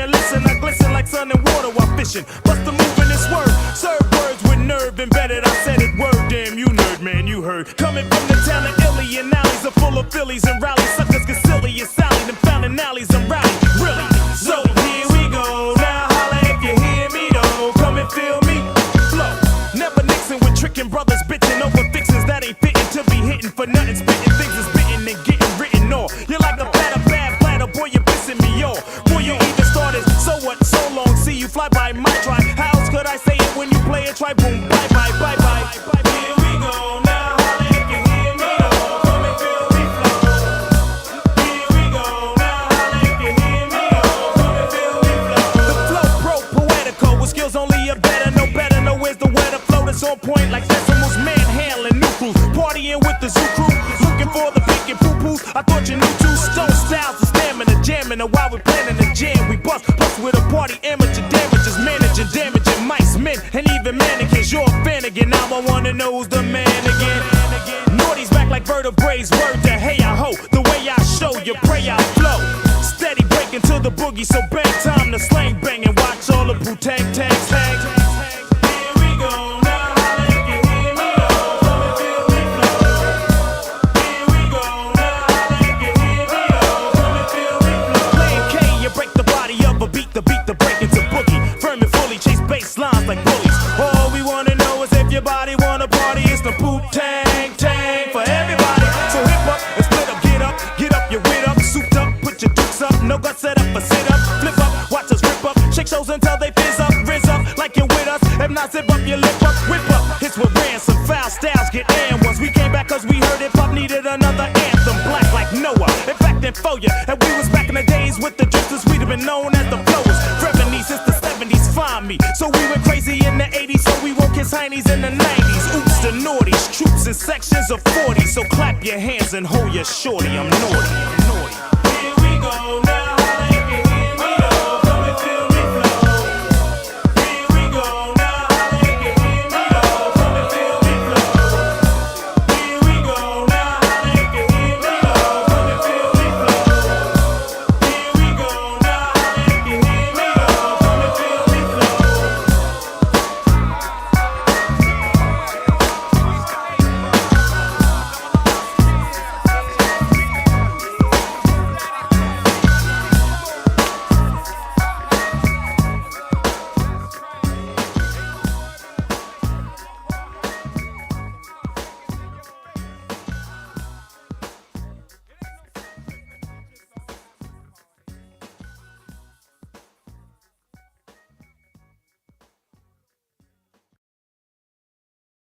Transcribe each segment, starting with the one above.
better listen. I glisten like sun and water while fishing. Bust the move in this word. Serve words with nerve embedded. I said it word. Damn, you nerd, man, you heard. Coming from the town of Illy and alleys are full of Phillies and rallies. Suckers get silly and Sally. Them found in alleys and rally. Really? So here we go. Now holla if you hear me though. Come and feel me. Flow. Never mixing with tricking brothers, bitching over fixins that ain't fitting to be hitting for nothing. Spitting things is bitten and getting written on. You're like a platter, bad platter, boy, you're pissing me off. Boy, you even started, so what, so long, see you fly by my try. How else could I say it when you play it? Try boom, bye bye, bye bye. Here we go, now holla if you hear me though. Come and feel me flow. Here we go, now holla if you hear me though. Come and feel me flow. The flow pro poetical with skills only a better, no better, no where's the weather flow that's on point like decimals, manhandling new crews, partying with the zoo crew, looking for the pink and poo-poos. I thought you knew two stone styles of stamina, jamming, and while we're planning the jam, we bust with a party, amateur damages, managing, damaging mice, men, and even mannequins. You're a fan again, now I wanna know who's the man again. Naughty's back like vertebrae, word to hey I ho, the way I show you pray I flow. Steady breaking to the boogie, so bang time to slang bang and watch all the Wu-Tang tags hang. Here we go, now holla if you hear me though. Come and feel me flow. Here we go, now holla if you hear me though. Come and feel me flow. Playing K, you break the body of a beat, the break into boogie. Firm and fully chase bass lines like bullies. All we wanna know is if your body wanna party. It's the Wu-Tang tang for everybody. So hip up and split up, get up your wit up, souped up, put your dukes up, no guts set up or sit up, flip up, watch us rip up, shake shows until they fizz up, rizz up like you're with us. If not, zip up your lip up, whip up. Hits with ransom, foul styles get and once we came back cause we heard hip hop needed another anthem, black like Noah. In fact, in Foya, and we was back in the days with the drifters, we'd have been known as the flowers. Revenue since the 70s, find me. So we went crazy in the 80s, so we won't kiss heinies in the 90s. Oops, the naughties, troops in sections of 40. So clap your hands and hold your shorty, I'm naughty. Here we go now, holla if you hear me though. Come and feel me flow. Here we go now, holla if you hear me though. Come and feel me flow. Here we go now, holla if you hear me though. Come and feel me flow. Here we go now, holla if you hear me though. Come and feel me flow.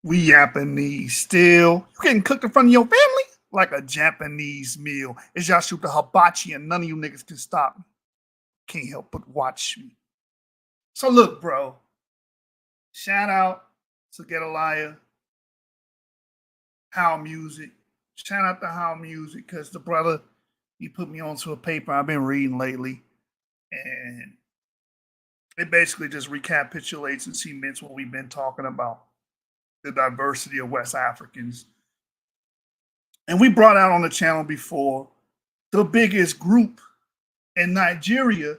We Japanese still. You getting cooked in front of your family like a Japanese meal. It's y'all shoot the hibachi and none of you niggas can stop me. Can't help but watch me. So look, bro. Shout out to Get a Liar, How Music. Shout out to How Music because the brother, he put me onto a paper I've been reading lately. And it basically just recapitulates and cements what we've been talking about. The diversity of West Africans. And we brought out on the channel before the biggest group in Nigeria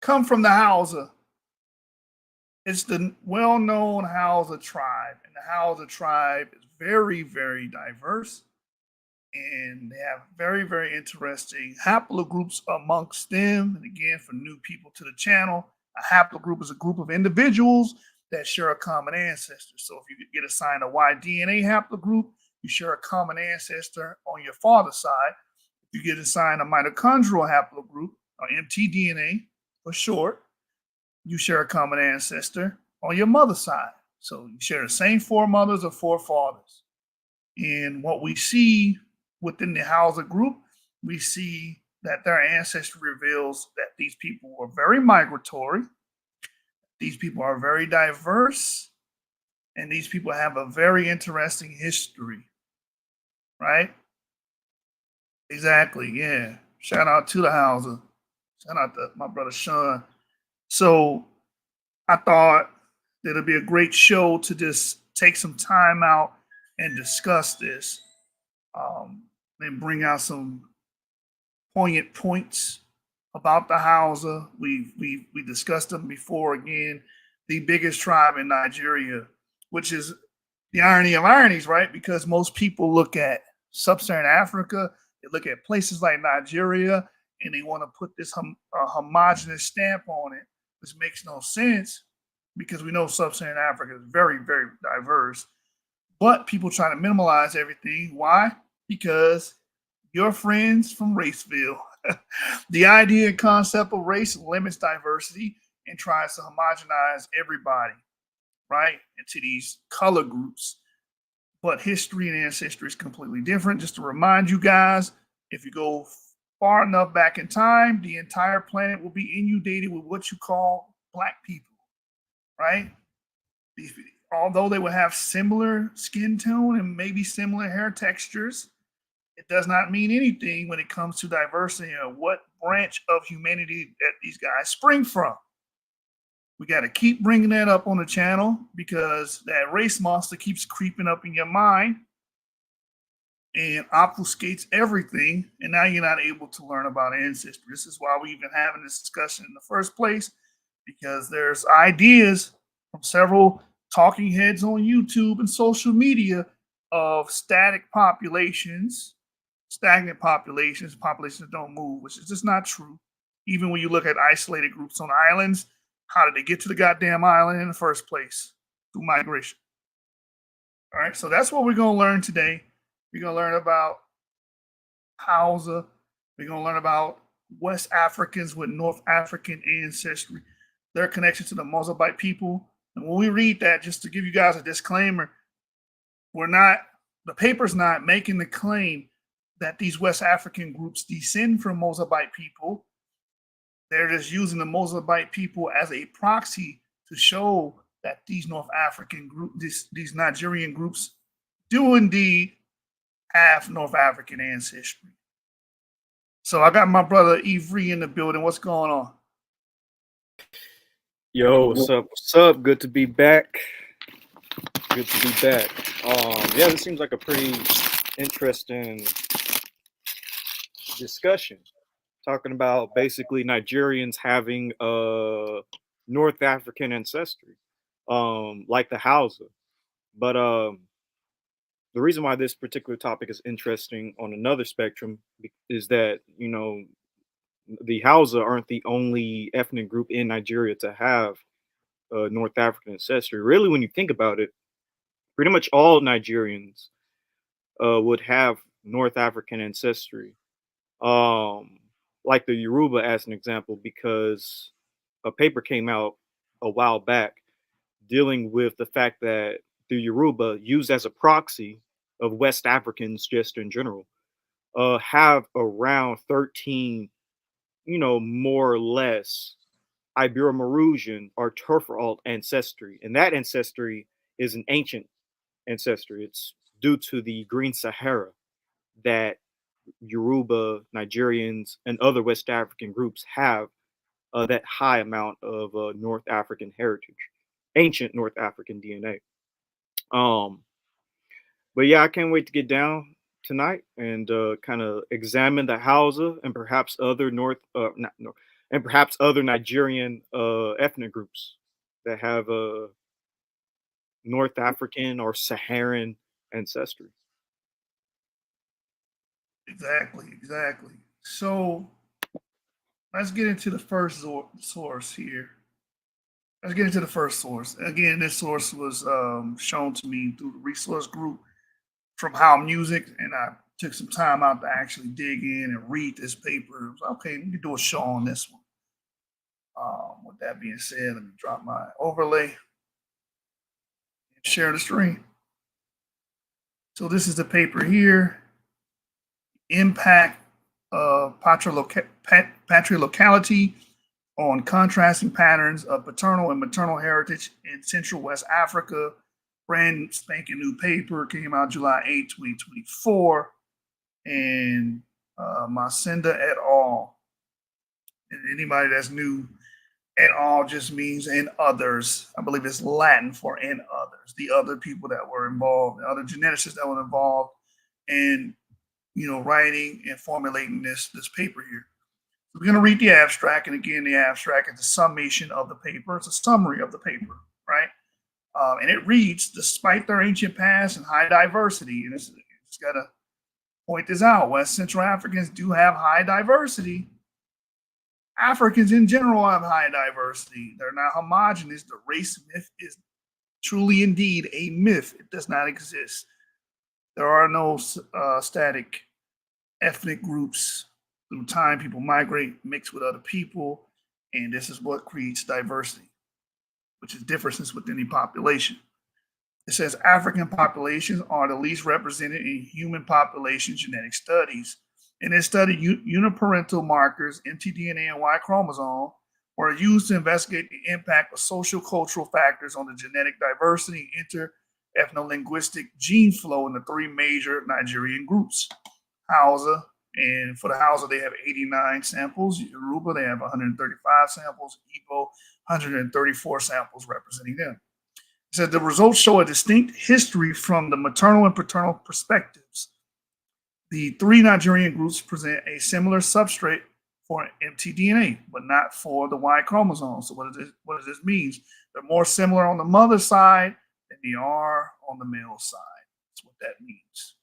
come from the Hausa. It's the well-known Hausa tribe. And the Hausa tribe is very, very diverse. And they have very, very interesting haplogroups amongst them. And again, for new people to the channel, a haplogroup is a group of individuals that share a common ancestor. So if you get assigned a Y DNA haplogroup, you share a common ancestor on your father's side. If you get assigned a mitochondrial haplogroup, or mtDNA for short, you share a common ancestor on your mother's side. So you share the same four mothers or four fathers. And what we see within the Hausa group, we see that their ancestry reveals that these people were very migratory. These people are very diverse, and these people have a very interesting history, right? Exactly, yeah. Shout out to the Hausa. Shout out to my brother Sean. So I thought that it'd be a great show to just take some time out and discuss this, and bring out some poignant points about the Hausa. We discussed them before. Again, the biggest tribe in Nigeria, which is the irony of ironies, right? Because most people look at sub-Saharan Africa, they look at places like Nigeria, and they want to put this homogenous stamp on it, which makes no sense because we know sub-Saharan Africa is very, very diverse. But people try to minimize everything. Why? Because your friends from Raceville. The idea and concept of race limits diversity and tries to homogenize everybody, right, into these color groups. But history and ancestry is completely different. Just to remind you guys, if you go far enough back in time, the entire planet will be inundated with what you call black people, right? Although they will have similar skin tone and maybe similar hair textures, it does not mean anything when it comes to diversity and what branch of humanity that these guys spring from. We got to keep bringing that up on the channel because that race monster keeps creeping up in your mind and obfuscates everything. And now you're not able to learn about ancestry. This is why we've been having this discussion in the first place, because there's ideas from several talking heads on YouTube and social media of stagnant populations that don't move, which is just not true. Even when you look at isolated groups on islands, how did they get to the goddamn island in the first place? Through migration. All right, so that's what we're going to learn today. We're going to learn about Hausa. We're going to learn about West Africans with North African ancestry, their connection to the Mozambique people. And when we read that, just to give you guys a disclaimer, the paper's not making the claim that these West African groups descend from Mozambique people. They're just using the Mozambique people as a proxy to show that these North African groups, these Nigerian groups, do indeed have North African ancestry. So I got my brother Ivry in the building. What's going on? Yo, what's up? What's up? Good to be back. Good to be back. Yeah, this seems like a pretty interesting discussion. Talking about basically Nigerians having North African ancestry, like the Hausa. But the reason why this particular topic is interesting on another spectrum is that, you know, the Hausa aren't the only ethnic group in Nigeria to have North African ancestry. Really, when you think about it, pretty much all Nigerians would have North African ancestry. Like the Yoruba as an example, because a paper came out a while back dealing with the fact that the Yoruba, used as a proxy of West Africans just in general, have around 13, you know, more or less Ibero-Maurusian or Turfal ancestry. And that ancestry is an ancient ancestry. It's due to the Green Sahara that Yoruba, Nigerians, and other West African groups have that high amount of North African heritage, ancient North African DNA. But yeah, I can't wait to get down tonight and kind of examine the Hausa and perhaps other and perhaps other Nigerian ethnic groups that have North African or Saharan ancestry. Exactly. So let's get into the first source here. Let's get into the first source. Again, this source was shown to me through the resource group from How Music, and I took some time out to actually dig in and read this paper. Okay, we can do a show on this one. With that being said, let me drop my overlay and share the screen. So this is the paper here. Impact of patriarchality on contrasting patterns of paternal and maternal heritage in Central West Africa. Brand spanking new paper, came out July 8, 2024. And Masenda et al. And anybody that's new, et al. Just means and others. I believe it's Latin for and others, the other people that were involved, the other geneticists that were involved in, you know, writing and formulating this paper here. We're going to read the abstract, and again, the abstract is a summation of the paper. It's a summary of the paper, right? And it reads, despite their ancient past and high diversity, and it's got to point this out, West Central Africans do have high diversity. Africans in general have high diversity. They're not homogenous. The race myth is truly indeed a myth. It does not exist. There are no static ethnic groups. Through time, people migrate, mix with other people, and this is what creates diversity, which is differences within the population. It says African populations are the least represented in human population genetic studies. In this study, uniparental markers, mtDNA and Y chromosome, were used to investigate the impact of social-cultural factors on the genetic diversity and inter-ethno-linguistic gene flow in the three major Nigerian groups. Hausa, and for the Hausa, they have 89 samples. Yoruba, they have 135 samples. Igbo, 134 samples representing them. It said the results show a distinct history from the maternal and paternal perspectives. The three Nigerian groups present a similar substrate for mtDNA, but not for the Y chromosome. So what does this mean? They're more similar on the mother's side than they are on the male side. That's what that means.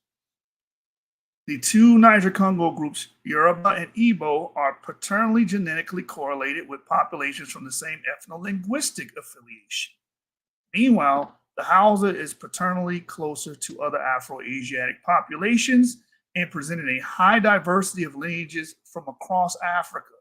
The two Niger-Congo groups, Yoruba and Igbo, are paternally genetically correlated with populations from the same ethno-linguistic affiliation. Meanwhile, the Hausa is paternally closer to other Afro-Asiatic populations and presented a high diversity of lineages from across Africa.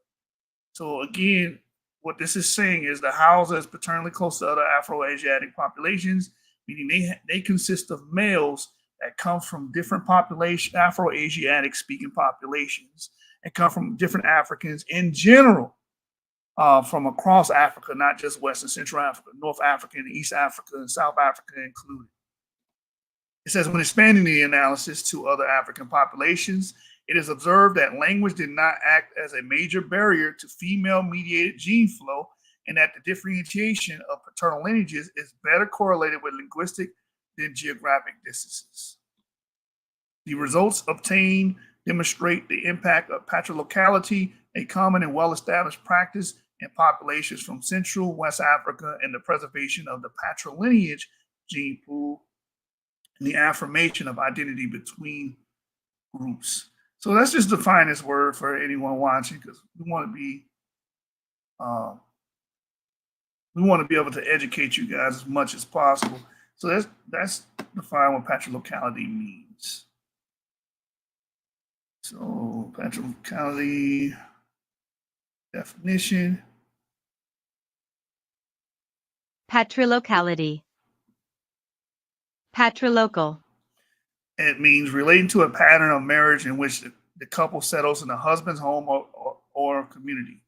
So again, what this is saying is the Hausa is paternally close to other Afro-Asiatic populations, meaning they consist of males that come from different population, Afro-Asiatic speaking populations, and come from different Africans in general, from across Africa, not just West and Central Africa, North Africa and East Africa and South Africa included. It says when expanding the analysis to other African populations, it is observed that language did not act as a major barrier to female-mediated gene flow, and that the differentiation of paternal lineages is better correlated with linguistic than geographic distances. The results obtained demonstrate the impact of patrilocality, a common and well-established practice in populations from Central West Africa, and the preservation of the patrilineage gene pool and the affirmation of identity between groups. So let's just define this word for anyone watching, because we want to be able to educate you guys as much as possible. So that's define what patrilocality means. So patrilocality definition. Patrilocality. Patrilocal. It means relating to a pattern of marriage in which the couple settles in the husband's home or community.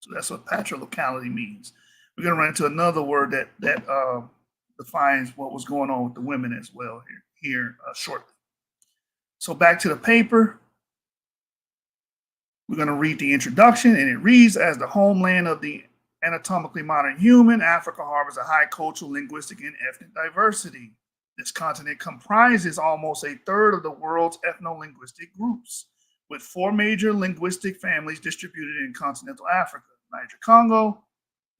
So that's what patrilocality means. We're going to run into another word that defines what was going on with the women as well here shortly. So back to the paper. We're going to read the introduction, and it reads, as the homeland of the anatomically modern human, Africa harbors a high cultural, linguistic, and ethnic diversity. This continent comprises almost a third of the world's ethno-linguistic groups, with four major linguistic families distributed in continental Africa: Niger-Congo,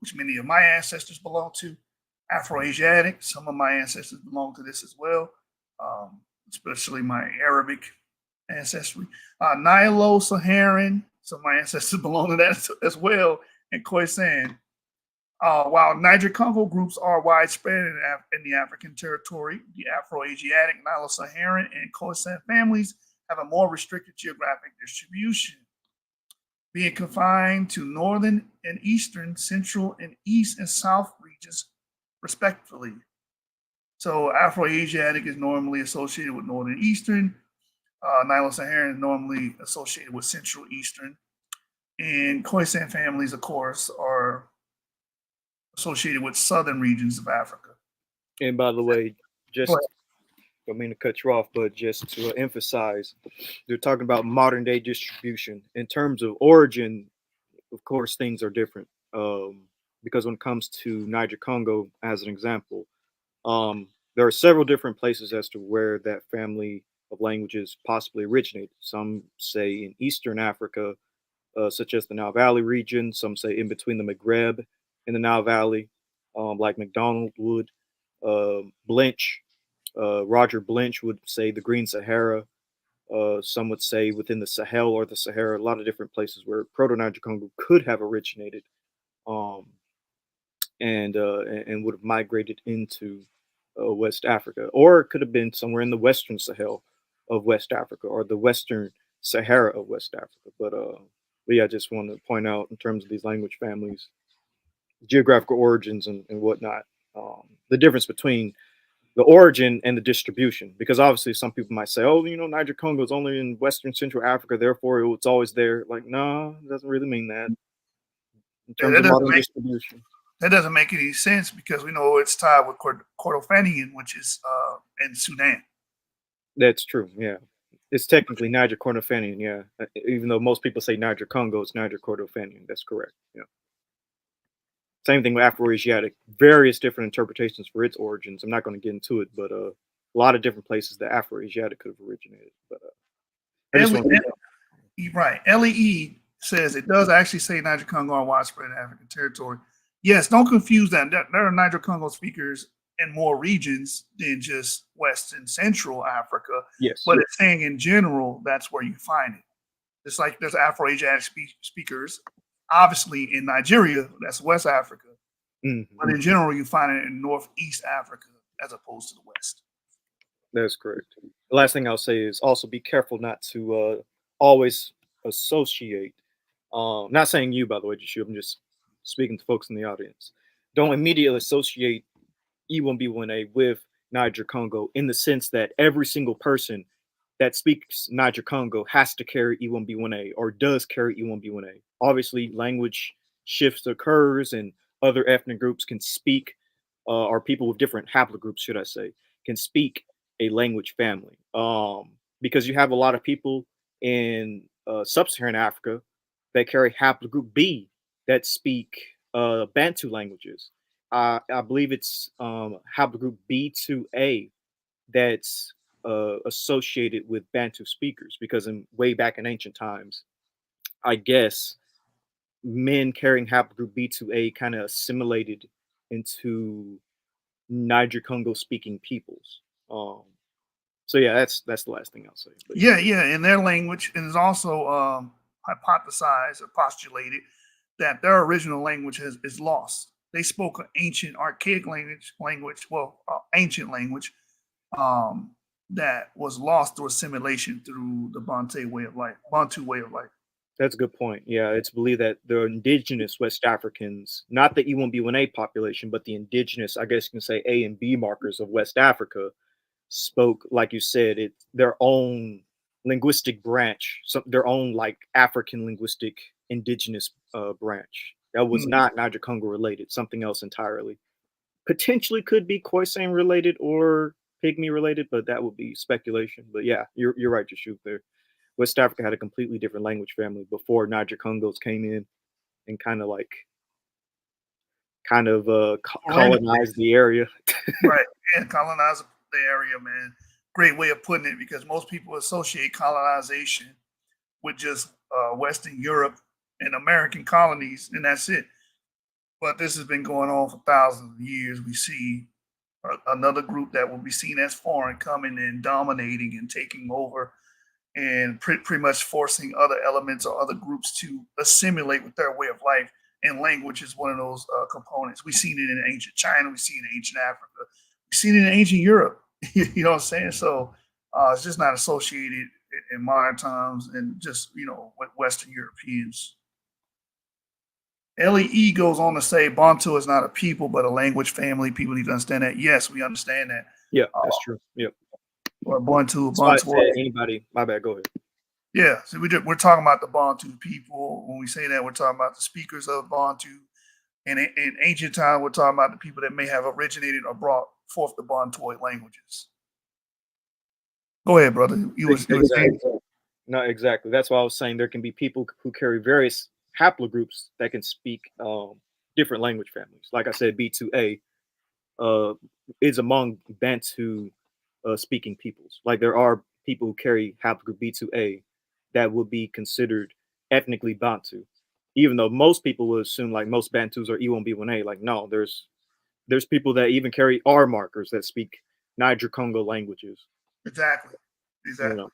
which many of my ancestors belong to; Afro-Asiatic, some of my ancestors belong to this as well, especially my Arabic ancestry; Nilo-Saharan, some of my ancestors belong to that as well, and Khoisan. While Niger-Congo groups are widespread in the African territory, the Afro-Asiatic, Nilo-Saharan, and Khoisan families have a more restricted geographic distribution, being confined to northern and eastern, central and east and south regions, respectively. So Afro-Asiatic is normally associated with northern eastern, Nilo-Saharan is normally associated with central eastern, and Khoisan families, of course, are associated with southern regions of Africa. And by the way, just I don't mean to cut you off, but just to emphasize, they're talking about modern day distribution. In terms of origin, of course, things are different. Because when it comes to Niger-Congo, as an example, there are several different places as to where that family of languages possibly originated. Some say in Eastern Africa, such as the Nile Valley region. Some say in between the Maghreb and the Nile Valley, like McDonald would. Blinch, Roger Blinch would say the Green Sahara. Some would say within the Sahel or the Sahara, a lot of different places where Proto-Niger Congo could have originated, um, and would have migrated into West Africa, or it could have been somewhere in the Western Sahel of West Africa or the Western Sahara of West Africa. But yeah, I just want to point out in terms of these language families, geographical origins and whatnot, the difference between the origin and the distribution. Because obviously, some people might say, "Oh, Niger Congo is only in Western Central Africa, therefore it's always there." Like, no, it doesn't really mean that in Yeah, terms of modern distribution. that doesn't make any sense because we know it's tied with Kordofanian, which is in Sudan. That's true. Yeah, it's technically Niger Kordofanian. Yeah, even though most people say Niger Congo, it's Niger Kordofanian. That's correct. Yeah. Same thing with Afro-Asiatic. Various different interpretations for its origins. I'm not going to get into it, but a lot of different places that Afro-Asiatic could have originated. But I just want to. Right. LEE says it does actually say Niger Congo are widespread in African territory. Yes, don't confuse that. There are Niger Congo speakers in more regions than just West and Central Africa. Yes. But it's saying in general, that's where you find it. It's like there's Afro-Asiatic speakers, obviously in Nigeria, that's West Africa. Mm-hmm. But in general, you find it in Northeast Africa as opposed to the West. That's correct. The last thing I'll say is also be careful not to always associate. Not saying you, by the way, Jashu, I'm just speaking to folks in the audience. Don't immediately associate E1B1A with Niger Congo in the sense that every single person that speaks Niger Congo has to carry E1B1A or does carry E1B1A. Obviously, language shifts occurs and other ethnic groups can speak, or people with different haplogroups, should I say, can speak a language family. Because you have a lot of people in sub-Saharan Africa that carry haplogroup B that speak Bantu languages. I believe it's haplogroup B2A that's associated with Bantu speakers because way back in ancient times, I guess men carrying haplogroup B2A kind of assimilated into Niger Congo speaking peoples. So yeah, that's the last thing I'll say. But yeah, in their language, and it's also hypothesized or postulated that their original language is lost. They spoke an ancient, archaic ancient language that was lost through assimilation through the Bantu way of life. That's a good point. Yeah, it's believed that the indigenous West Africans, not the E1B1A population, but the indigenous, I guess you can say A and B markers of West Africa, spoke, like you said, their own linguistic branch, their own like African linguistic indigenous branch. That was not Niger Congo related, something else entirely. Potentially could be Khoisan related or Pygmy related, but that would be speculation. But yeah, you're right, Jashoot there. West Africa had a completely different language family before Niger Congos came in and colonized the area. Right, and colonize the area, man. Great way of putting it because most people associate colonization with just Western Europe and American colonies, and that's it. But this has been going on for thousands of years. We see another group that will be seen as foreign coming and dominating and taking over and pretty much forcing other elements or other groups to assimilate with their way of life. And language is one of those components. We've seen it in ancient China. We've seen it in ancient Africa. We've seen it in ancient Europe. You know what I'm saying? So it's just not associated in modern times and just, with Western Europeans. LEE goes on to say Bantu is not a people, but a language family. People need to understand that. Yes, we understand that. Yeah, that's true. Yep. Or Bantu. Anybody? My bad. Go ahead. Yeah, so we're talking about the Bantu people. When we say that, we're talking about the speakers of Bantu. And in ancient time, we're talking about the people that may have originated or brought forth the Bantoid languages. Go ahead, brother. You were saying. No, exactly. That's why I was saying there can be people who carry various haplogroups that can speak different language families. Like I said, B2A is among Bantu speaking peoples. Like there are people who carry haplogroup B2A that would be considered ethnically Bantu, even though most people would assume like most Bantus are E1B1A. Like, no, there's people that even carry R markers that speak Niger Congo languages, Exactly. you Exactly. know,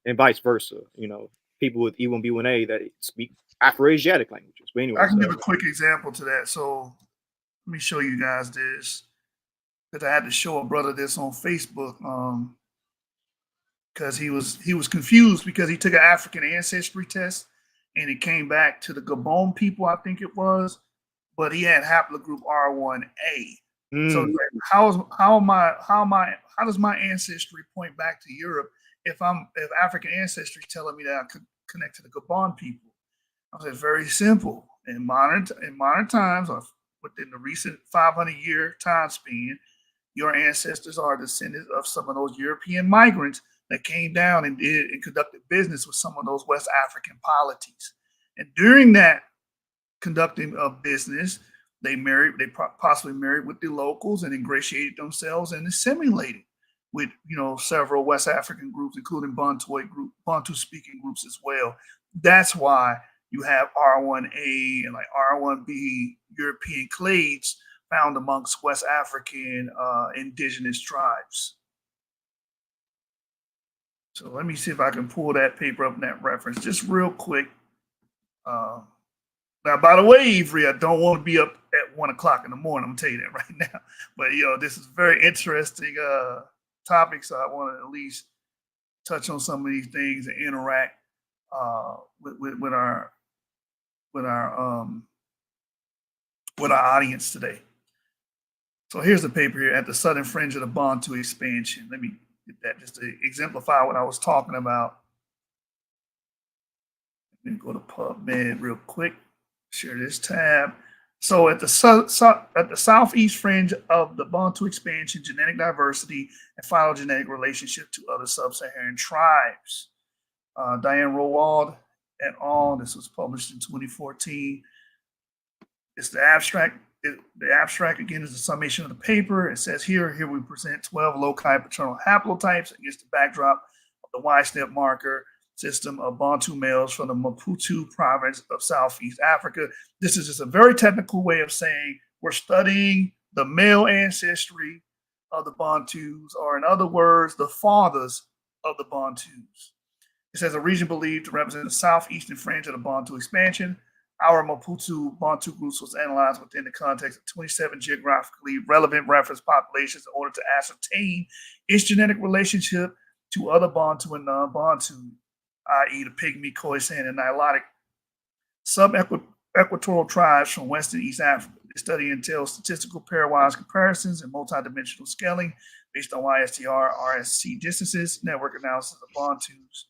and vice versa. You know, people with E1B1A that speak Afro-Asiatic languages. But anyway, I can give so a quick example to that. So let me show you guys this, because I had to show a brother this on Facebook. Because he was confused because he took an African ancestry test and it came back to the Gabon people, I think it was, but he had haplogroup R1A. So mm, how does my ancestry point back to Europe if African ancestry is telling me that I could connect to the Gabon people? I said very simple. In modern times, or within the recent 500-year time span, your ancestors are descendants of some of those European migrants that came down and did and conducted business with some of those West African polities. And during that conducting of business, they possibly married with the locals and ingratiated themselves and assimilated with several West African groups, including Bantu speaking groups as well. That's why you have R1A and like R1B European clades found amongst West African indigenous tribes. So let me see if I can pull that paper up in that reference just real quick. Now, by the way, Avery, I don't want to be up at 1 o'clock in the morning. I'm gonna tell you that right now. But this is very interesting topic, so I want to at least touch on some of these things and interact with our audience today. So here's the paper here at the southern fringe of the Bantu expansion. Let me get that just to exemplify what I was talking about. Let me go to PubMed real quick. Share this tab. So at the southeast fringe of the Bantu expansion, genetic diversity and phylogenetic relationship to other sub-Saharan tribes. Diane Rowald et al. This was published in 2014. It's the abstract. The abstract, again, is the summation of the paper. It says here we present 12 loci paternal haplotypes against the backdrop of the Y-SNP marker system of Bantu males from the Maputo province of Southeast Africa. This is just a very technical way of saying we're studying the male ancestry of the Bantus, or in other words, the fathers of the Bantus. It says a region believed to represent the southeastern fringe of the Bantu expansion. Our Maputo Bantu groups was analyzed within the context of 27 geographically relevant reference populations in order to ascertain its genetic relationship to other Bantu and non-Bantu, i.e. the Pygmy, Khoisan, and Nilotic sub-equatorial tribes from West and East Africa. The study entails statistical pairwise comparisons and multidimensional scaling based on YSTR, RSC distances, network analysis of Bantus.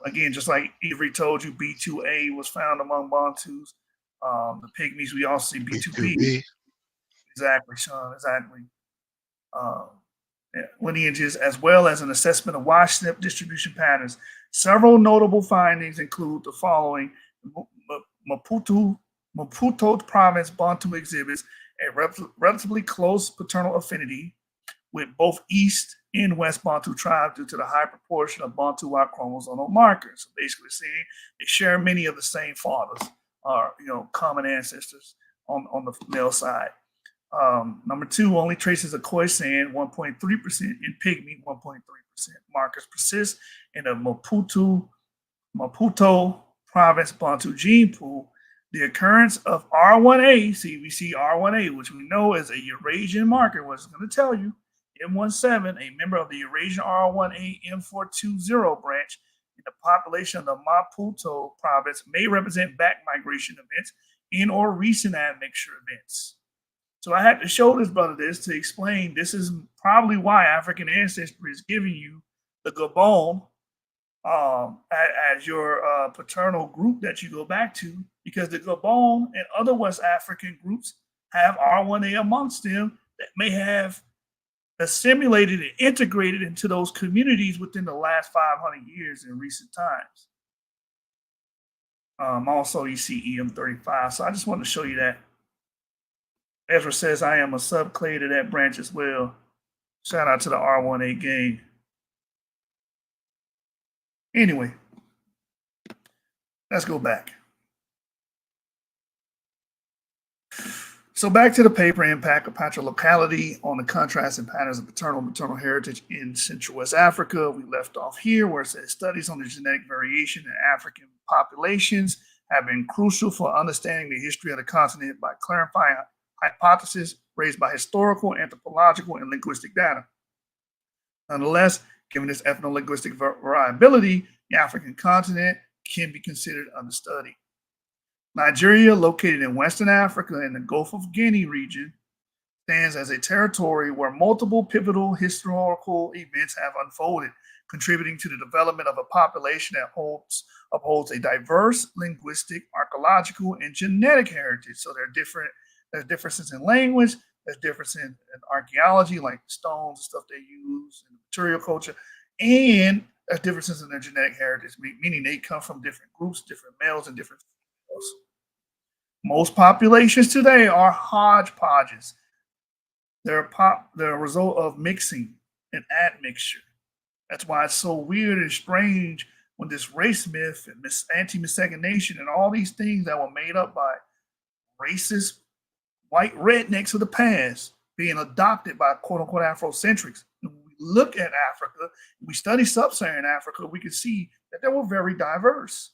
Again, just like Avery told you, B2A was found among Bantus. The Pygmies, we also see B2B. Exactly, Sean, exactly. Lineages, as well as an assessment of Y-SNP distribution patterns. Several notable findings include the following. Maputo province Bantu exhibits a relatively close paternal affinity with both East and West Bantu tribes due to the high proportion of Bantu Y chromosomal markers. So basically saying they share many of the same fathers, or common ancestors on the male side. Number two, only traces of Khoisan, 1.3%, and Pygmy, 1.3%. Markers persist in the Maputo province Bantu gene pool. The occurrence of R1A, we see R1A, which we know is a Eurasian marker, what it's going to tell you. M17, a member of the Eurasian R1A M420 branch in the population of the Maputo province, may represent back migration events and or recent admixture events. So I had to show this brother this to explain this is probably why African Ancestry is giving you the Gabon as your paternal group that you go back to, because the Gabon and other West African groups have R1A amongst them that may have assimilated and integrated into those communities within the last 500 years in recent times. Also, you see EM35. So I just wanted to show you that. Ezra says, I am a subclade of that branch as well. Shout out to the R1A gang. Anyway, Let's go back. So back to the paper, impact of patrolocality on the contrast and patterns of paternal and maternal heritage in Central West Africa. We left off here where it says studies on the genetic variation in African populations have been crucial for understanding the history of the continent by clarifying hypotheses raised by historical, anthropological, and linguistic data. Nonetheless, given its ethno-linguistic variability, the African continent can be considered understudied. Nigeria, located in Western Africa in the Gulf of Guinea region, stands as a territory where multiple pivotal historical events have unfolded, contributing to the development of a population that upholds a diverse linguistic, archaeological, and genetic heritage. So there's differences in language, there's differences in archaeology, like stones and stuff they use, and material culture, and there's differences in their genetic heritage, meaning they come from different groups, different males, and different females. Most populations today are hodgepodges. They're a result of mixing and admixture. That's why it's so weird and strange when this race myth and anti-miscegenation and all these things that were made up by racist white rednecks of the past being adopted by quote unquote Afrocentrics. When we look at Africa, we study sub-Saharan Africa, we can see that they were very diverse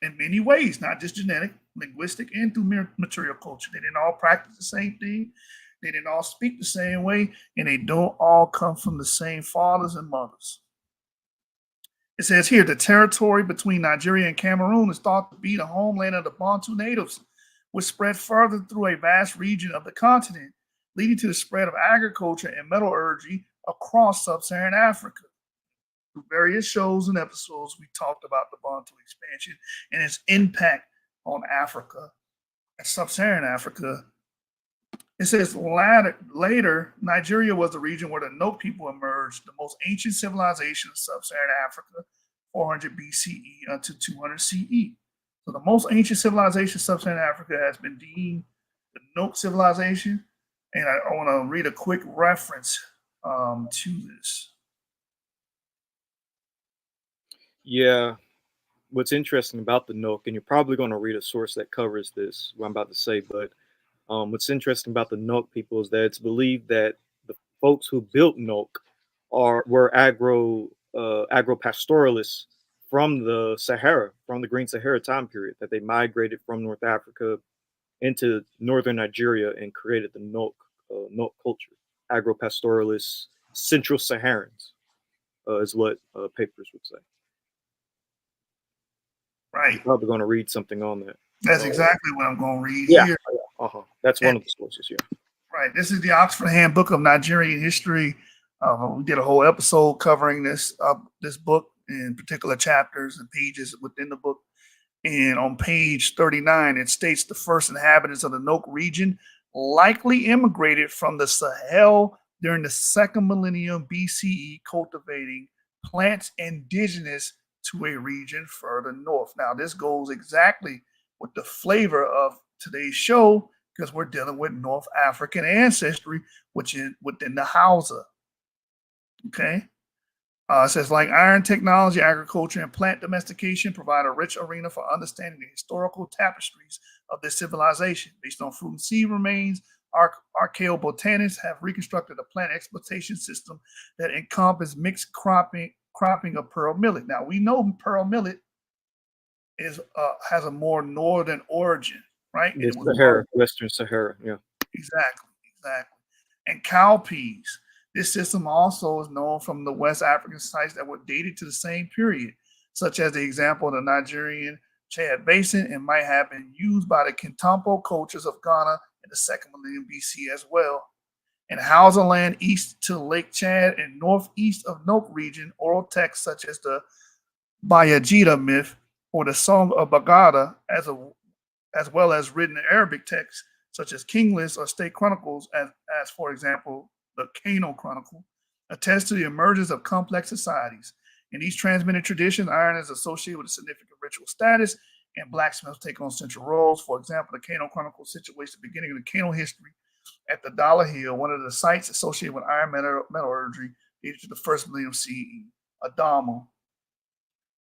in many ways, not just genetic, linguistic, and through material culture. They didn't all practice the same thing. They didn't all speak the same way, and they don't all come from the same fathers and mothers. It says here, the territory between Nigeria and Cameroon is thought to be the homeland of the Bantu natives, which spread further through a vast region of the continent, leading to the spread of agriculture and metallurgy across sub-Saharan Africa. Through various shows and episodes, we talked about the Bantu expansion and its impact on Africa and sub-Saharan Africa. It says later, Nigeria was the region where the Nok people emerged, the most ancient civilization of sub-Saharan Africa, 400 BCE until 200 CE. So the most ancient civilization of sub-Saharan Africa has been deemed the Nok civilization. And I want to read a quick reference to this. Yeah, what's interesting about the Nok, and you're probably going to read a source that covers this, what I'm about to say, but what's interesting about the Nok people is that it's believed that the folks who built Nok were agro-pastoralists from the Sahara, from the Green Sahara time period, that they migrated from North Africa into northern Nigeria and created the Nok culture. Agro-pastoralists, Central Saharans is what papers would say. Right. You're probably going to read something on that. That's exactly what I'm going to read here. That's one of the sources, yeah. Right. This is the Oxford Handbook of Nigerian History. We did a whole episode covering this book in particular chapters and pages within the book. And on page 39, it states the first inhabitants of the Nok region likely immigrated from the Sahel during the second millennium BCE, cultivating plants indigenous to a region further north. Now, this goes exactly with the flavor of today's show because we're dealing with North African ancestry, which is within the Hausa. Okay. It says, like iron technology, agriculture, and plant domestication provide a rich arena for understanding the historical tapestries of this civilization. Based on fruit and seed remains, archaeobotanists have reconstructed a plant exploitation system that encompasses mixed cropping of pearl millet. Now, we know pearl millet has a more northern origin, right? It's Sahara, Western Sahara, yeah. Exactly. And cowpeas. This system also is known from the West African sites that were dated to the same period, such as the example of the Nigerian Chad Basin, and might have been used by the Kintampo cultures of Ghana in the second millennium BC as well. In Hausa land east to Lake Chad and northeast of Nok region, oral texts such as the Bayajida myth or the Song of Bagada, as well as written Arabic texts such as King Lists or State Chronicles, as for example, the Kano Chronicle, attest to the emergence of complex societies. In these transmitted traditions, iron is associated with a significant ritual status, and blacksmiths take on central roles. For example, the Kano Chronicle situates the beginning of the Kano history at the Dala Hill, one of the sites associated with iron metallurgy dated to the first millennium CE. Adamo.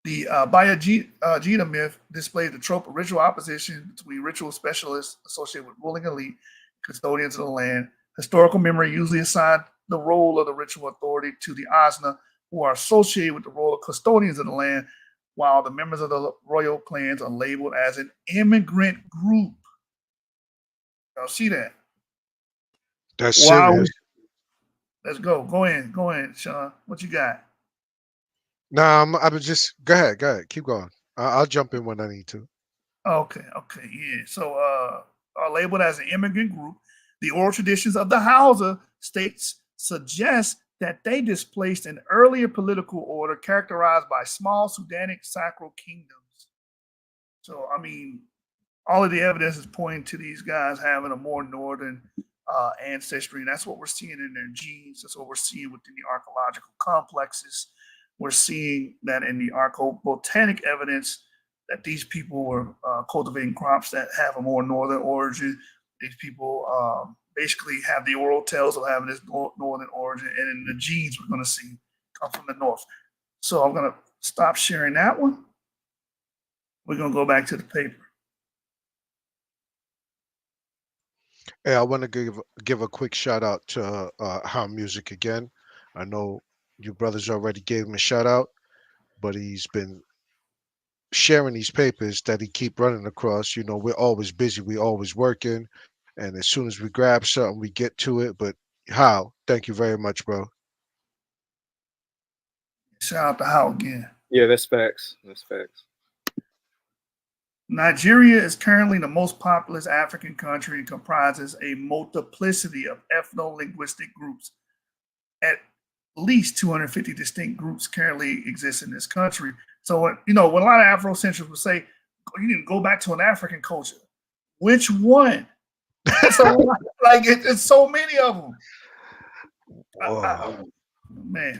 The Bayajida myth displays the trope of ritual opposition between ritual specialists associated with ruling elite, custodians of the land. Historical memory usually assigned the role of the ritual authority to the Asna, who are associated with the role of custodians of the land, while the members of the royal clans are labeled as an immigrant group. Y'all see that? That's Wow. serious. Let's go. Go in, Sean. What you got? Nah, I was just go ahead, keep going. I'll jump in when I need to. Okay, yeah. So are labeled as an immigrant group. The oral traditions of the Hausa states suggest that they displaced an earlier political order characterized by small Sudanic sacral kingdoms. So, I mean, all of the evidence is pointing to these guys having a more northern ancestry, and that's what we're seeing in their genes. That's what we're seeing within the archaeological complexes. We're seeing that in the archaeobotanic evidence that these people were cultivating crops that have a more northern origin. These people basically have the oral tales of having this northern origin, and in the genes we're going to see come from the north. So I'm going to stop sharing that one. We're going to go back to the paper. Hey, I want to give a quick shout out to How Music again. I know you brothers already gave him a shout out, but he's been sharing these papers that he keep running across. You know, we're always busy, we're always working, and as soon as we grab something, we get to it. But How, thank you very much, bro. Shout out to How again. Yeah, that's facts. That's facts. Nigeria is currently the most populous African country and comprises a multiplicity of ethno-linguistic groups. At least 250 distinct groups currently exist in this country. So, when a lot of Afrocentrics would say, you need to go back to an African culture. Which one? So, it's so many of them. Man.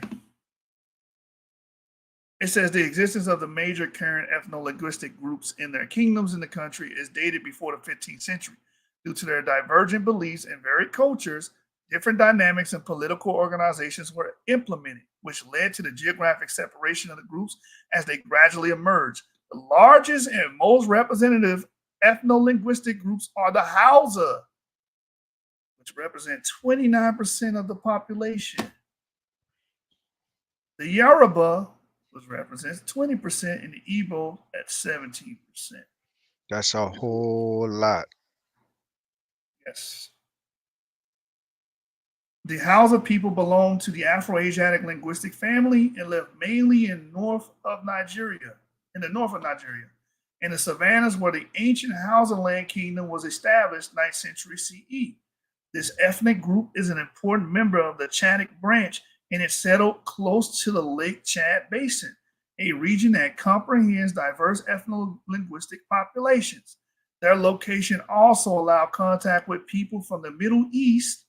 It says the existence of the major current ethno-linguistic groups in their kingdoms in the country is dated before the 15th century. Due to their divergent beliefs and varied cultures, different dynamics and political organizations were implemented, which led to the geographic separation of the groups as they gradually emerged. The largest and most representative ethno-linguistic groups are the Hausa, which represent 29% of the population. The Yoruba, which represents 20%, and the Igbo at 17%. That's a whole lot. Yes. The Hausa people belong to the Afro-Asiatic linguistic family and live mainly in the north of Nigeria, in the savannas where the ancient Hausa land kingdom was established 9th century CE. This ethnic group is an important member of the Chadic branch, and it settled close to the Lake Chad Basin, a region that comprehends diverse ethno-linguistic populations. Their location also allowed contact with people from the Middle East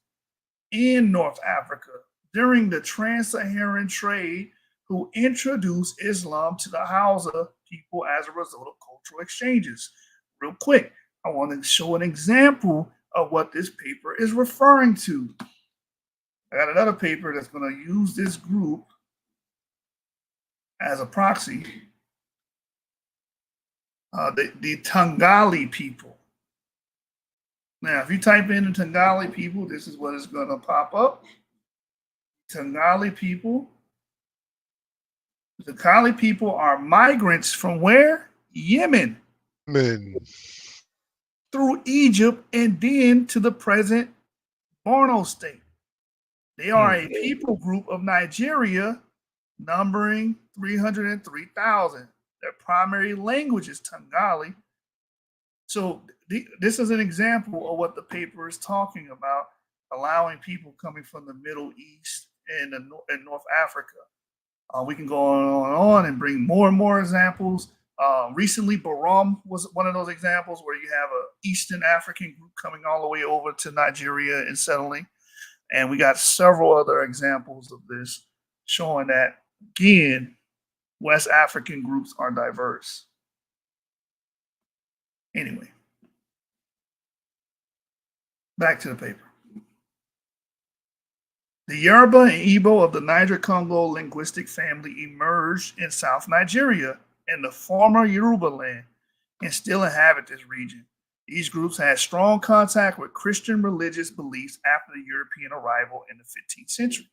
and North Africa during the trans-Saharan trade, who introduced Islam to the Hausa people as a result of cultural exchanges. Real quick, I want to show an example of what this paper is referring to. I got another paper that's going to use this group as a proxy. The Tangali people. Now, if you type in the Tangali people, this is what is going to pop up. Tangali people. The Tangali people are migrants from where? Yemen. Through Egypt and then to the present Borno state. They are a people group of Nigeria numbering 303,000. Their primary language is Tangali. So this is an example of what the paper is talking about, allowing people coming from the Middle East and North Africa. We can go on and bring more and more examples. Recently, Baram was one of those examples where you have an Eastern African group coming all the way over to Nigeria and settling. And we got several other examples of this showing that, again, West African groups are diverse. Anyway, back to the paper. The Yoruba and Igbo of the Niger-Congo linguistic family emerged in South Nigeria and the former Yoruba land and still inhabit this region. These groups had strong contact with Christian religious beliefs after the European arrival in the 15th century.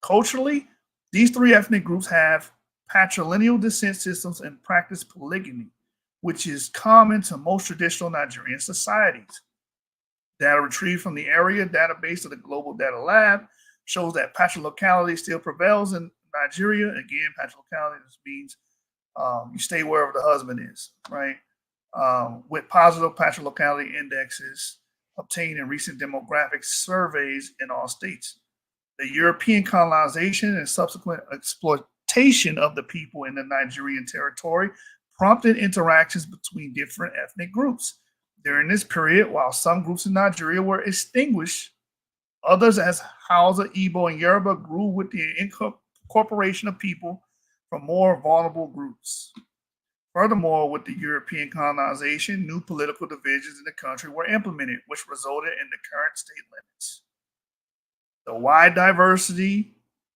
Culturally, these three ethnic groups have patrilineal descent systems and practice polygamy, which is common to most traditional Nigerian societies. Data retrieved from the area database of the Global Data Lab shows that patrilocality still prevails in Nigeria. Again, patrilocality just means you stay wherever the husband is, right? With positive patrilocality indexes obtained in recent demographic surveys in all states. The European colonization and subsequent exploitation of the people in the Nigerian territory prompted interactions between different ethnic groups. During this period, while some groups in Nigeria were extinguished, others, as Hausa, Igbo, and Yoruba, grew with the incorporation of people from more vulnerable groups. Furthermore, with the European colonization, new political divisions in the country were implemented, which resulted in the current state limits. The wide diversity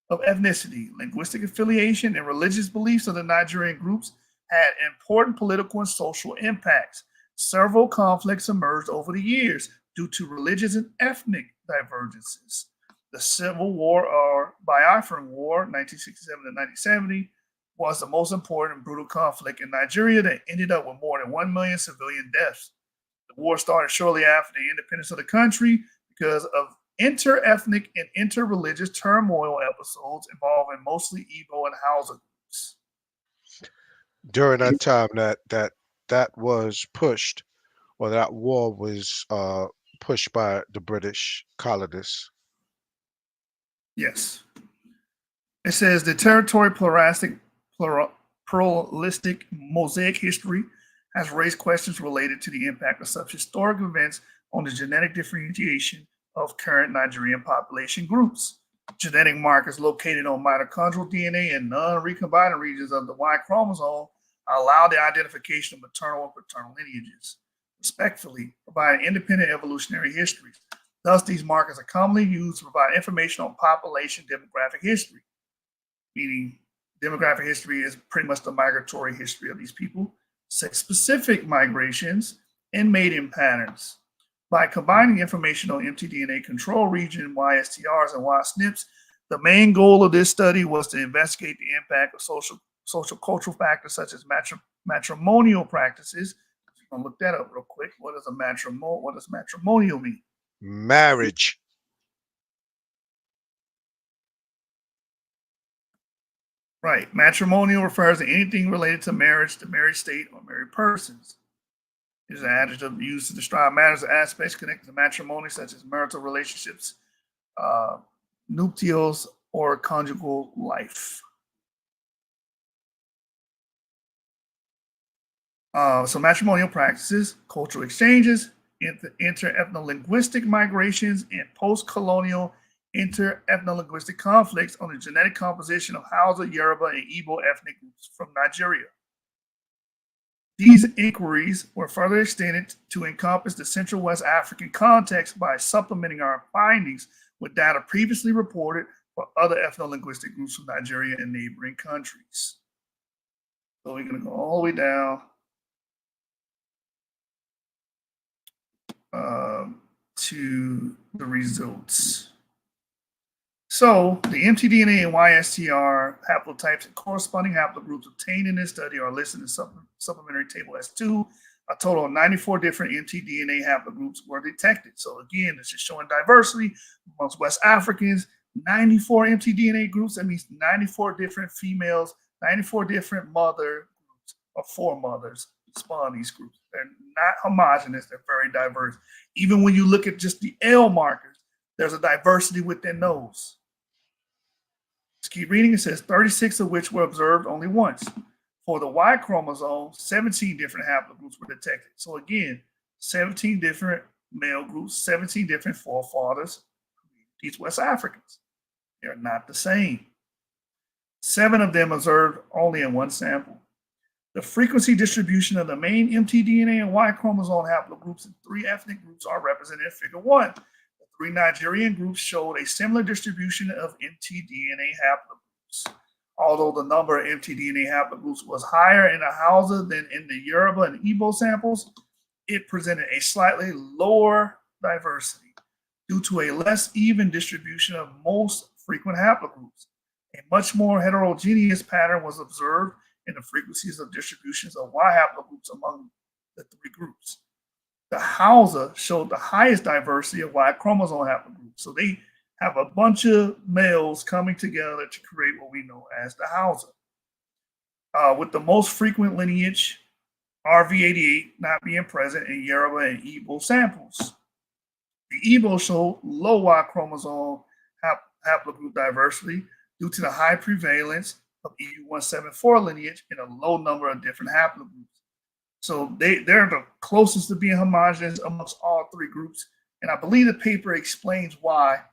of ethnicity, linguistic affiliation, and religious beliefs of the Nigerian groups had important political and social impacts. Several conflicts emerged over the years due to religious and ethnic divergences. The Civil War or Biafran War, 1967 to 1970, was the most important and brutal conflict in Nigeria that ended up with more than 1 million civilian deaths. The war started shortly after the independence of the country because of inter-ethnic and inter-religious turmoil episodes involving mostly Igbo and Hausa groups. During that time, that was pushed, or that war was pushed by the British colonists. Yes. It says the territory pluralistic mosaic history has raised questions related to the impact of such historic events on the genetic differentiation of current Nigerian population groups. Genetic markers located on mitochondrial DNA and non-recombining regions of the Y chromosome allow the identification of maternal and paternal lineages, respectively, providing independent evolutionary histories. Thus, these markers are commonly used to provide information on population demographic history, meaning demographic history is pretty much the migratory history of these people, sex-specific migrations, and mating patterns. By combining information on mtDNA control region, YSTRs, and YSNPs, the main goal of this study was to investigate the impact of social cultural factors such as matrimonial practices. I'm gonna look that up real quick. What does matrimonial mean? Marriage. Right. Matrimonial refers to anything related to marriage, the married state, or married persons. It is an adjective used to describe matters or aspects connected to matrimony, such as marital relationships, nuptials, or conjugal life. So matrimonial practices, cultural exchanges, inter-ethno-linguistic migrations, and post-colonial inter-ethno-linguistic conflicts on the genetic composition of Hausa, Yoruba, and Igbo ethnic groups from Nigeria. These inquiries were further extended to encompass the Central West African context by supplementing our findings with data previously reported for other ethno-linguistic groups from Nigeria and neighboring countries. So we're going to go all the way down to the results. So the mtDNA and YSTR haplotypes and corresponding haplogroups obtained in this study are listed in supplementary table S2. A total of 94 different mtDNA haplogroups were detected. So again, this is showing diversity amongst West Africans. 94 mtDNA groups, that means 94 different females, 94 different mother groups, or 4 mothers spawn these groups. They're not homogenous, they're very diverse. Even when you look at just the L markers, there's a diversity within those. Let's keep reading. It says 36 of which were observed only once. For the Y chromosome, 17 different haplogroups were detected. So again, 17 different male groups, 17 different forefathers. These West Africans, they're not the same. 7 of them observed only in one sample. The frequency distribution of the main mtDNA and Y chromosome haplogroups in 3 ethnic groups are represented in Figure 1. The Three Nigerian groups showed a similar distribution of mtDNA haplogroups. Although the number of mtDNA haplogroups was higher in the Hausa than in the Yoruba and Igbo samples, it presented a slightly lower diversity due to a less even distribution of most frequent haplogroups. A much more heterogeneous pattern was observed in the frequencies of distributions of Y haplogroups among the three groups. The Hausa showed the highest diversity of Y chromosome haplogroups. So they have a bunch of males coming together to create what we know as the Hausa. With the most frequent lineage, RV88 not being present in Yoruba and Igbo samples. The Igbo showed low Y chromosome haplogroup diversity due to the high prevalence of EU174 lineage in a low number of different haplogroups. So they're the closest to being homogeneous amongst all three groups. And I believe the paper explains why.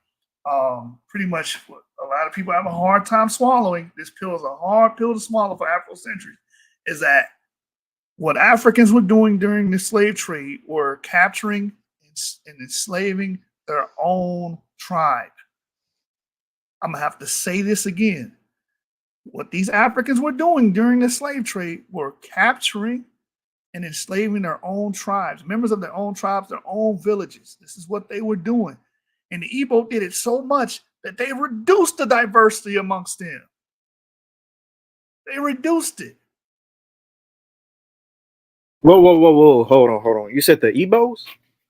Pretty much what a lot of people have a hard time swallowing. This pill is a hard pill to swallow for Afrocentrics, is that what Africans were doing during the slave trade were capturing and enslaving their own tribe. I'm gonna have to say this again. What these Africans were doing during the slave trade were capturing and enslaving their own tribes, members of their own tribes, their own villages. This is what they were doing. And the Igbo did it so much that they reduced the diversity amongst them. They reduced it. Whoa. Hold on. You said the Igbos?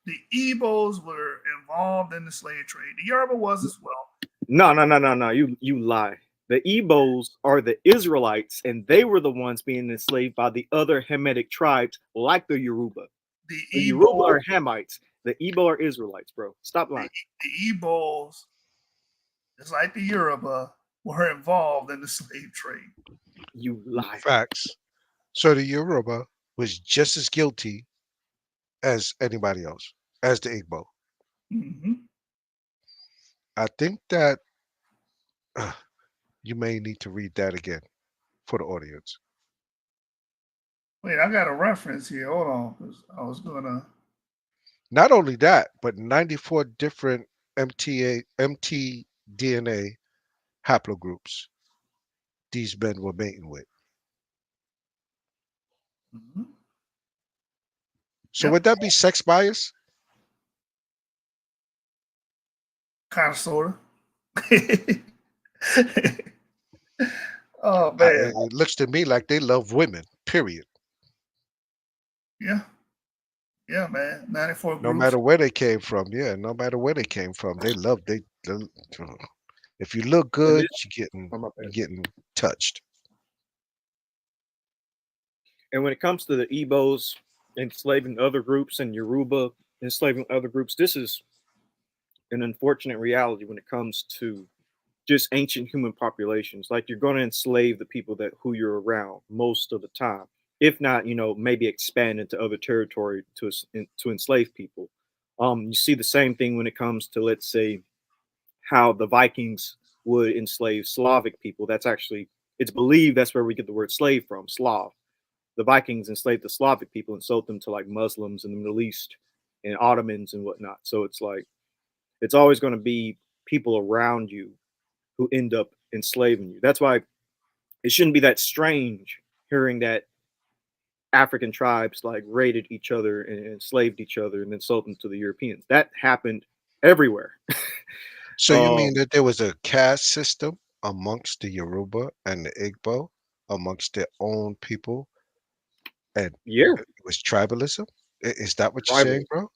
The Igbos were involved in the slave trade. The Yoruba was as well. No. You lie. The Igbos are the Israelites, and they were the ones being enslaved by the other Hamitic tribes, like the Yoruba. The Yoruba are Hamites. The Igbo are Israelites, bro. Stop lying. The Igbos, just like the Yoruba, were involved in the slave trade. You lie. Facts. So the Yoruba was just as guilty as anybody else, as the Igbo. Mm-hmm. I think that you may need to read that again for the audience. Wait, I got a reference here. Hold on, because I was gonna. Not only that, but 94 different mtDNA haplogroups these men were mating with. Mm-hmm. So would that be sex bias? Kind of, sort of. Oh man, It looks to me like they love women. Period. yeah, man. 94 No groups. matter where they came from. Yeah, no matter where they came from, they love. They if you look good, you're getting touched. And when it comes to the Igbos enslaving other groups and Yoruba enslaving other groups, this is an unfortunate reality when it comes to just ancient human populations. Like, you're going to enslave the people who you're around most of the time. If not, maybe expand into other territory to enslave people. You see the same thing when it comes to, let's say, how the Vikings would enslave Slavic people. It's believed that's where we get the word slave from, Slav. The Vikings enslaved the Slavic people and sold them to like Muslims in the Middle East and Ottomans and whatnot. So it's like, it's always going to be people around you who end up enslaving you. That's why it shouldn't be that strange hearing that African tribes like raided each other and enslaved each other and then sold them to the Europeans. That happened everywhere. So you mean that there was a caste system amongst the Yoruba and the Igbo, amongst their own people, and yeah, it was tribalism? Is that what you're saying, bro?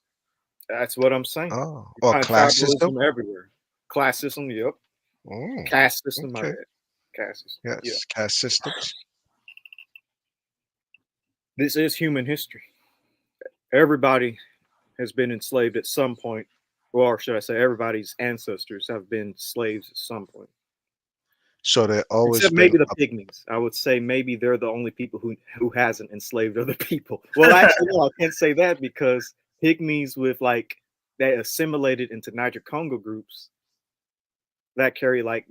That's what I'm saying. Oh, or class system everywhere. Class system, yep. Caste system, okay. Caste system. Yes, yeah. Caste systems. This is human history. Everybody has been enslaved at some point, or should I say, everybody's ancestors have been slaves at some point. So they're always except maybe the pygmies. I would say maybe they're the only people who hasn't enslaved other people. Well, actually, no, I can't say that because pygmies that assimilated into Niger-Congo groups that carry like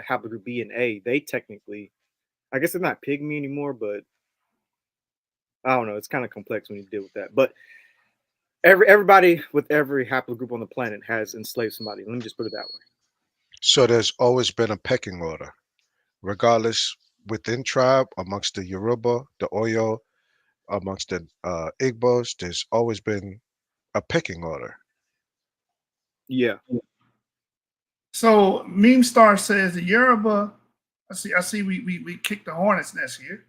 haplogroup B and A, they technically, I guess they're not pygmy anymore, but I don't know. It's kind of complex when you deal with that. But Everybody with every haplogroup on the planet has enslaved somebody. Let me just put it that way. So there's always been a pecking order, regardless within tribe, amongst the Yoruba, the Oyo, amongst the Igbos. There's always been a pecking order. Yeah. So Meme Star says the Yoruba. I see. We kicked the hornet's nest here.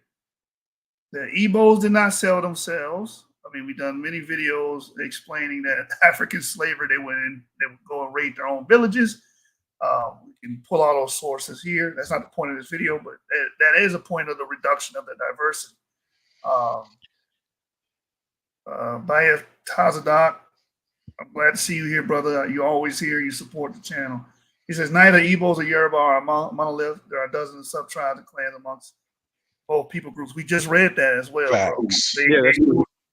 The Igbos did not sell themselves. I mean, we've done many videos explaining that African slavery, they would go and raid their own villages. We can pull all those sources here. That's not the point of this video, but that is a point of the reduction of the diversity. Baya Tazadak, I'm glad to see you here, brother. You're always here. You support the channel. He says, neither Igbos or Yoruba are a monolith. There are dozens of sub-tribes and clans amongst both people groups. We just read that as well. Facts.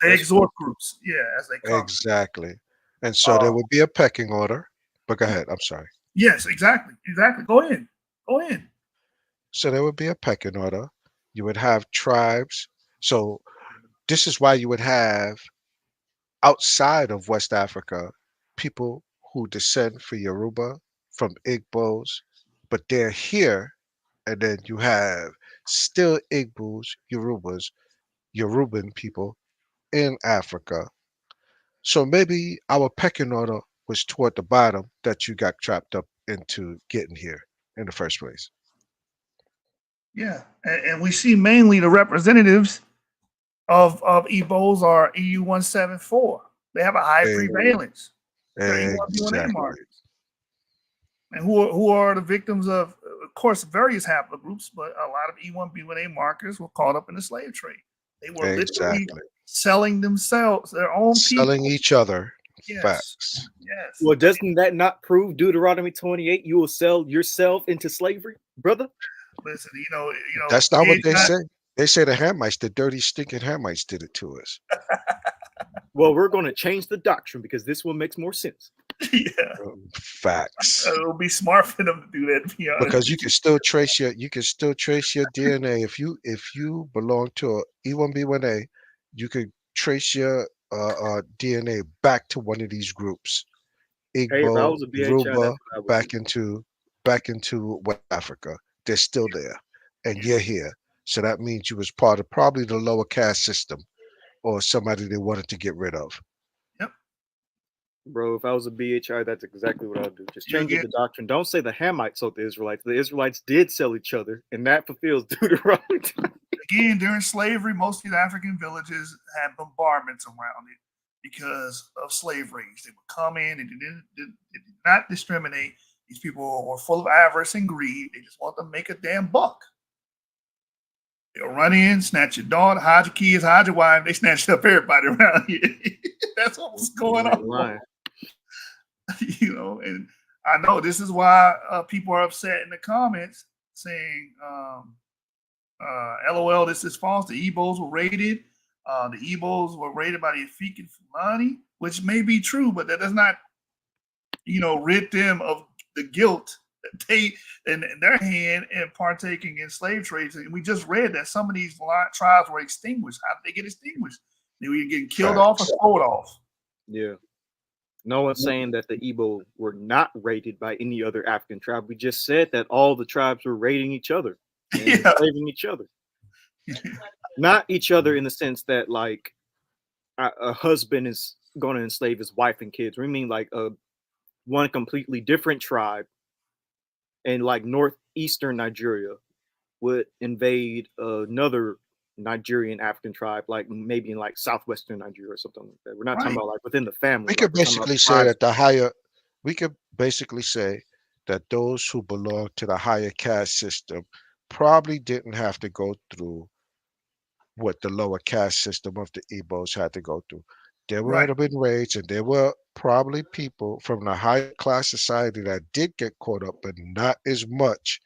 They exhort groups, as they come. Exactly. And so there would be a pecking order. But go ahead. I'm sorry. Yes, exactly. Go in. So there would be a pecking order. You would have tribes. So this is why you would have outside of West Africa people who descend from Yoruba, from Igbos, but they're here. And then you have still Igbos, Yorubas, Yoruban people in Africa. So maybe our pecking order was toward the bottom that you got trapped up into getting here in the first place. Yeah, and we see mainly the representatives of Igbos are EU 174. They have a high prevalence. Exactly. And who are the victims of course, various haplogroups, but a lot of E1B1A markers were caught up in the slave trade. They were literally selling themselves, their own selling people. each other. Yes. Facts. Yes. Well, doesn't that not prove Deuteronomy 28? You will sell yourself into slavery, brother? Listen, you know. That's not what they say. They say the Hamites, the dirty, stinking Hamites, did it to us. Well, we're going to change the doctrine because this one makes more sense. Yeah. Facts. It'll be smart for them to do that, to be honest. Because you can still trace your DNA. If you belong to a E1B1A, you could trace your DNA back to one of these groups. Igbo, Yoruba, back into West Africa. They're still there, and you're here. So that means you was part of probably the lower caste system, or somebody they wanted to get rid of. Yep. Bro, if I was a BHI, that's exactly what I'd do. Just change the doctrine. Don't say the Hamites sold the Israelites. The Israelites did sell each other, and that fulfills Deuteronomy. Again, during slavery, most of the African villages had bombardments around it because of slave raids. They would come in and they did not discriminate. These people were full of avarice and greed. They just want to make a damn buck. They'll run in, snatch your daughter, hide your kids, hide your wife. They snatched up everybody around here. That's what was going on. And I know this is why people are upset in the comments saying, LOL, this is false. The Igbos were raided. The Igbos were raided by the Afican Fulani, which may be true, but that does not, rid them of the guilt that they in their hand in partaking in slave trades. And we just read that some of these tribes were extinguished. How did they get extinguished? They were getting killed off or sold off. Yeah. No one's saying that the Igbo were not raided by any other African tribe. We just said that all the tribes were raiding each other and enslaving each other. Not each other in the sense that like a husband is going to enslave his wife and kids. We mean like one completely different tribe in like northeastern Nigeria would invade another Nigerian African tribe, like maybe in like southwestern Nigeria or something like that. We're not talking about like within the family. We could basically say that those who belong to the higher caste system probably didn't have to go through what the lower caste system of the Igbos had to go through. There would have been raids, and there were probably people from the higher class society that did get caught up, but not as much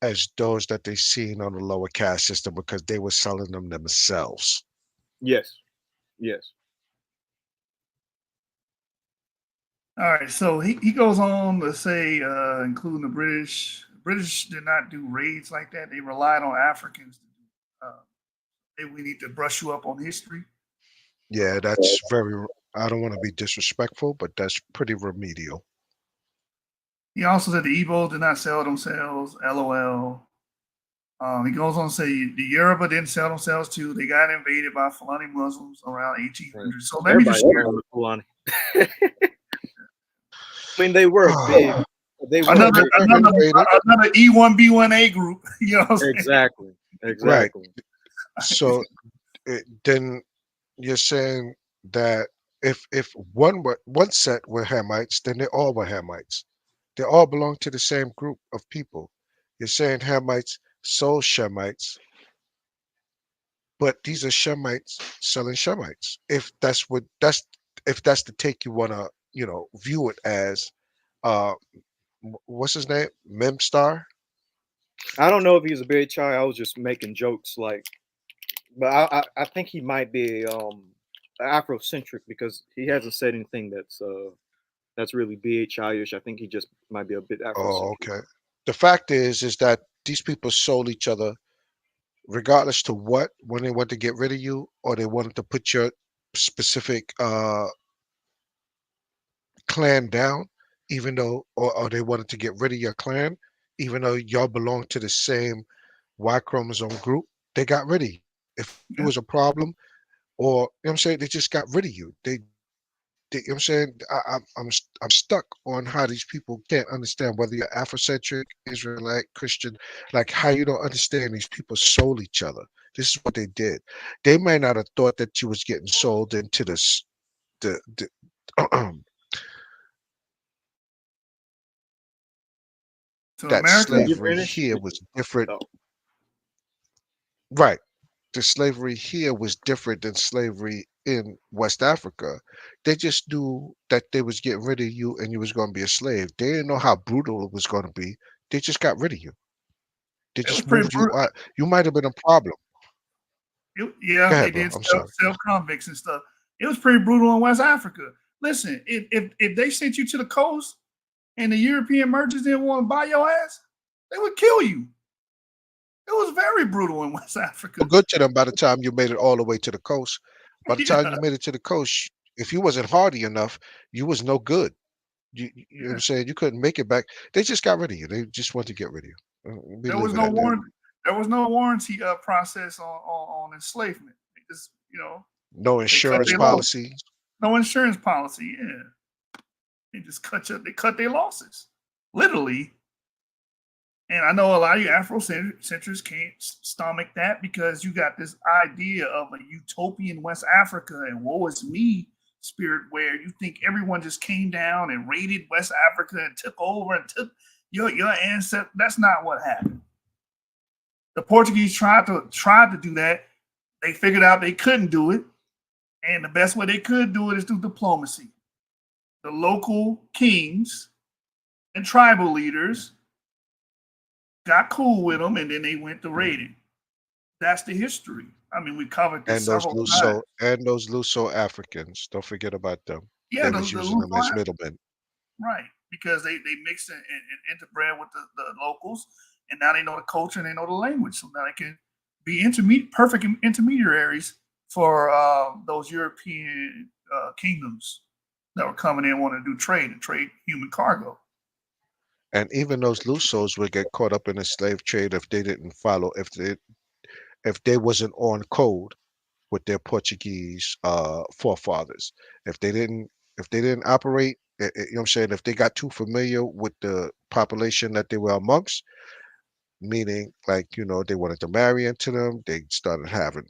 as those that they seen on the lower caste system because they were selling them themselves. Yes. Yes. All right. So he goes on to say, including the British. British did not do raids like that. They relied on Africans. We need to brush you up on history. Yeah, that's very I don't want to be disrespectful, but that's pretty remedial. He also said the Igbos did not sell themselves. LOL. He goes on to say the Yoruba didn't sell themselves too. They got invaded by Fulani Muslims around 1800. So let me just share Fulani. I mean, they were big. They were another big. another E1B1A group. You know what I'm saying? Exactly. Right. Exactly. So then you're saying that if one set were Hamites, then they all were Hamites. They all belong to the same group of people. You're saying Hamites sold Shemites, but these are Shemites selling Shemites. If that's the take you want to view it as, uh, what's his name, Memstar? I don't know if he's a big child. I was just making jokes, like, but I think he might be Afrocentric because he hasn't said anything that's really big childish. I think he just might be a bit Oh, Afrocentric. okay. The fact is that these people sold each other regardless to what, when they want to get rid of you or they wanted to put your specific clan down, even though, or they wanted to get rid of your clan, even though y'all belong to the same Y chromosome group, they got rid of you. If it Yeah. was a problem, or you know what I'm saying, they just got rid of you. You know what I'm saying, I'm stuck on how these people can't understand whether you're Afrocentric, Israelite, Christian, like how you don't understand these people sold each other. This is what they did. They might not have thought that you was getting sold into this the To that America, Did you slavery finish? here was different. Oh, Right. The slavery here was different than slavery in West Africa. They just knew that they was getting rid of you and you was going to be a slave. They didn't know how brutal it was going to be. They just got rid of you. They it was just pretty moved you brutal. out. You might have been a problem. Yeah, Go they ahead, bro. did I'm sorry. sell convicts and stuff. It was pretty brutal in West Africa. Listen, if they sent you to the coast and the European merchants didn't want to buy your ass, they would kill you. It was very brutal in West Africa. Good to them by the time you made it all the way to the coast. By the time Yeah, you made it to the coast, if you wasn't hardy enough, you was no good. You know what yeah. I'm saying? You couldn't make it back. They just got rid of you. They just wanted to get rid of you. We There leave was it no at that. warranty. There was no warranty process on enslavement. They just, No they cut insurance their loss. policy. No insurance policy. Yeah, they just they cut their losses, literally. And I know a lot of you Afrocentrics can't stomach that because you got this idea of a utopian West Africa and woe is me spirit where you think everyone just came down and raided West Africa and took over and took your ancestors. That's not what happened. The Portuguese tried to do that. They figured out they couldn't do it. And the best way they could do it is through diplomacy. The local kings and tribal leaders got cool with them, and then they went to raiding. That's the history. I mean, we covered this And those several times. Luso Africans. Don't forget about them. Yeah, They the was using them as middlemen. right, because they mixed and interbred with the locals, and now they know the culture and they know the language, so now they can be perfect intermediaries for those European kingdoms that were coming in wanting to do trade and trade human cargo. And even those Lusos would get caught up in the slave trade if they didn't follow, if they wasn't on code with their Portuguese forefathers. If they didn't operate, you know what I'm saying, if they got too familiar with the population that they were amongst, meaning like, they wanted to marry into them, they started having,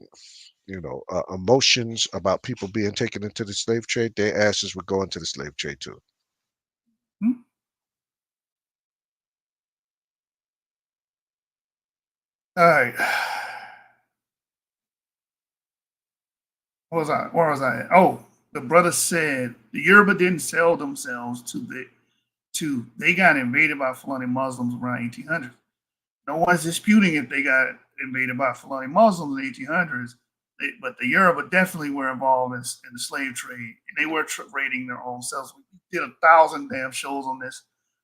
emotions about people being taken into the slave trade, their asses would go into the slave trade too. Hmm? All right. Where was I at? Oh, the brother said the Yoruba didn't sell themselves they got invaded by Fulani Muslims around 1800s. No one's disputing if they got invaded by Fulani Muslims in the 1800s, but the Yoruba definitely were involved in the slave trade, and they were raiding their own selves. We did 1,000 damn shows on this,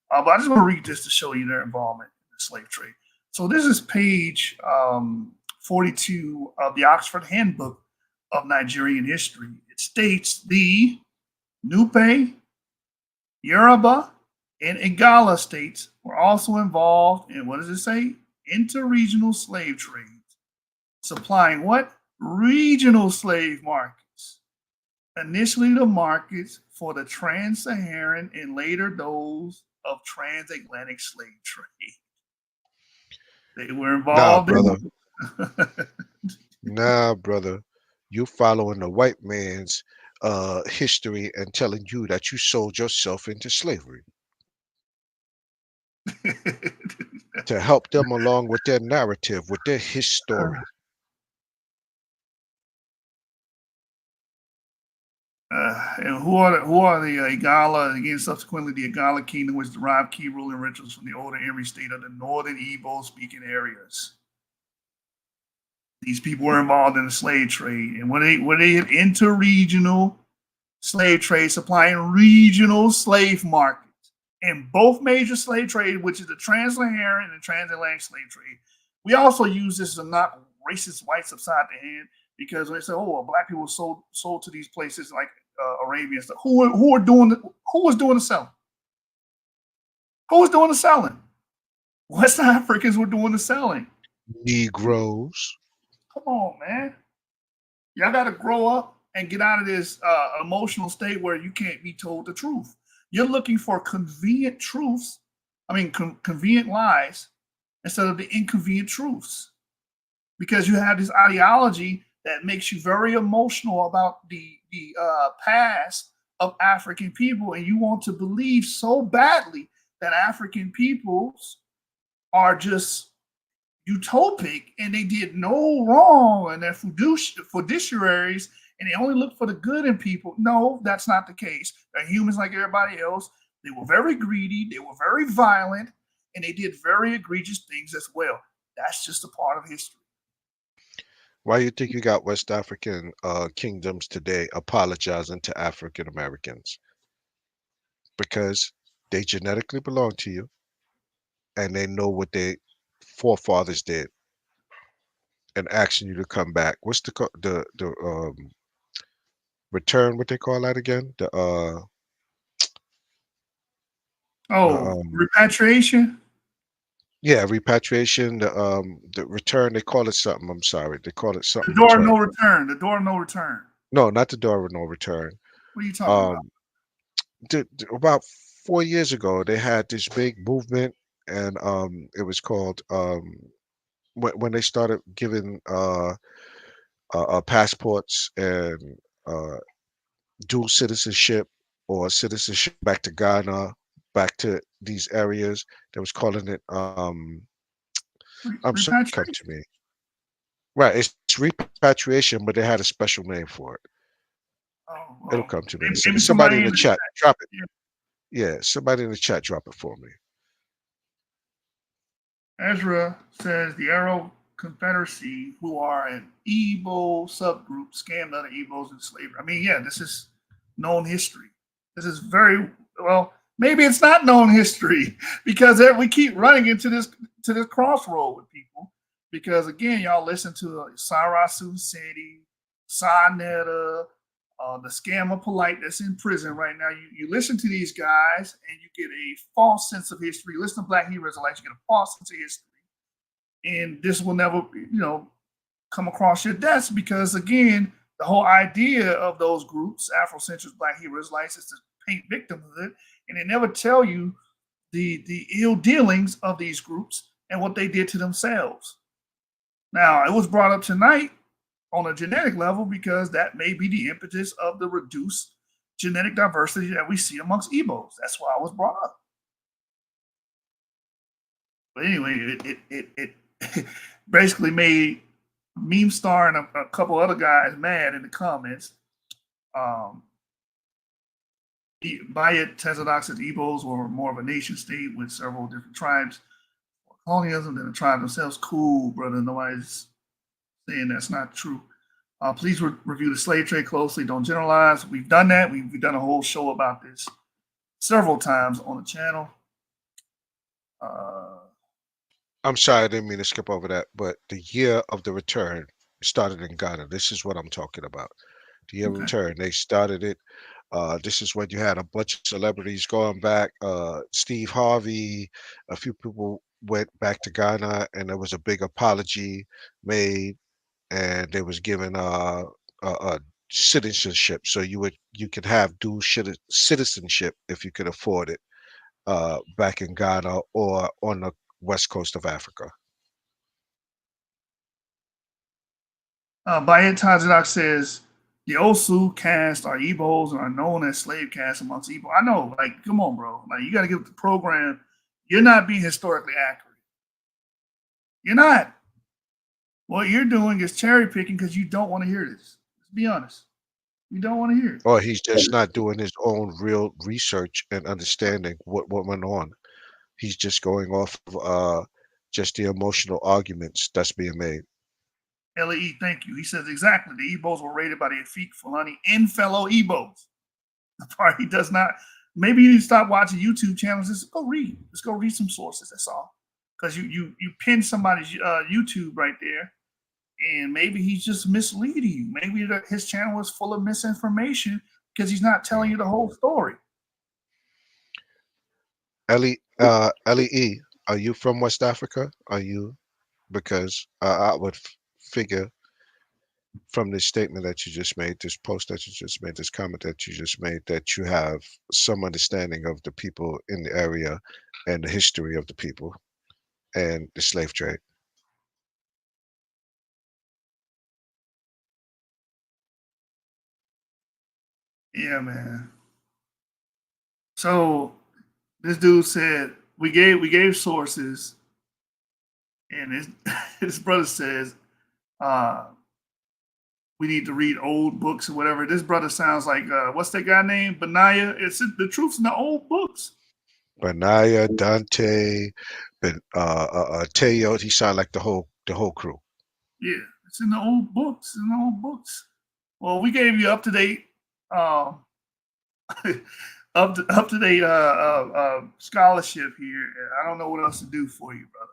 but I just want to read this to show you their involvement in the slave trade. So this is page 42 of the Oxford Handbook of Nigerian History. It states the Nupe, Yoruba, and Igala states were also involved in, what does it say? Interregional slave trades, supplying what? Regional slave markets. Initially, the markets for the trans-Saharan and later those of transatlantic slave trade. They were Nah, involved brother. in. Nah, brother. You following the white man's history and telling you that you sold yourself into slavery to help them along with their narrative, with their history. And who are the Igala? Again, subsequently, the Igala kingdom, which derived key ruling rituals from the older Erie state of the northern Igbo-speaking areas. These people were involved in the slave trade, and when they had interregional slave trade, supplying regional slave markets, and both major slave trade, which is the trans-Saharan and transatlantic slave trade. We also use this to knock racist whites upside the head because they say, "Oh, well, black people sold to these places like Arabia and stuff." Who was doing the selling? Who was doing the selling? West Africans were doing the selling. Negroes. Come on, man. Y'all got to grow up and get out of this emotional state where you can't be told the truth. You're looking for convenient truths, convenient lies, instead of the inconvenient truths. Because you have this ideology that makes you very emotional about the past of African people, and you want to believe so badly that African peoples are just utopic and they did no wrong and they're fiduciaries and they only look for the good in people. No, that's not the case. They're humans like everybody else. They were very greedy, they were very violent, and they did very egregious things as well. That's just a part of history. Why do you think you got West African kingdoms today apologizing to African Americans? Because they genetically belong to you and they know what their forefathers did and asking you to come back. What's the return, what they call that again? Repatriation? Yeah, repatriation, the return, they call it something. I'm sorry. They call it The something door of return. no return. The door of no return. No, not the door of no return. What are you talking about? About 4 years ago, they had this big movement, and it was called when they started giving passports and uh, dual citizenship or citizenship back to Ghana, back to these areas. They was calling it I'm sorry, come to Repatriation. me. Right, it's repatriation, but they had a special name for it. Oh, It'll well, come to me in a maybe second. Somebody somebody in in the the chat, chat. drop it. Yeah. Yeah, somebody in the chat, drop it for me. Ezra says the Arrow Confederacy, who are an Igbo subgroup, scammed other Igbos in slavery. I mean, yeah, this is known history. This is very well. Maybe it's not known history because we keep running into this crossroad with people. Because again, y'all listen to Sarasu City, Sanetta, the scam of polite that's in prison right now. You listen to these guys and you get a false sense of history. You listen to Black Hebrew Israelites, you get a false sense of history. And this will never, come across your desk because again, the whole idea of those groups, Afrocentrics, Black Hebrew Israelites, is to paint victims of it. And they never tell you the ill dealings of these groups and what they did to themselves. Now, it was brought up tonight on a genetic level because that may be the impetus of the reduced genetic diversity that we see amongst Igbos. That's why it was brought up. But anyway, it basically made Meme Star and a couple other guys mad in the comments. Bayet Tezadox says Igbos were more of a nation state with several different tribes. Colonialism than the tribe themselves. Cool, brother. Nobody's saying that's not true. Please review the slave trade closely. Don't generalize. We've done that. We've done a whole show about this several times on the channel. I'm sorry, I didn't mean to skip over that, but the year of the return started in Ghana. This is what I'm talking about. The year of return, they started it This is when you had a bunch of celebrities going back. Steve Harvey, a few people went back to Ghana, and there was a big apology made, and they was given a citizenship. So you could have dual citizenship if you could afford it, back in Ghana or on the west coast of Africa. Bayet Tajidok says the Osu caste are Igbos and are known as slave caste amongst Igbo. I know, like, come on, bro. Like, you got to give the program. You're not being historically accurate. You're not. What you're doing is cherry picking because you don't want to hear this. Let's be honest. You don't want to hear it. Or he's just not doing his own real research and understanding what went on. He's just going off of just the emotional arguments that's being made. LAE, thank you. He says exactly. The Igbos were raided by the Afik, Fulani, and fellow Igbos. The party does not. Maybe you need to stop watching YouTube channels. Just go read. Let's go read some sources. That's all. Because you pin somebody's YouTube right there, and maybe he's just misleading you. Maybe his channel is full of misinformation because he's not telling you the whole story. LEE, are you from West Africa? Are you? Because I would figure from this statement that you just made, this post that you just made, this comment that you just made, that you have some understanding of the people in the area and the history of the people and the slave trade. Yeah, man. So this dude said we gave sources, and his brother says we need to read old books or whatever. This brother sounds like what's that guy named Benaiah? It's the truth's in the old books. Benaiah, Dante, Teo. He sound like the whole crew. Yeah, it's in the old books. In the old books. Well, we gave you up to date, up to date scholarship here. I don't know what else to do for you, brother.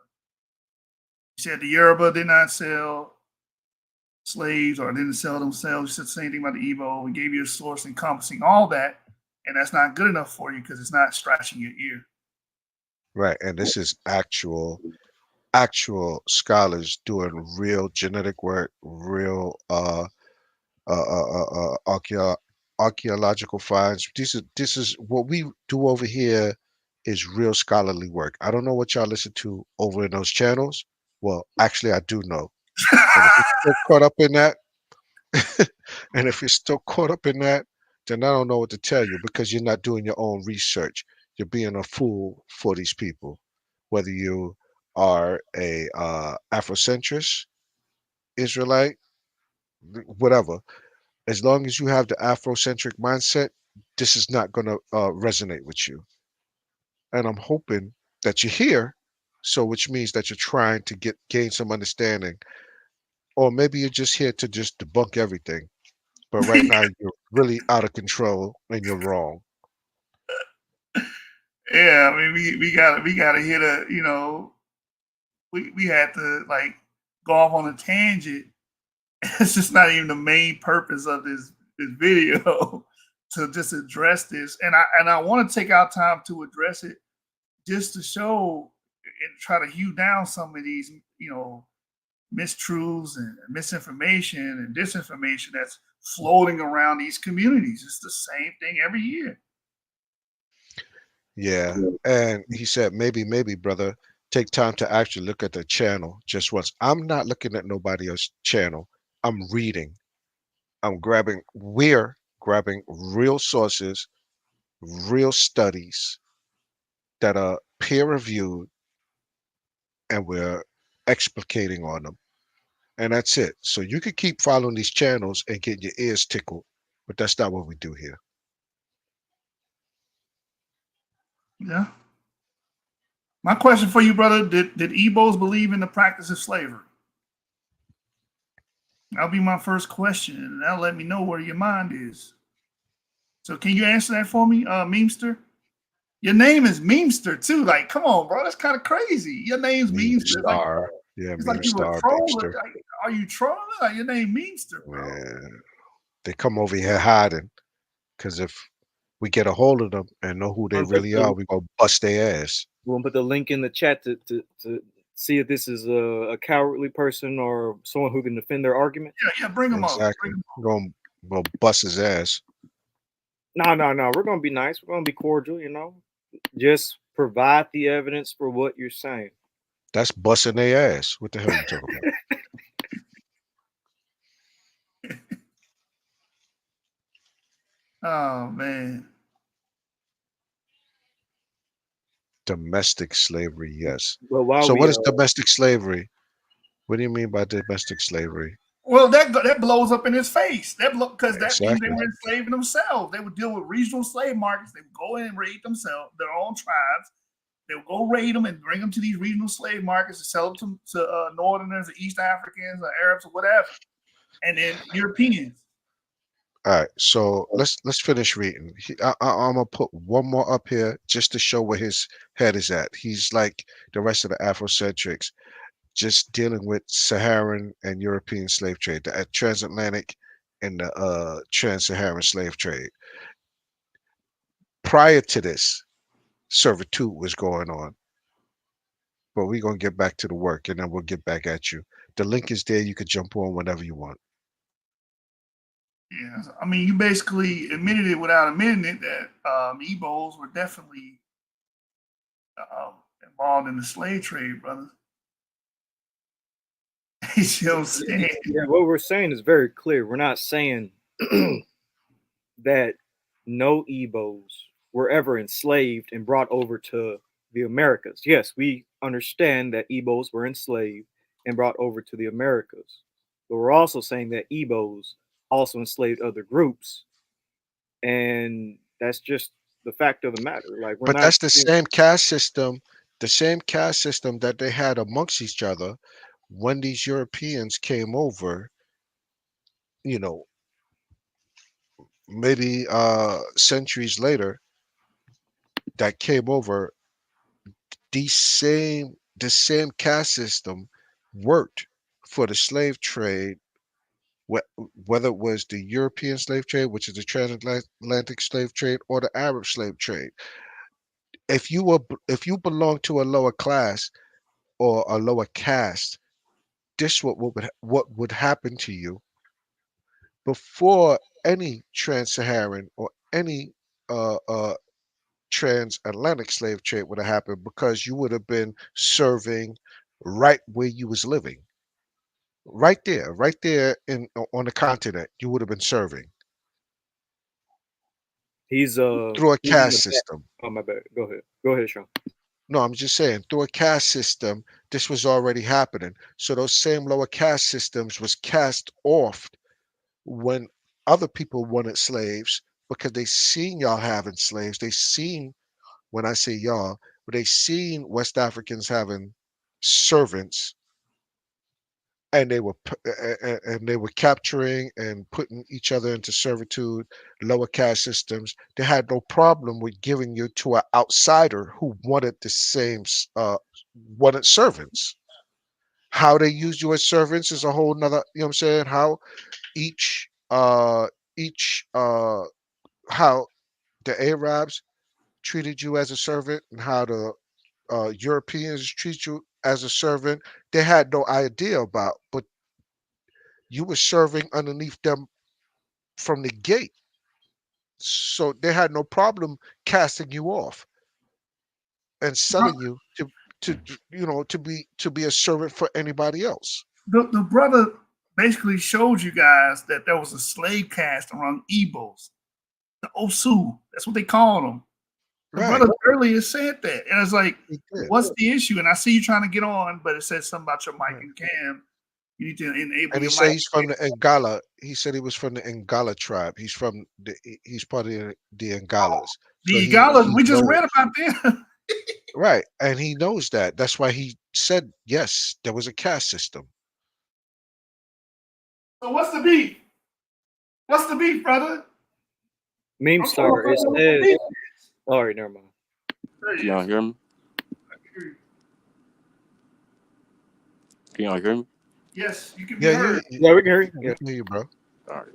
You said the Yoruba did not sell slaves or didn't sell themselves. You said the same thing about the Igbo. We gave you a source encompassing all that, and that's not good enough for you because it's not scratching your ear. Right, and this is actual scholars doing real genetic work, real archaeological finds. This is what we do over here is real scholarly work. I don't know what y'all listen to over in those channels. Well, actually, I do know. And if you're still caught up in that, and if you're still caught up in that, then I don't know what to tell you because you're not doing your own research. You're being a fool for these people, whether you are a Afrocentrist, Israelite, whatever. As long as you have the Afrocentric mindset, this is not going to resonate with you. And I'm hoping that you're here, so which means that you're trying to gain some understanding, or maybe you're just here to just debunk everything. But right now you're really out of control and you're wrong. Yeah, I mean, we gotta hit a, you know, we had to like go off on a tangent. It's just not even the main purpose of this video to just address this, and I want to take our time to address it just to show and try to hew down some of these, you know, mistruths and misinformation and disinformation that's floating around these communities. It's the same thing every year. Yeah. And he said, maybe, brother, take time to actually look at the channel just once. I'm not looking at nobody else's channel. I'm reading. We're grabbing real sources, real studies that are peer reviewed, and we're explicating on them. And that's it. So you can keep following these channels and getting your ears tickled, but that's not what we do here. Yeah. My question for you, brother, did Igbos believe in the practice of slavery? That'll be my first question, and that'll let me know where your mind is. So can you answer that for me, Memester? Your name is Memester too. Like, come on, bro. That's kind of crazy. Your name's Memester. Like, it's like you were trolling. Like, are you trolling? Like, your name Memester, bro. Man, they come over here hiding. Because if we get a hold of them and know who they I'm put really the, are, we gonna bust their ass. we'll put the link in the chat to see if this is a cowardly person or someone who can defend their argument. Yeah, bring them up. Exactly. We're gonna bust his ass. No. We're gonna be nice. We're gonna be cordial. Just provide the evidence for what you're saying. That's busting their ass. What the hell you talking about? Oh man. Domestic slavery, yes. But while So we what is domestic slavery? What do you mean by domestic slavery? Well, that blows up in his face. Because that means they Exactly. were enslaving themselves. They would deal with regional slave markets. They would go in and raid themselves, their own tribes. They would go raid them and bring them to these regional slave markets and sell them to Northerners, or East Africans, or Arabs, or whatever, and then Europeans. All right, so let's finish reading. I'm gonna put one more up here just to show where his head is at. He's like the rest of the Afrocentrics, just dealing with Saharan and European slave trade, the transatlantic and the trans-Saharan slave trade. Prior to this, servitude was going on, but we're gonna get back to the work, and then we'll get back at you. The link is there. You could jump on whenever you want. Yeah, I mean, you basically admitted it without admitting it that Igbos were definitely involved in the slave trade, brother. You see what I'm saying? Yeah, what we're saying is very clear. We're not saying that no Igbos were ever enslaved and brought over to the Americas. Yes, we understand that Igbos were enslaved and brought over to the Americas. But we're also saying that Igbos also enslaved other groups. And that's just the fact of the matter. Like, we're But not that's the same caste system, that they had amongst each other when these Europeans came over, you know, maybe centuries later, that came over, the same caste system worked for the slave trade, whether it was the European slave trade, which is the transatlantic slave trade, or the Arab slave trade. If you belong to a lower class or a lower caste, this what would happen to you before any trans-Saharan or any transatlantic slave trade would have happened, because you would have been serving right where you was living, right there in on the continent. You would have been serving he's through a he's in caste the back. system. Oh, my bad. Go ahead, Sean. No, I'm just saying, through a caste system, this was already happening. So those same lower caste systems was cast off when other people wanted slaves, because they seen y'all having slaves. They seen, when I say y'all, but they seen West Africans having servants, and they were capturing and putting each other into servitude. Lower caste systems, they had no problem with giving you to an outsider who wanted the same wanted servants. How they use you as servants is a whole nother, you know what I'm saying? How each each how the Arabs treated you as a servant, and how the Europeans treat you as a servant, they had no idea about, but you were serving underneath them from the gate. So they had no problem casting you off and selling you to to be a servant for anybody else. The brother basically showed you guys that there was a slave caste among Igbos, the Osu. That's what they called them. The Right. brother earlier said that, and it's like, He did. what's the issue? And I see you trying to get on, but it says something about your mic Right. and cam. You need to enable And he your said mic. he's from the Ngala. He said he was from the Ngala tribe. He's part of the Ngalas. So The Igalas, he we just knows. read about them. Right, and he knows that. That's why he said yes, there was a caste system. So what's the beef? What's the beef, brother? Meme I'm Star, it what the says, beef all right, never mind. is. Can y'all hear me? Can y'all hear me? Yes, you can be Yeah, heard. Yeah, we can hear you. we Yeah. can hear you, bro. All right.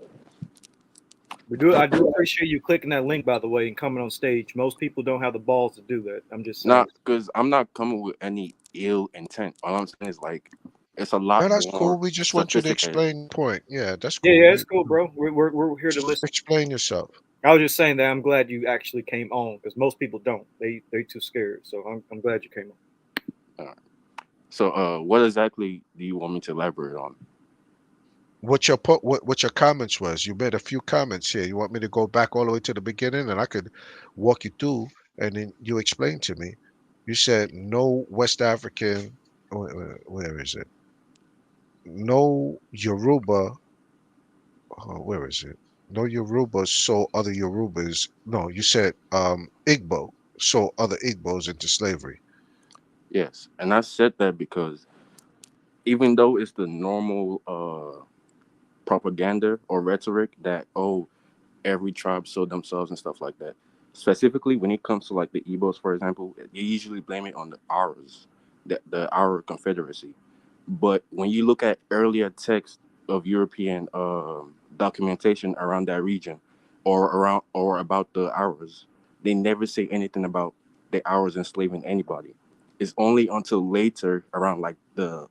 I do appreciate you clicking that link, by the way, and coming on stage. Most people don't have the balls to do that. I'm just saying. Not because I'm not coming with any ill intent. All I'm saying is like it's a lot No, that's more cool. We just want you to sophisticated. explain the point. Yeah, that's Yeah, cool. yeah, it's cool, bro. We're here to Just listen. explain yourself. I was just saying that I'm glad you actually came on because most people don't. They too scared. So I'm glad you came on. All right. So, what exactly do you want me to elaborate on? What your what your comments was? You made a few comments here. You want me to go back all the way to the beginning, and I could walk you through, and then you explain to me. You said no West African. Where is it? No Yoruba. Where is it? No Yoruba sold other Yorubas. No, you said Igbo sold other Igbos into slavery. Yes, and I said that because even though it's the normal propaganda or rhetoric that every tribe sold themselves and stuff like that. Specifically, when it comes to like the Igbos, for example, you usually blame it on the Auras, the Aura Confederacy. But when you look at earlier texts of European documentation around that region, or about the Auras, they never say anything about the Auras enslaving anybody. It's only until later, around like the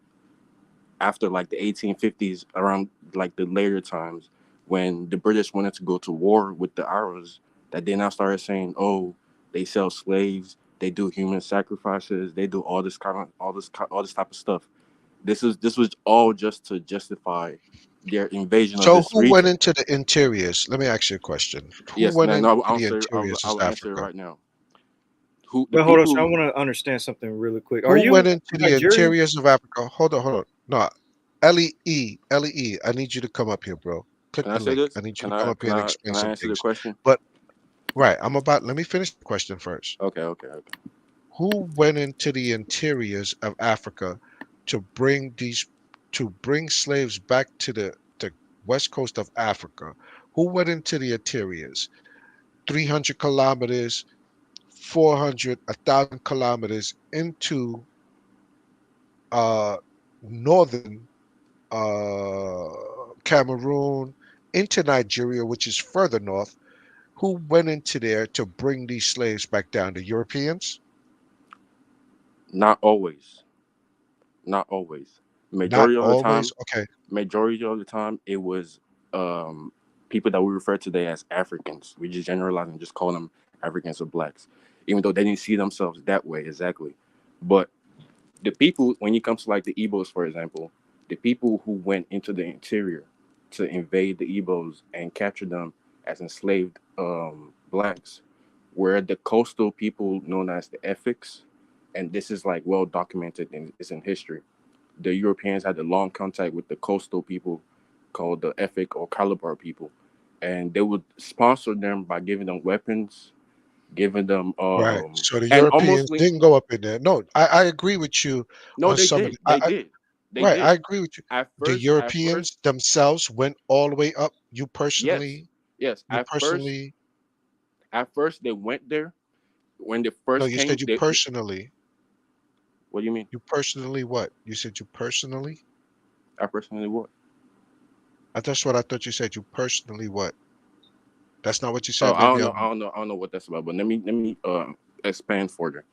after like the 1850s, around like the later times when the British wanted to go to war with the Arabs, that they now started saying, "Oh, they sell slaves, they do human sacrifices, they do all this all this type of stuff." This was all just to justify their invasion of So this who went region. into the interiors? Let me ask you a question. Who Yes, went man. into No, the interiors of I'll answer it Africa? right now. Who the But hold on, so I people? want to understand something really quick. Are Who you went into the Nigerian? interiors of Africa? Hold on, hold on. No, Lee, I need you to come up here, bro. Click Can I the say link. this? I need you to come up here and explain Can I some answer the things. question? But right, let me finish the question first. Okay. Who went into the interiors of Africa to bring slaves back to the west coast of Africa? Who went into the interiors? 300 kilometers, 400, 1,000 kilometers into uh, northern uh, Cameroon, into Nigeria, which is further north. Who went into there to bring these slaves back down? The Europeans? Not always. Not always. Not Majority of the always. time, Okay. it was um, people that we refer to today as Africans. We just generalize and just call them Africans or blacks, even though they didn't see themselves that way exactly. But the people, when it comes to like the Igbos, for example, the people who went into the interior to invade the Igbos and capture them as enslaved blacks were the coastal people known as the Effiks, and this is like well documented and it's in history. The Europeans had a long contact with the coastal people called the Efik or Calabar people, and they would sponsor them by giving them weapons, giving them Right. So the and Europeans almost didn't go up in there. No, I agree with you no, on they some of did, the, they did, they right, I did. agree with you. At The first, Europeans themselves went all the way up. yes, yes. You personally, At first they went there when they no, first you came. said you personally, What do you mean? you personally what? You said you personally? I personally what? That's what I thought you said. You personally what? That's not what you Oh, said. Maybe I'm I don't know what that's about. But let me expand further.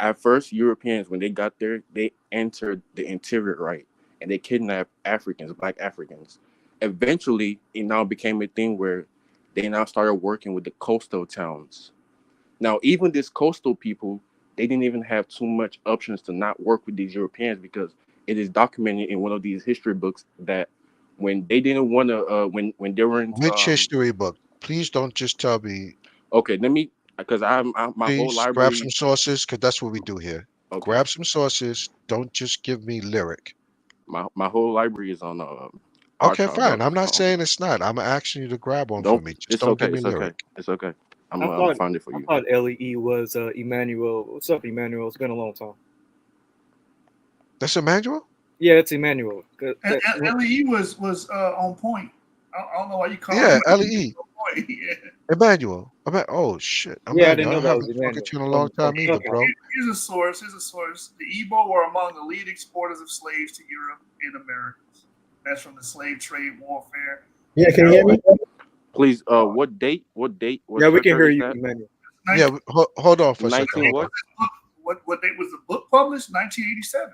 At first, Europeans when they got there, they entered the interior, right, and they kidnapped Africans, black Africans. Eventually, it now became a thing where they now started working with the coastal towns. Now, even these coastal people, they didn't even have too much options to not work with these Europeans because it is documented in one of these history books that when they didn't want to, when they weren't, which history book? Please don't just tell me. okay, let me, because my whole Please grab library, some sources because that's what we do here. okay, Grab some sources. Don't just give me lyric. my whole library is on Okay, archive. fine. I'm not saying it's not. I'm asking you to grab one for Don't, me. Just it's don't okay, give me lyric. it's okay. I I'm gonna thought find it for I you. thought LEE was Emmanuel. What's up, Emmanuel? It's been a long time. That's Emmanuel? Yeah, it's Emmanuel. LE was on point. I don't know why you call Yeah, him LE. on point. Yeah. Emmanuel. Oh shit. Yeah, I didn't Emmanuel. know I that was haven't spoken Emmanuel to you in a long from time either, Clubhouse. bro. Here's a source. Here's a source. The Igbo were among the lead exporters of slaves to Europe and Americas. That's from the Slave Trade Warfare. Yeah, can you hear me? Please, what date? What Yeah, we church can hear is you, that? Emmanuel. Yeah, hold on for a second. 19 Hold what? on. What date was the book published? 1987.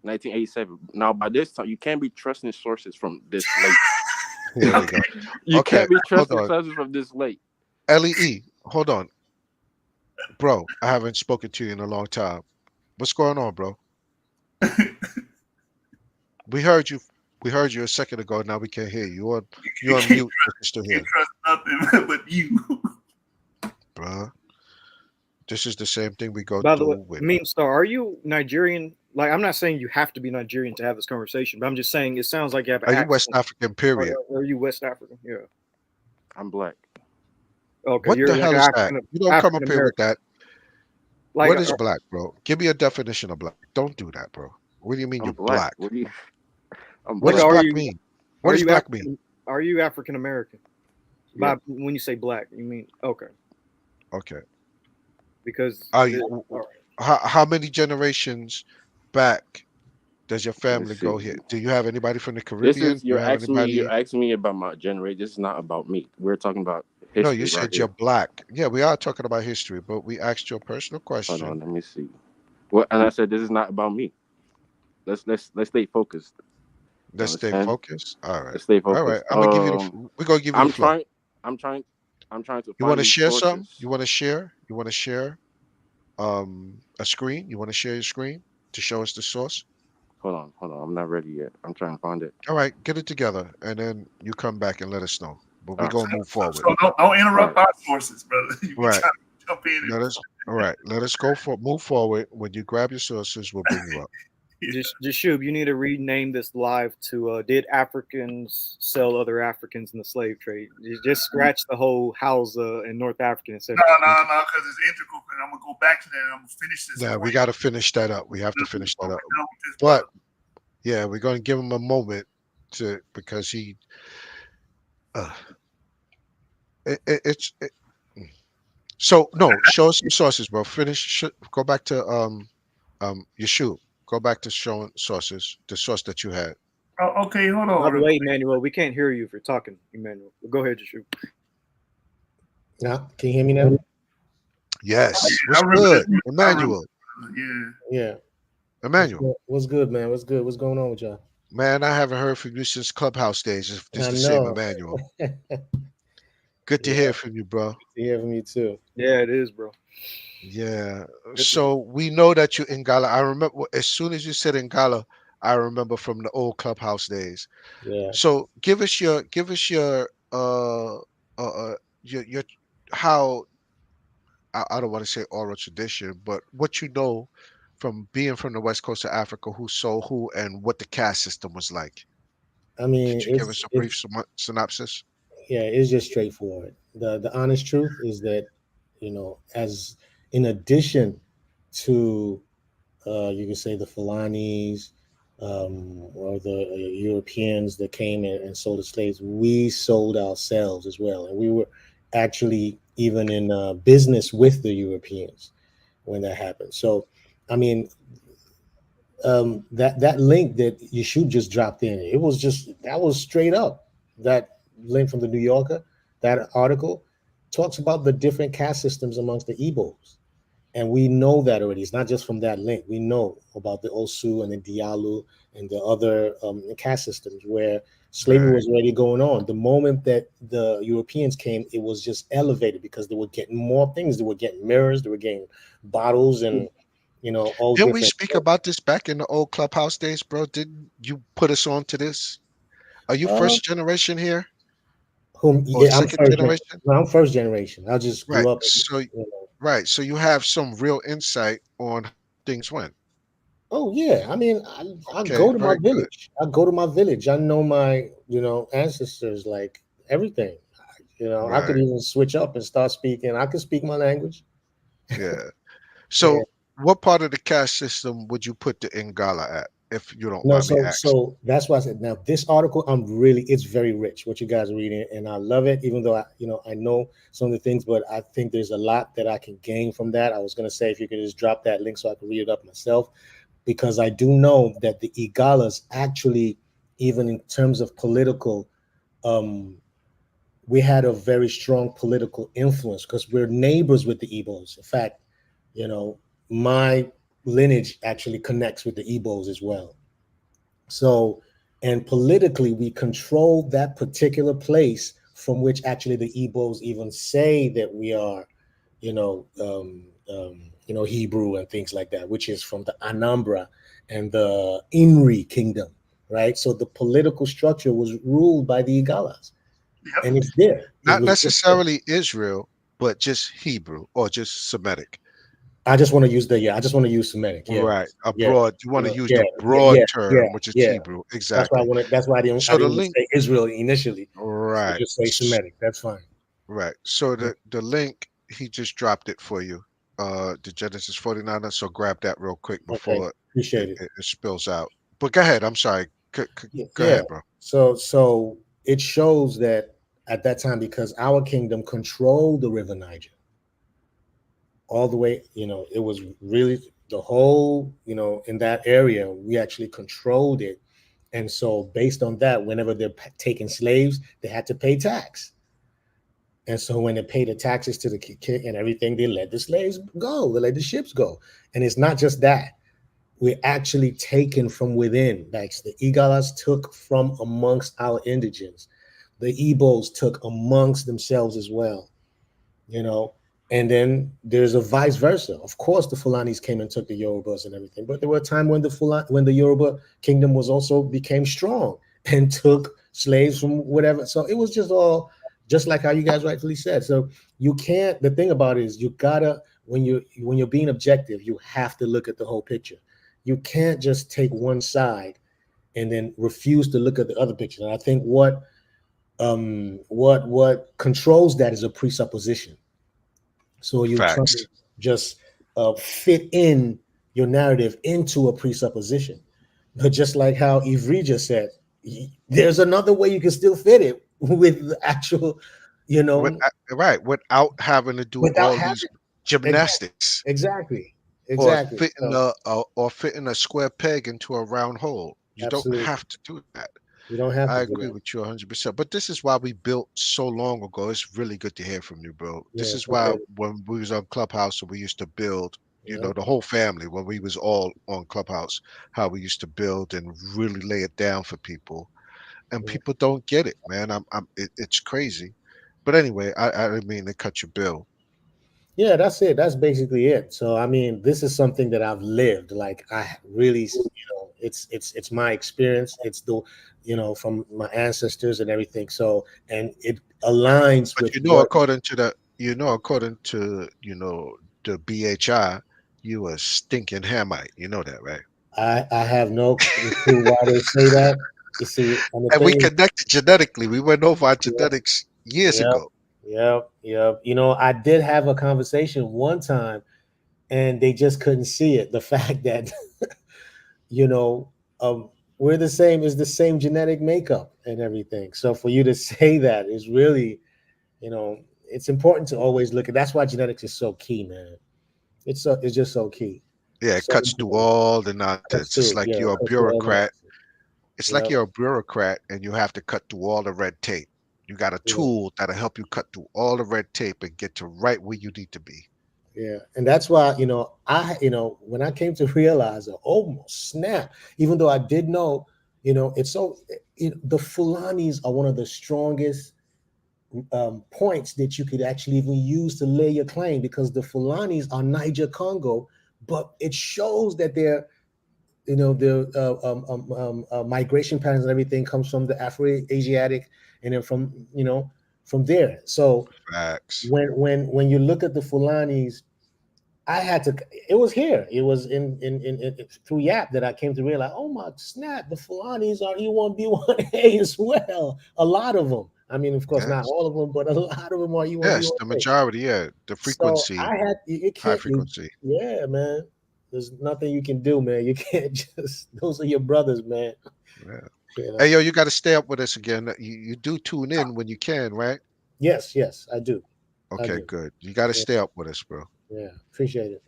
1987. Now, by this time, you can't be trusting sources from this late. Here we go. You Okay, can't be hold trusting on. sources from this late. LEE, hold on. Bro, I haven't spoken to you in a long time. What's going on, bro? We heard you. We heard you a second ago. Now we can't hear you. You're on mute. But you're still You here, can't trust nothing but you. bro. This is the same thing we go By the way, through with. Meme Star, are you Nigerian? Like, I'm not saying you have to be Nigerian to have this conversation, but I'm just saying it sounds like you have an Are you accent. West African? Period. Or are you West African? Yeah. I'm black. Okay, What you're the like hell an is that? African, You don't come African up here with American. that. Like, What is black, bro? Give me a definition of black. Don't do that, bro. What do you mean I'm you're black. black? What do you? I'm What black. does are black you- mean? What are does you black African, mean? Are you African American? Yeah. When you say black, you mean okay? Okay. Because Are it- you? all right. How many generations back does your family Let's go see. here? Do you have anybody from the This Caribbean? is Do you have anybody? you're asking me about my generation. This is not about me. We're talking about history. No, you right said here. you're black. Yeah, we are talking about history, but we asked you a personal Hold question. on, let me see. Well, and I said this is not about me. Let's stay focused. Let's stay Understand? focused. All right. Let's stay All right. focused. I'm gonna give you the. We're gonna give you the I'm floor. trying. I'm trying to You find want to these share sources. some? You want to share? You want to share a screen? You want to share your screen to show us the source? Hold on. I'm not ready yet. I'm trying to find it. All right, get it together, and then you come back and let us know. But we're Alright. gonna move forward. So don't interrupt our sources, brother. You be Right. trying to jump in. Let us. All right. Let us move forward. When you grab your sources, we'll bring you up. Just Shub, you need to rename this live to "Did Africans sell other Africans in the slave trade?" You just scratch the whole Hausa and North African and No, Central. because it's integral, and I'm gonna go back to that. And I'm gonna finish this. Yeah, we point. got to finish that up. We have to finish that We're up. done with this, But brother. yeah, we're gonna give him a moment to because he. So no, show us some sources, bro. Go back to Yeshua. Go back to showing sources. The source that you had. Oh, okay, hold on. By the way, Emmanuel, we can't hear you if you're talking, Emmanuel. Go ahead, Shub. Now, can you hear me now? Yes. I What's remember good, this. Emmanuel? Yeah. Yeah. Emmanuel. What's good, man? What's good? What's going on with y'all? Man, I haven't heard from you since Clubhouse days. If this I the same know. Emmanuel. Good to Yeah. hear from you, bro. To hear from you too. Yeah, it is, bro. Yeah. So we know that you're in Gala. I remember as soon as you said in Gala, I remember from the old Clubhouse days. Yeah. So give us your your how I don't want to say oral tradition, but what you know from being from the west coast of Africa, who sold who and what the caste system was like. I mean, Could you give us a brief synopsis? Yeah, it's just straightforward. The honest truth is that, as in addition to you can say the Fulanis or the Europeans that came and sold the slaves, we sold ourselves as well, and we were actually even in business with the Europeans when that happened. So, I mean, that link that Yeshua just dropped in, that was straight up. That link from the New Yorker, that article talks about the different caste systems amongst the Igbos. And we know that already. It's not just from that link. We know about the Osu and the Dialu and the other caste systems where slavery was already going on. The moment that the Europeans came, it was just elevated because they were getting more things. They were getting mirrors, they were getting bottles and, all Didn't different. we speak about this back in the old Clubhouse days, bro? Didn't you put us on to this? Are you first generation here? Yeah, I'm second generation? No, I'm first generation. I just Right. grew up. So right. So you have some real insight on how things went. Oh yeah, I mean, I Okay, go to my very good. village. I go to my village. I know my, ancestors, like everything. I could Right. even switch up and start speaking. I could speak my language. Yeah. So what part of the caste system would you put the Ingala at, if you don't No, mind me asking? so that's why I said now this article, it's very rich what you guys are reading, and I love it, even though I know some of the things, but I think there's a lot that I can gain from that. I was gonna say if you could just drop that link so I can read it up myself, because I do know that the Igalas actually, even in terms of political, we had a very strong political influence because we're neighbors with the Igbos. In fact, you know, my lineage actually connects with the Igbos as well. So, and politically, we controlled that particular place from which actually the Igbos even say that we are, Hebrew and things like that, which is from the Anambra and the Inri kingdom, right? So the political structure was ruled by the Igalas, Yep. and it's there. It Not was just there. necessarily Israel, but just Hebrew or just Semitic. I just want to use I just want to use Semitic. Yeah, Right. A yeah, broad, you want to use yeah, the yeah, broad yeah, yeah, term, which is yeah. Hebrew. That's why I Exactly. wanted. That's why I So the didn't even link, say Israel initially. So right. just say Semitic. That's fine. Right. So Yeah. the link, he just dropped it for you. The Genesis 49. So grab that real quick Okay, before appreciate it. it spills out. But go ahead. I'm sorry. Go Yeah. ahead, bro. So it shows that at that time, because our kingdom controlled the River Niger all the way, it was really the whole, in that area, we actually controlled it. And so based on that, whenever they're taking slaves, they had to pay tax. And so when they pay the taxes to the king and everything, they let the slaves go, they let the ships go. And it's not just that. We're actually taken from within. Like the Igalas took from amongst our indigents. The Igbos took amongst themselves as well, you know. And then there's a vice versa. Of course, the Fulanis came and took the Yorubas and everything, but there were a time when the Yoruba kingdom was also became strong and took slaves from whatever. So it was just all just like how you guys rightfully said. So you can't. The thing about it is you gotta when you're being objective, you have to look at the whole picture. You can't just take one side and then refuse to look at the other picture. And I think what controls that is a presupposition. So you try to Facts. just fit in your narrative into a presupposition. But just like how Ivry just said, there's another way you can still fit it with the actual, With, right. Without having to do without all these having gymnastics exactly, or exactly. fitting So or fitting a square peg into a round hole. You don't absolutely, have to do that. you don't have I to do agree that. with you 100%. But this is why we built so long ago. It's really good to hear from you, bro. This Yeah, is why appreciate it. when we was on Clubhouse and we used to build, Yeah, the whole family, when we was all on Clubhouse, how we used to build and really lay it down for people. And yeah. people don't get it, man. It's crazy. But anyway, I didn't mean to cut your bill. Yeah, that's it. That's basically it. So I mean, this is something that I've lived. Like I really, it's my experience. It's the, from my ancestors and everything. So and it aligns But with what according to, the BHI, you a stinking Hamite. You know that, right? I have no clue why they say that. You see, and the And we thing is, connected genetically. We went over our yep, genetics years yep, ago. yep. I did have a conversation one time, and they just couldn't see it. The fact that you know, we're the same, is the same genetic makeup and everything. So for you to say that is really, it's important to always look at. That's why genetics is so key, man. It's just so key. Yeah, it So cuts through all the cuts nonsense. It's through, like yeah, you're a cuts through all the bureaucrat. nonsense. It's like Yep, you're a bureaucrat and you have to cut through all the red tape. You got a yeah, tool that'll help you cut through all the red tape and get to right where you need to be. yeah, and that's why when I came to realize, almost snap. Even though I did know, it's so the Fulanis are one of the strongest points that you could actually even use to lay your claim, because the Fulanis are Niger Congo, but it shows that their migration patterns and everything comes from the Afro-Asiatic, and then from there. So Facts. when you look at the Fulanis, I had to. It was here. It was in through Yap that I came to realize. Oh my snap! The Fulanis are E1B1A as well. A lot of them. I mean, of course, not Yes. all of them, but a lot of them are Yes, the E1B1A. majority, yeah. The So frequency, I had you high can't you frequency. yeah, man. There's nothing you can do, man. You can't just those are your brothers, man. Yeah. You Hey, know. yo, you got to stay up with us again. You do tune in when you can, right? Yes, I do. I Okay, do. good. You got to Yeah, stay up with us, bro. yeah. Appreciate it.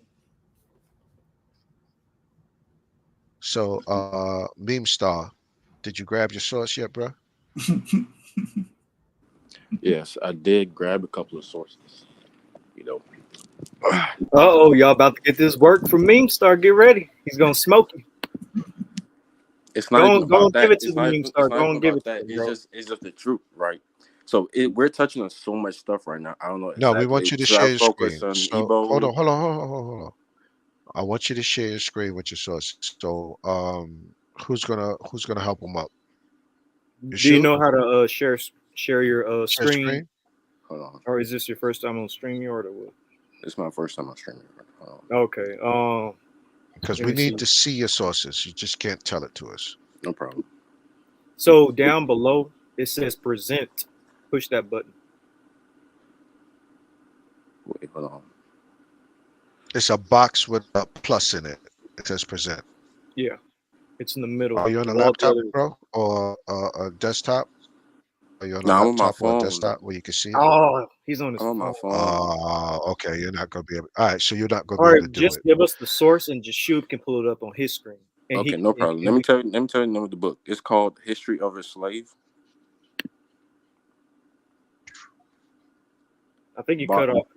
So, Meme Star, did you grab your source yet, bro? Yes, I did grab a couple of sources. You know, Oh, y'all about to get this work from Meme Star. Get ready. He's gonna smoke you. it's not even Go about and give that. it to the Meme Star. It's not Go even and give about it to that. him, bro. It's just the truth, right? So we're touching on so much stuff right now. I don't know No, we exactly. want you to Should I share your focus screen. on So hold Igbo? on, hold on. I want you to share your screen with your sources. So who's gonna help them up? You Do you shoot? know how to share your Share screen, screen? Hold on. or is this your first time on StreamYard or what? It's my first time on streaming. Hold on. Okay. Because Let we me see. need to see your sources. You just can't tell it to us. No problem. So down below it says present. Push that button. Wait, hold on. It's a box with a plus in it. It says present. Yeah, it's in the middle. Are you on a Of all the laptop, other- bro, or a desktop? Are you on a Now I'm on my laptop or a phone. desktop where you can see it? Oh, he's on his I'm on my phone. phone. Okay. You're not gonna be able. All right, so you're not gonna All be right, able to do just it. give us the source, and Jashub can pull it up on his screen. And Okay, he no problem. and Let me we- tell you the name of the book. It's called History of a Slave. I think you By, cut off.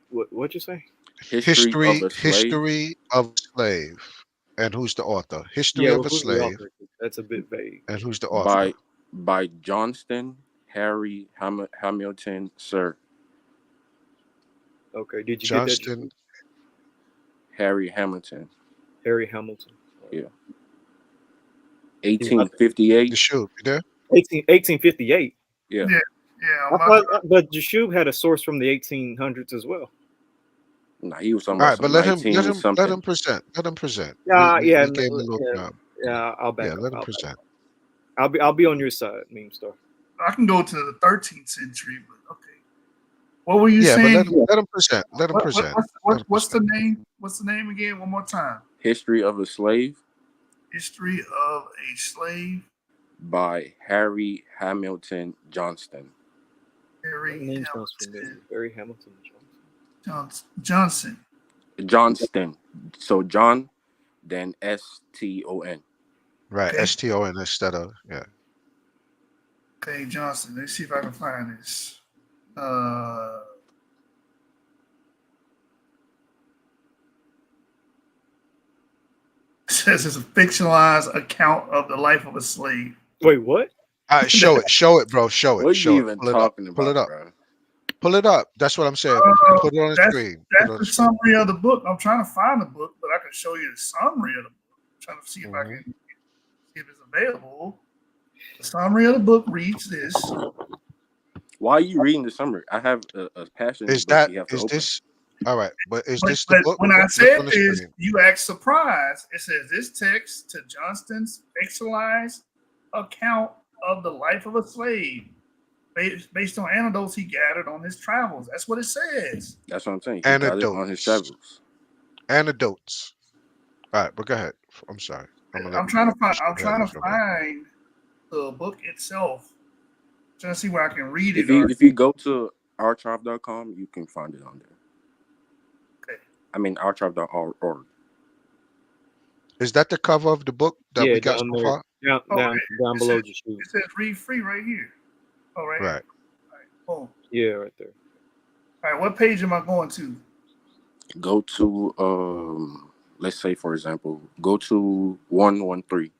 What you say? History of a Slave History of a slave. And who's the author? History Yeah, of well, a who's the slave. author? That's a bit vague. And who's the author? by Johnston Harry Hamilton, sir. Okay, did you get Johnston. that? Harry Hamilton. Harry Hamilton. Yeah. 1858. The shoe. You there? 1858. Yeah. Yeah, I thought, but Jashub had a source from the 1800s as well. Nah, he was talking All about right, but some let 19 him something. present. Let him present. Yeah, We yeah, gave him a little I'll back up. let him present. I'll be on your side, Meme Star. I can go to the 13th century, but okay. What were you Yeah, but saying? let him present. Let him present. What's the name? What's the name again? One more time. History of a Slave History of a Slave. by Harry Hamilton Johnston. Harry Name sounds familiar. Hamilton Harry Hamilton Johnson. Johnston. So John, then STON. Right, Okay. STON instead of Okay, Johnson. Let's see if I can find this. It says it's a fictionalized account of the life of a slave. Wait, what? All right, show it, bro. Show What are it. you Show it. even Pull it up. talking Pull it about, up. bro? Pull it up. That's what I'm saying. Put it on the screen. Put it That's on the the screen. summary of the book. I'm trying to find the book, but I can show you the summary of the book. I'm trying to see if I can see if it's available. The summary of the book reads this. Why are you reading the summary? I have a passion. Is book that you have to is open. this all right? But is But, this the book? when I Look said on the this, screen. you act surprised. It says this text to Johnston's fictionalized account of the life of a slave based on anecdotes he gathered on his travels. That's what it says. That's what I'm saying. He got it on his Anecdotes. travels. Anecdotes. All right, but go ahead. I'm sorry. I'm trying to find the book itself. Trying to see where I can read it. If you go to archive.com, you can find it on there. Okay. I mean archive.org. Is that the cover of the book that we got down so there, far? down below Jashub. It says read free right here. Oh, right. Right. Here. All right. Boom. Yeah, right there. All right. What page am I going to? Go to let's say for example, go to 113.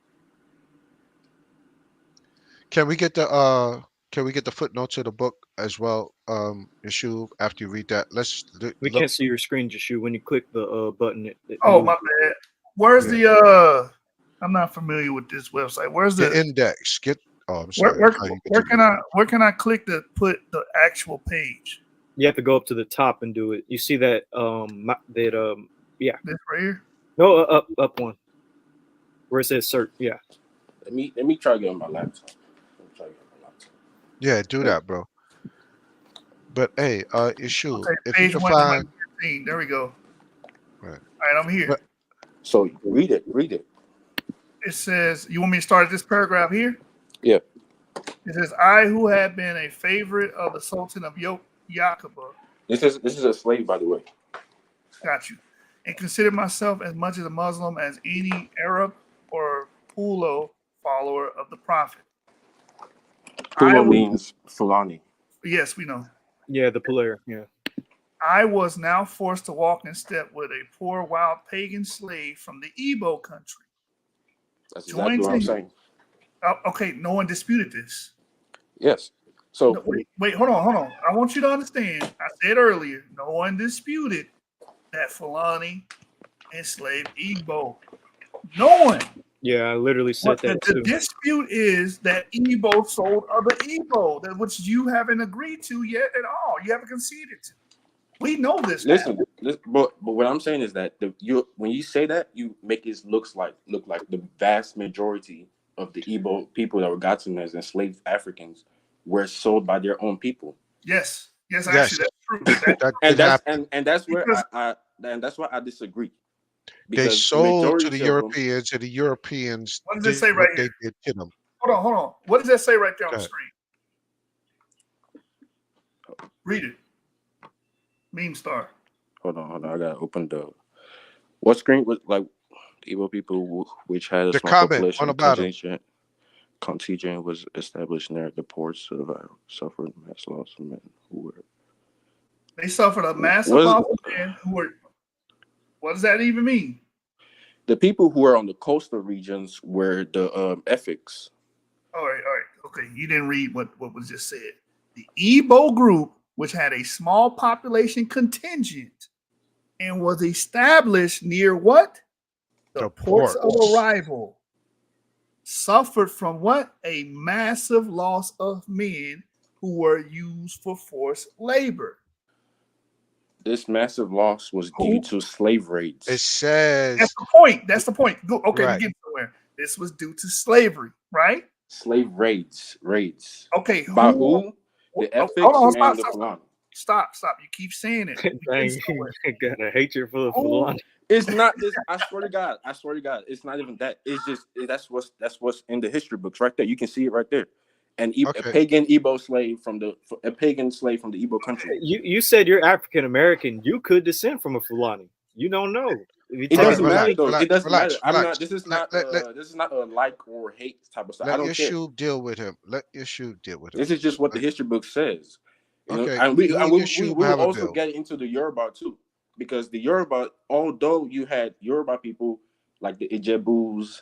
Can we get the footnotes of the book as well, Yeshua, after you read that? We can't see your screen, Jashub, when you click the button. Oh, my bad. Where's the I'm not familiar with this website. Where's the the index. I'm sorry. Where can I click to put the actual page? You have to go up to the top and do it. You see that yeah. This right here? No, up one. Where it says search. Yeah. Let me try to get on my laptop. Yeah, do that, bro. But hey, Yeshua, Okay, if you page can find 115. There we go. Right. All right, I'm here. So read it. It says, you want me to start at this paragraph here? Yeah. It says, I who had been a favorite of the Sultan of Yakuba. This is a slave, by the way. Got you. And consider myself as much as a Muslim as any Arab or Pulo follower of the Prophet. Pulo means Fulani. Yes, we know. Yeah, the Polaire. Yeah. I was now forced to walk in step with a poor wild pagan slave from the Igbo country. That's exactly what I'm saying. Okay, no one disputed this. Yes. So No, wait, hold on. I want you to understand. I said earlier, no one disputed that Fulani enslaved Igbo. No one. Yeah, I literally said What that the too. dispute is that Igbo sold other Igbo, that which you haven't agreed to yet at all. You haven't conceded to. We know this. listen, but what I'm saying is that when you say that, you make it look like the vast majority of the Igbo people that were gotten as enslaved Africans were sold by their own people. Yes, Yes. actually, that's true. That And did happen. that's where Because- that's why I disagree. They Because sold to majority the of them- Europeans, and the Europeans What does it did say what right they here? did to them. Hold on. What does that say right there on Go the ahead. screen? Read it. Meme star. Hold on. I gotta open the what screen was like the Igbo people which had a The small comment population on the bottom. contingent was established near the ports of suffered mass loss of men who were. They suffered a massive What is- loss of men who were. What does that even mean? The people who were on the coastal regions were the ethics. All right. Okay, you didn't read what was just said. The Igbo group, which had a small population contingent and was established near what? The ports of ports. arrival, suffered from what? A massive loss of men who were used for forced labor. This massive loss was due to slave raids. It says That's the point. Okay, Right. we're getting somewhere. This was due to slavery, right? Slave raids. Okay, By who? The ethics hold on, and the Fulani. Stop. You keep saying it. We're Dang, getting somewhere. got a hatred for the Who- Fulani. It's not this. I swear to God. It's not even that. It's just that's what's in the history books right there. You can see it right there. A Okay. pagan Igbo slave from the Igbo country. You said you're African American. You could descend from a Fulani. You don't know. If you It take doesn't a- matter though. relax, It doesn't relax, matter. I'm relax. not. This is Let- not. let- This is not a like or hate type of stuff. I let don't care. Yeshu deal with him. Let Yeshu deal with him. This is just what the history book says. You know? Okay, And we you and Yeshu we will have a also bill. get into the Yoruba too, because the Yoruba, although you had Yoruba people like the Ijebus,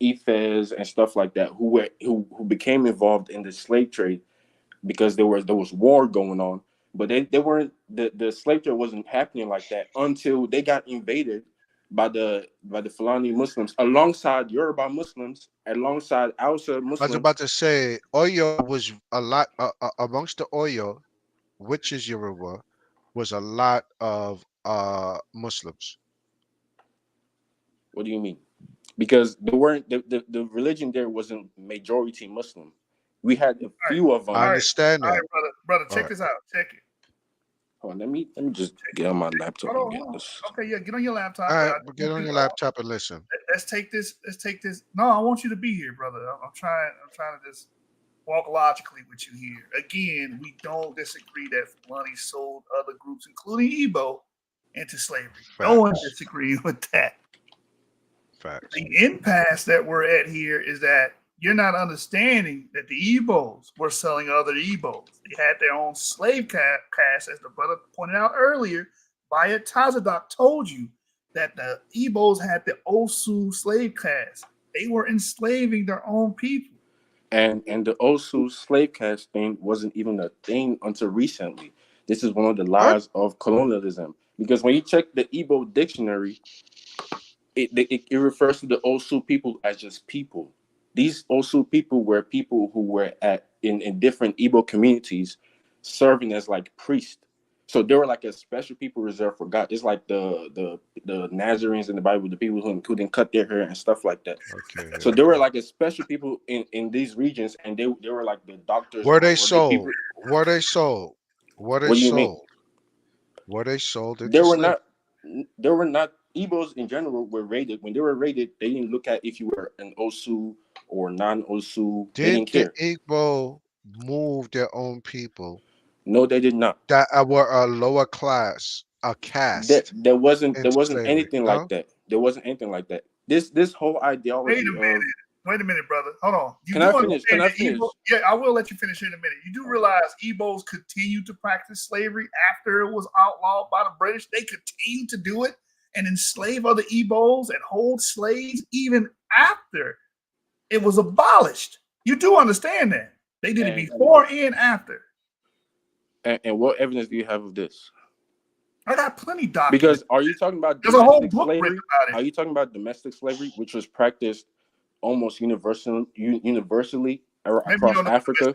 Ifes, and stuff like that, who became involved in the slave trade because there was war going on, but they weren't the slave trade wasn't happening like that until they got invaded by the Fulani Muslims alongside Yoruba Muslims, alongside Hausa I was Muslims. about to say Oyo was a lot amongst the Oyo, which is Yoruba, was a lot of Muslims. What do you mean? Because they weren't the religion there wasn't majority Muslim. We had a few of them. I understand All that. right, brother, check All this out. Check it. Hold on, let me just get on my laptop Hold and on. get this. Okay, yeah, get on your laptop. All right, but I get on your laptop and listen. Let's take this. No, I want you to be here, brother. I'm trying to just walk logically with you here. Again, we don't disagree that Fulani sold other groups, including Igbo, into slavery. No one Facts. disagrees with that. Facts. The impasse that we're at here is that you're not understanding that the Igbos were selling other Igbos. They had their own slave caste, as the brother pointed out earlier. Baya Tazadok told you that the Igbos had the Osu slave caste. They were enslaving their own people. And the Osu slave caste thing wasn't even a thing until recently. This is one of the lies of colonialism. Because when you check the Igbo dictionary, it refers to the Osu people as just people. These Osu people were people who were in different Igbo communities serving as like priests. So they were like a special people reserved for God. It's like the Nazarenes in the Bible, the people who didn't cut their hair and stuff like that. Okay. So there were like a special people in these regions, and they were like the doctors. Were or they the sold? people- Were they sold? Were they What do you mean? sold? Were they sold? They were not. There were not. Igbos in general were raided. When they were raided, they didn't look at if you were an Osu or non-Osu. They Did didn't care. the Igbo move their own people No, they did not. that were a lower class, a caste? There wasn't into slavery, anything no? like that. There wasn't anything like that. This whole Wait ideology a minute. Wait a minute, brother. Hold on. You Can do I finish? understand Can I that finish? yeah, I will let you finish in a minute. You do realize Igbos continued to practice slavery after it was outlawed by the British. They continued to do it and enslave other Igbos and hold slaves even after it was abolished. You do understand that. They did it before and after. And what evidence do you have of this? I got plenty documents. Because are you talking about There's a whole domestic book slavery? written about it. Are you talking about domestic slavery, which was practiced almost universally across Africa?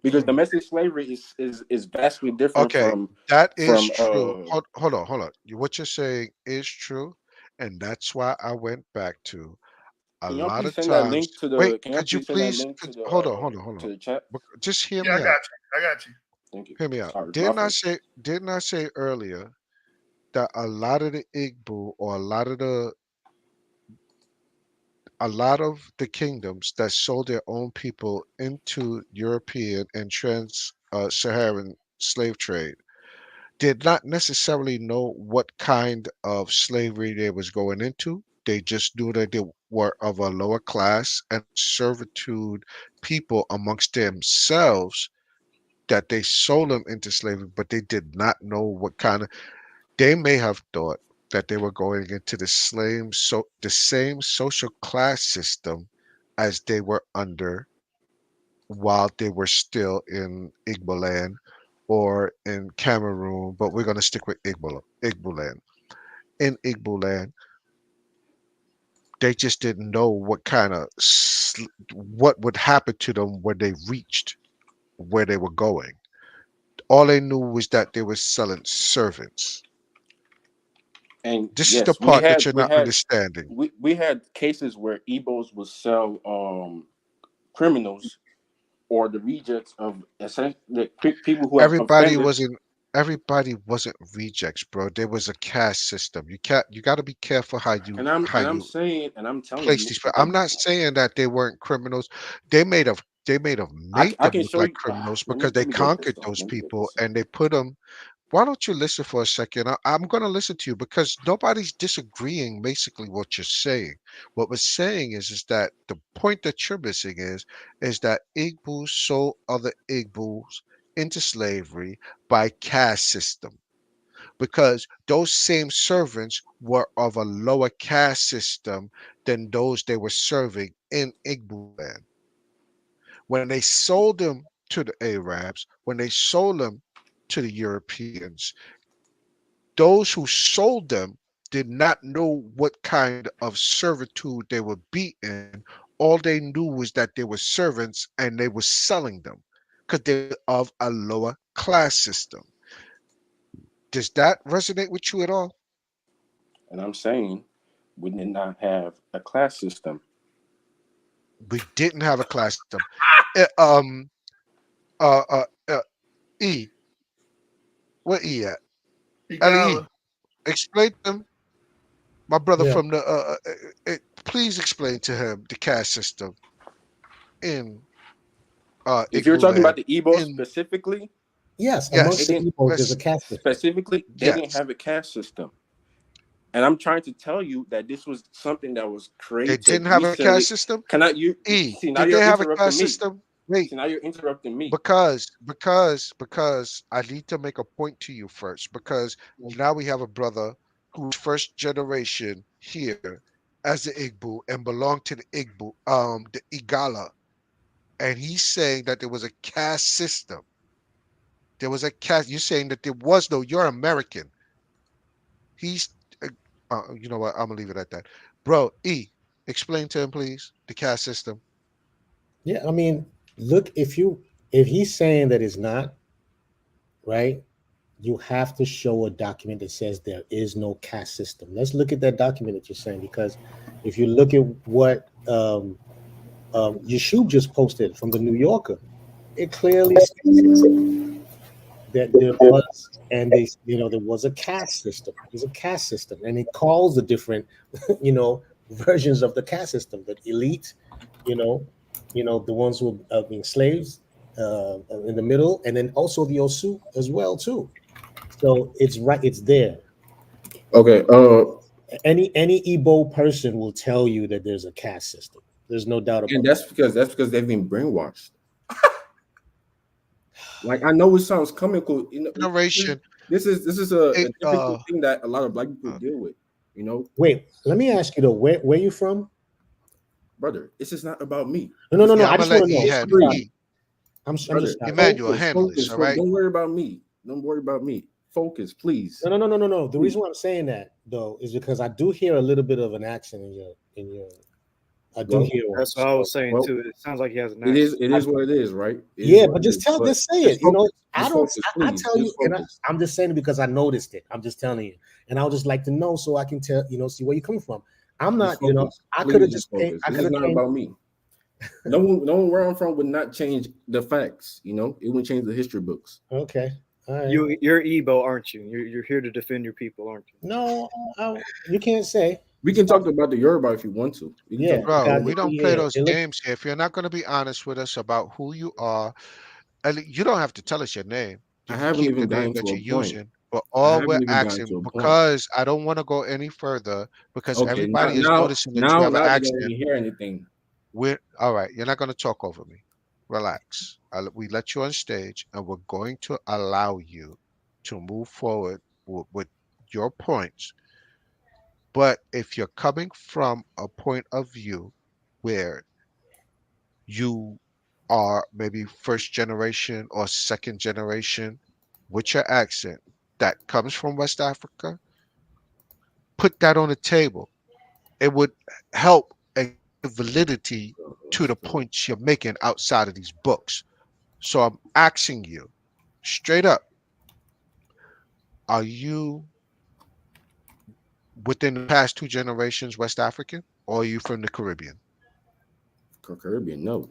Because domestic slavery is vastly different from that is from true. Hold on. What you're saying is true, and that's why I went back to a Can y'all lot please of send that times. link to the? Wait, Can y'all could you please send that please? link to the Hold on. to the chat? Just hear Yeah, me I got out. you. I got you. Thank you. Hear me out. Sorry, Didn't I say earlier that a lot of the Igbo or a lot of the kingdoms that sold their own people into European and trans-Saharan slave trade did not necessarily know what kind of slavery they was going into. They just knew that they were of a lower class and servitude people amongst themselves that they sold them into slavery, but they did not know what kind of. They may have thought that they were going into the same social class system as they were under while they were still in Igbo land or in Cameroon, but we're going to stick with Igbo land. In Igbo land, they just didn't know what kind of what would happen to them when they reached where they were going. All they knew was that they were selling servants. And This is the yes, part that you're not understanding. we had cases where Igbos would sell criminals or the rejects of the people who have Everybody offended. wasn't everybody wasn't rejects, bro. There was a caste system. You got to be careful how And I'm you saying, and I'm telling place you, these. I'm not saying that they weren't criminals. They made of made I them can look show like you. criminals Let me because they get this conquered though. those Let me get people this. and they put them. Why don't you listen for a second? I'm going to listen to you because nobody's disagreeing basically what you're saying. What we're saying is that the point that you're missing is that Igbos sold other Igbos into slavery by caste system because those same servants were of a lower caste system than those they were serving in Igbo land. When they sold them to the Arabs, when they sold them to the Europeans, those who sold them did not know what kind of servitude they would be in. All they knew was that they were servants and they were selling them because they were of a lower class system. Does that resonate with you at all? And I'm saying we did not have a class system. We didn't have a class system. Uh, um, uh, uh, uh, E, where E at? Igala. LE, explain to him, my brother Yeah. from the. Please explain to him the caste system in If you're Igbo talking about land. the Igbos In specifically, Yes, they amongst yes, the didn't Igbos, there's a caste system. specifically they didn't yes, have a caste system. And I'm trying to tell you that this was something that was they created didn't have a caste recently. system. Cannot you E, see now did you're they have a interrupting caste me. system? Wait, See now you're interrupting me. because I need to make a point to you first. Because now we have a brother who's first generation here as the Igbo and belonged to the Igbo, the Igala, and he's saying that there was a caste system. There was a caste. You're saying that there was no. You're American. He's, you know what? I'm gonna leave it at that, bro. E, explain to him, please, the caste system. Yeah, I mean, look, if he's saying that it's not, right, you have to show a document that says there is no caste system. Let's look at that document that you're saying, because if you look at what Yeshub just posted from the New Yorker, it clearly states that there was, and there was a caste system. There's a caste system, and it calls the different, you know, versions of the caste system. The elite, you know, the ones who are being slaves in the middle, and then also the Osu as well too. So it's right, it's there. Okay. Any Igbo person will tell you that there's a caste system. There's no doubt about And that's because they've been brainwashed. Like, I know it sounds comical, you know. Generation. This is a It, difficult thing that a lot of black people deal with. You know, Wait, let me ask you though, where you from? brother, this is not about me. No. yeah, I I'm just gonna want let to E know. handle Please. E. I'm Brother, just Emmanuel, handle this, all right? Don't worry about me. Don't worry about me. Focus, please. no. The reason why I'm saying that though is because I do hear a little bit of an accent in your. I do Well, hear one. That's what I was saying well, too. It sounds like he has an it is. accent. It is what it is, right? It is Yeah, what but it just is. tell, But just say it. just focus, I just don't. focus, I please. tell you, Just and focus. I'm just saying it because I noticed it. I'm just telling you, and I would just like to know so I can tell, see where you're coming from. I'm not, Just focus. I could have Please just just focus. I This could is have not came. about me. No one where I'm from would not change the facts. You know, it would change the history books. Okay, all right. You're Igbo, aren't you? You're here to defend your people, aren't you? No, you can't say. We can talk about the Yoruba if you want to. We can Yeah, talk about Bro, because the we don't play yeah, those it look games here. If you're not gonna be honest with us about who you are, and you don't have to tell us your name. You I can haven't keep the even name gotten that to a you're point. using. But I all we're haven't even gotten asking, to a point. because I don't want to go any further, because Okay, now everybody is now noticing that you now have an now they don't accent. even hear anything. We're all right. You're not going to talk over me. Relax. We let you on stage, and we're going to allow you to move forward with your points. But if you're coming from a point of view where you are maybe first generation or second generation with your accent that comes from West Africa, put that on the table. It would help and give validity to the points you're making outside of these books. So I'm asking you straight up, are you within the past two generations West African, or are you from the Caribbean? Caribbean, no.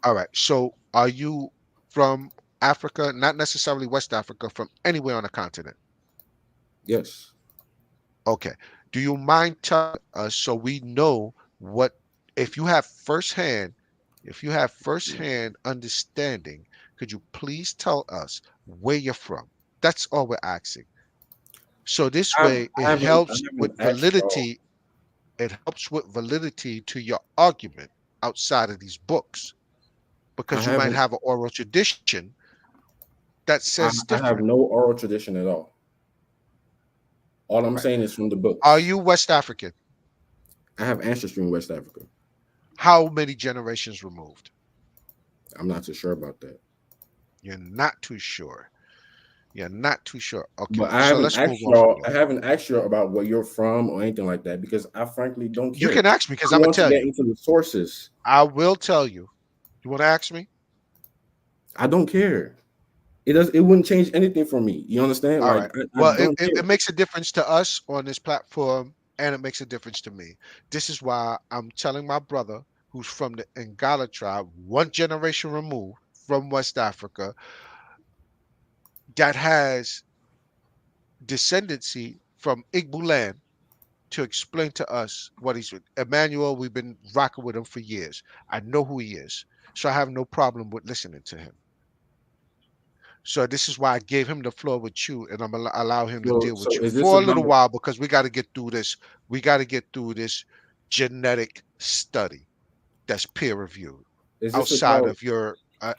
All right. So are you from Africa, not necessarily West Africa, from anywhere on the continent? Yes, Okay. Do you mind telling us so we know what, if you have firsthand, if you have firsthand understanding, could you please tell us where you're from? That's all we're asking. So this I, way it I helps with haven't asked y'all. validity. It helps with validity to your argument outside of these books, I because you might haven't. have an oral tradition that says I have different. no oral tradition at all. All I'm Right. saying is from the Are books. you West African? I have ancestry in West Africa. How many generations removed? I'm not too sure about that, You're not too sure. You're not too sure. Okay, but I so haven't let's move asked on from y'all. there. I haven't asked you about where you're from or anything like that because I frankly don't You care. can ask me because I I'm gonna want to tell get you. into the sources. I will tell you. You want to ask me? I don't care. It does. It wouldn't change anything for me. You understand? All Like right. I Well, don't it care. makes a difference to us on this platform, and it makes a difference to me. This is why I'm telling my brother, who's from the Ngala tribe, one generation removed from West Africa, that has descendancy from Igbo land, to explain to us what he's with. Emmanuel, we've been rocking with him for years. I know who he is. So I have no problem with listening to him. So this is why I gave him the floor with you, and I'm gonna allow him to deal So with you is this for a about? little while, because we got to get through this. We got to get through this genetic study that's peer reviewed Is this about?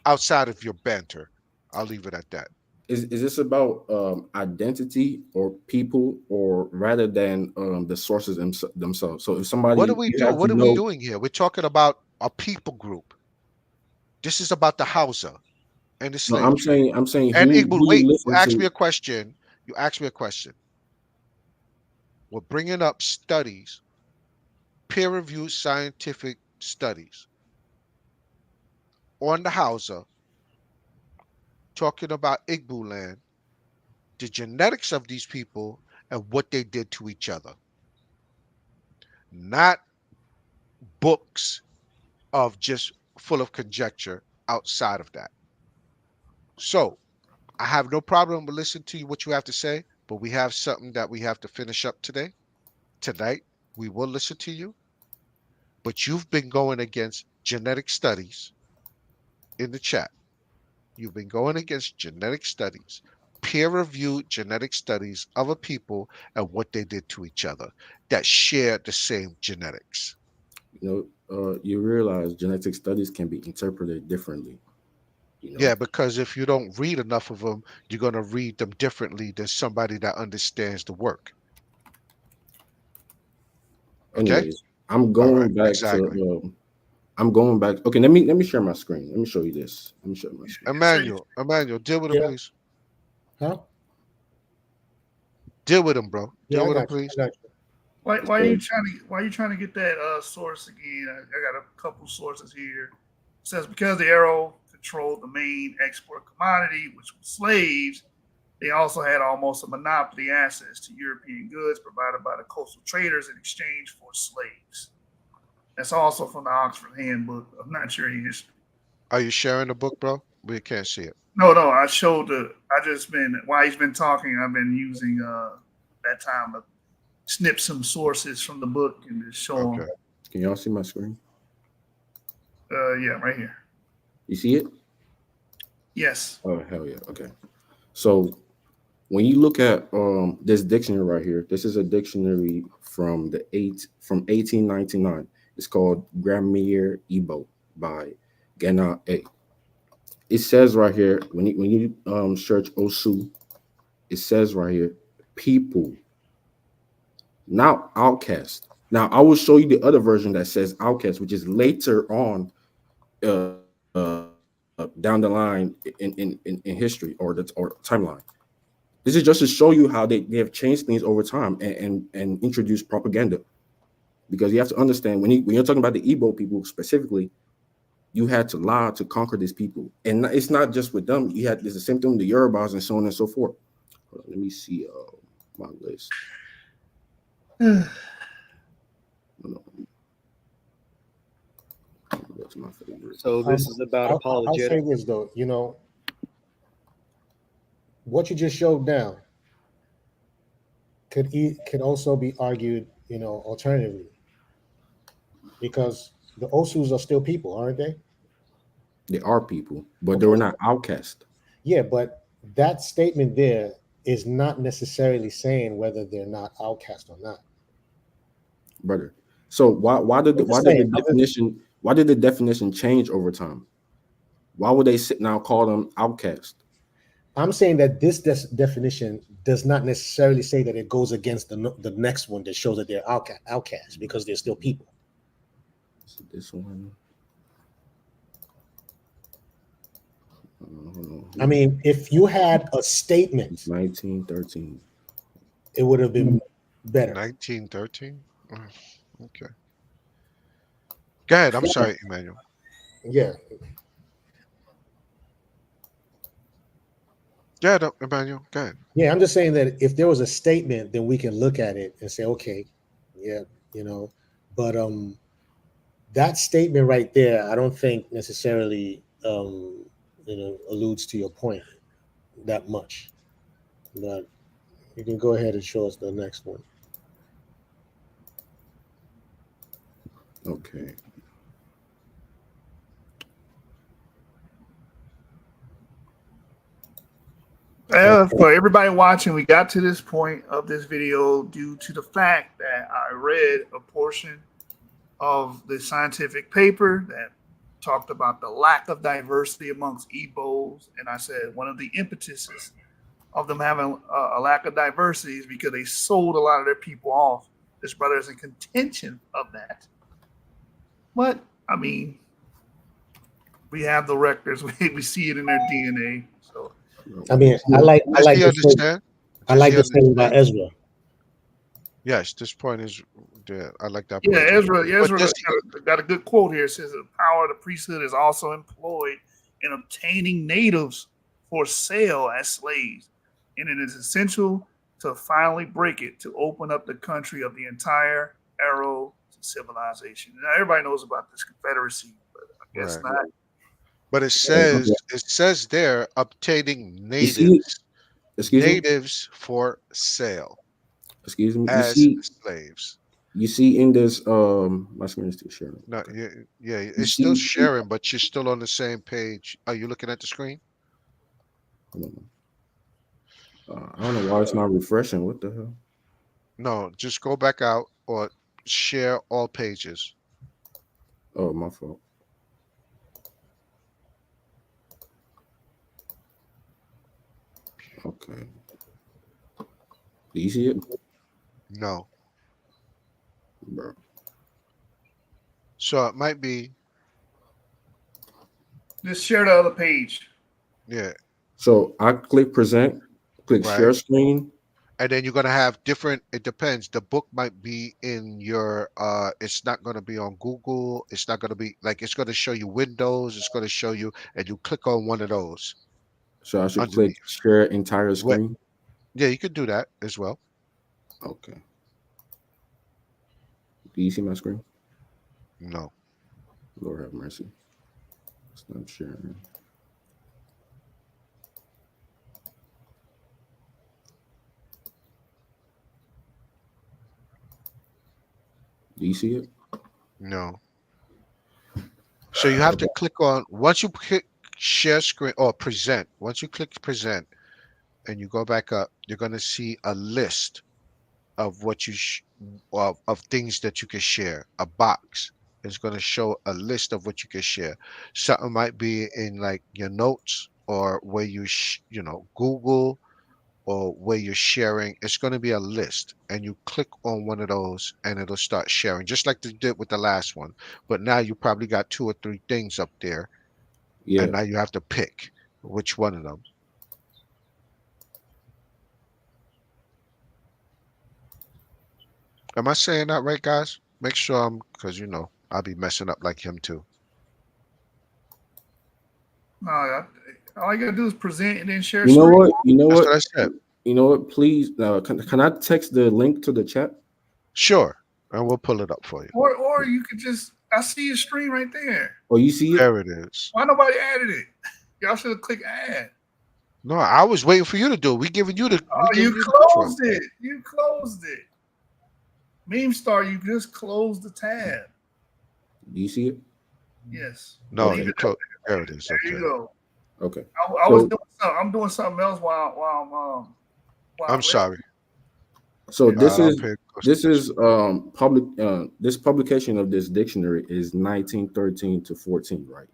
outside of your banter. I'll leave it at that. Is this about identity or people or rather than the sources themselves? So if What do somebody we you do? had to What are we know. doing here? We're talking about a people group. This is about the Hausa and the No, slave trade. I'm saying And who Igbo, you wait, you listen asked me to. a question. You asked me a question. We're bringing up studies, peer-reviewed scientific studies on the Hausa, talking about Igbo land, the genetics of these people, and what they did to each other. Not books of just full of conjecture outside of that. So I have no problem with listening to you, what you have to say, but we have something that we have to finish up today. Tonight, we will listen to you, but you've been going against genetic studies in the chat. You've been going against genetic studies, peer-reviewed genetic studies of a people and what they did to each other that share the same genetics. You know, you realize genetic studies can be interpreted differently. You know, Yeah, because if you don't read enough of them, you're going to read them differently than somebody that understands the work. Okay? anyways, I'm All right. going back to Exactly. I'm going back. Okay, let me share my screen. Let me show you this. Let me show you my screen. So Emmanuel, deal with him, Yeah. please. Huh? Deal with him, bro. Yeah, Deal I with him, got you. please. I got you. why So, you trying to get that source again? I got a couple sources here. It says because the arrow controlled the main export commodity, which was slaves, they also had almost a monopoly access to European goods provided by the coastal traders in exchange for slaves. That's also from the Oxford Handbook of Nigerian History. Are you sharing the book, bro? We can't see it. No, I showed the. I just been while he's been talking, I've been using that time to snip some sources from the book and just show them. Okay. can y'all see my screen? Yeah, right here. You see it? Yes. Oh hell yeah. Okay. So when you look at this dictionary right here, this is a dictionary from 1899. It's called Grammar Igbo by Gena A. It says right here when you search Osu, it says right here people, not outcast. Now I will show you the other version that says outcast, which is later on down the line in history or timeline. This is just to show you how they have changed things over time and introduced propaganda. Because you have to understand when you're talking about the Igbo people specifically, you had to lie to conquer these people, and it's not just with them. There's the same thing with the Yorubas and so on and so forth. Hold on, let me see my list. Hold on, what's my favorite? So this is about I'll say apologetic. this though, what you just showed now could also be argued, alternatively, because the Osus are still people, aren't they? They are people, but they Okay. were not outcast, Yeah, but that statement there is not necessarily saying whether they're not outcast or not. brother. So why did I'm the, just why did the saying. definition change over time? Why would they now call them outcast? I'm saying that this definition does not necessarily say that it goes against the next one that shows that they're outcasts because they're still people. So this one. Hold on. I mean, if you had a statement, 1913. it would have been better. 1913? Okay. Go ahead. I'm sorry, Emmanuel. Yeah. Yeah, no, Emmanuel. Go ahead. Yeah, I'm just saying that if there was a statement, then we can look at it and say, okay, yeah, but that statement right there, I don't think necessarily alludes to your point that much. But you can go ahead and show us the next one. Okay. For everybody watching, we got to this point of this video due to the fact that I read a portion of the scientific paper that talked about the lack of diversity amongst Igbos, and I said one of the impetuses of them having a lack of diversity is because they sold a lot of their people off. This brother is in contention of that, but I mean, we have the records. We see it in their DNA. So I mean, I like Does he understand? the thing about Ezra. Yes, this point is there. I like that yeah, point too. Ezra got a good quote here. It says the power of the priesthood is also employed in obtaining natives for sale as slaves, and it is essential to finally break it to open up the country of the entire arrow to civilization. Now everybody knows about this Confederacy, but I guess Right. not. But it Okay. says there obtaining You see, excuse me, natives for sale excuse me. as slaves. You see in this my screen is still sharing. No, Okay. yeah, You it's still see, sharing, but you're still on the same page. Are you looking at the screen? hold on. I don't know why it's not refreshing. What the hell? No, just go back out or share all pages. Oh, my fault. Okay. Do you see it, No. bro? So it might be, Just share the other page. yeah, So I click present, click right. share screen. And then you're gonna have different. It depends. The book might be in your. It's not gonna be on Google. It's not gonna be like. It's gonna show you Windows. It's gonna show you, and you click on one of those So I should click underneath. share entire What? screen. Yeah, you could do that as well. Okay. Do you see my screen? No. Lord have mercy. It's not sharing. Do you see it? No. So you have to click on once you click share screen or present. Once you click present and you go back up, you're gonna see a list of what you of things that you can share. A box is going to show a list of what you can share. Something might be in like your notes or where you Google or where you're sharing. It's going to be a list, and you click on one of those, and it'll start sharing, just like they did with the last one. But now you probably got 2 or 3 things up there, Yeah. and now you have to pick which one of them. Am I saying that right, guys? Make sure I'm, because I'll be messing up like him too. All you gotta do is present and then share You know screen. what? You know That's what? what I said. You know what? Please, can I text the link to the chat? Sure, and we'll pull it up for you. Or you could just I see your screen right there. Oh, you see it? There it is. Why nobody added it? Y'all should have clicked add. No, I was waiting for you to do it. We giving you the Oh, you control. closed it. You closed it. Meme Star, you just closed the tab. Do you see it? Yes. No, Leave you it close. There it is. There Okay. you go. Okay. I was doing something. I'm doing something else while I'm sorry. So this I'll is pay close this attention. is public this publication of this dictionary is 1913 to 14, right?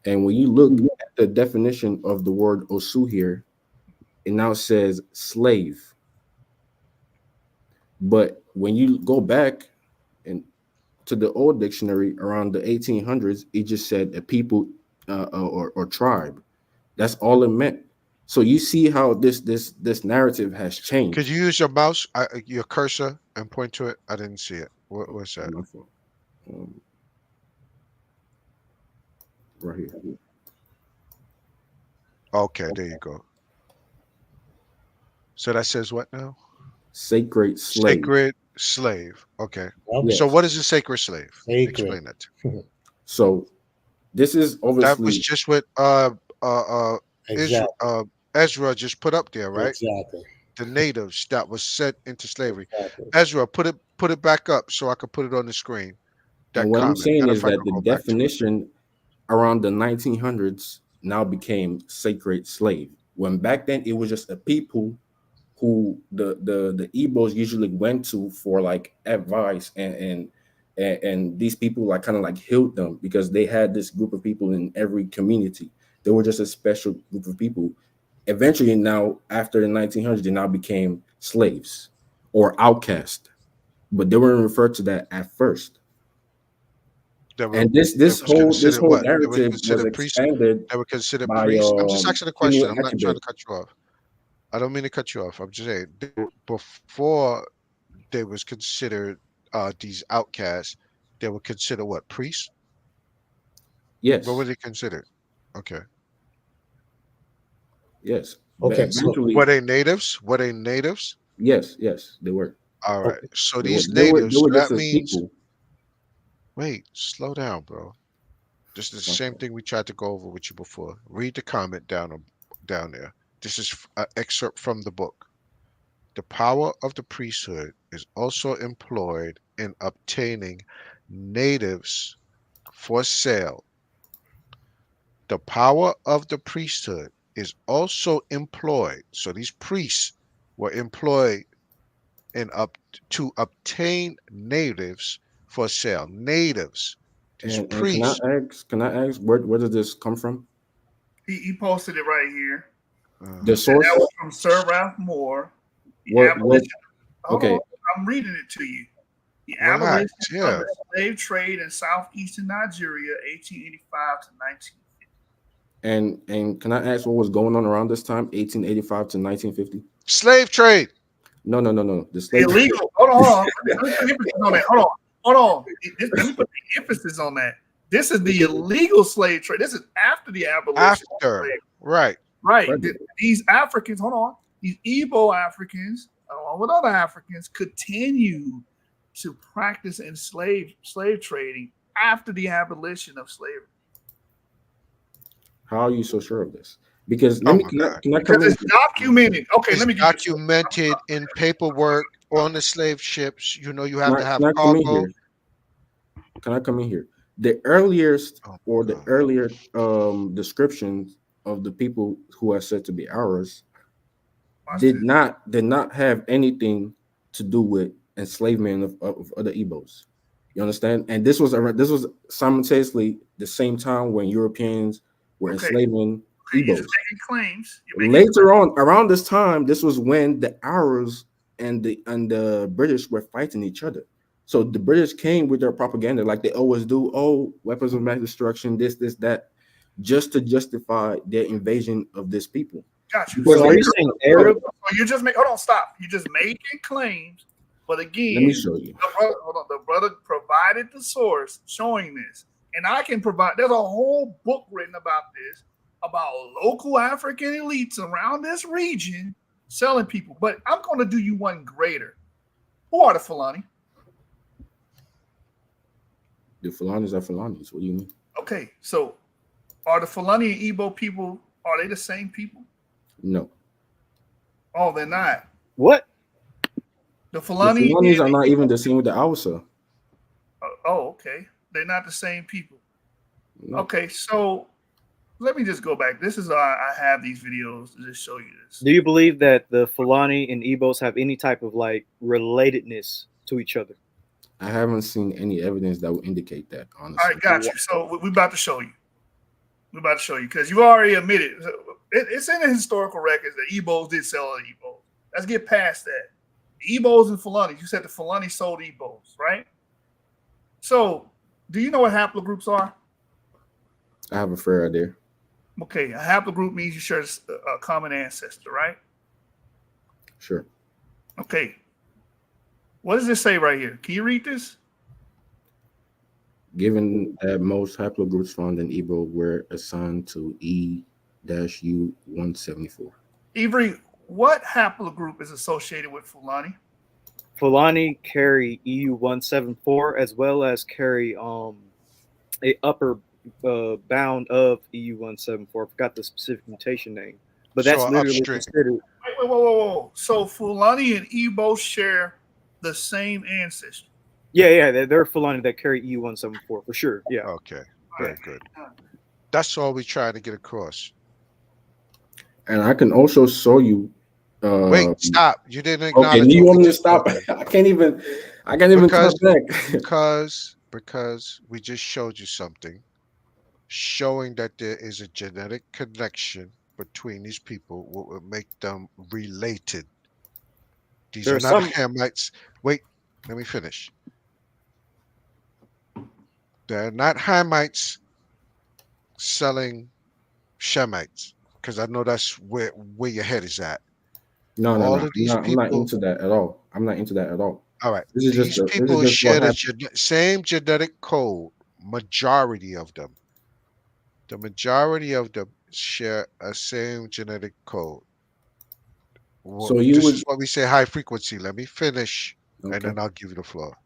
And when you look at the definition of the word osu here, it now says slave. But when you go back and to the old dictionary around the 1800s, it just said a people or tribe. That's all it meant. So you see how this narrative has changed. Could you use your mouse, your cursor, and point to it? I didn't see it. What's that? My fault. Right here. Okay, there you go. So that says what now? Sacred slave. Sacred slave. Okay. Okay. So what is a sacred slave? Sacred. Explain that to me. So this is That obviously was just what Exactly. Ezra just put up there, right? Exactly. The natives that was sent into slavery. Exactly. Ezra, put it back up so I could put it on the screen. That and what I'm comment. saying Matter of is fact, that I'll the go back to it. definition around the 1900s now became sacred slave. When back then it was just a people who the Igbos usually went to for like advice and these people like kind of like healed them because they had this group of people in every community. They were just a special group of people. Eventually now after the 1900s they now became slaves or outcast, but they weren't referred to that at first. And this whole what? They were narrative was considered priests. expanded They were considered by priests. I'm just asking a Kenny question. I'm not trying Achebe. to cut you off. I don't mean to cut you off. I'm just saying before they was considered these outcasts, they were considered what? Priests? Yes. What were they considered? Okay. Yes. Okay, so Eventually, Were they natives? Were they natives? yes, they were. All right. okay, So They were, these they were, natives, they were so just that as means people. wait, slow down, bro. This is the same thing we tried to go over with you before. Read the comment down there. This is an excerpt from the book. The power of the priesthood is also employed in obtaining natives for sale. The power of the priesthood is also employed. So these priests were employed to obtain natives for sale. Natives. These And priests. can I ask where does this come from? He posted it right here. The And source? that was from Sir Ralph Moore. The What abolition. Hold okay. on, I'm reading it to you. The Relax, abolition yeah. of the slave trade in southeastern Nigeria, 1885 to 1950. And can I ask what was going on around this time, 1885 to 1950? Slave trade. No. The slave Illegal. Hold on. Let me put emphasis on that. Hold on. Let me put the emphasis on that. This is the illegal slave trade. This is after the abolition. of After. slavery. Right. Right. These Africans, hold on. These Igbo Africans, along with other Africans, continue to practice slave trading after the abolition of slavery. How are you so sure of this? Because Oh let me my can I, God. can I Because come in? it's documented. Okay, It's let me give you documented in paperwork on the slave ships. You know, you have to have Can I come in cargo. here? Can I come in here? The earliest Oh, or the God. earlier descriptions of the people who are said to be ours Watch did this. not have anything to do with enslavement of other Igbos. You understand? And this was simultaneously the same time when Europeans were Okay. enslaving You're Igbos. just making claims. You're making Later on, around this time, this was when the Arabs and the British were fighting each other. So the British came with their propaganda, like they always do. Oh, weapons of mass destruction, this, that, just to justify their invasion of this people. Got you. So So are you saying Arab? you're just making. Hold on, stop. You're just making claims. But again, Let me show you. the brother provided the source showing this, and I can provide. There's a whole book written about this, about local African elites around this region selling people. But I'm going to do you one greater. Who are the Fulani? The Fulanis are Fulanis. What do you mean? Okay, so are the Fulani and Igbo people? Are they the same people? No. Oh, they're not. What? The The Fulani. Fulanis are not even the same with the Hausa. Oh, okay. They're not the same people. No. Okay, so let me just go back. This is I have these videos to just show you this. Do you believe that the Fulani and Igbos have any type of like relatedness to each other? I haven't seen any evidence that would indicate that, honestly. All right, got you. So we're about to show you. We're about to show you because you already admitted it's in the historical records that Igbos did sell other Igbos. Let's get past that. The Igbos and Fulani. You said the Fulani sold Igbos, right? So, do you know what haplogroups are? I have a fair idea. Okay, a haplogroup means you share a common ancestor, right? Sure. Okay. What does this say right here? Can you read this? Given that most haplogroups found in Igbo were assigned to E-U-174. Avery, what haplogroup is associated with Fulani? Fulani carry EU174 as well as carry a upper bound of EU174. I forgot the specific mutation name, but that's So literally upstream. considered. Wait, whoa. So Fulani and Igbo share the same ancestry. Yeah, they're Fulani that carry EU174 for sure. Yeah. Okay. Very good. That's all we try to get across. And I can also show you. Wait, stop. You didn't Okay, acknowledge. you what want we me to just stop? showed you. I can't even Because- cut back. Because we just showed you something showing that there is a genetic connection between these people, what would make them related. These There are are not some- Hamites. Wait, let me finish. They're not Hamites selling Shemites, because I know that's where your head is at. No. All of these I'm not people- into that at all. I'm not into that at all. All right. This is These just people what share the happened. same genetic code, majority of them. The majority of them share a same genetic code. So you This would is what we say high frequency. Let me finish, and okay. then I'll give you the floor.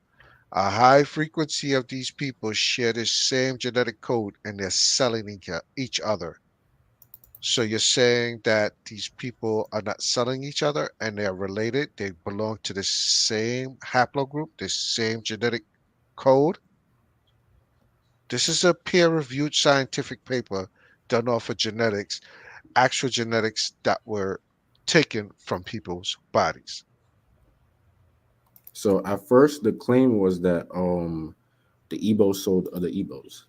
A high frequency of these people share the same genetic code, and they're selling each other. So you're saying that these people are not selling each other, and they're related. They belong to the same haplogroup, the same genetic code. This is a peer-reviewed scientific paper done off of genetics, actual genetics that were taken from people's bodies. So at first the claim was that the Igbos sold other Igbos.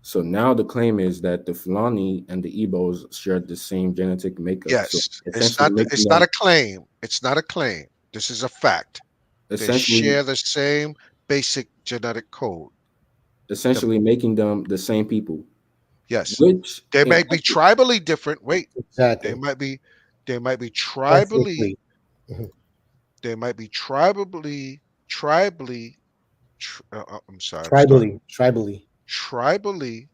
So now the claim is that the Fulani and the Igbos shared the same genetic makeup. So Yes, essentially making it's them not a claim. It's not a claim. This is a fact. They essentially share the same basic genetic code. The, essentially making them the same people, yes, which they in may be tribally different. Wait, they Exactly. might be tribally, Ethnically. Mhm. they might be tribally. I'm sorry, start Tribally. tribally.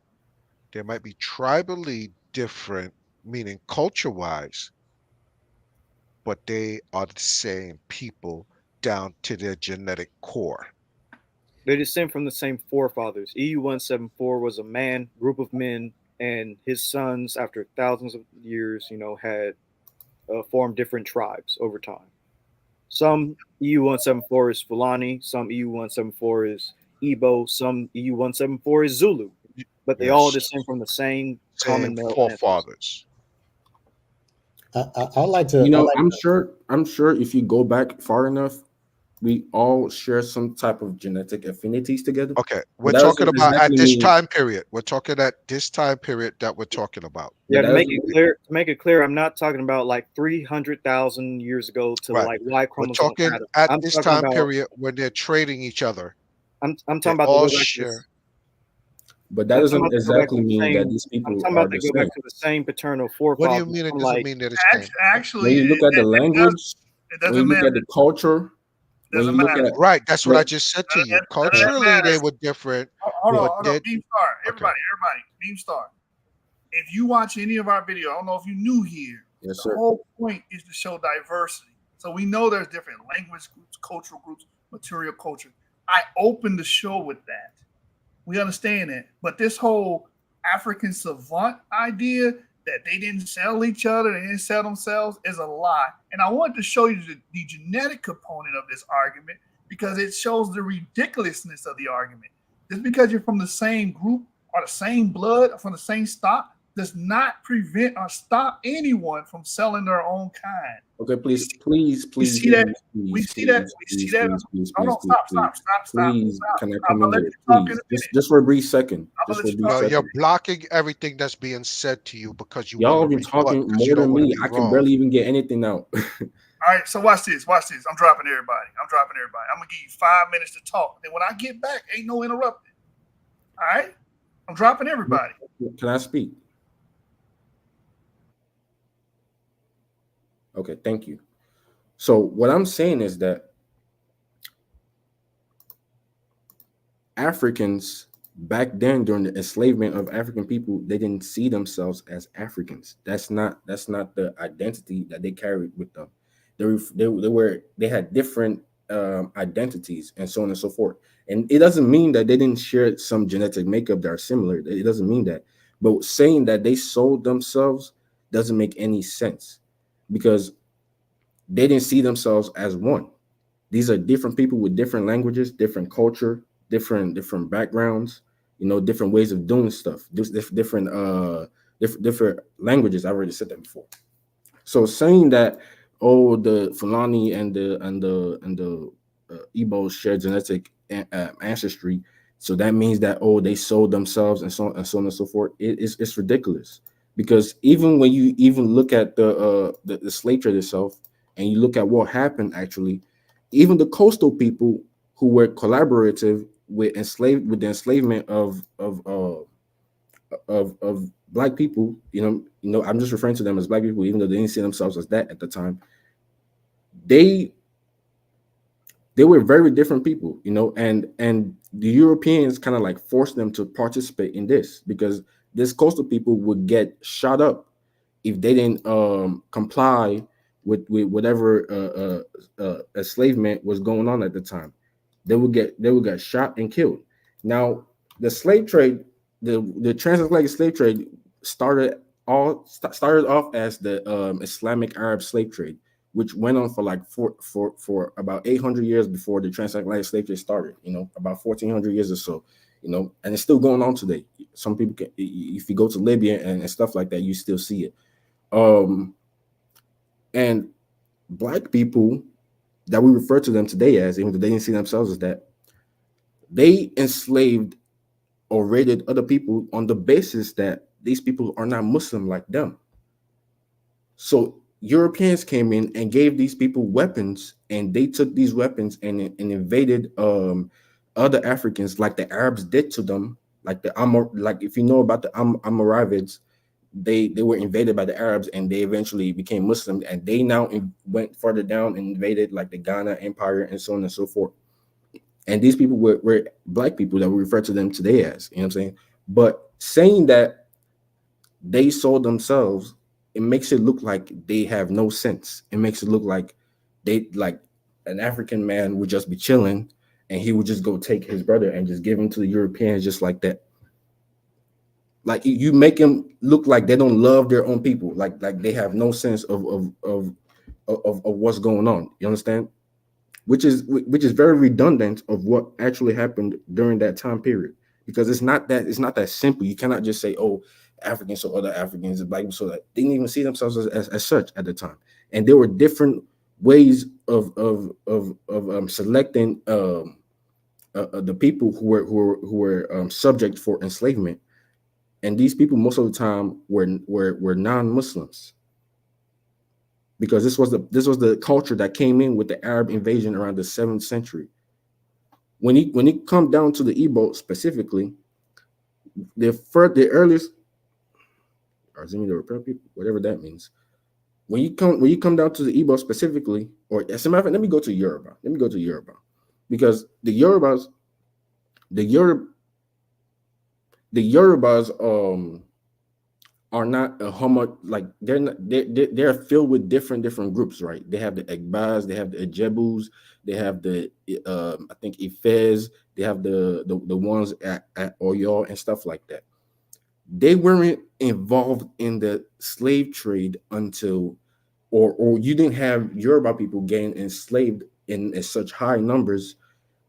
They might be tribally different, meaning culture-wise, but they are the same people down to their genetic core. They descend from the same forefathers. EU-174 was a group of men, and his sons, after thousands of years, had formed different tribes over time. Some EU-174 is Fulani, some EU-174 is Igbo, some EU-174 is Zulu, but they all Yes, descend from the same same common male ancestor. forefathers. I like to. you I know, like. I'm sure if you go back far enough, we all share some type of genetic affinities together. Okay, we're But that talking doesn't about at exactly this mean time period. We're talking at this time period that we're talking about. but Yeah, that to make it doesn't clear, I'm not talking about like 300,000 years ago to Right. like Y We're chromosome talking Adam. at I'm this talking time about period when they're trading each other. I'm They talking about the all go back to share. this. but that I'm talking doesn't about to go back to exactly the mean that same. these I'm people talking are about to the go back same. to the same paternal What do you forefathers. mean it I'm doesn't like, mean they're the same? Actually, When you look at the it does. language, It when you doesn't look matter. at the culture, It when doesn't you look matter. at Right. That's what I when, just said to None of you. none of that Culturally, they matters. were different, Hold on, yeah, but hold on. they Meme star. okay. Everybody. Meme star. If you watch any of our video, I don't know if you're new here. yes, The sir. whole point is to show diversity. So we know there's different language groups, cultural groups, material culture. I opened the show with that. We understand that. But this whole African savant idea that they didn't sell each other, they didn't sell themselves is a lie. And I wanted to show you the genetic component of this argument because it shows the ridiculousness of the argument. Just because you're from the same group or the same blood or from the same stock does not prevent or stop anyone from selling their own kind. Okay, We please, see, please, we please, see that. please, We please, see that. please, We see please, that. please, please, Hold please, on, please, stop, please, stop, stop, stop, please, stop. can I I'm come in gonna let here, you talk in please? a minute. Just for a brief second, I'm gonna just for let a you brief talk. You're second. blocking everything that's being said to you because you want Y'all to been rebut talking because you more don't than want to me. be I can wrong. barely even get anything out. All right, so watch this. Watch this. I'm dropping everybody. I'm gonna give you 5 minutes to talk. Then when I get back, ain't no interrupting. All right? I'm dropping everybody. Can I speak? Okay, thank you. So what I'm saying is that Africans back then during the enslavement of African people, they didn't see themselves as Africans. That's not the identity that they carried with them. They had different identities and so on and so forth. And it doesn't mean that they didn't share some genetic makeup that are similar. It doesn't mean that. But saying that they sold themselves doesn't make any sense because they didn't see themselves as one. These are different people with different languages, different culture, different backgrounds, different ways of doing stuff, different languages. I already said that before. So saying that the Fulani and the Igbos share genetic ancestry, so that means that they sold themselves and so on and so forth. It's ridiculous because even when you even look at the slave trade itself and you look at what happened actually, even the coastal people who were collaborative with the enslavement of black people, I'm just referring to them as black people, even though they didn't see themselves as that at the time. They were very different people, and the Europeans kind of like forced them to participate in this because this coastal people would get shot up if they didn't comply with whatever enslavement was going on at the time. They would get shot and killed. Now, the slave trade, the transatlantic slave trade started off as the Islamic Arab slave trade, which went on for like for about 800 years before the transatlantic slave trade started. About 1400 years or so. And it's still going on today. Some people can, if you go to Libya and stuff like that, you still see it. And black people that we refer to them today as, even though they didn't see themselves as that, They enslaved or raided other people on the basis that these people are not Muslim like them. So Europeans came in and gave these people weapons, and they took these weapons and invaded other Africans like the Arabs did to them. Like like if you know about the Almoravids, they were invaded by the Arabs and they eventually became Muslim, and they now went further down and invaded like the Ghana Empire and so on and so forth. And these people were black people that we refer to them today as, you know what I'm saying? But saying that they sold themselves, it makes it look like they have no sense. It makes it look like they like an African man would just be chilling and he would just go take his brother and just give him to the Europeans just like that. Like you make them look like they don't love their own people, like they have no sense of what's going on. You understand? Which is very redundant of what actually happened during that time period, because it's not that simple. You cannot just say, oh, Africans or other Africans, black people, so that they didn't even see themselves as such at the time. And there were different ways of selecting the people who were subject for enslavement, and these people most of the time were non-Muslims, because this was the culture that came in with the Arab invasion around the 7th century. When it come down to the Igbo specifically, the earliest, or whatever that means. When you come down to the Igbo specifically, or as a matter of fact, let me go to Yoruba. Because the Yorubas are not a homo, like they're filled with different groups, right? They have the Egbas, they have the Ejebus, they have the I think Ifes, they have the ones at Oyo and stuff like that. They weren't involved in the slave trade until, or you didn't have Yoruba people getting enslaved in such high numbers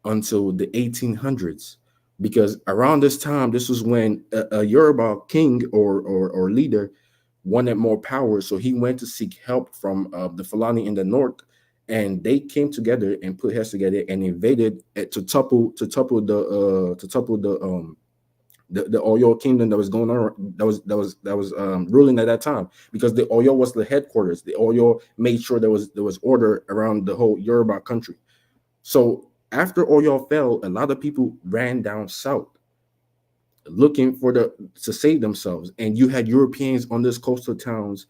until the 1800s, because around this time, this was when a Yoruba king or leader wanted more power, so he went to seek help from the Fulani in the north, and they came together and put heads together and invaded to topple the Oyo kingdom that was going on, that was ruling at that time, because the Oyo was the headquarters. The Oyo made sure there was order around the whole Yoruba country. So after Oyo fell, a lot of people ran down south looking to save themselves, and you had Europeans on these coastal towns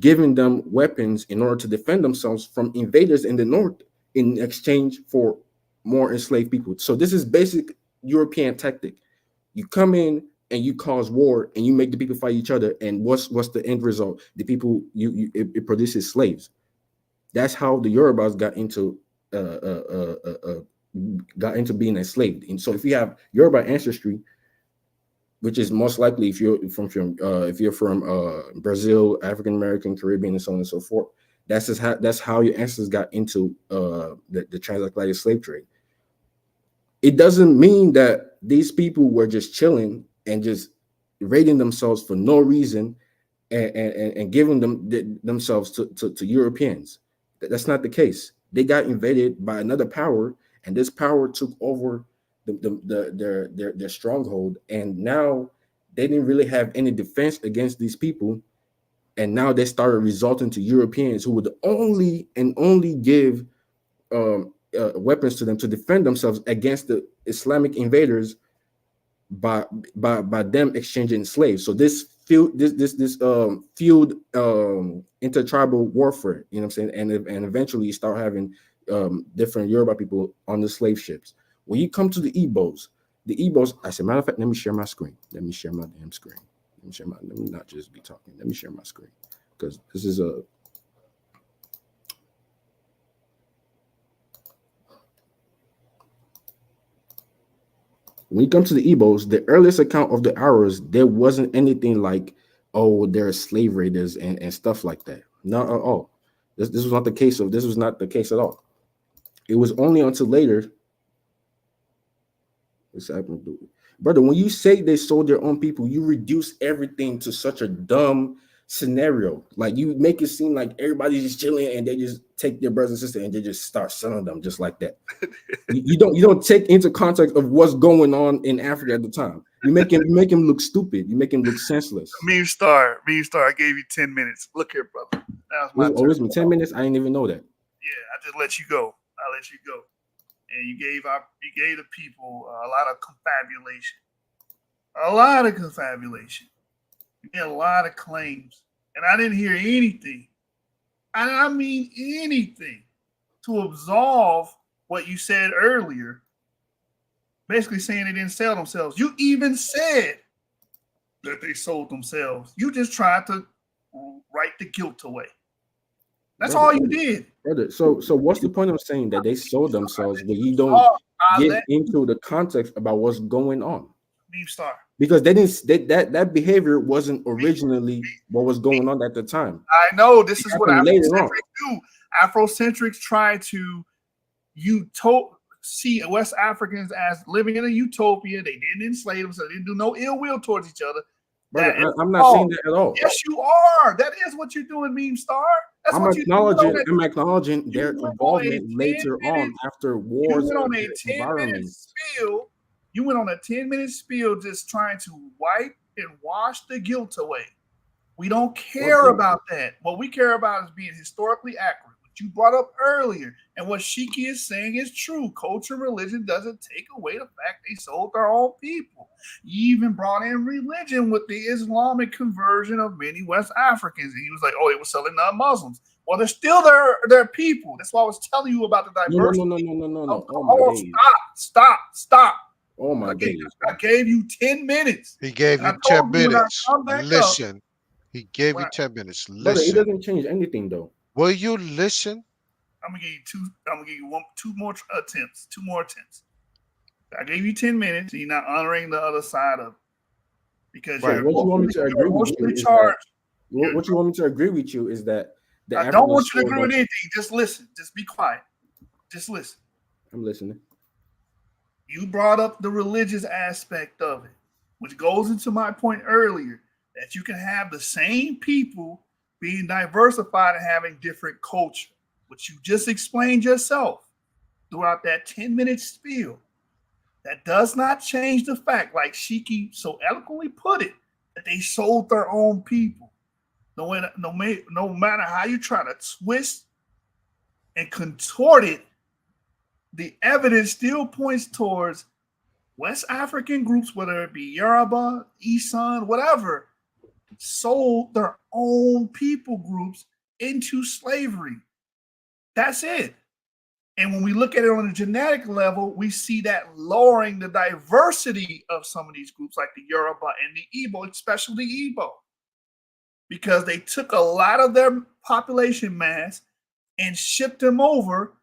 giving them weapons in order to defend themselves from invaders in the north in exchange for more enslaved people. So this is basic European tactic. You come in and you cause war and you make the people fight each other, and what's the end result? The people it produces slaves. That's how the Yorubas got into being enslaved. And so if you have Yoruba ancestry, which is most likely if you're from Brazil, African American, Caribbean, and so on and so forth, that's how your ancestors got into the transatlantic slave trade. It doesn't mean that these people were just chilling and just raiding themselves for no reason and giving themselves to Europeans. That's not the case. They got invaded by another power, and this power took over their stronghold, and now they didn't really have any defense against these people, and now they started resorting to Europeans who would only give weapons to them to defend themselves against the Islamic invaders by them exchanging slaves. So this fueled intertribal warfare, you know what I'm saying, and eventually you start having different Yoruba people on the slave ships. When you come to the Igbos, as a matter of fact, let me share my screen. Let me share my damn screen. Let me not just be talking. Let me share my screen, because this is a when you come to the Igbos, the earliest account of the Aras, there wasn't anything like, oh, they're slave raiders and stuff like that. Not at all. This was not the case this was not the case at all. It was only until later. What's happening, brother? When you say they sold their own people, you reduce everything to such a dumb scenario. Like you make it seem like everybody's just chilling and they just take their brothers and sisters and they just start selling them just like that. You don't take into context of what's going on in Africa at the time. You make him look stupid. You make him look senseless. Meme star. I gave you 10 minutes. Look here, brother. That was my It's been 10 minutes. I didn't even know that. Yeah, I just let you go. I let you go. And you gave the people a lot of confabulation. A lot of confabulation. You made a lot of claims. And I didn't hear anything. And I mean anything to absolve what you said earlier. Basically saying they didn't sell themselves. You even said that they sold themselves. You just tried to write the guilt away. That's all you did. Brother, so what's the point of saying that they sold themselves when you don't get into the context about what's going on? Meme star. Because they didn't that behavior wasn't originally what was going on at the time. I know this is what later on. Afrocentrics do. Afrocentrics try to see West Africans as living in a utopia. They didn't enslave them, so they didn't do no ill will towards each other. Brother, I'm not saying that at all. Yes, you are. That is what you're doing, meme star. That's I'm what acknowledging their involvement later on after wars. You went on a 10-minute spiel. You went on a 10-minute spiel just trying to wipe and wash the guilt away. We don't care about that. What we care about is being historically accurate. What you brought up earlier and what Shiki is saying is true. Culture and religion doesn't take away the fact they sold their own people. You even brought in religion with the Islamic conversion of many West Africans. And he was like, oh, they were selling non-Muslims. Well, they're still their people. That's why I was telling you about the diversity. No. Oh, stop. Oh my days. I gave you 10 minutes. He gave you 10 minutes. Listen. He gave you 10 minutes. Listen. Brother, it doesn't change anything though. Will you listen? I'm gonna give you two more attempts. I gave you 10 minutes, and you're not honoring the other side of it. Because what you want me to agree with you is that, what you want me to agree with you is that I don't want you to agree with anything. Just listen. Just be quiet. Just listen. I'm listening. You brought up the religious aspect of it, which goes into my point earlier, that you can have the same people being diversified and having different culture, which you just explained yourself throughout that 10-minute spiel. That does not change the fact, like Shiki so eloquently put it, that they sold their own people. No matter how you try to twist and contort it, the evidence still points towards West African groups, whether it be Yoruba, Isan, whatever, sold their own people groups into slavery. That's it. And when we look at it on a genetic level, we see that lowering the diversity of some of these groups, like the Yoruba and the Igbo, especially the Igbo, because they took a lot of their population mass and shipped them over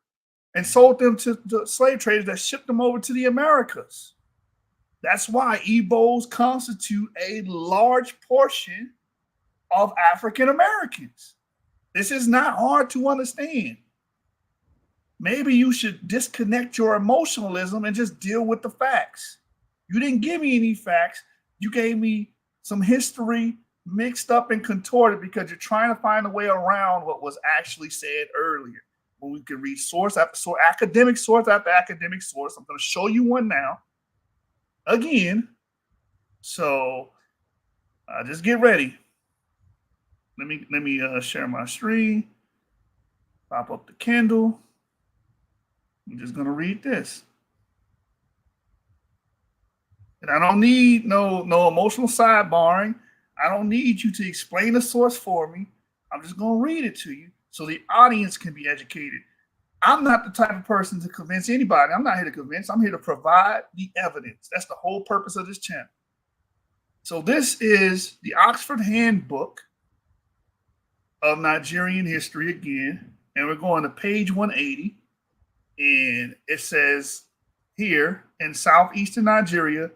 and sold them to the slave traders that shipped them over to the Americas. That's why Igbos constitute a large portion of African Americans. This is not hard to understand. Maybe you should disconnect your emotionalism and just deal with the facts. You didn't give me any facts. You gave me some history mixed up and contorted because you're trying to find a way around what was actually said earlier. When we can read source after source, academic source after academic source. I'm going to show you one now. Again. So just get ready. Let me share my screen. Pop up the Kindle. I'm just going to read this. And I don't need no emotional sidebarring. I don't need you to explain the source for me. I'm just going to read it to you so the audience can be educated. I'm not the type of person to convince anybody. I'm not here to convince. I'm here to provide the evidence. That's the whole purpose of this channel. So this is the Oxford Handbook of Nigerian History again. And we're going to page 180. And it says here, in southeastern Nigeria,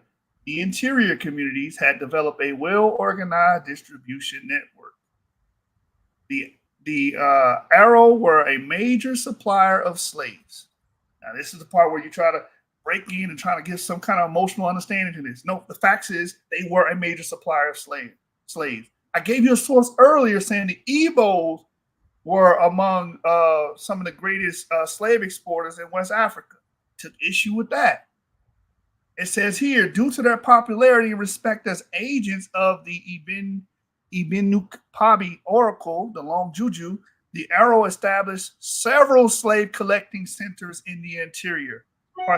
the interior communities had developed a well-organized distribution network. The Arrow were a major supplier of slaves. Now, this is the part where you try to break in and try to give some kind of emotional understanding to this. No, the facts is they were a major supplier of slaves. I gave you a source earlier saying the Igbos were among some of the greatest slave exporters in West Africa. Took issue with that. It says here, due to their popularity and respect as agents of the Ibinukpabi oracle, the Long Juju, the Arrow established several slave collecting centers in the interior.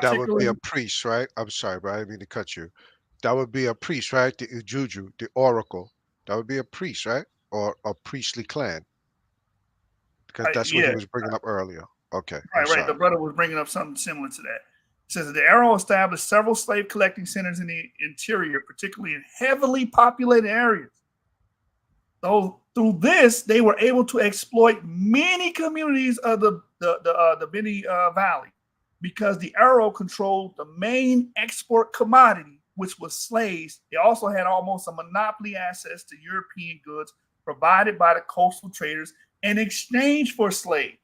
That would be a priest, right? I'm sorry, but I didn't mean to cut you. That would be a priest, right? The Ujuju, the oracle. That would be a priest, right? Or a priestly clan. Because that's what he was bringing up earlier. Okay. Right. The brother was bringing up something similar to that. It says that the Arrow established several slave collecting centers in the interior, particularly in heavily populated areas. So through this, they were able to exploit many communities of the Beni Valley, because the Arrow controlled the main export commodity, which was slaves. They also had almost a monopoly access to European goods provided by the coastal traders in exchange for slaves.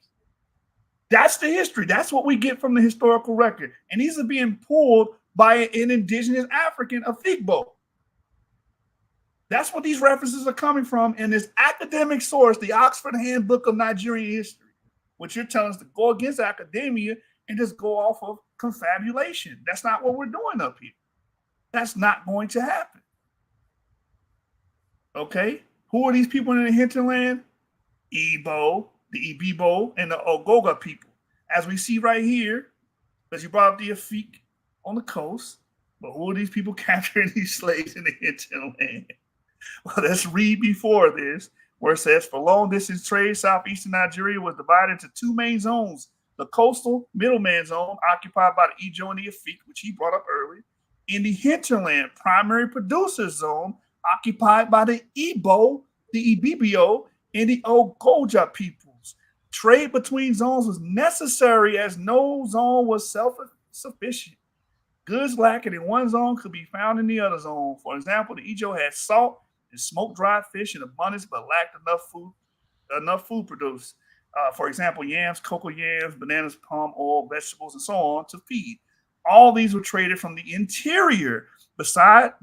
That's the history. That's what we get from the historical record. And these are being pulled by an indigenous African, a Figbo. That's what these references are coming from in this academic source, the Oxford Handbook of Nigerian History, which you're telling us to go against academia and just go off of confabulation. That's not what we're doing up here. That's not going to happen. Okay? Who are these people in the hinterland? Igbo, the Ibibo, and the Ogoga people. As we see right here, because you brought up the Afik on the coast, but who are these people capturing these slaves in the hinterland? Well, let's read before this, where it says, for long distance trade, southeastern Nigeria was divided into two main zones. The coastal middleman zone, occupied by the Ijo and the Afik, which he brought up earlier. In the hinterland, primary producer zone, occupied by the Igbo, the Ibibio, and the Ogoja peoples. Trade between zones was necessary as no zone was self-sufficient. Goods lacking in one zone could be found in the other zone. For example, the Ijo had salt and smoked dried fish in abundance, but lacked enough food produced. For example, yams, cocoa yams, bananas, palm oil, vegetables, and so on to feed. All these were traded from the interior. Besides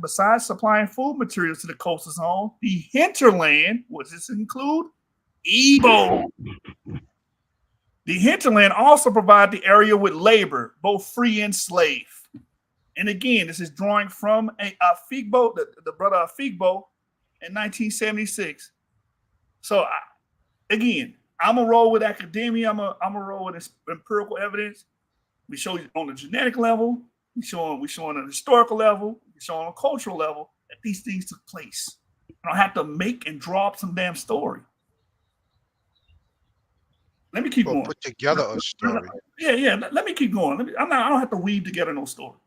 supplying food materials to the coastal zone, the hinterland, what does this include? Igbo. The hinterland also provided the area with labor, both free and slave. And again, this is drawing from a Figbo, the brother Figbo, in 1976. So again, I'm gonna roll with academia. I'm gonna roll with empirical evidence. We show you on the genetic level. We showing on the historical level. We showing on a cultural level that these things took place. I don't have to make and draw up some damn story. Let me keep going. Put together a story. Yeah. Let me keep going. I don't have to weave together no story.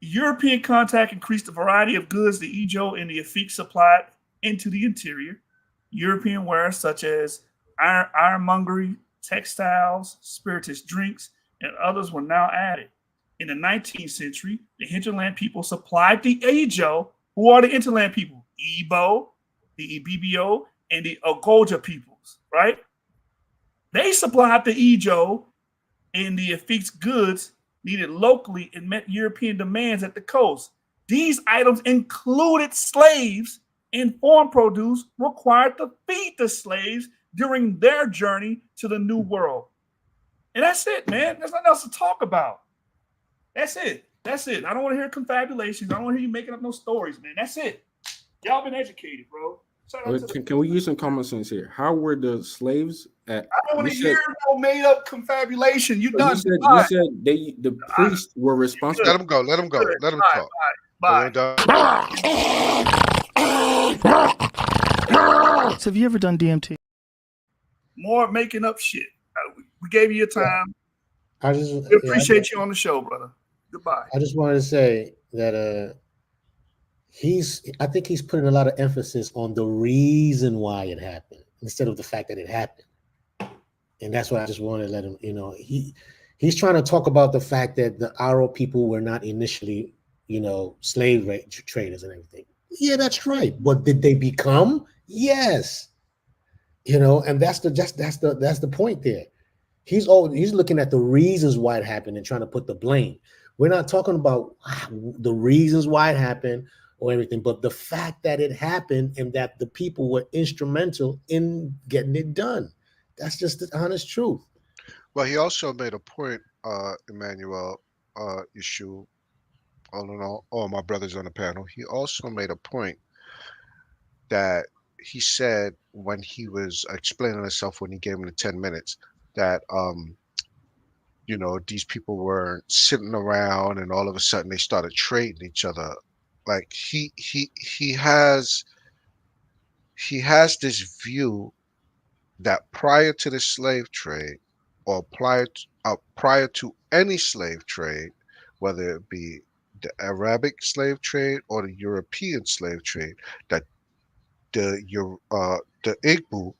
European contact increased the variety of goods the Ijo and the Afik supplied into the interior. European wares such as ironmongery, textiles, spirituous drinks, and others were now added. In the 19th century, the hinterland people supplied the Ijo, who are the hinterland people, Igbo, the Ibibio, and the Ogoja peoples, right? They supplied the Ijo and the Afik's goods needed locally and met European demands at the coast. These items included slaves and farm produce required to feed the slaves during their journey to the New World. And that's it, man. There's nothing else to talk about. That's it. I don't want to hear confabulations. I don't want to hear you making up no stories, man. That's it. Y'all been educated, bro. Can we use some common sense here? How were the slaves at? I don't want to hear no made up confabulation. You done? You said the priests were responsible. Let them go. Let them talk. Bye. So have you ever done DMT? More making up shit. We gave you your time. We appreciate you on the show, brother. Goodbye. I just wanted to say that I think he's putting a lot of emphasis on the reason why it happened instead of the fact that it happened. And that's why I just wanted to let him, he's trying to talk about the fact that the Aro people were not initially, slave traders and everything. Yeah, that's right. But did they become? Yes. And that's the point there. He's looking at the reasons why it happened and trying to put the blame. We're not talking about the reasons why it happened. or everything, but the fact that it happened and that the people were instrumental in getting it done. That's just the honest truth. Well, he also made a point, Emmanuel, issue, all my brothers on the panel. He also made a point that he said when he was explaining himself when he gave him the 10 minutes that these people weren't sitting around and all of a sudden they started trading each other. Like he has this view that prior to the slave trade, or prior to any slave trade, whether it be the Arabic slave trade or the European slave trade, that the Igbo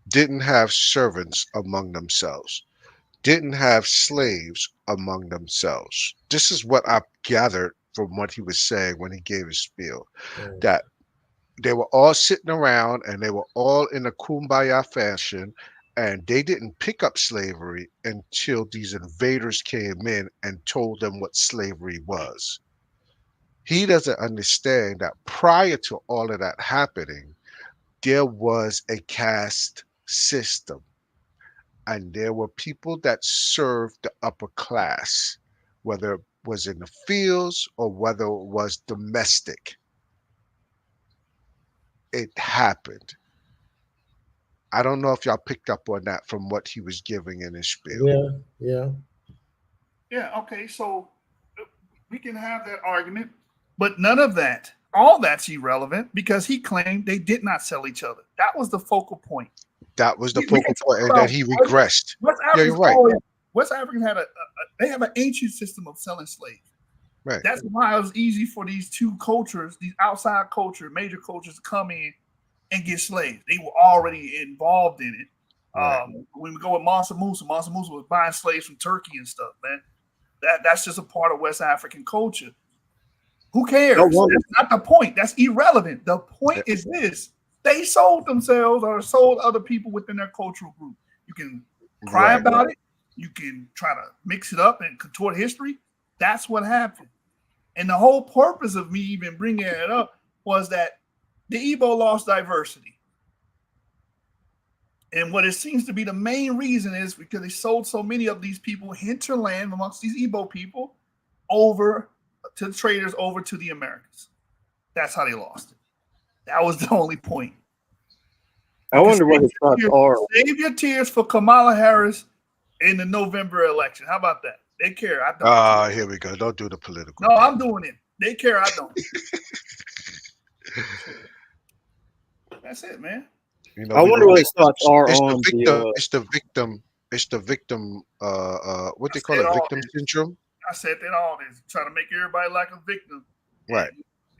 didn't have servants among themselves, didn't have slaves among themselves. This is what I gathered from what he was saying when he gave his spiel, that they were all sitting around and they were all in a kumbaya fashion, and they didn't pick up slavery until these invaders came in and told them what slavery was. He doesn't understand that prior to all of that happening, there was a caste system, and there were people that served the upper class, whether it was in the fields or whether it was domestic. It happened. I don't know if y'all picked up on that from what he was giving in his spiel. Yeah. Okay. So we can have that argument, but none of that, all that's irrelevant because he claimed they did not sell each other. That was the focal point. That was the focal point, and that he regressed. West Yeah, you're right. West Africans they have an ancient system of selling slaves. Right. That's why it was easy for these two cultures, these outside culture, major cultures, to come in and get slaves. They were already involved in it. Right. When we go with Mansa Musa was buying slaves from Turkey and stuff, man. That's just a part of West African culture. Who cares? That's not the point. That's irrelevant. The point is this. They sold themselves or sold other people within their cultural group. You can cry about it. You can try to mix it up and contort history. That's what happened. And the whole purpose of me even bringing it up was that the Igbo lost diversity. And what it seems to be the main reason is because they sold so many of these people hinterland amongst these Igbo people over to the traders over to the Americans. That's how they lost it. That was the only point. I wonder what his thoughts are. Save your tears for Kamala Harris in the November election. How about that? They care. I don't. Here we go. Don't do the political. No, I'm doing it. They care. I don't. That's it, man. I wonder what his thoughts are on it's the victim. What they call it? Victim syndrome. I said that all this, trying to make everybody like a victim. Right.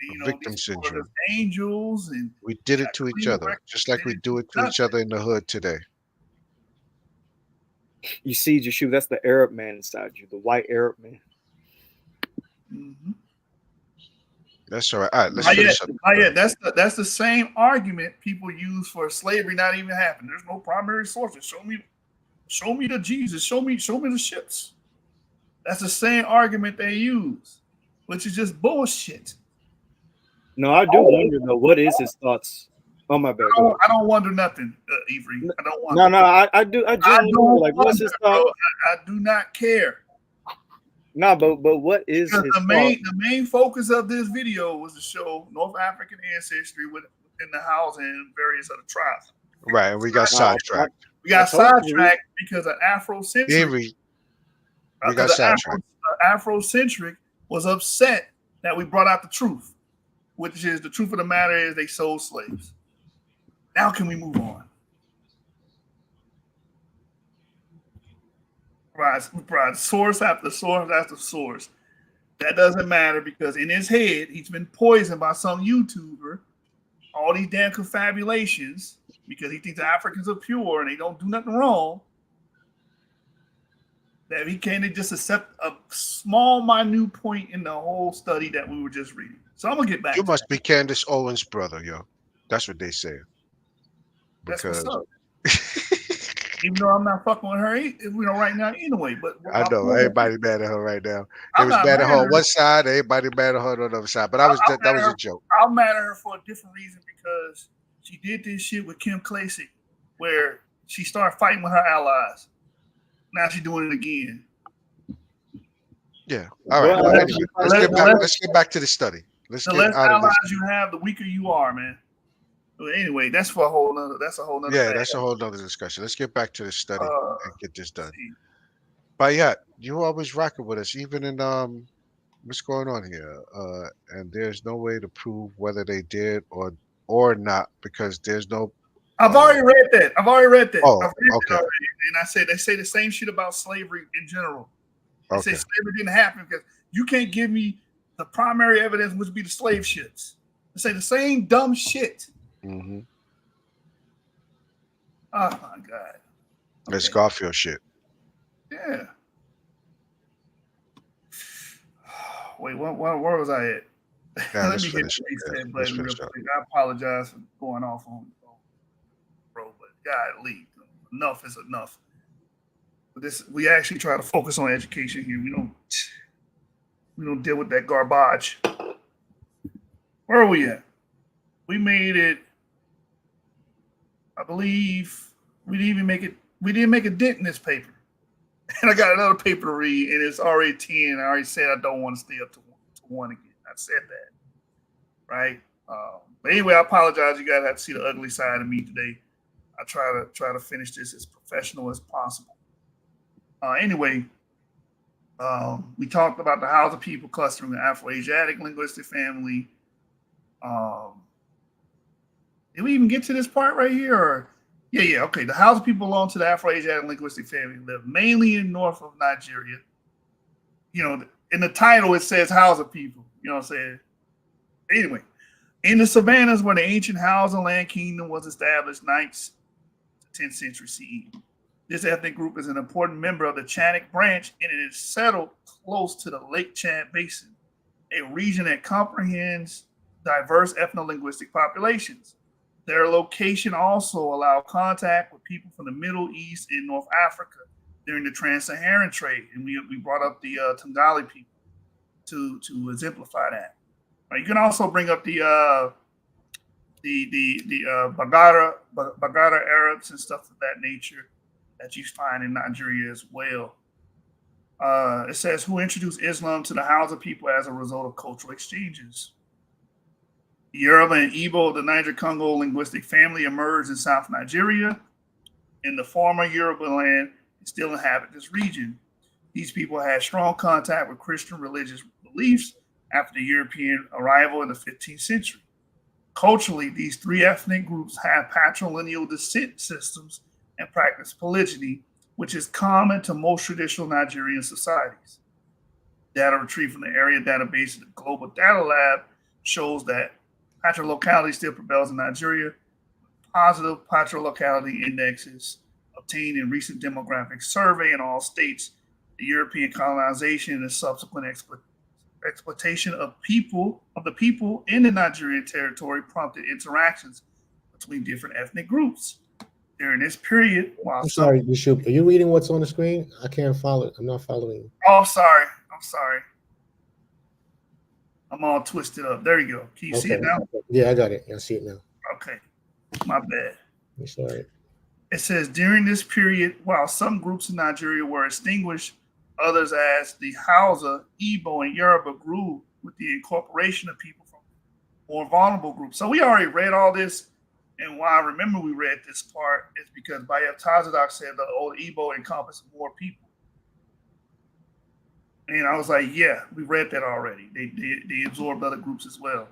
And, victim syndrome. Angels, and we did it to each other, just like we do it to each other in the hood today. You see, Jashu, that's the Arab man inside you, the white Arab man. Mm-hmm. That's all right. All right, let's finish up. That's the same argument people use for slavery not even happening. There's no primary sources. Show me the Jesus. Show me the ships. That's the same argument they use, which is just bullshit. No, I do wonder though. What is his thoughts? Oh my bad. I don't wonder nothing, Avery. I don't wonder. No, I do. I genuinely like. What's his thought? I do not care. No, but what is his the main focus of this video was to show North African ancestry within the Hausa and various other tribes. Right, and we got sidetracked. We got sidetracked because of Afrocentric. Avery, we got sidetracked. Afrocentric was upset that we brought out the truth, which is the truth of the matter is they sold slaves. Now can we move on? Right, source after source after source. That doesn't matter because in his head, he's been poisoned by some YouTuber. All these damn confabulations because he thinks the Africans are pure and they don't do nothing wrong. That he can't just accept a small, minute point in the whole study that we were just reading. So I'm gonna get back. You must be Candace Owens' brother, yo. That's what they say. That's what's up. Even though I'm not fucking with her, right now anyway. But I know everybody mad at her right now. They I'm was not mad at her on her. one side, everybody mad at her on the other side. But that was a joke. I'm mad at her for a different reason because she did this shit with Kim Klacik, where she started fighting with her allies. Now she's doing it again. Yeah. All right. Well, anyway, let's get back to the study. The less allies you have, the weaker you are, man. But anyway, that's a whole nother. That's a whole nother discussion. Let's get back to the study and get this done. But yeah, you always rocking with us, even in what's going on here. And there's no way to prove whether they did or not because there's no. I've already read that. Oh, I've read it already, and I said they say the same shit about slavery in general. They say slavery didn't happen because you can't give me the primary evidence, which would be the slave ships. They say the same dumb shit. Mm-hmm. Oh my god! It's Garfield shit. Yeah. Wait, where was I at? Yeah, Let me hit the reset button real quick. I apologize for going off on bro, but golly, enough is enough. But we actually try to focus on education here. We don't deal with that garbage. Where are we at? We made it. I believe we didn't make a dent in this paper. And I got another paper to read, and it's already 10. I already said I don't want to stay up to 1 again. I said that, right? But anyway, I apologize. You guys have to see the ugly side of me today. I try to finish this as professional as possible. Anyway, we talked about the Hausa people clustering the Afro-Asiatic linguistic family. Did we even get to this part right here? Or yeah. Okay, the Hausa people belong to the Afro-Asiatic linguistic family. Live mainly in north of Nigeria. You know, in the title it says Hausa people. You know what I'm saying? Anyway, in the savannas where the ancient Hausa land kingdom was established, 9th to 10th century CE. This ethnic group is an important member of the Chadic branch, and it is settled close to the Lake Chad Basin, a region that comprehends diverse ethno-linguistic populations. Their location also allowed contact with people from the Middle East and North Africa during the trans-Saharan trade, and we brought up the Tangali people to exemplify that. You can also bring up the Bagara Arabs and stuff of that nature that you find in Nigeria as well. It says, who introduced Islam to the Hausa people as a result of cultural exchanges. Yoruba and Igbo, the Niger-Congo linguistic family, emerged in South Nigeria. In the former Yoruba land, still inhabit this region. These people had strong contact with Christian religious beliefs after the European arrival in the 15th century. Culturally, these three ethnic groups have patrilineal descent systems and practice polygyny, which is common to most traditional Nigerian societies. Data retrieved from the area database of the Global Data Lab shows that patrilocality still prevails in Nigeria. Positive patrilocality indexes obtained in recent demographic survey in all states. The European colonization and the subsequent exploitation of the people in the Nigerian territory prompted interactions between different ethnic groups. During this period, I'm sorry, Yusuf, are you reading what's on the screen? I can't follow. I'm not following. Oh, I'm sorry. I'm all twisted up. There you go. Can you see it now? Yeah, I got it. I see it now. Okay. My bad. It's all right. It says, during this period, while some groups in Nigeria were extinguished, others as the Hausa, Igbo, and Yoruba grew with the incorporation of people from more vulnerable groups. So we already read all this. And why I remember we read this part is because Bayef Tazadok said the old Igbo encompassed more people. And I was like, yeah, we read that already. They absorbed other groups as well.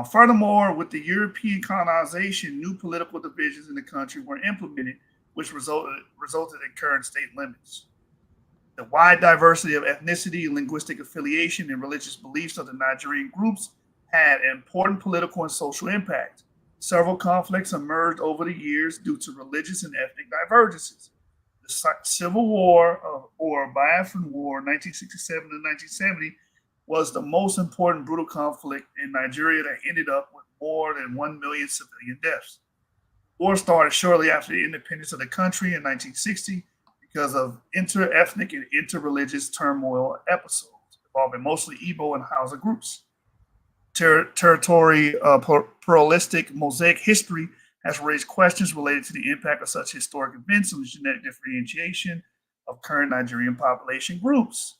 Furthermore, with the European colonization, new political divisions in the country were implemented, which resulted in current state limits. The wide diversity of ethnicity, linguistic affiliation, and religious beliefs of the Nigerian groups had important political and social impact. Several conflicts emerged over the years due to religious and ethnic divergences. The Civil War or Biafran War, 1967 to 1970, was the most important brutal conflict in Nigeria that ended up with more than 1 million civilian deaths. War started shortly after the independence of the country in 1960 because of inter-ethnic and inter-religious turmoil episodes involving mostly Igbo and Hausa groups. Territory pluralistic mosaic history has raised questions related to the impact of such historic events on the genetic differentiation of current Nigerian population groups.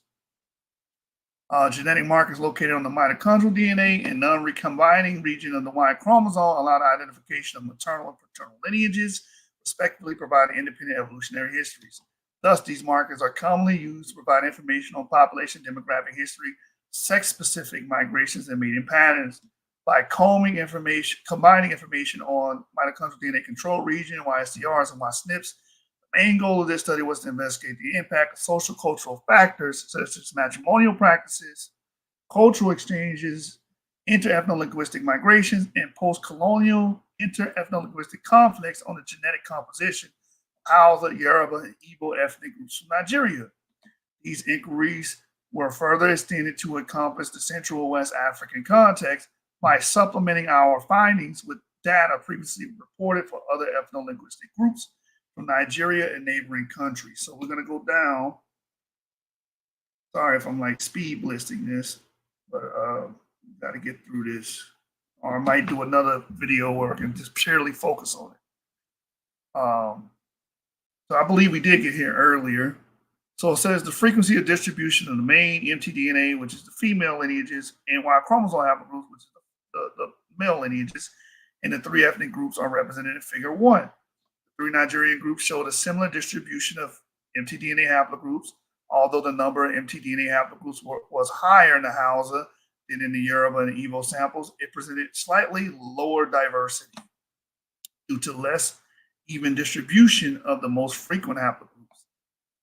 Genetic markers located on the mitochondrial DNA and non-recombining region of the Y chromosome allow the identification of maternal and paternal lineages, respectively, providing independent evolutionary histories. Thus, these markers are commonly used to provide information on population demographic history, sex-specific migrations, and mating patterns. By combining information on mitochondrial DNA control region, YSDRs, and YSNPs, the main goal of this study was to investigate the impact of social cultural factors such as matrimonial practices, cultural exchanges, inter-ethno-linguistic migrations, and post-colonial inter-ethno-linguistic conflicts on the genetic composition of Hausa, Yoruba, and Igbo ethnic groups from Nigeria. These inquiries were further extended to encompass the Central West African context by supplementing our findings with data previously reported for other ethno-linguistic groups from Nigeria and neighboring countries. So we're going to go down. Sorry if I'm like speed listing this, but got to get through this. Or I might do another video where I can just purely focus on it. So I believe we did get here earlier. So it says the frequency of distribution of the main mtDNA, which is the female lineages, and Y chromosome haplogroups, which is the male lineages, and the three ethnic groups are represented in Figure 1. The three Nigerian groups showed a similar distribution of mtDNA haplogroups, although the number of mtDNA haplogroups was higher in the Hausa than in the Yoruba and Igbo samples. It presented slightly lower diversity due to less even distribution of the most frequent haplogroups.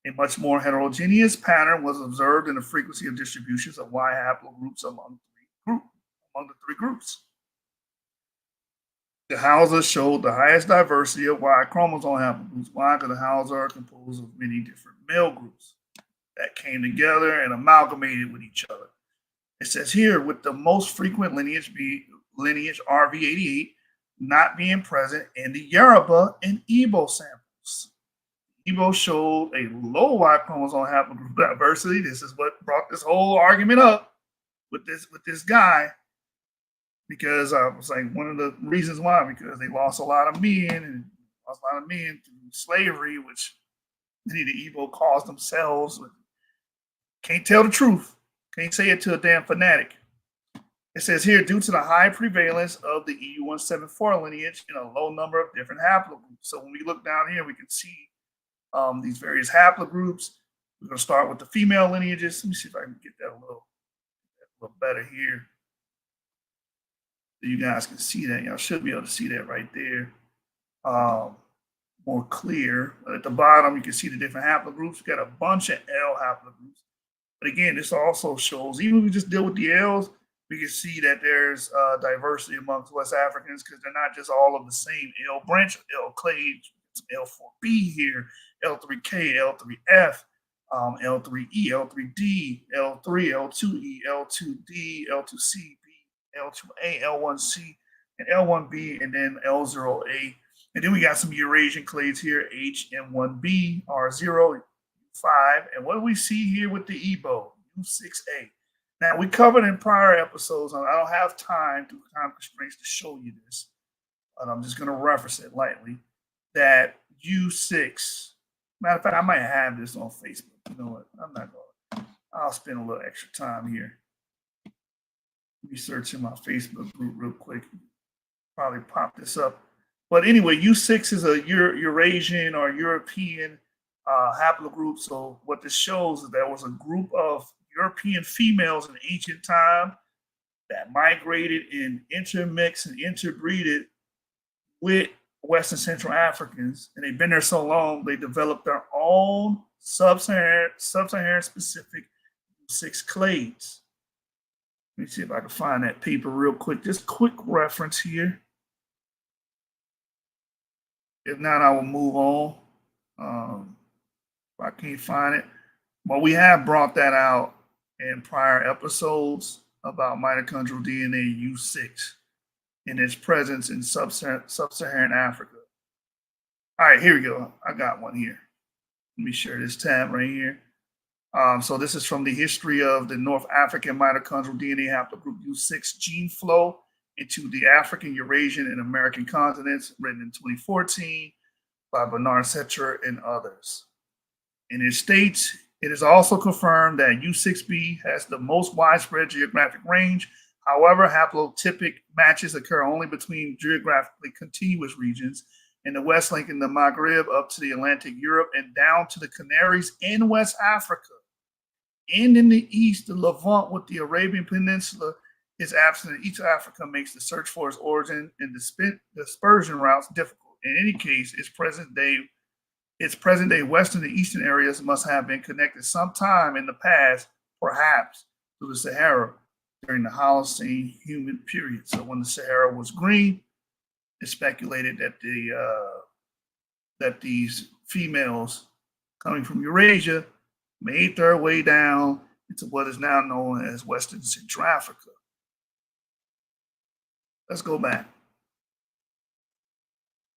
A much more heterogeneous pattern was observed in the frequency of distributions of Y haplogroups among the three groups. The Hausa showed the highest diversity of Y chromosome haplogroups. Why? Because the Hausa are composed of many different male groups that came together and amalgamated with each other. It says here, with the most frequent lineage RV88 not being present in the Yoruba and Igbo samples. Igbo showed a low Y chromosome haplogroup diversity. This is what brought this whole argument up with this guy, because I was like, one of the reasons why, because they lost a lot of men through slavery, which many of the Igbo caused themselves. Can't tell the truth. Can't say it to a damn fanatic. It says here, due to the high prevalence of the EU174 lineage in a low number of different haplogroups. So when we look down here, we can see these various haplogroups. We're going to start with the female lineages. Let me see if I can get that a little better here, so you guys can see that. Y'all should be able to see that right there, more clear. But at the bottom, you can see the different haplogroups. We got a bunch of L haplogroups. But again, this also shows, even if we just deal with the L's, we can see that there's diversity amongst West Africans, because they're not just all of the same L branch, L clade, L4B here, L3K, L3F, L3E, L3D, L3, L2E, L2D, L2C, L2A, L1C, and L1B, and then L0A. And then we got some Eurasian clades here, H and 1B, R0, 5. And what do we see here with the Igbo? U6A. Now, we covered in prior episodes, and I don't have time through time constraints to show you this, but I'm just going to reference it lightly, that U6, matter of fact, I might have this on Facebook. You know what? I'm not going to. I'll spend a little extra time here researching my Facebook group real quick. Probably pop this up. But anyway, U6 is a Eurasian or European haplogroup. So what this shows is there was a group of European females in ancient time that migrated and intermixed and interbreeded with West and Central Africans. And they've been there so long, they developed their own sub-Saharan specific U6 clades. Let me see if I can find that paper real quick. Just quick reference here. If not, I will move on. If I can't find it. But we have brought that out in prior episodes about mitochondrial DNA U6 and its presence in sub-Saharan Africa. All right, here we go. I got one here. Let me share this tab right here. So this is from the history of the North African mitochondrial DNA haplogroup U6 gene flow into the African, Eurasian, and American continents, written in 2014 by Bernard Setcher and others. And it states, it is also confirmed that U6B has the most widespread geographic range. However, haplotypic matches occur only between geographically continuous regions in the West, linking the Maghreb up to the Atlantic Europe and down to the Canaries in West Africa. And in the East, the Levant with the Arabian Peninsula is absent, and East Africa makes the search for its origin and dispersion routes difficult. In any case, its present day western and eastern areas must have been connected sometime in the past, perhaps to the Sahara during the Holocene humid period. So when the Sahara was green, it's speculated that these females coming from Eurasia made their way down into what is now known as Western Central Africa. Let's go back.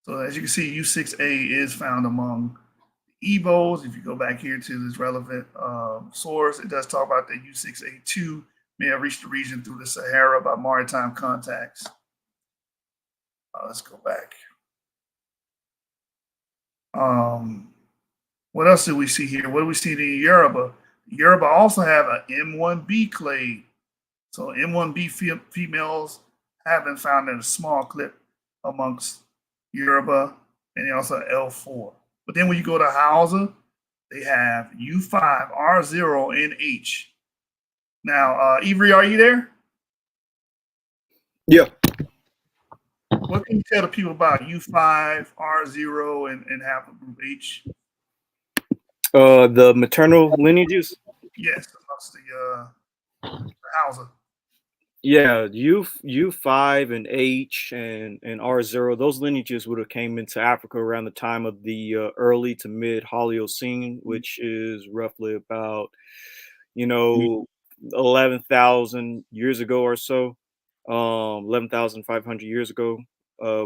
So as you can see, U6A is found among the Igbos. If you go back here to this relevant source, it does talk about that U6A2 may have reached the region through the Sahara by maritime contacts. Let's go back. What else do we see here? What do we see in Yoruba? Yoruba also have an M1B clade. So M1B females have been found in a small clip amongst Yoruba, and they also have L4. But then when you go to Hausa, they have U5, R0, and H. Now, Ivory, are you there? Yeah. What can you tell the people about U5, R0, and haplogroup H? The maternal lineages. Yes, amongst the Hausa. Yeah, U5 and H and R0, those lineages would have came into Africa around the time of the early to mid Holocene, which is roughly about 11,000 years ago or so, 11,500 years ago,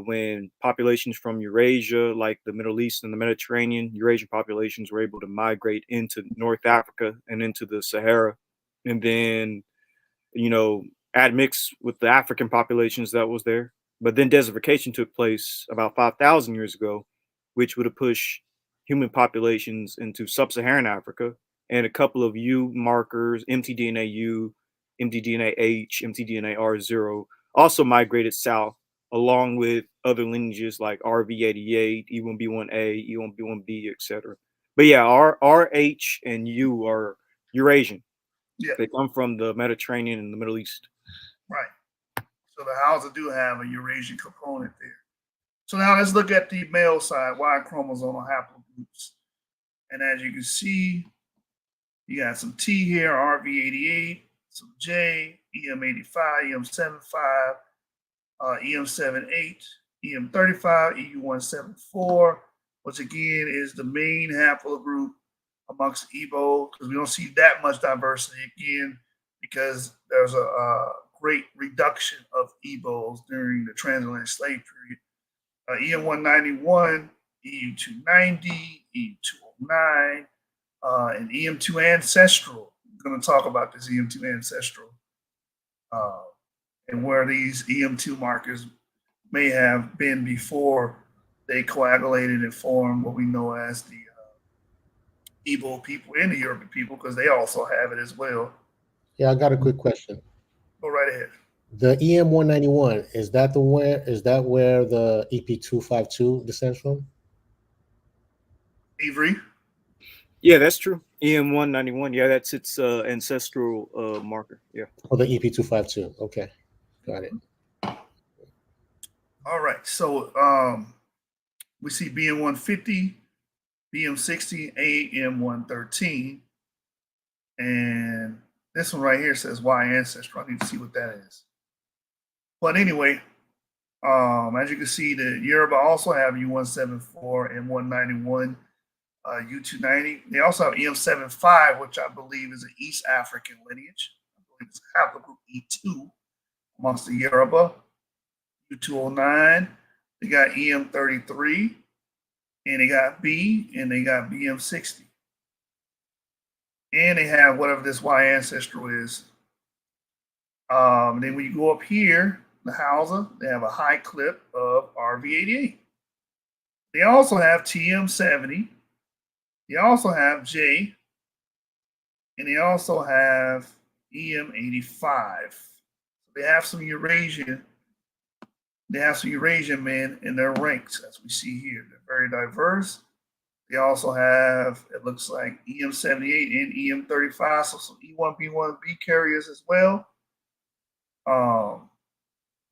when populations from Eurasia, like the Middle East and the Mediterranean, Eurasian populations were able to migrate into North Africa and into the Sahara, and then admix with the African populations that was there. But then desertification took place about 5,000 years ago, which would have pushed human populations into sub-Saharan Africa, and a couple of U markers, mtDNA U, mtDNA H, mtDNA R0, also migrated south, along with other lineages like RV88, E1B1A, E1B1B, etc. But yeah, RH and U are Eurasian. Yeah. They come from the Mediterranean and the Middle East. Right. So the Hausa do have a Eurasian component there. So now let's look at the male side, Y chromosomal haplogroups. And as you can see, you got some T here, RV88, some J, EM85, EM75, EM78, EM35, EU174, which again is the main haplogroup amongst Igbo, because we don't see that much diversity again, because there's a great reduction of Igbos during the transatlantic slave period. EM191, EU290, EU209, and EM2 ancestral. I'm going to talk about this EM2 ancestral and where these EM2 markers may have been before they coagulated and formed what we know as the Igbo people and the Yoruba people, because they also have it as well. Yeah, I got a quick question. Go right ahead. The EM191, is that where the EP252 descends from? Avery? Yeah, that's true. EM191. Yeah, that's its ancestral marker. Yeah. Oh, the EP252. Okay, got it. All right. So we see BM150, BM60, AM113. And this one right here says Y ancestral. I need to see what that is. But anyway, as you can see, the Yoruba also have U174 and 191, U290. They also have EM75, which I believe is an East African lineage. I believe it's haplogroup E2 amongst the Yoruba. U209. They got EM33. and they got B, and they got BM60. And they have whatever this Y ancestral is. Then when you go up here, the Hausa, they have a high clip of RV88. They also have TM70. They also have J, and they also have EM85. They have some Eurasian. They have some Eurasian men in their ranks, as we see here. They're very diverse. They also have, it looks like EM78 and EM35, so some E1B1B carriers as well.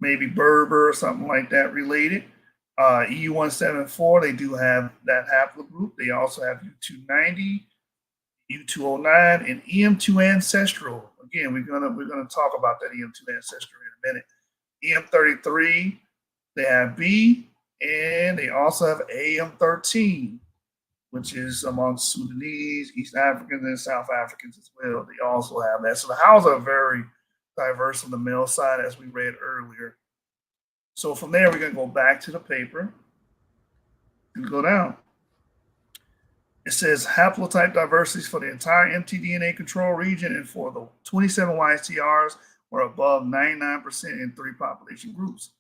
Maybe Berber or something like that related. EU174, they do have that haplogroup. They also have U290, U209, and EM2 ancestral. Again, we're gonna talk about that EM2 ancestral in a minute. EM33, they have B, and they also have AM13, which is amongst Sudanese, East Africans, and South Africans as well. They also have that. So the Hausa are very diverse on the male side, as we read earlier. So from there, we're going to go back to the paper and go down. It says haplotype diversities for the entire mtDNA control region and for the 27 YSTRs were above 99% in 3 population groups.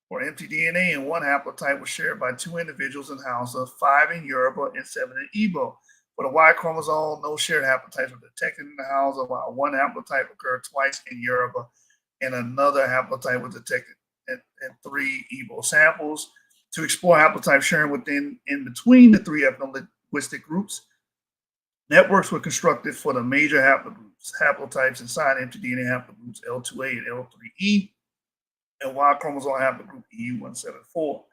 For mtDNA, and 1 haplotype was shared by 2 individuals in Hausa, 5 in Yoruba, and 7 in Igbo. For the Y chromosome, no shared haplotypes were detected in the Hausa, while 1 haplotype occurred twice in Yoruba, and another haplotype was detected in 3 Igbo samples. To explore haplotype sharing in between the 3 ethno-linguistic groups, networks were constructed for the major haplotypes inside mtDNA haplogroups L2A and L3E, and Y chromosome haplogroup EU174. For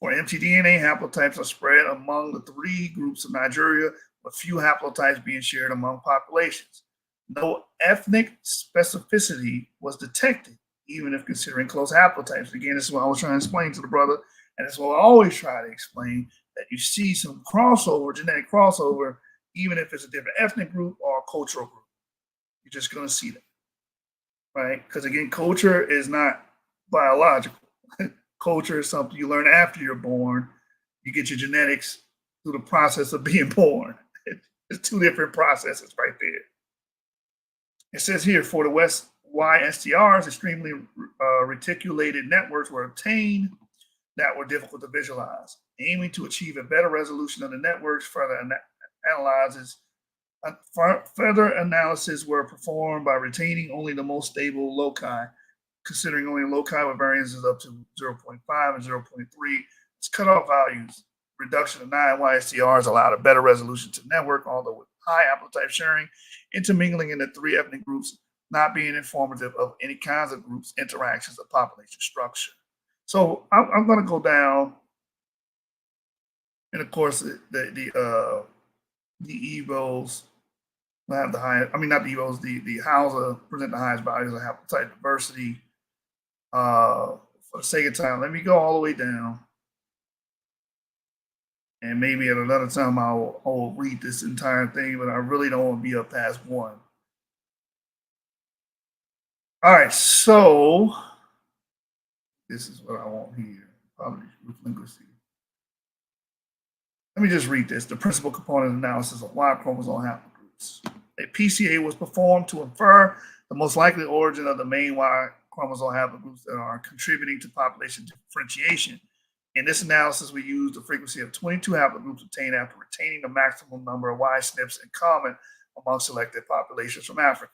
mtDNA, haplotypes are spread among the 3 groups of Nigeria, with few haplotypes being shared among populations. No ethnic specificity was detected, even if considering close haplotypes. Again, this is what I was trying to explain to the brother, and it's what I always try to explain, that you see some crossover, genetic crossover, even if it's a different ethnic group or a cultural group. You're just going to see that, right? Because again, culture is not biological. Culture is something you learn after you're born. You get your genetics through the process of being born. It's 2 different processes right there. It says here, for the West YSTRs, extremely reticulated networks were obtained that were difficult to visualize. Aiming to achieve a better resolution of the networks, further analysis were performed by retaining only the most stable loci, considering only loci with variances up to 0.5 and 0.3 as cutoff values. Reduction of 9 YSTRs allowed a better resolution to network, although with high haplotype sharing, intermingling in the 3 ethnic groups not being informative of any kinds of groups, interactions, or population structure. So I'm going to go down, and of course the Igbos have the highest. I mean, not the Igbos. The Hausa present the highest values of haplotype diversity. For the sake of time, let me go all the way down, and maybe at another time I'll read this entire thing, but I really don't want to be up past 1. All right, so this is what I want here. Probably with linguistic. Let me just read this. The principal component analysis of Y chromosome haplogroups. A PCA was performed to infer the most likely origin of the main Y chromosome haplogroups that are contributing to population differentiation. In this analysis, we used the frequency of 22 haplogroups obtained after retaining the maximum number of Y SNPs in common among selected populations from Africa.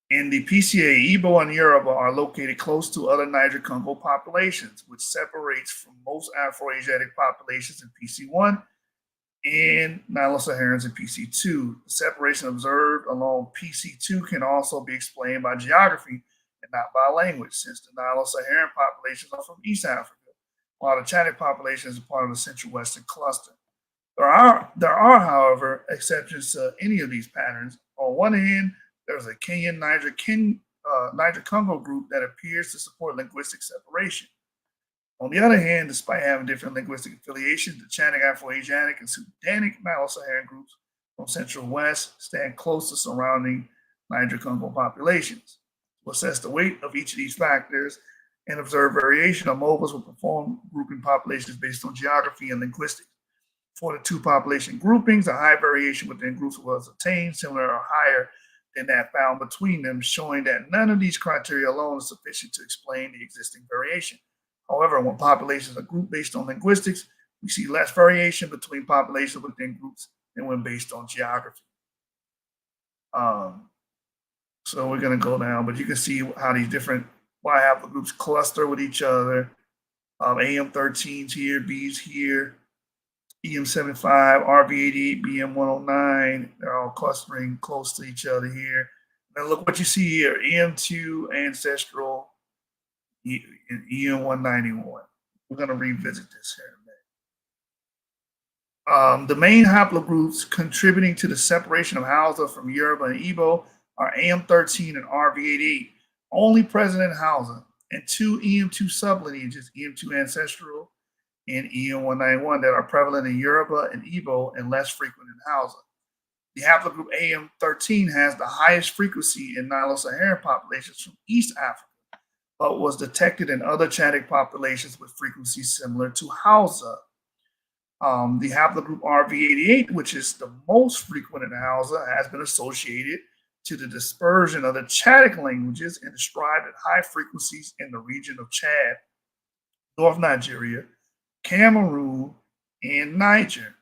In the PCA, Igbo and Yoruba are located close to other Niger-Congo populations, which separates from most Afro-Asiatic populations in PC1 and Nilo-Saharans in PC2. The separation observed along PC2 can also be explained by geography and not by language, since the Nilo-Saharan populations are from East Africa, while the Chadic population is a part of the Central Western cluster. There are, however, exceptions to any of these patterns. On one hand, there's a Kenyan Niger-Congo group that appears to support linguistic separation. On the other hand, despite having different linguistic affiliations, the Chadic, Afro-Asiatic, and Sudanic Nilo-Saharan groups from Central West stand close to surrounding Niger-Congo populations. To assess the weight of each of these factors, and observed variation of mobiles with performed grouping populations based on geography and linguistics. For the two population groupings, a high variation within groups was attained, similar or higher than that found between them, showing that none of these criteria alone is sufficient to explain the existing variation. However, when populations are grouped based on linguistics, we see less variation between populations within groups than when based on geography. So we're going to go down, but you can see how these different Y haplogroups cluster with each other. AM13's here, B's here, EM75, RB88, BM109. They're all clustering close to each other here. Now look what you see here, EM2, ancestral, and EM191. We're going to revisit this here in a minute. The main haplogroups contributing to the separation of Hausa from Yoruba and Igbo are AM13 and RB88, only present in Hausa, and two EM2 sublineages, EM2 ancestral and EM191, that are prevalent in Yoruba and Igbo and less frequent in Hausa. The haplogroup AM13 has the highest frequency in Nilo-Saharan populations from East Africa, but was detected in other Chadic populations with frequencies similar to Hausa. The haplogroup RV88, which is the most frequent in Hausa, has been associated to the dispersion of the Chadic languages and described at high frequencies in the region of Chad, North Nigeria, Cameroon, and Niger.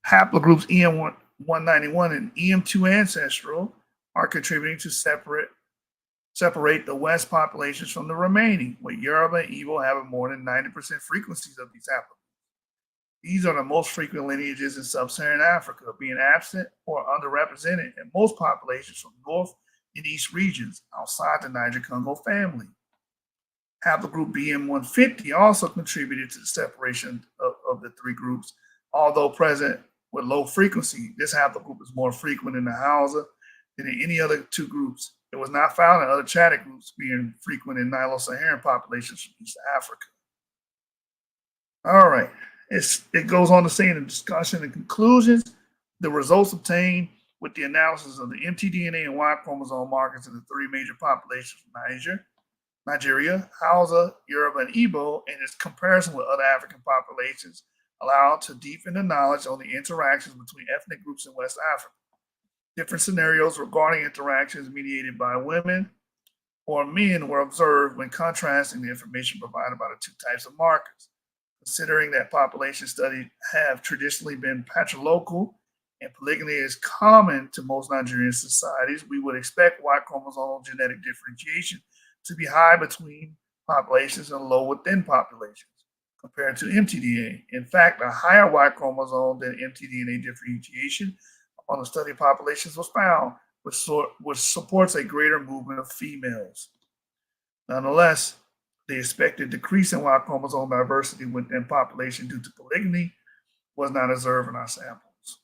Haplogroups EM191 and EM2 ancestral are contributing to separate the West populations from the remaining, with Yoruba and Igbo having more than 90% frequencies of these haplogroups. These are the most frequent lineages in sub-Saharan Africa, being absent or underrepresented in most populations from North and East regions outside the Niger-Congo family. Haplogroup BM150 also contributed to the separation of the three groups, although present with low frequency. This haplogroup is more frequent in the Hausa than in any other two groups. It was not found in other Chadic groups, being frequent in Nilo-Saharan populations from East Africa. All right. It goes on to say in the discussion and conclusions, the results obtained with the analysis of the mtDNA and Y chromosome markers in the three major populations of Nigeria, Hausa, Yoruba, and Igbo, and its comparison with other African populations, allow to deepen the knowledge on the interactions between ethnic groups in West Africa. Different scenarios regarding interactions mediated by women or men were observed when contrasting the information provided by the two types of markers. Considering that population studies have traditionally been patrilocal and polygamy is common to most Nigerian societies, we would expect Y chromosomal genetic differentiation to be high between populations and low within populations compared to mtDNA. In fact, a higher Y chromosome than mtDNA differentiation on the study populations was found, which supports a greater movement of females. Nonetheless, the expected decrease in Y chromosome diversity within population due to polygamy was not observed in our samples.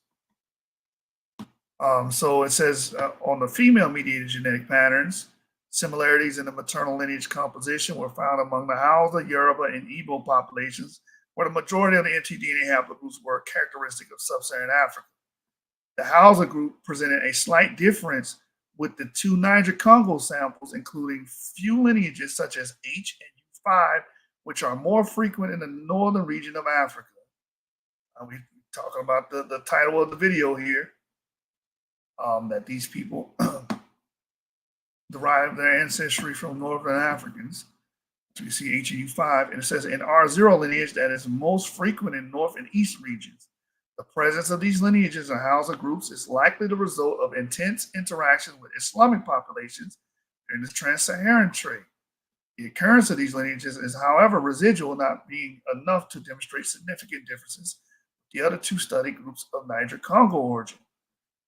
So it says on the female-mediated genetic patterns, similarities in the maternal lineage composition were found among the Hausa, Yoruba, and Igbo populations, where the majority of the mtDNA haplogroups were characteristic of sub-Saharan Africa. The Hausa group presented a slight difference with the two Niger-Congo samples, including few lineages such as H and U5, which are more frequent in the northern region of Africa. We're talking about the title of the video here, that these people derive their ancestry from Northern Africans. So you see H and U5, and it says in R0 lineage that is most frequent in North and East regions. The presence of these lineages in Hausa groups is likely the result of intense interactions with Islamic populations during the trans-Saharan trade. The occurrence of these lineages is, however, residual, not being enough to demonstrate significant differences with the other two study groups of Niger-Congo origin.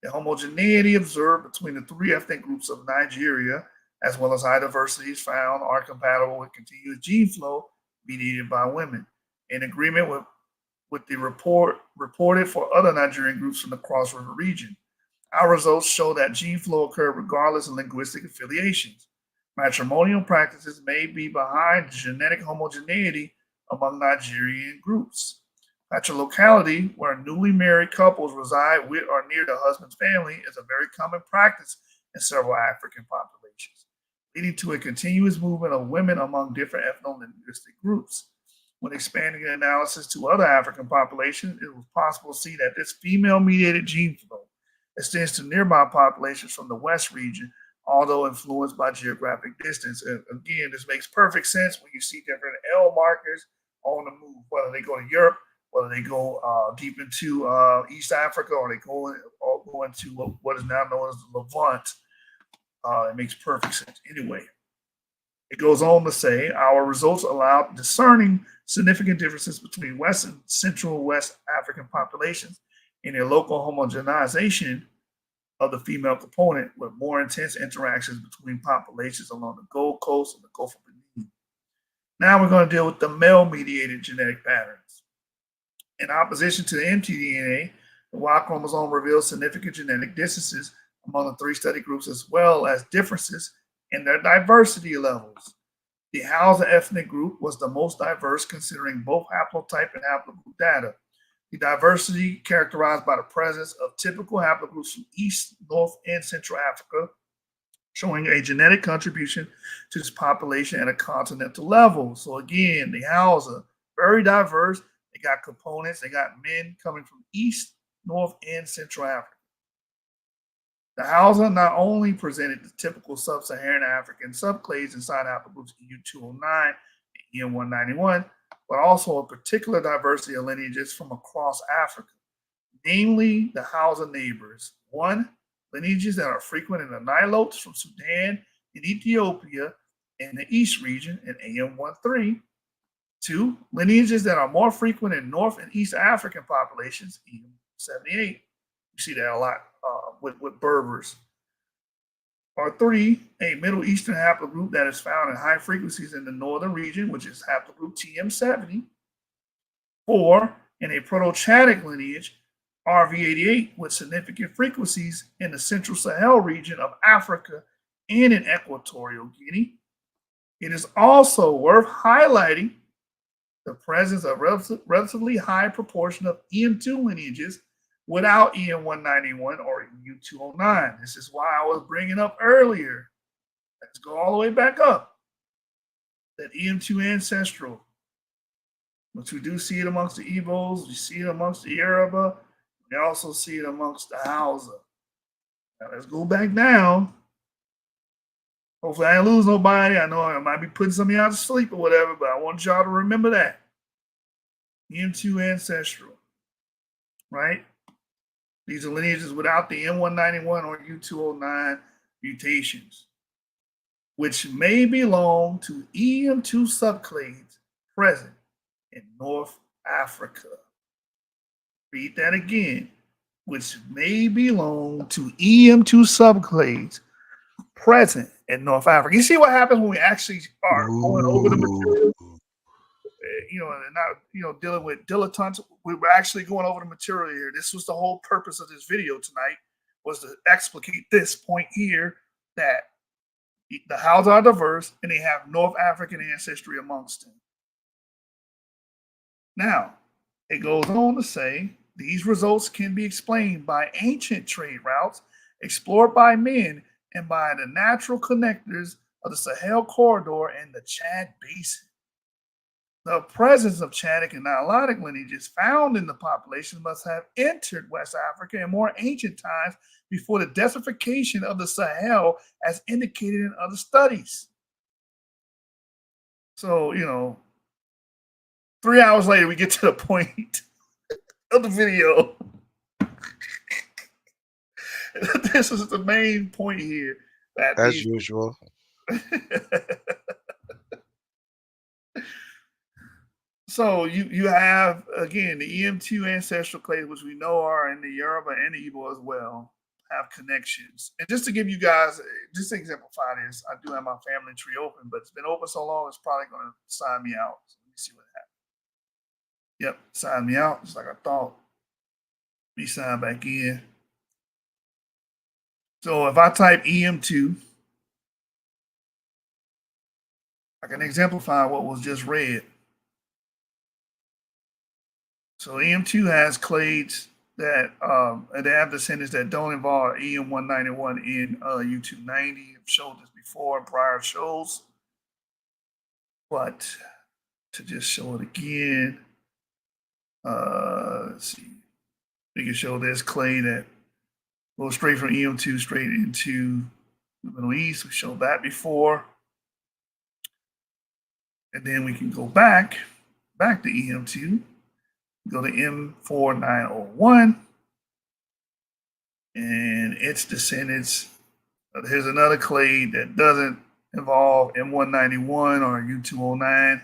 The homogeneity observed between the three ethnic groups of Nigeria, as well as high diversities found, are compatible with continuous gene flow mediated by women, in agreement with the reported for other Nigerian groups from the Cross River region. Our results show that gene flow occurred regardless of linguistic affiliations. Matrimonial practices may be behind genetic homogeneity among Nigerian groups. Patrilocality, where newly married couples reside with or near the husband's family, is a very common practice in several African populations. leading to a continuous movement of women among different ethno-linguistic groups. When expanding the analysis to other African populations, it was possible to see that this female-mediated gene flow extends to nearby populations from the West region, although influenced by geographic distance. And again, this makes perfect sense when you see different L markers on the move, whether they go to Europe, whether they go deep into East Africa, or they go into what is now known as the Levant. It makes perfect sense. Anyway, it goes on to say our results allowed discerning significant differences between West and Central West African populations in their local homogenization of the female component, with more intense interactions between populations along the Gold Coast and the Gulf of Benin. Now we're going to deal with the male-mediated genetic patterns. In opposition to the mtDNA, the Y chromosome reveals significant genetic distances among the three study groups, as well as differences in their diversity levels. The Hausa ethnic group was the most diverse, considering both haplotype and haplogroup data. The diversity characterized by the presence of typical haplogroups from East, North, and Central Africa, showing a genetic contribution to this population at a continental level. So again, the Hausa, very diverse. They got components. They got men coming from East, North, and Central Africa. The Hausa not only presented the typical sub-Saharan African subclades inside haplogroups EU209 and EM191, but also a particular diversity of lineages from across Africa, namely the Hausa neighbors. 1, lineages that are frequent in the Nilotes from Sudan and Ethiopia and the East region in AM13. 2, lineages that are more frequent in North and East African populations, EM78. You see that a lot with Berbers. Or 3, a Middle Eastern haplogroup that is found in high frequencies in the northern region, which is haplogroup TM70. 4, in a Proto-Chadic lineage, RV88, with significant frequencies in the Central Sahel region of Africa and in Equatorial Guinea. It is also worth highlighting the presence of relatively high proportion of EM2 lineages without EM191 or U209. This is why I was bringing up earlier. Let's go all the way back up. That EM2 ancestral, which we do see it amongst the Igbos, we see it amongst the Yoruba, we also see it amongst the Hausa. Now let's go back down. Hopefully I didn't lose nobody. I know I might be putting some of y'all to sleep or whatever, but I want y'all to remember that. EM2 ancestral, right? These are lineages without the M191 or U209 mutations, which may belong to EM2 subclades present in North Africa. Read that again, which may belong to EM2 subclades present in North Africa. You see what happens when we actually are going over the material? And not, dealing with dilettantes. We were actually going over the material here. This was the whole purpose of this video tonight, was to explicate this point here, that the Hausa are diverse and they have North African ancestry amongst them. Now, it goes on to say, these results can be explained by ancient trade routes explored by men and by the natural connectors of the Sahel corridor and the Chad Basin. The presence of Chadic and Nilotic lineages found in the population must have entered West Africa in more ancient times before the desertification of the Sahel, as indicated in other studies. So, 3 hours later, we get to the point of the video. This is the main point here. As usual. So you have, again, the EM2 ancestral clades, which we know are in the Yoruba and the Igbo as well, have connections. And just to give you guys, just to exemplify this, I do have my family tree open, but it's been open so long, it's probably going to sign me out. So let me see what happens. Yep, sign me out, just like I thought. Let me sign back in. So if I type EM2, I can exemplify what was just read. So EM2 has clades that they have descendants that don't involve EM191 in U290. I've showed this before in prior shows, but to just show it again, let's see. We can show this clay that goes straight from EM2 straight into the Middle East. We showed that before. And then we can go back to EM2, go to M4901, and its descendants. Here's another clade that doesn't involve M191 or U209.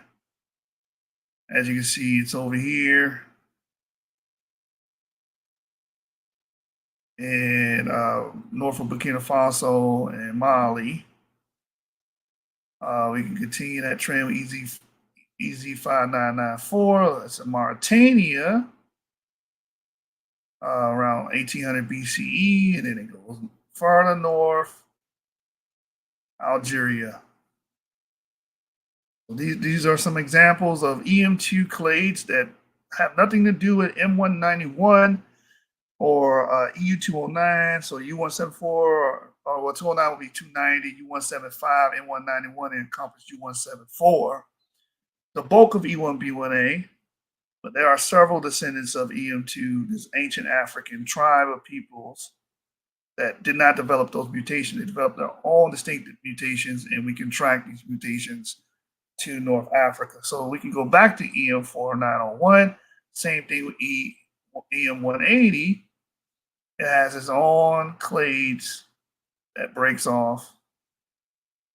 As you can see, it's over here. And north of Burkina Faso and Mali. We can continue that trend with EZ5994. That's in Mauritania, around 1800 BCE, and then it goes further north, Algeria. So these are some examples of EM2 clades that have nothing to do with M191 or EU209. So U174 or 209 will be 290, U175, M191 encompass U174. The bulk of E1B1A, but there are several descendants of EM2, this ancient African tribe of peoples that did not develop those mutations. They developed their own distinct mutations, and we can track these mutations to North Africa. So we can go back to EM4901, same thing with EM180. It has its own clades that breaks off.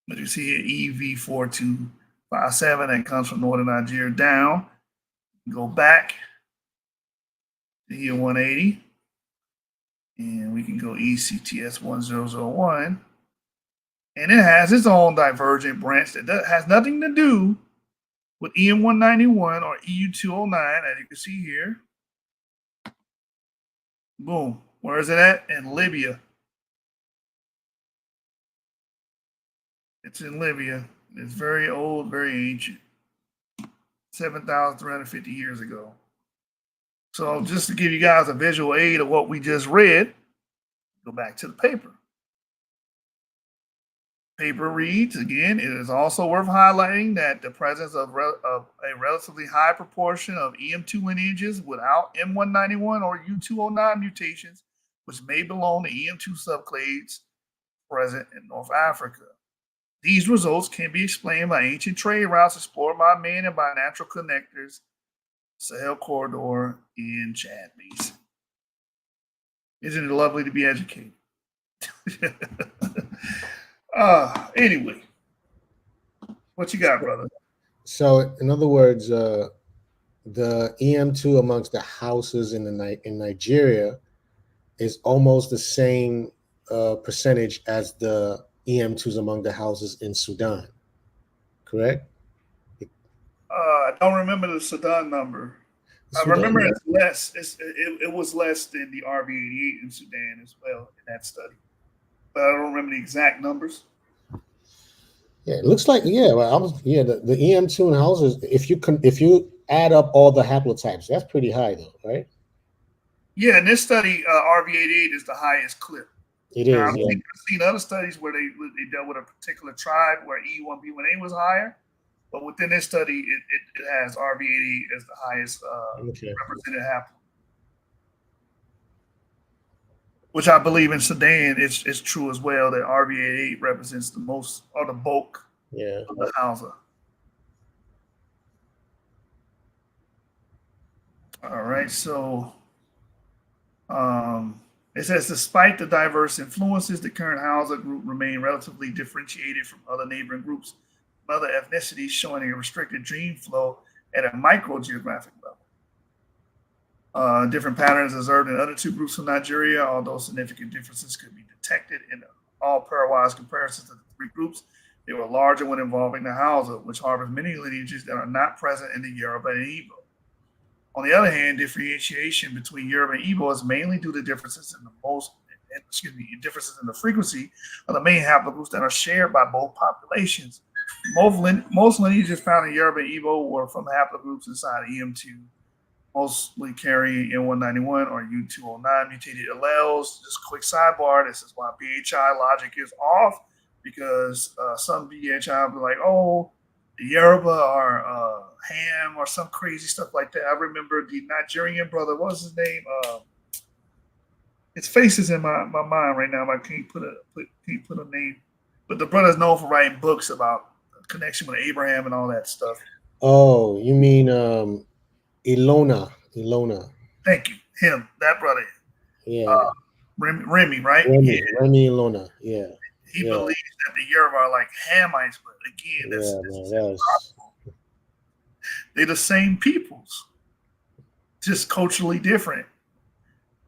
But you see here, EV4257 that comes from northern Nigeria down. Go back to EM180. And we can go ECTS1001. And it has its own divergent branch that has nothing to do with EM191 or EU209, as you can see here. Boom. Where is it at? In Libya. It's in Libya. It's very old, very ancient. 7,350 years ago. So just to give you guys a visual aid of what we just read, go back to the paper. Paper reads, again, it is also worth highlighting that the presence of a relatively high proportion of EM2 lineages without M191 or U209 mutations, which may belong to EM2 subclades present in North Africa. These results can be explained by ancient trade routes explored by man and by natural connectors, Sahel Corridor, and Chad Basin. Isn't it lovely to be educated? Anyway, what you got, brother? So, in other words, the EM2 amongst the Hausas in Nigeria is almost the same percentage as the EM2s among the Hausas in Sudan, correct? I don't remember the Sudan number. Sudan, I remember it's less. It was less than the RV88 in Sudan as well in that study, but I don't remember the exact numbers. Yeah, it looks like the EM2 and Hausas. If you add up all the haplotypes, that's pretty high though, right? Yeah, in this study, RV88 is the highest clip. It is. I've seen other studies where they dealt with a particular tribe where E1B1A was higher, but within this study, it has RV88 as the highest represented haplotype. Which I believe in Sudan is true as well, that RV88 represents the most or the bulk of the Hausa. All right, so it says, despite the diverse influences, the current Hausa group remain relatively differentiated from other neighboring groups, other ethnicities, showing a restricted gene flow at a micro-geographic level. Different patterns observed in other two groups from Nigeria, although significant differences could be detected in all pairwise comparisons of the three groups. They were larger when involving the Hausa, which harbors many lineages that are not present in the Yoruba and Igbo. On the other hand, differentiation between Yoruba and Igbo is mainly due to differences in the frequency of the main haplogroups that are shared by both populations. Most lineages found in Yoruba and Igbo were from haplogroups inside of EM2 mostly carrying N191 or U209 mutated alleles. Just a quick sidebar, this is why BHI logic is off, because some BHI will be like, oh, the Yoruba are ham or some crazy stuff like that. I remember the Nigerian brother, what's his name? His face is in my mind right now, but I can't put a name. But the brother's known for writing books about connection with Abraham and all that stuff. Oh, you mean Ilona? Thank you. Him, that brother. Yeah. Remy, right? Remy Ilona. Yeah. He believes that the Yoruba are like Hamites, but again, that's impossible. They're the same peoples, just culturally different.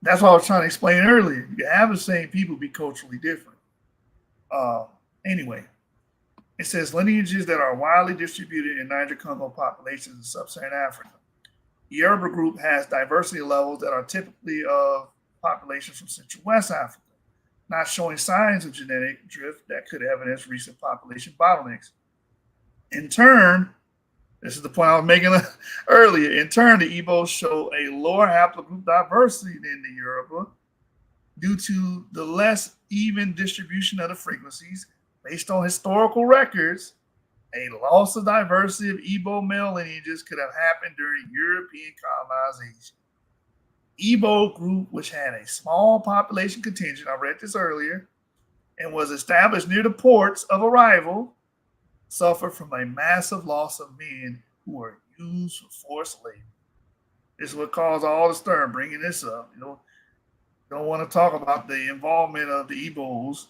That's what I was trying to explain earlier. You have the same people be culturally different. Anyway, it says lineages that are widely distributed in Niger-Congo populations in sub-Saharan Africa. The Yoruba group has diversity levels that are typically of populations from Central West Africa, not showing signs of genetic drift that could evidence recent population bottlenecks. In turn, this is the point I was making earlier. In turn, the Igbos show a lower haplogroup diversity than the Yoruba due to the less even distribution of the frequencies. Based on historical records, a loss of diversity of Igbo male lineages could have happened during European colonization. Igbo group, which had a small population contingent, I read this earlier, and was established near the ports of arrival, suffered from a massive loss of men who were used for forced labor. This is what caused all the stir, bringing this up. You know, don't want to talk about the involvement of the Igbos.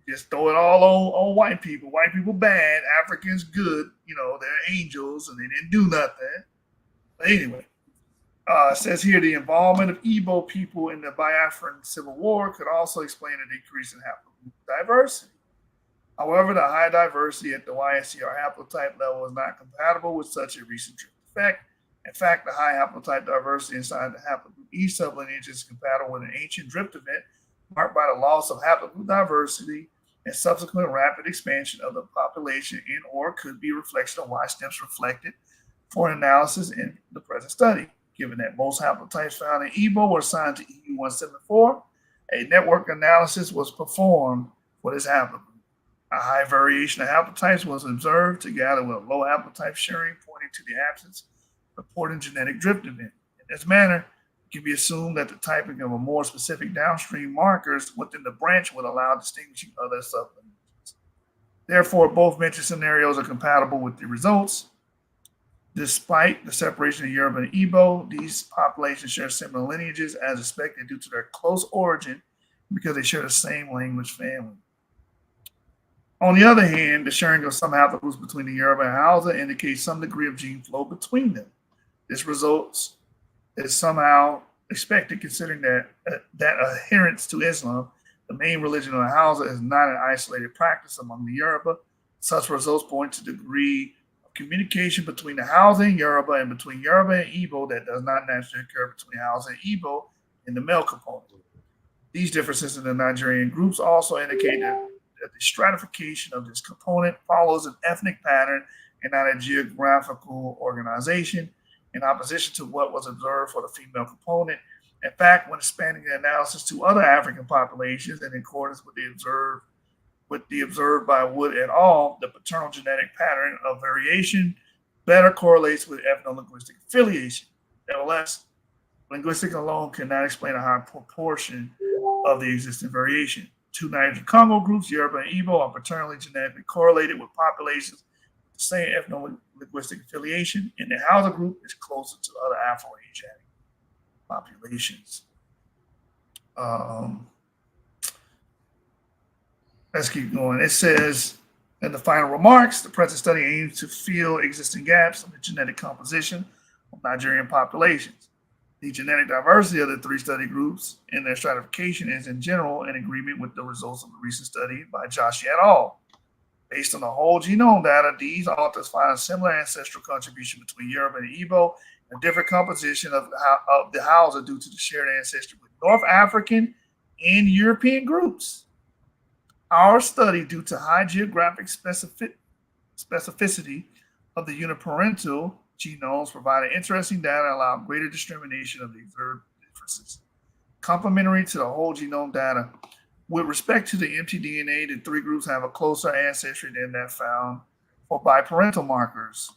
Just throw it all on white people. White people bad, Africans good. You know, they're angels and they didn't do nothing. But anyway, it says here the involvement of Igbo people in the Biafran Civil War could also explain a decrease in haplogroup diversity. However, the high diversity at the YSCR haplotype level is not compatible with such a recent drift effect. In fact, the high haplotype diversity inside the haplogroup E sublineage is compatible with an ancient drift event marked by the loss of haplogroup diversity and subsequent rapid expansion of the population in or could be a reflection of Y stems reflected for analysis in the present study. Given that most haplotypes found in Igbo were assigned to EU174, a network analysis was performed for this haplogroup. A high variation of haplotypes was observed together with low haplotype sharing, pointing to the absence of important genetic drift event. In this manner, it can be assumed that the typing of a more specific downstream markers within the branch would allow distinguishing other sublineages. Therefore, both mentioned scenarios are compatible with the results. Despite the separation of Yoruba and Igbo, these populations share similar lineages as expected due to their close origin because they share the same language family. On the other hand, the sharing of some haplogroups between the Yoruba and Hausa indicates some degree of gene flow between them. This results is somehow expected considering that adherence to Islam, the main religion of the Hausa, is not an isolated practice among the Yoruba. Such results point to the degree of communication between the Hausa and Yoruba and between Yoruba and Igbo that does not naturally occur between Hausa and Igbo in the male component. These differences in the Nigerian groups also indicate that the stratification of this component follows an ethnic pattern and not a geographical organization, in opposition to what was observed for the female component. In fact, when expanding the analysis to other African populations in accordance with the observed by Wood et al., the paternal genetic pattern of variation better correlates with ethno-linguistic affiliation. Nevertheless, linguistic alone cannot explain a high proportion of the existing variation. Two Niger-Congo groups, Yoruba and Igbo, are paternally genetically correlated with populations with the same ethno-linguistic affiliation, and the Hausa group is closer to other Afro-Asiatic populations. Let's keep going. It says, in the final remarks, the present study aims to fill existing gaps in the genetic composition of Nigerian populations. The genetic diversity of the three study groups and their stratification is in general in agreement with the results of a recent study by Joshi et al. Based on the whole genome data, these authors find a similar ancestral contribution between Yoruba and Igbo, and a different composition of the Hausa due to the shared ancestry with North African and European groups. Our study, due to high geographic specificity of the uniparental genomes provided interesting data and allowed greater discrimination of the observed differences. Complementary to the whole genome data, with respect to the mtDNA, the three groups have a closer ancestry than that found for biparental markers.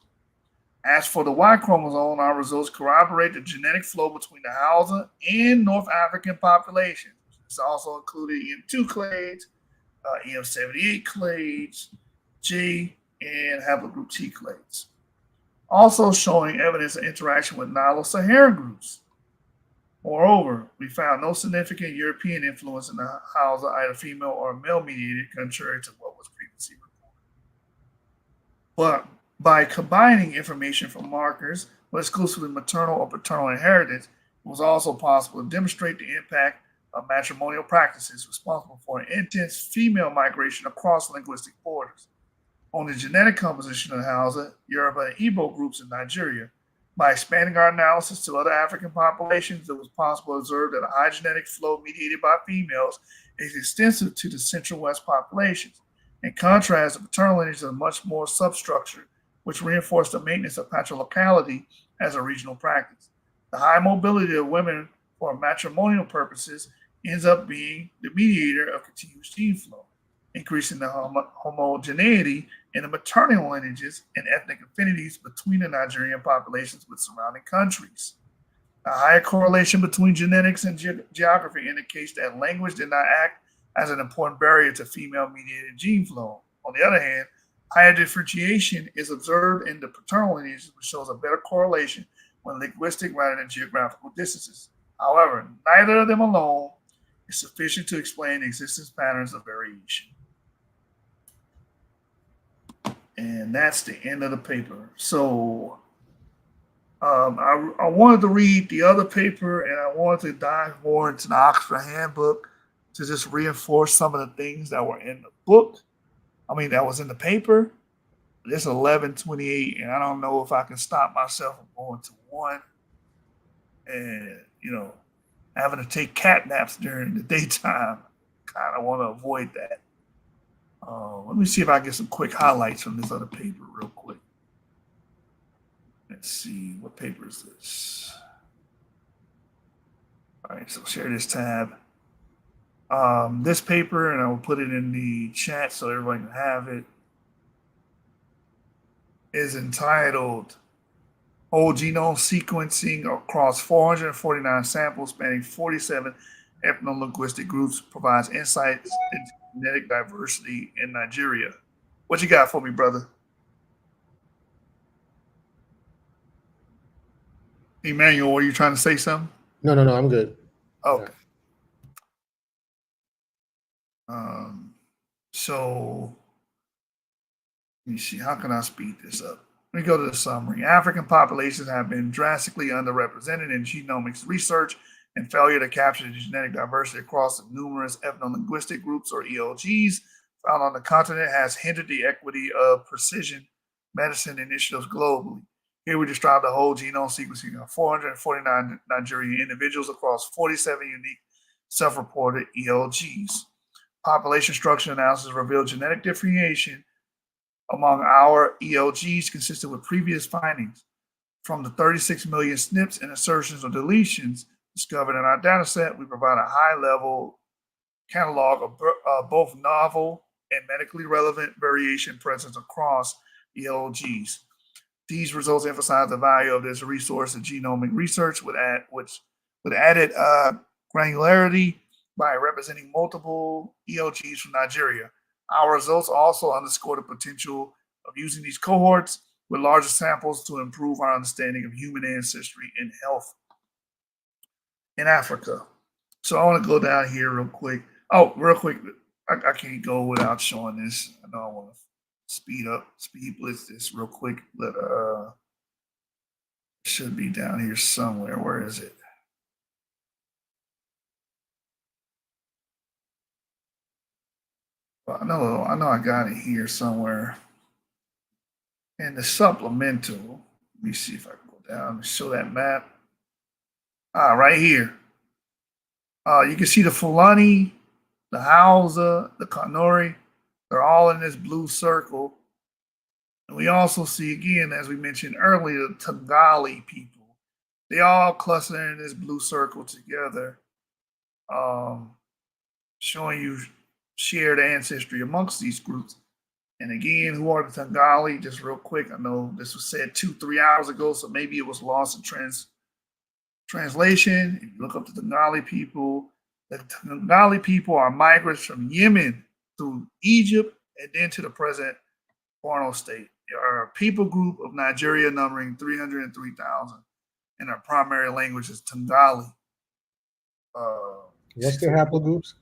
As for the Y chromosome, our results corroborate the genetic flow between the Hausa and North African populations. It's also included EM2 clades, EM78 clades, G, and haplogroup T clades. Also showing evidence of interaction with Nilo-Saharan groups. Moreover, we found no significant European influence in the Hausa, either female or male mediated, contrary to what was previously reported. But by combining information from markers with exclusively maternal or paternal inheritance, it was also possible to demonstrate the impact of matrimonial practices responsible for an intense female migration across linguistic borders on the genetic composition of the Hausa, Yoruba, and Igbo groups in Nigeria. By expanding our analysis to other African populations, it was possible to observe that a high genetic flow mediated by females is extensive to the Central West populations. In contrast, the paternal lineage is a much more substructured, which reinforced the maintenance of patriarchality as a regional practice. The high mobility of women for matrimonial purposes ends up being the mediator of continuous gene flow, increasing the homogeneity in the maternal lineages and ethnic affinities between the Nigerian populations with surrounding countries. A higher correlation between genetics and geography indicates that language did not act as an important barrier to female-mediated gene flow. On the other hand, higher differentiation is observed in the paternal lineages, which shows a better correlation when linguistic rather than geographical distances. However, neither of them alone is sufficient to explain the existence patterns of variation. And that's the end of the paper. So I wanted to read the other paper, and I wanted to dive more into the Oxford Handbook to just reinforce some of the things that were in the book. That was in the paper. It's 11:28, and I don't know if I can stop myself from going to one. And, having to take cat naps during the daytime, kind of want to avoid that. Let me see if I can get some quick highlights from this other paper real quick. Let's see, what paper is this? All right, so share this tab. This paper, and I will put it in the chat so everybody can have it, is entitled Whole Genome Sequencing Across 449 Samples Spanning 47 Ethno-Linguistic Groups Provides Insights into Genetic Diversity in Nigeria. What you got for me, brother? Emmanuel, were you trying to say something? No, I'm good. Okay. So let me see, how can I speed this up? Let me go to the summary. African populations have been drastically underrepresented in genomics research, and failure to capture the genetic diversity across the numerous ethno-linguistic groups, or ELGs, found on the continent has hindered the equity of precision medicine initiatives globally. Here we describe the whole genome sequencing of 449 Nigerian individuals across 47 unique self-reported ELGs. Population structure analysis revealed genetic differentiation among our ELGs consistent with previous findings. From the 36 million SNPs and insertions or deletions discovered in our data set, we provide a high-level catalog of both novel and medically relevant variation present across ELGs. These results emphasize the value of this resource in genomic research with added granularity by representing multiple ELGs from Nigeria. Our results also underscore the potential of using these cohorts with larger samples to improve our understanding of human ancestry and health in Africa. So I want to go down here real quick. Oh, real quick. I can't go without showing this. I know I want to speed blitz this real quick, but it should be down here somewhere. Where is it? Well, I know I got it here somewhere. And the supplemental, let me see if I can go down and show that map. Right here. You can see the Fulani, the Hausa, the Kanuri. They're all in this blue circle. And we also see, again, as we mentioned earlier, the Tangali people. They all cluster in this blue circle together, showing you shared ancestry amongst these groups. And again, who are the Tangali? Just real quick, I know this was said 2-3 hours ago, so maybe it was lost in translation. If you look up the Tangali people, the Tangali people are migrants from Yemen through Egypt and then to the present Borno state. They are a people group of Nigeria numbering 303,000, and their primary language is Tangali. What's their haplogroups?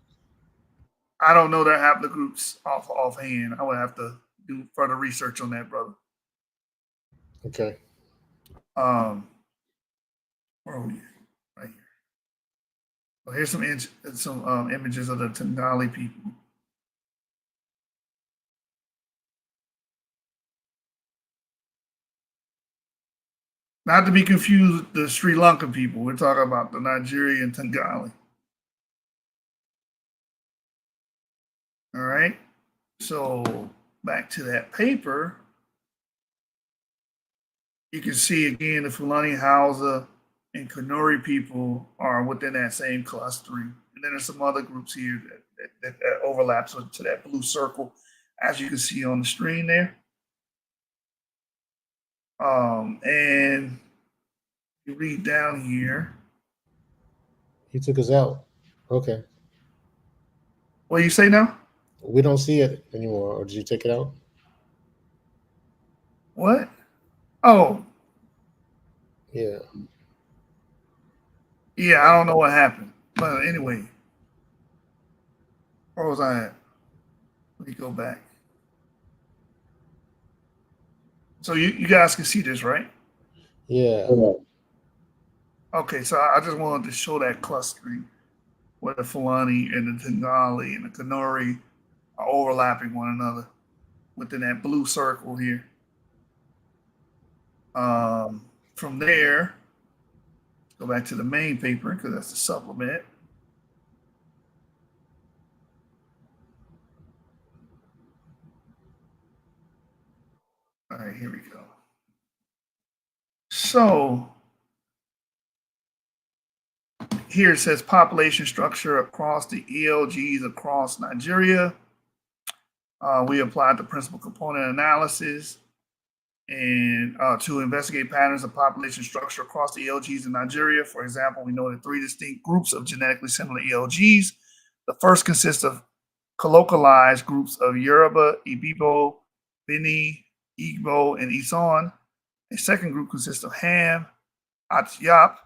I don't know their haplogroups offhand. I would have to do further research on that, brother. Okay. Where are we? Right here. Well, here's some images of the Tangali people. Not to be confused with the Sri Lankan people. We're talking about the Nigerian Tangali. All right. So back to that paper, you can see again the Fulani, Hausa, and Kanuri people are within that same clustering. And then there's some other groups here that overlaps to that blue circle, as you can see on the screen there. And you read down here. He took us out. Okay. What do you say now? We don't see it anymore, or did you take it out? What? Oh. Yeah. Yeah, I don't know what happened. But anyway, where was I at? Let me go back. So you guys can see this, right? Yeah. Okay, so I just wanted to show that clustering where the Fulani and the Tangali and the Kanuri are overlapping one another within that blue circle here. From there, go back to the main paper because that's the supplement. All right, here we go. So here it says population structure across the ELGs across Nigeria. We applied the principal component analysis and to investigate patterns of population structure across the ELGs in Nigeria. For example, we noted 3 distinct groups of genetically similar ELGs. The first consists of colloquialized groups of Yoruba, Igbo, Bini, Igbo, and Isan. A second group consists of Ham, Atyap.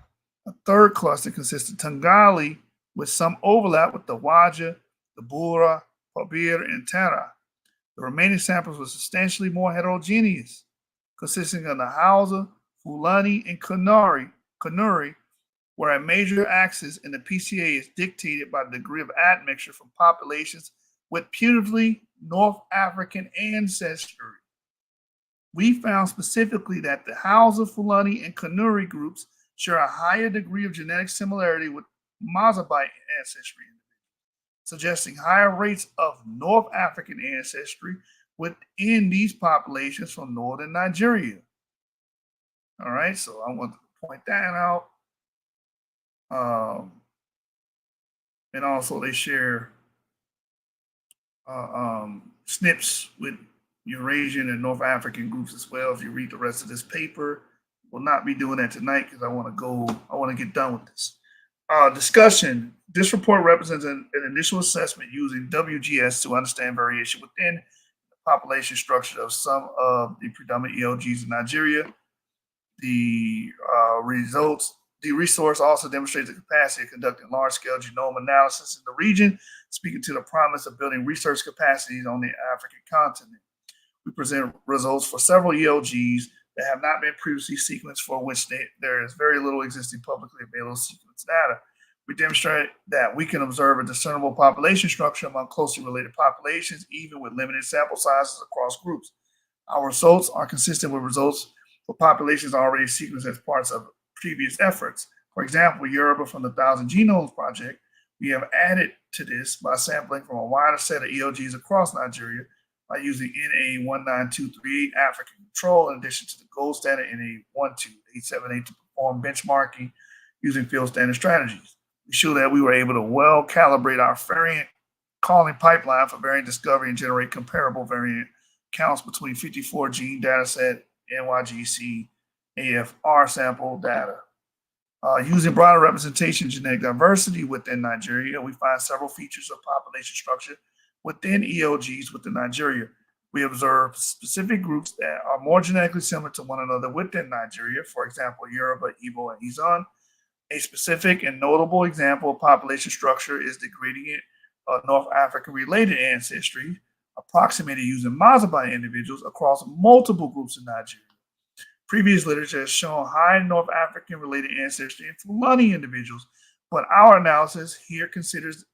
A third cluster consists of Tangali, with some overlap with the Waja, the Bura, Pabir, and Tara. The remaining samples were substantially more heterogeneous, consisting of the Hausa, Fulani, and Kanuri, where a major axis in the PCA is dictated by the degree of admixture from populations with putatively North African ancestry. We found specifically that the Hausa, Fulani, and Kanuri groups share a higher degree of genetic similarity with Mozambique ancestry, suggesting higher rates of North African ancestry within these populations from northern Nigeria. All right, so I want to point that out. And also they share SNPs with Eurasian and North African groups as well. If you read the rest of this paper, we'll not be doing that tonight because I want to get done with this. Discussion. This report represents an initial assessment using WGS to understand variation within the population structure of some of the predominant ELGs in Nigeria. The resource also demonstrates the capacity of conducting large-scale genome analysis in the region, speaking to the promise of building research capacities on the African continent. We present results for several ELGs that have not been previously sequenced, for which there is very little existing publicly available sequence data. We demonstrate that we can observe a discernible population structure among closely related populations, even with limited sample sizes across groups. Our results are consistent with results for populations already sequenced as parts of previous efforts. For example, Yoruba from the 1,000 Genomes Project, we have added to this by sampling from a wider set of ELGs across Nigeria, by using NA19238 African control in addition to the gold standard NA12878 to perform benchmarking using field standard strategies. We show that we were able to well calibrate our variant calling pipeline for variant discovery and generate comparable variant counts between 54 gene dataset NYGC AFR sample data. Using broader representation of genetic diversity within Nigeria, we find several features of population structure within ELGs within Nigeria. We observe specific groups that are more genetically similar to one another within Nigeria, for example, Yoruba, Igbo, and Izon. A specific and notable example of population structure is the gradient of North African related ancestry, approximated using Mazabai individuals across multiple groups in Nigeria. Previous literature has shown high North African related ancestry in Fulani individuals, but our analysis here considers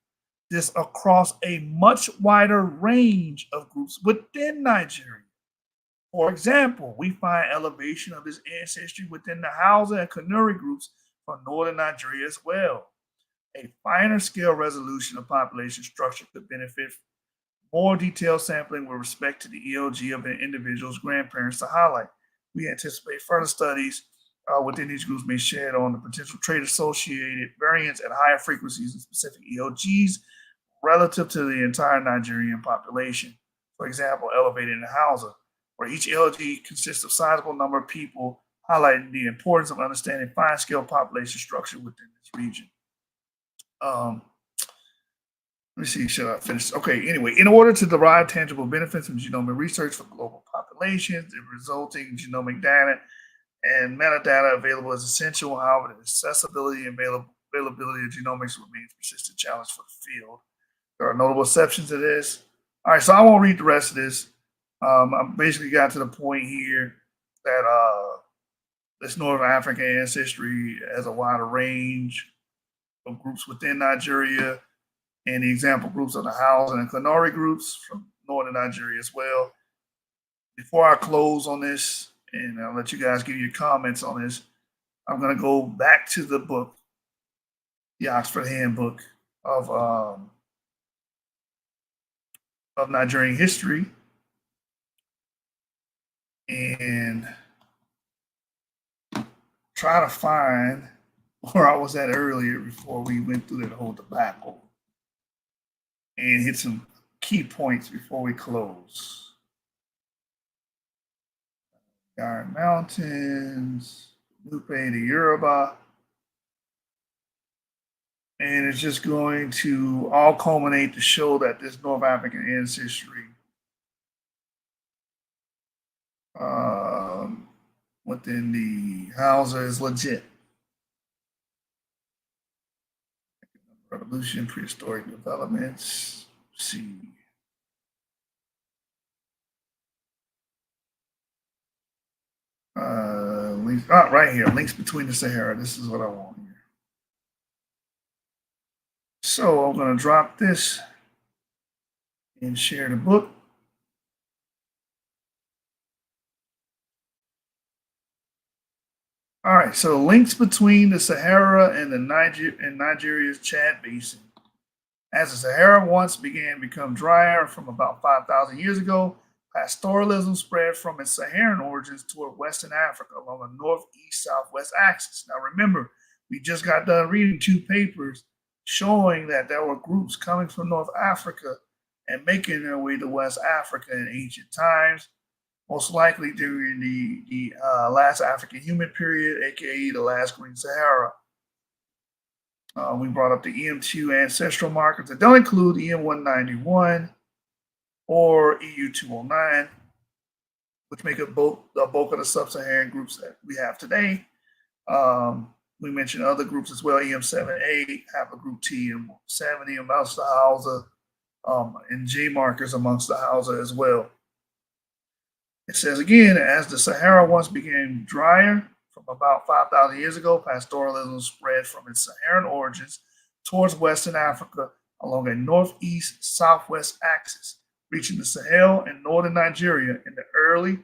this across a much wider range of groups within Nigeria. For example, we find elevation of this ancestry within the Hausa and Kanuri groups from northern Nigeria as well. A finer scale resolution of population structure could benefit more detailed sampling with respect to the ELG of an individual's grandparents to highlight. We anticipate further studies within these groups may shed on the potential trait-associated variants at higher frequencies in specific ELGs relative to the entire Nigerian population. For example, elevated in Hausa, where each ELG consists of a sizable number of people, highlighting the importance of understanding fine-scale population structure within this region. Let me see, should I finish? Okay, anyway, in order to derive tangible benefits from genomic research for global populations, the resulting genomic data and metadata available is essential. However, the accessibility and availability of genomics remains a persistent challenge for the field. There are notable exceptions to this. All right, so I won't read the rest of this. I basically got to the point here that this North African ancestry has a wider range of groups within Nigeria, and the example groups are the Hausa and Kanuri groups from northern Nigeria as well. Before I close on this, and I'll let you guys give your comments on this, I'm going to go back to the book, the Oxford Handbook of Nigerian history, and try to find where I was at earlier before we went through that whole debacle, and hit some key points before we close. Iron Mountains, Lupe to Yoruba. And it's just going to all culminate to show that this North African ancestry within the Hausa is legit. Revolution, prehistoric developments. Let's see. Links, right here, links between the Sahara. This is what I want here. So I'm going to drop this and share the book. All right, so links between the Sahara and Nigeria's Chad Basin. As the Sahara once began to become drier from about 5,000 years ago, pastoralism spread from its Saharan origins toward Western Africa along a northeast-southwest axis. Now remember, we just got done reading 2 papers showing that there were groups coming from North Africa and making their way to West Africa in ancient times, most likely during the last African human period, aka the last Green Sahara. We brought up the EM2 ancestral markers that don't include EM191 or EU209, which make up the bulk of the sub-Saharan groups that we have today. We mentioned other groups as well, EM78, haplogroup T, EM70 amongst the Hausa, and J markers amongst the Hausa as well. It says again, as the Sahara once became drier from about 5,000 years ago, pastoralism spread from its Saharan origins towards Western Africa along a northeast-southwest axis, reaching the Sahel and northern Nigeria in the early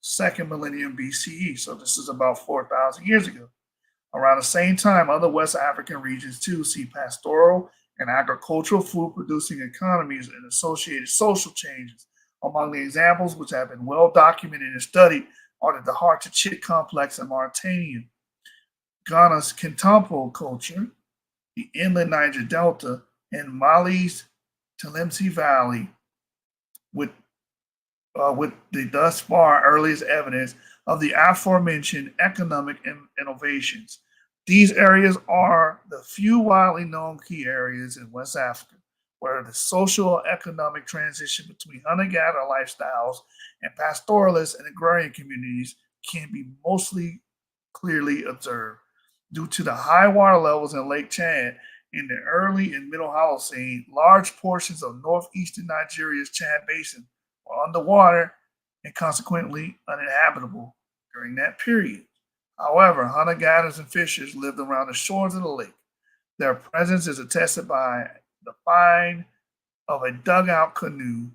2nd millennium BCE. So this is about 4,000 years ago. Around the same time, other West African regions too see pastoral and agricultural food-producing economies and associated social changes Among the examples which have been well documented and studied are the Dahar-Chit complex in Mauritania, Ghana's Kintampo culture, the inland Niger Delta, and Mali's Tlemcen Valley, with the thus far earliest evidence of the aforementioned economic innovations. These areas are the few widely known key areas in West Africa where the social economic transition between hunter-gatherer lifestyles and pastoralist and agrarian communities can be mostly clearly observed. Due to the high water levels in Lake Chad in the early and middle Holocene, large portions of northeastern Nigeria's Chad Basin were underwater and consequently uninhabitable during that period. However, hunter-gatherers and fishers lived around the shores of the lake. Their presence is attested by the find of a dugout canoe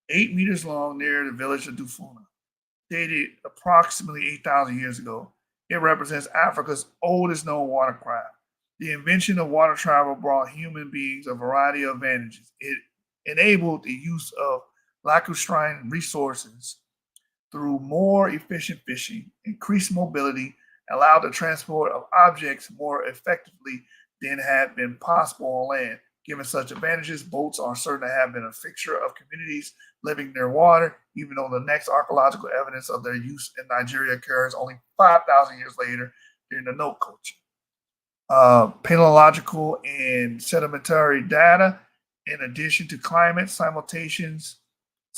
8 meters long near the village of Dufuna, dated approximately 8,000 years ago. It represents Africa's oldest known watercraft. The invention of water travel brought human beings a variety of advantages. It enabled the use of lacustrine resources through more efficient fishing, increased mobility, allowed the transport of objects more effectively than had been possible on land. Given such advantages, boats are certain to have been a fixture of communities living near water, even though the next archaeological evidence of their use in Nigeria occurs only 5,000 years later during the Note culture. Paleological and sedimentary data, in addition to climate simulations,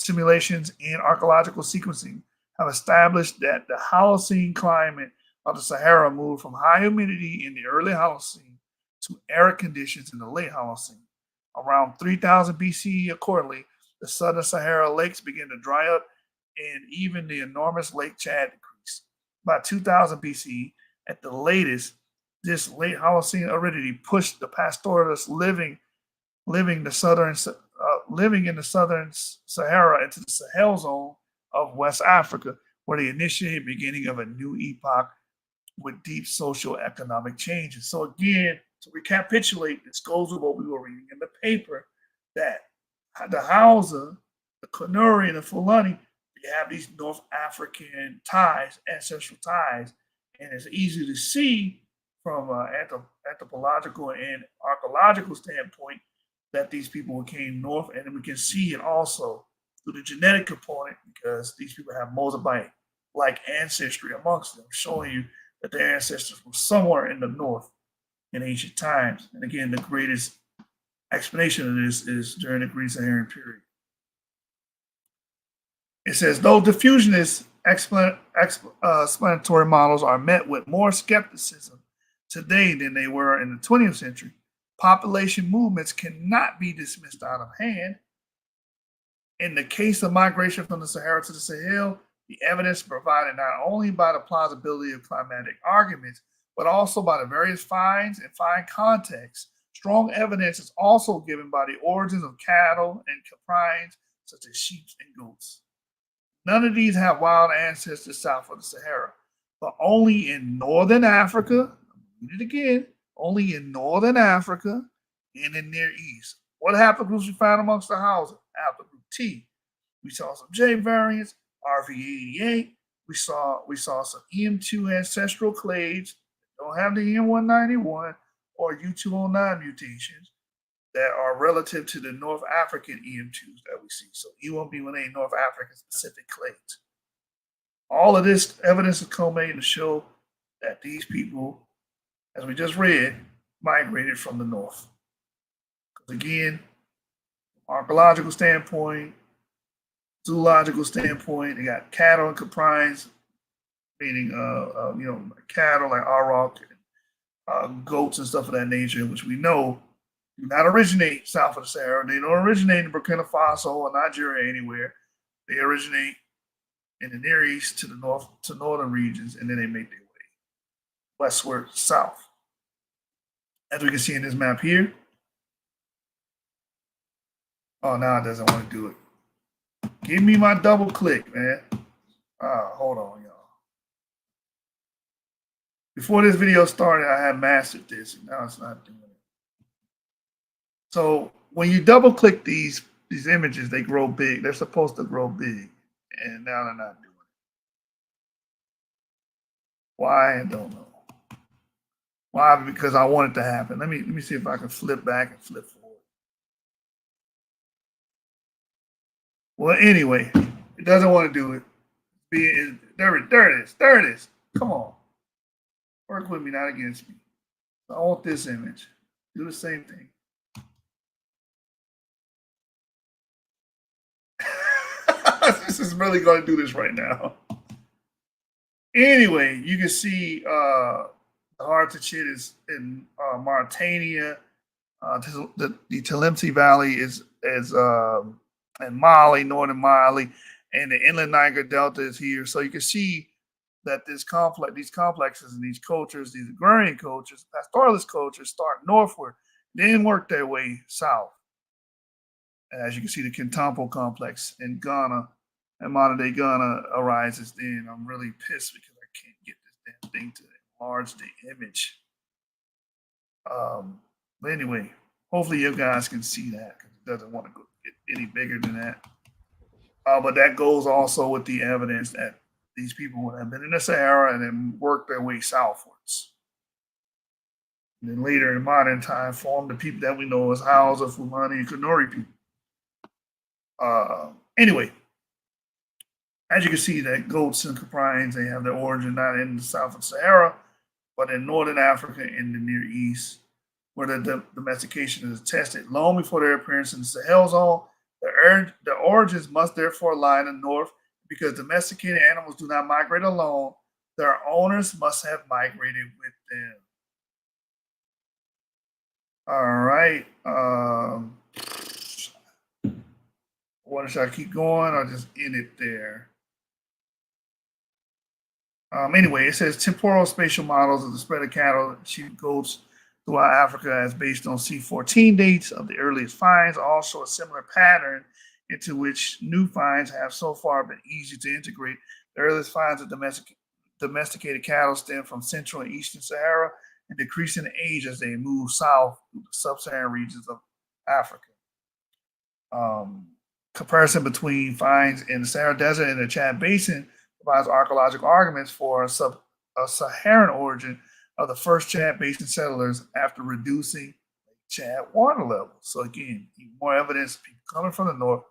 and archaeological sequencing, have established that the Holocene climate of the Sahara moved from high humidity in the early Holocene to arid conditions in the late Holocene. Around 3000 BCE, accordingly, the southern Sahara lakes began to dry up and even the enormous Lake Chad decreased. By 2000 BCE, at the latest, this late Holocene aridity pushed the pastoralists living in the southern Sahara into the Sahel zone of West Africa, where they initiated the beginning of a new epoch with deep social economic changes. So again, to recapitulate, this goes with what we were reading in the paper, that the Hausa, the Kanuri, and the Fulani, they have these North African ties, ancestral ties, and it's easy to see from an anthropological and archaeological standpoint that these people came north, and we can see it also through the genetic component because these people have Mozambique-like ancestry amongst them, showing you that their ancestors were somewhere in the north in ancient times. And again, the greatest explanation of this is during the Green Saharan period. It says, though diffusionist explanatory models are met with more skepticism today than they were in the 20th century, population movements cannot be dismissed out of hand. In the case of migration from the Sahara to the Sahel, the evidence provided not only by the plausibility of climatic arguments, but also by the various finds and fine contexts. Strong evidence is also given by the origins of cattle and caprines, such as sheep and goats. None of these have wild ancestors south of the Sahara, but only in northern Africa, read it again, only in northern Africa and in Near East. What haplogroups we found amongst the Hausa? Haplogroup T. We saw some J variants, RV88. We saw some EM2 ancestral clades that don't have the EM191 or U209 mutations that are relative to the North African EM2s that we see. So E1B1A North African specific clades. All of this evidence is culminating to show that these people, as we just read, migrated from the north. Because again, archaeological standpoint, zoological standpoint, they got cattle and caprines, meaning cattle like auroch, goats and stuff of that nature, which we know do not originate south of the Sahara. They don't originate in Burkina Faso or Nigeria anywhere. They originate in the Near East to the north, to northern regions, and then they make their way westward, south. As we can see in this map here. Oh, now it doesn't want to do it. Give me my double click, man. Hold on, y'all. Before this video started, I had mastered this, and now it's not doing it. So when you double click these these images, they grow big. They're supposed to grow big, and now they're not doing it. Why? I don't know. Why? Because I want it to happen. Let me see if I can flip back and flip forward. Well, anyway, it doesn't want to do it. There it is. There it is. Come on. Work with me, not against me. So I want this image. Do the same thing. This is really going to do this right now. Anyway, you can see the Hartachit is in Mauritania. The Tilemsi Valley is in Mali, northern Mali, and the inland Niger Delta is here. So you can see that these complexes and these cultures, these agrarian cultures, pastoralist cultures, start northward, then work their way south. And as you can see, the Kintampo complex in Ghana and modern day Ghana arises then. I'm really pissed because I can't get this damn thing to enlarge the image. But anyway, hopefully you guys can see that because it doesn't want to go get any bigger than that. But that goes also with the evidence that these people would have been in the Sahara and then worked their way southwards. And then later in modern time formed the people that we know as Hausa, Fulani, and Kanuri people. Anyway, as you can see, that goats and caprines, they have their origin not in the south of Sahara, but in northern Africa and the Near East, where the domestication is attested long before their appearance in the Sahel zone. The origins must therefore lie in the north because domesticated animals do not migrate alone. Their owners must have migrated with them. All right. What should I keep going or just end it there? Anyway, it says temporal spatial models of the spread of cattle, sheep, goats throughout Africa as based on C14 dates of the earliest finds, also a similar pattern into which new finds have so far been easy to integrate. The earliest finds of domesticated cattle stem from Central and Eastern Sahara and decrease in age as they move south through the sub-Saharan regions of Africa. Comparison between finds in the Sahara Desert and the Chad Basin provides archaeological arguments for a Saharan origin of the first Chad Basin settlers after reducing Chad water levels. So again, more evidence of people coming from the north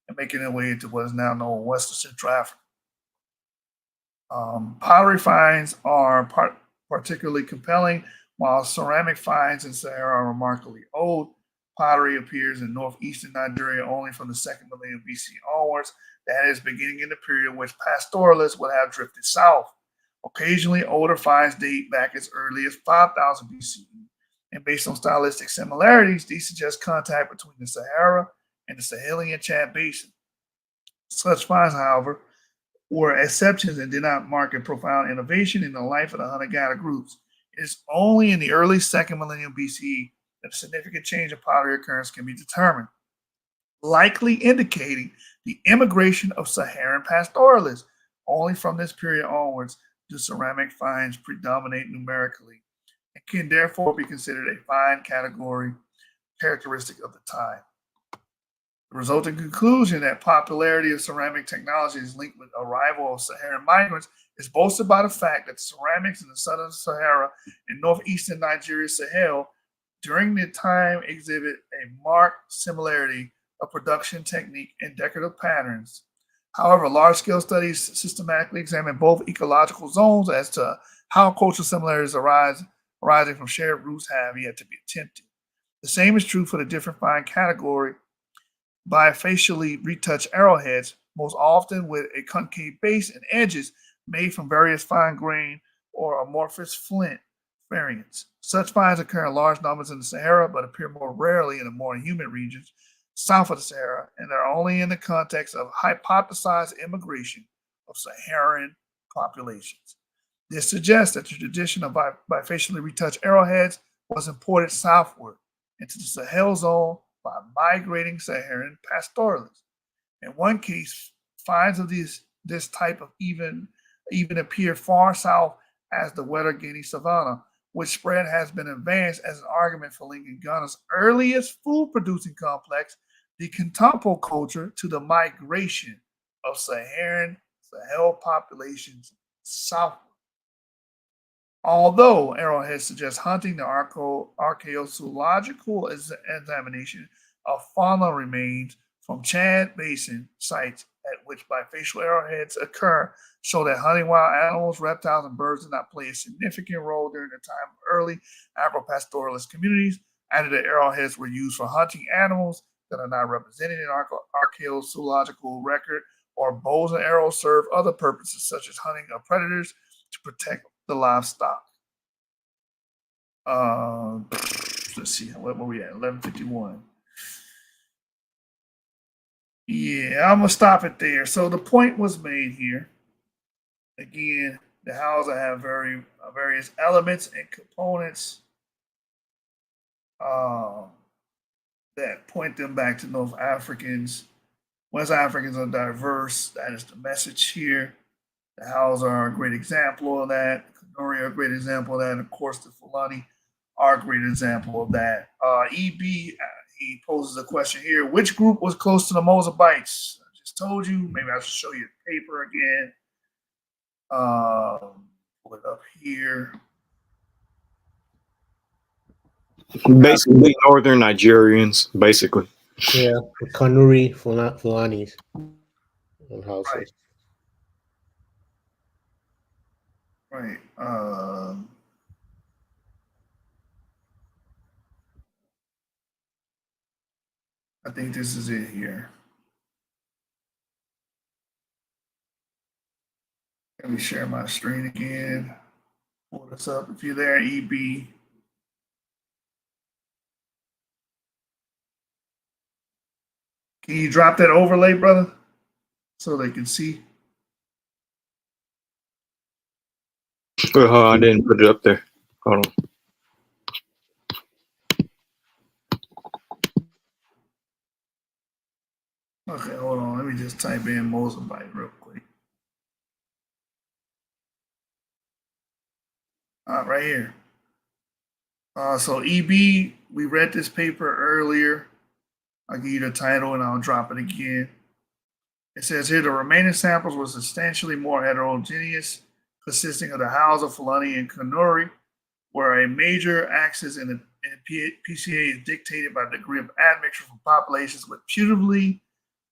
and making their way into what is now known as West Central Africa. Pottery finds are particularly compelling, while ceramic finds in Sahara are remarkably old. Pottery appears in northeastern Nigeria only from the 2nd millennium BC onwards, that is, beginning in the period in which pastoralists would have drifted south. Occasionally, older finds date back as early as 5000 BCE, and based on stylistic similarities, these suggest contact between the Sahara and the Sahelian Chad Basin. Such finds, however, were exceptions and did not mark a profound innovation in the life of the hunter-gatherer groups. It is only in the early 2nd millennium BCE that a significant change in pottery occurrence can be determined, likely indicating the immigration of Saharan pastoralists. Only from this period onwards do ceramic finds predominate numerically and can therefore be considered a fine category characteristic of the time. The resulting conclusion that popularity of ceramic technology is linked with arrival of Saharan migrants is bolstered by the fact that ceramics in the southern Sahara and northeastern Nigeria Sahel during the time exhibit a marked similarity of production technique and decorative patterns. However, large-scale studies systematically examine both ecological zones as to how cultural similarities arising from shared roots have yet to be attempted. The same is true for the different fine category bifacially retouched arrowheads, most often with a concave base and edges made from various fine grain or amorphous flint variants. Such finds occur in large numbers in the Sahara, but appear more rarely in the more humid regions south of the Sahara, and they're only in the context of hypothesized immigration of Saharan populations. This suggests that the tradition of bifacially retouched arrowheads was imported southward into the Sahel zone by migrating Saharan pastoralists. In one case, finds of this type of even appear far south as the wetter Guinea savanna, which spread has been advanced as an argument for linking Ghana's earliest food-producing complex the Contempo culture to the migration of Sahel populations southward. Although Arrowhead suggests hunting, the archaeological examination of fauna remains from Chad Basin sites at which bifacial arrowheads occur show that hunting wild animals, reptiles, and birds did not play a significant role during the time of early agro-pastoralist communities. After the arrowheads were used for hunting animals that are not represented in archaeological record, or bows and arrows serve other purposes such as hunting of predators to protect the livestock. Let's see, what were we at? 1151. Yeah, I'm gonna stop it there. So the point was made here. Again, the Hausa have various elements and components that point them back to North Africans. West Africans are diverse. That is the message here. The Hausa are a great example of that. The Kanuri are a great example of that. And of course, the Fulani are a great example of that. EB, he poses a question here. Which group was close to the Mozabites? I just told you. Maybe I should show you the paper again. Pull it up here. Basically, northern Nigerians, basically. Yeah, the Kanuri Fulanis and Hausas. Right. I think this is it here. Let me share my screen again. Pull this up. If you're there, EB. Can you drop that overlay, brother? So they can see. I didn't put it up there. Hold on. Okay, hold on. Let me just type in Mozambique real quick. Right here. So EB, we read this paper earlier. I'll give you the title and I'll drop it again. It says here the remaining samples were substantially more heterogeneous, consisting of the Hausa, Fulani, and Kanuri, where a major axis in the PCA is dictated by the degree of admixture from populations with putatively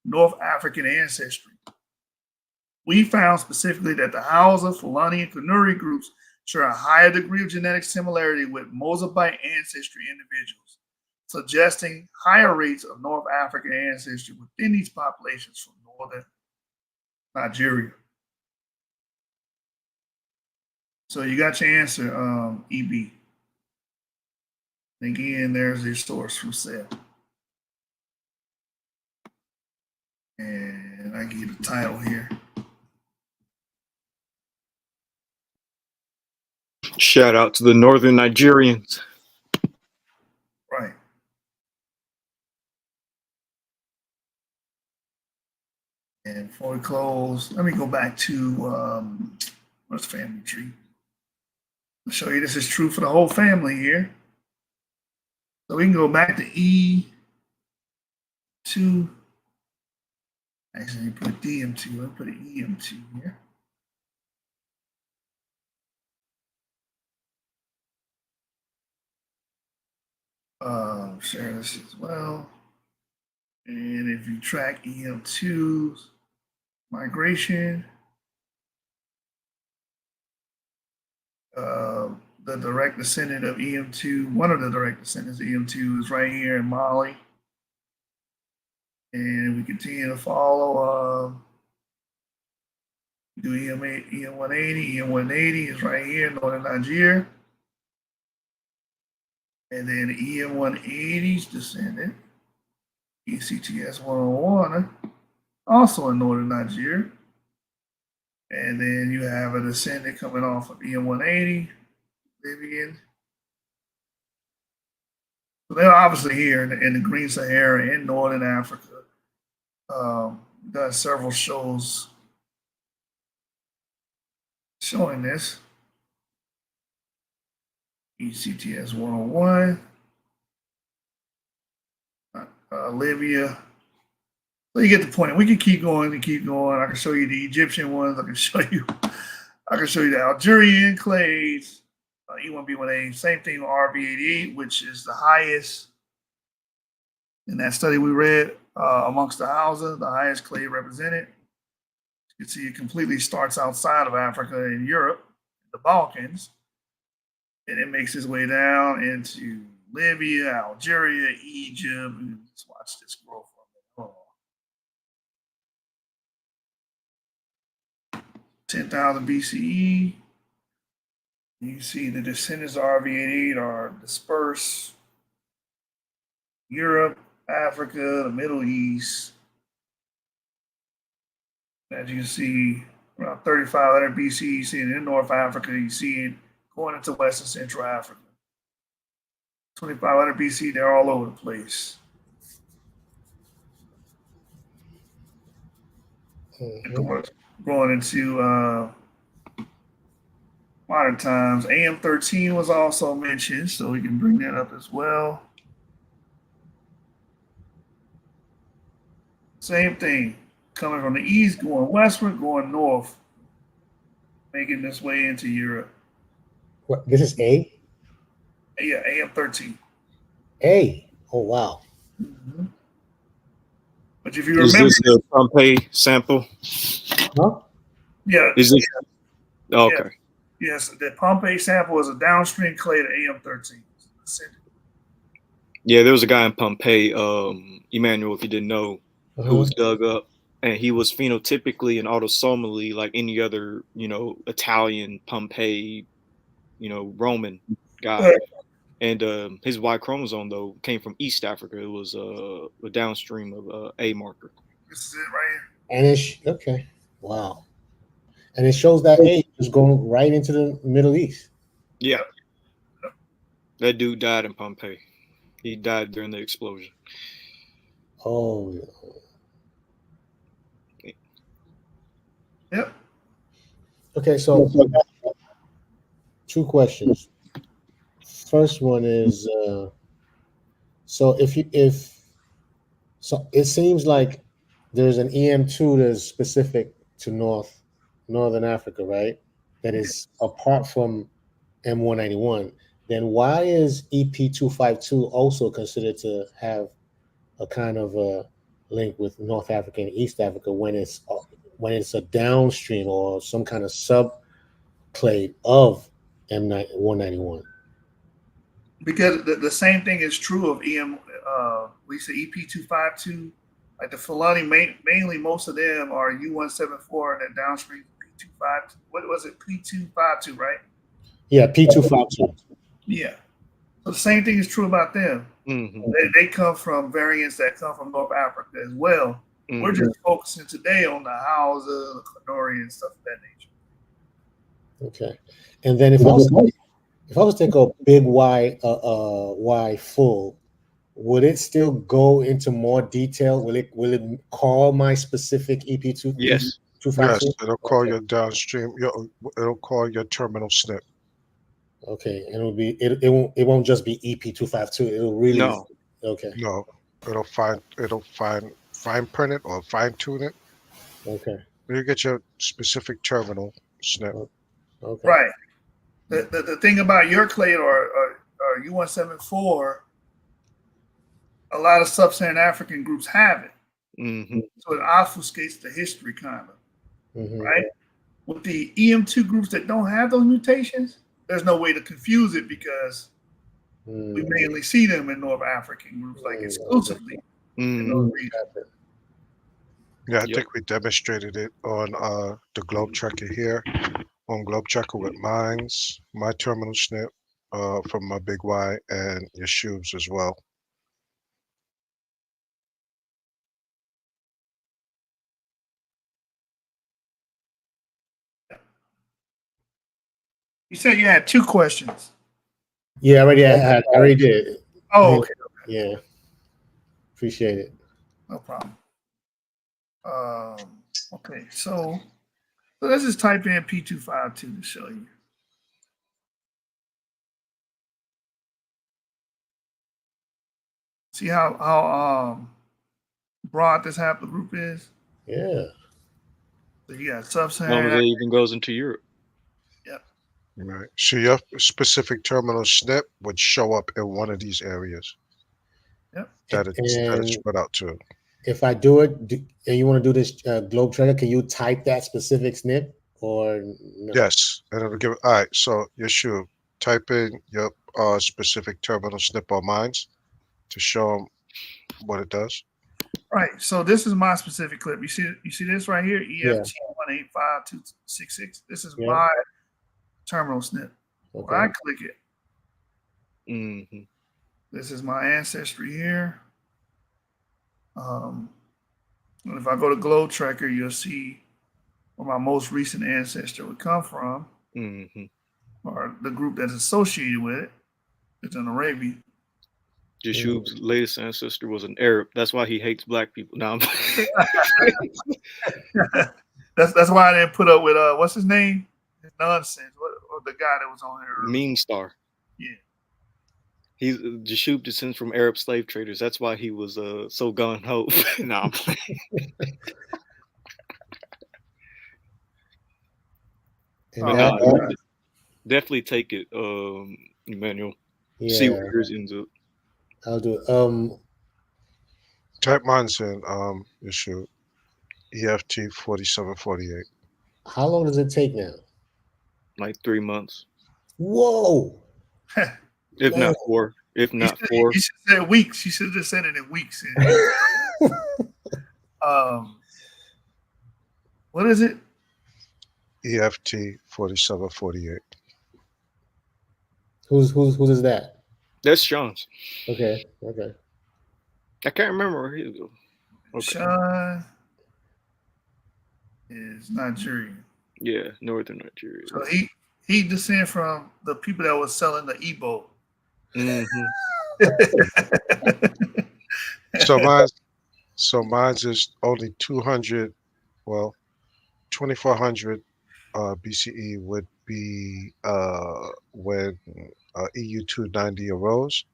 North African ancestry. We found specifically that the Hausa, Fulani, and Kanuri groups share a higher degree of genetic similarity with Mozambique ancestry individuals, suggesting higher rates of North African ancestry within these populations from northern Nigeria. So you got your answer, EB. Again, there's your source from Seth. And I give you the title here. Shout out to the northern Nigerians. Right. And before we close, let me go back to what's family tree. I'll show you this is true for the whole family here. So we can go back to E2. Actually, put DM2. I'll put an EM2 here. Share this as well. And if you track EM2's migration, the direct descendant of EM2, one of the direct descendants of EM2 is right here in Mali. And we continue to follow, do EM180, EM180 is right here in northern Nigeria. And then EM180's descendant, ECTS 101, also in northern Nigeria. And then you have a descendant coming off of EM180, Vivian. So they're obviously here in the Green Sahara in northern Africa. Done several shows showing this. ECTS 101, Libya, So you get the point. We can keep going and keep going. I can show you the Egyptian ones. I can show you the Algerian clades. E1B1A. Same thing with RB88, which is the highest in that study we read amongst the Hausa, the highest clade represented. You can see it completely starts outside of Africa in Europe, the Balkans, and it makes its way down into Libya, Algeria, Egypt. Let's watch this grow for a minute. 10,000 BCE. You can see the descendants of RV88 are dispersed. Europe, Africa, the Middle East. As you can see, around 3,500 BC, you see it in North Africa, you see it going into West and Central Africa. 2,500 BC, they're all over the place. Going into modern times. AM13 was also mentioned, so we can bring that up as well. Same thing, coming from the east, going westward, going north, making this way into Europe. What, this is A? Yeah, AM13. A. Oh, wow. Mm-hmm. But if you Is remember, this the Pompeii sample? Huh? yeah, Is this? Oh, okay. yes, the Pompeii sample is a downstream clay to AM13. Yeah, there was a guy in Pompeii, Emmanuel, if you didn't know, who was dug up, and he was phenotypically and autosomally like any other, Italian, Pompeii, Roman guy. And his Y chromosome, though, came from East Africa. It was a downstream of A marker. This is it right here. And it's okay. Wow. And it shows that A is going right into the Middle East. Yeah. That dude died in Pompeii. He died during the explosion. Oh. Yep. Okay, so 2 questions. First one is so so it seems like there's an EM2 that's specific to Northern Africa, right? That is apart from M191. Then why is EP252 also considered to have a kind of a link with North Africa and East Africa when it's a downstream or some kind of subclade of M191? Because the same thing is true of Lisa EP252. Like the Fulani, mainly most of them are U174 and then downstream P252. What was it? P252, right? Yeah, P252. Yeah. So the same thing is true about them. Mm-hmm. They come from variants that come from North Africa as well. Mm-hmm. We're just focusing today on the Hausa, the Kanuri, and stuff of that nature. Okay. And then if I was to take a big Y full, would it still go into more detail? Will it call my specific EP2? Yes. Yes, it'll call your downstream. It'll call your terminal SNP. Okay, and it won't just be EP252. It'll really okay. No, it'll fine print it or fine tune it. Okay. You get your specific terminal SNP. Okay. Right. The thing about your clade or U174, a lot of sub-Saharan African groups have it. Mm-hmm. So it obfuscates the history kind of, right? With the EM2 groups that don't have those mutations, there's no way to confuse it because we mainly see them in North African groups, like exclusively in those regions. Yeah, I think we demonstrated it on the Globe Checker here, on Globe Checker with my terminal SNP from my big Y and Yeshub's as well. You said you had 2 questions. Yeah, I already did. Oh, okay. Yeah. Appreciate it. No problem. Okay, so let's just type in P252 to show you. See how broad this haplogroup is. Yeah. So you got As long as sub-Saharan. it even goes into Europe. Yep. Right. So your specific terminal SNP would show up in one of these areas Yep. that it's And spread out to. if I do it, and you want to do this globe trekker, can you type that specific SNP or no? Yes, and it'll give. All right. So Yeshua, type in your specific terminal SNP on mines to show them what it does. Right. So this is my specific clip. You see this right here, Yeah. EFT185266. This is Yeah. my terminal SNP. When I Okay. click it, Hmm. this is my ancestry here. And if I go to Globe Tracker, you'll see where my most recent ancestor would come from, Hmm. or the group that's associated with it. It's an Arabian. Jashub's latest ancestor was an Arab. That's why he hates black people. Now, That's why I didn't put up with what's his name? Nonsense. What the guy that was on there? Mean Star. Yeah. He's Jashub descends from Arab slave traders. That's why he was so gung ho. Nah, I'm playing. And But that, nah, definitely take it, Emmanuel. See yeah, where yours ends up. I'll do it. Type mines in Yeshua, EFT 4748. How long does it take now? Like 3 months, Whoa. if Man. not 4. If not 4. You should have said weeks. You should have just said it in weeks. What is it? EFT 4748. Who's is that? That's Sean's. Okay. I can't remember where he was. Okay. Sean is Nigerian. Yeah, northern Nigeria. So he descend from the people that was selling the Igbo. Mhm. So mine's is only 200. Well, 2400 BCE would be when EU 290 arose,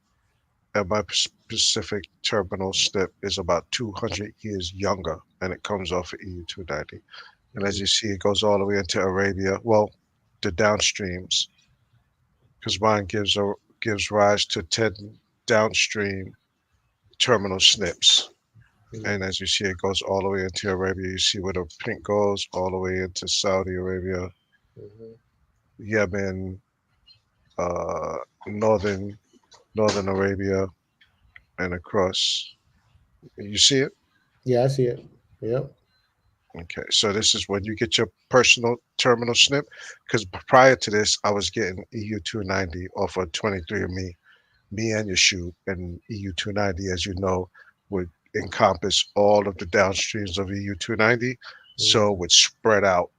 and my specific terminal SNP is about 200 years younger, and it comes off of EU 290. And as you see, it goes all the way into Arabia. Well, the downstreams, because mine gives rise to 10 downstream terminal SNPs. And as you see, it goes all the way into Arabia. You see where the pink goes all the way into Saudi Arabia, Yemen, northern Arabia, and across. You see it? Yeah, I see it. Yep. Okay, so this is when you get your personal terminal SNP, because prior to this, I was getting EU 290 off of 23andMe. Me and Yeshua, and EU 290, as you know, would encompass all of the downstreams of EU 290, so it would spread out.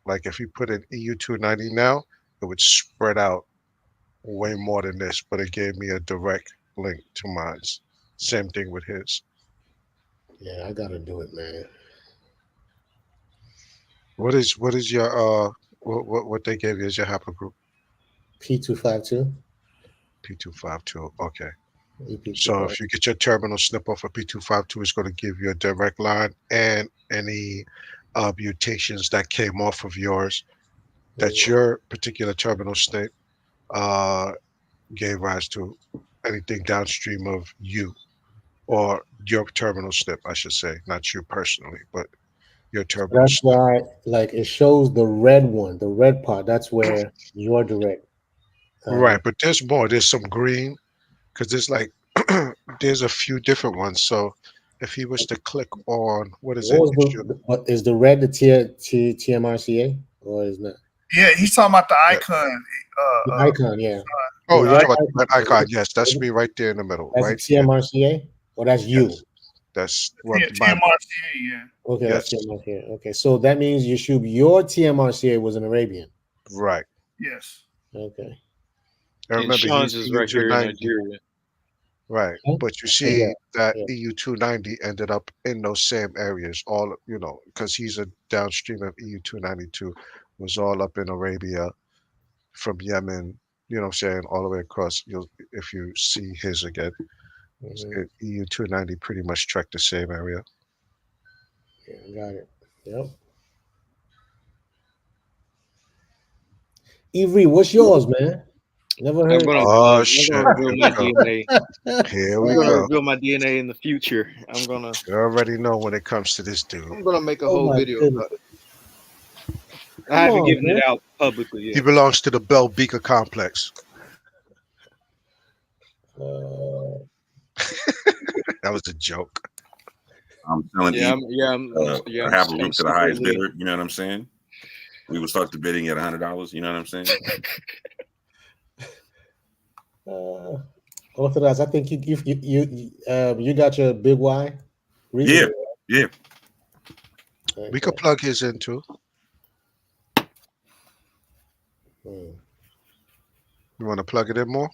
Like if you put in EU 290 now, it would spread out way more than this, but it gave me a direct link to mine. Same thing with his. Yeah, I gotta do it, man. What is your what they gave you as your haplogroup? P252. P252. Okay. EP252. So if you get your terminal SNP off of P252, it's going to give you a direct line, and any mutations that came off of yours that your particular terminal SNP gave rise to, anything downstream of you, or your terminal SNP, I should say, not you personally, but your terminal That's SNP. why, like, it shows the red one, the red part. That's where your direct. Right, but there's more. There's some green, because there's like there's a few different ones. So if he was to click on what is What it? was is the red the TMRCA or is not? Yeah, he's talking about the icon. The icon, yeah. Oh, The you're red talking about the icon. Yes, that's me right there in the middle. That's Right. a TMRCA, or that's you. Yes, that's what Yeah, my, TMRCA, yeah. Okay, yes. that's TMRCA. Okay, so that means Yeshub, your TMRCA was an Arabian. Right. Yes. Okay. I And remember Sean's is right here in Nigeria. Right, Huh? but you see that yeah. EU 290 ended up in those same areas, all because he's a downstream of EU 292, was all up in Arabia, from Yemen, what I'm saying, all the way across. If you see his again, Mhm. EU 290 pretty much track the same area. Yeah, got it. Yep. Avery, what's yours, man? Never I'm heard. gonna Oh I'm shit! gonna reveal Here we my go. DNA. Here I'm we gonna go. reveal my DNA in the future. You already know when it comes to this dude. I'm gonna make a Oh whole my video goodness! about it. I Come haven't on, given man. it out publicly He yet. belongs to the Bell Beaker complex. Uh, That was a joke. I'm telling Yeah, you, I'm have a room to the super highest elite. bidder. You know what I'm saying? We would start the bidding at $100. You know what I'm saying? Orthodox. I think you got your big Y. Yeah, Reasonable. yeah. We could plug his in too. Hmm. You want to plug it in more?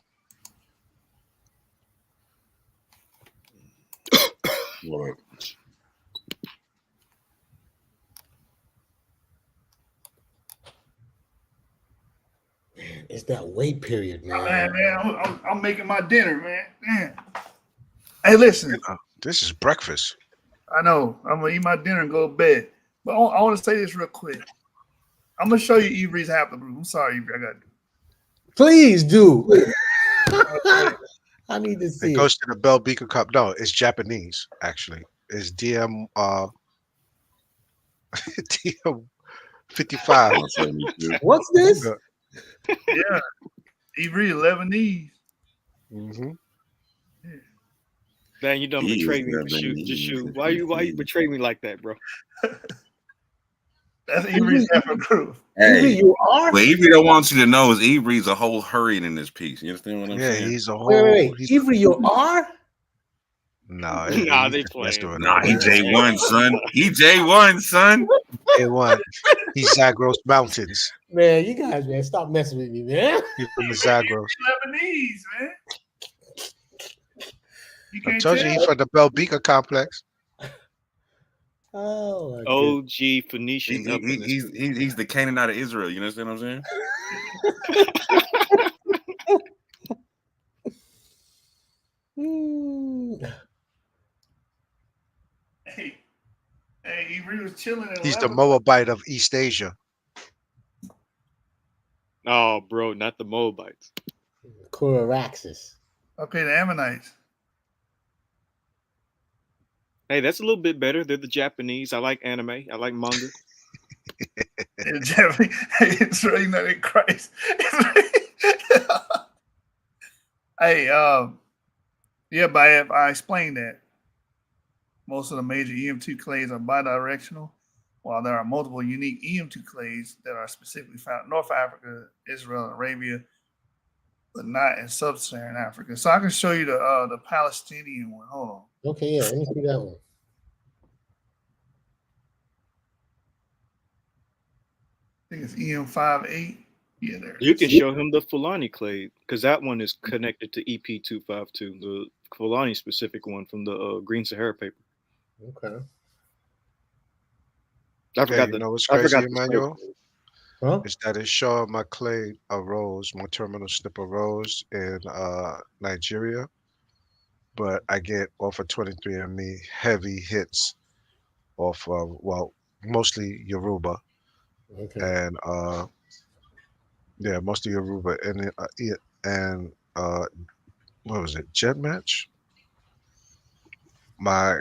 Well, It's that wait period, man. I'm making my dinner, man. Damn. Hey, listen. This is breakfast. I know. I'm gonna eat my dinner and go to bed. But I want to say this real quick. I'm gonna show you Ivory's haplogroup. I'm sorry, Ivory. I got to do Please do. it. I need to see It goes to the Bell Beaker Cup. No, it's Japanese actually. It's DM DM 55. I'll show you too. What's this? Yeah. Ivory Lebanese. Mm-hmm. Man, you done He betrayed is me for shoot. Just shoot. Why you betray me like that, bro? That's Ivory's haplogroup. Avery, Hey, you are? what Avery don't want you to know is Avery's a whole hurrying in this piece. You understand what I'm Yeah, saying? he's a whole. Wait. He's, Avery, you are? no, Nah, he's they just playing. messing with Nah, him. he J1, son. He J1, son. J1. He's Zagros Mountains. Man, you guys, man, stop messing with me, man. He's from the Zagros. Lebanese, man. You I can't told you tell. he's from the Bell Beaker complex. Oh, my goodness. OG Phoenician up in this. He's the Canaanite of Israel. You understand what I'm saying? Hey, Ivory was chilling in He's the Lebanon. Moabite of East Asia. Oh, bro, not the Moabites. Coraxis. Okay, the Ammonites. Hey, that's a little bit better. They're the Japanese. I like anime. I like manga. And Japanese. It's really not in Christ. Hey, yeah, but I explained that most of the major EM2 clades are bidirectional, while there are multiple unique EM2 clades that are specifically found in North Africa, Israel, and Arabia, but not in sub-Saharan Africa. So I can show you the Palestinian one. Hold on. Okay, yeah, let me see that one. I think it's EM58. Yeah, there. You can show him the Fulani clade because that one is connected to EP252, the Fulani specific one from the Green Sahara paper. Okay. I forgot You know what's I crazy, forgot the Emmanuel? Huh? Is that it's showing my clade arose, my terminal snip arose in Nigeria, but I get off of 23andMe heavy hits off of, well, mostly Yoruba Okay. and yeah, mostly Yoruba and what was it, Jet Match? My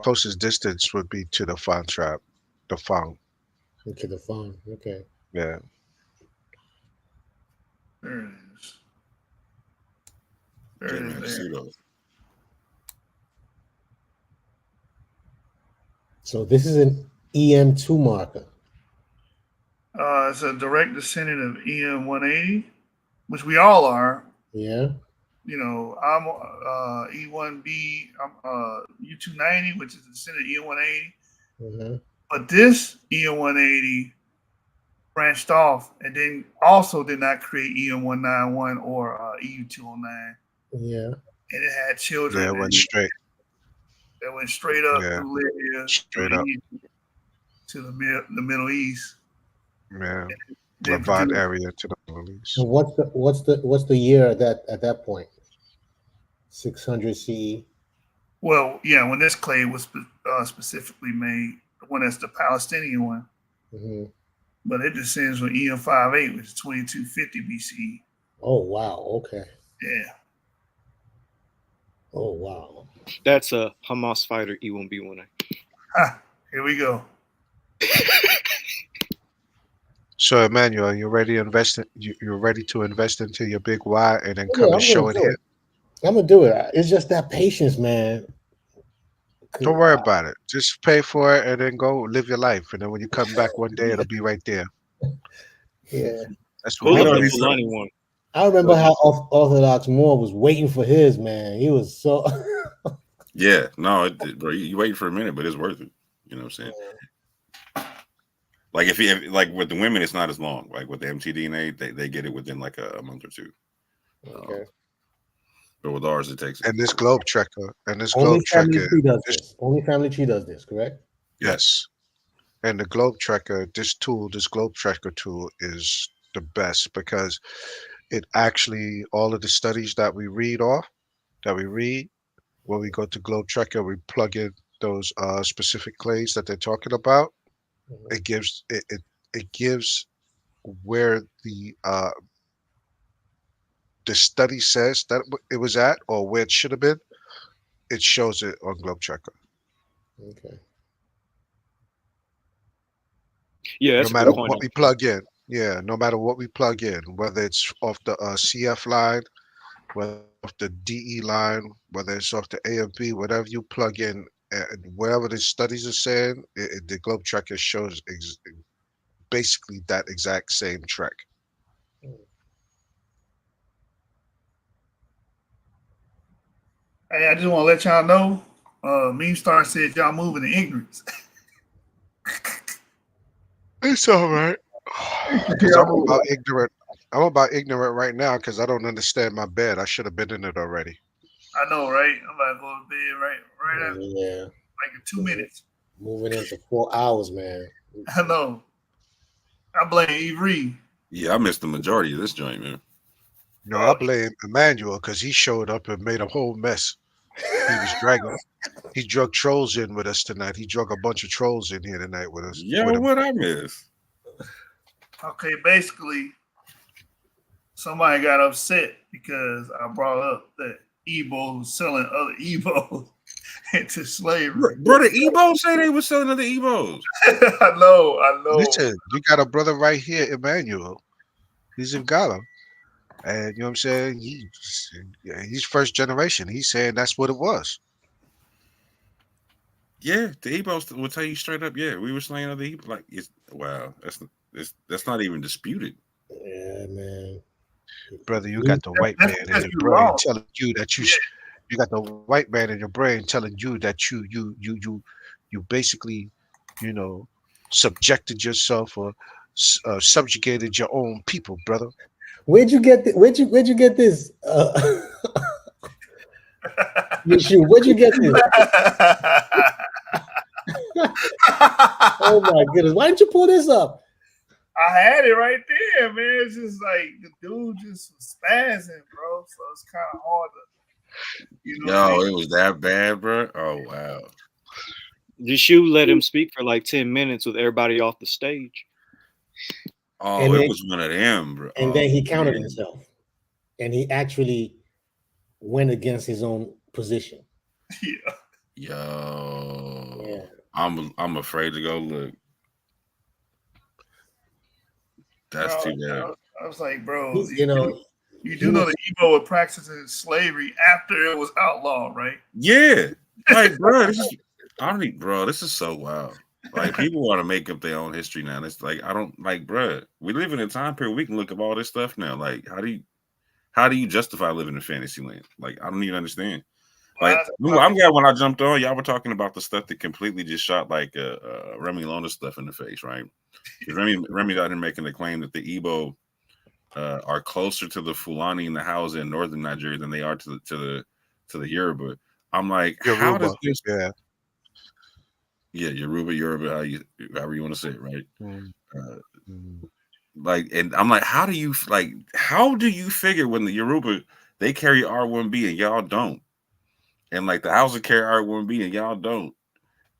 closest distance would be to the Fan Trap, the Fang. Okay, the phone. Okay. Yeah. There it is. There Yeah, it man, is. see There. those. So this is an EM2 marker. It's a direct descendant of EM180, which we all are. Yeah. You know, I'm E1B, I'm U290, which is a descendant of EM180. Mm-hmm. But this EM180 branched off and then also did not create EM191 or EU209. Yeah. And it had children Yeah, it went straight. that went straight up Yeah, through Libya, straight up. to the Middle East. Yeah. Then Levant produced- area to the Middle East. And what's the year at that point? 600 CE. Well, yeah, when this clay was specifically made, the one that's the Palestinian one, Hmm. but it descends from EM58, which is 2250 BCE. Oh wow. Okay. Yeah. Oh wow. That's a Hamas fighter E1B1A. Ha, here we go. So Emmanuel, you're ready to invest. You're ready to invest into your big Y and then Oh, come yeah, and I'm gonna show it do here. it. I'm gonna do it. It's just that patience, man. 'Cause Don't worry about it. Just pay for it and then go live your life. And then when you come back one day, it'll be right there. yeah, That's what Pull We up we the don't do. need to. Fulani one. I remember how Orthodox Moore was waiting for his, man. He was so. Yeah, no, bro, you wait for a minute, but it's worth it. You know what I'm saying? Like like with the women, it's not as long. Like with the MTD, they get it within like a month or two. Okay. But with ours, it takes. And this globe trekker, and this Only globe Family trekker, Tree does this, this. Only Family Tree does this, correct? yes. And the globe trekker, this globe trekker tool is the best because it actually, all of the studies that we read when we go to globe trekker, we plug in those specific clays that they're talking about. Mhm. It gives where the study says that it was at or where it should have been. It shows it on globe trekker. Okay. Yeah, No that's a matter good point. what we plug in. Yeah, no matter what we plug in, whether it's off the CF line, whether off the DE line, whether it's off the AFB, whatever you plug in, and wherever the studies are saying, the globe trekker shows basically that exact same track. Hey, I just want to let y'all know. Meme Star said y'all moving to ignorance. It's all right. Because Y'all I'm moving. about ignorant. I'm about ignorant right now because I don't understand my bed. I should have been in it already. I know, right? I'm about to go to bed right after, Yeah. like in 2 minutes. Moving into 4 hours, man. I know. I blame Eve. Yeah, I missed the majority of this joint, man. No, I blame Emmanuel because he showed up and made a whole mess. He was dragging. He drug trolls in with us tonight. He drug a bunch of trolls in here tonight with us. Yo, With him. what I miss? Okay, basically, somebody got upset because I brought up that Igbo was selling other Igbos into slavery. Bro, the Ebos say they were selling other Ebos. I know. Listen, you got a brother right here, Emmanuel. He's in Ghana. And you know what I'm saying? He's first generation. He's saying that's what it was. Yeah, the Ebos will tell you straight up. Yeah, we were slaying other Ebos. Like, wow, that's not even disputed. Yeah, man. Brother, you got the white man in your brain telling you that you got the white man in your brain telling you that you basically, you know, subjected yourself or subjugated your own people, brother. Where'd you get where'd you get this? Where'd you get this? Oh my goodness! Why didn't you pull this up? I had it right there, man. It's just like the dude just was spazzing, bro. So it's kind of hard to, Yo, it was that bad, bro. Oh wow. Just you let him speak for like 10 minutes with everybody off the stage. Oh, And it then- was one of them, bro. And then he countered man. himself, and he actually went against his own position. Yeah. Yo, Yeah. I'm afraid to go look. That's Bro, too bad. I was like, bro, You know, you do know that Igbo were practicing slavery after it was outlawed, right? Yeah, like, bro, this is so wild. Like, people want to make up their own history now. It's like, I don't like, bro. We live in a time period we can look up all this stuff now. Like, how do you justify living in fantasy land? Like, I don't even understand. Like, I'm glad when I jumped on, y'all were talking about the stuff that completely just shot like Remy Lona stuff in the face, right? Remy out here making the claim that the Igbo are closer to the Fulani and the Hausa in northern Nigeria than they are to the Yoruba. I'm like, Yoruba, how does this? Yeah, Yoruba, however you want to say it, right? Mm-hmm. Like, and I'm like, how do you figure when the Yoruba they carry R1B and y'all don't. And like the Hausa carry R1B and y'all don't.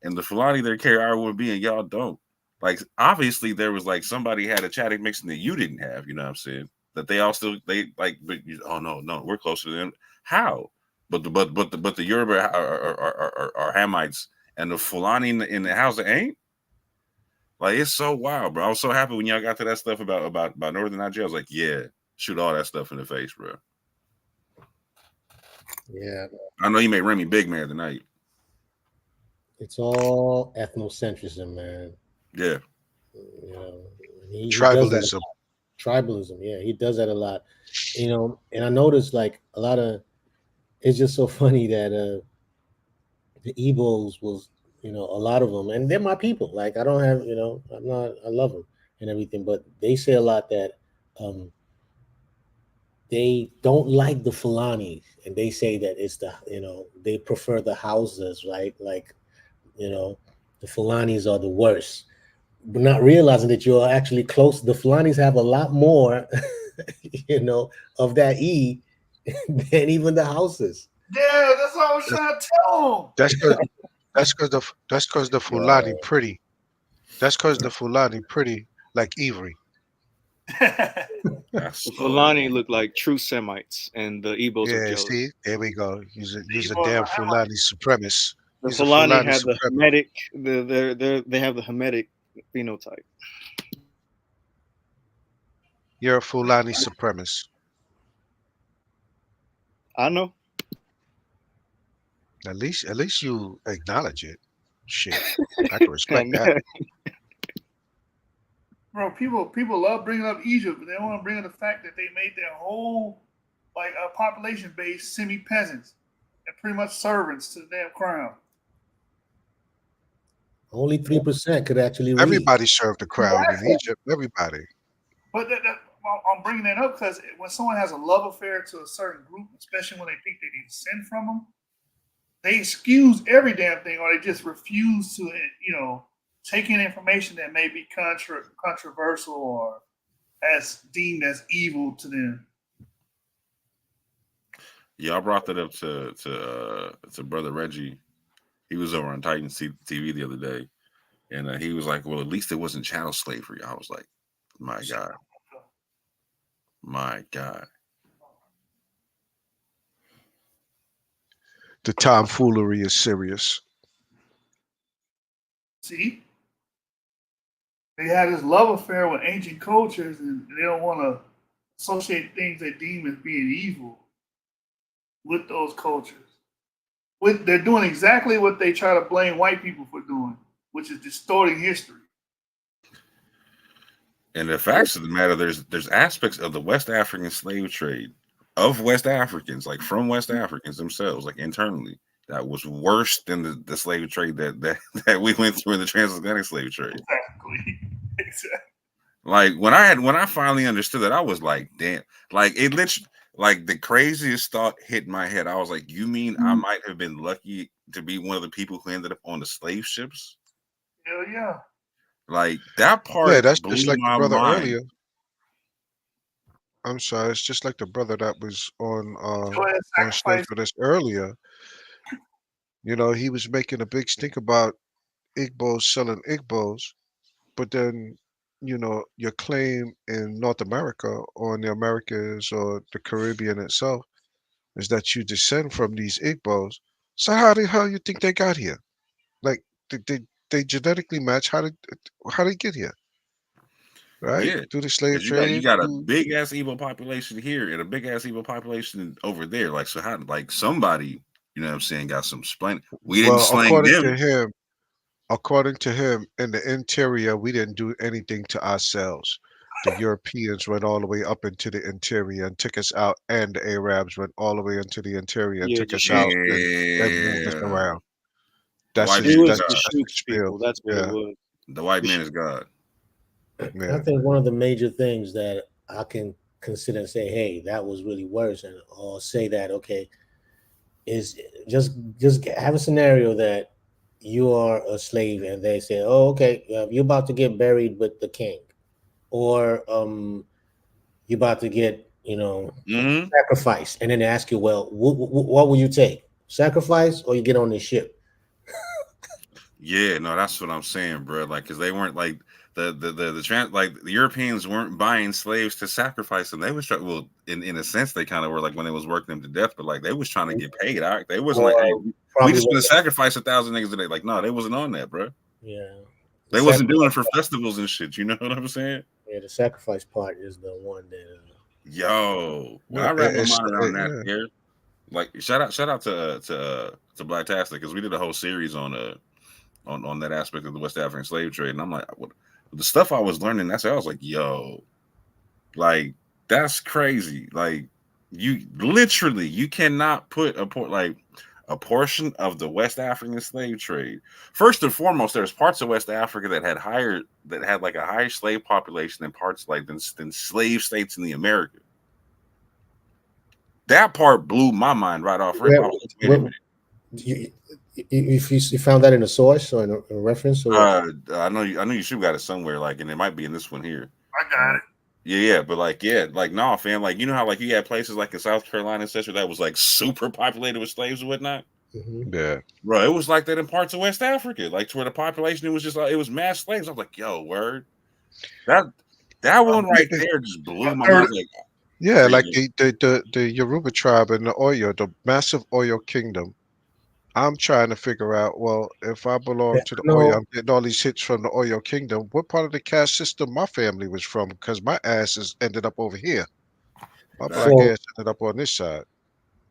And the Fulani they carry R1B and y'all don't. Like obviously there was like somebody had a Chadic mixing that you didn't have, you know what I'm saying? That they all still they like, but oh no, we're closer to them. How? But the Yoruba are Hamites and the Fulani in the Hausa ain't. Like it's so wild, bro. I was so happy when y'all got to that stuff about Northern Nigeria. I was like, yeah, shoot all that stuff in the face, bro. Yeah, I know you made Remy big man tonight. it's all ethnocentrism, man. Yeah. You know, he does that Tribalism. a lot. Tribalism, yeah, he does that a lot. You know, and I noticed like a lot of. It's just so funny that the Igbos was, you know, a lot of them, and they're my people. Like I don't have, you know, I'm not, I love them and everything, but they say a lot that um, they don't like the Fulani, and they say that it's the, you know, they prefer the Hausas, right? Like, you know, the Fulanis are the worst, but not realizing that you're actually close. The Fulanis have a lot more, you know, of that E than even the Hausas. Yeah, that's what I was trying to tell That's because the Fulani pretty. That's because the Fulani pretty like Ivory. him. The Fulani look like true Semites, and the Igbos are Yeah, jealous. see, there we go. He's a Igbos damn are Fulani supremacist. The He's a Fulani Fulani have the supremacist. Hamitic, they have the Hamitic phenotype. You're a Fulani supremacist. I know. At least you acknowledge it. Shit, I can respect that. Bro, people love bringing up Egypt, but they don't want to bring up the fact that they made their whole like population base semi peasants and pretty much servants to the damn crown. Only 3% could actually read. Everybody served the crown in Egypt. Everybody. But I'm bringing that up because when someone has a love affair to a certain group, especially when they think they descend from them, they excuse every damn thing, or they just refuse to, you know, take in information that may be controversial or as deemed as evil to them. Yeah, I brought that up to brother Reggie. He was over on Titan TV the other day, and he was like, "Well, at least it wasn't chattel slavery." I was like, "My God, my God." The tomfoolery is serious. See, they had this love affair with ancient cultures, and they don't want to associate things they deem as being evil with those cultures. They're doing exactly what they try to blame white people for doing, which is distorting history. And the facts of the matter, there's aspects of the West African slave trade of West Africans, like from West Africans themselves, like internally, that was worse than the slave trade that we went through in the transatlantic slave trade. Exactly. Like when I finally understood that, I was like, damn, like it literally, like the craziest thought hit my head. I was like, you mean I might have been lucky to be one of the people who ended up on the slave ships? Hell yeah. Like that part Yeah, that's blew just like the my brother mind. earlier. I'm sorry, it's just like the brother that was Go ahead, on stage sacrifice. with us earlier. You know, he was making a big stink about Igbos selling Igbos, but then, you know, your claim in North America or in the Americas or the Caribbean itself is that you descend from these Igbos. So how the hell you think they got here? Like they genetically match how they get here, right? Yeah, Through the slave because you trade. got a big ass evil population here and a big ass evil population over there. Like so, how like somebody, you know what I'm saying, got some splaining. We didn't Well, slang them. according to him, in the interior, we didn't do anything to ourselves. The Europeans went all the way up into the interior and took us out, and the Arabs went all the way into the interior and Yeah, took just us shoot. out and moved us Yeah, around. the That's white It man his is was that's the God. that's his Shoots spiel. people. That's what it Yeah, was. The white man is God. yeah. I think one of the major things that I can consider and say, hey, that was really worse, and or say that, okay, is just have a scenario that you are a slave and they say, oh, okay, you're about to get buried with the king, or you're about to get Mhm. sacrifice, and then they ask you, well, what will you take, sacrifice or you get on this ship? Yeah, no, that's what I'm saying, bro. Like, cause they weren't like like the Europeans weren't buying slaves to sacrifice them. They was trying, well, in a sense, they kind of were like when they was working them to death, but like they was trying to get paid. All right, they wasn't like, hey, Or we probably just what gonna sacrifice 1,000 niggas today. Like, no, they wasn't on that, bro. yeah, the They wasn't doing it sacrifice, for festivals and shit. You know what I'm saying? yeah, the sacrifice part is the one that Yo, when Yeah, I wrap my it's mind around that yeah. here, like shout out to Blacktastic, because we did a whole series on that aspect of the West African slave trade, and I'm like, what the stuff I was learning. That's how I was like, yo, like that's crazy. Like you literally you cannot put a portion of the West African slave trade. First and foremost, there's parts of West Africa that had like a higher slave population than parts like than slave states in the America. That part blew my mind right off rip. I was like, wait a minute. you found that in a source or in a reference or I know you should got it somewhere, like, and it might be in this one here. I got it. Yeah, but like, nah, fam, like, you know how like you had places like in South Carolina, etc., that was like super populated with slaves and whatnot. Mhm. Yeah. Bro, it was like that in parts of West Africa, like to where the population it was just like it was mass slaves. I was like, yo, word, that one right there just blew my mind. Like, Yeah, there like you go. the Yoruba tribe and the Oyo, the massive Oyo kingdom. I'm trying to figure out, well, if I belong to the Oyo, No, I'm getting all these hits from the Oyo kingdom. What part of the caste system my family was from? Because my ass has ended up over here. My black so ass ended up on this side.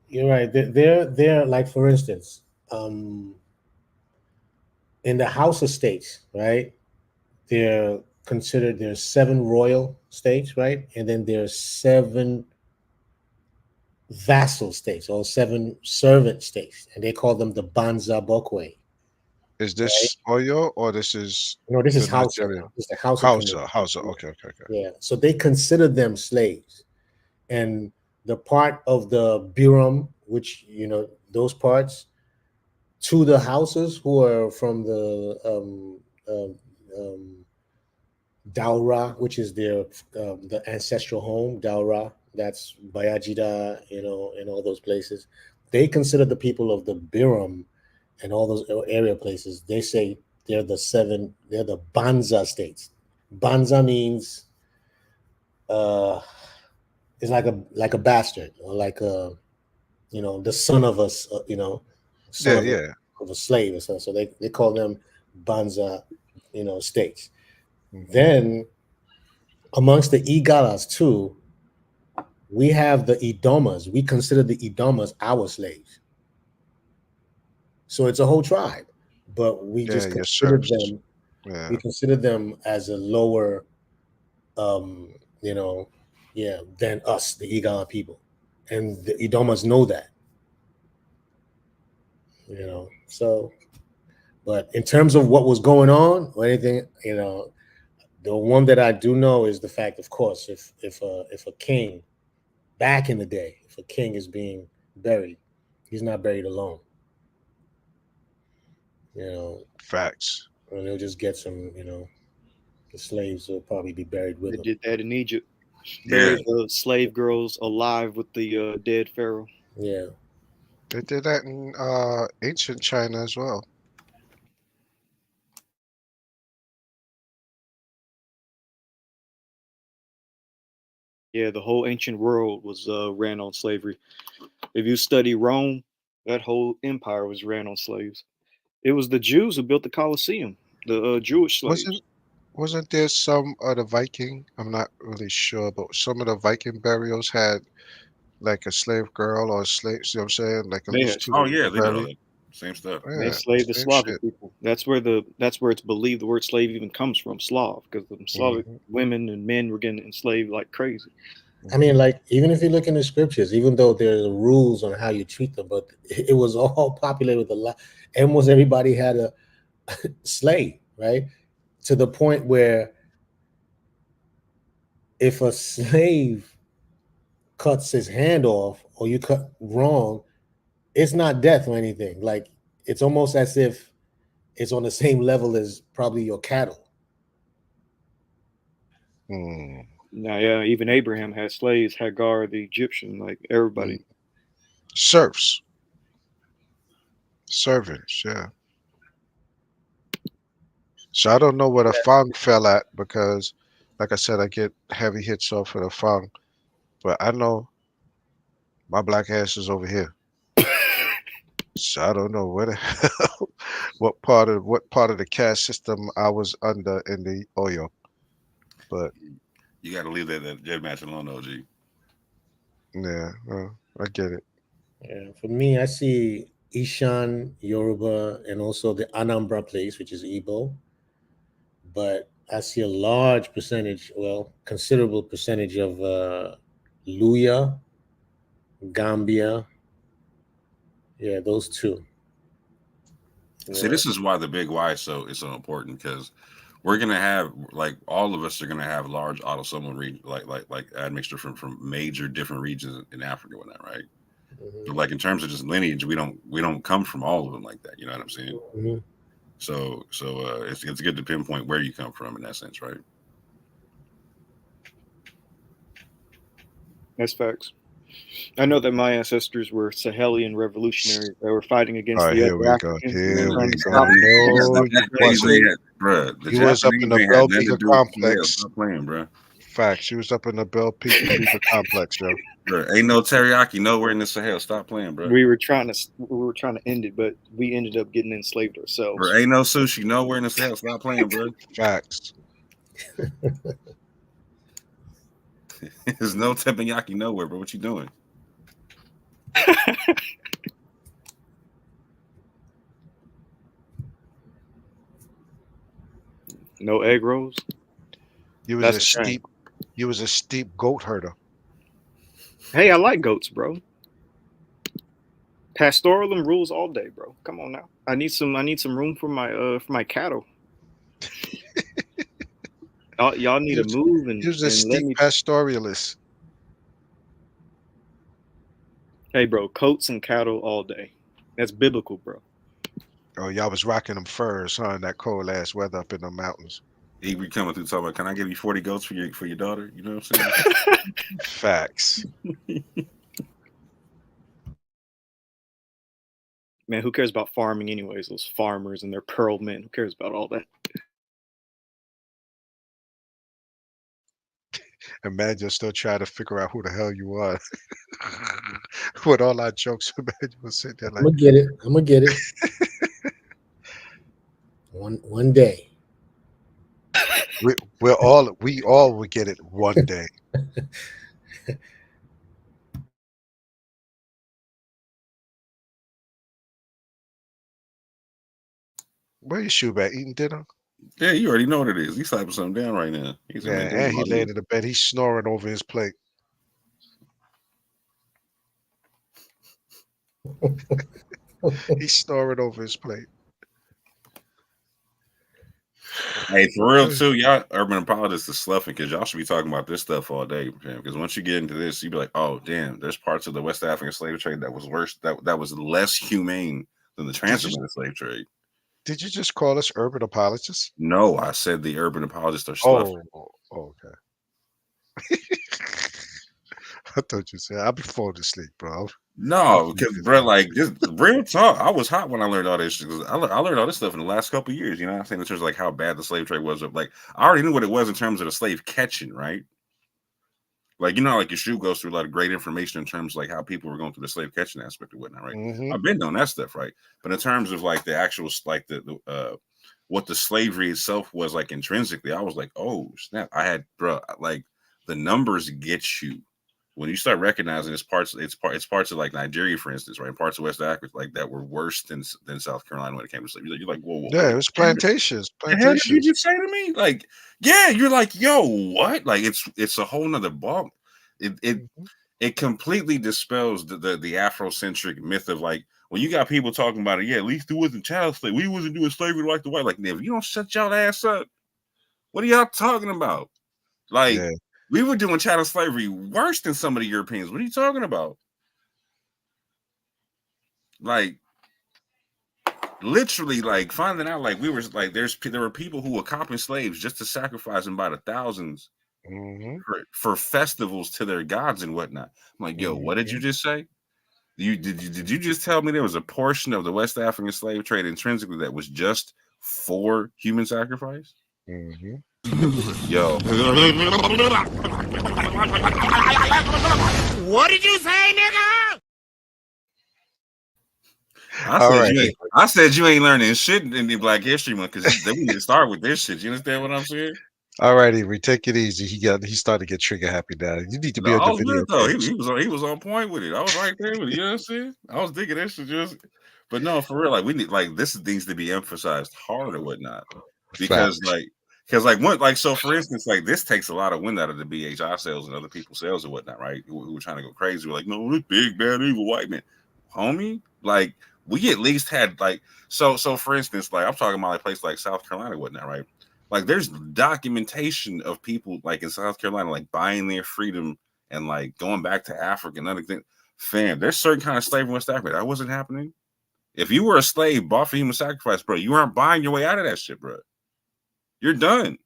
you're right. They're like, for instance, in the Hausa states, right? They're considered there's 7 royal states, right? And then there's 7 vassal states or 7 servant states, and they call them the Banza Bokwe, Is right? this Oyo or this is This the is Hausa. Nigerian? This is the Hausa community. Hausa. Okay, okay, okay. Yeah. So they consider them slaves. And the part of the Biram, which, those parts, to the houses who are from the um, um, Daura, which is their the ancestral home, Daura, that's Bayajida, and all those places. They consider the people of the Biram and all those area places. They say they're the Banza states. Banza means is like a bastard, or like a the son of us, son Yeah, of yeah. a slave or something. So they call them Banza, states. Mhm. Then amongst the Igalas too, we have the Idomas. We consider the Idomas our slaves. So it's a whole tribe, but we Yeah, just your consider serfs. them. We Yeah. consider them as a lower, um, you know, yeah, than us, the Igala people, and the Idomas know that. So, but in terms of what was going on or anything, the one that I do know is the fact, of course, if a king back in the day, if a king is being buried, he's not buried alone. You know, Facts. and they'll just get some. The slaves will probably be buried with They them. did that in Egypt. Yeah, Buried the slave girls alive with the dead pharaoh. Yeah. They did that in ancient China as well. Yeah, the whole ancient world was ran on slavery. If you study Rome, that whole empire was ran on slaves. It was the Jews who built the Colosseum, the Jewish slaves. Wasn't wasn't there some of the Viking? I'm not really sure, but some of the Viking burials had like a slave girl or a slave, see what I'm saying? Like at They least had two oh in yeah, the they did all belly. that same stuff. they Yeah, enslaved the same Slavic shit. people. That's where it's believed the word slave even comes from, Slav, because the Slavic Hmm. women and men were getting enslaved like crazy. I mean, like, even if you look in the scriptures, even though there's rules on how you treat them, but it was all populated with a lot. Almost everybody had a slave, right? To the point where if a slave cuts his hand off or you cut wrong, it's not death or anything. Like, it's almost as if it's on the same level as probably your cattle. Mm. Now, yeah, even Abraham had slaves, Hagar the Egyptian, like everybody. Serfs, servants, yeah. So I don't know where the Fang fell at because, like I said, I get heavy hits off of the Fang, but I know my black ass is over here. So I don't know where the hell, what part of the caste system I was under in the Oyo, but You got to leave that match alone, OG. yeah, I get it. Yeah, for me, I see Ishan, Yoruba, and also the Anambra place, which is Igbo. But I see a large percentage, well, considerable percentage of Luya, Gambia. Yeah, those two. See, Yeah. this is why the big Y is so important because we're gonna have like all of us are gonna have large autosomal region like admixture from major different regions in Africa, and whatnot, right? But like in terms of just lineage, we don't come from all of them like that. You know what I'm saying? Mhm. So it's good to pinpoint where you come from in that sense, right? That's facts. I know that my ancestors were Sahelian revolutionaries that were fighting All against right, the here other we go. Africans and Here trying we to go. stop them. No, The you Japanese wasn't. ain't had, bruh. The You was up in Japanese the ain't had Bell nothing to Peter do with the hell. complex. Stop playing, bruh. Facts. You was up in the Bell Peter complex, yo. Bruh, ain't no teriyaki nowhere in the Sahel. Stop playing, bruh. We were trying to end it, but we ended up getting enslaved ourselves. Bruh, ain't no sushi nowhere in the Sahel. Stop playing, bruh. Facts. There's no teppanyaki nowhere, bro. What you doing? No egg rolls. You was That's a a shame. steep goat herder. Hey, I like goats, bro. Pastoralism rules all day, bro. Come on now. I need some room for my cattle. Y'all need to move You was a and let steep me. pastoralist. Hey, bro, coats and cattle all day. That's biblical, bro. Oh, y'all was rocking them furs, huh? In that cold ass weather up in the mountains. He be coming through talking about, can I give you 40 goats for your daughter? You know what I'm saying? Facts. Man, who cares about farming anyways? Those farmers and their pearl men. Who cares about all that? Imagine still trying to figure out who the hell you are. With all our jokes, imagine was sitting there I'm like, gonna get it. I'm gonna get it. One day. we all would get it one day. Where you shoe at? Eating dinner? Yeah, you already know what it is. He's typing something down right now. He's a Yeah, man. and he laid in the bed. He's snoring over his plate. He's snoring over his plate. Hey, for real too, y'all urban apologists is sloughing because y'all should be talking about this stuff all day, because once you get into this, you be like, oh damn, there's parts of the West African slave trade that was worse, that was less humane than the transatlantic slave trade. Did you just call us urban apologists? No, I said the urban apologists are sloughing. Okay. I thought you said I'll be falling asleep, bro. No, because bro, like just real talk. I was hot when I learned all this. I learned all this stuff in the last couple of years. You know what I'm saying? In terms of like how bad the slave trade was. Like I already knew what it was in terms of the slave catching, right? Like like your shoe goes through a lot of great information in terms of like how people were going through the slave catching aspect of whatnot, right? Mm-hmm. I've been on that stuff, right? But in terms of like the actual like the what the slavery itself was like intrinsically, I was like, oh snap! I had like the numbers get you. When you start recognizing it's parts of like Nigeria, for instance, right? Parts of West Africa like that were worse than South Carolina when it came to slavery. You're like, whoa, Yeah, it was plantations. the hell did you just say to me? Like, yeah, you're like, yo, what? Like, it's a whole nother ball. It completely dispels the Afrocentric myth of like when you got people talking about it. Yeah, at least it wasn't child slave. We wasn't doing slavery like the white. Like, if you don't shut y'all ass up, what are y'all talking about? Like. Yeah. We were doing chattel slavery worse than some of the Europeans. What are you talking about? Like, literally, like finding out, like we were like there were people who were copping slaves just to sacrifice them by the thousands Mm-hmm. for festivals to their gods and whatnot. I'm like, yo, what did you just say? Did you just tell me there was a portion of the West African slave trade intrinsically that was just for human sacrifice? Mm-hmm. Yo, What did you say, nigga? I said you ain't learning shit in the Black History Month because we need to start with this shit. You understand what I'm saying? All right, Avery, take it easy. He started to get trigger happy now. You need to be No, on I the was video good though. games. He was on point with it. I was right there with it. You know what I'm saying? I was digging that shit just, but no, for real. Like we need this needs to be emphasized hard or whatnot because Facts. so for instance, like this takes a lot of wind out of the BHI sales and other people's sales or whatnot, right? Who were trying to go crazy. We're like, no, this big bad evil white man, homie. Like we at least had like so for instance, like I'm talking about a place like South Carolina and whatnot, right? Like there's documentation of people like in South Carolina, like buying their freedom and like going back to Africa and other things. Fam, there's certain kind of slavery in West Africa. That wasn't happening. If you were a slave bought for human sacrifice, bro, you aren't buying your way out of that shit, bro. You're done.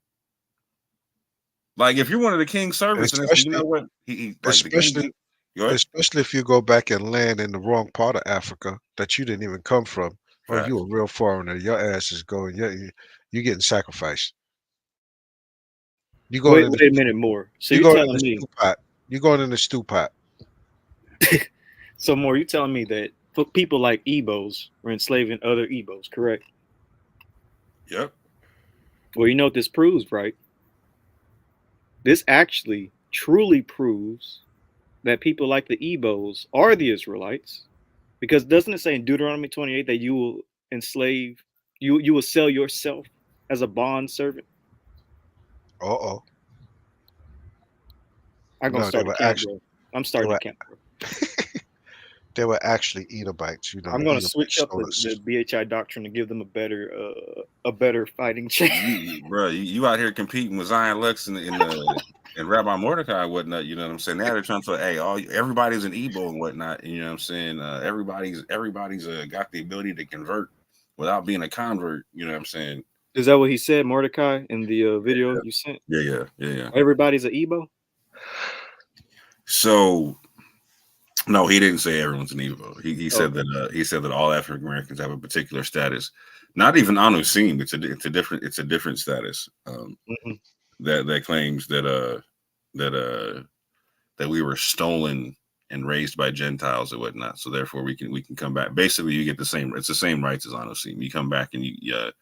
Like if you're one of the king's servants, and you know what? He like especially, especially if you go back and land in the wrong part of Africa that you didn't even come from. Oh, you a real foreigner. Your ass is going. You're getting sacrificed. You going? Wait a minute more. So you're you're going in telling the me stew pot. You're going in the stew pot. so more? You telling me that people like Igbos were enslaving other Igbos, correct? Yep. Well, you know what this proves, right? This actually truly proves that people like the Igbos are the Israelites, because doesn't it say in Deuteronomy 28 that you will enslave, you will sell yourself as a bond servant? Uh-oh. I'm gonna start a camp, bro. I'm starting a camp, bro. They were actually Edomites, you know. I'm gonna switch up the BHI doctrine to give them a better fighting chance. Bro, you out here competing with Zion Lux and Rabbi Mordecai and whatnot. You know what I'm saying? Now they're trying to say, hey, everybody's an Igbo and whatnot. And, you know what I'm saying? Everybody's got the ability to convert without being a convert. You know what I'm saying? Is that what he said, Mordecai, in the video you sent? Yeah. Everybody's an Igbo? So no, he didn't say everyone's an Igbo. He said that all African Americans have a particular status. Not even Anusim. It's a different status. That claims that we were stolen and raised by Gentiles or whatnot. So therefore we can come back. Basically, you get it's the same rights as Anusim. You come back and you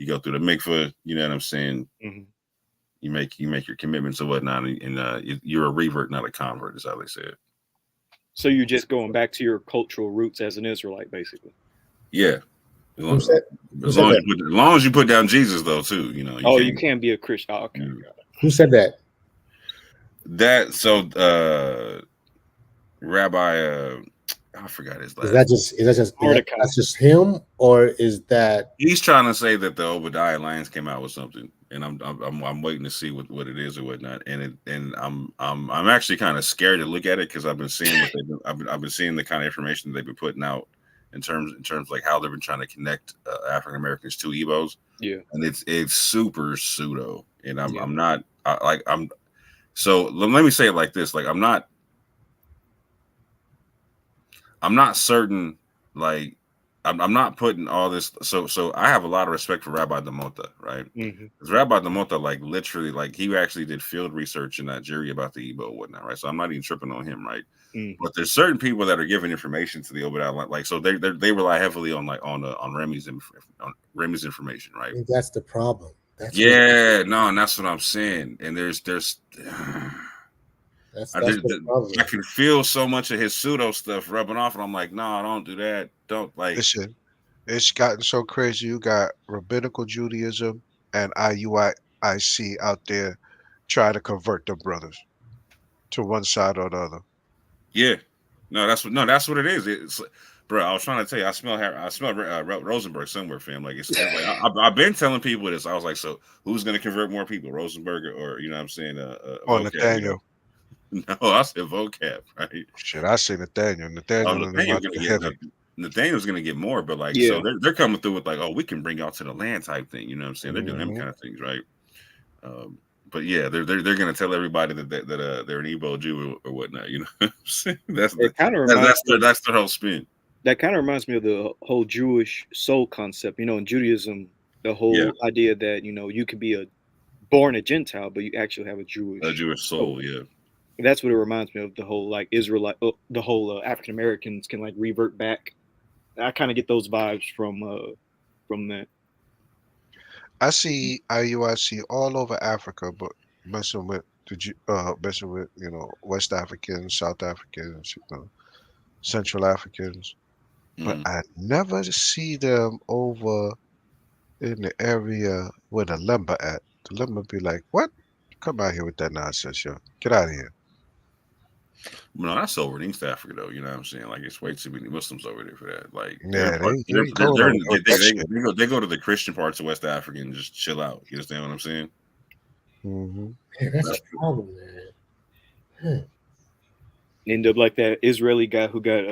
go through the mikveh. You know what I'm saying? Mm-hmm. You make your commitments or whatnot, and you're a revert, not a convert, is how they say it. So you're just going back to your cultural roots as an Israelite, basically. Yeah. As long as you put down Jesus, though, too. You know. You can't be a Christian. Oh, okay. Who said that? Rabbi, I forgot his last. That's just him, or is that he's trying to say that the Obadiah Alliance came out with something, and I'm waiting to see what it is or whatnot, and I'm actually kind of scared to look at it because I've been seeing I've been seeing the kind of information that they've been putting out in terms like how they've been trying to connect African Americans to Igbos. Yeah, and it's super pseudo, and so let me say it like this: like I'm not certain, like I'm not putting all this. So I have a lot of respect for Rabbi Demota, right? Because Rabbi Demota, like literally, like he actually did field research in Nigeria about the Igbo and whatnot, right? So I'm not even tripping on him, right? But there's certain people that are giving information to the Obadiah, like so they rely heavily on Remy's information, right? That's the problem. And that's what I'm saying. And there's I can feel so much of his pseudo stuff rubbing off, and I'm like, no, don't do that. Don't like. Listen, it's gotten so crazy. You got rabbinical Judaism and IUIC out there trying to convert them brothers to one side or the other. Yeah, that's what it is. It's, bro, I was trying to tell you, I smell Rosenberg somewhere, fam. Like it's like I've been telling people this. I was like, so who's gonna convert more people, Rosenberg or you know what I'm saying? Nathaniel. No, I said vocab, right? Shit, I say Nathaniel. Nathaniel's gonna get more, but like, so they're coming through with like, oh, we can bring y'all to the land type thing. You know what I'm saying? They're doing them kind of things, right? but yeah, they're gonna tell everybody that they're an Igbo Jew or whatnot. You know, what I'm saying? That's It kind of reminds that's their whole spin. that kind of reminds me of the whole Jewish soul concept. You know, in Judaism, the whole Yeah. idea that you could be born a Gentile, but you actually have a Jewish soul. Yeah. That's what it reminds me of. The whole like Israelite, the whole African Americans can like revert back. I kind of get those vibes from that. I see IUIC all over Africa, but messing with West Africans, South Africans, Central Africans, but Mhm. I never see them over in the area where the lumber at. The lumber be like, what? Come out here with that nonsense, yo. Get out of here. No, that's over in East Africa though. You know what I'm saying? Like it's way too many Muslims over there for that. Like Yeah, they ain't going over that shit. they go to the Christian parts of West Africa and just chill out. You understand what I'm saying? Mm-hmm. Man, that's That's a problem, man. End up like that Israeli guy who got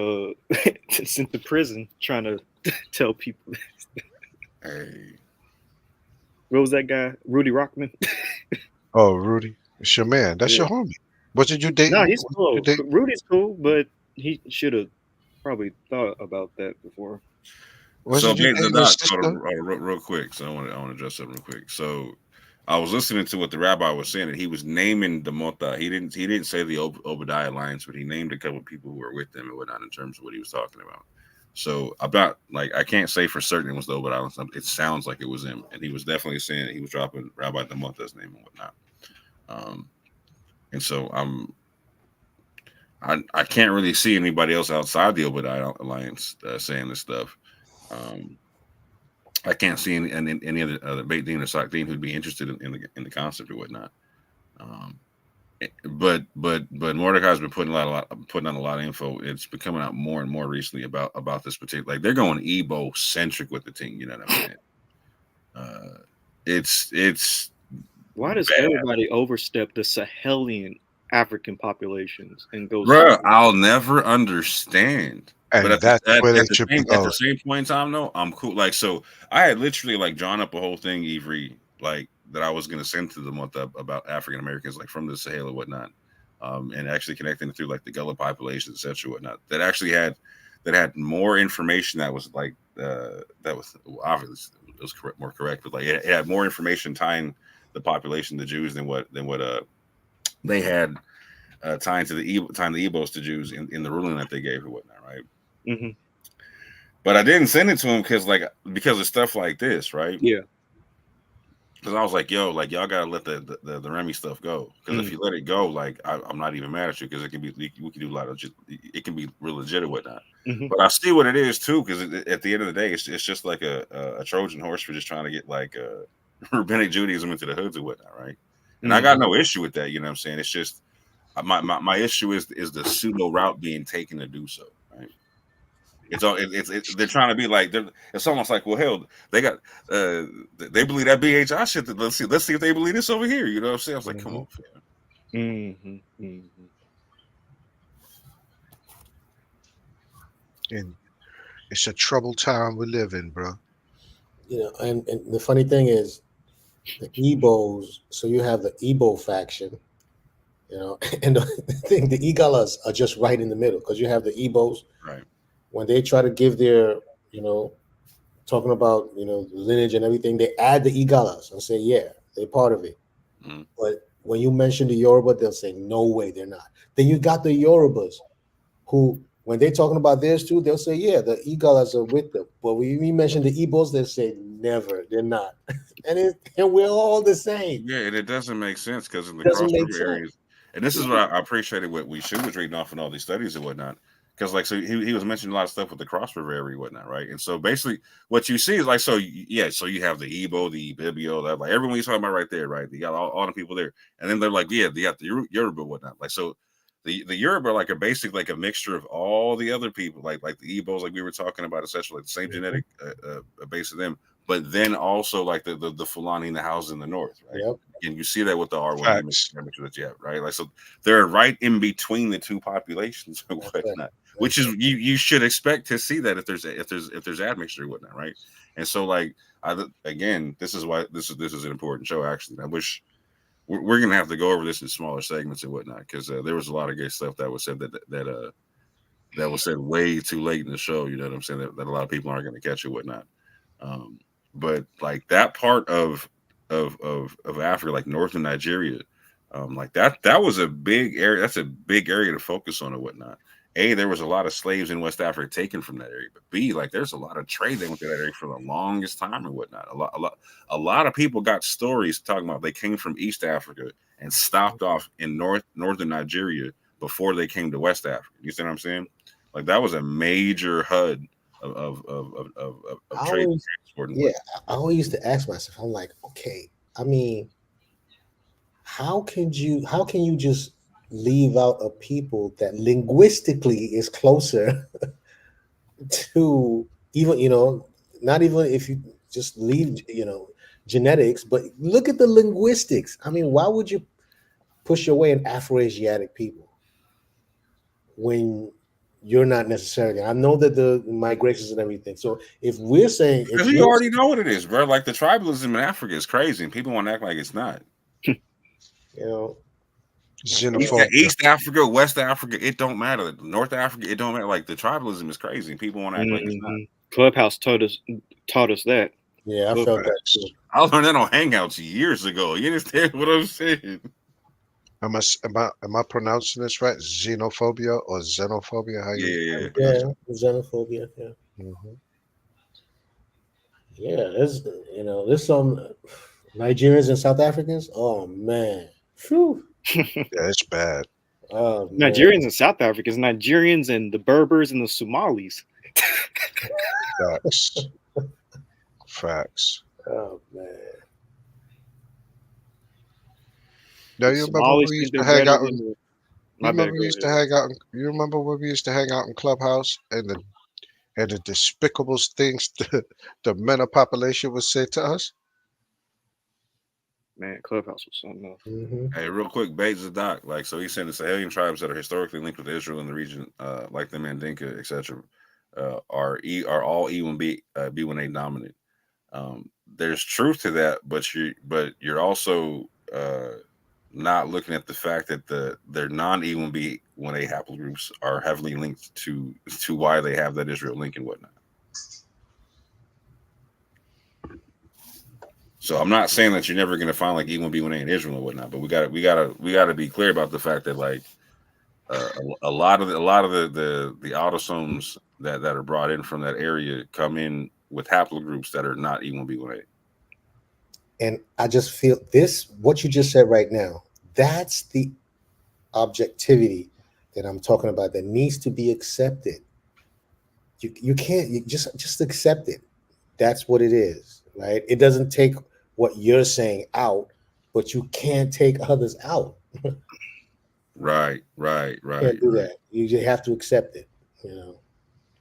sent to prison trying to tell people. Hey, What was that guy? Rudy Rockman. Oh, Rudy, it's your man. That's Yeah. your homie. What did you date? No, he's cool. You date? Rudy's cool, but he should have probably thought about that before. Wasn't you dating his sister? real quick. So I want to address something real quick. So I was listening to what the rabbi was saying, and he was naming the Mota. He didn't say the Obadiah alliance, but he named a couple of people who were with them and whatnot in terms of what he was talking about. So about like I can't say for certain it was the Obadiah. It sounds like it was him, and he was definitely saying that he was dropping Rabbi the Mota's name and whatnot. And so I can't really see anybody else outside the Obadiah alliance saying this stuff. I can't see any other Beit Din or Sakdin who'd be interested in the concept or whatnot. But Mordecai's been putting on a lot of info. It's been coming out more and more recently about this particular. Like they're going Igbo centric with the thing. You know what I'm saying? It's Why does bad. everybody overstep the Sahelian African populations and go? Bro, I'll never understand. And But that's where they should be at going. the same point in time, though, I'm cool. Like, so I had literally like drawn up a whole thing, Avery, like that I was gonna send to the month about African Americans, like from the Sahel or whatnot, and actually connecting it through like the Gullah population, etc. Whatnot. That actually had more information that was like that was obviously it was more correct, but like it had more information tying the population to Jews than what they had. Tying the Igbos to Jews in the ruling that they gave or whatnot, right? Mm-hmm. But I didn't send it to him because of stuff like this, right? Yeah. Because I was like, yo, like y'all gotta let the Remy stuff go. Because if you let it go, like I'm not even mad at you because it can be we can do a lot of it can be real legit or whatnot. Mm-hmm. But I see what it is too, because at the end of the day, it's just like a Trojan horse for just trying to get like rabbinic Judaism into the hoods or whatnot, right? And I got no issue with that. You know what I'm saying? It's just my issue is the pseudo route being taken to do so, right? It's they're trying to be like it's almost like, well, hell, they got they believe that BHI shit. Let's see if they believe this over here. You know what I'm saying? I was like, come on, fam. Mm-hmm. Mm-hmm. And it's a troubled time we live in, bro. And the funny thing is, the Igbos. So you have the Igbo faction. And the thing, the Igalas are just right in the middle because you have the Igbos. Right. When they try to give their, talking about, the lineage and everything, they add the Igalas and say, yeah, they're part of it. Mm-hmm. But when you mention the Yoruba, they'll say, no way, they're not. Then you got the Yorubas who, when they're talking about theirs too, they'll say, yeah, the Igalas are with them. But when you mention the Igbos, they'll say, never, they're not. and we're all the same. Yeah, and it doesn't make sense because in the Doesn't make crossover sense. areas, and this is what I appreciated what we should was reading off in all these studies and whatnot. Because like so he was mentioning a lot of stuff with the cross river area and whatnot, right? And so basically what you see is like so you have the Igbo, the Ibibio, that like everyone you're talking about right there, right? You got all the people there, and then they're like, yeah, they got the Yoruba whatnot. Like so the Yoruba are like a basic like a mixture of all the other people, like the Igbos, like we were talking about, essentially like the same genetic base of them, but then also like the Fulani and the Hausa in the north, right? Yep. And you see that with the R1 image that you have, right? Like so they're right in between the two populations and whatnot. Which is you should expect to see that if there's admixture and whatnot, right? And so like again, this is why this is an important show. Actually, I wish we're gonna have to go over this in smaller segments and whatnot, because there was a lot of good stuff that was said that was said way too late in the show. You know what I'm saying? That a lot of people aren't going to catch it, whatnot. But like that part of Africa, like northern Nigeria, like that was a big area. That's a big area to focus on and whatnot. A, there was a lot of slaves in West Africa taken from that area, but B, like there's a lot of trade that went to that area for the longest time and whatnot. A lot of people got stories talking about they came from East Africa and stopped off in northern Nigeria before they came to West Africa. You see what I'm saying? Like that was a major HUD of trade. I always used to ask myself, I'm like, okay, I mean, how can you just leave out a people that linguistically is closer to even, not even if you just leave, genetics, but look at the linguistics. I mean, why would you push away an Afro-Asiatic people when you're not necessarily? I know that the migrations and everything. So if we're saying, because you already know what it is, bro. Like the tribalism in Africa is crazy, and people want to act like it's not. Xenophobia. East Africa, West Africa, it don't matter. North Africa, it don't matter. Like the tribalism is crazy, and people want to act like it's not. Clubhouse taught us that. Yeah, I felt that too. I learned that on Hangouts years ago. You understand what I'm saying? Am I pronouncing this right? Xenophobia or xenophobia? How you? Yeah, xenophobia. Yeah. Mm-hmm. Yeah, there's some Nigerians and South Africans. Oh man, phew. Yeah, it's bad. Oh, Nigerians and South Africans, Nigerians and the Berbers and the Somalis. Facts. Oh man. Now you remember when we used to hang out? You remember when we used to hang out in Clubhouse and the despicable things the men of population would say to us? Man, Clubhouse was something else. Mm-hmm. Hey, real quick, Bates the doc. Like, so he's saying the Sahelian tribes that are historically linked with Israel in the region, like the Mandinka, etc., are all B1A dominant. There's truth to that, but you're also not looking at the fact that their non-E1B 1A haplogroups are heavily linked to why they have that Israel link and whatnot. So I'm not saying that you're never going to find like E1B1A in Israel and whatnot, but we got to be clear about the fact that like a lot of the autosomes that are brought in from that area come in with haplogroups that are not E1B1A. And I just feel what you just said right now, that's the objectivity that I'm talking about that needs to be accepted. You can't just accept it. That's what it is, right? It doesn't take what you're saying out, but you can't take others out. Right. Can't do that. You just have to accept it.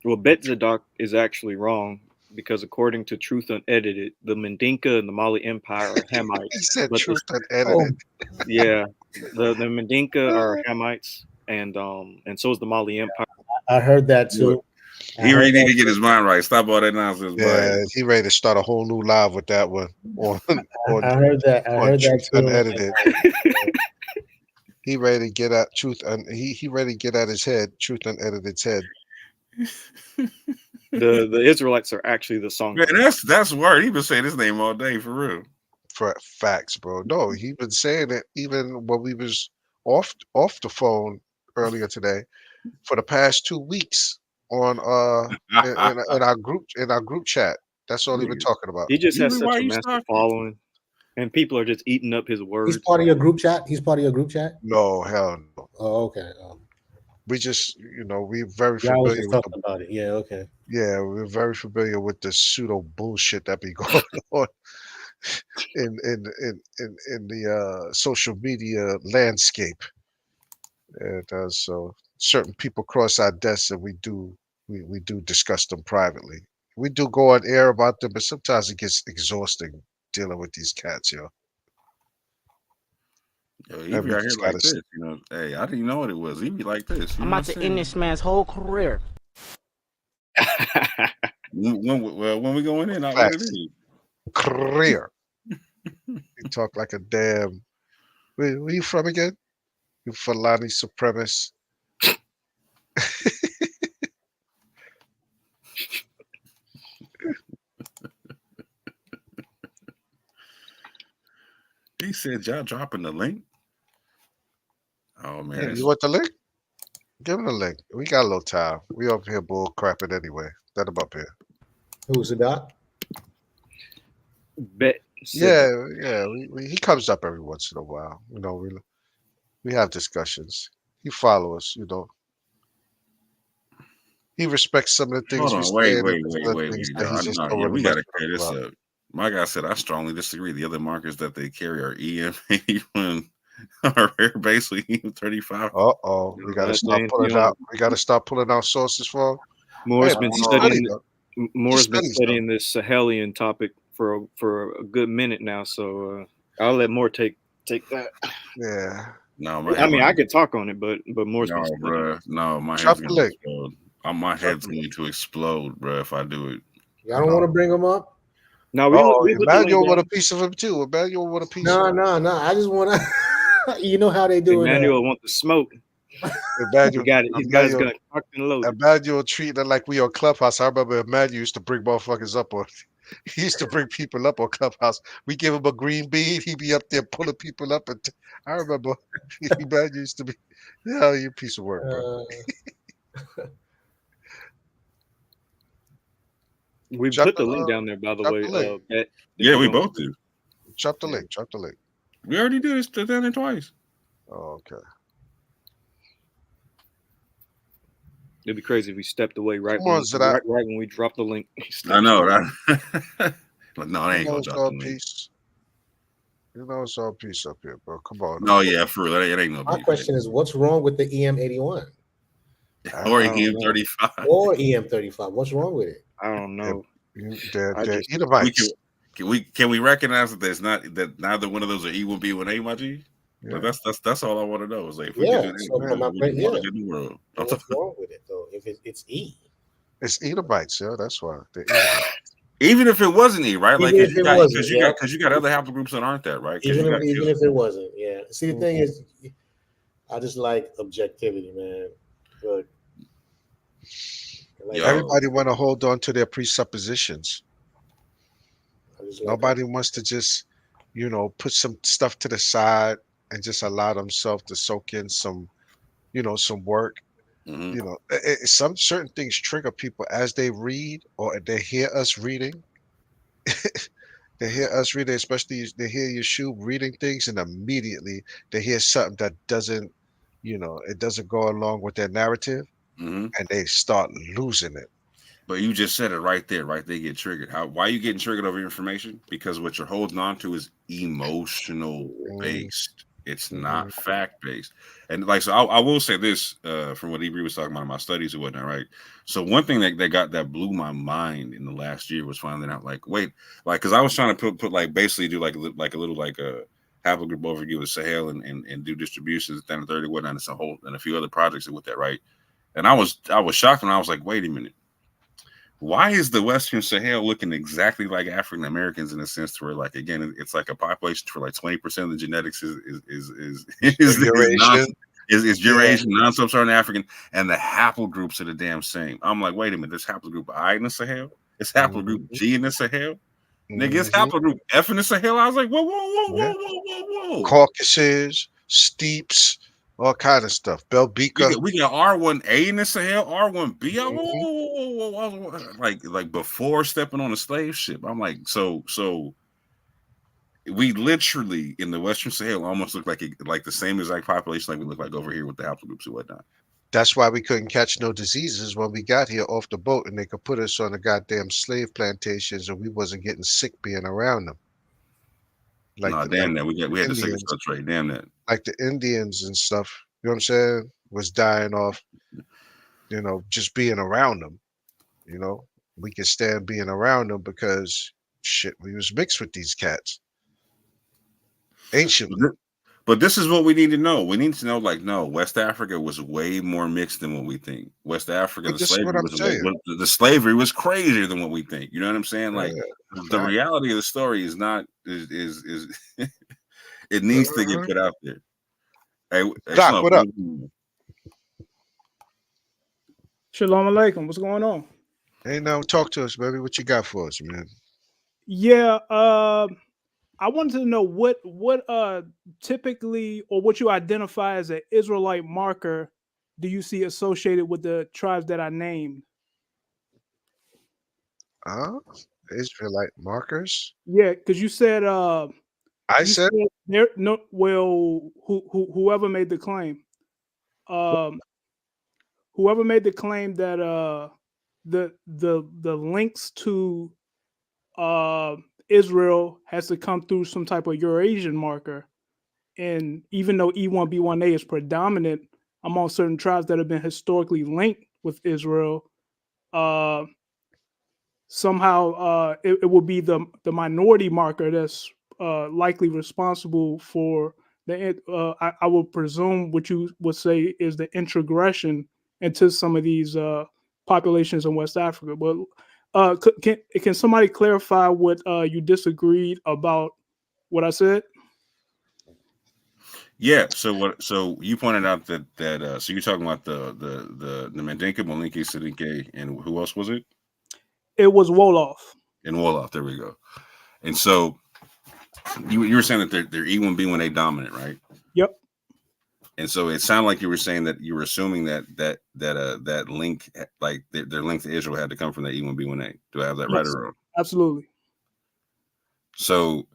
Well, Betzadok is actually wrong because according to Truth Unedited, the Mandinka and the Mali Empire are Hamites. He said Truth Unedited. Yeah, the Mandinka are Hamites, and so is the Mali Empire. I heard that too. He really need to get his mind right. Stop all that nonsense. Yeah, he ready to start a whole new live with that one. I heard that. I heard that too. Unedited. He ready to get at truth, and he ready to get at his head. Truth Unedited's head. The Israelites are actually the song. Man, that's word. He been saying his name all day for real. For facts, bro. No, he been saying it even when we was off the phone earlier today for the past 2 weeks on in our group chat. That's all he been talking about. He just has such a massive following, and people are just eating up his words. He's part of your group chat. No, hell no. Oh, okay. We just, we're very familiar with about it. Yeah, okay. Yeah, we're very familiar with the pseudo bullshit that be going on in the social media landscape. And so certain people cross our desks, and we do discuss them privately. We do go on air about them, but sometimes it gets exhausting dealing with these cats, yo. He be out here like this, Hey, I didn't know what it was. He be like this. I'm about to end this man's whole career. when we going in, career. He talk like a damn Where you from again? You Fulani supremacist. He said, y'all dropping the link? Oh, man. Yeah, That's you want the link? Give him the link. We got a little time. We up here bull crapping anyway. Let him up here. Who's the doc? Bet. Yeah. He comes up every once in a while. You know, we have discussions. He follow us. You know, he respects some of the things Hold we on. say Wait. and some of the things that he No, just no, don't yeah, really we mess got to clear this about. up. My guy said, I strongly disagree. The other markers that they carry are EM81 are rare basically EM35. Uh-oh. We gotta start pulling out. We gotta start pulling out sources for him. Moore's Hey, been he's studying. studied, though. Moore's been studies, studying this Sahelian topic for a good minute now. So I'll let Moore take that. Yeah. No, I mean, I could talk on it, but Moore's no, been studying. bro. No, my Drop head's the gonna link. explode. My head's going to explode, bro, if I do it. Y'all don't want to bring him up? No, we put the link Emmanuel want a down. piece of him too. Emmanuel want a piece No. of him. I just want to. You know how they do Emmanuel want the smoke. Emmanuel, He's got his gun cocked and loaded. Emmanuel treating it like we on Clubhouse. I remember Emmanuel used to bring motherfuckers up on. He used to bring people up on Clubhouse. We give him a green bean. He be up there pulling people up. And I remember Emmanuel used to be, yeah, you piece of work, bro. We Drop put the link down there, by the way. Yeah, we both do. Drop the link. Drop the link. We already did this down there twice. Oh, okay. It'd be crazy if we stepped away right Come on, when we dropped the link. I know, right? No, they ain't gonna drop the link. Peace. You know it's all peace up here, bro. Come on. No, yeah, for real. It ain't no My beef. question is, what's wrong with the EM81? Or EM35. Or EM35. What's wrong with it? I don't know. Can we recognize that there's not that neither one of those are E1B1A, my G? Yeah. Like that's all I want to know. Is like if we can do that, in the world. What's wrong with it though? If it's E, it's Edomites, yeah. That's why. Even if it wasn't E, right? Like because you got other haplogroups that aren't that, right? Even if it wasn't, yeah. See, the thing is, I just like objectivity, man. But everybody want to hold on to their presuppositions. Nobody wants to just, put some stuff to the side and just allow themselves to soak in some, some work. Mm-hmm. Some certain things trigger people as they read or they hear us reading. They hear us reading, especially they hear Yeshua reading things, and immediately they hear something that doesn't, it doesn't go along with their narrative, and they start losing it. But you just said it right there, right? They get triggered. Why are you getting triggered over information? Because what you're holding on to is emotional based. It's not fact based. And so I will say this from what Ibri was talking about in my studies and whatnot, right? So one thing that blew my mind in the last year was finding out because I was trying to put basically do a little haplogroup overview of Sahel and do distributions down to 30 whatnot and a few other projects with that, right? And I was shocked and I was like, wait a minute. Why is the Western Sahel looking exactly like African Americans in a sense to where, again, it's like a population for 20% of the genetics is Eurasian, non-sub-Saharan African, and the haplogroups are the damn same. I'm like, wait a minute, there's haplogroup I in the Sahel, it's haplogroup G in the Sahel, nigga, it's haplogroup F in the Sahel. I was like, whoa. Caucasus, steeps, all kind of stuff. Belbika. We got R1A in the Sahel, R1B. Whoa. Like before stepping on a slave ship. I'm like, so we literally in the Western Sahel almost look like the same exact population like we look like over here with the haplogroups and whatnot. That's why we couldn't catch no diseases when we got here off the boat, and they could put us on the goddamn slave plantations, and we wasn't getting sick being around them. Damn that. We had the sickle cell trait. Damn that. Like the Indians and stuff, you know what I'm saying, was dying off, just being around them. We could stand being around them because shit, we was mixed with these cats. Anciently. But this is what we need to know. We need to know, no, West Africa was way more mixed than what we think. West Africa, the slavery was crazier than what we think. You know what I'm saying? The reality of the story is not is It needs to get put out there. Hey, Doc, Snow, what up? Shalom alaikum. What's going on? Hey, now talk to us, baby. What you got for us, man? Yeah, I wanted to know what typically or what you identify as an Israelite marker do you see associated with the tribes that I named? Israelite markers. Yeah, because you said I said there no well whoever made the claim. Whoever made the claim that the links to Israel has to come through some type of Eurasian marker. And even though E1B1A is predominant among certain tribes that have been historically linked with Israel, somehow it will be the minority marker that's likely responsible for the. I would presume what you would say is the introgression into some of these populations in West Africa. But can somebody clarify what you disagreed about what I said? Yeah. So you pointed out that so you're talking about the Mandinka, Malinke, Sidinke, and who else was it? It was Wolof. And Wolof. There we go. And so you were saying that they're E1B1A dominant, right? Yep. And so it sounded like you were saying that you were assuming that link, like their link to Israel, had to come from the E1B1A. Do I have that right or wrong? Absolutely. So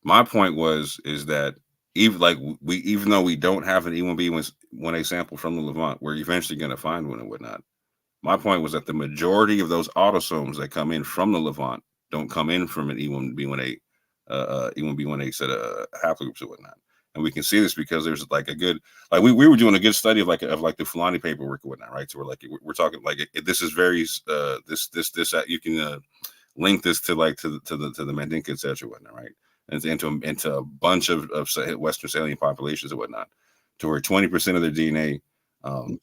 my point is that even though we don't have an E1B1A sample from the Levant, we're eventually going to find one and whatnot. My point was that the majority of those autosomes that come in from the Levant don't come in from an E1B1A E1B1A set of haplogroups and whatnot. And we can see this because there's like a good, like we were doing a good study of the Fulani paperwork and whatnot, right? So we're talking like this is very this you can link this to the Mandinka, etc. whatnot, right? And into a bunch of Western Salian populations and whatnot, to where 20% of their DNA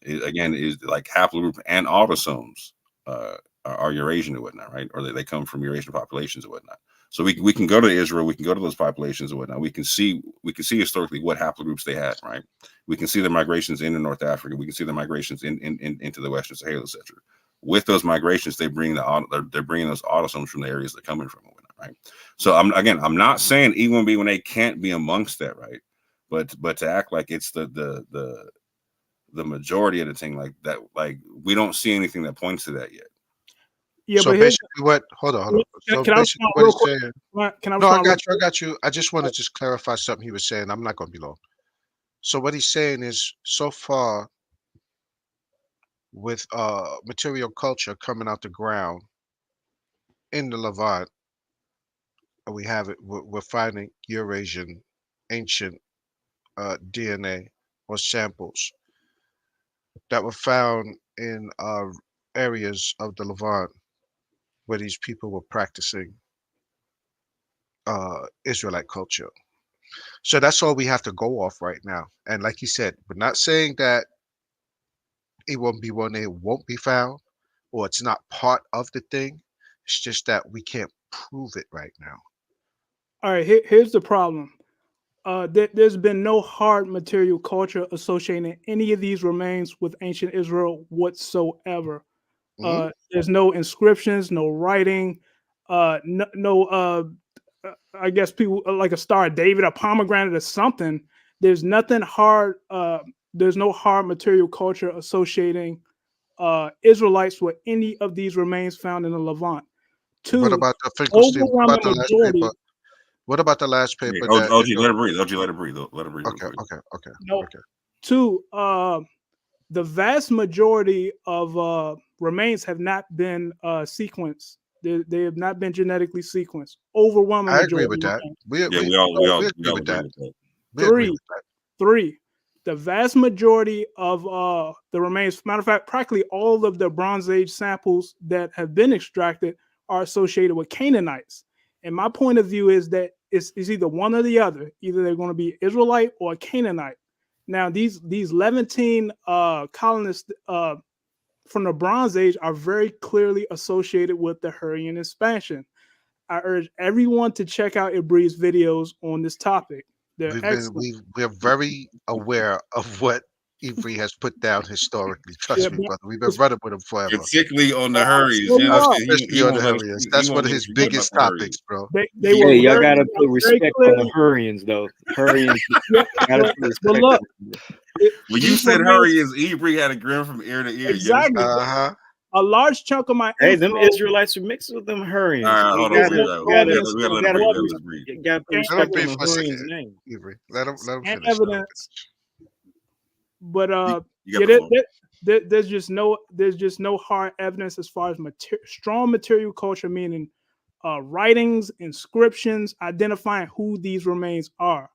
is like haplogroup and autosomes are Eurasian and whatnot, right? Or they come from Eurasian populations and whatnot. So we can go to Israel, we can go to those populations and whatnot. We can see historically what haplogroups they had, right? We can see the migrations into North Africa. We can see the migrations into the Western Sahara, etc. With those migrations, they're bringing those autosomes from the areas they're coming from and whatnot, right? So I'm not saying E1B1A can't be amongst that, right? But to act like it's the majority of the thing like that, like we don't see anything that points to that yet. Yeah, so but basically what hold on. So can I basically respond what real he's quick? saying. Can I No, I respond got you. I just want to just clarify something he was saying. I'm not gonna be long. So what he's saying is so far with material culture coming out the ground in the Levant, we have it, we're finding Eurasian ancient DNA or samples that were found in areas of the Levant where these people were practicing Israelite culture. So that's all we have to go off right now. And like you said, we're not saying that E1B1A won't be found or it's not part of the thing. It's just that we can't prove it right now. All right, here's the problem. There's been no hard material culture associating any of these remains with ancient Israel whatsoever. There's no inscriptions, no writing, I guess people like a Star of David, a pomegranate, or something. There's nothing hard. There's no hard material culture associating Israelites with any of these remains found in the Levant. What Two, about the Finkelstein? What overwhelming about the last majority. paper? What about the last Hey, paper OG, that let her breathe. OG, let her breathe. Let her breathe. Okay. No. Two, the vast majority of remains have not been sequenced. They have not been genetically sequenced. Overwhelming I majority. agree with that. We agree with that. Three, the vast majority of the remains, matter of fact, practically all of the Bronze Age samples that have been extracted are associated with Canaanites. And my point of view is that it's either one or the other. Either they're going to be Israelite or Canaanite. Now, these Levantine colonists from the Bronze Age are very clearly associated with the Hurrian expansion. I urge everyone to check out Ibri's videos on this topic. They're excellent. We're very aware of what Ivry has put down historically. Trust Yeah, me, but brother. We've been running with him forever. Particularly on the I'm hurries. sure You you know, are. he Especially on the won't let us. Hurrians. He That's won't one of let us his forget about biggest the hurries. topics, bro. They were Hey, y'all very, gotta put very respect on the clearly. Hurrians, though. Hurrians Yeah, gotta but, put respect but look, on them. When you these said remains hurries, Ibri had a grin from ear to ear. You exactly. understand? Uh-huh. A large chunk of my Hey, them info. Israelites are mixed with them All Hurrians. right, You hold on. Go, gotta, go, We go ahead gotta, and gotta, we answer gotta that. let him gotta breathe. Go We ahead gotta put, let him breathe. you gotta put and, Let him respect be on the for a second, Hurrians' name. Ivry. Let him and finish. Let him evidence, finish. but You got yeah, the floor. there's just no hard evidence as far as strong material culture, meaning writings, inscriptions, identifying who these remains are.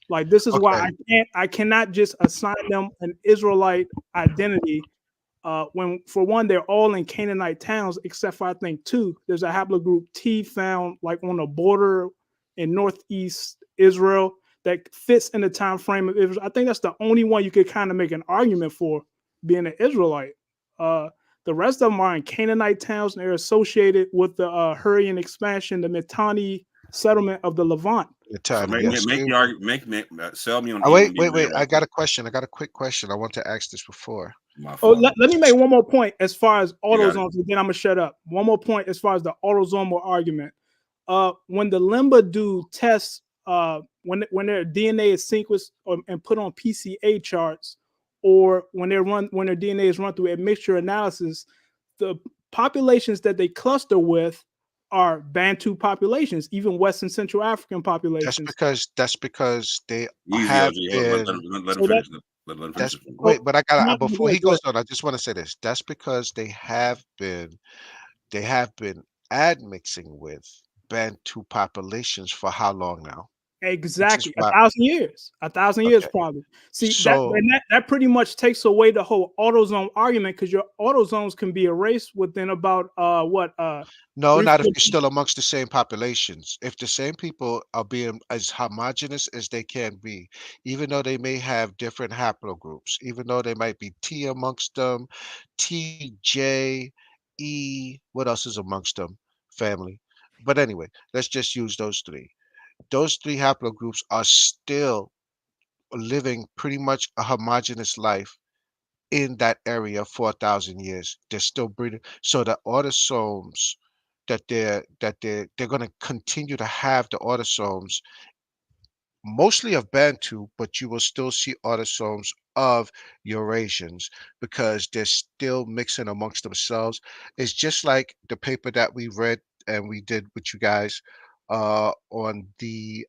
Like this is why Okay. I cannot just assign them an Israelite identity. When for one, they're all in Canaanite towns, except for I think two. There's a haplogroup T found like on the border in northeast Israel that fits in the time frame of Israel. I think that's the only one you could kind of make an argument for being an Israelite. The rest of them are in Canaanite towns and they're associated with the Hurrian expansion, the Mitanni settlement of the Levant. So Entirely, yes. make the argument. Sell me on Oh, wait, Ibri being wait, an wait. I Israelite. got a question. I got a quick question. I want to ask this before. My Oh, fault. let me make one more point as far as You got it. autosomes, and then I'm gonna shut up. One more point as far as the autosomal argument. When the Limba do tests, when their DNA is sequenced and put on PCA charts, or when their DNA is run through admixture analysis, the populations that they cluster with are Bantu populations, even West and Central African populations. That's because they Easy, have LG. been. Let him So that finish. Let him finish That's it. wait, but I got not, to before he go goes ahead. on. I just want to say this. That's because they have been admixing with Bantu populations for how long now? Which is Exactly, why. 1,000 years, 1,000 years Okay. probably. See that, So and that pretty much takes away the whole autosome argument because your autosomes can be erased within about no, three, not if 4 you're still amongst the same populations. If the same people are being as homogenous as they can be, even though they may have different haplogroups, even though they might be T amongst them, T, J, E, what else is amongst them? Family. But anyway, let's just use those three. Those three haplogroups are still living pretty much a homogeneous life in that area for 1,000 years. They're still breeding. So the autosomes they're going to continue to have the autosomes mostly of Bantu, but you will still see autosomes of Eurasians because they're still mixing amongst themselves. It's just like the paper that we read and we did with you guys on the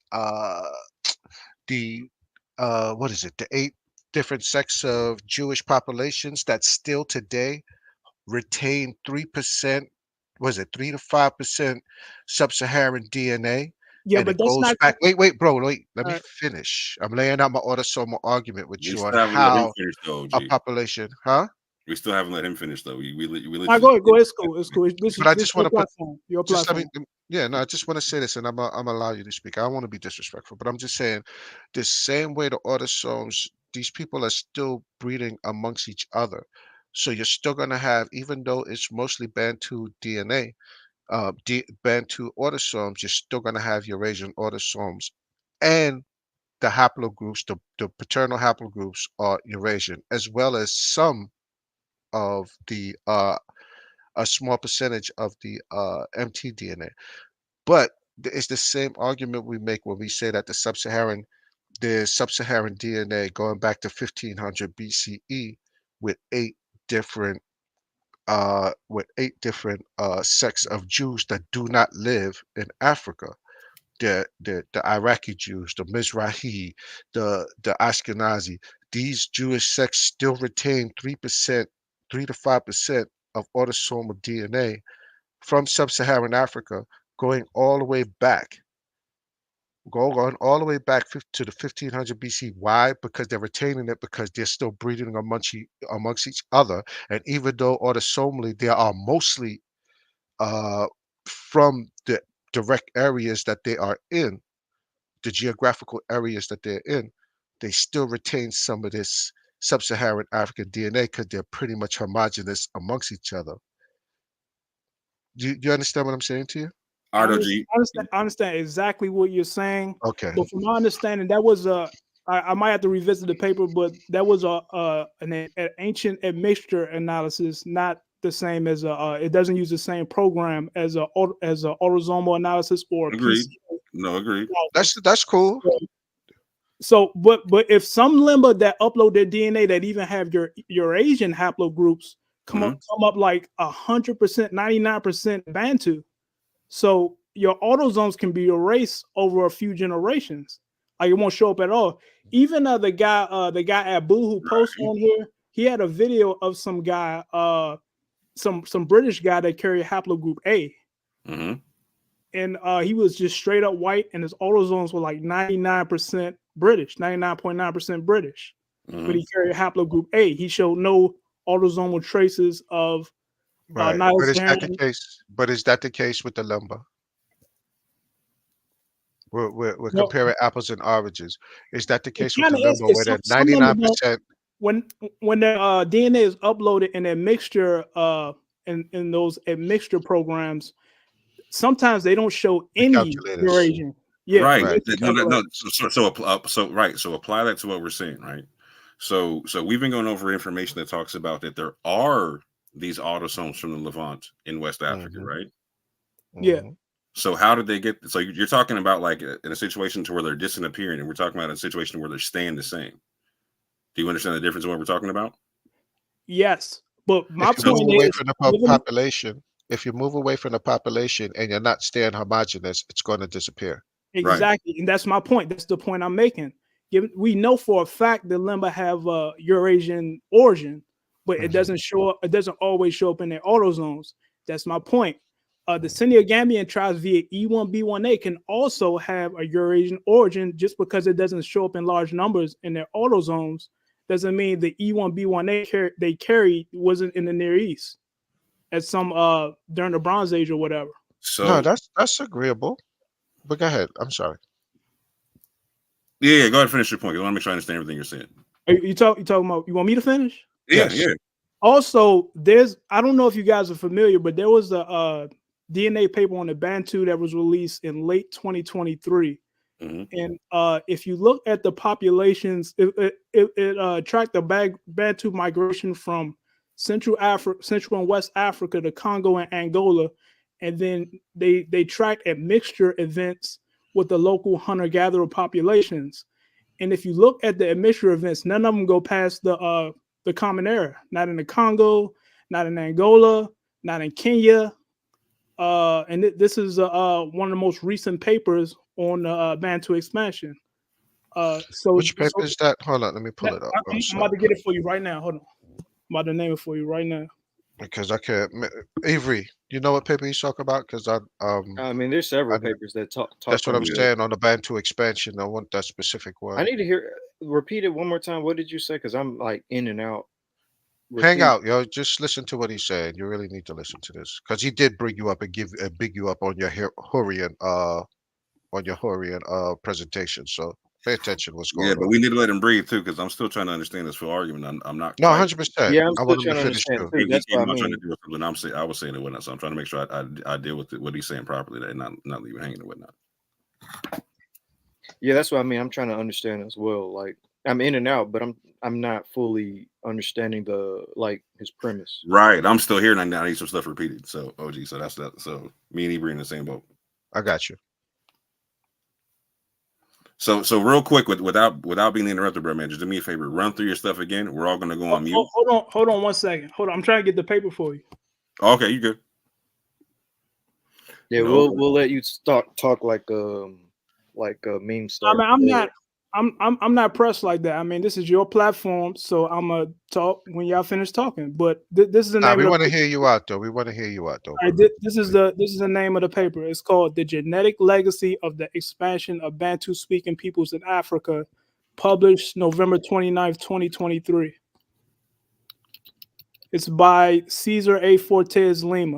what is it? The 8 different sects of Jewish populations that still today retain 3%, was it 3 to 5% sub-Saharan DNA? yeah, And but it that's goes not back. Wait, bro, wait. Let me uh, finish. I'm laying out my autosomal argument with We you on still haven't let him how finish though, a G. population, huh? We still haven't let him finish though. We no, literally. go ahead, it's cool, it's cool. This But is I this is just want your to put platform, your just let me platform. yeah, no, I just want to say this and I'm allow you to speak. I don't want to be disrespectful, but I'm just saying the same way the autosomes, these people are still breeding amongst each other. So you're still gonna have, even though it's mostly Bantu DNA, Bantu autosomes, you're still gonna have Eurasian autosomes and the haplogroups, the paternal haplogroups are Eurasian, as well as some of the a small percentage of the mtDNA. But it's the same argument we make when we say that the sub-Saharan DNA going back to 1500 BCE with different sects of Jews that do not live in Africa. The Iraqi Jews, the Mizrahi, the Ashkenazi, these Jewish sects still retain 3%, 3 to 5% of autosomal DNA from sub-Saharan Africa, going all the way back, going all the way back to the 1500 BC. Why? Because they're retaining it because they're still breeding amongst each other, and even though autosomally they are mostly uh, from the direct areas that they are in, the geographical areas that they're in, they still retain some of this sub-Saharan African DNA because they're pretty much homogenous amongst each other. Do you understand what I'm saying to you? All right, OG. I understand exactly what you're saying. Okay. But from my understanding, that was I might have to revisit the paper, but that was an ancient admixture analysis, not the same as it doesn't use the same program as a autosomal analysis or Agreed. PC. No, agreed. That's cool. So, but if some limba that upload their DNA that even have your Asian haplogroups come up like 100%, 99% Bantu, so your autosomes can be erased over a few generations. Like it won't show up at all. Even the guy Abu who posted on here, he had a video of some guy, some British guy that carried haplogroup A. And he was just straight up white, and his autosomes were like 99% British, 99.9% British. But he carried haplogroup A. He showed no autosomal traces of Right. But is that the case? But is that the case with the lumber? We're comparing apples and oranges. Is that the case with the lumber where they're 99%? When the DNA is uploaded in a mixture in those admixture programs, sometimes they don't show any Eurasian. Yeah, right. No. So apply that to what we're saying, right? So we've been going over information that talks about that there are these autosomes from the Levant in West Africa, right? Yeah. So how did they get? So you're talking about like in a situation to where they're disappearing, and we're talking about a situation where they're staying the same. Do you understand the difference in what we're talking about? Yes, but my point is, if you move away from the population and you're not staying homogenous, it's going to disappear. Exactly, and that's my point. That's the point I'm making. We know for a fact that Limba have Eurasian origin, but it doesn't show up. It doesn't always show up in their autosomes. That's my point. The Senegambian tribes via E1B1A can also have a Eurasian origin. Just because it doesn't show up in large numbers in their autosomes doesn't mean the E1B1A they carried wasn't in the Near East at some during the Bronze Age or whatever. So no, that's agreeable. But go ahead. I'm sorry. Yeah, go ahead and finish your point. I want to make sure I understand everything you're saying. You talking about? You want me to finish? Yeah. Also, I don't know if you guys are familiar, but there was a DNA paper on the Bantu that was released in late 2023. And if you look at the populations, it tracked the Bantu migration from Central and West Africa to Congo and Angola, and then they tracked admixture events with the local hunter-gatherer populations. And if you look at the admixture events, none of them go past the Common Era. Not in the Congo, not in Angola, not in Kenya. And this is one of the most recent papers on Bantu expansion. Which paper is that? Hold on, let me pull it up. I'm about to get it for you right now. Hold on. I'm about to name it for you right now. Because I can't. Avery, you know what paper he's talking about? Because I mean, there's several papers that talk. That's what I'm saying on the Bantu expansion. I want that specific one. I need to repeat it one more time. What did you say? Because I'm like in and out. Hang out, yo. Just listen to what he's saying. You really need to listen to this because he did bring you up and big you up on your Hurrian presentation. So pay attention. What's going on? Yeah, but we need to let him breathe too, because I'm still trying to understand this full argument. I'm not. No, 100%. Yeah, I'm I want still him to finish too. That's what I mean. Trying to do something. I was saying it whatnot. So I'm trying to make sure I deal with what he's saying properly and not leave it hanging and whatnot. Yeah, that's what I mean. I'm trying to understand as well. Like I'm in and out, but I'm not fully understanding his premise. Right. I'm still here and I need some stuff repeated. So OG, so that's that. So me and Ebri in the same boat. I got you. So real quick, without being interrupted, bro, man, just do me a favor. Run through your stuff again. We're all gonna go on mute. Hold on 1 second. Hold on. I'm trying to get the paper for you. Okay, you good. Yeah, we'll let you talk like a meme star. I mean, I'm not pressed like that. I mean, this is your platform, so I'm gonna talk when y'all finish talking. But this is the name. We want to hear you out, though. Right, this is the name of the paper. It's called "The Genetic Legacy of the Expansion of Bantu-Speaking Peoples in Africa," published November 29th, 2023. It's by Cesar A. Fortes Lima.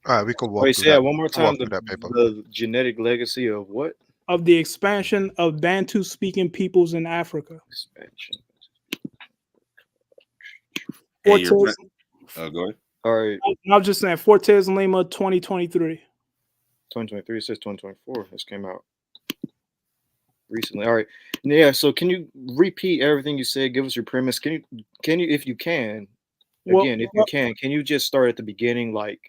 All right, we can walk. Wait, say that one more time. The genetic legacy of what? Of the expansion of Bantu-speaking peoples in Africa. Expansion. Go ahead. All right, I was just saying Fortes Lima 2023. 2023. It says 2024. This came out recently. All right, yeah. So can you repeat everything you said? Give us your premise. Can you, if you can, Well, again, if you can you just start at the beginning, like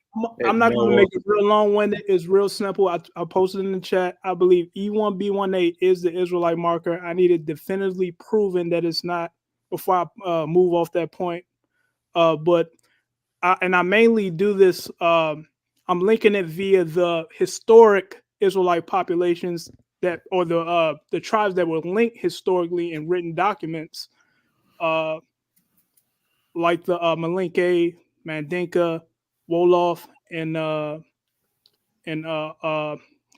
I'm at not going to Noah? make it real long-winded. It's real simple. I posted in the chat. I believe E1B1A is the Israelite marker. I need it definitively proven that it's not before I move off that point. But I mainly do this. I'm linking it via the historic Israelite populations or the tribes that were linked historically in written documents, like the Malinke, Mandinka, Wolof, and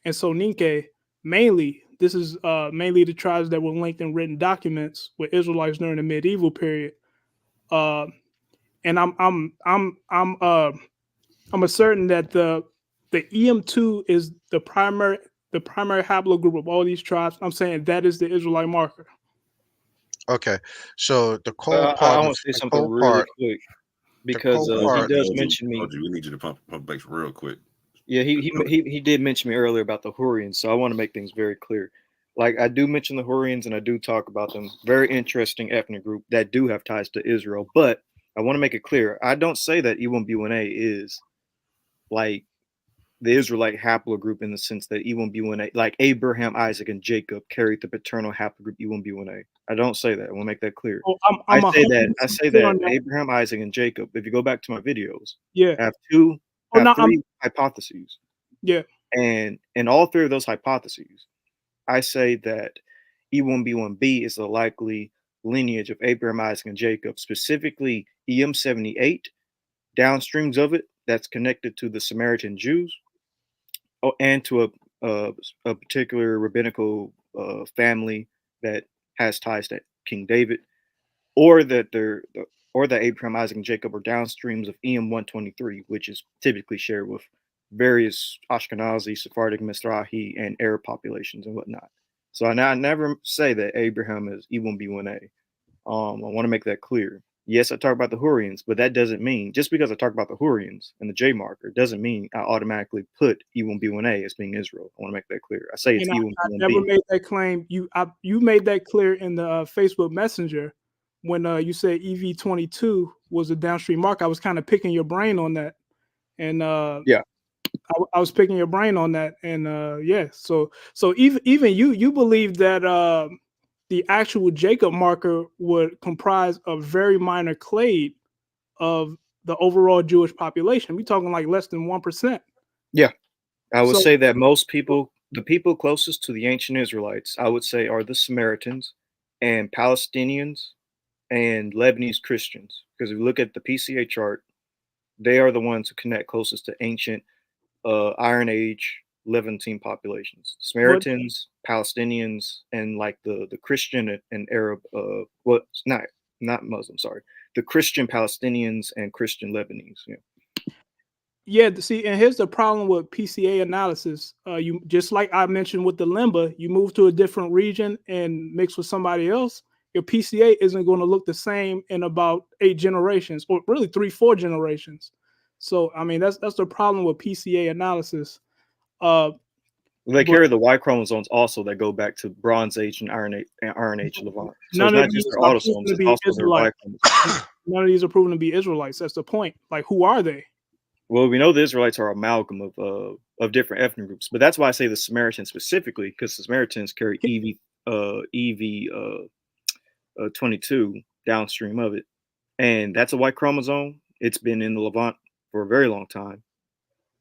Soninke. Mainly, this is mainly the tribes that were linked in written documents with Israelites during the medieval period. And I'm asserting that the EM2 is the primary haplogroup of all these tribes. I'm saying that is the Israelite marker. Okay, so the cold I part want of to say the something cold really part, quick the because cold he part. does mention me. We need you to pump brakes real quick. Yeah, he did mention me earlier about the Hurrians, so I want to make things very clear. Like I do mention the Hurrians and I do talk about them. Very interesting ethnic group that do have ties to Israel, but I want to make it clear. I don't say that E1B1A is like the Israelite haplogroup in the sense that E1B1A, like Abraham, Isaac, and Jacob carried the paternal haplogroup E1B1A. I don't say that. I want to make that clear. Oh, I I'm say that 100% clear on that. Abraham, Isaac, and Jacob, if you go back to my videos, Yeah. have Oh, no, three hypotheses. Yeah. And in all three of those hypotheses, I say that E1B1B is the likely lineage of Abraham, Isaac, and Jacob, specifically EM78, downstreams of it, that's connected to the Samaritan Jews, and to a particular rabbinical family that has ties to King David, or that Abraham, Isaac, and Jacob are downstreams of EM123, which is typically shared with various Ashkenazi, Sephardic, Mizrahi, and Arab populations and whatnot. So I never say that Abraham is E1B1A. I want to make that clear. Yes, I talk about the Hurrians, but that doesn't mean, just because I talk about the Hurrians and the J marker doesn't mean I automatically put E1B1A as being Israel. I want to make that clear. I say it's And I E1B1B. never made that claim. You made that clear in the Facebook Messenger when you said EV22 was a downstream mark. I was kind of picking your brain on that, and Yeah. I was picking your brain on that, and yeah. So even you believe that the actual Jacob marker would comprise a very minor clade of the overall Jewish population. We're talking like less than 1%. Yeah. I would So- say that most people, the people closest to the ancient Israelites, I would say are the Samaritans and Palestinians and Lebanese Christians. Because if you look at the PCA chart, they are the ones who connect closest to ancient Iron Age Levantine populations. Samaritans, Palestinians, and like the Christian and Arab, not Muslim, sorry. The Christian Palestinians and Christian Lebanese. Yeah. Yeah, see, and here's the problem with PCA analysis. You just like I mentioned with the Limba, you move to a different region and mix with somebody else, your PCA isn't going to look the same in about 8 generations, or really 3-4 generations. So I mean that's the problem with PCA analysis. They carry the Y chromosomes also that go back to Bronze Age and Iron Age Levant. So it's not just their autosomes, it's also their Y chromosomes. None of these are proven to be Israelites. That's the point. Like, who are they? Well, we know the Israelites are amalgam of different ethnic groups, but that's why I say the Samaritans specifically, because the Samaritans carry EV 22 downstream of it, and that's a Y chromosome. It's been in the Levant for a very long time,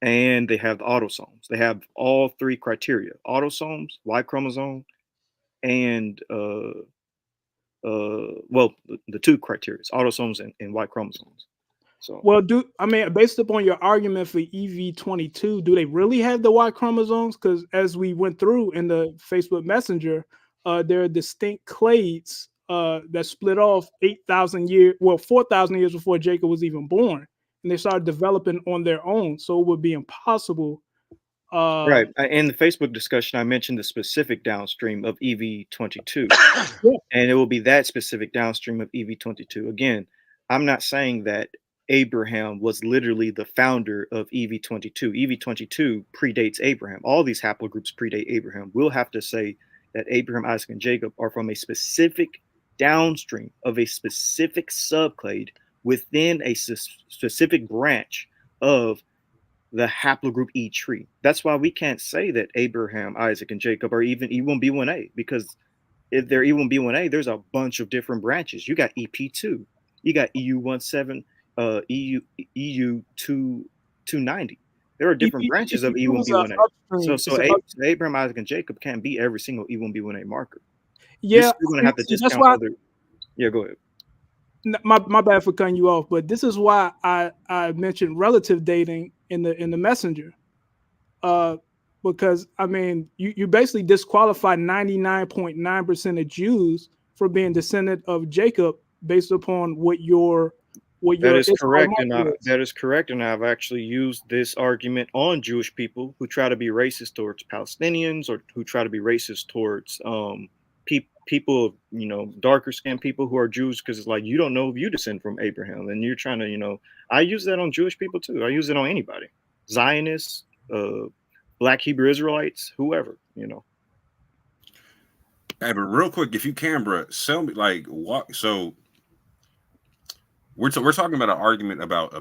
and they have the autosomes. They have all 3 criteria: autosomes, Y chromosome, and the 2 criteria: autosomes and Y chromosomes. So, well, based upon your argument for EV22, do they really have the Y chromosomes? Because as we went through in the Facebook Messenger, there are distinct clades that split off 4,000 years before Jacob was even born, and they started developing on their own. So it would be impossible. right. In the Facebook discussion, I mentioned the specific downstream of EV22, Yeah. and it will be that specific downstream of EV22. Again, I'm not saying that Abraham was literally the founder of EV22. EV22 predates Abraham. All these haplogroups predate Abraham. We'll have to say that Abraham, Isaac, and Jacob are from a specific downstream of a specific subclade within a specific branch of the haplogroup E tree. That's why we can't say that Abraham, Isaac, and Jacob are even E1B1A, because if they're E1B1A, there's a bunch of different branches. You got EP2, you got EU17, EU290. There are different branches of E1B1A. So Abraham, Isaac, and Jacob can't be every single E1B1A marker. Yeah, you're going to have to discount other. Yeah, go ahead. My bad for cutting you off, but this is why I mentioned relative dating in the messenger, because I mean you basically disqualify 99.9% of Jews for being descendant of Jacob based upon what that is correct, and that is correct, and I've actually used this argument on Jewish people who try to be racist towards Palestinians or who try to be racist towards people, darker skinned people who are Jews, because it's like, you don't know if you descend from Abraham, and you're trying to, I use that on Jewish people too. I use it on anybody, Zionists, Black Hebrew Israelites, whoever, Hey, but real quick, if you can, bro, tell me like what. So we're talking about an argument about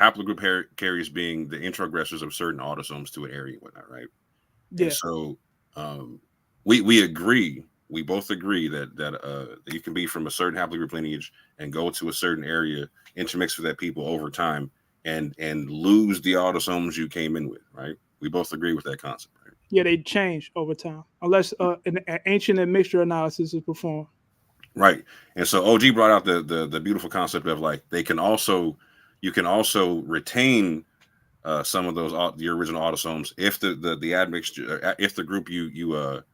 haplogroup carriers being the introgressors of certain autosomes to an area and whatnot, right? Yeah. And so we agree. We both agree that you can be from a certain haplogroup lineage and go to a certain area, intermix with that people over time, and lose the autosomes you came in with, right? We both agree with that concept, right? Yeah, they change over time unless an ancient admixture analysis is performed. Right. And so OG brought out the beautiful concept of like you can also retain some of those your original autosomes if the admixture, if the group you're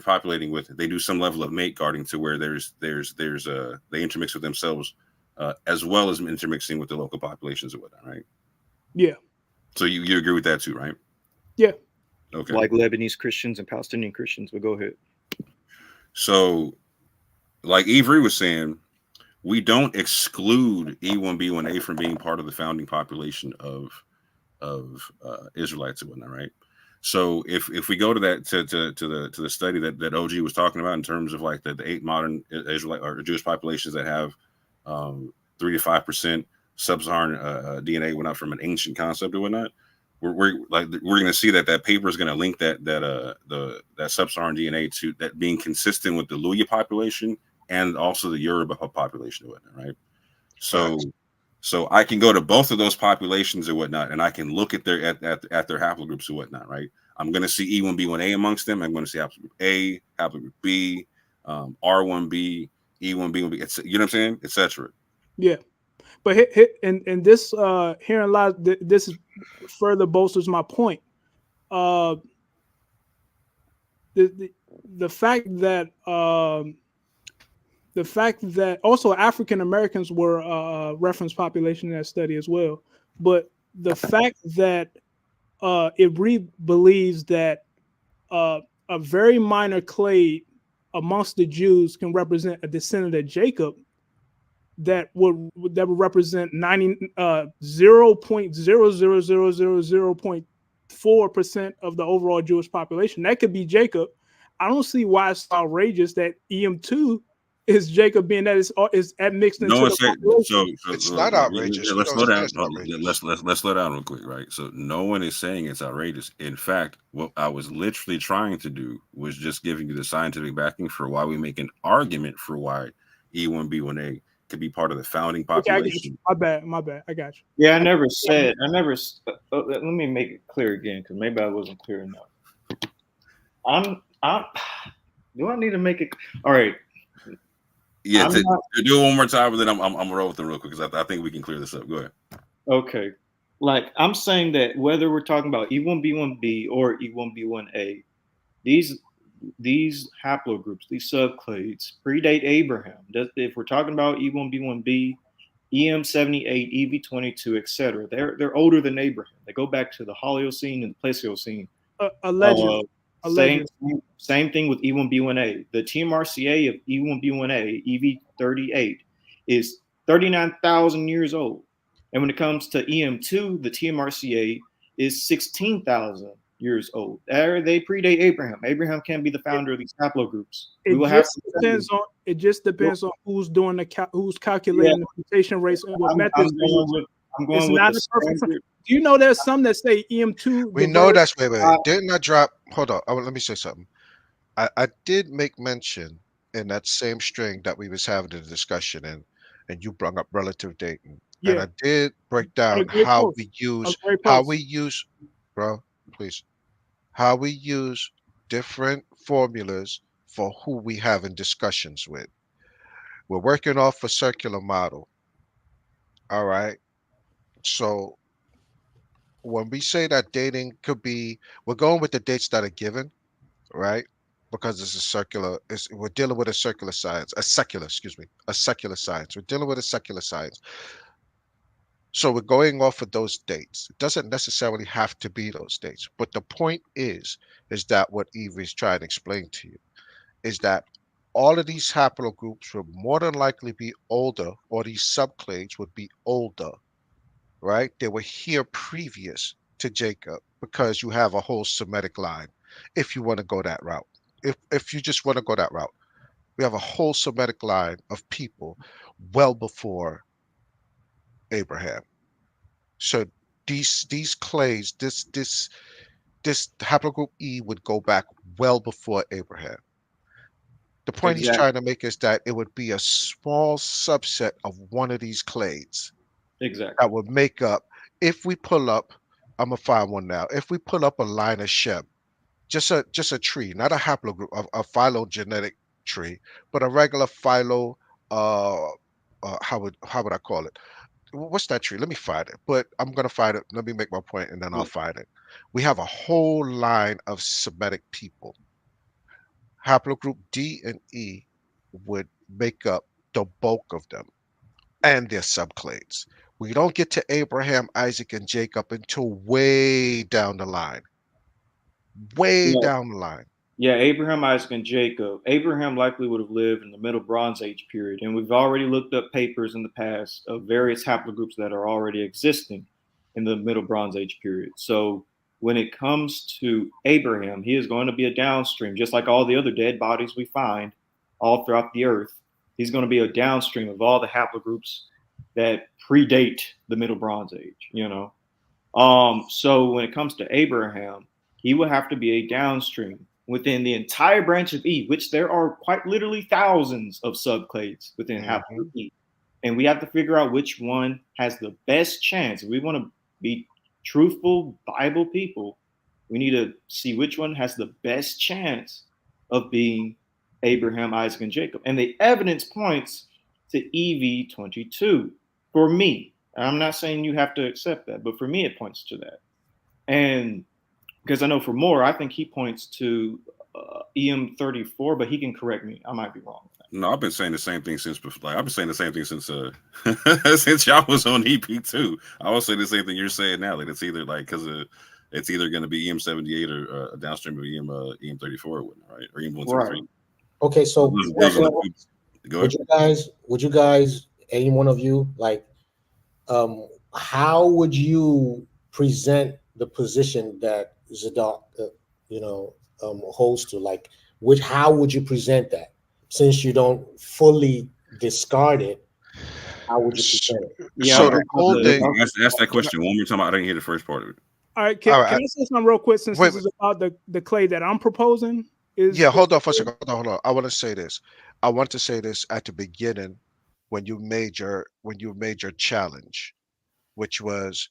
populating with, they do some level of mate guarding to where they intermix with themselves as well as intermixing with the local populations and whatnot, right? Yeah. So you agree with that too, right? Yeah. Okay. Like Lebanese Christians and Palestinian Christians, but go ahead. So, like Avery was saying, we don't exclude E1B1A from being part of the founding population of Israelites and whatnot, right? So if we go to that to the study that OG was talking about in terms of like the 8 modern Israelite or Jewish populations that have 3 to 5% sub-Saharan DNA whatnot from an ancient concept or whatnot, we're going to see that paper is going to link that sub-Saharan DNA to that being consistent with the Luya population and also the Yoruba population and whatnot, right? So I can go to both of those populations and whatnot, and I can look at their haplogroups and whatnot, right? I'm going to see E1B1A amongst them. I'm going to see haplogroup A, haplogroup B, R1B, E1B1B, you know what I'm saying, etc. Yeah, but and this herein lies. This further bolsters my point. The fact that also African Americans were a reference population in that study as well. But the fact that it believes that a very minor clade amongst the Jews can represent a descendant of Jacob that would represent 0.00000.4% of the overall Jewish population. That could be Jacob. I don't see why it's outrageous that EM2 is Jacob being that is admixed into the population. So it's not outrageous. Let's slow down. Let's slow down real quick, right? So no one is saying it's outrageous. In fact, what I was literally trying to do was just giving you the scientific backing for why we make an argument for why E1B1A could be part of the founding population. Okay, my bad. I got you. Yeah, I never said. Let me make it clear again, because maybe I wasn't clear enough. Do I need to make it? All right. Yeah, do it one more time, and then I'm gonna roll with them real quick because I think we can clear this up. Go ahead. Okay. Like I'm saying that whether we're talking about E1B1B or E1B1A, these haplogroups, these subclades predate Abraham. If we're talking about E1B1B, EM78, EV22, etc., they're older than Abraham. They go back to the Holocene and the Pleistocene. Allegedly. Same thing with E1B1A. The TMRCA of E1B1A, EV38, is 39,000 years old. And when it comes to EM2, the TMRCA is 16,000 years old. They predate Abraham. Abraham can't be the founder of these haplogroups. We will have It just depends on who's doing who's calculating the mutation rates and what methods they use. I'm going It's with not the a perfect. standard. Do you know there's some that say EM2? We know that's wait. Didn't I drop? Hold on. Let me say something. I did make mention in that same string that we was having the discussion and you brought up relative dating. And I did break down how we use bro, please, how we use different formulas for who we having discussions with. We're working off a circular model. All right. So when we say that dating could be, we're going with the dates that are given, right? Because it's a circular, we're dealing with a circular science, a secular science. We're dealing with a secular science. So we're going off of those dates. It doesn't necessarily have to be those dates. But the point is that what Eve is trying to explain to you is that all of these haplogroups would more than likely be older, or these subclades would be older, right? They were here previous to Jacob because you have a whole Semitic line. If you want to go that route, if you just want to go that route, we have a whole Semitic line of people well before Abraham. So these clades, this haplogroup E would go back well before Abraham. The point he's trying to make is that it would be a small subset of one of these clades that would make up. If we pull up, I'm gonna find one now. If we pull up a line of Shem, just a tree, not a haplogroup, a phylogenetic tree, but a regular philo. How would I call it? What's that tree? Let me find it. But I'm gonna find it. Let me make my point, and then I'll find it. We have a whole line of Semitic people. Haplogroup D and E would make up the bulk of them and their subclades. We don't get to Abraham, Isaac, and Jacob until way down the line. Down the line. Yeah, Abraham, Isaac, and Jacob. Abraham likely would have lived in the Middle Bronze Age period. And we've already looked up papers in the past of various haplogroups that are already existing in the Middle Bronze Age period. So when it comes to Abraham, he is going to be a downstream, just like all the other dead bodies we find all throughout the earth. He's going to be a downstream of all the haplogroups that predate the Middle Bronze Age, you know. So when it comes to Abraham, he will have to be a downstream within the entire branch of E, which there are quite literally thousands of subclades within haplogroup E. And we have to figure out which one has the best chance. If we want to be truthful Bible people, we need to see which one has the best chance of being Abraham, Isaac, and Jacob. And the evidence points to EV22 for me. I'm not saying you have to accept that, but for me, it points to that. And because I know for more, I think he points to EM34, but he can correct me. I might be wrong. No, I've been saying the same thing since before. Like, I've been saying the same thing since since y'all was on EP2. I was saying the same thing you're saying now. Like it's either like because it's either going to be EM78 or downstream of EM34, right? Or EM123. Right. Okay, so would you guys, any one of you, like, how would you present the position that Zadok, holds to? Like, how would you present that? Since you don't fully discard it, how would you present it? Yeah, so the whole thing. Ask that question one more time. I didn't hear the first part of it. All right, can I say something real quick? Since this is about the clay that I'm proposing. Hold on for a second. Hold on. I want to say this. I want to say this at the beginning when you made your challenge, which was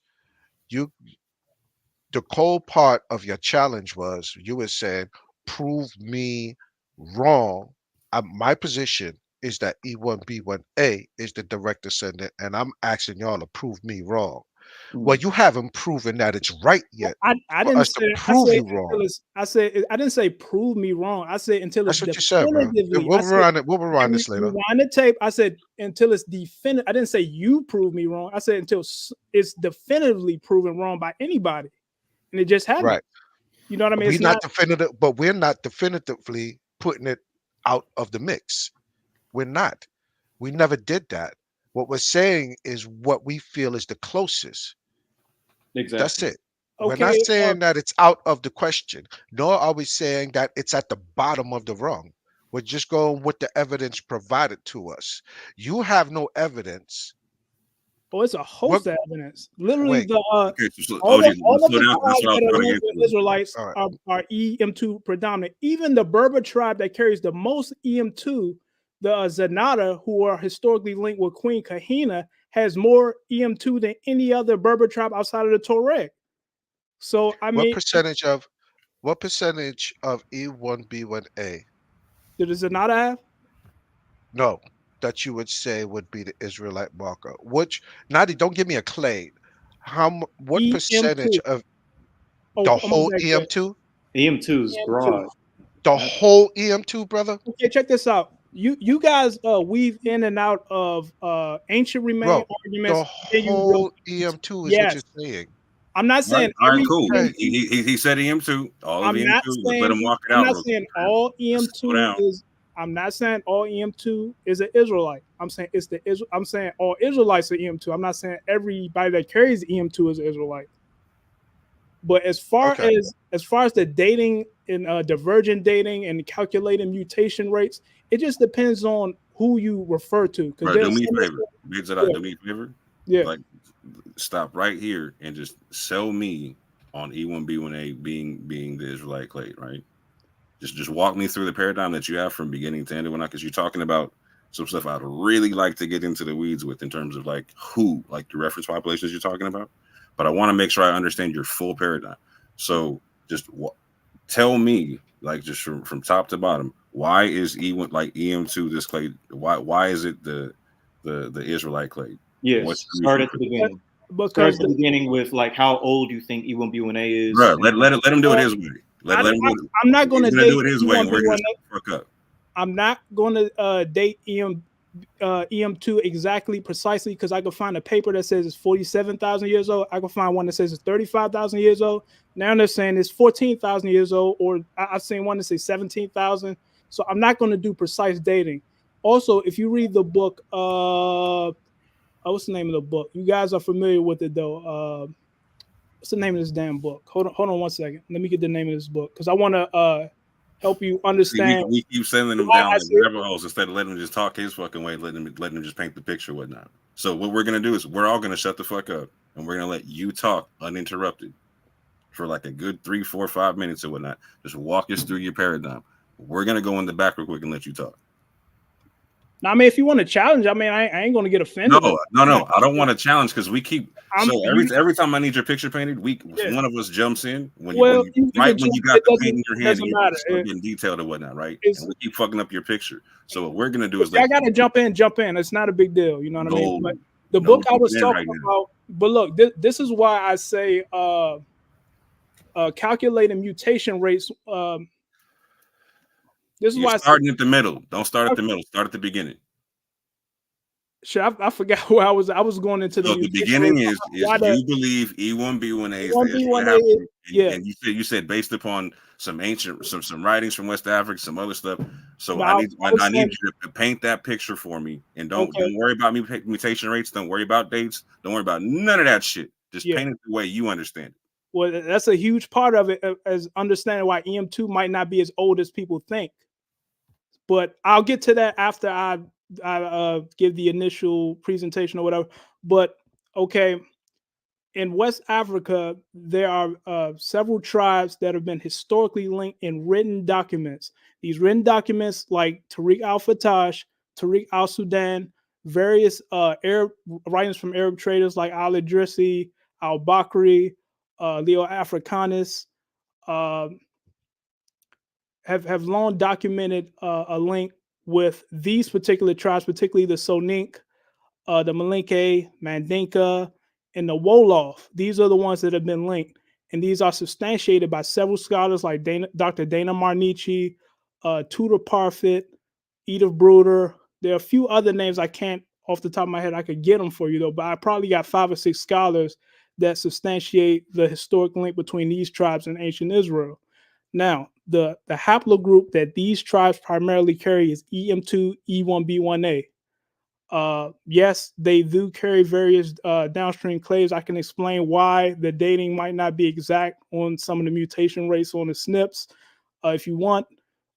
the core part of your challenge was you were saying, prove me wrong. My position is that E1B1A is the direct descendant, and I'm asking y'all to prove me wrong. Well, you haven't proven that it's right yet. I didn't say prove you wrong. I said I didn't say prove me wrong. I said until it's definitively. We'll rewind this later. Rewind the tape. I said until it's definitive. I didn't say you prove me wrong. I said until it's definitively proven wrong by anybody, and it just happened. Right. You know what I mean? We're not definitive, but we're not definitively putting it out of the mix. We're not. We never did that. What we're saying is what we feel is the closest. Exactly. That's it. We're Okay, not saying that it's out of the question, nor are we saying that it's at the bottom of the rung. We're just going with the evidence provided to us. You have no evidence. oh, it's a host of evidence. Literally, Wait. the Okay, so all OG, of slow the down. That's tribes what I was that are trying to linked get with to. Israelites All right. are EM2 predominant. Even the Berber tribe that carries the most EM2, the Zenata, who are historically linked with Queen Kahina, has more EM2 than any other Berber tribe outside of the Tuareg. So I What mean, percentage of E1B1A? did the Zenata have? No, that you would say would be the Israelite marker. Which, Nadi, don't give me a clade. What percentage EM2. of Oh, the I'm on whole back there. EM2 is broad. The whole EM2, brother? Okay, check this out. You guys weave in and out of ancient remain Bro, arguments. the Then you go whole EM2 is what yes. you're saying. I'm not All right, saying all right, every cool. Okay. EM2. He said EM2, all of I'm not EM2. Let's let him saying walk it I'm out not real saying quick. all Just slow EM2 down. is. I'm not saying all EM2 is an Israelite. I'm saying it's the Israel. I'm saying all Israelites are EM2. I'm not saying everybody that carries EM2 is an Israelite. But as far Okay. as the dating and divergent dating and calculating mutation rates, it just depends on who you refer to. Because Bro, do me a favor. Bigs it out. Yeah. Do me a favor. Yeah. Like, stop right here and just sell me on E1B1A being the Israelite clade, right? Just walk me through the paradigm that you have from beginning to end, because you're talking about some stuff I'd really like to get into the weeds with in terms of like the reference populations you're talking about. But I want to make sure I understand your full paradigm. So just tell me, like, just from top to bottom, why is E1 like EM2 this clade? Why is it the Israelite clade? Yes, start at the beginning. Start Because at the beginning with like how old you think E1B1A is. Bro, let him do it his way. Let him do it. I'm not going to do it his way, and we're going to fuck up. I'm not going to date EM2 exactly precisely because I could find a paper that says it's 47,000 years old. I could find one that says it's 35,000 years old. Now they're saying it's 14,000 years old, or I've seen one that says 17,000. So I'm not going to do precise dating. Also, if you read the book, what's the name of the book? You guys are familiar with it though. What's the name of this damn book? Hold on 1 second. Let me get the name of this book because I want to help you understand. We keep sending him down like rabbit holes instead of letting him just talk his fucking way, letting him just paint the picture, whatnot. So what we're gonna do is we're all gonna shut the fuck up and we're gonna let you talk uninterrupted for like a good 3, 4, 5 minutes or whatnot. Just walk us through your paradigm. We're gonna go in the back real quick and let you talk. Now, I mean, if you want to challenge, I mean, I ain't going to get offended. No. I don't want to challenge because we keep. Every time I need your picture painted, one of us jumps in when you got the paint in your hand and you start getting detailed or whatnot, right? And we keep fucking up your picture. So what we're gonna do is I got to jump in. It's not a big deal, you know what I mean? But the book I was talking about. But look, this is why I say calculating mutation rates. This is why starting at the middle. Don't start at the middle. Start at the beginning. Sure, I forgot where I was. I was going into the beginning is you believe E1B1A is E1B1A, and you said based upon some ancient some writings from West Africa, some other stuff. So No, I need you to paint that picture for me, and don't worry about mutation rates. Don't worry about dates. Don't worry about none of that shit. Just paint it the way you understand it. Well, that's a huge part of it, as understanding why EM2 might not be as old as people think. But I'll get to that after I give the initial presentation or whatever. But okay, in West Africa, there are several tribes that have been historically linked in written documents. These written documents, like Tariq al-Fatash, Tariq al-Sudan, various Arab writings from Arab traders like al-Idrisi, al-Bakri, Leo Africanus, have long documented a link with these particular tribes, particularly the Sonink, the Malinke, Mandinka, and the Wolof. These are the ones that have been linked. And these are substantiated by several scholars like Dr. Dana Marnici, Tudor Parfit, Edith Bruder. There are a few other names I can't off the top of my head. I could get them for you though, but I probably got 5 or 6 scholars that substantiate the historic link between these tribes and ancient Israel. Now, the haplogroup that these tribes primarily carry is EM2 E1B1A. Yes, they do carry various downstream claims. I can explain why the dating might not be exact on some of the mutation rates on the SNPs. If you want,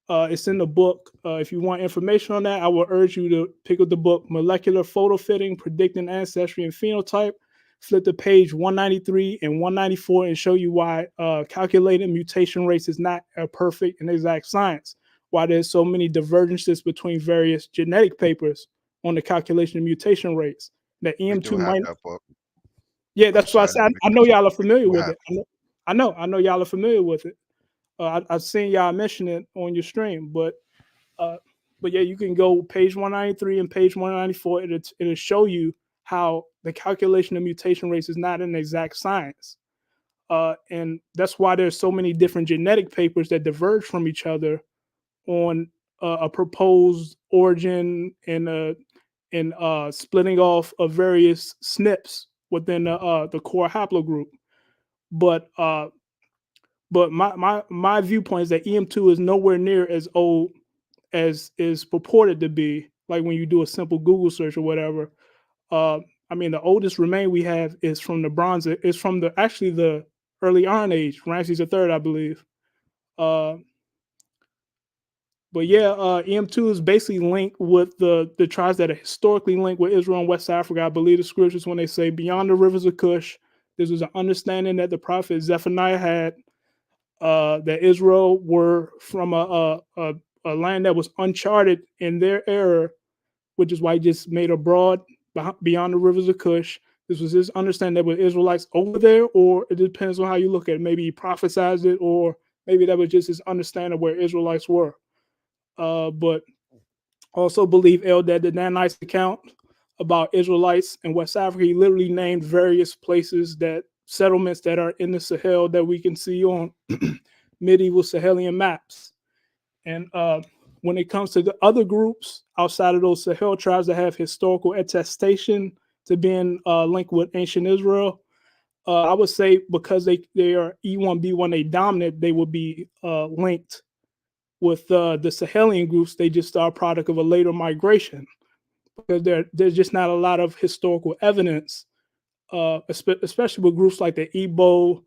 it's in the book. If you want information on that, I will urge you to pick up the book, Molecular Photo Fitting, Predicting Ancestry and Phenotype. Flip to page 193 and 194 and show you why calculating mutation rates is not a perfect and exact science. Why there's so many divergences between various genetic papers on the calculation of mutation rates. The We EM2 do have might. that book. Yeah, that's why I said I know y'all are familiar You with have it. I know y'all are familiar with it. I've seen y'all mention it on your stream, but yeah, you can go page 193 and page 194. It'll show you how the calculation of mutation rates is not an exact science. And that's why there's so many different genetic papers that diverge from each other on a proposed origin and splitting off of various SNPs within the core haplogroup. But my viewpoint is that EM2 is nowhere near as old as is purported to be. Like when you do a simple Google search or whatever. I mean, the oldest remain we have is from the Bronze. It's from the early Iron Age, Ramses III, I believe. But yeah, EM2 is basically linked with the tribes that are historically linked with Israel and West Africa. I believe the scriptures when they say beyond the rivers of Cush, this was an understanding that the prophet Zephaniah had, that Israel were from a land that was uncharted in their era, which is why he just made a broad beyond the rivers of Cush. This was his understanding that were Israelites over there, or it depends on how you look at it. Maybe he prophesied it, or maybe that was just his understanding of where Israelites were. But also believe Eldad the Danites account about Israelites in West Africa. He literally named various places, that settlements that are in the Sahel that we can see on medieval Sahelian maps. And when it comes to the other groups outside of those Sahel tribes that have historical attestation to being linked with ancient Israel, I would say because they are E1B1A dominant, they would be linked with the Sahelian groups. They just are a product of a later migration, because there's just not a lot of historical evidence, especially with groups like the Igbo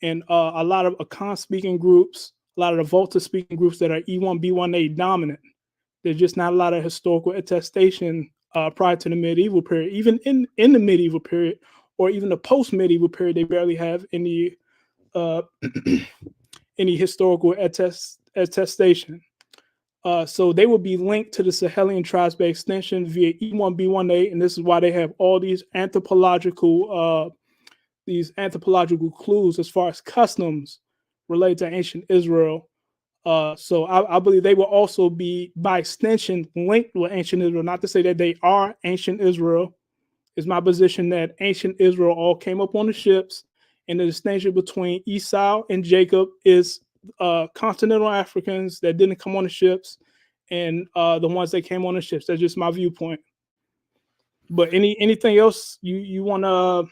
and a lot of Akan speaking groups, a lot of the Volta speaking groups that are E1B1A dominant. There's just not a lot of historical attestation prior to the medieval period. Even in the medieval period, or even the post medieval period, they barely have any any historical attestation. So they will be linked to the Sahelian tribes by extension via E1B1A, and this is why they have all these anthropological clues as far as customs related to ancient Israel. So I believe they will also be, by extension, linked with ancient Israel. Not to say that they are ancient Israel. It's my position that ancient Israel all came up on the ships, and the distinction between Esau and Jacob is continental Africans that didn't come on the ships, and the ones that came on the ships. That's just my viewpoint. But anything else you want to?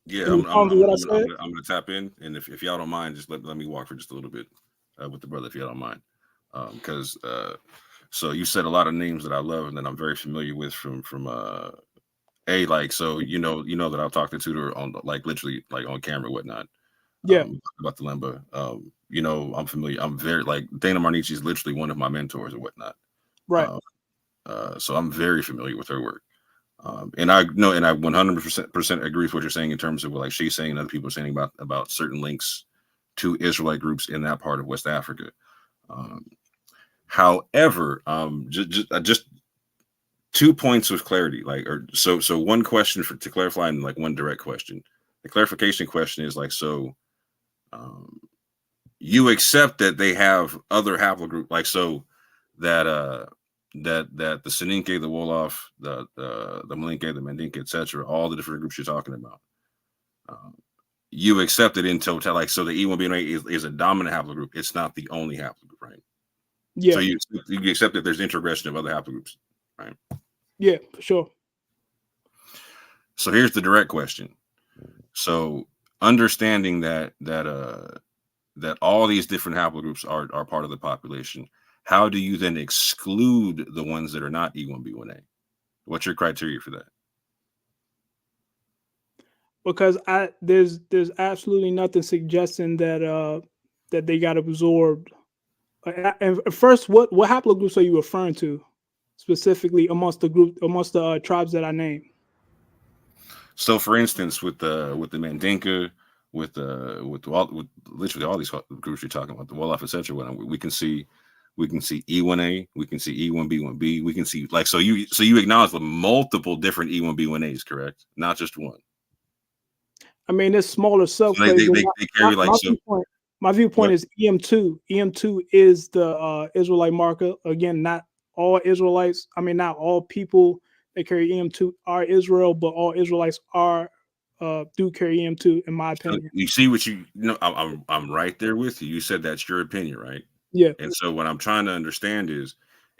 Yeah, I'm gonna tap in, and if y'all don't mind, just let me walk for just a little bit with the brother, if y'all don't mind, because so you said a lot of names that I love and that I'm very familiar with from like, so you know that I'll talk to Tutor on, like, literally, like, on camera and whatnot. Yeah. About the Lemba. I'm familiar. I'm very, like, Dana Marnici is literally one of my mentors and whatnot. Right. So I'm very familiar with her work. And I know, and I 100% agree with what you're saying in terms of, like, she's saying and other people are saying about certain links to Israelite groups in that part of West Africa. However, just 2 points of clarity, like, or so one question to clarify, and, like, one direct question. The clarification question is, like, so you accept that they have other haplogroup, like, so that the Soninke, the Wolof, the Malinke, the Mandinka, etc., all the different groups you're talking about, you accept it in total, like, so the E1B is a dominant haplogroup. It's not the only haplogroup, right? Yeah. So you accept that there's integration of other haplogroups, right? Yeah, for sure. So here's the direct question. So understanding that all these different haplogroups are part of the population, how do you then exclude the ones that are not E1B1A? What's your criteria for that? Because there's absolutely nothing suggesting that that they got absorbed. And first, what haplogroups are you referring to specifically amongst the tribes that I named? So, for instance, with the Mandinka, with literally all these groups you're talking about, the Wolof, etc., we can see E1A, we can see E1B1B, we can see so you acknowledge with multiple different E1B1As, correct? Not just one. I mean, there's smaller So subclades. they carry My viewpoint is EM2. EM2 is the Israelite marker. Again, not all Israelites. I mean, not all people that carry EM2 are Israel, but all Israelites do carry EM2, in my opinion. So you see what you know. I'm right there with you. You said that's your opinion, right? Yeah. And so what I'm trying to understand is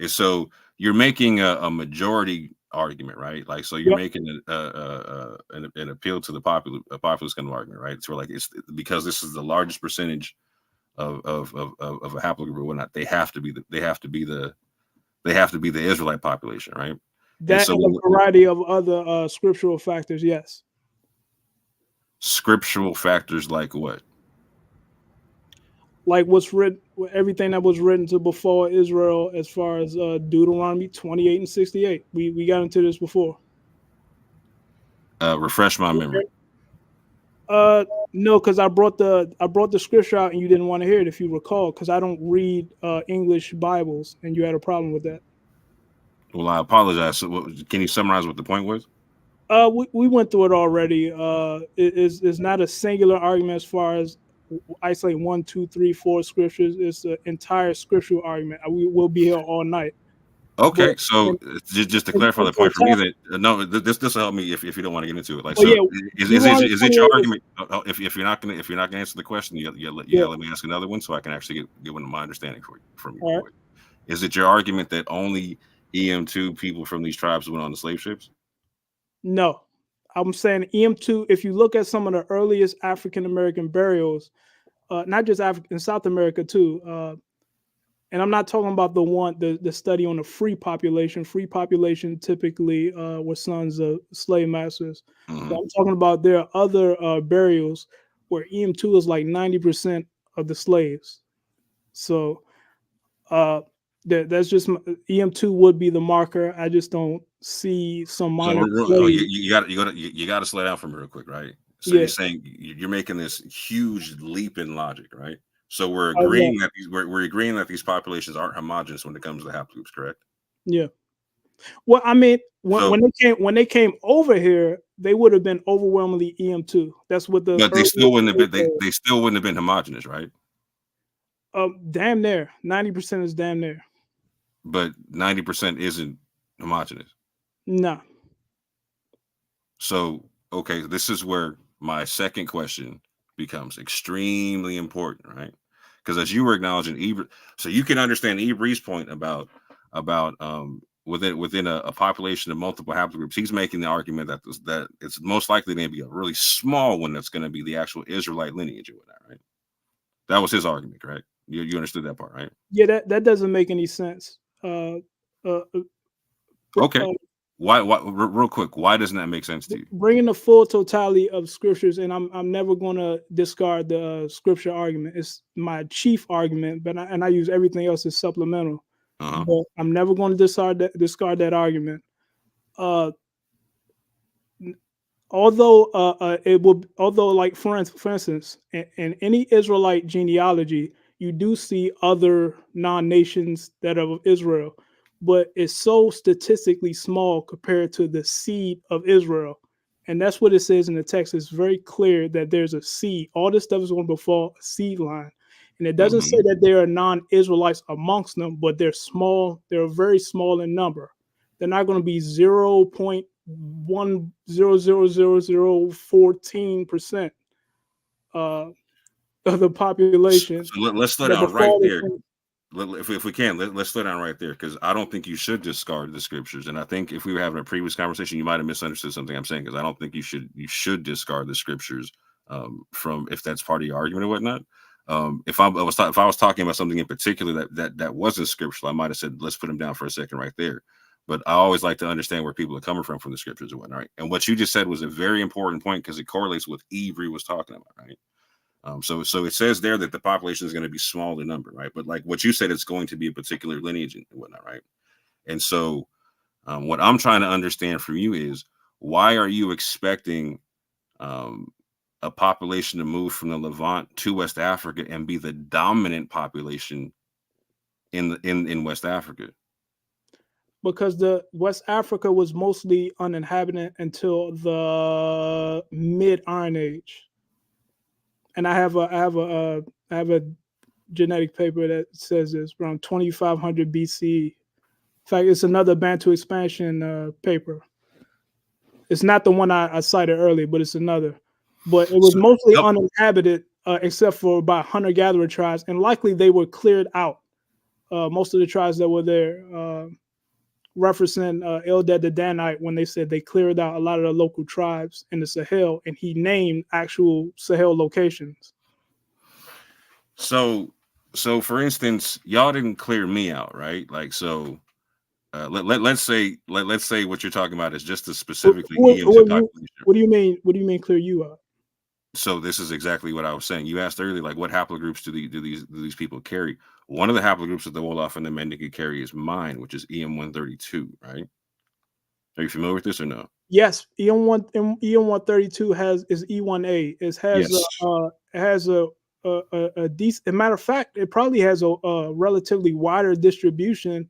so you're making a majority argument, right? Like, so you're making an appeal to the populist kind of argument, right? So like, it's because this is the largest percentage of a haplogroup or whatnot. They have to be the Israelite population, right? That and a variety of other scriptural factors. Yes. Scriptural factors like what? Like what's written, everything that was written to before Israel, as far as Deuteronomy 28 and 68. We got into this before. Refresh my memory. No, because I brought the scripture out and you didn't want to hear it, if you recall, because I don't read English Bibles, and you had a problem with that. Well, I apologize. So can you summarize what the point was? We went through it already. It's not a singular argument as far as isolate 1, 2, 3, 4 scriptures. It's an entire scriptural argument. We will be here all night. Okay, so just to clarify the point for me, that no, this will help me if you don't want to get into it. Like, is it your argument? If you're not gonna answer the question, you gotta let me ask another one so I can actually get one of my understanding from you. Right. Is it your argument that only EM2 people from these tribes went on the slave ships? No, I'm saying EM2. If you look at some of the earliest African American burials, not just in South America too, and I'm not talking about the study on the free population. Free population typically were sons of slave masters. Mm-hmm. I'm talking about there are other burials where EM2 is like 90% of the slaves. So that's just EM2 would be the marker. I just don't see some minor. So you got to slow down for me real quick, right? So you're saying you're making this huge leap in logic, right? So we're agreeing that these populations aren't homogenous when it comes to haplogroups, correct? Yeah. Well, I mean, when they came over here, they would have been overwhelmingly EM2. That's what but they still wouldn't have been. They still wouldn't have been homogenous, right? Damn near 90% is damn near. But 90% isn't homogenous. No. So okay, this is where my second question becomes extremely important, right? Because as you were acknowledging, so you can understand Ibree's point about within a population of multiple haplogroups, he's making the argument that it's most likely going to be a really small one that's going to be the actual Israelite lineage or whatnot, right? That was his argument, correct? You understood that part, right? Yeah, that doesn't make any sense. Okay. Why? Real quick, why doesn't that make sense to you? Bringing the full totality of scriptures, and I'm never going to discard the scripture argument. It's my chief argument, but I use everything else as supplemental. Uh-huh. But I'm never going to discard that argument. Although like for instance, in any Israelite genealogy, you do see other non-nations that are of Israel, but it's so statistically small compared to the seed of Israel. And that's what it says in the text. It's very clear that there's a seed. All this stuff is going to befall a seed line. And it doesn't say that there are non-Israelites amongst them, but they're small. They're very small in number. They're not going to be 0.1000014% of the population. So let's slow down right there. If we can, let's slow down right there, because I don't think you should discard the scriptures. And I think if we were having a previous conversation, you might have misunderstood something I'm saying, because I don't think you should discard the scriptures from if that's part of your argument or whatnot. If I was talking about something in particular that wasn't scriptural, I might have said let's put them down for a second right there. but I always like to understand where people are coming from the scriptures and whatnot. Right? And what you just said was a very important point because it correlates with Avery was talking about, right? So it says there that the population is going to be small in number, right? But like what you said, it's going to be a particular lineage and whatnot, right? And so what I'm trying to understand from you is why are you expecting a population to move from the Levant to West Africa and be the dominant population in West Africa? Because the West Africa was mostly uninhabited until the mid Iron Age. And I have a genetic paper that says this around 2500 BC. In fact, it's another Bantu expansion paper. It's not the one I cited earlier, but it's another. But it was mostly uninhabited, except for about hunter-gatherer tribes, and likely they were cleared out. Most of the tribes that were there, referencing Eldad the Danite, when they said they cleared out a lot of the local tribes in the Sahel, and he named actual Sahel locations. So for instance, y'all didn't clear me out, right? Like, so let's say what you're talking about is just a specifically EM2 population. What do you mean? What do you mean clear you out? So this is exactly what I was saying. You asked earlier, like, what haplogroups do these people carry? One of the haplogroups that the Wolof and the Mendika carry is mine, which is EM132, right? Are you familiar with this or no? Yes, EM132 is E1A. It has a decent. Matter of fact, it probably has a relatively wider distribution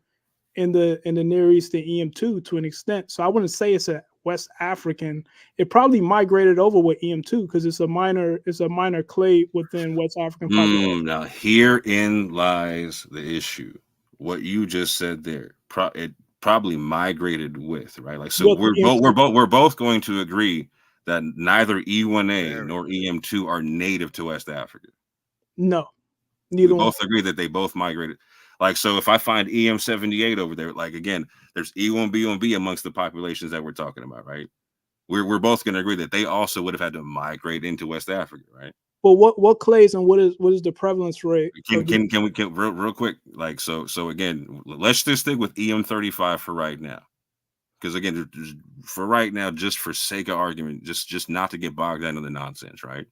in the Near East than EM2 to an extent. So I wouldn't say it's a West African. It probably migrated over with EM2 because it's a minor clade within West African population. Now herein lies the issue. What you just said there, it probably migrated with, right? Like, so we're both going to agree that neither E1A nor EM2 are native to West Africa. No, neither one. We both agree that they both migrated. Like, so if I find EM78 over there, like, again, there's E1B1B amongst the populations that we're talking about, right? We're both going to agree that they also would have had to migrate into West Africa, right? But what clades and what is the prevalence rate? Can we real quick, like, so again, let's just stick with EM35 for right now, because again, for right now, just for sake of argument, just not to get bogged down in the nonsense, right?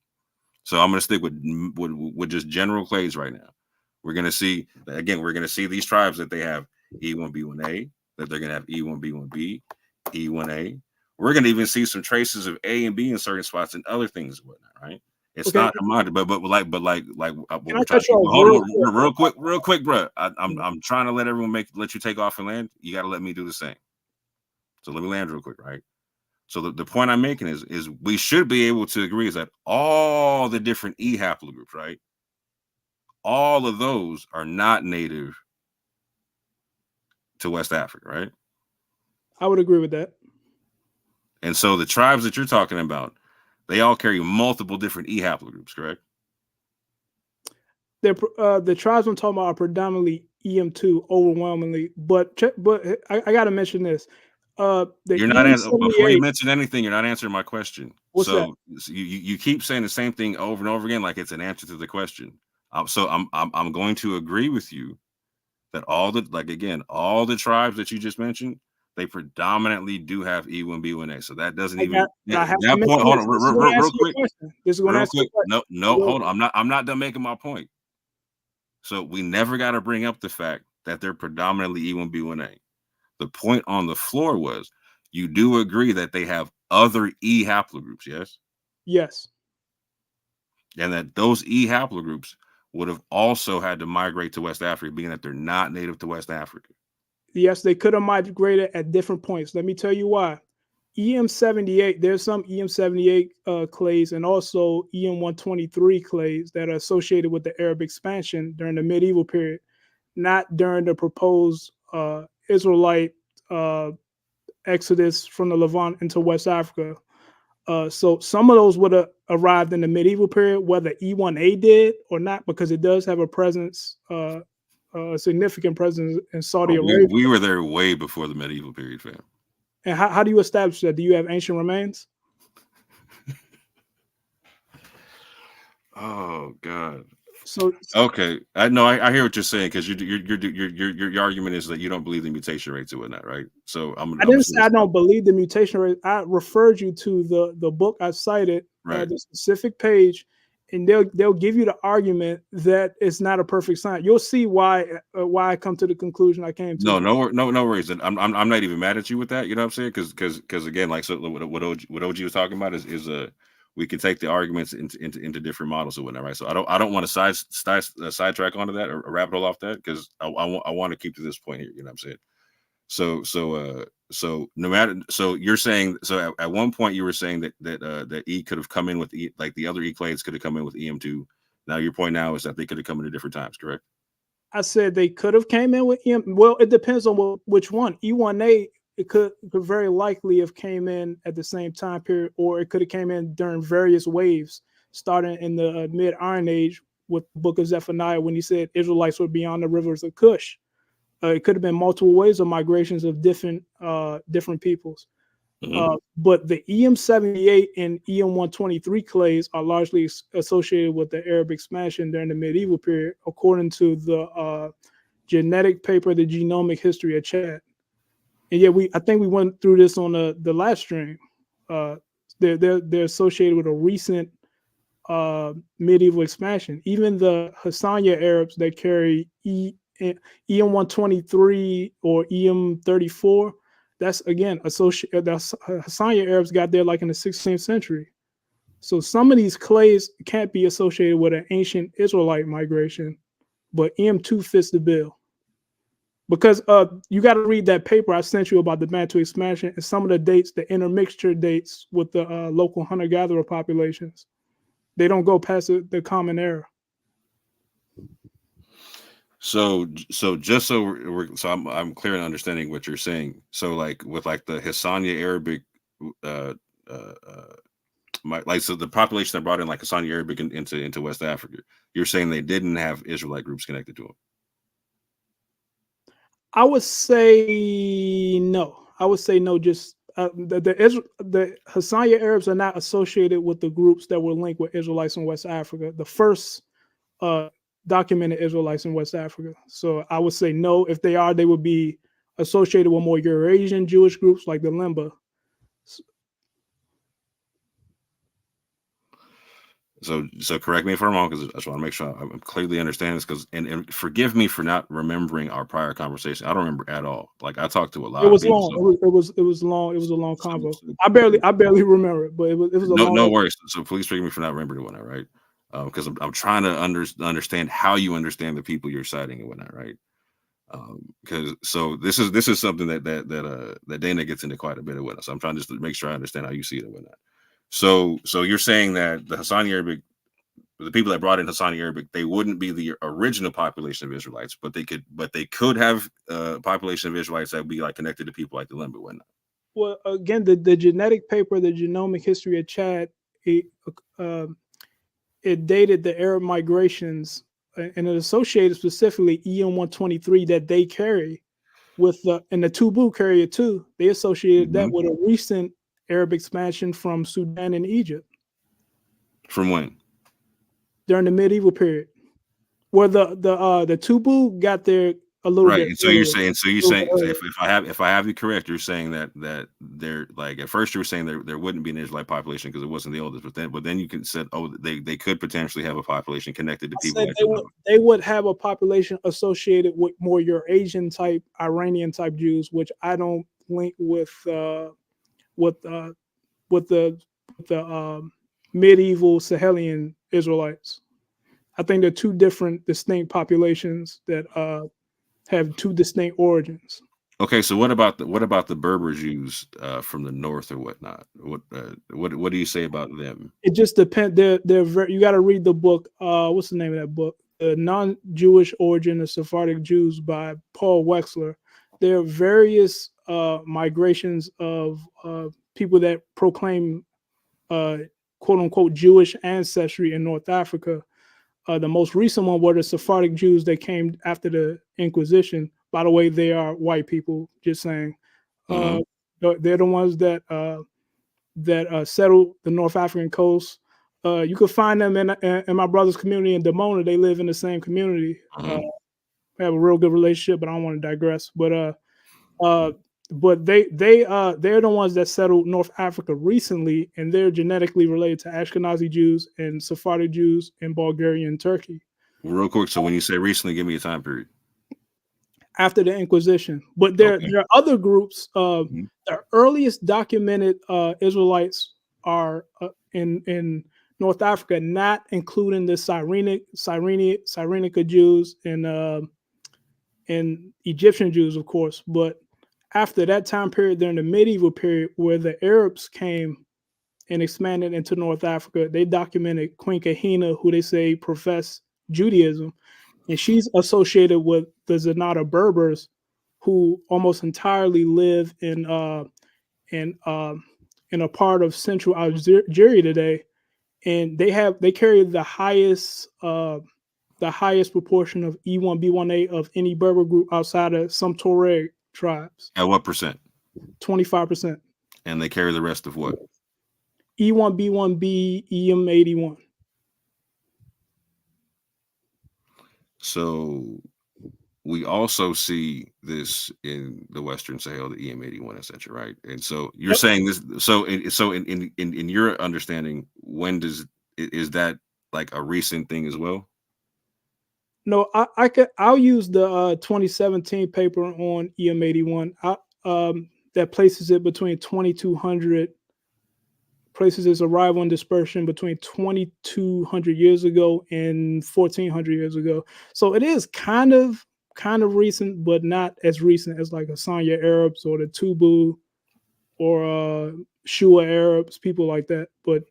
So I'm going to stick with just general clades right now. We're going to see these tribes that they have E1B1A, that they're going to have E1B1B, E1A. We're going to even see some traces of A and B in certain spots and other things and whatnot, right? It's not commodity, but we're trying to real quick, bro. I'm trying to let everyone let you take off and land. You got to let me do the same. So let me land real quick, right? So the point I'm making is we should be able to agree is that all the different E haplogroups, right? All of those are not native to West Africa, right? I would agree with that. And so the tribes that you're talking about, they all carry multiple different E haplogroups, correct? The tribes I'm talking about are predominantly EM2 overwhelmingly, but I got to mention this. You're not answering before you mention anything. You're not answering my question. What's that? You keep saying the same thing over and over again, like it's an answer to the question. So I'm going to agree with you that all the tribes that you just mentioned, they predominantly do have E1B1A. So that doesn't even at that point. Hold on, real quick. This is going to ask you a question. No, hold on. I'm not done making my point. So we never got to bring up the fact that they're predominantly E1B1A. The point on the floor was you do agree that they have other E haplogroups, yes? Yes. And that those E haplogroups would have also had to migrate to West Africa, being that they're not native to West Africa. Yes, they could have migrated at different points. Let me tell you why. EM78, there's some EM78 clades and also EM123 clades that are associated with the Arab expansion during the medieval period, not during the proposed Israelite exodus from the Levant into West Africa. So some of those would have arrived in the medieval period, whether E1A did or not, because it does have a presence, a significant presence in Saudi Arabia. We were there way before the medieval period, fam. And how do you establish that? Do you have ancient remains? Oh God. So Okay, I know. I hear what you're saying because your argument is that you don't believe the mutation rates and whatnot, right? So I didn't say I don't believe the mutation rate. I referred you to the book I cited, Right. the specific page, and they'll give you the argument that it's not a perfect science. You'll see why I come to the conclusion I came to. No worries. And I'm not even mad at you with that. You know what I'm saying? Because again, like so what OG was talking about is we can take the arguments into different models or whatnot, right? So I don't want to sidetrack onto that or rabbit hole off that because I want to keep to this point here. You know what I'm saying? So no matter, so you're saying, so at one point you were saying that E could have come in with E, like the other E clades could have come in with EM2. Now your point now is that they could have come in at different times, correct? I said they could have came in with EM. Well, it depends on which one. E1A, it could very likely have came in at the same time period, or it could have came in during various waves, starting in the mid Iron Age with the Book of Zephaniah when he said Israelites were beyond the rivers of Cush. It could have been multiple waves of migrations of different peoples. But the EM78 and EM123 clades are largely associated with the Arab expansion during the medieval period, according to the genetic paper, The Genomic History of Chad. And yeah, I think we went through this on the last stream. They're associated with a recent medieval expansion. Even the Hassania Arabs that carry EM123 or EM34, that's again associated. That's Hassania Arabs got there like in the 16th century. So some of these clades can't be associated with an ancient Israelite migration, but EM2 fits the bill. Because you got to read that paper I sent you about the Bantu expansion and some of the dates, the intermixture dates with the local hunter-gatherer populations. They don't go past the common era. So just so I'm clear in understanding what you're saying. So like with like the Hassania Arabic, so the population that brought in like Hassania Arabic into West Africa, you're saying they didn't have Israelite groups connected to them. I would say no. Just the Hassania Arabs are not associated with the groups that were linked with Israelites in West Africa. The first documented Israelites in West Africa. So I would say no. If they are, they would be associated with more Eurasian Jewish groups like the Limba. So correct me if I'm wrong, because I just want to make sure I'm clearly understanding this. Because and forgive me for not remembering our prior conversation. I don't remember at all. Like I talked to a lot. It was of people, long. so. It was long. It was a long convo. I barely remember it, but it was a long. No worries. So please forgive me for not remembering one, right? Because I'm trying to understand how you understand the people you're citing and whatnot, right? Because so this is something that Dana gets into quite a bit with us. So I'm trying just to make sure I understand how you see it and whatnot. So you're saying that the Hassani Arabic, the people that brought in Hassani Arabic, they wouldn't be the original population of Israelites, but they could have a population of Israelites that would be like connected to people like the Limba and whatnot. Well, again, the genetic paper, The Genomic History of Chad, it dated the Arab migrations and it associated specifically EM123 that they carry with and the Tubu carrier too. They associated that with a recent Arab expansion from Sudan and Egypt. From when? During the medieval period, where the Tubu got there a little bit. Right. So you're saying if I have you correct, you're saying that they're like at first you were saying there wouldn't be an Israelite population because it wasn't the oldest, but then you can said they could potentially have a population connected to people. They would have a population associated with more Eurasian type, Iranian type Jews, which I don't link with the medieval Sahelian Israelites. I think they're two different, distinct populations that have two distinct origins. Okay, so what about the Berber Jews from the north or whatnot? What do you say about them? It just depends. They're very, you got to read the book. What's the name of that book? The Non-Jewish Origin of Sephardic Jews by Paul Wexler. There are various migrations of people that proclaim quote unquote Jewish ancestry in North Africa. The most recent one were the Sephardic Jews that came after the Inquisition. By the way, they are white people. Just saying, they're the ones that settled the North African coast. You can find them in my brother's community in Demona. They live in the same community. We have a real good relationship, but I don't want to digress. But they're the ones that settled North Africa recently, and they're genetically related to Ashkenazi Jews and Sephardic Jews in Bulgaria and Turkey. Real quick, so when you say recently, give me a time period. After the Inquisition. But there are other groups. The earliest documented Israelites are in North Africa, not including the Cyrenaica Jews and Egyptian Jews, of course. But after that time period, during the medieval period, where the Arabs came and expanded into North Africa, they documented Queen Kahina, who they say professed Judaism, and she's associated with the Zenata Berbers, who almost entirely live in a part of central Algeria today, and they carry the highest proportion of E1B1A of any Berber group outside of some Tuareg tribes. At what percent? 25%. And they carry the rest of what? E1B1B, EM81. So we also see this in the Western Sahel, the EM81, etc. Right? And so you're saying this. So in your understanding, is that like a recent thing as well? No, I'll use the 2017 paper on EM81. That places it between 2200. Places its arrival and dispersion between 2200 years ago and 1400 years ago. So it is kind of recent, but not as recent as like Hassaniya Arabs or the Tubu or Shua Arabs, people like that. But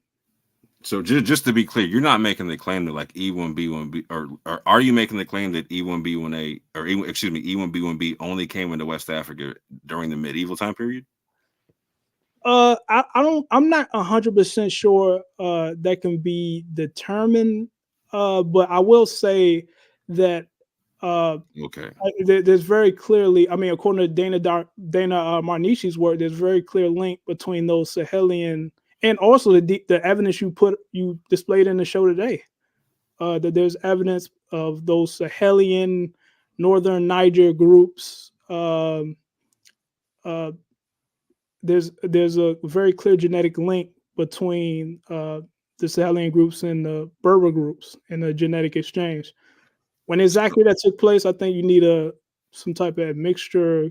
so just to be clear, you're not making the claim that like E1B1B, or are you making the claim that E1B1A E1B1B only came into West Africa during the medieval time period? I'm not 100% sure that can be determined, but I will say that there's very clearly, I mean, according to Dana Marnishi's work, there's very clear link between those Sahelian and also the evidence you displayed in the show today, that there's evidence of those Sahelian northern Niger groups. There's a very clear genetic link between the Sahelian groups and the Berber groups in the genetic exchange. When exactly that took place, I think you need some type of mixture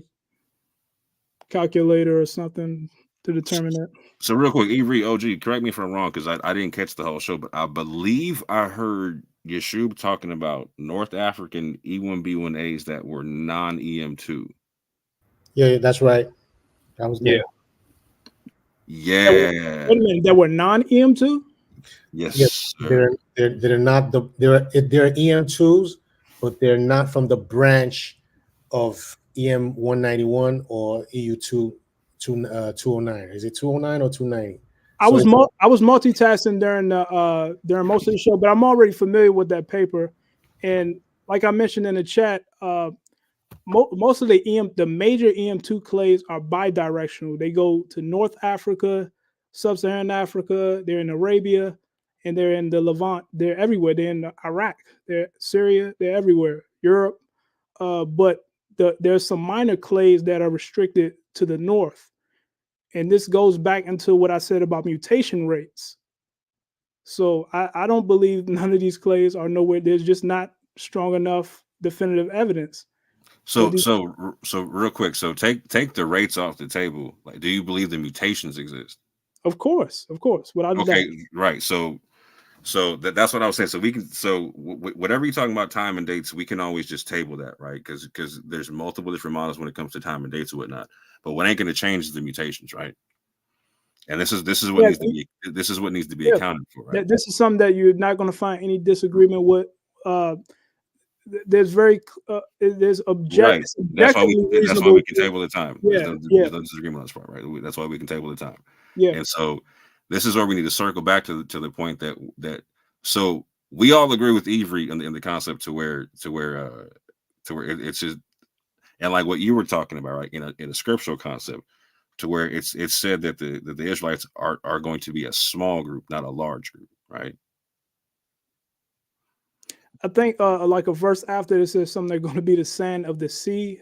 calculator or something to determine that. So real quick, Avery, OG, correct me if I'm wrong, because I didn't catch the whole show, but I believe I heard Yeshub talking about North African E1B1As that were non-EM2. Yeah, that's right. That was Yeah. Yeah. Wait a minute, that were non-EM2? Yes. They're not they're EM2s, but they're not from the branch of EM191 or EU2 209. Is it 209 or 290? I was multitasking during most of the show, but I'm already familiar with that paper. And like I mentioned in the chat, most of the major EM2 clades are bidirectional. They go to North Africa, Sub-Saharan Africa, they're in Arabia, and they're in the Levant. They're everywhere. They're in Iraq, they're Syria, they're everywhere, Europe. But there's some minor clades that are restricted to the north. And this goes back into what I said about mutation rates. So I don't believe none of these clades are nowhere. There's just not strong enough definitive evidence. So real quick. So take the rates off the table. Like, do you believe the mutations exist? Of course. Without okay, right. So that's what I was saying. So we can, whatever you're talking about time and dates, we can always just table that, right? Because there's multiple different models when it comes to time and dates and whatnot. But what ain't going to change is the mutations, right? And this is what needs to be accounted for, right? This is something that you're not going to find any disagreement with. There's objective. Right. That's why we can table the time. There's no disagreement on this part, right? That's why we can table the time. Yeah. And so this is where we need to circle back to the point that so we all agree with Avery in the concept to where it's just, and like what you were talking about, right? In a scriptural concept, to where it's said that the Israelites are going to be a small group, not a large group. right? I think like a verse after this says something they're going to be the sand of the sea.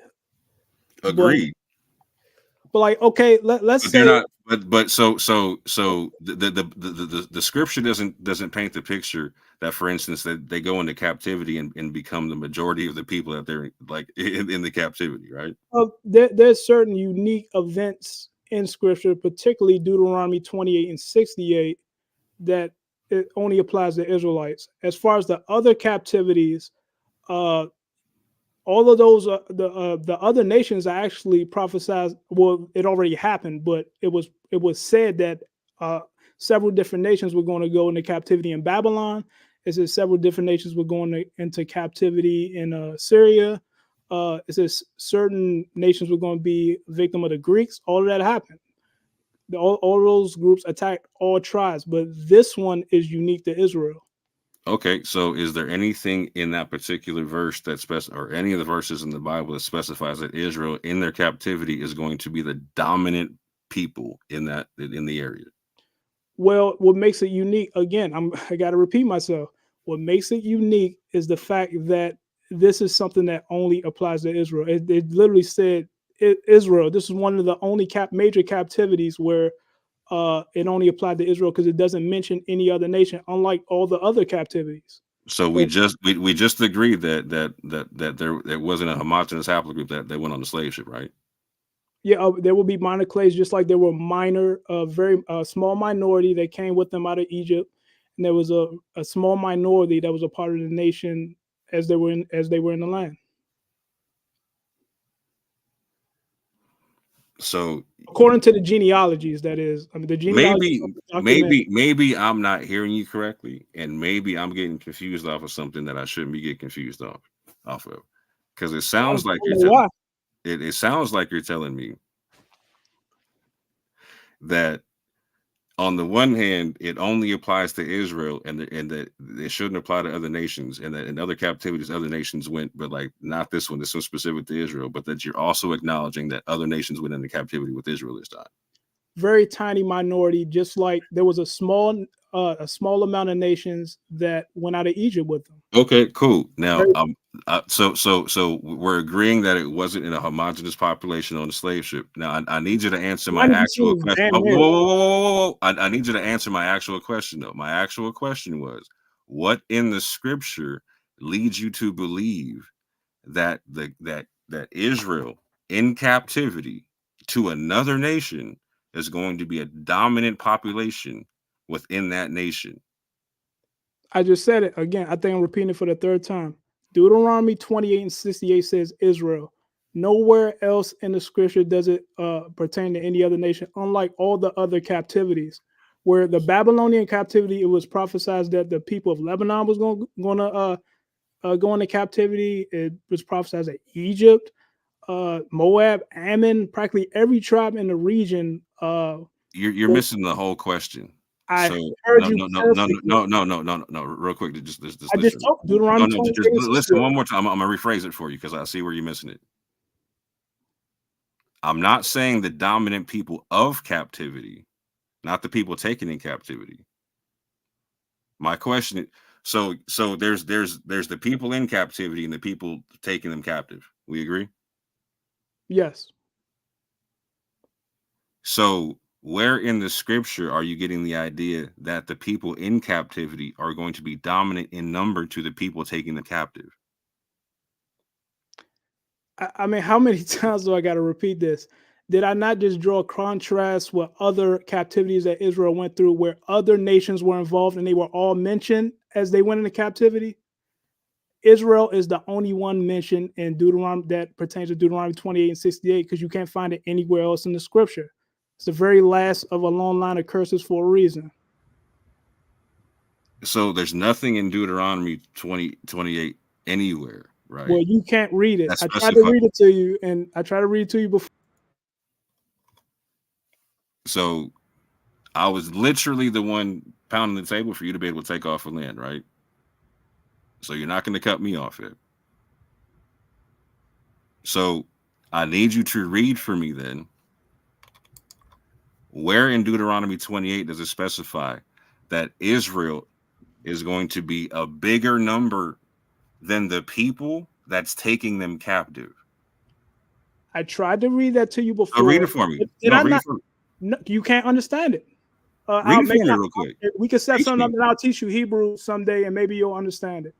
Agreed. But like, okay, let's But say they're not. But so the scripture doesn't paint the picture that, for instance, that they go into captivity and become the majority of the people that they're like in the captivity, right? there's certain unique events in scripture, particularly Deuteronomy 28 and 68, that it only applies to Israelites. As far as the other captivities, uh, all of those the other nations are actually prophesied. Well, it already happened, but it was said that several different nations were going to go into captivity in Babylon. It says several different nations were going into captivity in Syria. It says certain nations were going to be victim of the Greeks. All of that happened. All those groups attacked all tribes, but this one is unique to Israel. Okay, so is there anything in that particular verse that or any of the verses in the Bible that specifies that Israel in their captivity is going to be the dominant people in the area? Well, what makes it unique, again, I got to repeat myself. What makes it unique is the fact that this is something that only applies to Israel. It literally said Israel. This is one of the only major captivities where it only applied to Israel, because it doesn't mention any other nation, unlike all the other captivities. So we just agreed that there wasn't a homogenous haplogroup that went on the slave ship, right? Yeah, there will be minor clades, just like there were minor, very small minority that came with them out of Egypt, and there was a small minority that was a part of the nation as they were in the land. So according to the genealogies, that is, I mean, the genealogy. Maybe I'm not hearing you correctly, and maybe I'm getting confused off of something that I shouldn't be getting confused off of, because it sounds like it sounds like you're telling me that on the one hand it only applies to Israel, and that it shouldn't apply to other nations, and that in other captivities other nations went, but like not this one. This one's specific to Israel, but that you're also acknowledging that other nations went into captivity with Israel this time. Very tiny minority, just like there was a small amount of nations that went out of Egypt with them. Okay, cool. Now, so we're agreeing that it wasn't in a homogenous population on the slave ship. Now, I need you to answer my actual question. Whoa. I need you to answer my actual question, though. My actual question was, what in the scripture leads you to believe that that Israel in captivity to another nation is going to be a dominant population within that nation? I just said it again. I think I'm repeating it for the third time. Deuteronomy 28 and 68 says Israel. Nowhere else in the scripture does it pertain to any other nation, unlike all the other captivities. Where the Babylonian captivity, it was prophesied that the people of Lebanon was going to go into captivity. It was prophesied that Egypt, Moab, Ammon, practically every tribe in the region. You're missing the whole question. I So heard you. No. Real quick, just I just told Deuteronomy 28. Just listen one more time. I'm gonna rephrase it for you because I see where you're missing it. I'm not saying the dominant people of captivity, not the people taken in captivity. My question is, so there's the people in captivity and the people taking them captive. We agree? Yes. So where in the scripture are you getting the idea that the people in captivity are going to be dominant in number to the people taking them captive? I mean, how many times do I got to repeat this? Did I not just draw a contrast with other captivities that Israel went through, where other nations were involved and they were all mentioned as they went into captivity? Israel is the only one mentioned in Deuteronomy that pertains to Deuteronomy 28 and 68, because you can't find it anywhere else in the scripture. It's the very last of a long line of curses for a reason. So there's nothing in Deuteronomy 28 anywhere, right? Well, you can't read it. I tried to read it to you, and I tried to read it to you before. So I was literally the one pounding the table for you to be able to take off of land, right? So you're not going to cut me off it. So I need you to read for me then. Where in Deuteronomy 28 does it specify that Israel is going to be a bigger number than the people that's taking them captive. I tried to read that to you before. So read it for me. Did No, I read not? it for me. No, you can't understand it. Read it for me real quick. We can set Teach something up, me. and I'll teach you Hebrew someday, and maybe you'll understand it.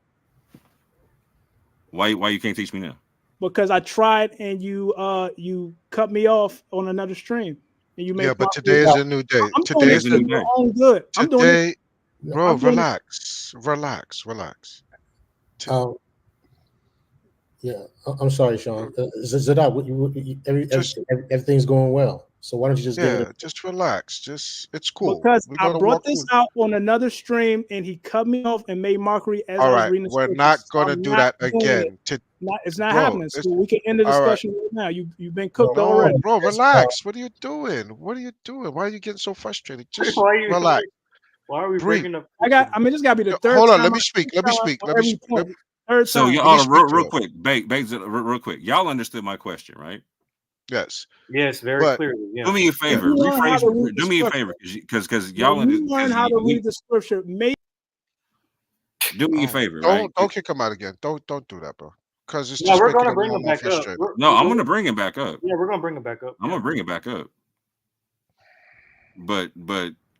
Why you can't teach me now? Because I tried, and you cut me off on another stream, and you made. Yeah, but today is a new day. I'm Today doing is this a for new your day. own good. I'm doing today, it. bro. I'm doing Relax. Yeah, I'm sorry, Sean. Zadok, everything's going well. So why don't you just give it? Yeah, just relax. It's cool. Because We're I gonna brought walk this through. out on another stream, and he cut me off and made mockery as All I was right, reading the we're scriptures. not So gonna I'm do not that doing again. it. It's not Bro, happening. So we can end the all right. discussion right now. You've been cooked No, already. Bro, relax. What are you doing? Why are you getting so frustrated? Just relax. Why are we Breathe. breaking up? This got to be the third Hold on. time. Let me speak. Let me speak. Let me speak. Third So time. y'all, Let me hold on, speak to real him. quick, real quick. Y'all understood my question, right? Yes. Yes, very But clearly. Yeah. Do me a favor. You learn how to read Rephrase. the Do me a scripture. favor, because When y'all. you learn how to read the scripture, maybe Do me a favor, right? Don't kick him out again. Don't do that, bro. Because it's No, just we're making gonna him bring more him and more back up. frustrated. No, I'm gonna bring him back up. Yeah, we're gonna bring him back up. I'm gonna bring it back up. But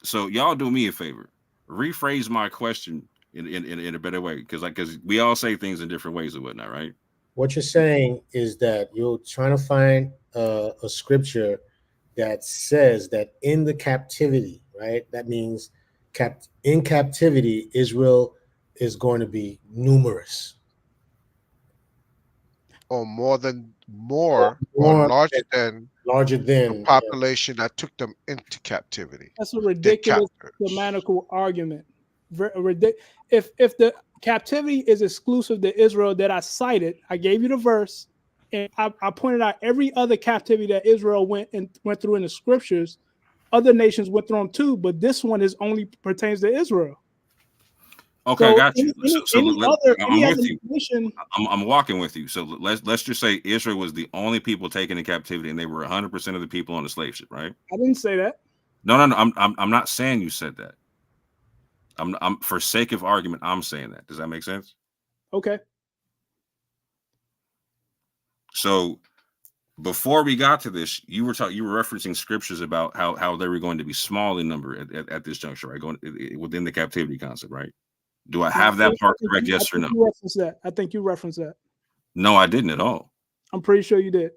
so y'all do me a favor. Rephrase my question in a better way, because we all say things in different ways and whatnot, right? What you're saying is that you're trying to find a scripture that says that in the captivity, right? That means in captivity, Israel is going to be numerous. Or more More or larger than the yeah. population that took them into captivity. that's a ridiculous grammatical argument. If the captivity is exclusive to Israel that I cited, I gave you the verse, and I pointed out every other captivity that Israel went through in the scriptures. Other nations went through them too, but this one is only pertains to Israel. Okay, So got you. I'm with you. Nation, I'm walking with you. So let's just say Israel was the only people taken in captivity, and they were 100% of the people on the slave ship, right? I didn't say that. No. I'm not saying you said that. I'm for sake of argument, I'm saying that. Does that make sense? Okay. So before we got to this, you were referencing scriptures about how they were going to be small in number at this juncture, right? Going within the captivity concept, right? Do I have that part correct? Yes or no? I think you referenced that. No, I didn't at all. I'm pretty sure you did.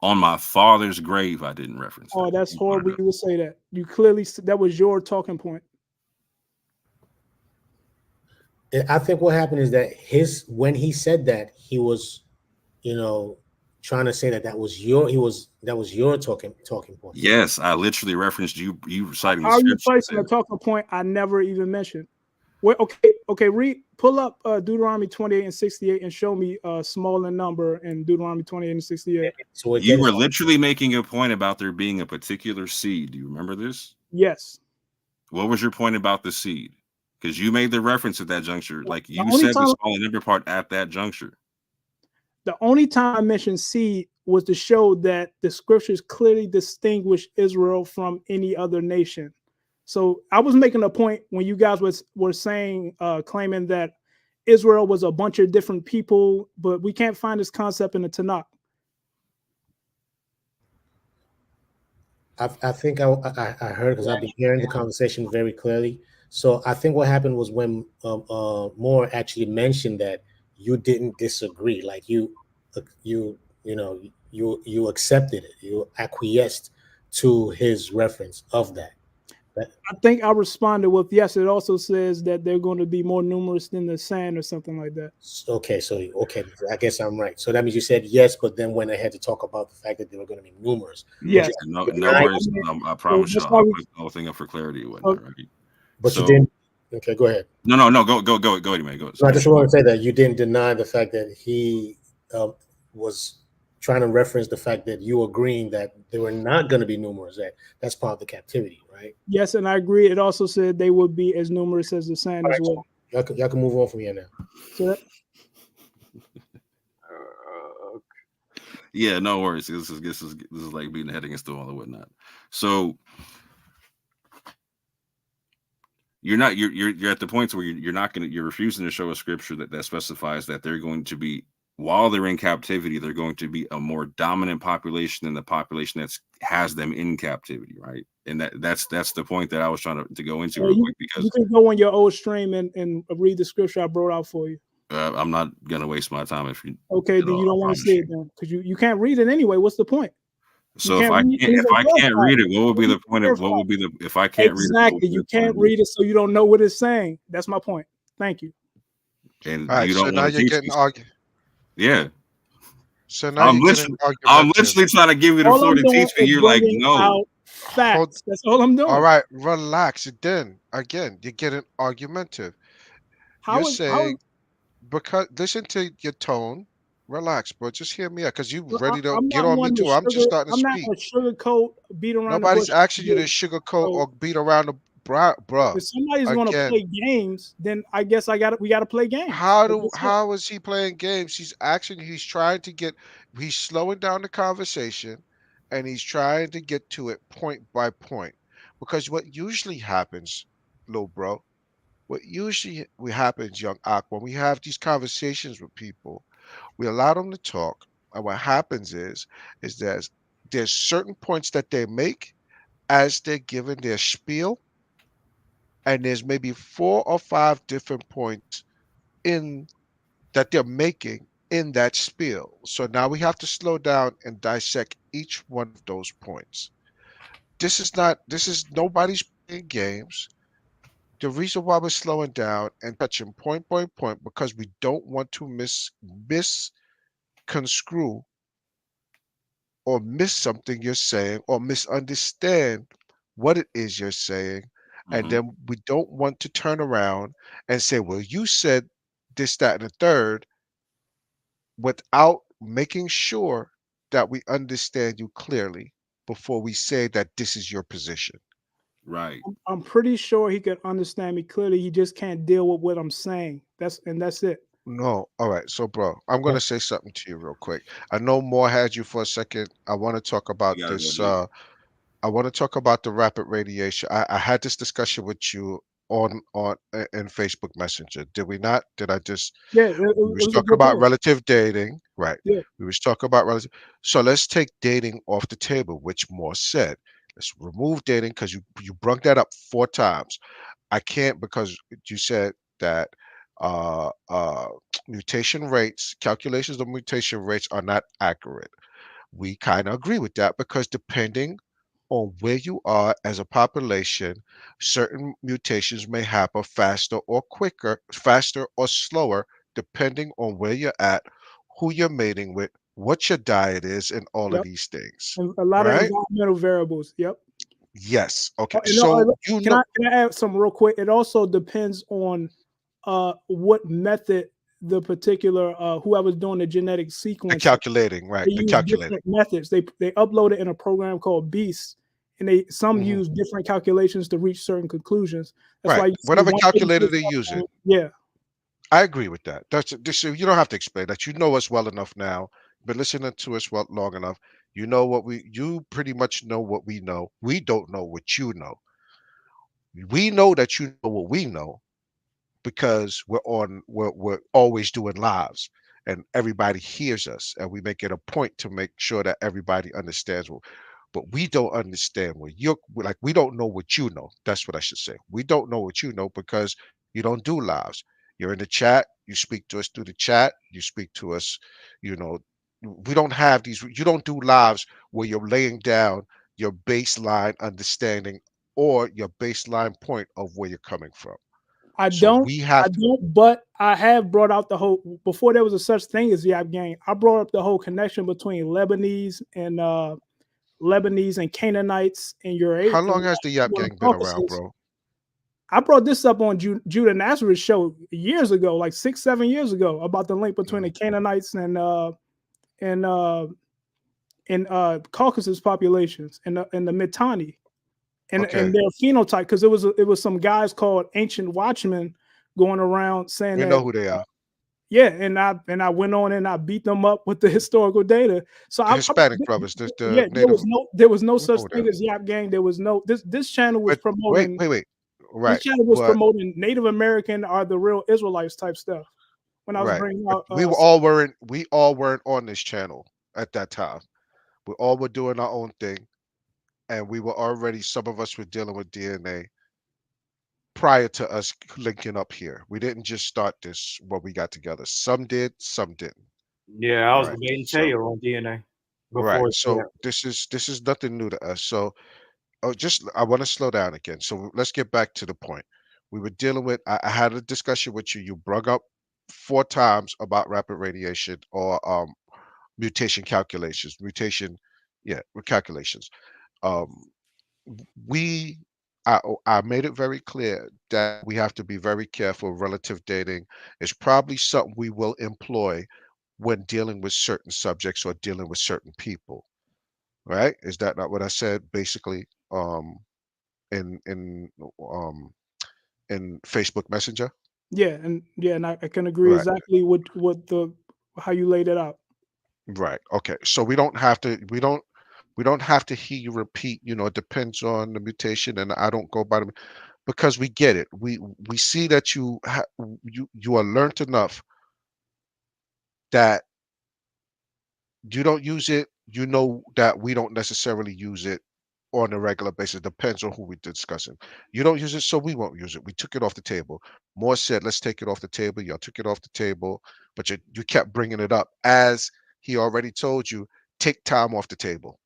On my father's grave, I didn't reference that. Oh, that's horrible. You would say that. You clearly, that was your talking point. I think what happened is that when he said that, he was, trying to say that was your talking point. Yes, I literally referenced you reciting the How are you scripture. placing a talking point I never even mentioned? Well, okay. Pull up Deuteronomy 28 and 68 and show me small in number in Deuteronomy 28 and 68. So you were literally making a point about there being a particular seed. Do you remember this? Yes. What was your point about the seed? Because you made the reference at that juncture. Like you said the small in number part at that juncture. The only time I mentioned seed was to show that the scriptures clearly distinguish Israel from any other nation. So I was making a point when you guys were saying, claiming that Israel was a bunch of different people, but we can't find this concept in the Tanakh. I think I heard, because I've been hearing the conversation very clearly. So I think what happened was when Moore actually mentioned that you didn't disagree, like you accepted it, you acquiesced to his reference of that. I think I responded with yes. It also says that they're going to be more numerous than the sand or something like that. Okay, I guess I'm right. So that means you said yes, but then went ahead to talk about the fact that they were going to be numerous. Yes. No worries. I promise you, I'll put the whole thing up for clarity and whatnot, right? But you didn't. Okay, go ahead. No. Go ahead, man. Go. No, I just want to say that you didn't deny the fact that he was trying to reference the fact that you agreeing that they were not going to be numerous. That's part of the captivity, right? Yes, and I agree. It also said they would be as numerous as the sand as well. Y'all can move on from here now. So yeah, no worries. This is like beating the head against the wall and whatnot. So you're at the point where you're refusing to show a scripture that specifies that they're going to be, while they're in captivity, they're going to be a more dominant population than the population that has them in captivity, right? And that's the point that I was trying to go into real quick, because you can go on your old stream and read the scripture I brought out for you. I'm not gonna waste my time if you. Okay, then you don't want to see it then, because you can't read it anyway. What's the point? So if I can't read it, what would be the point of what would be the if I can't read it? Exactly, you can't read it, so you don't know what it's saying. That's my point. Thank you. And All right, you so don't now want to you're teach getting me. argued. Yeah. So now you're getting I'm literally trying to give you the floor to teach me. You're like, no. Facts. That's all I'm doing. All right, relax. Then again, you're getting argumentative. You're saying, because listen to your tone. Relax, bro. Just hear me out, because you ready to get on me too. I'm just starting to speak. I'm not a sugarcoat, beat around Nobody's the bush. asking you to sugarcoat or beat around the bro. If somebody's going to play games, then I guess we got to play games. How is he playing games? He's slowing down the conversation, and he's trying to get to it point by point. Because what usually happens, little bro, young Ak, when we have these conversations with people, we allow them to talk, and what happens is there's certain points that they make as they're given their spiel, and there's maybe 4 or 5 different points that they're making in that spiel. So now we have to slow down and dissect each one of those points. This is nobody's playing games. The reason why we're slowing down and touching point by point, because we don't want to misconstrue or miss something you're saying, or misunderstand what it is you're saying. And then we don't want to turn around and say, well, you said this, that, and the third, without making sure that we understand you clearly before we say that this is your position. Right. I'm pretty sure he could understand me clearly. He just can't deal with what I'm saying. That's it. No. All right. So, bro, I'm going to say something to you real quick. I know Moore had you for a second. I want to talk about this. I want to talk about the rapid radiation. I had this discussion with you in Facebook Messenger. Did we not? Did I just? Yeah. We was talking about relative dating, right? Yeah. We was talking about relative. So let's take dating off the table, which Moore said. Let's remove dating, because you brought that up 4 times. I can't, because you said that mutation rates, calculations of mutation rates are not accurate. We kind of agree with that, because depending on where you are as a population, certain mutations may happen faster or slower, depending on where you're at, who you're mating with, what your diet is, and all of these things. And a lot of environmental variables. Yep. Yes. Okay. Can I add something real quick? It also depends on what method the particular whoever's doing the genetic sequencing. The calculating, right? They use different methods. They upload it in a program called Beast, and some use different calculations to reach certain conclusions. That's why whatever calculator they use it. Yeah. I agree with that. You don't have to explain that. You know us well enough now. Been listening to us long enough. You know you pretty much know what we know. We don't know what you know. We know that you know what we know, because we're always doing lives, and everybody hears us, and we make it a point to make sure that everybody understands but we don't understand we don't know what you know. That's what I should say. We don't know what you know, because you don't do lives. You're in the chat, you speak to us through the chat, you speak to us, we don't have these, you don't do lives where you're laying down your baseline understanding or your baseline point of where you're coming from. I don't, but I have brought out the whole, before there was a such thing as Yap Gang, I brought up the whole connection between Lebanese and Canaanites and Eurasia. How long has the Yap Gang been around, bro? I brought this up on Judah Nazareth's show years ago, like 6-7 years ago, about the link between the Canaanites and Caucasus populations and the Mitanni. And their phenotype, because it was some guys called Ancient Watchmen going around saying we know who they are. Yeah, and I went on and I beat them up with the historical data. So Hispanic brothers, there was no such thing as Yap Gang. There was no this channel was promoting. Wait. This right, channel was but promoting Native American are the real Israelites type stuff. When I was right, bringing but out, we all weren't on this channel at that time. We all were doing our own thing, and we were already, some of us were dealing with DNA prior to us linking up here. We didn't just start this when we got together. Some did, some didn't. Yeah, I was Right. debating So Taylor on DNA right. before. Yeah. So this is nothing new to us. So just I want to slow down again. So let's get back to the point. We were dealing with. I had a discussion with you. You brought up 4 times about rapid radiation or mutation calculations. Mutation, yeah, calculations. Um, we I made it very clear that we have to be very careful. Relative dating is probably something we will employ when dealing with certain subjects or dealing with certain people, right? Is that not what I said basically in um in Facebook Messenger? and I can agree Right. exactly with the how you laid it out. Right. Okay. So we don't have to hear you repeat, it depends on the mutation, and I don't go by them because we get it. We see that you are learned enough that you don't use it. You know that we don't necessarily use it on a regular basis. Depends on who we're discussing. You don't use it, so we won't use it. We took it off the table. Moore said, "Let's take it off the table." Y'all took it off the table, but you kept bringing it up as he already told you. Take time off the table.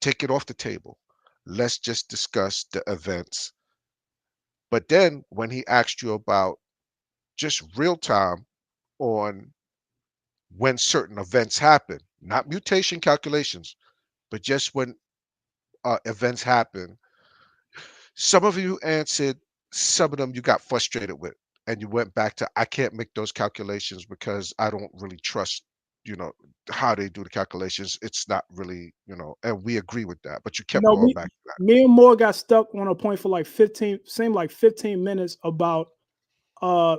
Take it off the table. Let's just discuss the events. But then when he asked you about just real time on when certain events happen, not mutation calculations, but just when events happen, some of you answered, some of them you got frustrated with, and you went back to, I can't make those calculations because I don't really trust, you know, how they do the calculations. It's not really, and we agree with that, but you kept No, going me back to that. me and Moore got stuck on a point for like 15, seemed like 15 minutes about uh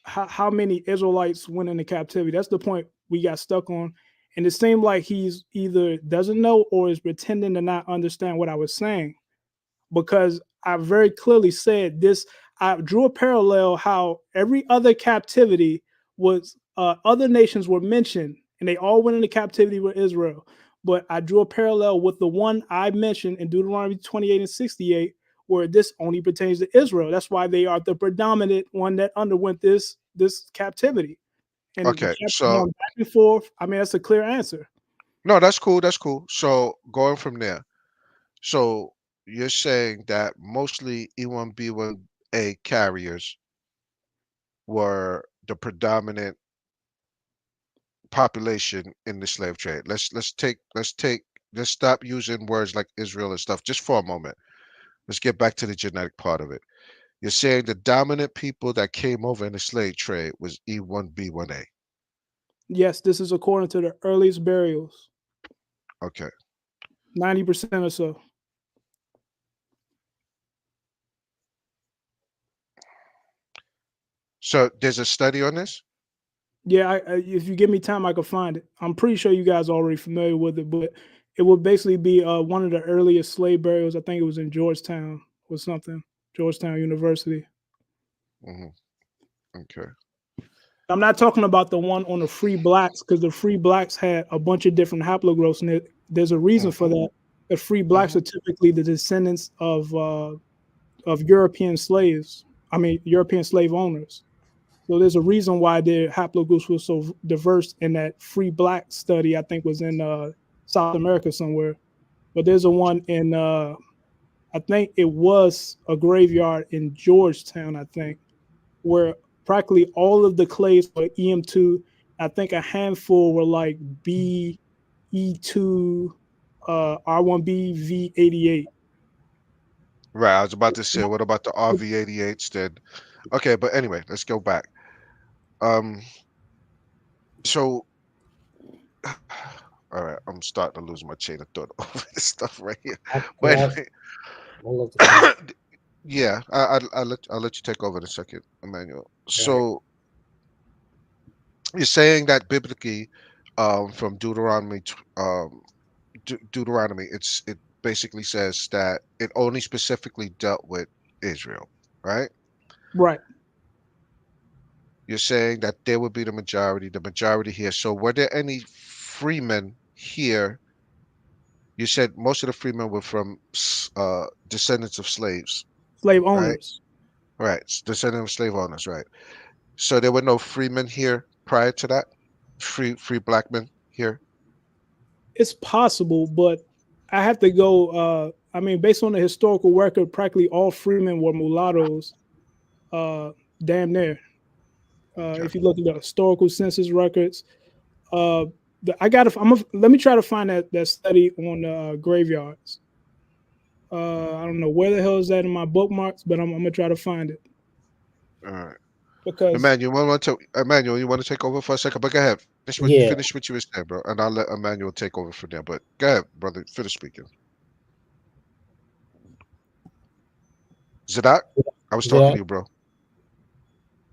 how many Israelites went into captivity. That's the point we got stuck on. And it seemed like he's either doesn't know or is pretending to not understand what I was saying, because I very clearly said this. I drew a parallel how every other captivity was other nations were mentioned and they all went into captivity with Israel. But I drew a parallel with the one I mentioned in Deuteronomy 28 and 68, where this only pertains to Israel. That's why they are the predominant one that underwent this captivity. And we Okay, kept so going back and forth. I mean, that's a clear answer. no, that's cool. That's cool. So going from there, so you're saying that mostly E1B1A carriers were the predominant population in the slave trade. Let's stop using words like Israel and stuff just for a moment. Let's get back to the genetic part of it. You're saying the dominant people that came over in the slave trade was E1B1A. Yes, this is according to the earliest burials, Okay. 90% or so. So there's a study on this? Yeah, if you give me time, I could find it. I'm pretty sure you guys are already familiar with it, but it would basically be one of the earliest slave burials. I think it was in Georgetown or something, Georgetown University. hmm Okay. I'm not talking about the one on the free blacks, because the free blacks had a bunch of different haplogroups, and there's a reason for hmm that. The free blacks hmm are typically the descendants of European slaves. I mean, European slave owners. So there's a reason why their haplogroups were so diverse in that free black study. I think was in South America somewhere. But there's a one in I think it was a graveyard in Georgetown, I think, where practically all of the clays were EM2. I think a handful were like B, E2, R1B, V88. Right. I was about to say, what about the RV88s then? Okay, but anyway, let's go back. Um, so all right, I'm starting to lose my chain of thought over this stuff right here. But anyway, I love to finish. yeah, I'll let you take over in a second, Emmanuel. Right. So you're saying that biblically, from Deuteronomy, it basically says that it only specifically dealt with Israel, right? Right. You're saying that there would be the majority here. So were there any freemen here? You said most of the freemen were from descendants of slaves, Slave right? owners. Right, descendants of slave owners, right? So there were no freemen here prior to that? Free black men here? It's possible, but I have to go. I mean, based on the historical record, practically all freemen were mulattoes. Damn near. Okay. If you look at the historical census records, uh, let me try to find that study on graveyards. I don't know where the hell is that in my bookmarks, but I'm gonna try to find it All right. because Emmanuel, you want to take over for a second? But go ahead. Yeah. Finish what you were saying, bro. And I'll let Emmanuel take over from there. But go ahead, brother. Finish speaking. Zadak, I was talking Yeah. to you, bro.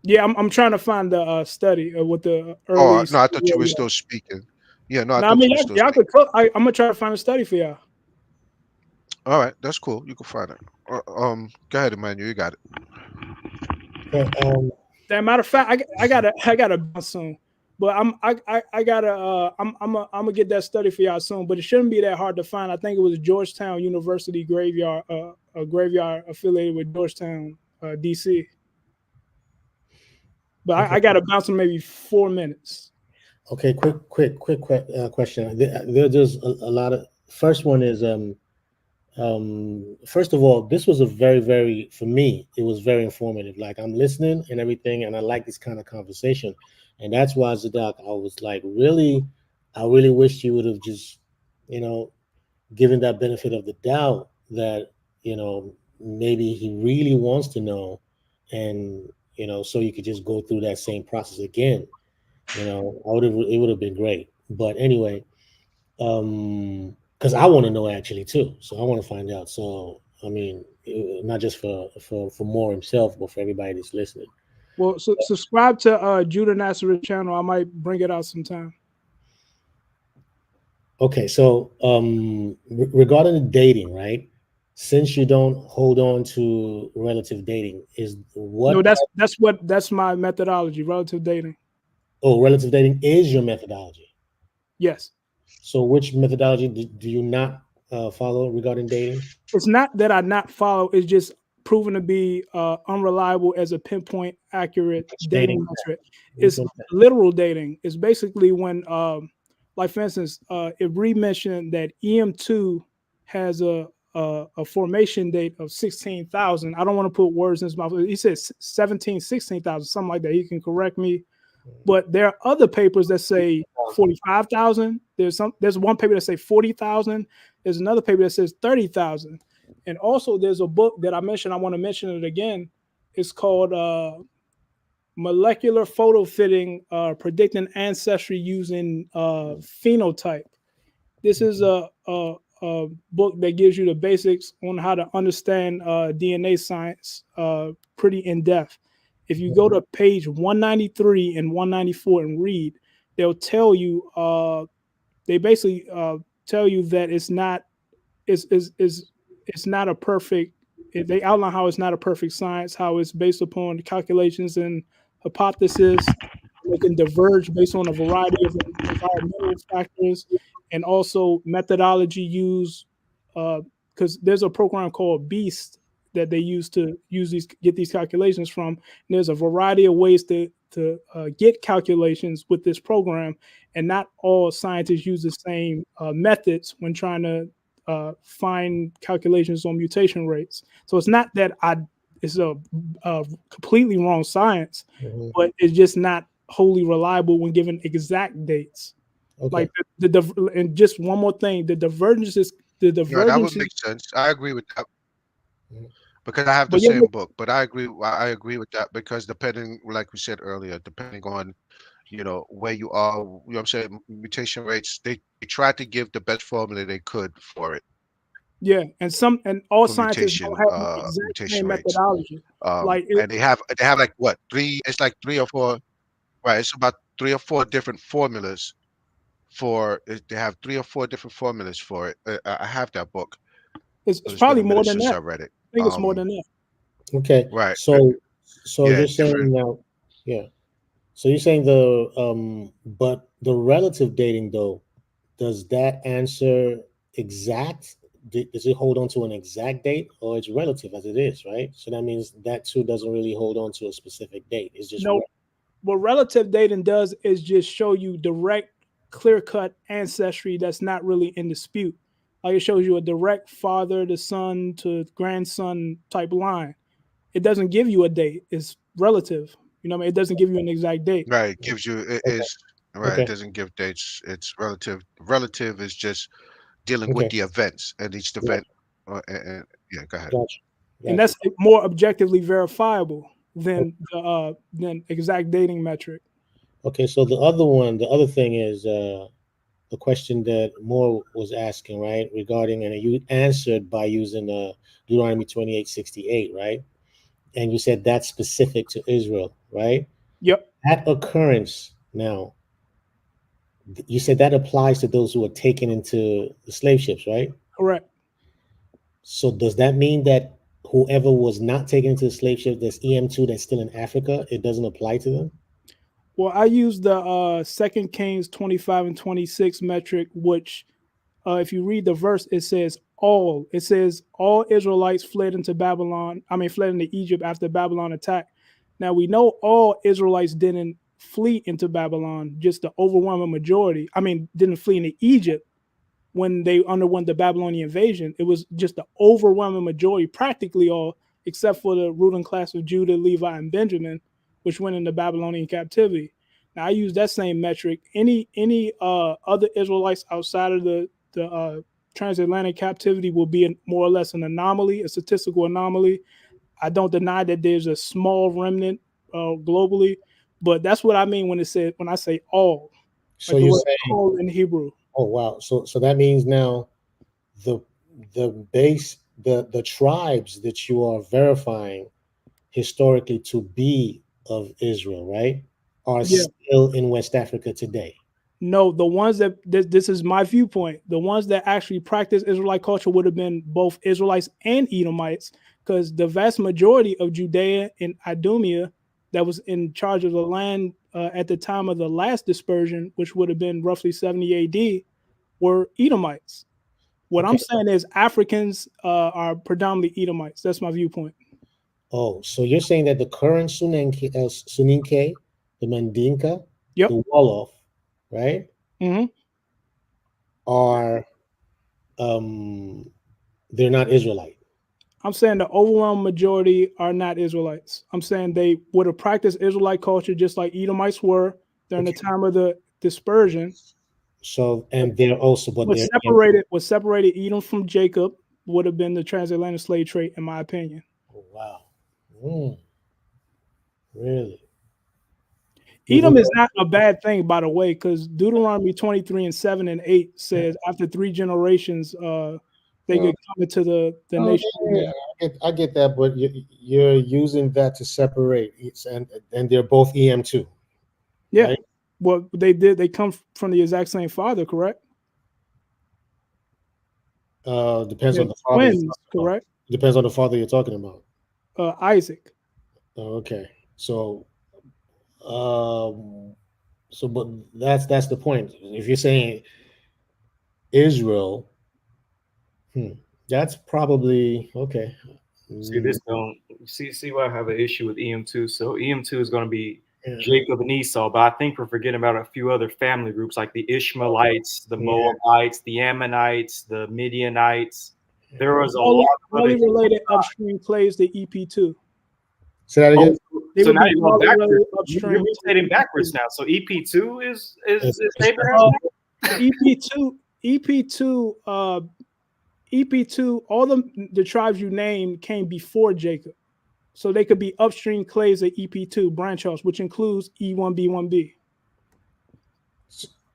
yeah, I'm trying to find the study with the Oh, early. no, I thought you were still speaking. Yeah, no, I No, I thought mean you were still y'all speaking. could cook. I'm gonna try to find a study for y'all. All right, that's cool. You can find it. Go ahead, Emmanuel. You got it. Okay, As a matter of fact, I gotta bounce soon. But I gotta I'm gonna get that study for y'all soon. But it shouldn't be that hard to find. I think it was Georgetown University graveyard, a graveyard affiliated with Georgetown, DC. But okay. I gotta bounce in maybe 4 minutes. Okay, quick question. There's a lot of. First one is first of all, this was a very, for me, it was very informative. Like I'm listening and everything, and I like this kind of conversation, and that's why Zadok, I was like, I really wish you would have just, you know, given that benefit of the doubt that maybe he really wants to know, and so you could just go through that same process again. It would have been great. But anyway, because I want to know actually too, so I want to find out. So I mean, not just for Moore himself, but for everybody that's listening. Well, subscribe to Judah Nazareth channel. I might bring it out sometime. Okay, so regarding the dating, right? Since you don't hold on to relative dating, is No, what? that's my methodology, relative dating. Oh, relative dating is your methodology. Yes. So which methodology do you not follow regarding dating? It's not that I not follow, it's just proven to be unreliable as a pinpoint accurate dating metric. It's literal dating. It's basically when like for instance, if Reed mentioned that EM2 has a formation date of 16,000. I don't want to put words in his mouth. He said 16,000, something like that. He can correct me. But there are other papers that say 45,000. There's one paper that say 40,000. There's another paper that says 30,000. And also there's a book that I mentioned. I want to mention it again. It's called Molecular Photo Fitting, Predicting Ancestry Using Phenotype. This is a book that gives you the basics on how to understand DNA science pretty in depth. If you go to page 193 and 194 and read, they'll tell you they basically tell you that it's not a perfect. They outline how it's not a perfect science, how it's based upon calculations and hypothesis. They can diverge based on a variety of environmental factors and also methodology used. Because there's a program called Beast that they use to get these calculations from. And there's a variety of ways to get calculations with this program, and not all scientists use the same methods when trying to find calculations on mutation rates. So it's not that it's a completely wrong science, but it's just not wholly reliable when given exact dates. Okay. Like and just one more thing, the divergences. Yeah, that would make sense. I agree with that because I have the same book. But I agree with that because depending, like we said earlier, depending on where you are, what I'm saying, mutation rates, they tried to give the best formula they could for it. Yeah, and all For scientists don't have the exact mutation same rates. methodology. And they have like what, three? It's like three or four. Right, it's about 3 or 4 different formulas for it. They have 3 or 4 different formulas for it. I have that book. It's But it's been probably a more minute than since that. I read it. I think it's more than that. Okay. Right. So Yeah, you're saying different. now, yeah. So you're saying the but the relative dating though, does that answer exact? Does it hold on to an exact date, or it's relative as it is, right? So that means that too doesn't really hold on to a specific date. It's just No, what relative dating does is just show you direct, clear cut ancestry that's not really in dispute. Like it shows you a direct father to son to grandson type line. It doesn't give you a date. It's relative. You know what I mean? It doesn't give you an exact date. Right. It gives you it okay. is right. It Okay. doesn't give dates. It's relative. Relative is just dealing with Okay. the events and each Yeah. event. And, yeah, go ahead. Gotcha. And Gotcha. that's more objectively verifiable than exact dating metric. Okay. So the other thing is the question that Moore was asking, right, regarding, and you answered by using Deuteronomy 28:68, right? And you said that's specific to Israel, right? Yep, That occurrence now, you said that applies to those who are taken into the slave ships, right? correct. So does that mean that whoever was not taken into the slave ship that's EM2 that's still in Africa, it doesn't apply to them? Well, I use the 2 Kings 25 and 26 metric, which if you read the verse, it says all. It says all Israelites fled into Babylon. I mean, fled into Egypt after Babylon attack. Now we know all Israelites didn't flee into Babylon. Just the overwhelming majority. I mean, didn't flee into Egypt when they underwent the Babylonian invasion. It was just the overwhelming majority, practically all, except for the ruling class of Judah, Levi, and Benjamin, which went into Babylonian captivity. Now I use that same metric. Any other Israelites outside of the transatlantic captivity will be more or less an anomaly, a statistical anomaly. I don't deny that there's a small remnant globally, but that's what I mean when I say all, So like the you're word saying, all in Hebrew. oh wow. So that means now the the tribes that you are verifying historically to be of Israel, right, are Yeah. still in West Africa today. No, the ones that this is my viewpoint. The ones that actually practice Israelite culture would have been both Israelites and Edomites, because the vast majority of Judea and Idumea that was in charge of the land at the time of the last dispersion, which would have been roughly 70 AD, were Edomites. What Okay. I'm saying is Africans are predominantly Edomites. That's my viewpoint. Oh, so you're saying that the current Soninke, the Mandinka, Yep. the Wolof, right, hmm are they're not Israelite. I'm saying the overwhelming majority are not Israelites. I'm saying they would have practiced Israelite culture just like Edomites were during the Okay. time of the dispersion. So and they're also, but What they're separated Edom from Jacob would have been the transatlantic slave trade, in my opinion. oh, wow. Mm, really? Even Edom is though, not a bad thing, by the way, because Deuteronomy 23 and 7 and 8 says after 3 generations, they oh, could come into the oh, nation. yeah, I get that, but you're using that to separate, and they're both EM2, Yeah. right? Well, they come from the exact same father, correct? Depends They're on the father you're twins, talking about. correct? Depends on the father you're talking about. Isaac. Okay, um, but that's the point. If you're saying Israel, that's probably okay. See Mm, this don't see why I have an issue with EM2. So EM2 is going to be yeah, Jacob and Esau, but I think we're forgetting about a few other family groups like the Ishmaelites, the yeah, Moabites, the Ammonites, the Midianites. There was a Only, lot of other. only related upstream clays to EP2. say that Oh, again. They so would now be you're going only backwards. related You're upstream to mutating backwards EP2. now. So EP2 is It's Abraham Uh, now? EP2, all the tribes you named came before Jacob. So they could be upstream clays of EP2 branch house, which includes E1B1B.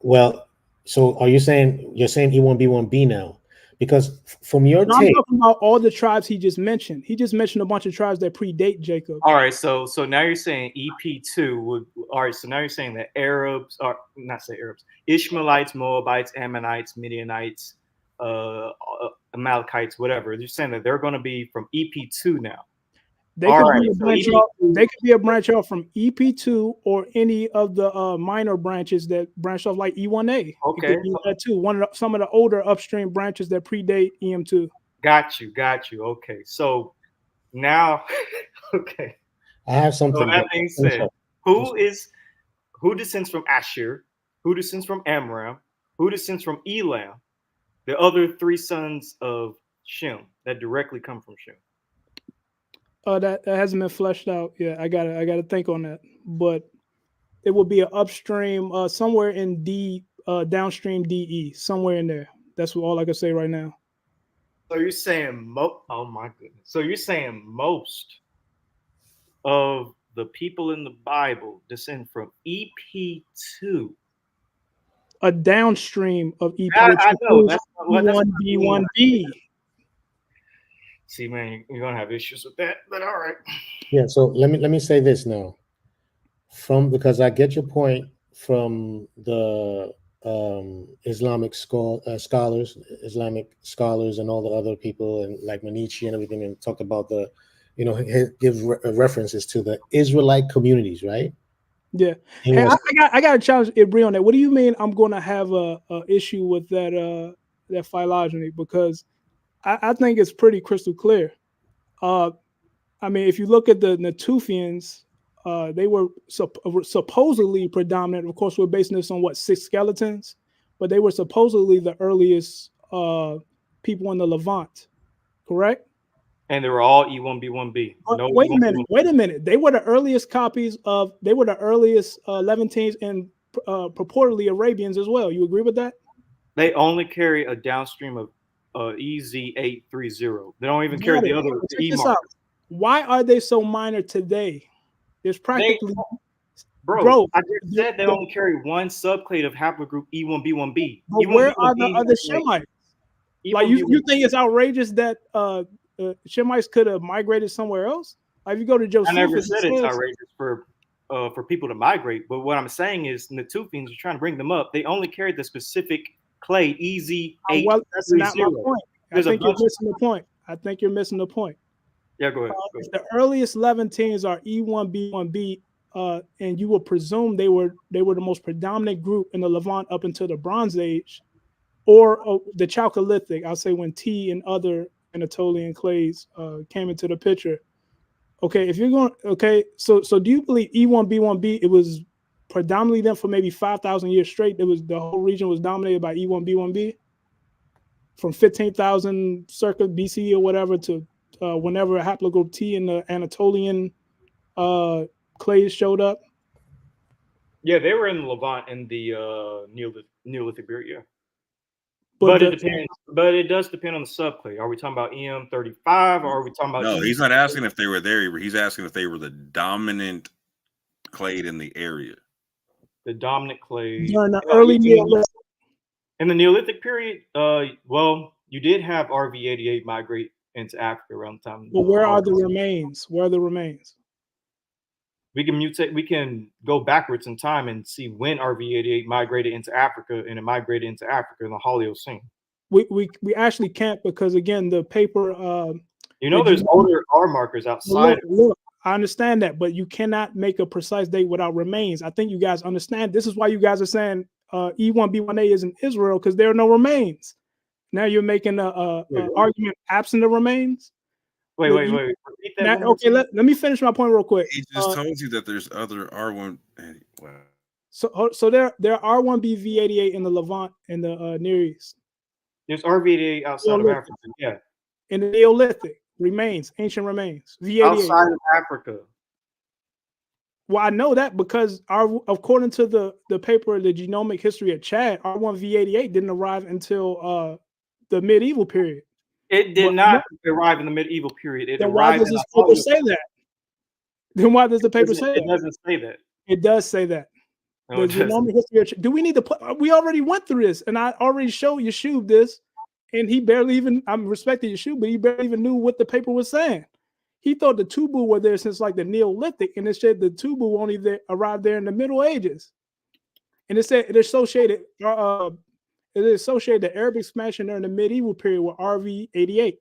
well. So are you saying you're saying E1B1B now? Because from your No, I'm take, talking about all the tribes he just mentioned. He just mentioned a bunch of tribes that predate Jacob. All right, so now you're saying EP2 would. All right, so now you're saying that Arabs, or not say Arabs, Ishmaelites, Moabites, Ammonites, Midianites, Amalekites, whatever. You're saying that they're going to be from EP2 now. They All could right, be a so branch EP off. They could be a branch off from EP2 or any of the minor branches that branch off, like E1A. It Okay, could be that too. Some of the older upstream branches that predate EM2. got you. Okay, so now, okay. I have So something. that being said, who descends from Asher? Who descends from Amram? Who descends from Elam? The other three sons of Shem that directly come from Shem. That hasn't been fleshed out yet. I gotta think on that. But it will be an upstream somewhere in D downstream DE, somewhere in there. That's all I can say right now. So you're saying oh my goodness. So you're saying most of the people in the Bible descend from EP2. A downstream of EP, I which know includes that's what E1B1B. See, man, you're gonna have issues with that, but all right. Yeah. So let me say this now, because I get your point from the Islamic scholars, and all the other people, and like Manichi and everything, and talked about the, he gives references to the Israelite communities, right? Yeah. Hey, I got to challenge Ibri on that. What do you mean I'm going to have a issue with that phylogeny? Because I think it's pretty crystal clear. I mean, if you look at the Natufians, they were supposedly predominant. Of course, we're basing this on 6 skeletons, but they were supposedly the earliest people in the Levant, correct? And they were all E1B1B. No, wait a minute. They were the earliest Levantines and purportedly Arabians as well. You agree with that? They only carry a downstream of EZ830. They don't even carry the other E markers. Why are they so minor today? There's practically bro. I just said they only carry one subclade of haplogroup E1B1B. But where are the other Shemites? Like you think it's outrageous that Shemites could have migrated somewhere else? Like if you go to Josephus, I never said it's outrageous for people to migrate, but what I'm saying is Natufians are trying to bring them up. They only carry the specific clay EZ830. Well, that's not my point. I think you're missing the point. Yeah, go ahead. If the earliest Levantines are E1B1B, and you would presume they were the most predominant group in the Levant up until the Bronze Age, or the Chalcolithic. I'll say when T and other Anatolian clays came into the picture. Okay, if you're going, so do you believe E1B1B? It was predominantly them for maybe 5,000 years straight. The whole region was dominated by E1B1B from 15,000 circa BC or whatever to whenever haplogroup T and the Anatolian clays showed up. Yeah, they were in the Levant in the Neolithic period. Yeah, but it depends. But it does depend on the subclade. Are we talking about EM35 or are we talking about? No, he's not asking if they were there. He's asking if they were the dominant clade in the area. The dominant clade during the early Neolithic. In the Neolithic period, well, you did have RV88 migrate into Africa around the time. But where are the remains? Where are the remains? We can mutate. We can go backwards in time and see when RV88 migrated into Africa, and it migrated into Africa in the Holocene. We actually can't, because again, the paper. There's older R markers outside. Look, I understand that, but you cannot make a precise date without remains. I think you guys understand. This is why you guys are saying E1B1A is in Israel, because there are no remains. Now you're making an argument absent of remains. Wait. Repeat that. Okay, let me finish my point real quick. He just told you that there's other R1. Wow. So there are R1B V88 in the Levant and the Near East. There's RV88 outside of Africa. Yeah. In the Neolithic remains, ancient remains. V88 outside of Africa. Well, I know that because according to the paper, The Genomic History of Chad, R1 V88 didn't arrive until the medieval period. It did not arrive in the medieval period. It then arrived. Why does this paper say that? Then why does the paper say that? It doesn't say that. It does say that. No, the Genomic History of Chad. Do we need to? We already went through this, and I already showed Yeshub this, and he barely even. I'm respecting Yeshub, but he barely even knew what the paper was saying. He thought the Tubu were there since like the Neolithic, and it said the Tubu only arrived there in the Middle Ages, and it said it associated the Arabic smashing there in the medieval period with RV88.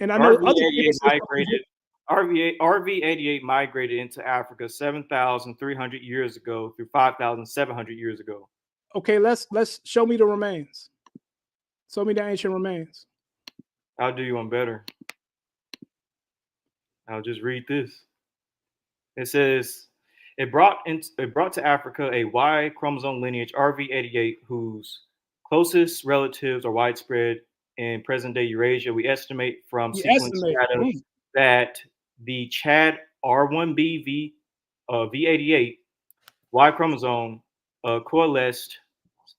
And I know other RV88 papers say something migrated. RV88 migrated into Africa 7,300 years ago through 5,700 years ago. okay, let's show me the remains. Show me the ancient remains. I'll do you one better. I'll just read this. It says it brought to Africa a Y chromosome lineage RV88 whose closest relatives are widespread in present-day Eurasia. We estimate from You sequence estimate. data that the Chad R1B V88 Y chromosome coalesced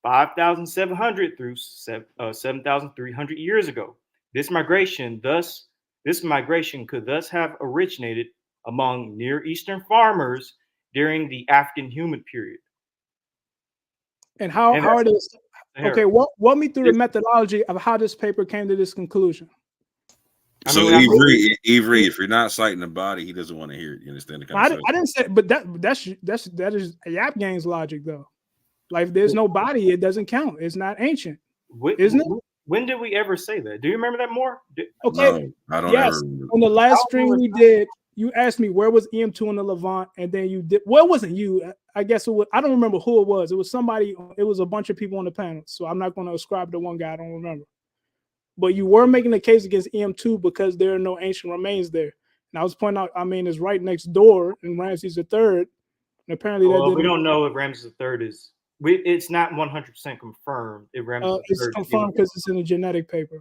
5,700 through 7,300 years ago. This migration could thus have originated among Near Eastern farmers during the African human period. And how are they? Okay, walk me through the methodology of how this paper came to this conclusion. So Avery, if you're not citing the body, he doesn't want to hear it. You understand the concept? I didn't say, but that is Yap Gang's logic though. Like, if there's no body, it doesn't count. It's not ancient, isn't it? When did we ever say that? Do you remember that more? Okay, no, I don't. Yes, on the last stream we did, you asked me where was EM2 in the Levant, and then you did. Well, it wasn't you. I guess it was. I don't remember who it was. It was somebody. It was a bunch of people on the panel. So I'm not going to ascribe to one guy. I don't remember. But you were making a case against EM2 because there are no ancient remains there. And I was pointing out, I mean, it's right next door in Ramses III. And apparently we don't know if Ramses III is. It's not 100% confirmed if Ramses III. It's confirmed because it's in a genetic paper.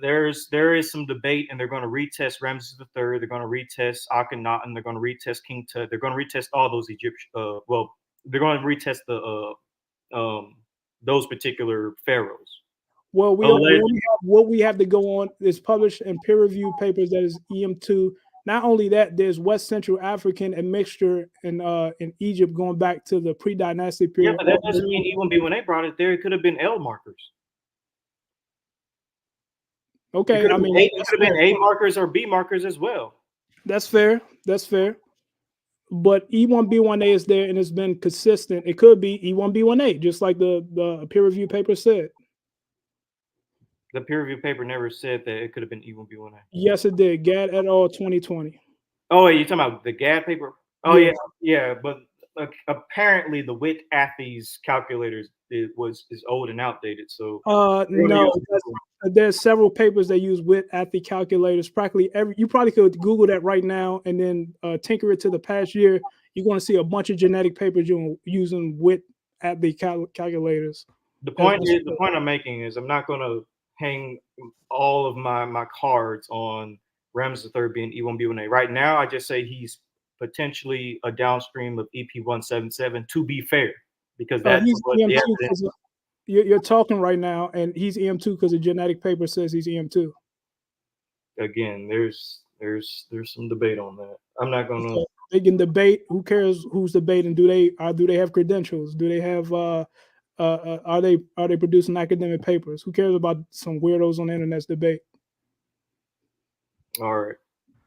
There is some debate, and they're going to retest Ramses III. They're going to retest Akhenaten. They're going to retest King Tut. They're going to retest all those Egyptian. They're going to retest those particular pharaohs. Well, what we have to go on is published in peer-reviewed papers that is EM2. Not only that, there's West Central African admixture in Egypt going back to the pre-dynastic period. Yeah, but that doesn't mean even when they brought it there, it could have been L markers. Okay, I mean, it could have been A markers or B markers as well. That's fair. That's fair. But E1B1A is there and it's been consistent. It could be E1B1A, just like the peer-reviewed paper said. The peer-reviewed paper never said that it could have been E1B1A. Yes, it did. Gad et al. 2020. Oh, wait, you're talking about the Gad paper? Oh, yeah. But apparently the Witt-Athes calculators is old and outdated. So no, there's several papers that use Witt-Athes calculators. You probably could Google that right now and then tinker it to the past year. You're going to see a bunch of genetic papers using Witt-Athes calculators. The point I'm making is I'm not going to hang all of my cards on Ramses III being E1B1A. Right now, I just say he's potentially a downstream of EP177, to be fair, because that's what the evidence. You're talking right now, and he's EM2 because the genetic paper says he's EM2. Again, there's some debate on that. I'm not going to. They can debate. Who cares who's debating? Do they have credentials? Do they have are they producing academic papers? Who cares about some weirdos on the internet's debate? All right.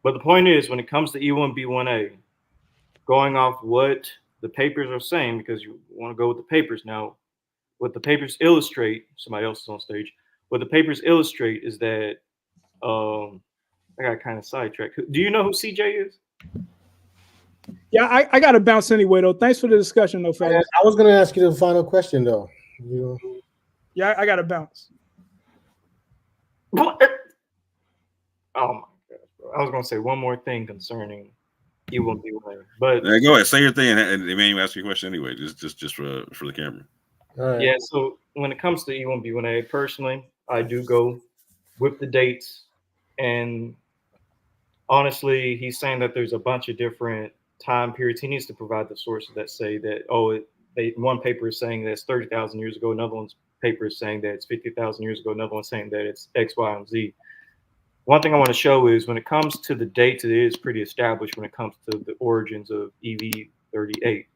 But the point is, when it comes to E1B1A, going off what the papers are saying, because you want to go with the papers now, what the papers illustrate, somebody else is on stage, what the papers illustrate is that, I got kind of sidetracked. Do you know who CJ is? Yeah, I got to bounce anyway, though. Thanks for the discussion, though, fellas. I was going to ask you the final question, though. Yeah, I got to bounce. What? Oh, my God, bro. I was going to say one more thing concerning E1B1A, but go ahead, say your thing, and Emmanuel ask you a question anyway, just for the camera. All right. Yeah, so when it comes to E1B1A, personally, I do go with the dates, and honestly, he's saying that there's a bunch of different time periods. He needs to provide the sources that say that, one paper is saying that it's 30,000 years ago, another one's paper is saying that it's 50,000 years ago, another one's saying that it's X, Y, and Z. One thing I want to show is when it comes to the dates, it is pretty established when it comes to the origins of EV38.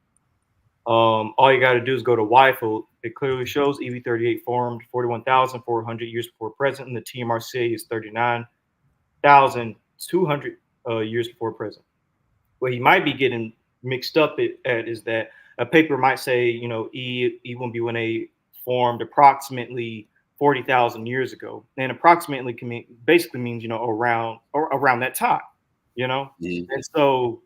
All you got to do is go to WIFO. It clearly shows EV38 formed 41,400 years before present, and the TMRCA is 39,200 years before present. What he might be getting mixed up at is that a paper might say, E1B1A formed approximately 40,000 years ago, and approximately can mean, basically means, around that time, Mhm. and so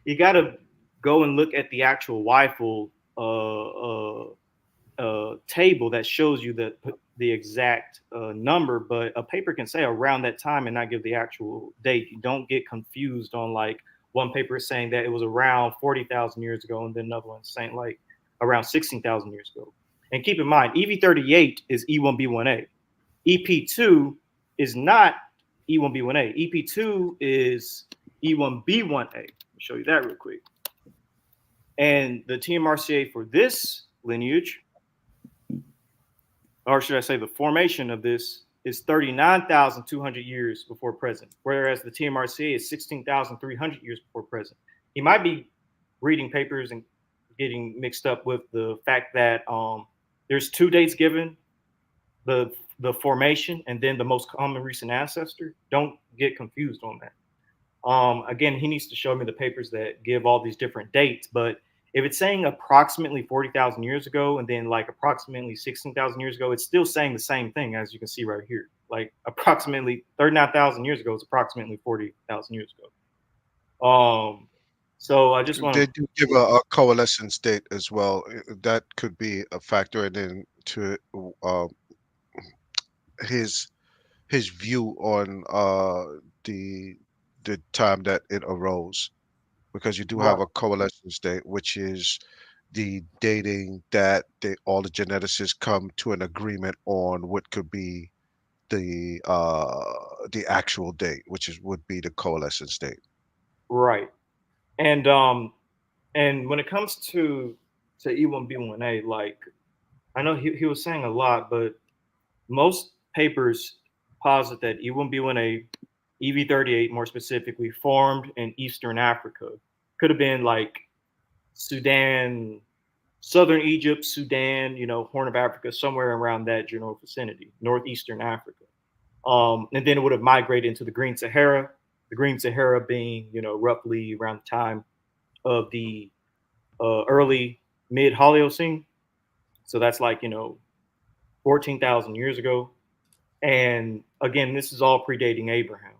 you got to go and look at the actual WIFO table that shows you the exact number, but a paper can say around that time and not give the actual date. You don't get confused on like one paper is saying that it was around 40,000 years ago, and then another one saying like around 16,000 years ago. And keep in mind, EV38 is E1B1A. EP2 is not E1B1A. EP2 is E1B1A. Let me show you that real quick. And the TMRCA for this lineage, or should I say the formation of this, is 39,200 years before present, whereas the TMRCA is 16,300 years before present. He might be reading papers and getting mixed up with the fact that there's two dates given, the formation and then the most common recent ancestor. Don't get confused on that. Again, he needs to show me the papers that give all these different dates, but if it's saying approximately 40,000 years ago and then like approximately 16,000 years ago, it's still saying the same thing, as you can see right here. Like approximately 39,000 years ago is approximately 40,000 years ago. So I just want They to. do give a coalescence date as well. That could be a factor into his his view on the the time that it arose, because you do have Right. a coalescence date, which is the dating that all the geneticists come to an agreement on what could be the actual date, which would be the coalescence date. Right. And when it comes to E1B1A, like I know he was saying a lot, but most papers posit that E1B1A, EV38 more specifically, formed in Eastern Africa. Could have been like Sudan, Southern Egypt, Sudan, Horn of Africa, somewhere around that general vicinity, Northeastern Africa. And then it would have migrated into the Green Sahara, the Green Sahara being, roughly around the time of the early mid Holocene. So that's like, 14,000 years ago. And again, this is all predating Abraham.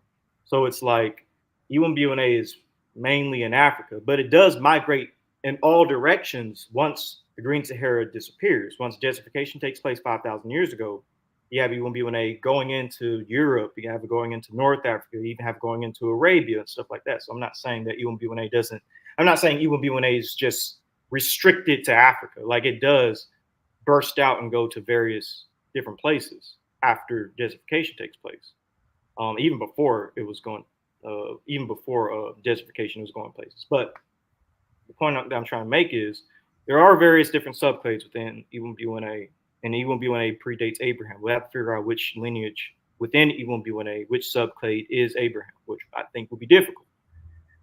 So it's like UMBUNA is mainly in Africa, but it does migrate in all directions once the Green Sahara disappears. Once desertification takes place 5,000 years ago, you have UMBUNA going into Europe, you have it going into North Africa, you even have it going into Arabia and stuff like that. So I'm not saying that UMBUNA doesn't, I'm not saying UMBUNA is just restricted to Africa. Like it does burst out and go to various different places after desertification takes place. Even before it was going, even before desertification was going places. But the point that I'm trying to make is there are various different subclades within E1B1A, and E1B1A predates Abraham. We have to figure out which lineage within E1B1A, which subclade is Abraham, which I think will be difficult.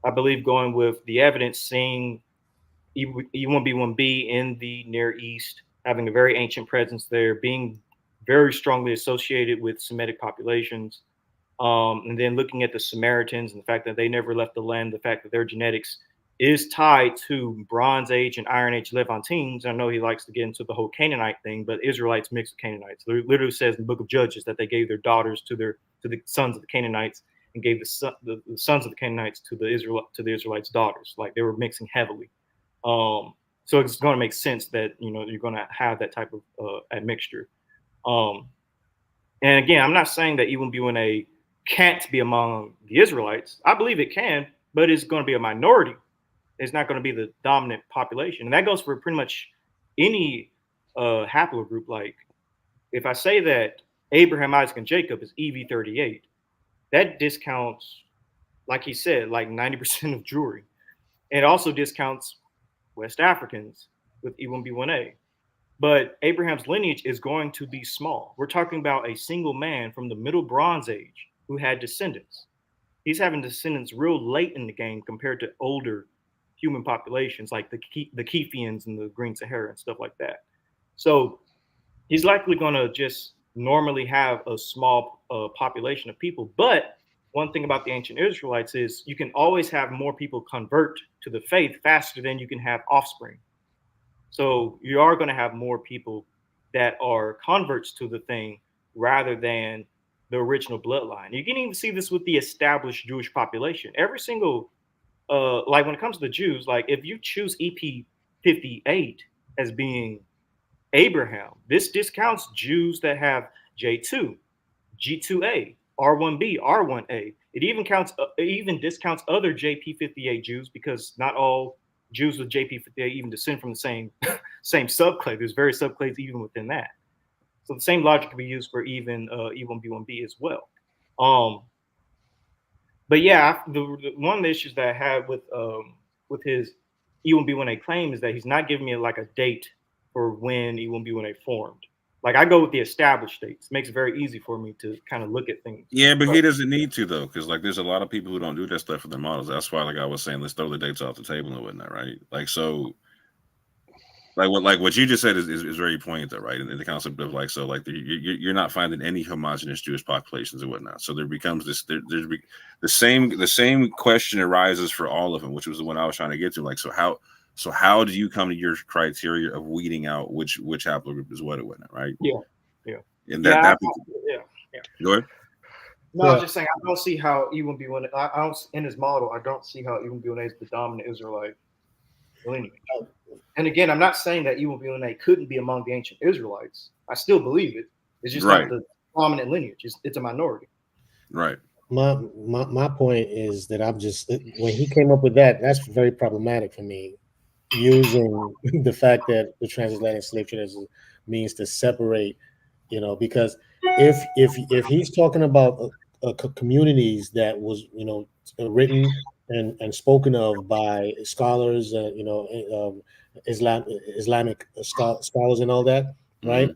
I believe going with the evidence, seeing E1B1B in the Near East, having a very ancient presence there, being very strongly associated with Semitic populations, and then looking at the Samaritans and the fact that they never left the land, the fact that their genetics is tied to Bronze Age and Iron Age Levantines. I know he likes to get into the whole Canaanite thing, but Israelites mixed with Canaanites. It literally says in the book of Judges that they gave their daughters to the sons of the Canaanites and gave the sons of the Canaanites to the Israelites' daughters. Like they were mixing heavily. So it's going to make sense that you're going to have that type of admixture. And again, I'm not saying that E1B1A can't be among the Israelites. I believe it can, but it's going to be a minority. It's not going to be the dominant population, and that goes for pretty much any haplogroup. Like if I say that Abraham, Isaac, and Jacob is EV38, that discounts, like he said, like 90% of Jewry. And it also discounts West Africans with E1B1A. But Abraham's lineage is going to be small. We're talking about a single man from the Middle Bronze Age who had descendants. He's having descendants real late in the game compared to older human populations like the Kefians and the Green Sahara and stuff like that. So he's likely going to just normally have a small population of people. But one thing about the ancient Israelites is you can always have more people convert to the faith faster than you can have offspring. So you are going to have more people that are converts to the thing rather than the original bloodline. You can even see this with the established Jewish population. Every single, like when it comes to the Jews, like if you choose EP 58 as being Abraham, this discounts Jews that have J2, G2A, R1B, R1A. It even discounts other JP58 Jews because not all Jews with JP58 even descend from the same same subclade. There's various subclades even within that. So the same logic can be used for even E1B1B as well. But yeah, one of the issues that I had with his E1B1A claim is that he's not giving me like a date for when E1B1A formed. Like I go with the established dates. It makes it very easy for me to kind of look at things. Yeah, but he doesn't need to though, because like there's a lot of people who don't do that stuff for their models. That's why, like I was saying, let's throw the dates off the table and whatnot, right? Like so. Like what you just said is very poignant, though, right? And the concept of like, so like you're not finding any homogenous Jewish populations and whatnot. So there becomes this the same question arises for all of them, which was the one I was trying to get to. Like, so how do you come to your criteria of weeding out which haplogroup is what and whatnot, right? Yeah. And yeah. Go ahead. No, I'm just saying I don't see how E1B1. I don't in his model. I don't see how E1B1A is the dominant Israelite lineage. And again, I'm not saying that E1B1A couldn't be among the ancient Israelites. I still believe it. It's just not the dominant lineage. It's a minority. Right. My point is that I'm just, when he came up with that, that's very problematic for me. Using the fact that the transatlantic slave trade means to separate, because if he's talking about communities that was written and spoken of by scholars, Islamic scholars and all that, right?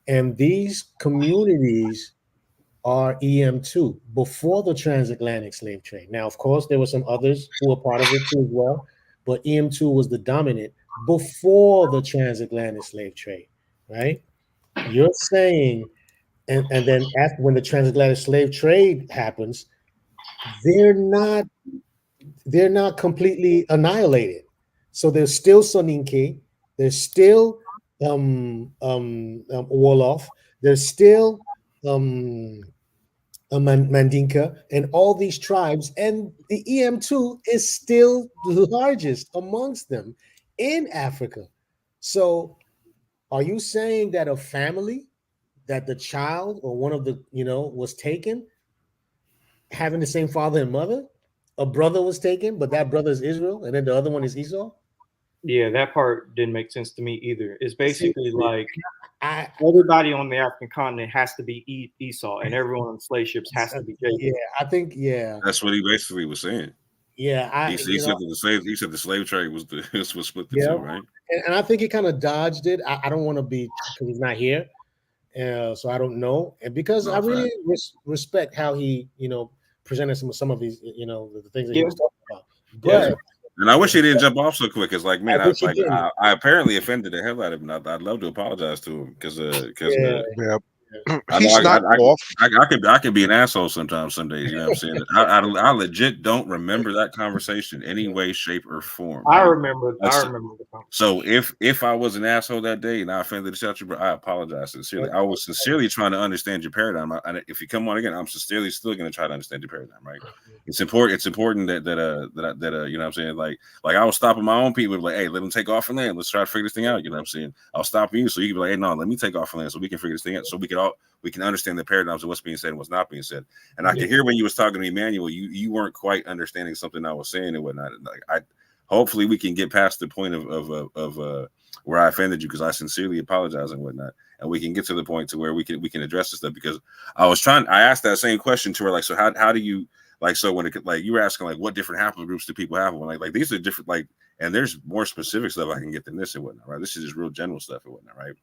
And these communities are EM2 before the transatlantic slave trade. Now, of course, there were some others who were part of it too as well, but EM2 was the dominant before the transatlantic slave trade, right? You're saying, and then after, when the transatlantic slave trade happens, they're not completely annihilated. So there's still Soninke, there's still Wolof, there's still Mandinka, and all these tribes, and the EM2 is still the largest amongst them in Africa. So are you saying that a family, that the child or one of the, was taken, having the same father and mother, a brother was taken, but that brother is Israel, and then the other one is Esau? Yeah, that part didn't make sense to me either. It's basically like everybody on the African continent has to be Esau, and everyone on the slave ships has to be Jacob. Yeah, I think, that's what he basically was saying. Yeah, he said the slave trade was split the two, right? And I think he kind of dodged it. I don't want to be, because he's not here, so I don't know, and because I really respect how he, presented some of these, the things that he was talking about. But and I wish he didn't jump off so quick. Because like, man, I apparently offended the hell out of him. I'd love to apologize to him because he's not off. I can be an asshole sometimes, some days. You know what I'm saying? I legit don't remember that conversation any way, shape, or form. I remember the conversation. So if I was an asshole that day and I offended the shelter, bro, I apologize sincerely. I was sincerely trying to understand your paradigm. And if you come on again, I'm sincerely still going to try to understand your paradigm. Right? It's important that you know what I'm saying? Like I was stopping my own people, like, hey, let them take off from land. Let's try to figure this thing out. You know what I'm saying? I'll stop you so you can be like, hey, no, let me take off from land so we can figure this thing out. So we can understand the paradigms of what's being said and what's not being said. And I can hear when you was talking to Emmanuel, you weren't quite understanding something I was saying and whatnot. Like hopefully we can get past the point of where I offended you, because I sincerely apologize and whatnot, and we can get to the point to where we can address this stuff. Because I asked that same question to her, like, so how do you, like, so when it, like, you were asking like what different haplogroups do people have, like these are different, like, and there's more specific stuff I can get than this and whatnot, right? This is just real general stuff and whatnot, right?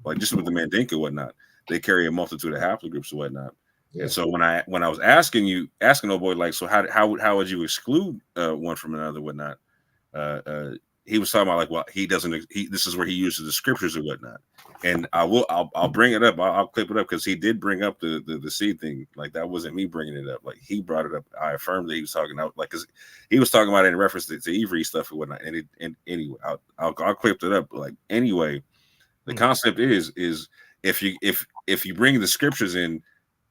Like just with the Mandinka and whatnot, they carry a multitude of haplogroups and whatnot. Yeah. And so when I was asking old boy, like, so how would you exclude one from another, whatnot? He was talking about like, well, this is where he uses the scriptures and whatnot. And I'll bring it up. I'll clip it up, because he did bring up the seed thing. Like that wasn't me bringing it up. Like he brought it up. I affirmed that he was talking about, like, because he was talking about it in reference to Ivri stuff and whatnot. And anyway, I'll clip it up. Like anyway, the concept is if you bring the scriptures in,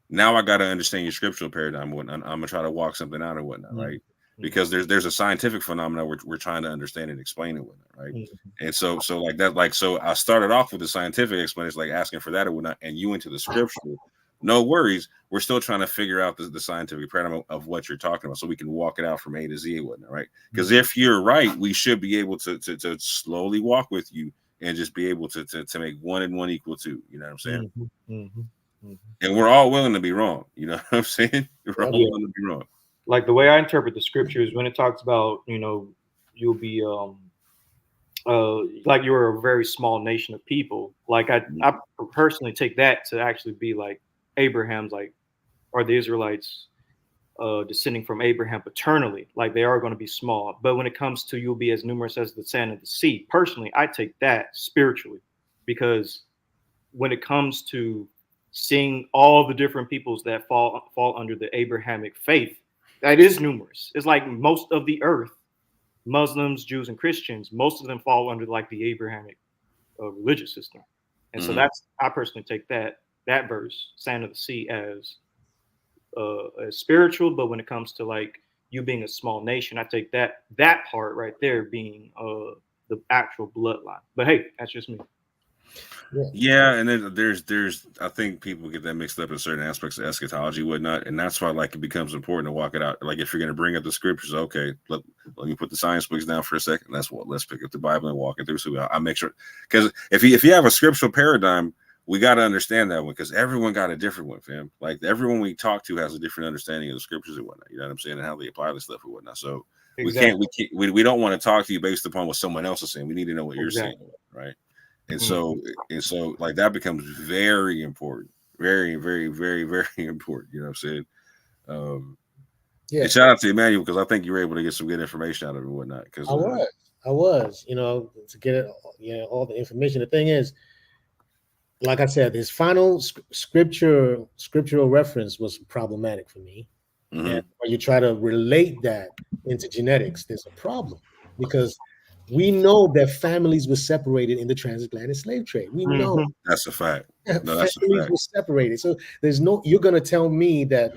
now I got to understand your scriptural paradigm. I'm gonna try to walk something out or whatnot, right? Because there's a scientific phenomenon we're trying to understand and explain it whatnot, right? And so like that, so I started off with the scientific explanation, like asking for that or whatnot, and you went to the scriptural. No worries, we're still trying to figure out the scientific paradigm of what you're talking about, so we can walk it out from A to Z and whatnot, right? Because if you're right, we should be able to slowly walk with you and just be able to make 1 and 1 equal 2. You know what I'm saying? And we're all willing to be wrong. You know what I'm saying? We're all willing to be wrong. Like the way I interpret the scriptures when it talks about, you'll be like you're a very small nation of people. Like I personally take that to actually be like Abraham's, like, are the Israelites descending from Abraham paternally? Like they are going to be small. But when it comes to you'll be as numerous as the sand of the sea, personally, I take that spiritually, because when it comes to seeing all the different peoples that fall under the Abrahamic faith, that is numerous. It's like most of the earth, Muslims, Jews, and Christians, most of them fall under like the Abrahamic religious system. And so I personally take that verse, sand of the sea, as spiritual. But when it comes to like you being a small nation, I take that part right there being the actual bloodline. But hey, that's just me. Yeah, and then there's I think people get that mixed up in certain aspects of eschatology and whatnot, and that's why like it becomes important to walk it out. Like if you're going to bring up the scriptures, okay, let me put the science books down for a second. Let's pick up the Bible and walk it through. So I make sure, because if you have a scriptural paradigm, we got to understand that one, because everyone got a different one, fam. Like everyone we talk to has a different understanding of the scriptures and whatnot. You know what I'm saying, and how they apply this stuff and whatnot. So exactly. we don't want to talk to you based upon what someone else is saying. We need to know what you're saying, right? And so like that becomes very important, very, very, very, very important. You know what I'm saying? And shout out to Emmanuel, because I think you were able to get some good information out of it and whatnot. Because I was, to get it, all the information. The thing is, like I said, this final scriptural reference was problematic for me. And when you try to relate that into genetics, there's a problem, because we know that families were separated in the transatlantic slave trade. We know that's a fact. No, that's families were separated. So you're going to tell me that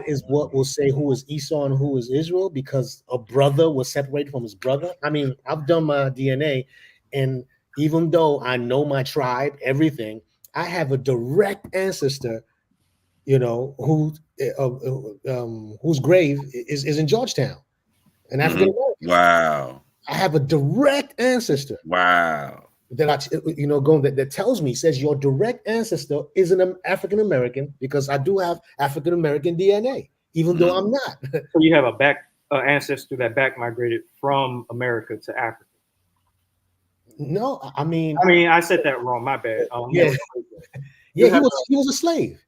is what will say who is Esau and who is Israel, because a brother was separated from his brother. I mean, I've done my DNA, and even though I know my tribe, everything, I have a direct ancestor, whose grave is in Georgetown, an African American. Wow. I have a direct ancestor. Wow. That tells me, says your direct ancestor is an African American, because I do have African American DNA, even though I'm not. So you have a ancestor that back migrated from America to Africa. No, I mean I said that wrong. My bad. He was a slave.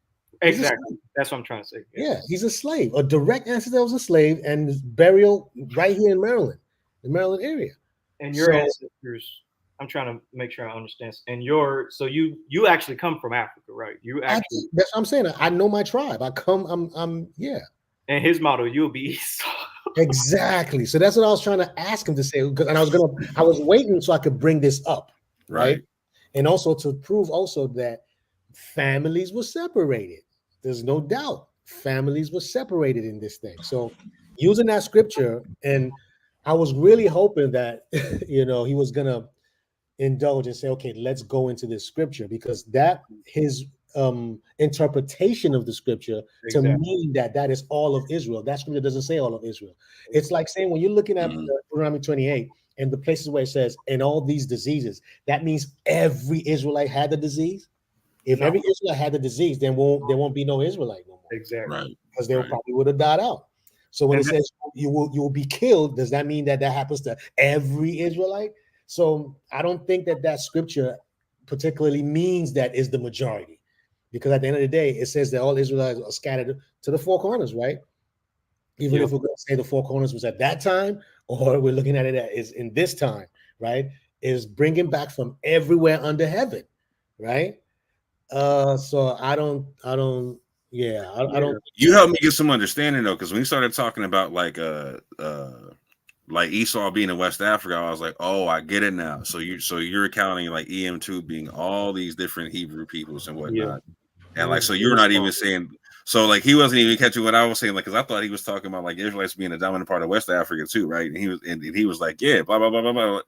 Exactly. That's what I'm trying to say. Yeah, he's a slave. A direct ancestor was a slave, and his burial right here in Maryland, the Maryland area. And your ancestors, I'm trying to make sure I understand. And you actually come from Africa, right? That's what I'm saying. I know my tribe. I'm And his motto, you'll be Esau. Exactly. So that's what I was trying to ask him to say. And I was waiting so I could bring this up. Right. And also to prove also that families were separated. There's no doubt families were separated in this thing. So using that scripture, and I was really hoping that, he was going to indulge and say, okay, let's go into this scripture, because his interpretation of the scripture to mean that is all of Israel. That scripture doesn't say all of Israel. It's like saying, when you're looking at Deuteronomy 28 and the places where it says, and all these diseases, that means every Israelite had the disease. If every Israelite had the disease, then there won't be no Israelite no more. Exactly. Because they probably would have died out. So when it says you will be killed, does that mean that happens to every Israelite? So I don't think that scripture particularly means that is the majority, because at the end of the day, it says that all Israelites are scattered to the four corners, right? Even if we're going to say the four corners was at that time, or we're looking at it as in this time, right? Is bringing back from everywhere under heaven, right? So I don't. You helped me get some understanding though, because when you started talking about like like Esau being in West Africa, I was like, oh, I get it now. So you're accounting like EM2 being all these different Hebrew peoples and whatnot. And like, so you're not even saying, so like he wasn't even catching what I was saying, like, because I thought he was talking about like Israelites being a dominant part of West Africa too, right? And he was like, yeah, blah blah blah blah blah.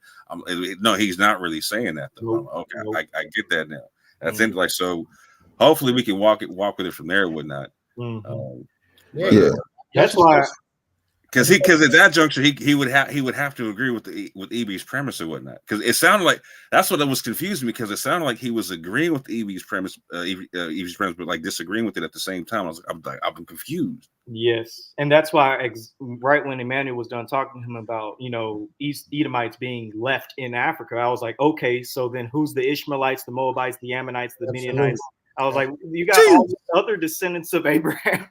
No, he's not really saying that though. Nope. Okay, Nope. I get that now. That's it. Like, so hopefully we can walk with it from there and whatnot. Yeah. That's why. Because at that juncture he would have to agree with EB's premise or whatnot. Because it sounded like that's what was confusing me, because it sounded like he was agreeing with EB's premise, EB's premise, but like disagreeing with it at the same time. I'm confused. Yes, and that's why right when Emmanuel was done talking to him about East Edomites being left in Africa, I was like, okay, so then who's the Ishmaelites, the Moabites, the Ammonites, the Midianites? I was like, you got all these other descendants of Abraham.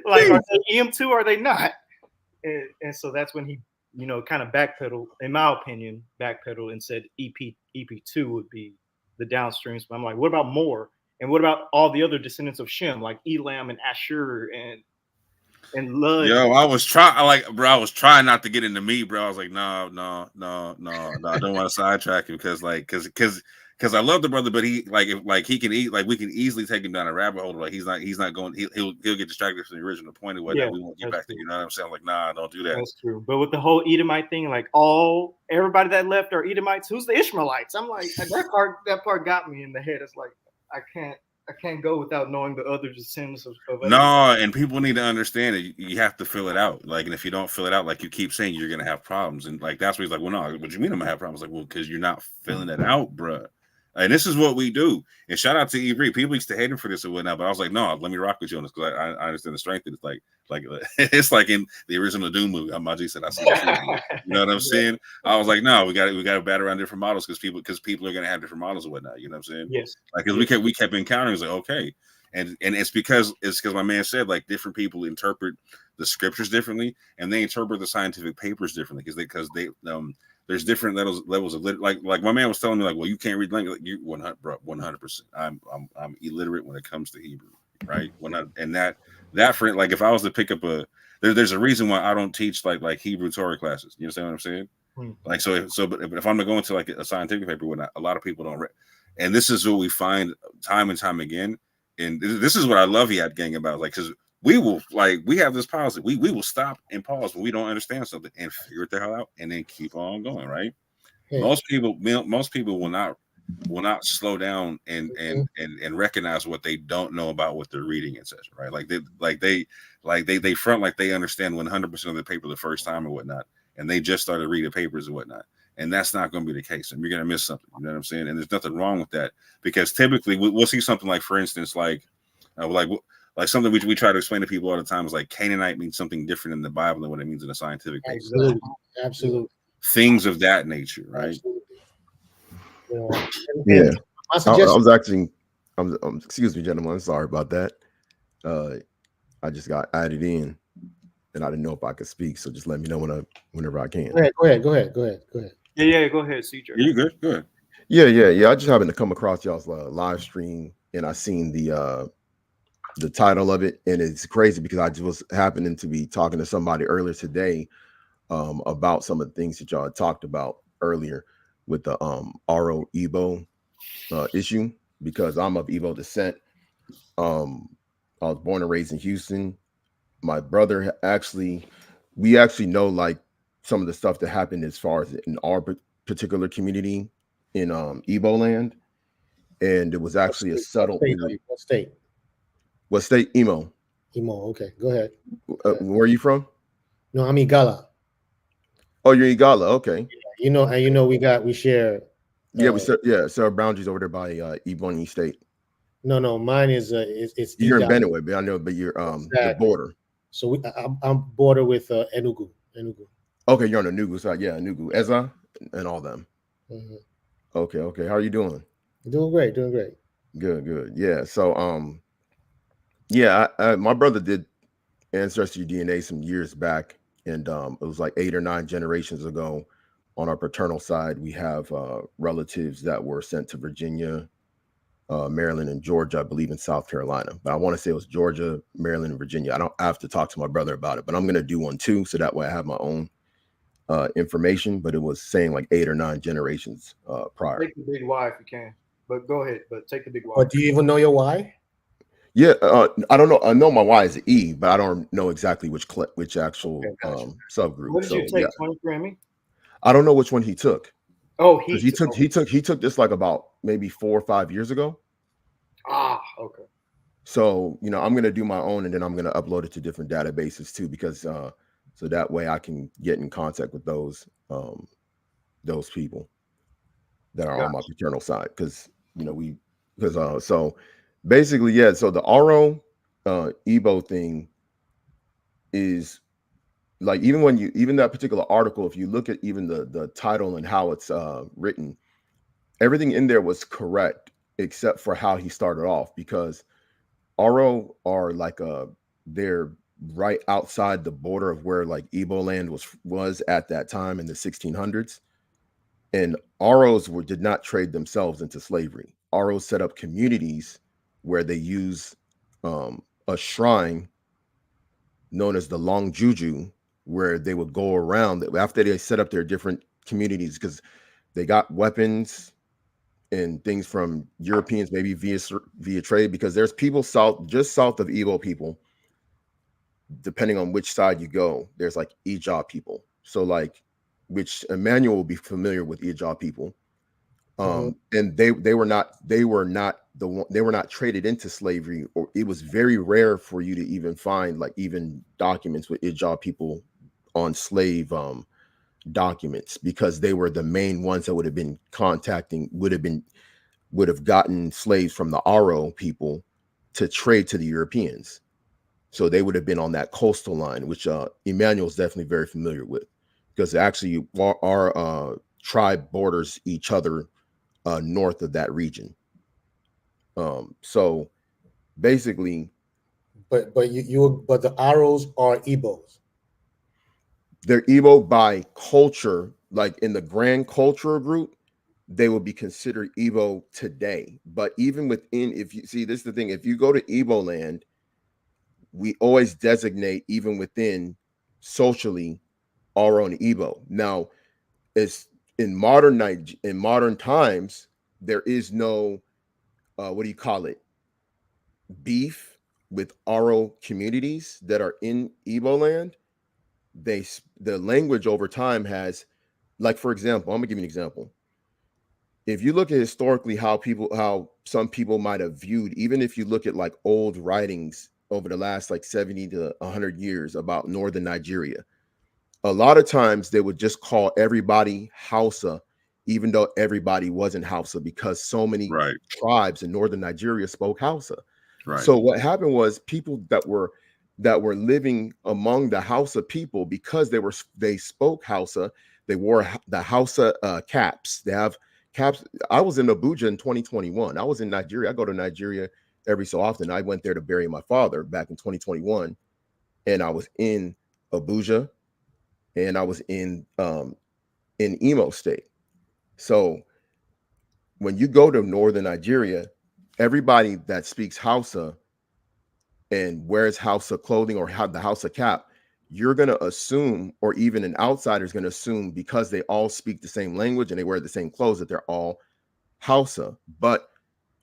Like, are they EM2? Are they not? And so that's when he, kind of backpedaled, in my opinion, and said EP2 would be the downstreams. But I'm like, what about more? And what about all the other descendants of Shem, like Elam and Ashur and Lud? Yo, I was trying not to get into me, bro. I was like, no, I don't want to sidetrack him because I love the brother, but he he can eat, like we can easily take him down a rabbit hole. Like he's not going. He'll get distracted from the original point of what we won't get back to. You know what I'm saying? Like, nah, don't do that. That's true. But with the whole Edomite thing, like everybody that left are Edomites. Who's the Ishmaelites? I'm like, that part got me in the head. It's like I can't go without knowing the other descendants of no, and people need to understand that you have to fill it out. Like, and if you don't fill it out, like you keep saying, you're gonna have problems. And like that's where he's like, well, no, what do you mean I'm gonna have problems? Like, well, because you're not filling it out, bruh. And this is what we do. And shout out to Ivry. People used to hate him for this or whatnot, but I was like, no, let me rock with you on this, because I understand the strength of it. It's like in the original Doom movie. Amaji said, I see the you know what I'm saying? I was like, no, we got to bat around different models because people are gonna have different models or whatnot. You know what I'm saying? Yes. Like, because we kept encountering, it's like, okay. And it's because my man said, like, different people interpret the scriptures differently, and they interpret the scientific papers differently because they there's different levels of like my man was telling me, like, well, you can't read language. Like, you 100%. I'm illiterate when it comes to Hebrew, right? And that for, like, if I was to pick up there's a reason why I don't teach like Hebrew Torah classes. You understand what I'm saying? Like, but if I'm gonna go into like a scientific paper, whatnot, a lot of people don't read. And this is what we find time and time again. And this is what I love Yap Gang about, like, because we have this policy. We will stop and pause when we don't understand something and figure it the hell out and then keep on going, right? Yeah. Most people will not slow down and recognize what they don't know about what they're reading, etc. Right? They front like they understand 100% of the paper the first time or whatnot, and they just started reading papers and whatnot. And that's not going to be the case. And you're going to miss something. You know what I'm saying? And there's nothing wrong with that, because typically we'll see something like, for instance, like something we try to explain to people all the time is like Canaanite means something different in the Bible than what it means in a scientific paper. Absolutely. Things of that nature, right? Yeah. Excuse me, gentlemen. I'm sorry about that. I just got added in, and I didn't know if I could speak. So just let me know whenever I can. Go ahead. Yeah, go ahead, CJ. You good? Good. Yeah. I just happened to come across y'all's live stream, and I seen the title of it, and it's crazy because I just was happening to be talking to somebody earlier today about some of the things that y'all had talked about earlier with the Aro Igbo issue, because I'm of Igbo descent. I was born and raised in Houston. My brother we actually know like some of the stuff that happened as far as in our particular community in Igbo land, and it was actually a subtle. What state? Imo. Okay, go ahead. Where are you from? No, I'm Igala. Oh, you're Igala. Okay. We share. Sarah boundaries over there by Ebonyi State. No, mine is it's. You're in Benue, but I know, but you're the border. So I'm border with Enugu. Okay, you're on the Enugu side. Yeah, Enugu, Eza, and all them. Mm-hmm. Okay. How are you doing? Doing great. Good. Yeah. So my brother did Ancestry DNA some years back, and it was like 8 or 9 generations ago. On our paternal side, we have relatives that were sent to Virginia, Maryland, and Georgia, I believe in South Carolina. But I want to say it was Georgia, Maryland, and Virginia. I have to talk to my brother about it, but I'm going to do one too, so that way I have my own information, but it was saying like 8 or 9 generations prior. Take the big Y if you can, but go ahead. But take the big Y. But do you even know your why? Yeah, I don't know. I know my Y is an E, but I don't know exactly which actual Okay, gotcha. subgroup. What did you So take, yeah, 23 me? I don't know which one he took. Oh, Because he took this like about maybe 4 or 5 years ago. Ah, okay. So I'm gonna do my own, and then I'm gonna upload it to different databases too, because so that way I can get in contact with those people that are on my paternal side, because so basically, yeah. So the Aro Igbo thing is like, even that particular article, if you look at even the title and how it's written, everything in there was correct except for how he started off, because Aro are like they're right outside the border of where like Igbo land was at that time in the 1600s, and Aros did not trade themselves into slavery. Aros set up communities where they use a shrine known as the Long Juju, where they would go around after they set up their different communities, because they got weapons and things from Europeans, maybe via trade, because there's people just south of Igbo people, depending on which side you go, there's like Ija people. So like, which Emmanuel will be familiar with Ija people. And they were not traded into slavery, or it was very rare for you to even find like even documents with Ija people on slave documents, because they were the main ones that would have been would have gotten slaves from the Aro people to trade to the Europeans. So they would have been on that coastal line, which Emmanuel's definitely very familiar with, because actually our tribe borders each other north of that region. So basically, but the Aros are Igbos. They're Igbo by culture, like in the grand cultural group, they will be considered Igbo today. But even within, if you see, this is the thing, if you go to Igbo land, we always designate, even within socially, our own Igbo. Now, it's in modern times, there is no what do you call it, beef with Aro communities that are in Igbo land. The language over time has, like, for example, I'm gonna give you an example. If you look at historically how some people might have viewed, even if you look at like old writings over the last like 70 to 100 years about northern Nigeria, a lot of times they would just call everybody Hausa, even though everybody wasn't Hausa, because so many tribes in northern Nigeria spoke Hausa. So what happened was, people that were living among the Hausa people, because they spoke Hausa, they wore the Hausa caps. They have caps. I was in Abuja in 2021. I was in Nigeria. I go to Nigeria every so often. I went there to bury my father back in 2021, and I was in Abuja, and I was in Imo State. So when you go to northern Nigeria, everybody that speaks Hausa and wears Hausa clothing or have the Hausa cap, you're going to assume, or even an outsider is going to assume, because they all speak the same language and they wear the same clothes, that they're all Hausa. But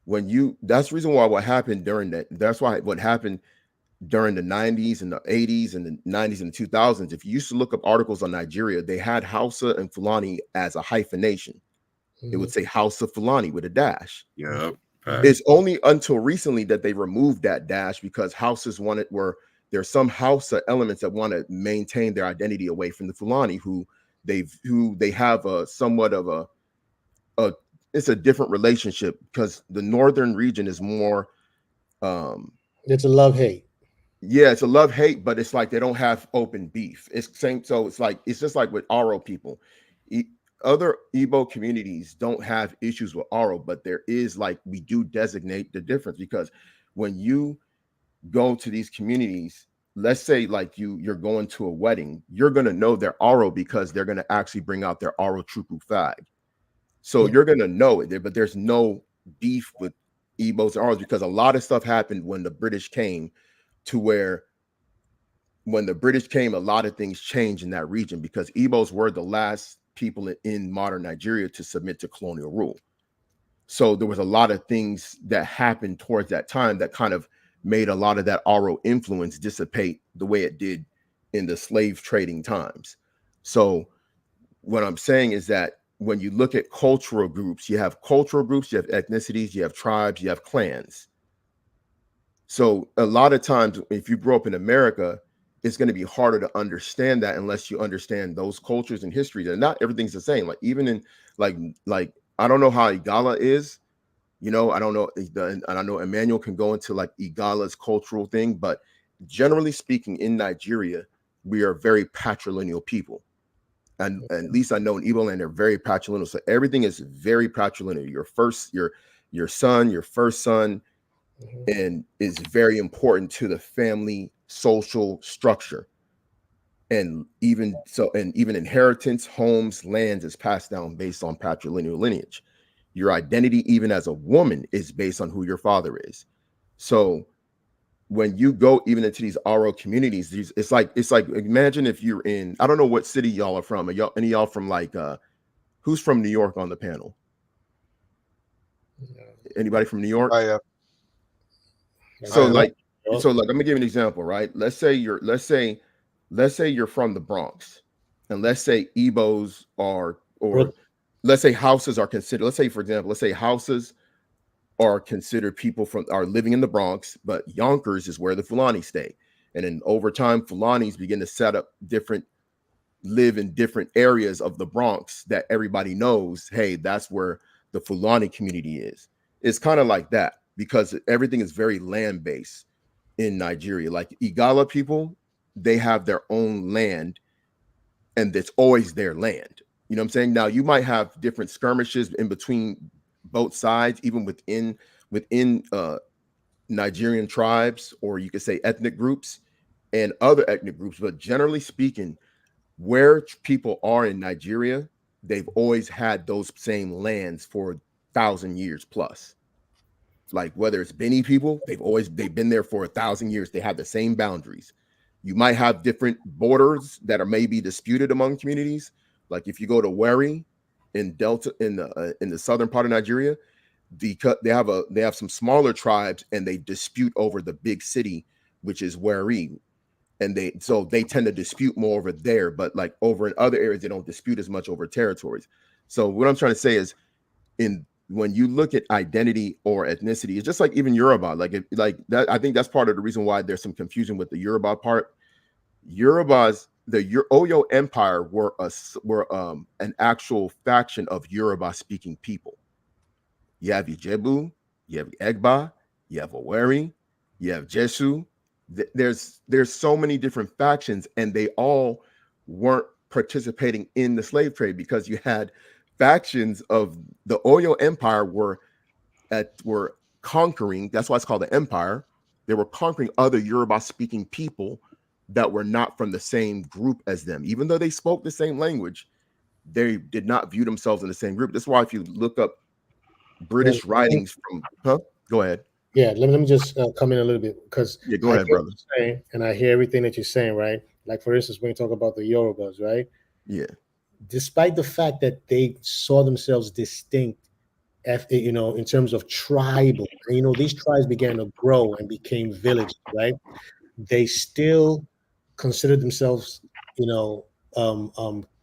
that's the reason why what happened what happened during the 90s and the 80s and the 90s and the 2000s, if you used to look up articles on Nigeria, they had Hausa and Fulani as a hyphenation. It would say Hausa Fulani with a dash. Yeah. It's only until recently that they removed that dash, because there's some Hausa elements that want to maintain their identity away from the Fulani, who they have a somewhat of it's a different relationship, because the northern region is more it's a love-hate. Yeah, it's a love-hate, but it's like they don't have open beef. It's same, so it's just like with Aro people. Other Igbo communities don't have issues with Aro, but there is, like, we do designate the difference, because when you go to these communities, let's say like you're going to a wedding, you're going to know they're Aro, because they're going to actually bring out their Aro Truku flag. So you're going to know it there, but there's no beef with Igbos and Aros, because a lot of stuff happened when the British came, to where when the British came, a lot of things changed in that region because Igbos were the last people in modern Nigeria to submit to colonial rule. So there was a lot of things that happened towards that time that kind of made a lot of that Aro influence dissipate the way it did in the slave trading times. So what I'm saying is that when you look at cultural groups, you have ethnicities, you have tribes, you have clans. So a lot of times, if you grow up in America, it's going to be harder to understand that unless you understand those cultures and history. That not everything's the same. Like even in like I don't know how Igala is, you know, I don't know, and I know Emmanuel can go into like Igala's cultural thing, but generally speaking, in Nigeria, we are very patrilineal people. And at least I know in Igbo land, they're very patrilineal. So everything is very patrilineal. Your son, your first son, and is very important to the family social structure. And even inheritance, homes, lands is passed down based on patrilineal lineage. Your identity, even as a woman, is based on who your father is. So when you go even into these Aro communities, it's like imagine if you're in, I don't know what city y'all are from. Any of y'all from like who's from New York on the panel? Anybody from New York? So like I'm gonna give you an example, right? Let's say you're from the Bronx, and let's say Igbos are, or let's say Hausas are considered, let's say Hausas are considered people are living in the Bronx, but Yonkers is where the Fulani stay. And then over time, Fulanis begin to live in different areas of the Bronx that everybody knows, hey, that's where the Fulani community is. It's kind of like that because everything is very land-based in Nigeria. Like Igala people, they have their own land and it's always their land. You know what I'm saying? Now you might have different skirmishes in between both sides, even within Nigerian tribes, or you could say ethnic groups and other ethnic groups. But generally speaking, where people are in Nigeria, they've always had those same lands for 1,000 years plus. Like whether it's Beni people, they've been there for 1,000 years. They have the same boundaries. You might have different borders that are maybe disputed among communities. Like if you go to Wari in Delta in the southern part of Nigeria, they have some smaller tribes and they dispute over the big city, which is Wari. And they tend to dispute more over there, but like over in other areas, they don't dispute as much over territories. So what I'm trying to say is when you look at identity or ethnicity, it's just like even Yoruba, like that. I think that's part of the reason why there's some confusion with the Yoruba part. The Oyo Empire were an actual faction of Yoruba speaking people. You have Ijebu, you have Egba, you have Oweri, you have Jesu. There's so many different factions, and they all weren't participating in the slave trade because you had factions of the Oyo Empire were conquering. That's why it's called the empire. They were conquering other Yoruba speaking people that were not from the same group as them. Even though they spoke the same language, they did not view themselves in the same group. That's why if you look up British writings go ahead. Yeah, let me just come in a little bit because go ahead, brother. And I hear everything that you're saying, right? Like for instance, when you talk about the Yorubas, right? Yeah. Despite the fact that they saw themselves distinct, in terms of tribal, these tribes began to grow and became villages, right? They still considered themselves,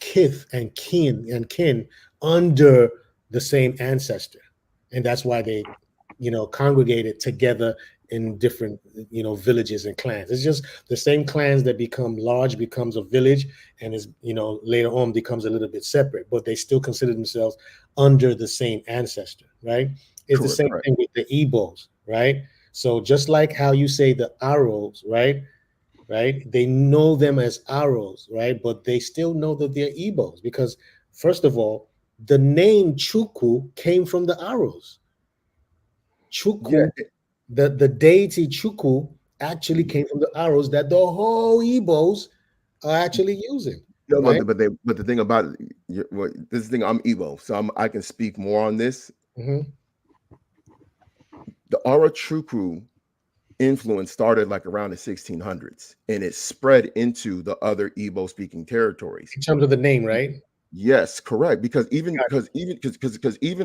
kith and kin under the same ancestor, and that's why they, congregated together in different, villages and clans. It's just the same clans that become large becomes a village, and is, later on becomes a little bit separate, but they still consider themselves under the same ancestor, right? It's the same thing with the Igbos, right? So just like how you say the Aros, right? They know them as Aros, right? But they still know that they're Igbos because, first of all, the name Chukwu came from the Aros. Chukwu, the deity Chukwu actually came from the Aros that the whole Igbos are actually using. No, right? but the thing about it, this thing, I'm Igbo, so I can speak more on this. Mm-hmm. The Ara Chukwu influence started like around the 1600s, and it spread into the other Igbo speaking territories. In terms of the name, right? Yes, correct. Because even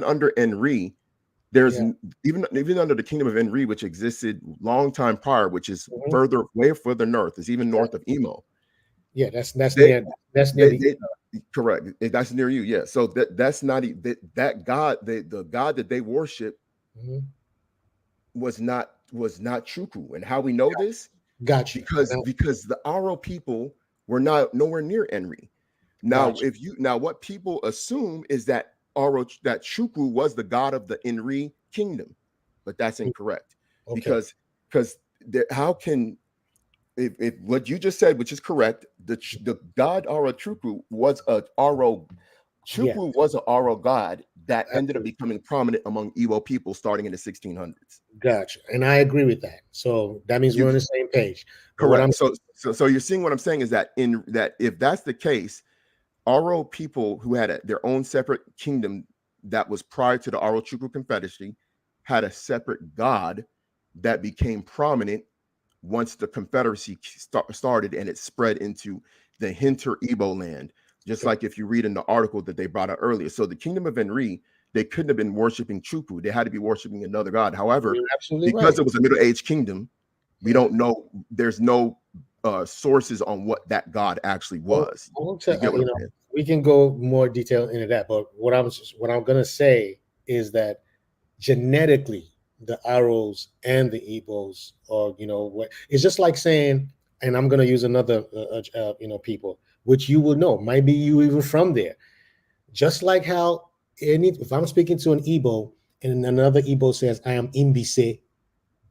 under Enri, there's even under the kingdom of Enri, which existed long time prior, which is way further north, is even north of Imo. Yeah, that's near correct. That's near you. Yeah. So that's not that God, the God that they worship was not Chukwu. And how we know this? Gotcha. Because the Aro people were nowhere near Enri. Now, what people assume is that Chukwu was the god of the Enri kingdom, but that's incorrect. Because how can, if what you just said, which is correct, the god Aro Chukwu was a Aro. Chukwu was an Aro god that ended up becoming prominent among Igbo people starting in the 1600s. Gotcha, and I agree with that. So that means we're on the same page. Correct. So you're seeing what I'm saying is that if that's the case, Aro people who had their own separate kingdom that was prior to the Aro Chukwu Confederacy had a separate god that became prominent once the Confederacy started and it spread into the Hinter Igbo land. Just like if you read in the article that they brought out earlier. So the kingdom of Enri, they couldn't have been worshiping Chukwu. They had to be worshiping another god. However, because it was a Middle Age kingdom, we don't know. There's no sources on what that god actually was. We can go more detail into that, but what I'm gonna say is that genetically, the Aros and the Igbos are, it's just like saying, and I'm gonna use another, people which you will know, might be you even from there. Just like how if I'm speaking to an Igbo and another Igbo says I am Imbise,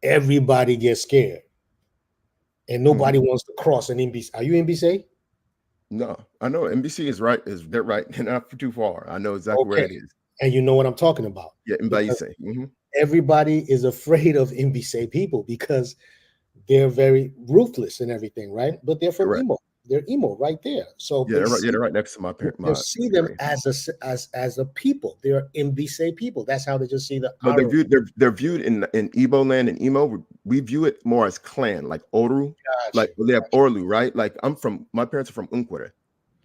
everybody gets scared. And nobody wants to cross an Imbise. Are you Imbise? No, I know NBC is right. They're right, not too far. I know exactly where it is. And you know what I'm talking about. Yeah, Mbise. Everybody is afraid of Mbise people because they're very ruthless and everything, right? But they're from Imo. They're Imo right there. So they're right next to my parents. They see them as a people. They're Mbise people. That's how they just see the. But they're viewed in Igbo land and Imo. We view it more as clan, like Oru, like they have Orlu, right? Like my parents are from Unkwere.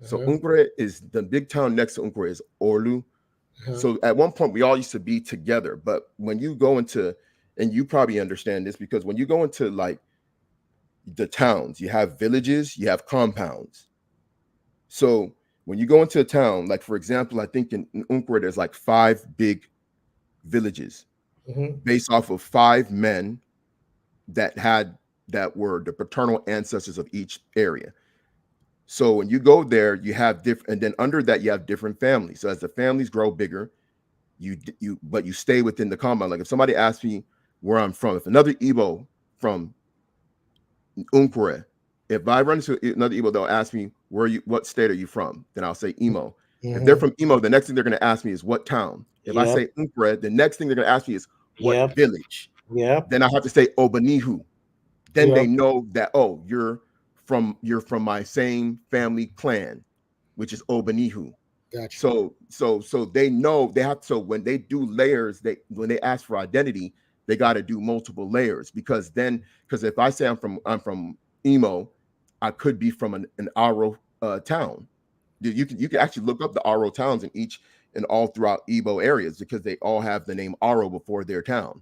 So Unkwere is the big town next to Unkwere is Orlu. So at one point we all used to be together, but when you go into, and you probably understand this because when you go into like the towns, you have villages, you have compounds. So when you go into a town, like for example, I think in Unkwere there's like 5 big villages based off of 5 men that were the paternal ancestors of each area. So when you go there, you have different, and then under that you have different families. So as the families grow bigger, but you stay within the compound. Like if somebody asks me where I'm from, if another Igbo from Unkwere, if I run into another Igbo, they'll ask me what state are you from? Then I'll say Imo. If they're from Imo, the next thing they're going to ask me is what town. If I say Unkwere, the next thing they're going to ask me is what village. Then I have to say Obanihu. Then they know that you're from my same family clan, which is Obanihu. Gotcha. So they know they have. So when they do layers, when they ask for identity, they got to do multiple layers because if I say I'm from Imo, I could be from an Aro town. You can actually look up the Aro towns in all throughout Igbo areas because they all have the name Aro before their town.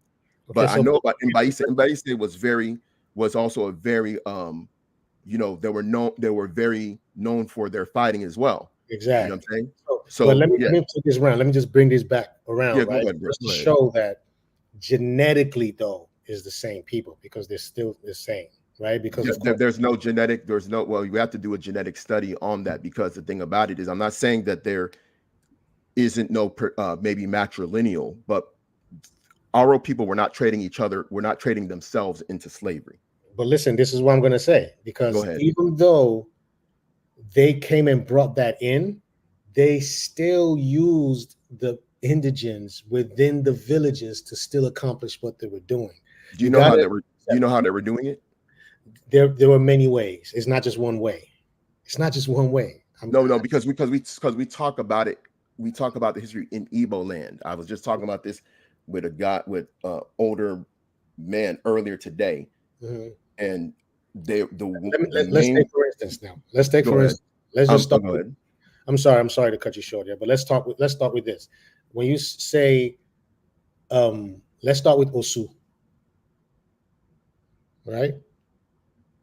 But I know about Mbaise. Mbaise was also a very they were very known for their fighting as well. Exactly. You know what I'm saying? So let me take this around. Let me just bring this back around, Yeah, right? go ahead, Just to show that genetically, though, is the same people because they're still the same, right? Because there's no genetic, you have to do a genetic study on that because the thing about it is I'm not saying that there isn't no maybe matrilineal, but Aro people were not trading each other, were not trading themselves into slavery. But listen, this is what I'm going to say, because even though they came and brought that in, they still used the indigents within the villages to still accomplish what they were doing. Do you know how they were doing it? There were many ways. It's not just one way. It's not just one way. Because we talk about it. We talk about the history in Igbo land. I was just talking about this with older man earlier today. Mhm. and the Let's main. take for instance now. Let's take Go for ahead. instance. Let's just start. Go ahead. I'm sorry to cut you short here, but let's start with this. When you say, let's start with Osu, right?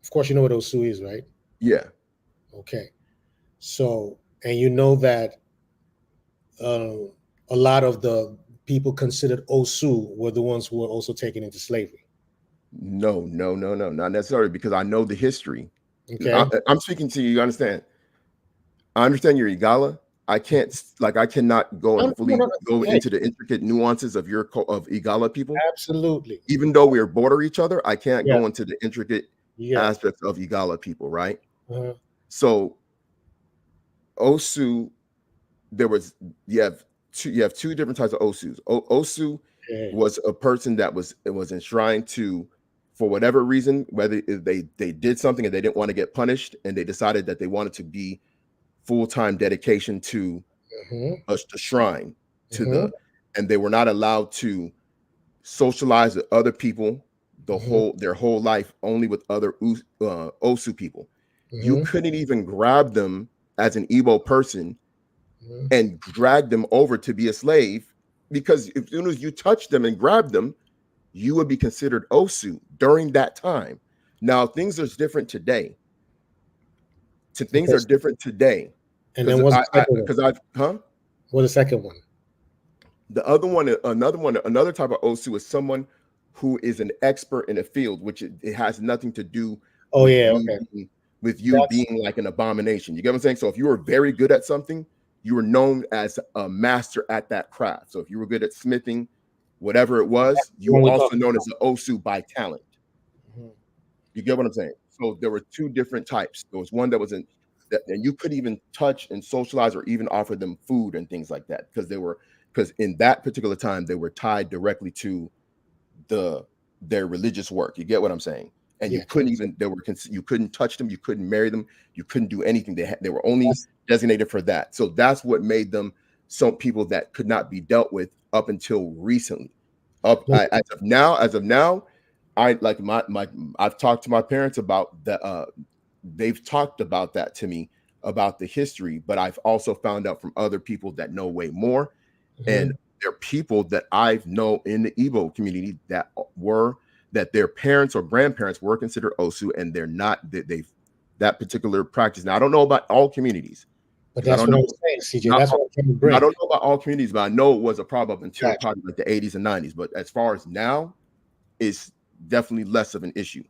Of course, you know what Osu is, right? Yeah. Okay. So, and you know that a lot of the people considered Osu were the ones who were also taken into slavery. No, not necessarily, because I know the history. Okay. I'm speaking to you. You understand? I understand your Igala. I cannot go and fully go Hey, into the intricate nuances of of Igala people. absolutely. Even though we border each other, I can't Yeah. go into the intricate Yeah. aspects of Igala people, right? Uh-huh. So Osu, you have two different types of Osus. Osu Okay. was a person that was enshrined to, for whatever reason, whether they did something and they didn't want to get punished, and they decided that they wanted to be full-time dedication to Mm-hmm. a shrine to Mm-hmm. and they were not allowed to socialize with other people their whole life, only with other Osu people. You Mm-hmm. couldn't even grab them as an Igbo person Mm-hmm. and drag them over to be a slave, because as soon as you touch them and grab them, you would be considered Osu during that time. Now things are different today. Things are different today. And then what's the second one? What's the second one? The other one, another type of Osu is someone who is an expert in a field, which it has nothing to do with you being like an abomination. You get what I'm saying? So if you were very good at something, you were known as a master at that craft. So if you were good at smithing, whatever it was, you were also known as an Osu by talent. Mm-hmm. You get what I'm saying? So there were two different types. There was one that was and you couldn't even touch and socialize or even offer them food and things like that, because in that particular time they were tied directly to their religious work. You get what I'm saying? And you couldn't even you couldn't touch them, you couldn't marry them, you couldn't do anything. They were only designated for that. So that's what made them some people that could not be dealt with up until recently. As of now, I like I've talked to my parents about that. They've talked about that to me about the history, but I've also found out from other people that know way more. And there are people that I know in the Igbo community that their parents or grandparents were considered Osu, and they're not. That particular practice. Now I don't know about all communities, but that's what I'm saying, CJ. That's what I'm trying to bring. I don't know about all communities, but I know it was a problem until probably like the 80s and 90s. But as far as now, it's definitely less of an issue.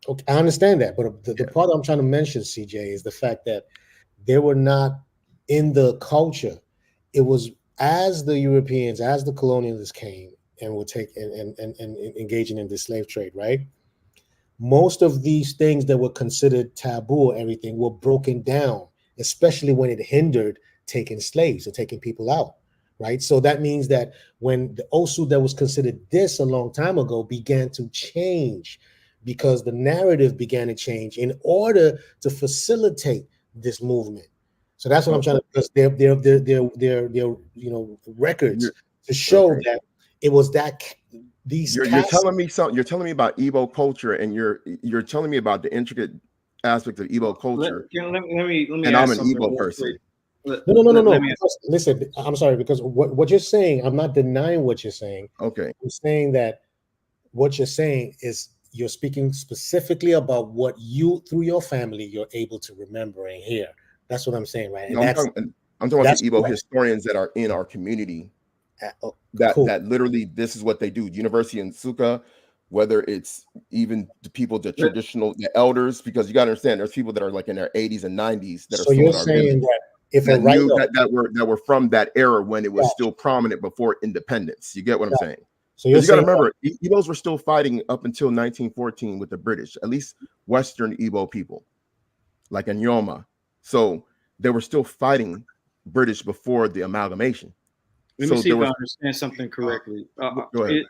Okay, I understand that, but the part I'm trying to mention, CJ, is the fact that they were not in the culture. It was as the Europeans, as the colonialists came and were taking and engaging in the slave trade, right? Most of these things that were considered taboo or everything were broken down, especially when it hindered taking slaves or taking people out, right? So that means that when the Osu that was considered this a long time ago began to change, because the narrative began to change in order to facilitate this movement. So that's what I'm trying to, because their records to show that it was that these you're telling me something. You're telling me about Igbo culture, and you're telling me about the intricate aspects of Igbo culture. Let me and I'm an Igbo person. No. Listen, I'm sorry, because what you're saying, I'm not denying what you're saying. Okay. I'm saying that what you're saying is you're speaking specifically about what you, through your family, you're able to remember and hear. That's what I'm saying, right? And I'm talking about the Igbo historians that are in our community. That literally, this is what they do. University in Nsukka, whether it's even the people, the traditional, the elders, because you got to understand, there's people that are like in their 80s and 90s that are still in our village, that if that were from that era when it was still prominent before independence. You get what I'm saying? So you got to remember, Igbos were still fighting up until 1914 with the British, at least Western Igbo people, like Nyoma. So they were still fighting British before the amalgamation. Let me see if I understand something correctly. Go ahead.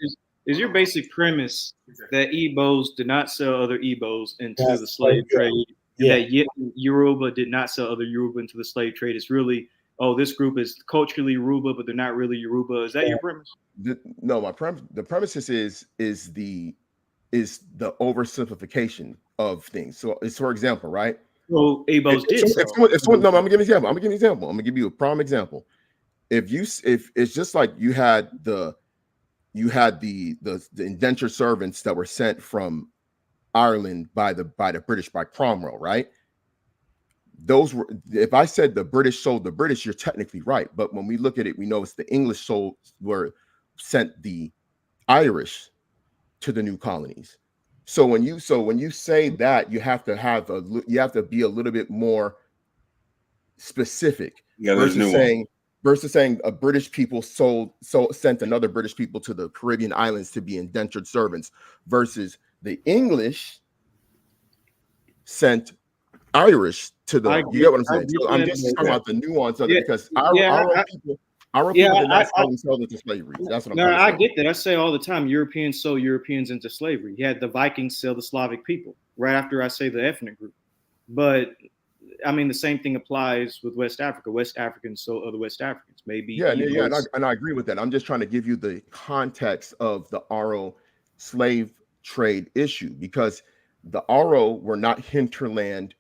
Is your basic premise that Igbos did not sell other Igbos into the slave trade, and that Yoruba did not sell other Yoruba into the slave trade? It's really, this group is culturally Yoruba, but they're not really Yoruba. Is that your premise? No, the premises is is the oversimplification of things. So it's, for example, right? Well, Igbos did. No, I'm gonna give you an example. I'm gonna give you a prime example. If it's just like you had the indentured servants that were sent from Ireland by the British, by Cromwell, right? Those were, if I said the British sold the British, you're technically right. But when we look at it, we know it's the English sent the Irish to the new colonies. So when you say that, you have to be a little bit more specific versus saying a British people sent another British people to the Caribbean islands to be indentured servants versus the English sent Irish to the. You get what I'm saying? So I'm just talking about the nuance of it because our people did not sell themselves into slavery. That's what I'm trying to say. I get that. I say all the time, Europeans sold Europeans into slavery. You had the Vikings sell the Slavic people right after I say the ethnic group. But I mean, the same thing applies with West Africa. West Africans sold other West Africans. Maybe. Yeah, and I agree with that. I'm just trying to give you the context of the Aro slave trade issue because the Aro were not hinterland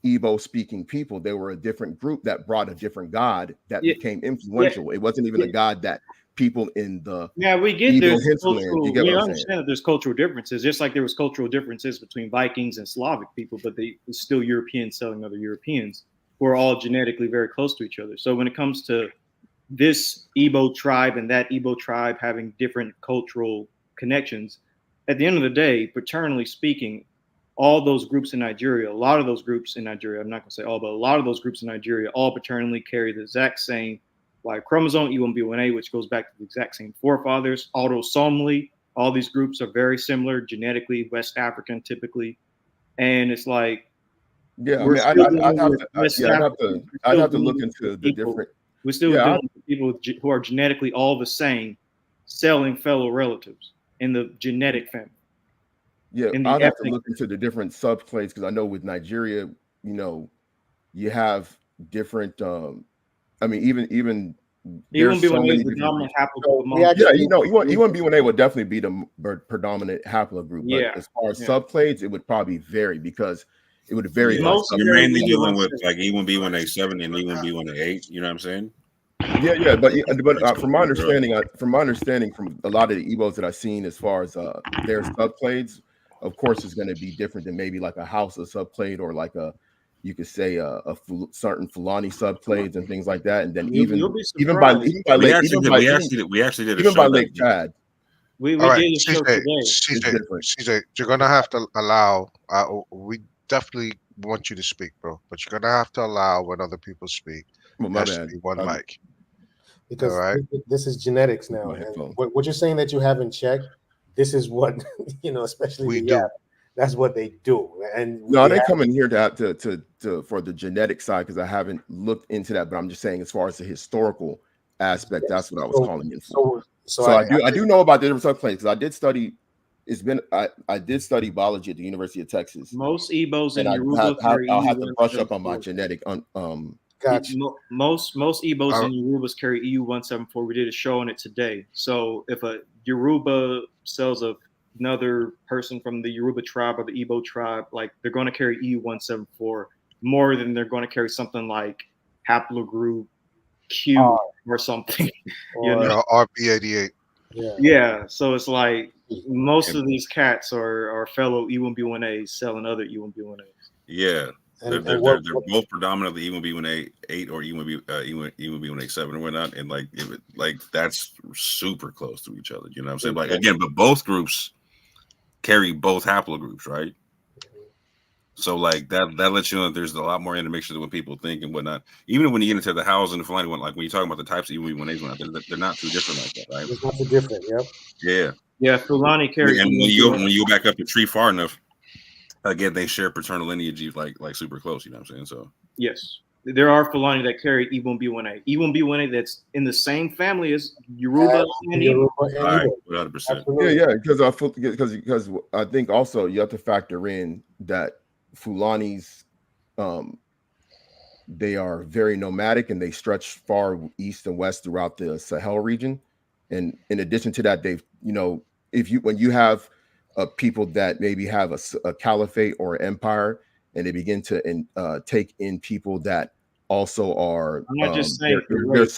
Igbo speaking people. They were a different group that brought a different god that became influential. It wasn't even a god that people in the we get Igbo there's hinterland. You get we what I'm understand saying? that there's cultural differences, just like there was cultural differences between Vikings and Slavic people, but they were still Europeans selling other Europeans who are all genetically very close to each other. So when it comes to this Igbo tribe and that Igbo tribe having different cultural connections, at the end of the day, paternally speaking, all those groups in Nigeria, a lot of those groups in Nigeria, I'm not going to say all, but a lot of those groups in Nigeria all paternally carry the exact same Y chromosome, E1B1A, which goes back to the exact same forefathers. Autosomally, all these groups are very similar genetically, West African typically. And it's like, yeah, I mean, I'd have to look into the different. We're still dealing with people who are genetically all the same, selling fellow relatives in the genetic family. Yeah, I'd have to look into the different subclades because I know with Nigeria, you have different. I mean, even there's so many different. E1B1A would definitely be the predominant haplogroup. But as far as subclades, it would probably vary because it would vary. You're mainly dealing with like E1B1A7 and E1B1A8. You know what I'm saying? Yeah, but from my understanding, from a lot of the Igbos that I've seen, as far as their subclades, of course, is going to be different than maybe like a Hausa subclade or like you could say a certain Fulani subclades and things like that. And then even by Lake Chad. We did a show today. CJ, you're gonna have to allow. We definitely want you to speak, bro, but you're gonna have to allow when other people speak. Well, my bad. One mic. Because this is genetics now. And what you're saying that you haven't checked, this is what especially we do. That's what they do. And no, they come in here to for the genetic side because I haven't looked into that, but I'm just saying as far as the historical aspect, that's what I was calling it for. So I do know about the different subclades because I did study. I did study biology at the University of Texas. Most Igbos and I'll have to brush up on my genetic. Gotcha. Most Igbos and Yorubas carry EU174. We did a show on it today. So if a Yoruba sells another person from the Yoruba tribe or the Igbo tribe, like they're going to carry EU174 more than they're going to carry something like haplogroup Q or something. Or RB88. Yeah. So it's like most of these cats are fellow E1B1As selling other E1B1As. Yeah. They're both predominantly E1B1A8 or E1B1A7 or whatnot, and like that's super close to each other. You know what I'm saying? Like again, but both groups carry both haplogroups, right? So like that lets you know that there's a lot more intermixture than what people think and whatnot. Even when you get into the Hausa and the Fulani one, like when you're talking about the types of E1B1As, they're not too different like that, right? It's not too different, Yeah. Yeah, Fulani carry. And when you go back up the tree far enough, again, they share paternal lineage like super close. You know what I'm saying? So yes, there are Fulani that carry E1B1A. E1B1A that's in the same family as Yoruba and Igbo. 100%. Yeah, because I think also you have to factor in that Fulanis, they are very nomadic and they stretch far east and west throughout the Sahel region. And in addition to that, they've when you have people that maybe have a caliphate or empire, and they begin to take in people that also are. I'm not just saying through rape.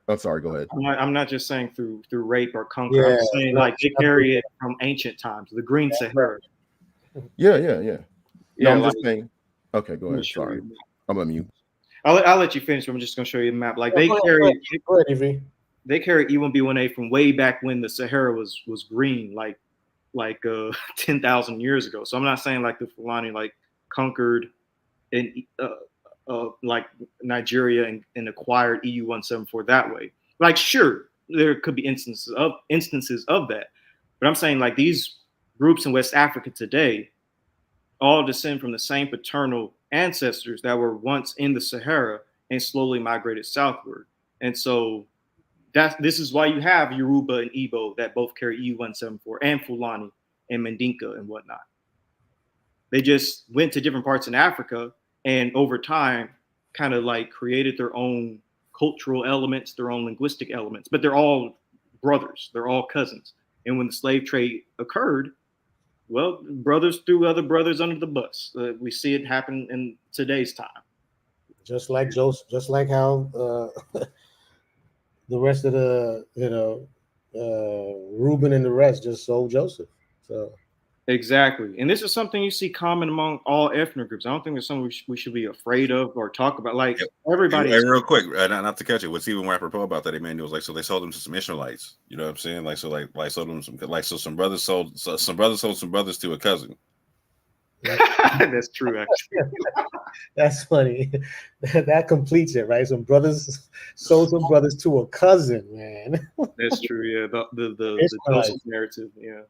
I'm sorry. Go ahead. I'm not just saying through rape or conquer. Yeah, I'm saying like they carry it from ancient times, the Green Sahara. Yeah. Yeah, No, I'm like, just saying. Okay, go ahead. Sorry, I'm on mute. I'll let you finish. But I'm just gonna show you the map. Like Go ahead, Avery. they carry E1B1A from way back when the Sahara was green, like 10,000 years ago. So I'm not saying like the Fulani like conquered and like Nigeria and acquired EU174 that way. Like, sure, there could be instances of that, but I'm saying like these groups in West Africa today all descend from the same paternal ancestors that were once in the Sahara and slowly migrated southward. And so this is why you have Yoruba and Igbo that both carry EU174 and Fulani and Mandinka and whatnot. They just went to different parts in Africa and over time kind of like created their own cultural elements, their own linguistic elements, but they're all brothers, they're all cousins. And when the slave trade occurred, well, brothers threw other brothers under the bus. We see it happen in today's time. Just like Joseph, just like how the rest of the, Reuben and the rest just sold Joseph. So exactly, and this is something you see common among all ethnic groups. I don't think it's something we should be afraid of or talk about. Like everybody. Hey, real quick, not to catch it. What's even more apropos about that, Emmanuel, was like, so they sold them to some Ishmaelites. You know what I'm saying? Like, so like sold them some brothers sold some brothers to a cousin. That's true, actually. That's funny. That completes it, right? Some brothers sold some brothers to a cousin, man. That's true. Yeah, the Joseph narrative. Yeah,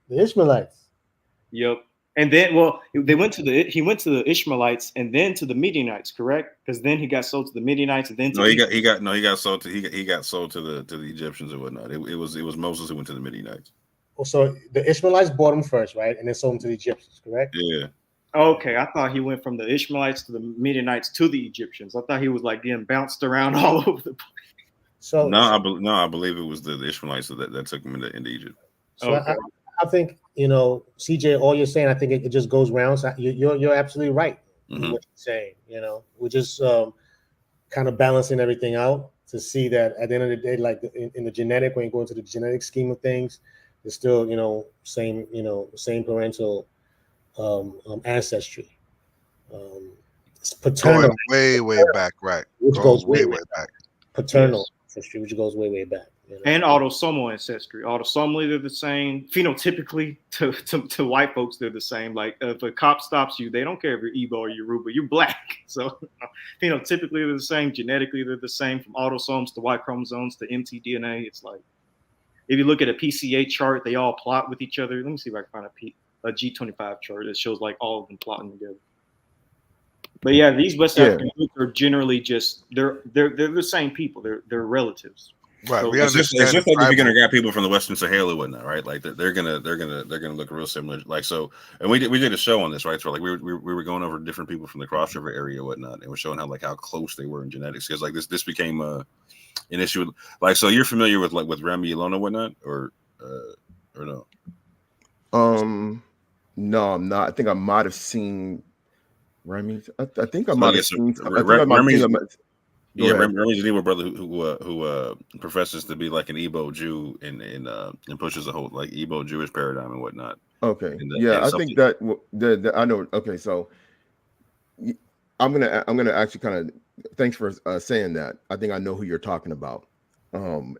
the Ishmaelites. Yep. And then, well, he went to the Ishmaelites and then to the Midianites, correct? Because then he got sold to the Midianites and then to he got sold to the Egyptians and whatnot. It was Moses who went to the Midianites. So the Ishmaelites bought him first, right? And then sold him to the Egyptians, correct? Yeah. Okay, I thought he went from the Ishmaelites to the Midianites to the Egyptians. I thought he was like getting bounced around all over the place. So I believe it was the Ishmaelites that took him into Egypt. So okay. I think CJ, all you're saying, I think it just goes round. So you're absolutely right. Mm-hmm. What you're saying, we're just kind of balancing everything out to see that at the end of the day, like in the genetic, when you go into the genetic scheme of things, it's still same parental ancestry. It's paternal, going way back, right? Which goes way back. Paternal ancestry, which goes way back. And autosomal ancestry. Autosomally, they're the same. Phenotypically, to white folks, they're the same. Like if a cop stops you, they don't care if you're Igbo or Yoruba, you're black. So phenotypically, they're the same. Genetically, they're the same. From autosomes to Y chromosomes to mtDNA, it's like if you look at a PCA chart, they all plot with each other. Let me see if I can find a G25 chart that shows like all of them plotting together. But yeah, these West African groups are generally just they're the same people. They're relatives. Right. So it's just like if you're gonna grab people from the Western Sahara or whatnot, right? Like they're gonna look real similar. Like so, and we did a show on this, right? So like we were going over different people from the Cross River area and whatnot, and we're showing how close they were in genetics. Because like this became an issue. Like so, you're familiar with Remy Ilona and whatnot, or no? No, I'm not. I think I might have seen Remy. I think I So might have seen. Remy's an Igbo brother who professes to be like an Igbo Jew and pushes a whole like Igbo Jewish paradigm and whatnot. Okay, I think that I know. Okay, so I'm gonna actually kind of thanks for saying that. I think I know who you're talking about. And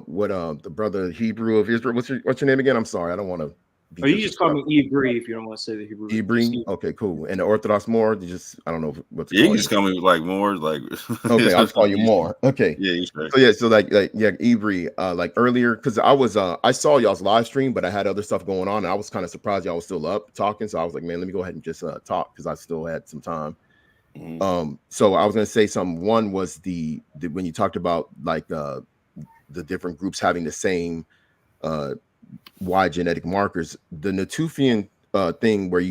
what the brother Hebrew of Israel? What's your name again? I'm sorry, I don't want to. Oh, you just call me Ibri if you don't want to say the Hebrew. Ibri, okay, cool. And the Orthodox Moor, I don't know what's. Yeah, you can just call me like Moor, like. Okay, I'll just call you Moor. Okay. Yeah, you right. So Ibri, like earlier, because I saw y'all's live stream, but I had other stuff going on, and I was kind of surprised y'all was still up talking. So I was like, man, let me go ahead and just talk because I still had some time. Mm-hmm. So I was gonna say something. One was the when you talked about like the different groups having the same Y genetic markers, the Natufian thing where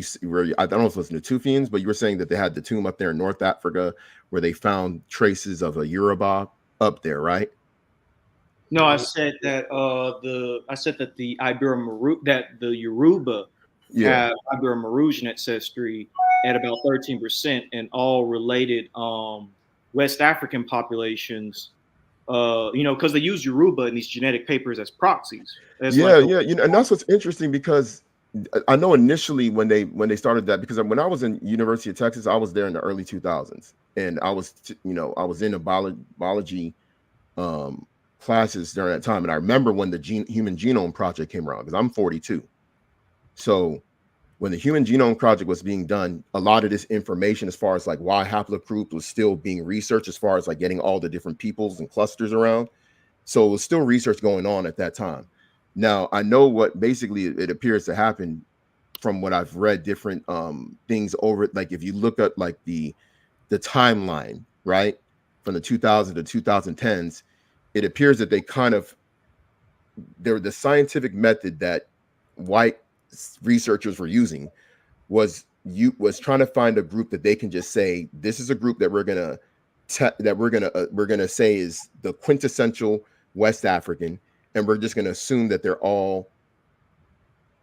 I don't know if it was Natufians, but you were saying that they had the tomb up there in North Africa where they found traces of a Yoruba up there, right? No, I said that the Yoruba Yeah. have Ibero-Mauritian ancestry at about 13%, and all related West African populations. Because they use Yoruba in these genetic papers as proxies. As Yeah, like yeah, and that's what's interesting because I know initially when they started that, because when I was in University of Texas, I was there in the early 2000s, and I was I was in the biology classes during that time, and I remember when the Human Genome Project came around, because I'm 42. So when the Human Genome Project was being done, a lot of this information as far as like why haplogroup was still being researched, as far as like getting all the different peoples and clusters around. So it was still research going on at that time. Now I know what basically it appears to happen from what I've read different things over it. Like if you look at like the timeline, right, from the 2000 to 2010s, it appears that they kind of the scientific method that white researchers were using was trying to find a group that they can just say, this is a group that we're gonna say is the quintessential West African, and we're just gonna assume that they're all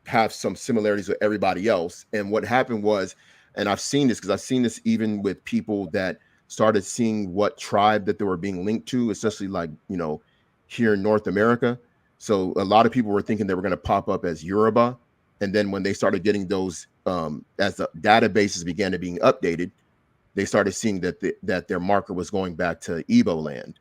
have some similarities with everybody else. And what happened was, and I've seen this because I've seen this even with people that started seeing what tribe that they were being linked to, especially like here in North America. So a lot of people were thinking they were going to pop up as Yoruba, and then when they started getting those as the databases began to being updated, they started seeing that that their marker was going back to Igbo land.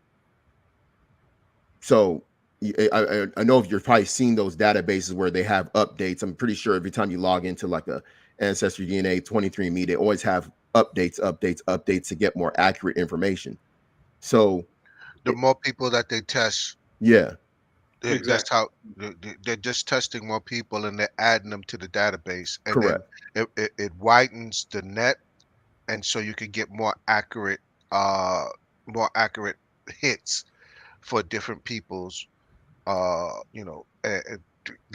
So I know if you're probably seeing those databases where they have updates. I'm pretty sure every time you log into like a Ancestry DNA 23andMe, they always have updates to get more accurate information. So The more people that they test, yeah, that's how they're just testing more people, and they're adding them to the database, and correct. then it widens the net, and so you can get more accurate hits for different peoples,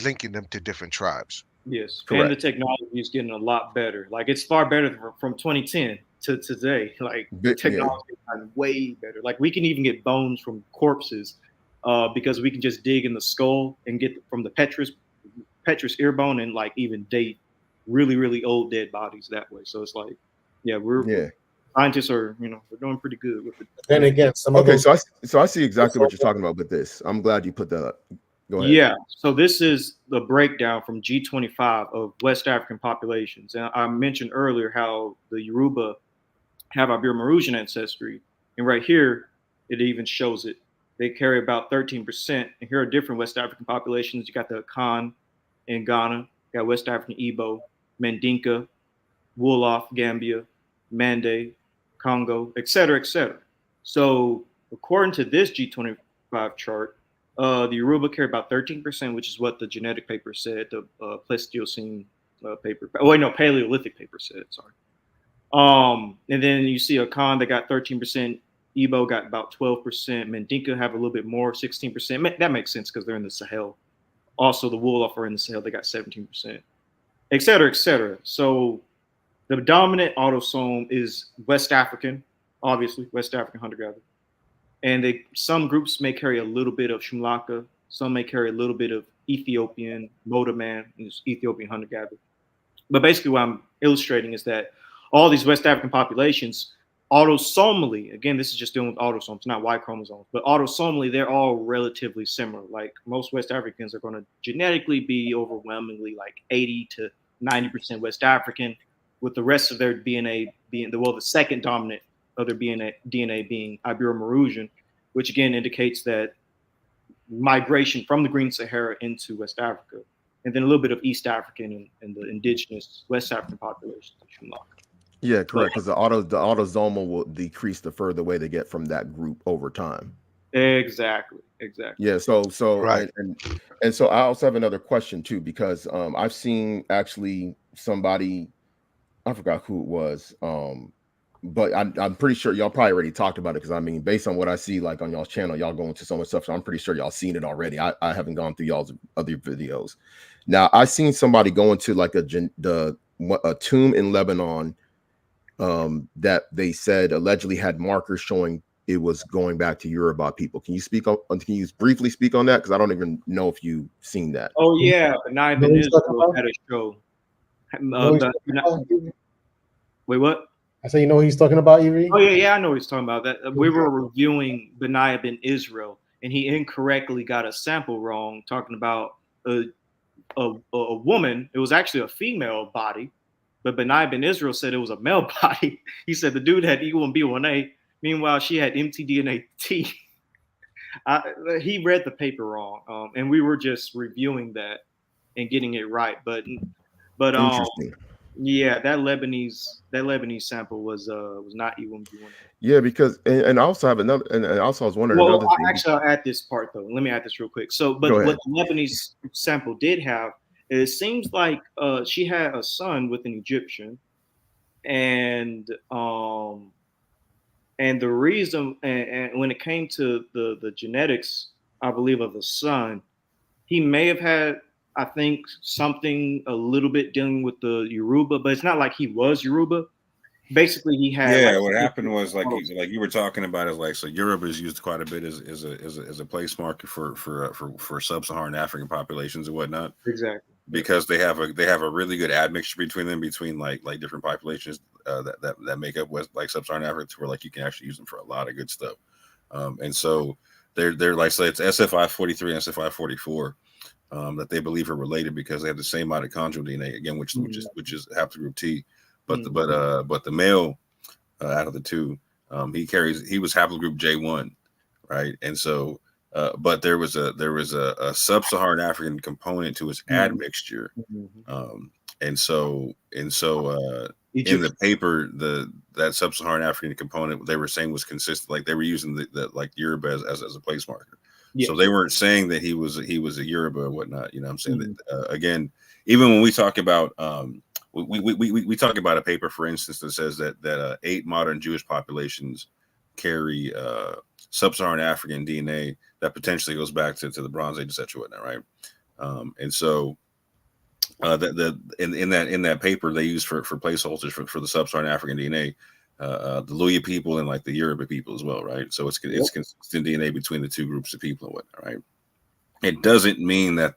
linking them to different tribes. yes, and the Correct. technology is getting a lot better. Like it's far better from 2010 to today. Like the Yeah, technology has gotten way better. Like we can even get bones from corpses because we can just dig in the skull and get from the petrous ear bone, and like even date really old dead bodies that way. So it's like, yeah, yeah. scientists are we're doing pretty good with it. Then again, some of Okay, those. so I see exactly what you're talking about with this. I'm glad you put that up. Go ahead. Yeah, so this is the breakdown from G25 of West African populations. And I mentioned earlier how the Yoruba have Ibero-Mauritian ancestry. And right here, it even shows it. They carry about 13%. And here are different West African populations. You got the Akan in Ghana, you got West African Igbo, Mandinka, Wolof, Gambia, Mande, Congo, et cetera, et cetera. So according to this G25 chart, the Yoruba carry about 13%, which is what the genetic paper said, the Pleistocene paper. Oh, wait, no, Paleolithic paper said, sorry. And then you see Akan, they got 13%. Igbo got about 12%. Mandinka have a little bit more, 16%. That makes sense because they're in the Sahel. Also, the Wolof are in the Sahel. They got 17%, et cetera, et cetera. So the dominant autosome is West African, obviously, West African hunter-gatherer. And some groups may carry a little bit of Shumlaka. Some may carry a little bit of Ethiopian, Motorman, Ethiopian hunter-gatherer. But basically what I'm illustrating is that all these West African populations, autosomally, again, this is just dealing with autosomes, not Y chromosomes, but autosomally, they're all relatively similar. Like most West Africans are going to genetically be overwhelmingly like 80 to 90% West African, with the rest of their DNA being the second dominant of their DNA being Ibero-Mauritian, which again indicates that migration from the Green Sahara into West Africa, and then a little bit of East African and the indigenous West African populations. Yeah, correct. Because the autosomal will decrease the further away they get from that group over time. Exactly. Yeah. So Right. and so I also have another question too, because I've seen actually somebody, I forgot who it was, but I'm pretty sure y'all probably already talked about it, because I mean, based on what I see like on y'all's channel, y'all go into so much stuff, so I'm pretty sure y'all seen it already. I haven't gone through y'all's other videos. Now I seen somebody go into like a tomb in Lebanon that they said allegedly had markers showing it was going back to Yoruba people. Can you briefly speak on that? Because I don't even know if you've seen that. Oh yeah, but not even Israel had a show. know he's the, talking about, Evie? wait, what? I say, you know who he's talking about, Evie? Oh yeah, I know what he's talking about. That we were reviewing Benaiah ben Israel, and he incorrectly got a sample wrong, talking about a woman. It was actually a female body, but Benaiah ben Israel said it was a male body. He said the dude had E1B1A. Meanwhile, she had mtDNA-T. He read the paper wrong, and we were just reviewing that and getting it right. But Interesting. yeah, that Lebanese sample was not E1B1A. Yeah, because and I also have another, and also I was wondering Well, another thing. actually, I'll add this part though. Let me add this real quick. So, Go but ahead. what the Lebanese sample did have, it seems like she had a son with an Egyptian, and the reason, and when it came to the genetics, I believe of the son, he may have had, I think, something a little bit dealing with the Yoruba, but it's not like he was Yoruba. Basically, he had Yeah, like what happened was like you were talking about is like so Europe is used quite a bit as a place marker for sub-Saharan African populations and whatnot. Exactly. Because they have a really good admixture between them between like different populations that make up West like sub-Saharan Africa to where like you can actually use them for a lot of good stuff. And so they're like say it's SFI 43 and SFI 44 that they believe are related because they have the same mitochondrial DNA again, which is haplogroup T. But the male out of the two, he was haplogroup J1, right? And so, but there was a sub-Saharan African component to his admixture, and so in the paper that sub-Saharan African component they were saying was consistent, like they were using the like Yoruba as a place marker. Yeah. So they weren't saying that he was a Yoruba or whatnot. You know what I'm saying? That again, even when we talk about we talk about a paper, for instance, that says that 8 modern Jewish populations carry sub-Saharan African DNA that potentially goes back to the Bronze Age, etc. Whatnot, right? And so in that paper they use for placeholders for the sub-Saharan African DNA, the Luya people and like the Yoruba people as well, right? So it's consistent DNA between the two groups of people and whatnot, right? It doesn't mean that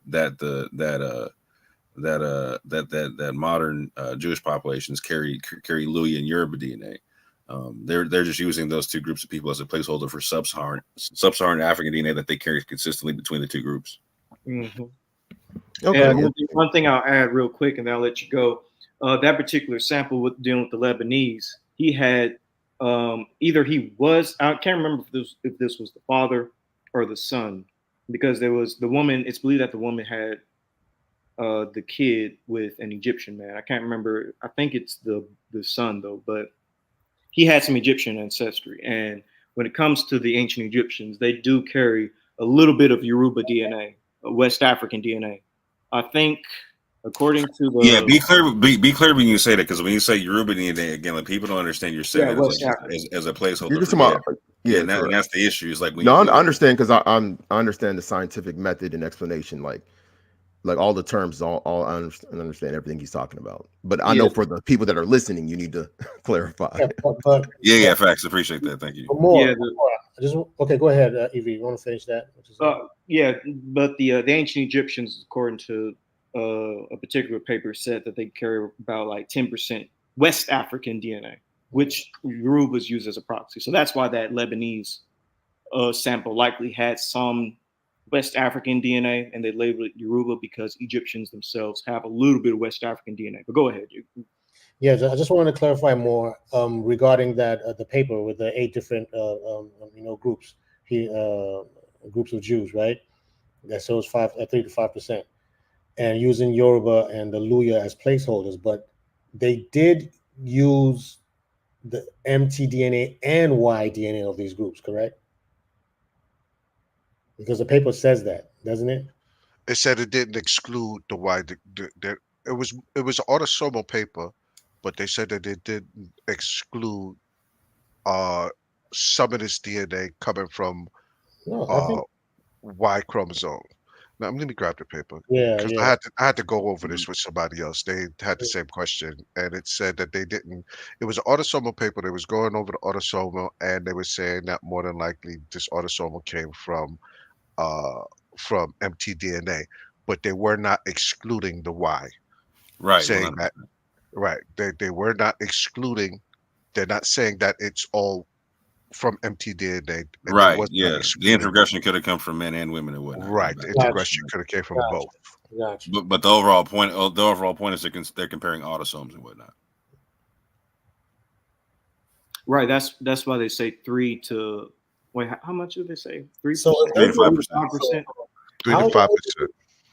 modern Jewish populations carry Luya and Yoruba DNA. They're just using those two groups of people as a placeholder for sub-Saharan African DNA that they carry consistently between the two groups. Mm-hmm. Okay. And one thing I'll add real quick, and then I'll let you go. That particular sample with dealing with the Lebanese, he had either he was, I can't remember if this was the father or the son, because there was the woman. It's believed that the woman had the kid with an Egyptian man. I can't remember. I think it's the son though, but he had some Egyptian ancestry. And when it comes to the ancient Egyptians, they do carry a little bit of Yoruba DNA, West African DNA. I think, according to the be clear when you say that, because when you say Yoruba DNA again, like people don't understand you're saying it as a placeholder. You're just about, and that's the issue. Is like when I understand because I understand the scientific method and explanation, like all the terms, all I understand everything he's talking about. But I know for the people that are listening, you need to clarify. Yeah, facts. Appreciate that. Thank you. Okay, go ahead, Evie. You want to finish that? Yeah, but the ancient Egyptians, according to a particular paper, said that they carry about like 10% West African DNA, which Yoruba is used as a proxy. So that's why that Lebanese sample likely had some West African DNA, and they labeled it Yoruba because Egyptians themselves have a little bit of West African DNA. But go ahead. Yeah, I just wanted to clarify more regarding that the paper with the 8 different groups, groups of Jews, right? That shows 3 to 5%, and using Yoruba and the Luya as placeholders, but they did use the mtDNA and Y-DNA of these groups, correct? Because the paper says that, doesn't it? It said it didn't exclude the Y. It was an autosomal paper, but they said that it didn't exclude some of this DNA coming from Y chromosome. Now let me grab the paper. Yeah, because I had to go over this with somebody else. They had the same question, and it said that they didn't. It was an autosomal paper. They was going over the autosomal, and they were saying that more than likely this autosomal came from mtDNA, but they were not excluding the Y. Right. saying 100%. that right they were not excluding. They're not saying that it's all from mtDNA, and they Right. was not Yeah. The excluding. integration could have come from men and women and whatnot. Right, the Gotcha. integration could have came from Gotcha. both. Gotcha. But the overall point is they're comparing autosomes and whatnot. Right. That's why they say 3 to wait. How much do they say? 3%? So if 3 they to were- 5%. 3 to How 5%.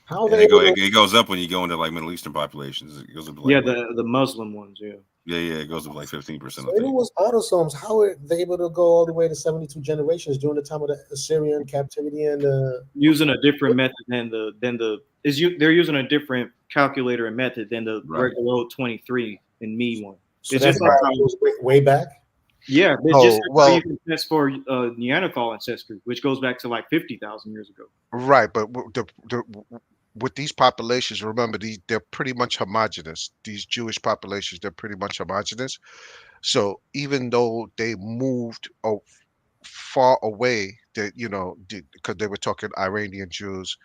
how And they able to, it goes up when you go into like Middle Eastern populations. It goes up to like Yeah, the Muslim ones. Yeah. yeah, it goes up like 15%. so I if it think. was autosomes, how were they able to go all the way to 72 generations during the time of the Assyrian captivity and Using a different method they're using a different calculator and method than the Right. regular old 23 and me one. so It's that's just like why it goes way back? yeah, it's Oh, just like well- how you can test for Neanderthal ancestry, which goes back to like 50,000 years ago. Right, but with these populations, remember they're pretty much homogenous. These Jewish populations, they're pretty much homogenous. So even though they moved far away, that because they were talking Iranian Jews,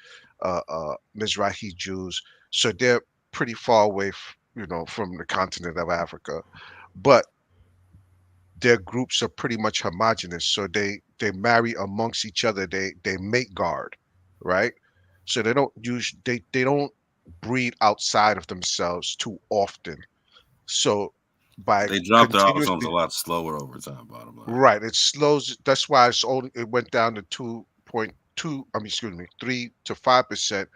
Mizrahi Jews, so they're pretty far away, from the continent of Africa, but their groups are pretty much homogenous. So they marry amongst each other. They mate guard, right? So they don't they don't breed outside of themselves too often. So by They dropped their autosomes continuously, a lot slower over time. Bottom line. right, it slows. That's why it went down to 2.2. I mean, excuse me, 3 to 5%.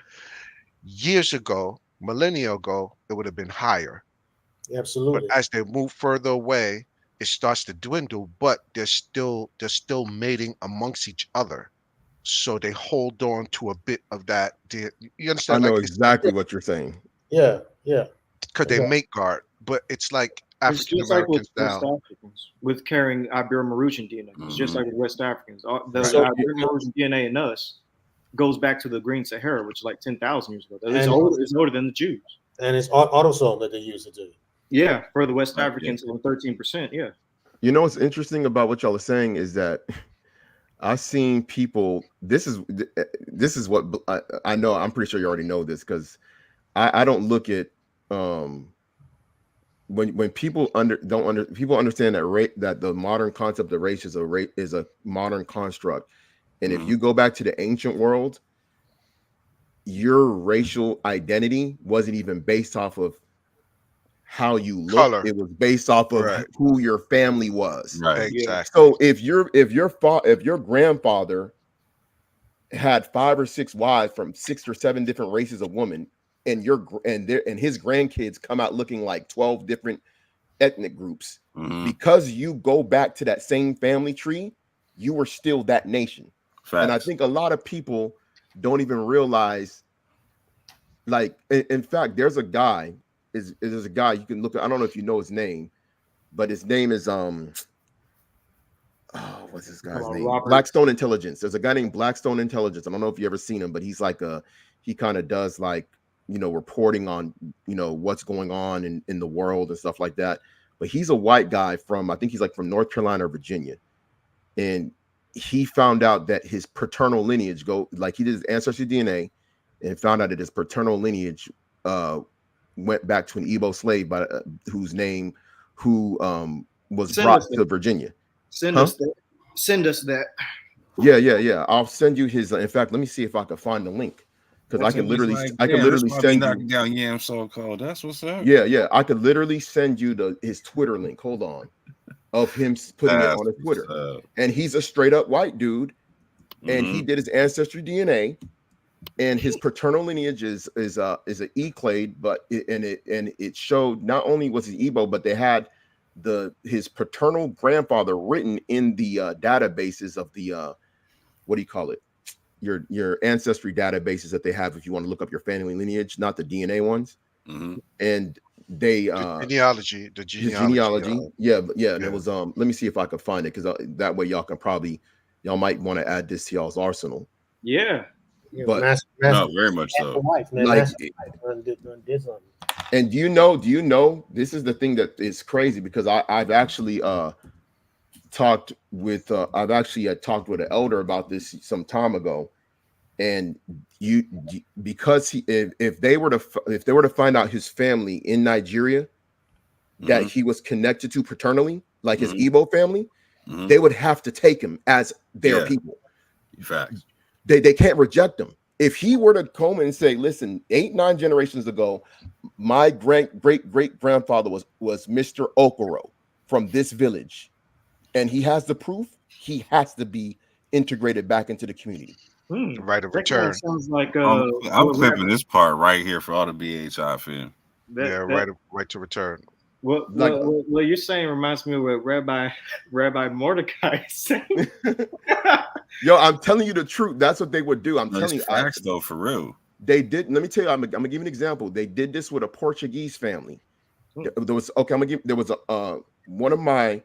Years ago, millennia ago, it would have been higher. But Absolutely. as they move further away, it starts to dwindle. But they're still mating amongst each other, so they hold on to a bit of that. You I understand? know Like exactly what you're saying. Yeah. because they mate guard, but it's like It's African just like with Americans West now. Africans with carrying Ibero-Mauritian DNA. It's just like with West Africans. The So- Ibero-Mauritian DNA in us goes back to the Green Sahara, which is like 10,000 years ago. It's And- older than the Jews. And it's autosome that they use to do. Yeah, for the West Right, Africans, 13%. Yeah. You know what's interesting about what y'all are saying is that I've seen people. This is what I know. I'm pretty sure you already know this because I don't look at when people people understand that that the modern concept of race is a modern construct, and if you go back to the ancient world, your racial identity wasn't even based off of how you look. Color. It was based off of Right. who your family was. Right. Exactly. So if your grandfather had 5 or 6 wives from 6 or 7 different races of women, and his grandkids come out looking like 12 different ethnic groups, because you go back to that same family tree, you were still that nation. Facts. And I think a lot of people don't even realize, like, in fact, there's a guy you can look at. I don't know if you know his name, but his name is what's this guy's name? Robert. Blackstone Intelligence. There's a guy named Blackstone Intelligence. I don't know if you ever seen him, but he's like he kind of does like, reporting on, what's going on in the world and stuff like that. But he's a white guy I think he's like from North Carolina or Virginia. And he found out that his paternal lineage he did his ancestry DNA and found out that his paternal lineage went back to an Igbo slave who was brought to Virginia. Send us that. Send us that. Yeah. I'll send you his. In fact, let me see if I can find the link, because I can literally send you. Down Yam so called. That's what's up. Yeah. I could literally send you his Twitter link. Hold on, of him putting it on his Twitter, and he's a straight up white dude, and he did his ancestry DNA, and his paternal lineage is an E-clade, but it showed not only was he Igbo, but they had his paternal grandfather written in the databases of the what do you call it, your ancestry databases that they have if you want to look up your family lineage, not the DNA ones. And they the genealogy. And it was let me see if I can find it, because that way y'all might want to add this to y'all's arsenal. Yeah. But no, very much so. Like, and do you know this is the thing that is crazy, because I've actually talked with an elder about this some time ago, and because if they were to find out his family in Nigeria that he was connected to paternally, like his Igbo family, they would have to take him as their people. Facts. They can't reject him. If he were to come and say, listen, 8-9 generations ago, my great-great-great-grandfather was Mr. Okoro from this village, and he has the proof, he has to be integrated back into the community. Right of That kind return. of sounds like I'm clipping this part right here for all the BHI fam. Right to return. What you're saying reminds me of what Rabbi Mordecai is saying. Yo, I'm telling you the truth. That's what they would do. I'm telling you. Facts though, for real. They did. Let me tell you. I'm gonna give you an example. They did this with a Portuguese family. There was one of my.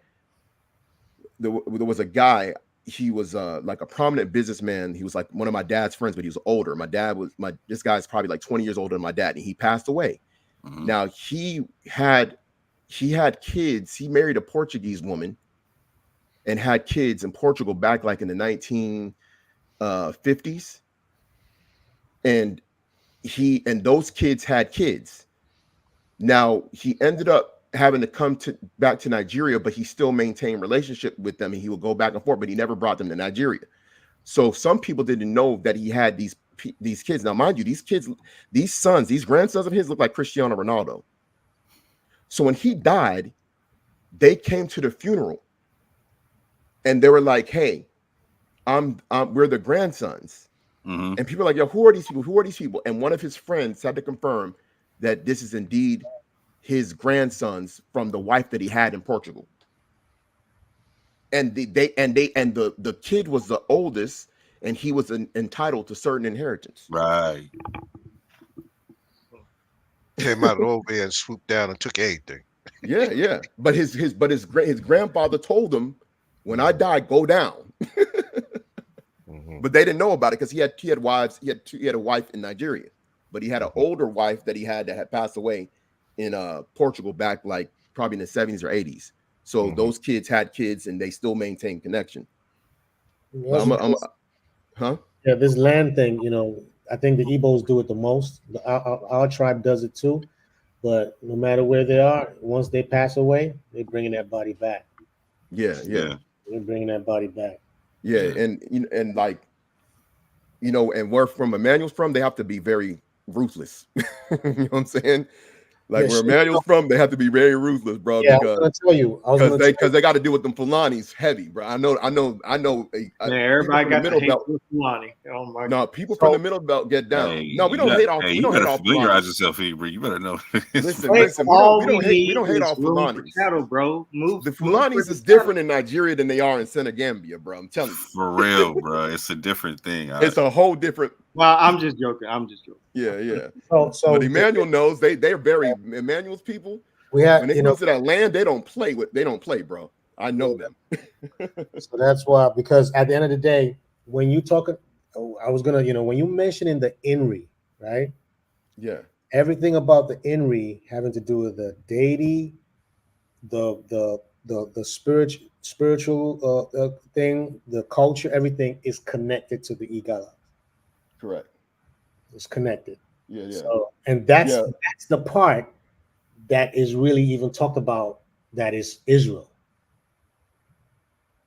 There was a guy. He was like a prominent businessman. He was like one of my dad's friends, but he was older. This guy's probably like 20 years older than my dad, and he passed away. Now he had kids. He married a Portuguese woman and had kids in Portugal back like in the 1950s. And those kids had kids. Now he ended up having to come back to Nigeria, but he still maintained relationship with them, and he would go back and forth, but he never brought them to Nigeria. So some people didn't know that he had these kids. Now, mind you, these kids, these sons, these grandsons of his look like Cristiano Ronaldo. So when he died, they came to the funeral and they were like, hey, we're the grandsons. And people are like, yo, who are these people? Who are these people? And one of his friends had to confirm that this is indeed his grandsons from the wife that he had in Portugal. And the kid was the oldest, and he was entitled to certain inheritance. Right. Came out over there and swooped down and took everything. Yeah. But his grandfather told him, when I die, go down. But they didn't know about it because he had wives. He had a wife in Nigeria, but he had an older wife that had passed away in Portugal back like probably in the 70s or 80s. So those kids had kids, and they still maintain connection. This land thing, I think the Igbos do it the most. Our tribe does it too, but no matter where they are, once they pass away, they're bringing that body back. Yeah. They're bringing that body back. Yeah, and like, and where from Emmanuel's from, they have to be very ruthless. You know what I'm saying? Like where Emmanuel's from, they have to be very ruthless, bro. Yeah, because I was gonna tell you, because they got to deal with them Fulanis heavy, bro. I know. Everybody got the hate with Fulani. Oh my! No, people from the middle belt get down. Hey, no, we don't hate all. Hey, you better familiarize yourself, Hebrew. You better know. Listen. We don't hate all Fulanis. Cattle, bro. The Fulanis is different in Nigeria than they are in Senegambia, bro. I'm telling you. For real, bro. It's a different thing. It's a whole different. Well, I'm just joking. Yeah. So but Emmanuel knows they're very Emmanuel's people. When it comes to that land, they don't play, bro. I know them. So that's why, because at the end of the day, when you talking, when you mentioning the INRI, right? Yeah. Everything about the INRI having to do with the deity, the spiritual thing, the culture, everything is connected to the Igala. Correct. It's connected. Yeah. So, and that's the part that is really even talked about. That is Israel.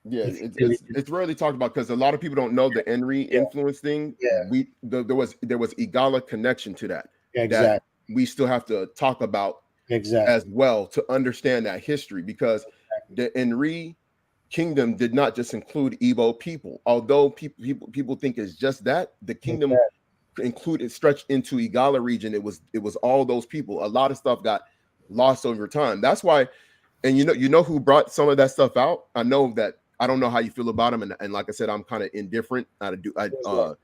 Yeah, it's rarely talked about because a lot of people don't know the Enri influence thing. Yeah, there was Igala connection to that. Exactly. That we still have to talk about as well to understand that history, because the Enri kingdom did not just include Igbo people. Although people think it's just that, the kingdom included, stretched into Igala region. It was all those people. A lot of stuff got lost over time. That's why, and you know who brought some of that stuff out? I know that. I don't know how you feel about him, and like I said, I'm kind of indifferent. Nandi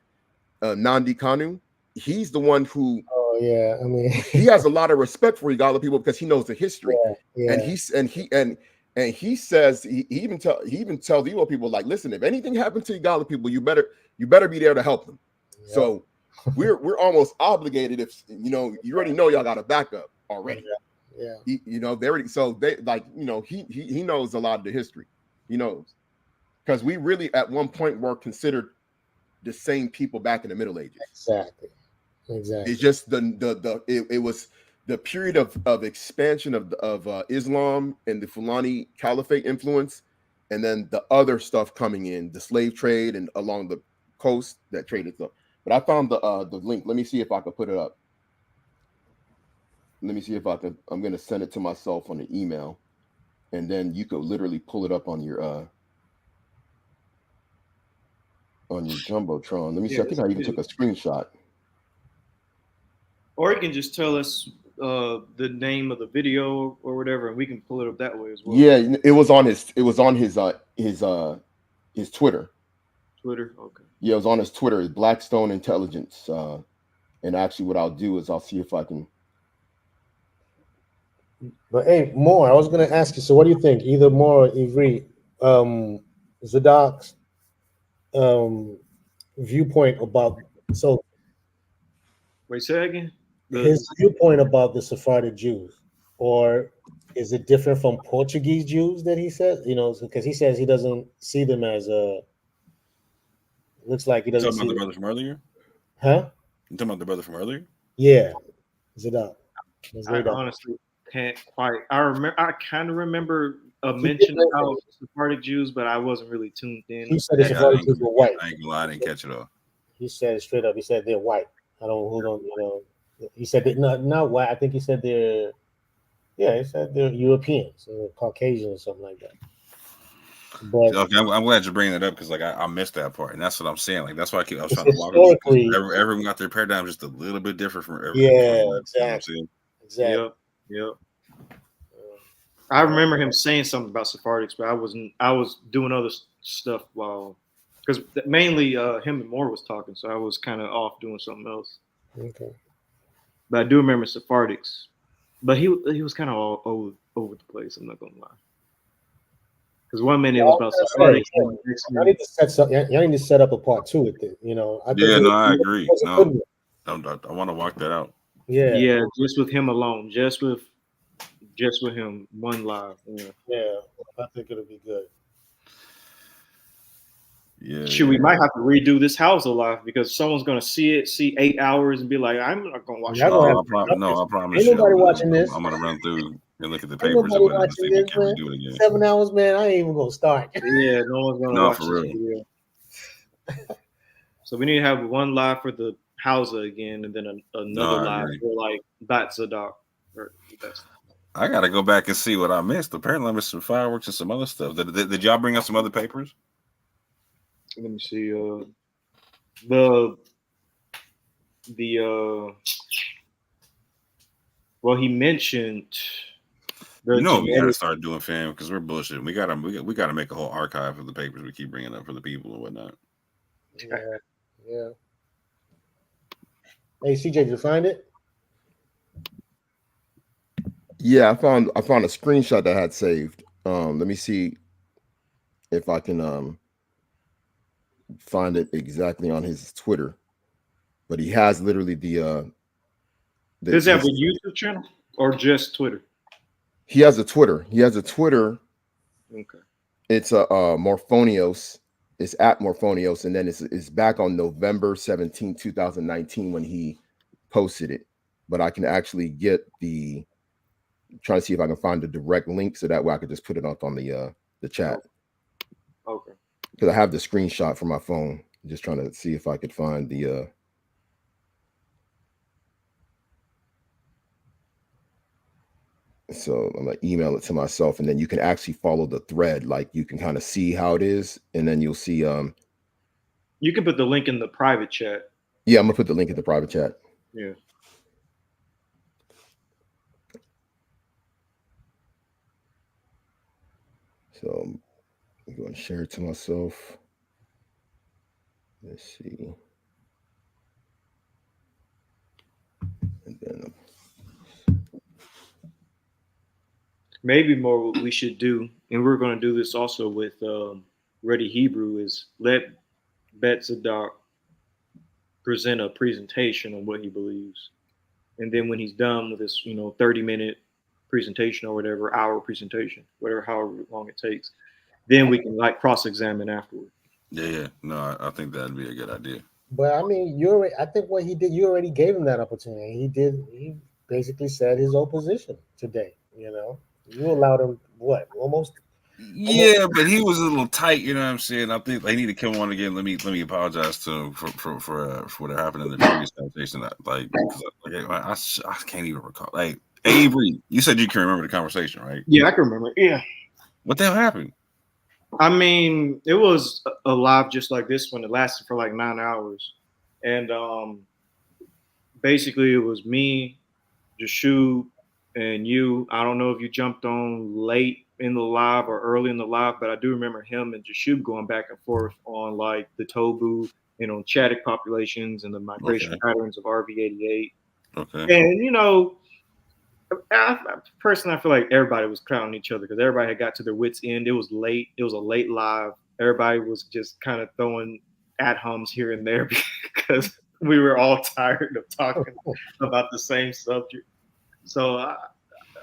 Kanu, he's the one who. Oh yeah, I mean, he has a lot of respect for Igala people because he knows the history, and he says he even tells the Igbo people, like, listen, if anything happened to Igala people, you better be there to help them. Yeah. So we're almost obligated if you already know y'all got a backup already. Yeah. They already, so they he knows a lot of the history. He knows. Because we really at one point were considered the same people back in the Middle Ages. Exactly. It's just it was the period of expansion of Islam and the Fulani Caliphate influence, and then the other stuff coming in, the slave trade and along the coast that traded stuff. But I found the link. Let me see if I can put it up. Let me see if I can. I'm gonna send it to myself on an email, and then you could literally pull it up on your jumbotron. Let me see. I think I even took a screenshot. Or you can just tell us the name of the video or whatever, and we can pull it up that way as well. Yeah, it was on his Twitter. Twitter, okay. Yeah, it was on his Twitter, Blackstone Intelligence. And actually, what I'll do is I'll see if I can. But hey, Moore, I was going to ask you. So, what do you think? Either Moore or Ivry, Zadok's viewpoint about so. Wait, say that again. His viewpoint about the Sephardic Jews, or is it different from Portuguese Jews that he says? You know, because he says he doesn't see them as a. Looks like he doesn't. You talking about the brother from earlier? Huh? You talking about the brother from earlier? Yeah, Zadok. I honestly can't quite. I kind of remember a mention about Sephardic Jews, but I wasn't really tuned in. He said the Sephardic Jews were white. I ain't gonna lie, I didn't catch it all. He said it straight up. He said they're white. I don't hold on. You know, he said they're not white. I think he said they're. Yeah, he said they're Europeans or Caucasian or something like that. But okay, I'm glad you're bringing it up because like I missed that part, and that's what I'm saying. Like that's why I was trying to walk it. Everyone got their paradigm just a little bit different from everyone. Yeah, exactly. Exactly. Yep. I remember him saying something about Sephardics, but I was doing other stuff while, because mainly him and Moore was talking, so I was kind of off doing something else. Okay. But I do remember Sephardics, but he was kind of all over the place. I'm not gonna lie. Because one minute it was about Sephardics. I need to set up. I need to set up a part 2 with it. You know. I agree. No, I want to walk that out. Yeah, just with him alone, just with him, one live. Yeah, I think it'll be good. Yeah. Shoot, we might have to redo this house alive because someone's gonna see 8 hours and be like, "I'm not gonna watch it." I promise. Ain't nobody watching this. I'm gonna run through and look at the Ain't papers nobody and see if we can redo it again. 7 hours, man. I ain't even gonna start. Yeah, no one's gonna watch for this real. video. So we need to have one live for the Hausa again, and then another live for like Batzadok. I gotta go back and see what I missed. Apparently, I missed some fireworks and some other stuff. Did y'all bring up some other papers? Let me see. Well, he mentioned. We gotta start doing, fam, because we're bullshit. We gotta make a whole archive of the papers we keep bringing up for the people and whatnot. Yeah. Hey, CJ, did you find it? Yeah, I found a screenshot that I had saved. Let me see if I can find it exactly on his Twitter. But he has literally the does he have a YouTube channel or just Twitter? He has a Twitter. Okay. It's Morphonios. It's at Morphonios, and then it's back on November 17, 2019 when he posted it. But I can actually get trying to see if I can find the direct link so that way I could just put it up on the chat. Okay. Because I have the screenshot from my phone. Just trying to see if I could find the so I'm gonna email it to myself, and then you can actually follow the thread. Like you can kind of see how it is, and then you'll see you can put the link in the private chat. Yeah, I'm gonna put the link in the private chat. Yeah. So I'm going to share it to myself. Let's see. And then maybe more what we should do, and we're going to do this also with Ready Hebrew, is let Betzadok present a presentation on what he believes. And then when he's done with this, 30-minute presentation or whatever, hour presentation, however long it takes, then we can cross-examine afterward. Yeah. No, I think that'd be a good idea. But I mean, I think what he did, you already gave him that opportunity. He basically said his opposition today. You know, you allowed him what, almost. Yeah, but he was a little tight, you know what I'm saying? I think they need to come on again. Let me apologize to him for what happened in the previous conversation. Like, I can't even recall. Like, Avery, you said you can remember the conversation, right? Yeah, I can remember. Yeah. What the hell happened? I mean, it was a live just like this one. It lasted for like 9 hours. And basically it was me, Jashu, and you. I don't know if you jumped on late in the live or early in the live, but I do remember him and Jashu going back and forth on like the Tobu and on Chadic populations and the migration patterns of RV88. Okay. And you know, personally, I feel like everybody was clowning each other because everybody had got to their wits' end. It was late. It was a late live. Everybody was just kind of throwing ad homs here and there because we were all tired of talking about the same subject. So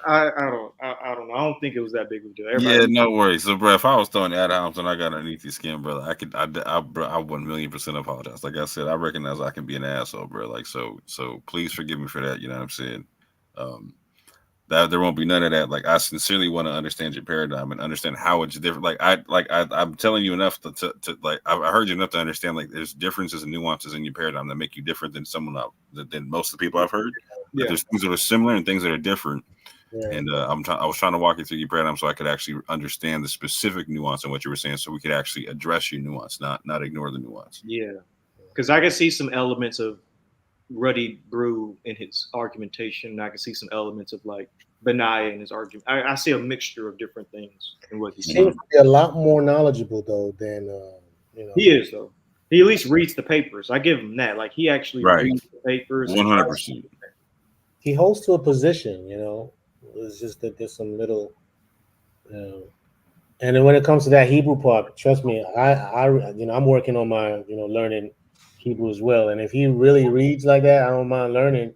I don't know. I don't think it was that big of a deal. Yeah, no worries. So, bro, if I was throwing ad homs and I got underneath your skin, brother, I 1,000,000% apologize. Like I said, I recognize I can be an asshole, bro. Like, so please forgive me for that. You know what I'm saying? That there won't be none of that. Like, I sincerely want to understand your paradigm and understand how it's different. I'm telling you enough to like, I heard you enough to understand, like, there's differences and nuances in your paradigm that make you different than than most of the people I've heard. Yeah. There's things that are similar and things that are different. Yeah. And I was trying to walk you through your paradigm so I could actually understand the specific nuance in what you were saying, so we could actually address your nuance, not ignore the nuance. Yeah, because I can see some elements of Ruddy Brew in his argumentation. I can see some elements of like Benaya in his argument. I see a mixture of different things in what he's saying. Seems to be a lot more knowledgeable though than you know. He is though. He at least reads the papers. I give him that. Like he actually reads the papers. 100%. He holds to a position, you know. It's just that there's some little, and then when it comes to that Hebrew part, trust me, I I'm working on my learning Hebrew as well. And if he really reads like that, I don't mind learning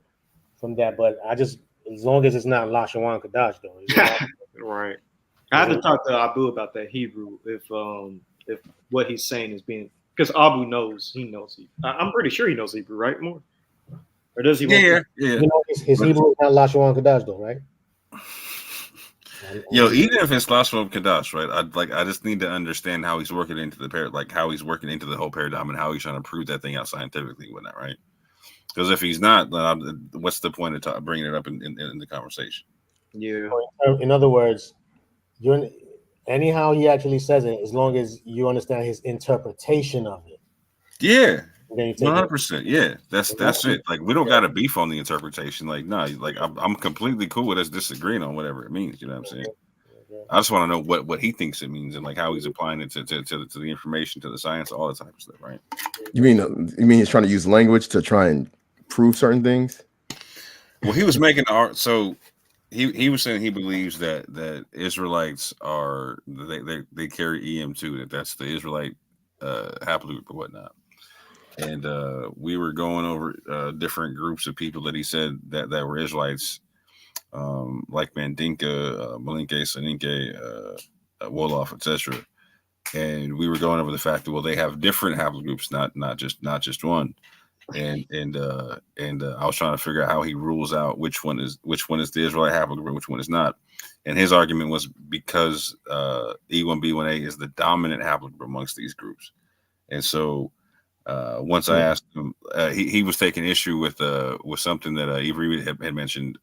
from that. But I just, as long as it's not Lashawan Kadash though. Right. I have to talk to Abu about that Hebrew if what he's saying is being, because Abu knows Hebrew. I'm pretty sure he knows Hebrew, right? More, or does he? Yeah. His Hebrew is not Lashawan Kadash though, right? Yo, even if it's Lashawan Kadash, right? I just need to understand how he's working into the whole paradigm and how he's trying to prove that thing out scientifically and whatnot, right? Because if he's not, then what's the point of bringing it up in the conversation? Yeah. In other words, anyhow he actually says it, as long as you understand his interpretation of it. Yeah. 100%. Yeah, that's it. Like, we don't got a beef on the interpretation. Like, no, like I'm completely cool with us disagreeing on whatever it means. You know what I'm saying? I just want to know what he thinks it means and like how he's applying it to the information, to the science, all that type of stuff, right? You mean he's trying to use language to try and prove certain things? Well, he was making art. So he was saying he believes that Israelites are they carry EM2. That's the Israelite haplogroup or whatnot. And we were going over different groups of people that he said that were Israelites, like Mandinka, Malinke, Saninke, Wolof, etc. And we were going over the fact that, well, they have different haplogroups, not just one. And I was trying to figure out how he rules out which one is the Israelite haplogroup and which one is not. And his argument was because E1B1A is the dominant haplogroup amongst these groups. And so once I asked him, he was taking issue with something that Avery had mentioned,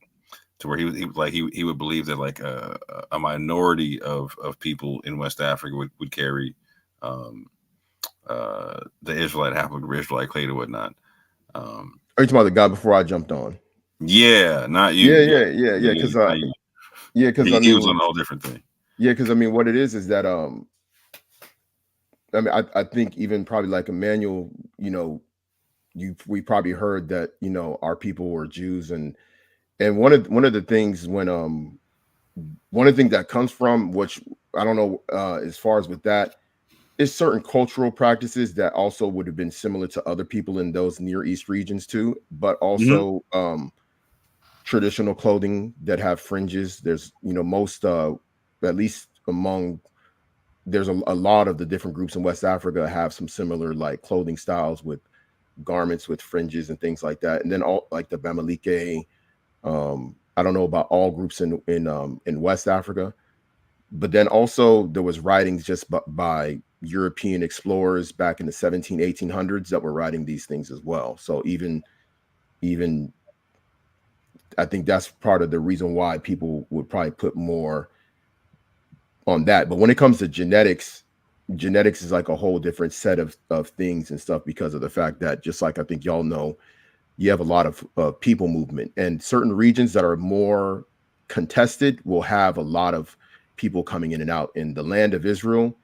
to where he would believe that like a minority of people in West Africa would carry the Israelite haplogroup, Israelite clade or whatnot. Are you talking about the guy before I jumped on? Yeah, not you. Yeah. Because I mean, he was on a whole different thing. Yeah, because I mean, what it is that I mean, I think even probably like Emmanuel, we probably heard that our people were Jews, and one of the things one of the things that comes from, which I don't know as far as with that, is certain cultural practices that also would have been similar to other people in those Near East regions too, but also traditional clothing that have fringes. There's most at least among there's a lot of the different groups in West Africa have some similar like clothing styles with garments with fringes and things like that. And then all like the Bamileke, I don't know about all groups in West Africa, but then also there was writings just by European explorers back in the 1800s that were writing these things as well. So even I think that's part of the reason why people would probably put more on that. But when it comes to genetics is like a whole different set of things and stuff, because of the fact that, just like I think y'all know, you have a lot of people movement, and certain regions that are more contested will have a lot of people coming in and out. And the land of Israel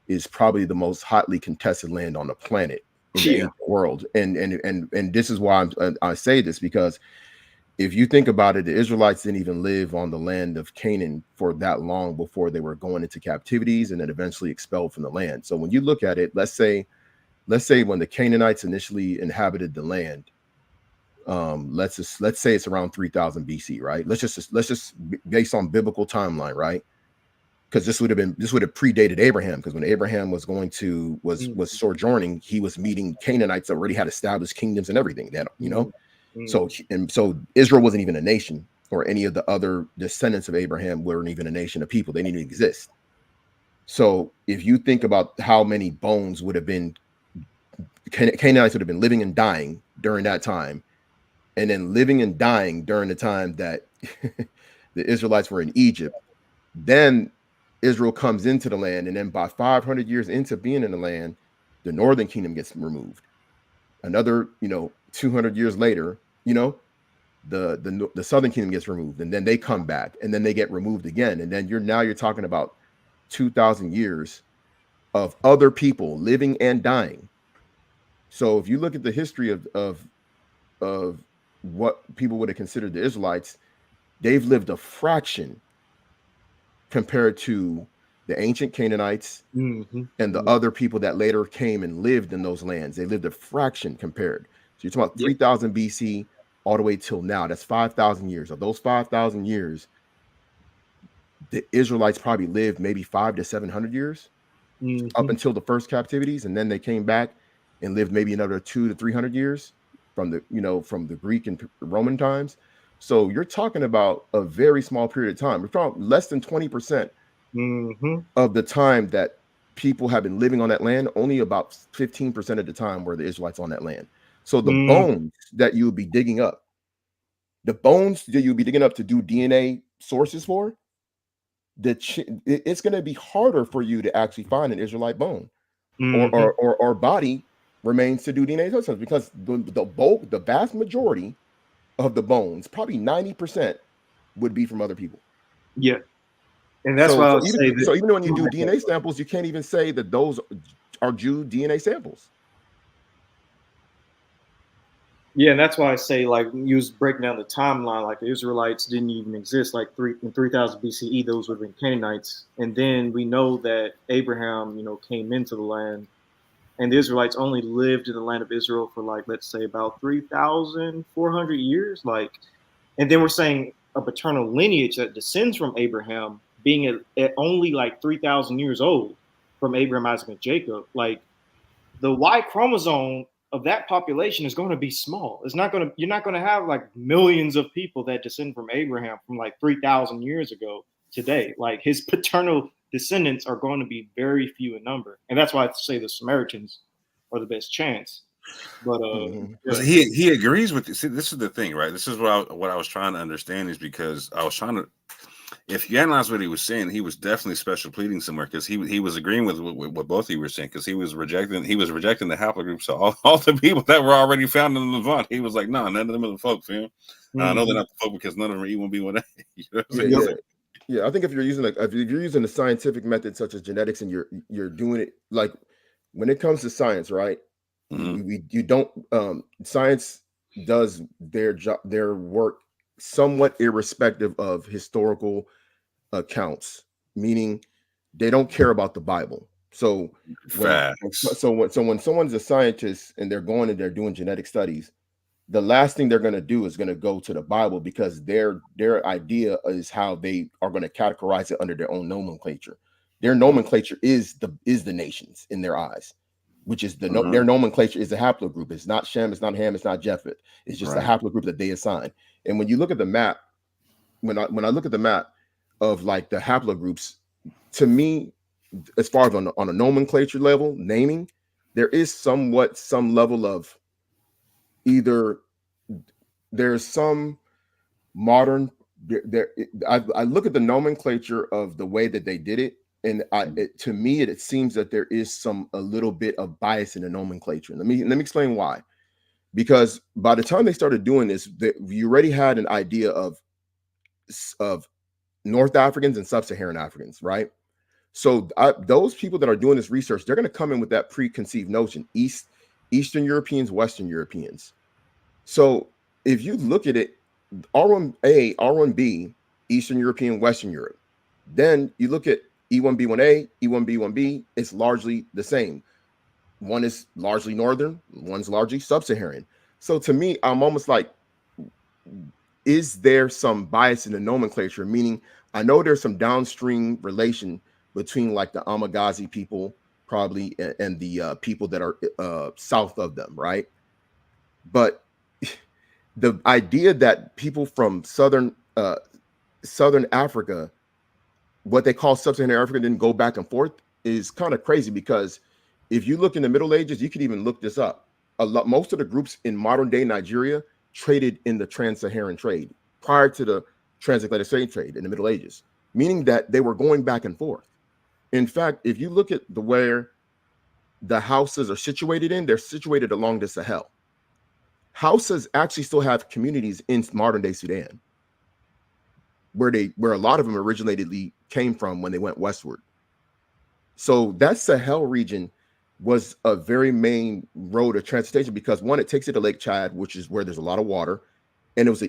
is probably the most hotly contested land on the planet in the ancient world. And this is why I say this, because if you think about it, the Israelites didn't even live on the land of Canaan for that long before they were going into captivities and then eventually expelled from the land. So when you look at it, let's say when the Canaanites initially inhabited the land, let's say it's around 3000 BC, right? Let's just based on biblical timeline, right? Because this would have predated Abraham, because when Abraham was sojourning, he was meeting Canaanites that already had established kingdoms and everything. That So Israel wasn't even a nation, or any of the other descendants of Abraham weren't even a nation of people. They didn't even exist. So if you think about how many bones would have been, Canaanites would have been living and dying during that time, and then living and dying during the time that the Israelites were in Egypt. Then Israel comes into the land, and then by 500 years into being in the land, the northern kingdom gets removed. Another 200 years later, the southern kingdom gets removed, and then they come back, and then they get removed again, and then you're talking about 2,000 years of other people living and dying. So if you look at the history of what people would have considered the Israelites, they've lived a fraction compared to the ancient Canaanites and the other people that later came and lived in those lands. They lived a fraction compared. So you're talking about 3000 BC all the way till now. That's 5,000 years. Of those 5,000 years, the Israelites probably lived maybe 500 to 700 years up until the first captivities, and then they came back and lived maybe another 200 to 300 years from the Greek and Roman times. So you're talking about a very small period of time. We're talking less than 20% of the time that people have been living on that land. Only about 15% of the time were the Israelites on that land. So the bones that you'll be digging up, to do DNA sources for, it's going to be harder for you to actually find an Israelite bone or body remains to do DNA sources, because the vast majority of the bones, probably 90%, would be from other people. Yeah. And that's why I would say so even when you do DNA samples, you can't even say that those are Jew DNA samples. Yeah, and that's why I say, like, you was breaking down the timeline, like the Israelites didn't even exist. Like in 3000 BCE, those would have been Canaanites. And then we know that Abraham, came into the land, and the Israelites only lived in the land of Israel for, like, let's say about 3,400 years. And then we're saying a paternal lineage that descends from Abraham being at only like 3,000 years old from Abraham, Isaac, and Jacob. Like, the Y chromosome of that population is going to be small. You're not going to have like millions of people that descend from Abraham from like 3,000 years ago today. Like, his paternal descendants are going to be very few in number. And that's why I say the Samaritans are the best chance. But he agrees with you. See, this is the thing, right? This is what I was trying to understand, is because I was trying to, if you analyze what he was saying, he was definitely special pleading somewhere, because he was agreeing with what both of you were saying, because he was rejecting the haplogroup. So all the people that were already found in the Levant, he was like, no, none of them are the folk, fam. I know they're not the folk because none of them are E1B1A. You know what I'm saying? Yeah, I think if you're using a scientific method such as genetics, and you're doing it, like, when it comes to science, right? You don't science does their work somewhat irrespective of historical accounts, meaning they don't care about the Bible. So when someone's a scientist and they're going and they're doing genetic studies, the last thing they're going to do is going to go to the Bible, because their idea is how they are going to categorize it under their own nomenclature. their nomenclature is the nations in their eyes, which is their nomenclature is a haplogroup. It's not Shem, it's not Ham, it's not Japheth. It's just a haplogroup that they assign. And when you look at the map, when I look at the map of like the haplogroups, to me, as far as on a nomenclature level, naming, there is some level of either there's some modern I look at the nomenclature of the way that they did it, and to me it seems that there is a little bit of bias in the nomenclature. Let me explain why. Because by the time they started doing this, you already had an idea of North Africans and Sub-Saharan Africans, right? So those people that are doing this research, they're going to come in with that preconceived notion: Eastern Europeans, Western Europeans. So if you look at it, R1A, R1B, Eastern European, Western Europe. Then you look at E1B1A, E1B1B, it's largely the same. One is largely Northern, one's largely Sub-Saharan. So to me, I'm almost like, is there some bias in the nomenclature? Meaning, I know there's some downstream relation between like the Amagazi people probably and the people that are south of them, right? But the idea that people from southern Africa, what they call Sub-Saharan Africa, didn't go back and forth is kind of crazy, because if you look in the Middle Ages, you could even look this up. Most of the groups in modern day Nigeria traded in the trans-Saharan trade prior to the transatlantic slave trade in the Middle Ages, meaning that they were going back and forth. In fact, if you look at where the Hausas are situated they're situated along the Sahel. Hausas actually still have communities in modern day Sudan, where a lot of them originally came from when they went westward. So that Sahel region was a very main road of transportation, because one, it takes you to Lake Chad, which is where there's a lot of water, and it was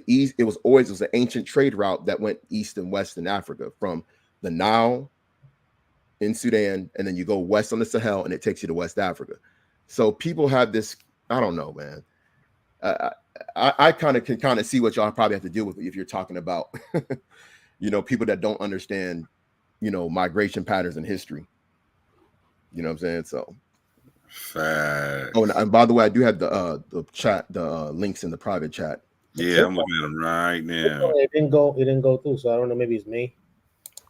an ancient trade route that went east and west in Africa, from the Nile in Sudan, and then you go west on the Sahel, and it takes you to West Africa. So people have this, I don't know, man. I can see what y'all probably have to deal with if you're talking about, people that don't understand, migration patterns and history. You know what I'm saying? So. Fact. Oh, and by the way, I do have the chat, the links in the private chat. Yeah, I'm looking at them right now. It didn't go through, so I don't know. Maybe it's me.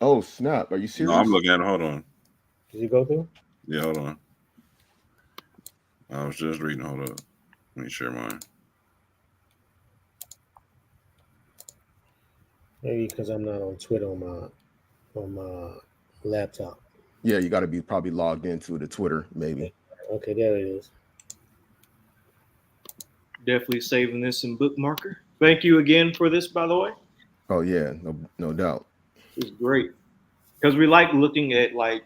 Oh snap! Are you serious? No, I'm looking at it. Hold on. Did you go through? Yeah, hold on. I was just reading. Hold up. Let me share mine. Maybe because I'm not on Twitter on my laptop. Yeah, you got to be probably logged into the Twitter, maybe. Okay, there it is. Definitely saving this in bookmarker. Thank you again for this, by the way. Oh yeah, no doubt. It's great, because we like looking at like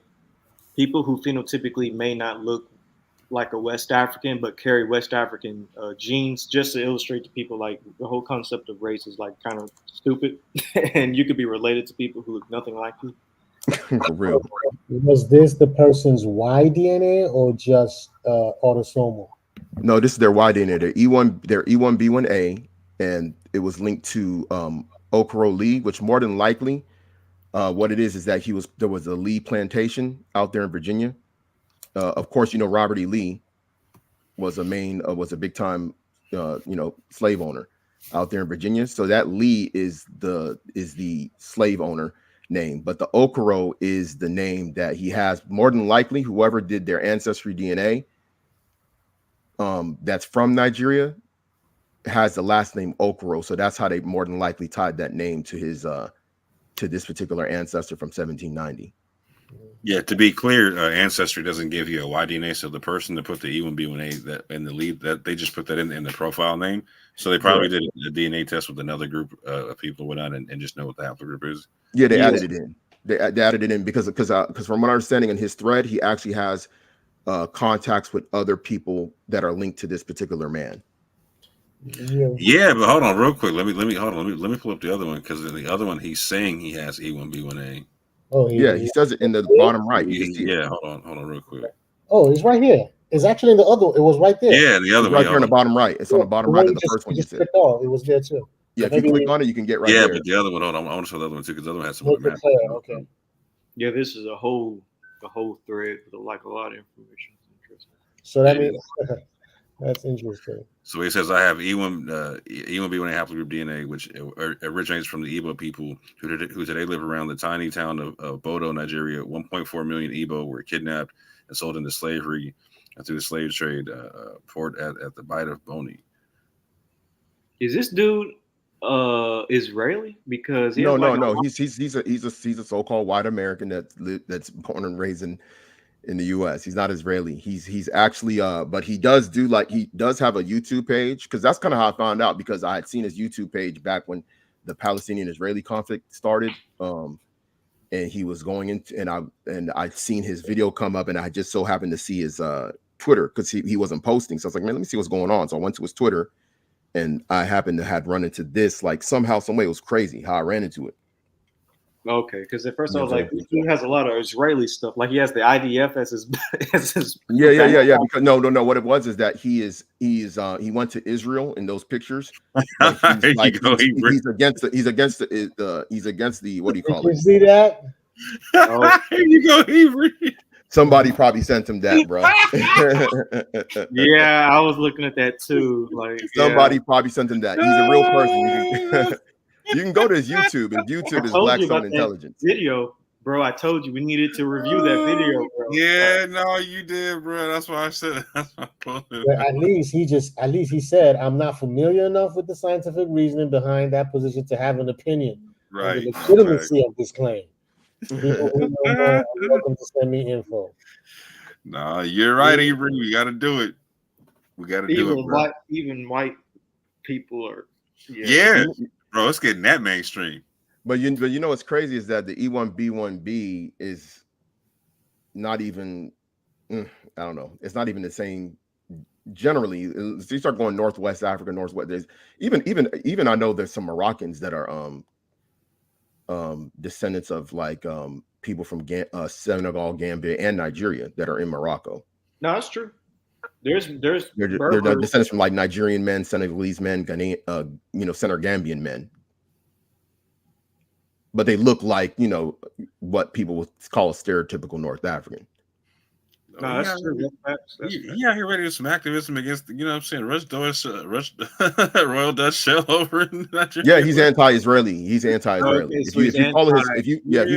people who phenotypically may not look like a West African but carry West African genes, just to illustrate to people like the whole concept of race is like kind of stupid, and you could be related to people who look nothing like you. For real. Was this the person's Y DNA or just autosomal? No, this is their Y DNA. Their E1B1A, and it was linked to Okoro Lee, which more than likely, what it is that there was a Lee plantation out there in Virginia. Of course, Robert E. Lee was a big time, slave owner out there in Virginia. So that Lee is the slave owner name, but the Okoro is the name that he has. More than likely, whoever did their ancestry DNA, that's from Nigeria, has the last name Okoro. So that's how they more than likely tied that name to his to this particular ancestor from 1790. Yeah, to be clear, Ancestry doesn't give you a Y-DNA, so the person that put the E1B1A that in the lead, that they just put that in the profile name. So they probably did a DNA test with another group of people or whatnot, and just know what the haplogroup is. Yeah, they added it in. They added it in because from my understanding in his thread, he actually has contacts with other people that are linked to this particular man. Yeah, but hold on, real quick. Let me pull up the other one, because in the other one he's saying he has E1B1A. Oh, yeah, he says it in the bottom right. Yeah, hold on, real quick. Oh, it's right here. It's actually in the other. It was right there. Yeah, the other one, right there in the bottom right. It's on the bottom right of the first one you said. It was there too. Yeah, if you click on it, you can get right there. Yeah, but the other one, hold on, I want to show the other one too, because the other one has some other map. Okay. Yeah, this is a whole a whole thread with like a lot of information. It's interesting. So that Yeah. means that's interesting. So he says, I have E1B1A haplogroup DNA, which originates from the Igbo people who today live around the tiny town of Bodo, Nigeria. 1.4 million Igbo were kidnapped and sold into slavery through the slave trade port at the Bight of Boni. Is this dude Israeli? Because he No, has like no. He's a so-called white American that's born and raised in the U.S. He's not Israeli. He's actually but he does have a YouTube page, because that's kind of how I found out, because I had seen his YouTube page back when the Palestinian-Israeli conflict started. And he was going into, and I'd seen his video come up, and I just so happened to see his Twitter, because he wasn't posting. So I was like, man, let me see what's going on. So I went to his Twitter, and I happened to have run into this, like somehow, some way. It was crazy how I ran into it. okay, because at first I was like, he has a lot of Israeli stuff. Like he has the IDF as his Yeah. Because no. What it was is that he went to Israel in those pictures. He's against the what do you call You it? see that? Here you go, Avery. Somebody probably sent him that, bro. Yeah, I was looking at that too. Like Somebody probably sent him that. He's a real person. You can go to his YouTube. His YouTube is Black Sun Intelligence. Video, bro. I told you we needed to review that video, bro. Yeah, no, you did, bro. That's why I said. But at least he said, I'm not familiar enough with the scientific reasoning behind that position to have an opinion on the legitimacy of this claim. People who know more are welcome to send me info. Nah, you're right, Avery. We got to do it. We got to do it, bro. Even white people are. Yeah, bro. It's getting that mainstream. But you know what's crazy is that the E1B1B is not even. I don't know. It's not even the same. Generally, so you start going Northwest Africa, Northwest. There's even I know there's some Moroccans that are descendants of like people from Senegal, Gambia, and Nigeria that are in Morocco. No, that's true. They're descendants from like Nigerian men, Senegalese men, Ghanaian, Senegambian men. But they look like, what people would call a stereotypical North African. No, that's true. He out here ready to some activism against, Royal Dutch Shell over in Nigeria. Yeah, he's anti-Israeli. He's anti-Israeli. Okay, if you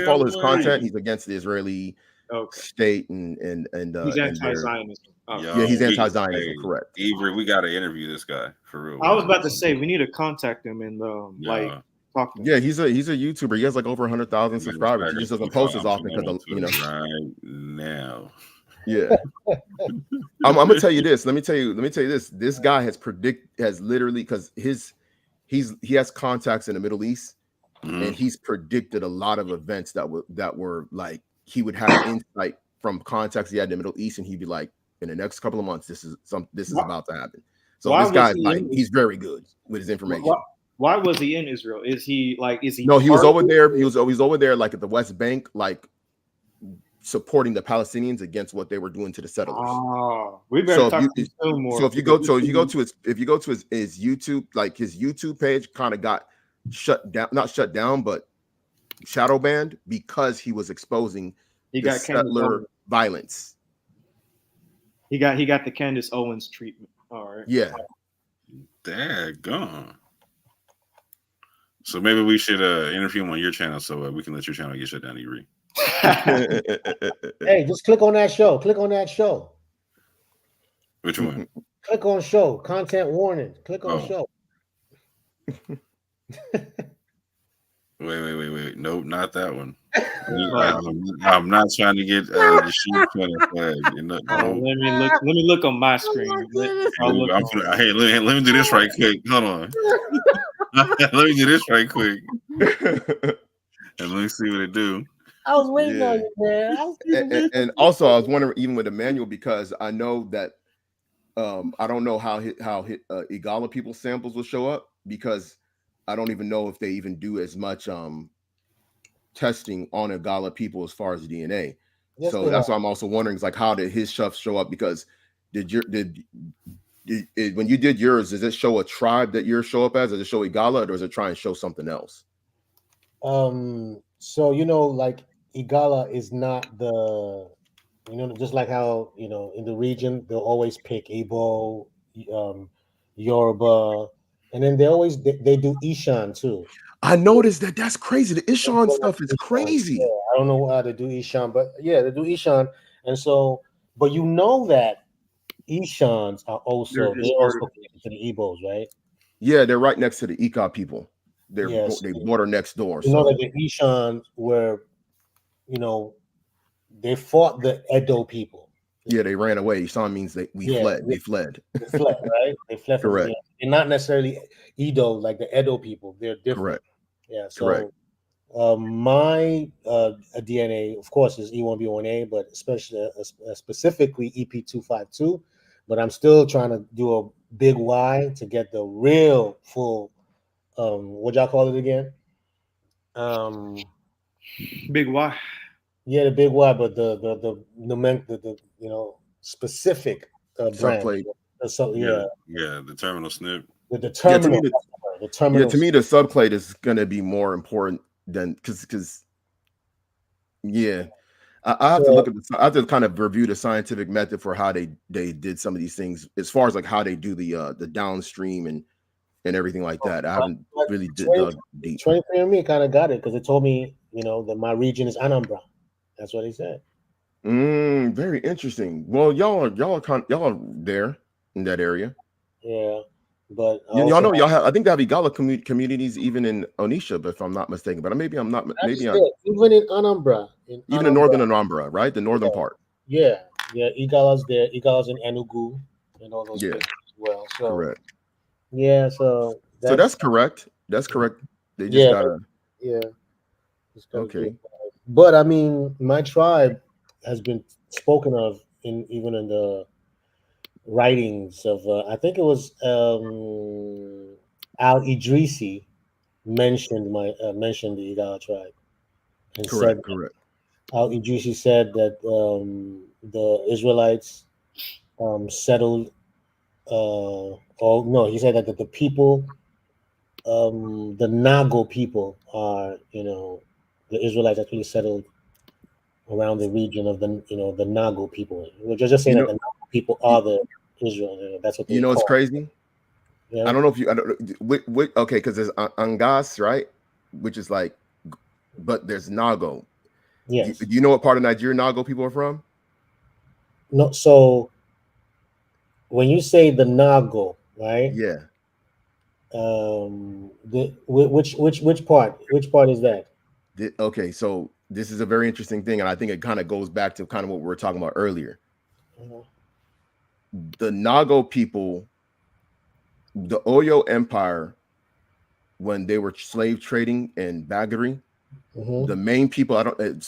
follow his way. content, he's against the Israeli state and he's anti-Zionism. Yeah, he's anti-Zionism. Correct. Avery, we got to interview this guy for real. I was about to say we need to contact him and talk to him. Yeah, he's a YouTuber. He has like over 100,000 subscribers. He just doesn't post as often because right now. Yeah, I'm gonna tell you this. Let me tell you this. This guy has literally, because he has contacts in the Middle East, and he's predicted a lot of events that were like, he would have insight from contacts he had in the Middle East, and he'd be like, in the next couple of months, this is about to happen. So this guy's he's very good with his information. Why was he in Israel? Is he? No, he was over there. He was over there, like at the West Bank, like supporting the Palestinians against what they were doing to the settlers. Oh, we better talk to him more. So if you go to his YouTube, like his YouTube page kind of got not shut down, but shadow banned because he was exposing settler violence. He got the Candace Owens treatment. All right. Yeah. Daggone. So maybe we should interview him on your channel so we can let your channel get shut down, Eerie. Hey, just click on that show. Click on that show. Which one? Click on show. Content warning. Click on show. Wait. Nope, not that one. I'm not trying to get the sheep channel flag. No. Let me look on my screen. Let me do this right quick. Hold on. Let me do this right quick. And let me see what it do. I was waiting on you, man. And also, I was wondering, even with Emmanuel, because I know that I don't know how Igala people's samples will show up, because I don't even know if they even do as much testing on Igala people as far as DNA. Yes, so that's why I'm also wondering, is like, how did his stuff show up? Because when you did yours, does it show a tribe that yours show up as? Does it show Igala, or does it try and show something else? So like Igala is not the, just like how, in the region, they'll always pick Igbo, um, Yoruba, and then they do Ishan too. I noticed that. That's crazy. The They Ishan call stuff it is Ishan. crazy. Yeah, I don't know how they do Ishan, but yeah, they do Ishan. And so, but that Ishans are They're they're just part also of connected to the Igbos, right? Yeah, they're right next to the Ika people. Yes. They border next door. You know that So the Ishans were, you know, they fought the Edo people. yeah, they ran away. Ishan means we Yeah, fled. They fled. they fled, right? They fled from. Correct. Yeah, they're not necessarily Edo like the Edo people. They're different. Correct. Yeah. Correct. So my DNA, of course, is E1B1A, but especially specifically EP252. But I'm still trying to do a big Y to get the real full. What y'all call it again? Big Y. Yeah, the big Y, but the specific branch. Subclade. Yeah, Yeah, yeah, the terminal snip. the Yeah, to terminal. me, The terminal. to me, the subclade is gonna be more important than because yeah. I have to So, look at I have to kind of review the scientific method for how they did some of these things as far as like how they do the downstream and everything like that. I haven't really dug deep. 23andMe kind of got it because it told me, that my region is Anambra. That's what he said. Very interesting. Well, y'all are there in that area. Yeah, but Y'all know y'all have. I think they have Igala communities even in Onisha, if I'm not mistaken. But maybe I'm not. Maybe I'm even in Anambra. even in northern Anambra, right? The northern part. Yeah, Igala's there. Igala's in Enugu and all those places as well. So Correct. yeah, so that's correct. That's correct. They just gotta. Okay. But I mean, my tribe has been spoken of even in the writings of I think it was Al Idrisi mentioned the Igala tribe and said Correct. Al Idrisi said that the Israelites settled he said that the people the Nago people are the Israelites actually settled around the region of the the Nago people. We're just saying that the Nago people are the Israel. That's what they call. It's crazy. Yeah. I don't know if you. I don't. Okay, because there's Angas, right? Which is like, but there's Nago. Yes. Do you know what part of Nigeria Nago people are from? No. So when you say the Nago, right? Yeah. Which part is that? Okay, so this is a very interesting thing, and I think it kind of goes back to kind of what we were talking about earlier. The Nago people, the Oyo Empire, when they were slave trading in Bagari, the main people, at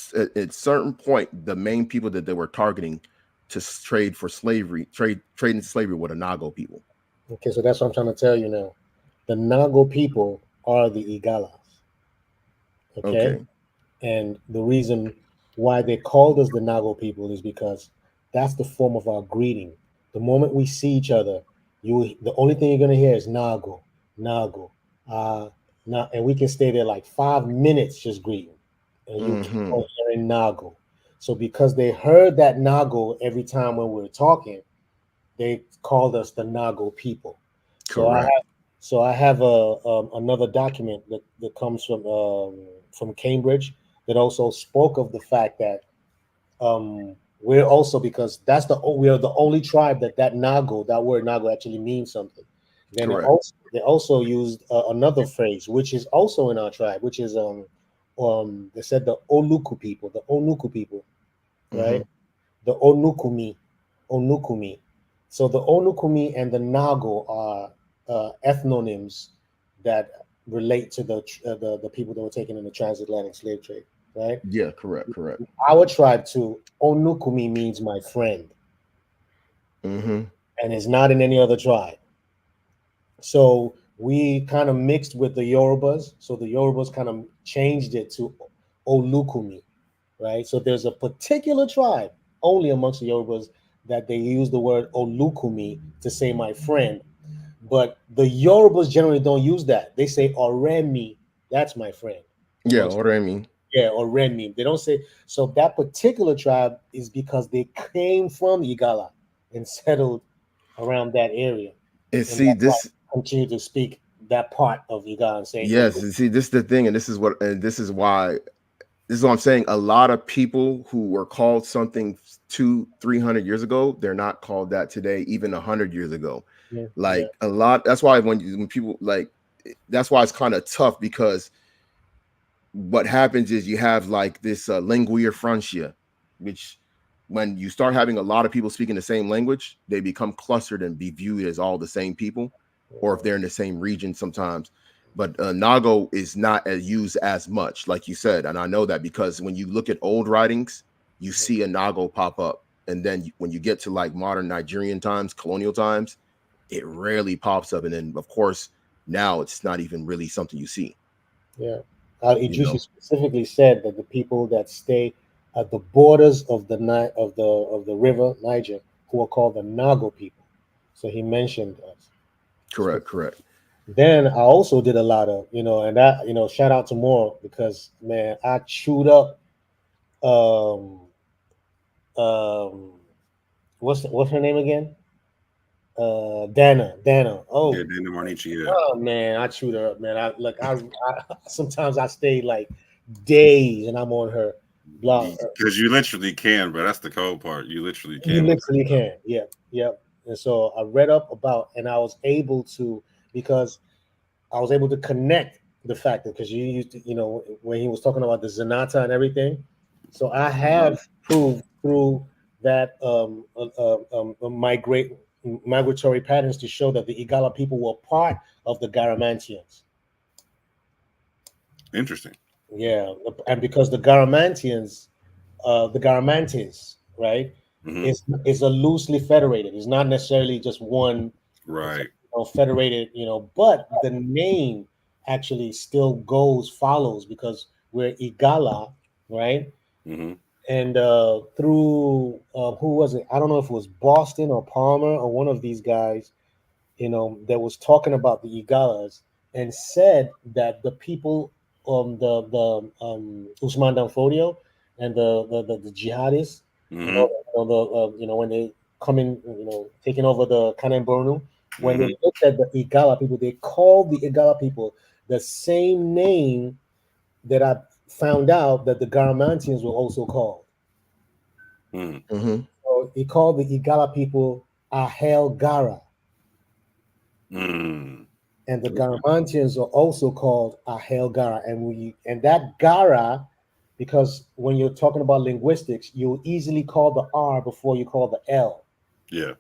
certain point, the main people that they were targeting to trade for slavery, trade into slavery were the Nago people. Okay, so that's what I'm trying to tell you now. The Nago people are the Igalas. Okay. And the reason why they called us the Nago people is because that's the form of our greeting. The moment we see each other, the only thing you're gonna hear is Nago, Nago, and we can stay there like 5 minutes just greeting, and you keep on hearing Nago. So because they heard that Nago every time when we were talking, they called us the Nago people. Correct. So I have another document that comes from Cambridge that also spoke of the fact that we're also, because we are the only tribe that Nago, that word Nago actually means something. Then they also used another phrase which is also in our tribe, which is they said the Oluku people, right? The Onukumi. So the Onukumi and the Nago are ethnonyms that relate to the people that were taken in the transatlantic slave trade, right? Yeah, correct. Our tribe too, Onukumi means my friend, and it's not in any other tribe. So we kind of mixed with the Yorubas. So the Yorubas kind of changed it to Olukumi, right? So there's a particular tribe only amongst the Yorubas that they use the word Olukumi to say my friend. But the Yorubas generally don't use that. They say Oremi, that's my friend. Yeah, Oremi. Yeah, or red meat. They don't say so. That particular tribe is because they came from Igala and settled around that area, And and see that's why this, they continue to speak that part of Igala and say, yes, and see this is the thing, and this is why I'm saying. A lot of people who were called something 200-300 years ago, they're not called that today, even 100 years ago. yeah, Like a lot. That's why when people like, that's why it's kind of tough, because what happens is you have like this lingua franca, which when you start having a lot of people speaking the same language, they become clustered and be viewed as all the same people, or if they're in the same region sometimes. But Nago is not as used as much, like you said, and I know that because when you look at old writings, you see a Nago pop up, and then when you get to like modern Nigerian times, colonial times, it rarely pops up, and then of course now it's not even really something you see. yeah. You Idrisi know, specifically said that the people that stay at the borders of the river Niger, who are called the Nago people. So he mentioned us. correct. Then I also did a lot of, and that, shout out to Moore because man, I chewed up um what's her name again? Dana. Yeah, Oh, Dana Marnichi, yeah. oh man, I chewed her up, man. I sometimes I stay like days and I'm on her blog. Because you literally can, but that's the cold part. You literally You can. literally can. Yeah. And so I read up about, and I was able to, because I was able to connect the fact that, because you used to, when he was talking about the Zanata and everything. So I have proved through that migratory patterns to show that the Igala people were part of the Garamantians. Interesting. Yeah, and because the Garamantians, the Garamantes, right, Mhm. is a loosely federated. It's not necessarily just one Right. federated, but the name actually still follows because we're Igala, right? Mhm. And through who was it? I don't know if it was Boston or Palmer or one of these guys, that was talking about the Igalas and said that the people, the Usman Danfodio and the jihadists, Mhm. when they come in, taking over the Kanem Bornu, when they Mhm. looked at the Igala people, they called the Igala people the same name that I found out that the Garamantians were also called. Mhm. Mhm. So he called the Igala people Ahel Gara. Mhm. And the Okay. Garamantians are also called Ahel Gara, and that Gara, because when you're talking about linguistics, you easily call the R before you call the L. Yeah.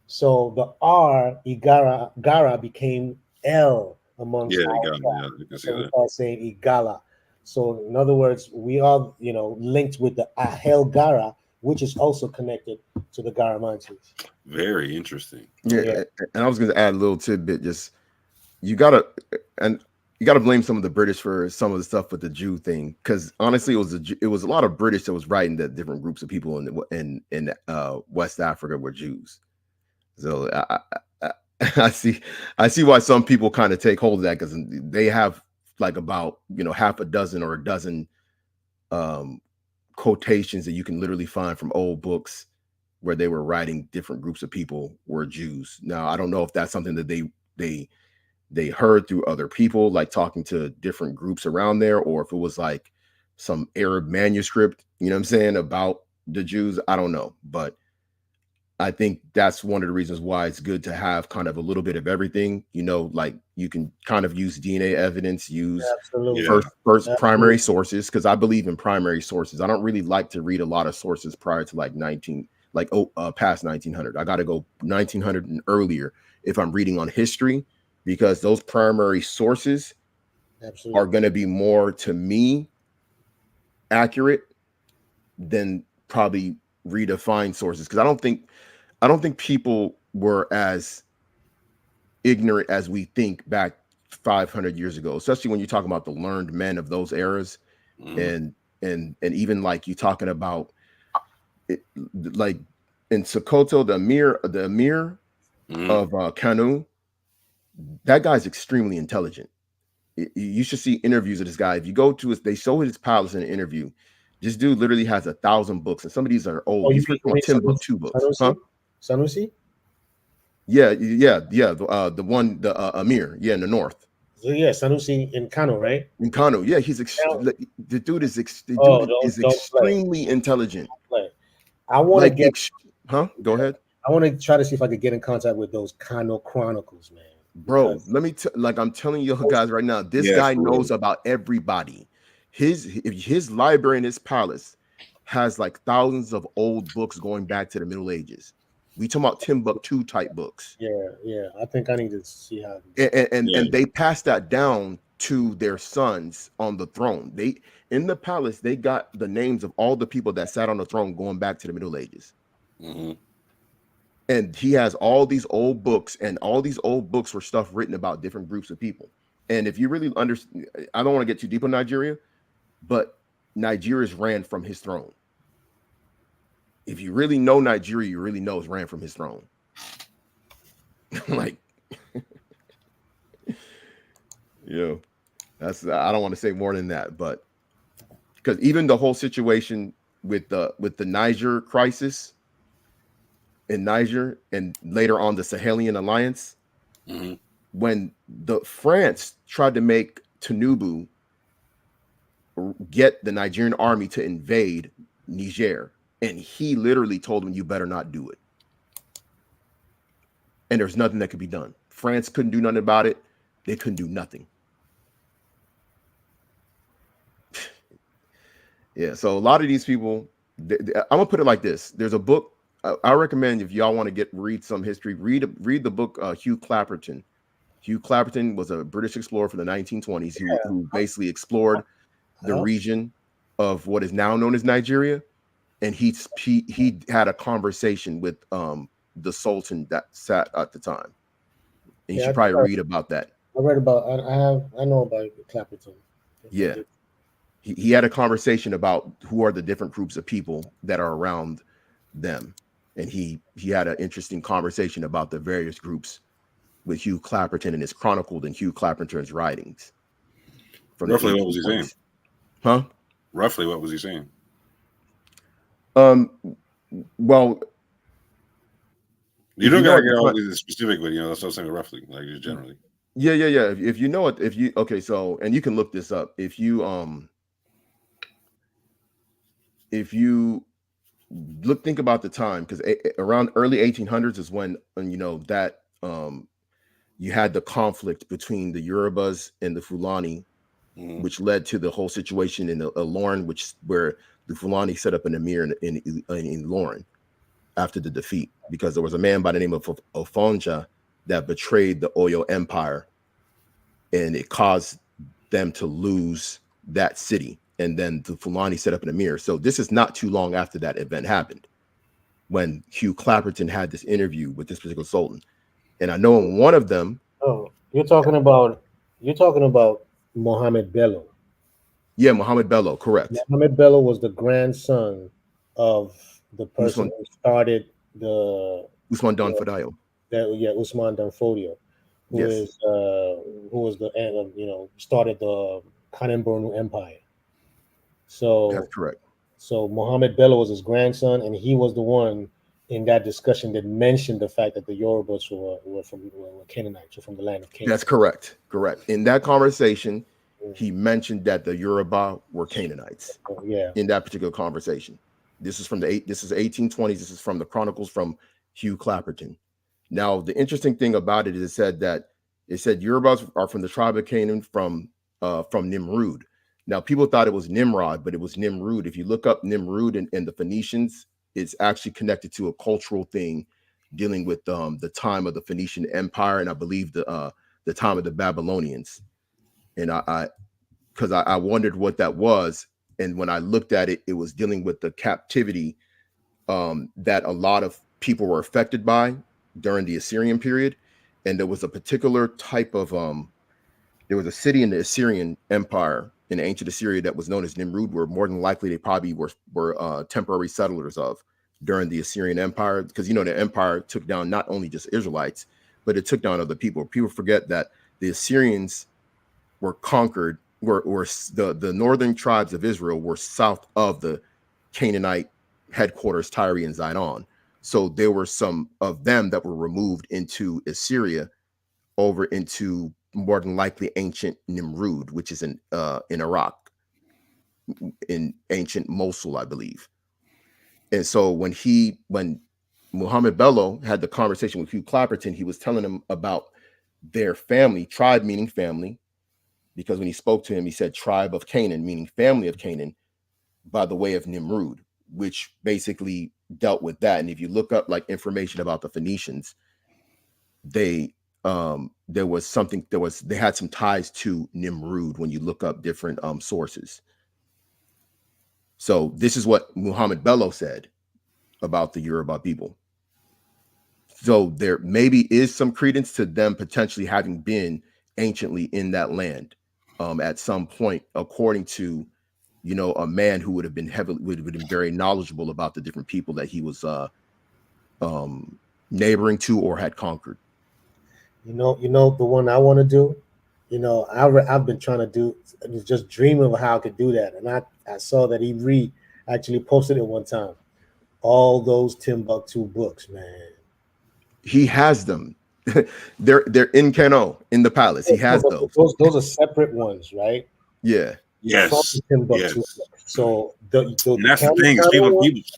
So the R Igara Gara became L amongst Yeah, you our got me. Yeah, tribe. you can see So we that. start saying Igala. So in other words, we are linked with the Ahel Gara, which is also connected to the Garamantians. Very interesting. Yeah, Yeah. and I was going to add a little tidbit. Just you gotta and you gotta blame some of the British for some of the stuff with the Jew thing, because honestly, it was a lot of British that was writing that different groups of people in West Africa were Jews. So I, I see why some people kind of take hold of that, because they have like about half a dozen or a dozen um, quotations that you can literally find from old books where they were writing different groups of people were Jews. Now I don't know if that's something that they heard through other people, like talking to different groups around there, or if it was like some Arab manuscript, what I'm saying, about the Jews. I don't know, but I think that's one of the reasons why it's good to have kind of a little bit of everything. Like you can kind of use DNA evidence, use Absolutely. Yeah. first primary Absolutely. sources, because I believe in primary sources. I don't really like to read a lot of sources prior to like past 1900. I got to go 1900 and earlier if I'm reading on history, because those primary sources are Absolutely. going to be more, to me, accurate than probably redefined sources, because I don't think people were as ignorant as we think back 500 years ago, especially when you talk about the learned men of those eras. Mhm. And even like you talking about it, like in Sokoto, the emir Mhm. of Kanu, that guy's extremely intelligent. You should see interviews of this guy. If you go to his, they show his palace in an interview. This dude literally has 1,000 books, and some of these are old. Oh, you He's mean, written on Timbuktu books, huh? Sanusi? Yeah. The one, the Amir, yeah, in the north. So yeah, Sanusi in Kano, right? In Kano, yeah, he's Now- the dude is don't extremely intelligent. Like, I want to get, Go ahead. I want to try to see if I could get in contact with those Kano Chronicles, man. Bro, let me I'm telling you guys right now, this guy knows about everybody. His library in his palace has like thousands of old books going back to the Middle Ages. We talking about Timbuktu type books. Yeah. I think I need to see how. And they passed that down to their sons on the throne. They in the palace, they got the names of all the people that sat on the throne going back to the Middle Ages. Mm-hmm. And he has all these old books, and all these old books were stuff written about different groups of people. And if you really understand, I don't want to get too deep on Nigeria, but Nigeria's ran from his throne. If you really know Nigeria, you really know it's ran from his throne. Like, that's, I don't want to say more than that, but because even the whole situation with the Niger crisis in Niger, and later on the Sahelian alliance, when the France tried to make Tinubu get the Nigerian army to invade Niger, and he literally told them, you better not do it. And there's nothing that could be done. France couldn't do nothing about it. They couldn't do nothing. Yeah, so a lot of these people, I'm gonna put it like this. There's a book I recommend, if y'all want to read some history, read the book Hugh Clapperton. Hugh Clapperton was a British explorer from the 1920s who basically explored the region of what is now known as Nigeria, and he had a conversation with the Sultan that sat at the time. And you should probably read about that. I read about. I know about Clapperton. Yeah, he had a conversation about who are the different groups of people that are around them. And he had an interesting conversation about the various groups with Hugh Clapperton, and it's chronicled in Hugh Clapperton's writings. Roughly, what was he saying? Huh? Roughly, what was he saying? Well, you don't gotta get all these specific, but that's what I'm saying. Roughly, like just generally. Yeah. If you know it, okay, so, and you can look this up. If you think about the time, because around early 1800s is when that you had the conflict between the Yorubas and the Fulani, which led to the whole situation in Ilorin, where the Fulani set up an emir in Ilorin after the defeat, because there was a man by the name of Ofonja that betrayed the Oyo Empire, and it caused them to lose that city. And then the Fulani set up an emir. So this is not too long after that event happened, when Hugh Clapperton had this interview with this particular sultan. And I know in one of them. Oh, you're talking about Mohammed Bello. Yeah, Mohammed Bello, correct. Mohammed Bello was the grandson of the person who started the Usman Dan Fodio. Usman Dan Fodio, who was the started the Kanem Bornu Empire. So that's correct. So Mohammed Bello was his grandson, and he was the one in that discussion that mentioned the fact that the Yorubas were Canaanites, or from the land of Canaan. That's correct. In that conversation, he mentioned that the Yoruba were Canaanites. Yeah. In that particular conversation, this is 1820s. This is from the chronicles from Hugh Clapperton. Now, the interesting thing about it is it said Yorubas are from the tribe of Canaan from Nimrud. Now, people thought it was Nimrod, but it was Nimrud. If you look up Nimrud and the Phoenicians, it's actually connected to a cultural thing dealing with the time of the Phoenician Empire, and I believe the time of the Babylonians. And I wondered what that was, and when I looked at it, it was dealing with the captivity that a lot of people were affected by during the Assyrian period, and there was a particular type of there was a city in the Assyrian Empire, in ancient Assyria, that was known as Nimrud, where more than likely they probably were temporary settlers of during the Assyrian Empire, because the empire took down not only just Israelites, but it took down other people. People forget that the Assyrians were conquered, the northern tribes of Israel were south of the Canaanite headquarters, Tyre and Zidon. So there were some of them that were removed into Assyria, over into more than likely ancient Nimrud, which is in Iraq, in ancient Mosul, I believe. And so when Muhammad Bello had the conversation with Hugh Clapperton, he was telling him about their family, tribe meaning family, because when he spoke to him, he said tribe of Canaan, meaning family of Canaan, by the way of Nimrud, which basically dealt with that. And if you look up like information about the Phoenicians, they had some ties to Nimrud when you look up different sources. So this is what Muhammad Bello said about the Yoruba people. So there maybe is some credence to them potentially having been anciently in that land at some point, according to, you know, a man who would have been very knowledgeable about the different people that he was neighboring to or had conquered. You know the one I want to do. You know, I've been trying to do, just dreaming of how I could do that, and I saw that he actually posted it one time. All those Timbuktu books, man. He has them. they're in Kano in the palace. He has those. Those are separate ones, right? Yeah. Yes. Timbuktu. Yes. So and that's the thing is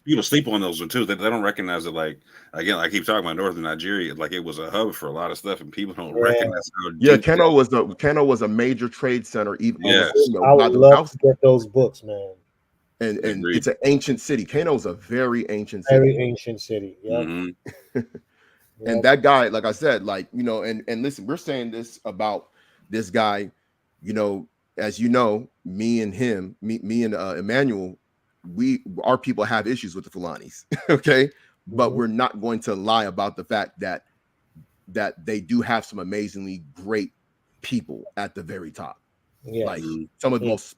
people sleep on those too. They don't recognize it. Like, again, I keep talking about northern Nigeria, like it was a hub for a lot of stuff, and people don't recognize how deep Kano was a major trade center. Even I would love to get those books, man. And it's an ancient city. Kano is a very ancient city. Very ancient city. Yeah. Mm-hmm. And that guy, like I said, like, you know, and listen, we're saying this about this guy, you know, as you know, me and Emmanuel, our people have issues with the Fulanis, okay? But we're not going to lie about the fact that they do have some amazingly great people at the very top. Yeah. Like some of the most,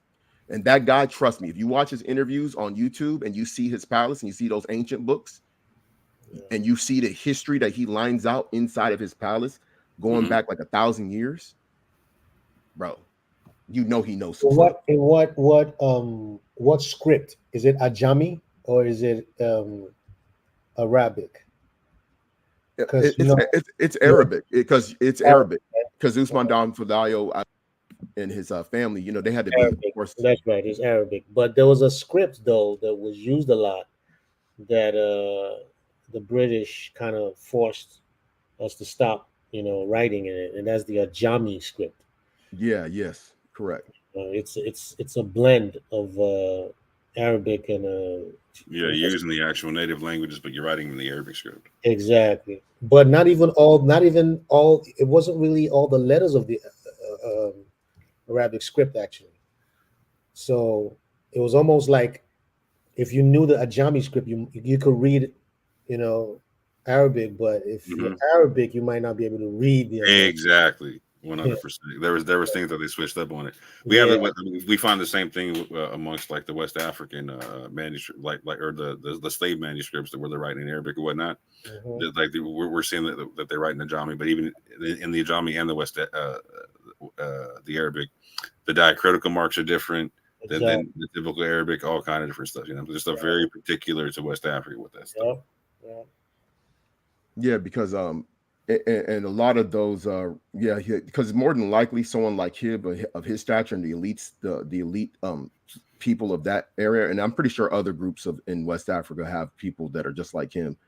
and that guy, trust me, if you watch his interviews on YouTube and you see his palace and you see those ancient books, and you see the history that he lines out inside of his palace going back like 1,000 years, bro, you know he knows. What script is it? Ajami or is it Arabic? It's Arabic because it's Arabic because Usman Dan Fodayo and his family, you know, they had to Arabic. be. Of course. That's right, it's Arabic. But there was a script though that was used a lot that the British kind of forced us to stop, you know, writing in it, and that's the Ajami script. Yeah. Yes. Correct. It's a blend of Arabic and you're using the actual native languages, but you're writing in the Arabic script. Exactly, but not even all. It wasn't really all the letters of the Arabic script actually. So it was almost like if you knew the Ajami script, you could read, you know, Arabic, but if you're Arabic, you might not be able to read the Ajami. Exactly. 100%. There was things that they switched up on it. We find the same thing amongst like the West African manuscript, like or the slave manuscripts where they're writing in Arabic or whatnot. Like we're seeing that they're writing Ajami, but even in the Ajami and the West, the Arabic, the diacritical marks are different than the typical Arabic. All kind of different stuff. You know, there's stuff very particular to West Africa with that stuff. Yeah, because and a lot of those because more than likely someone like him of his stature and the elite people of that area, and I'm pretty sure other groups in West Africa have people that are just like him,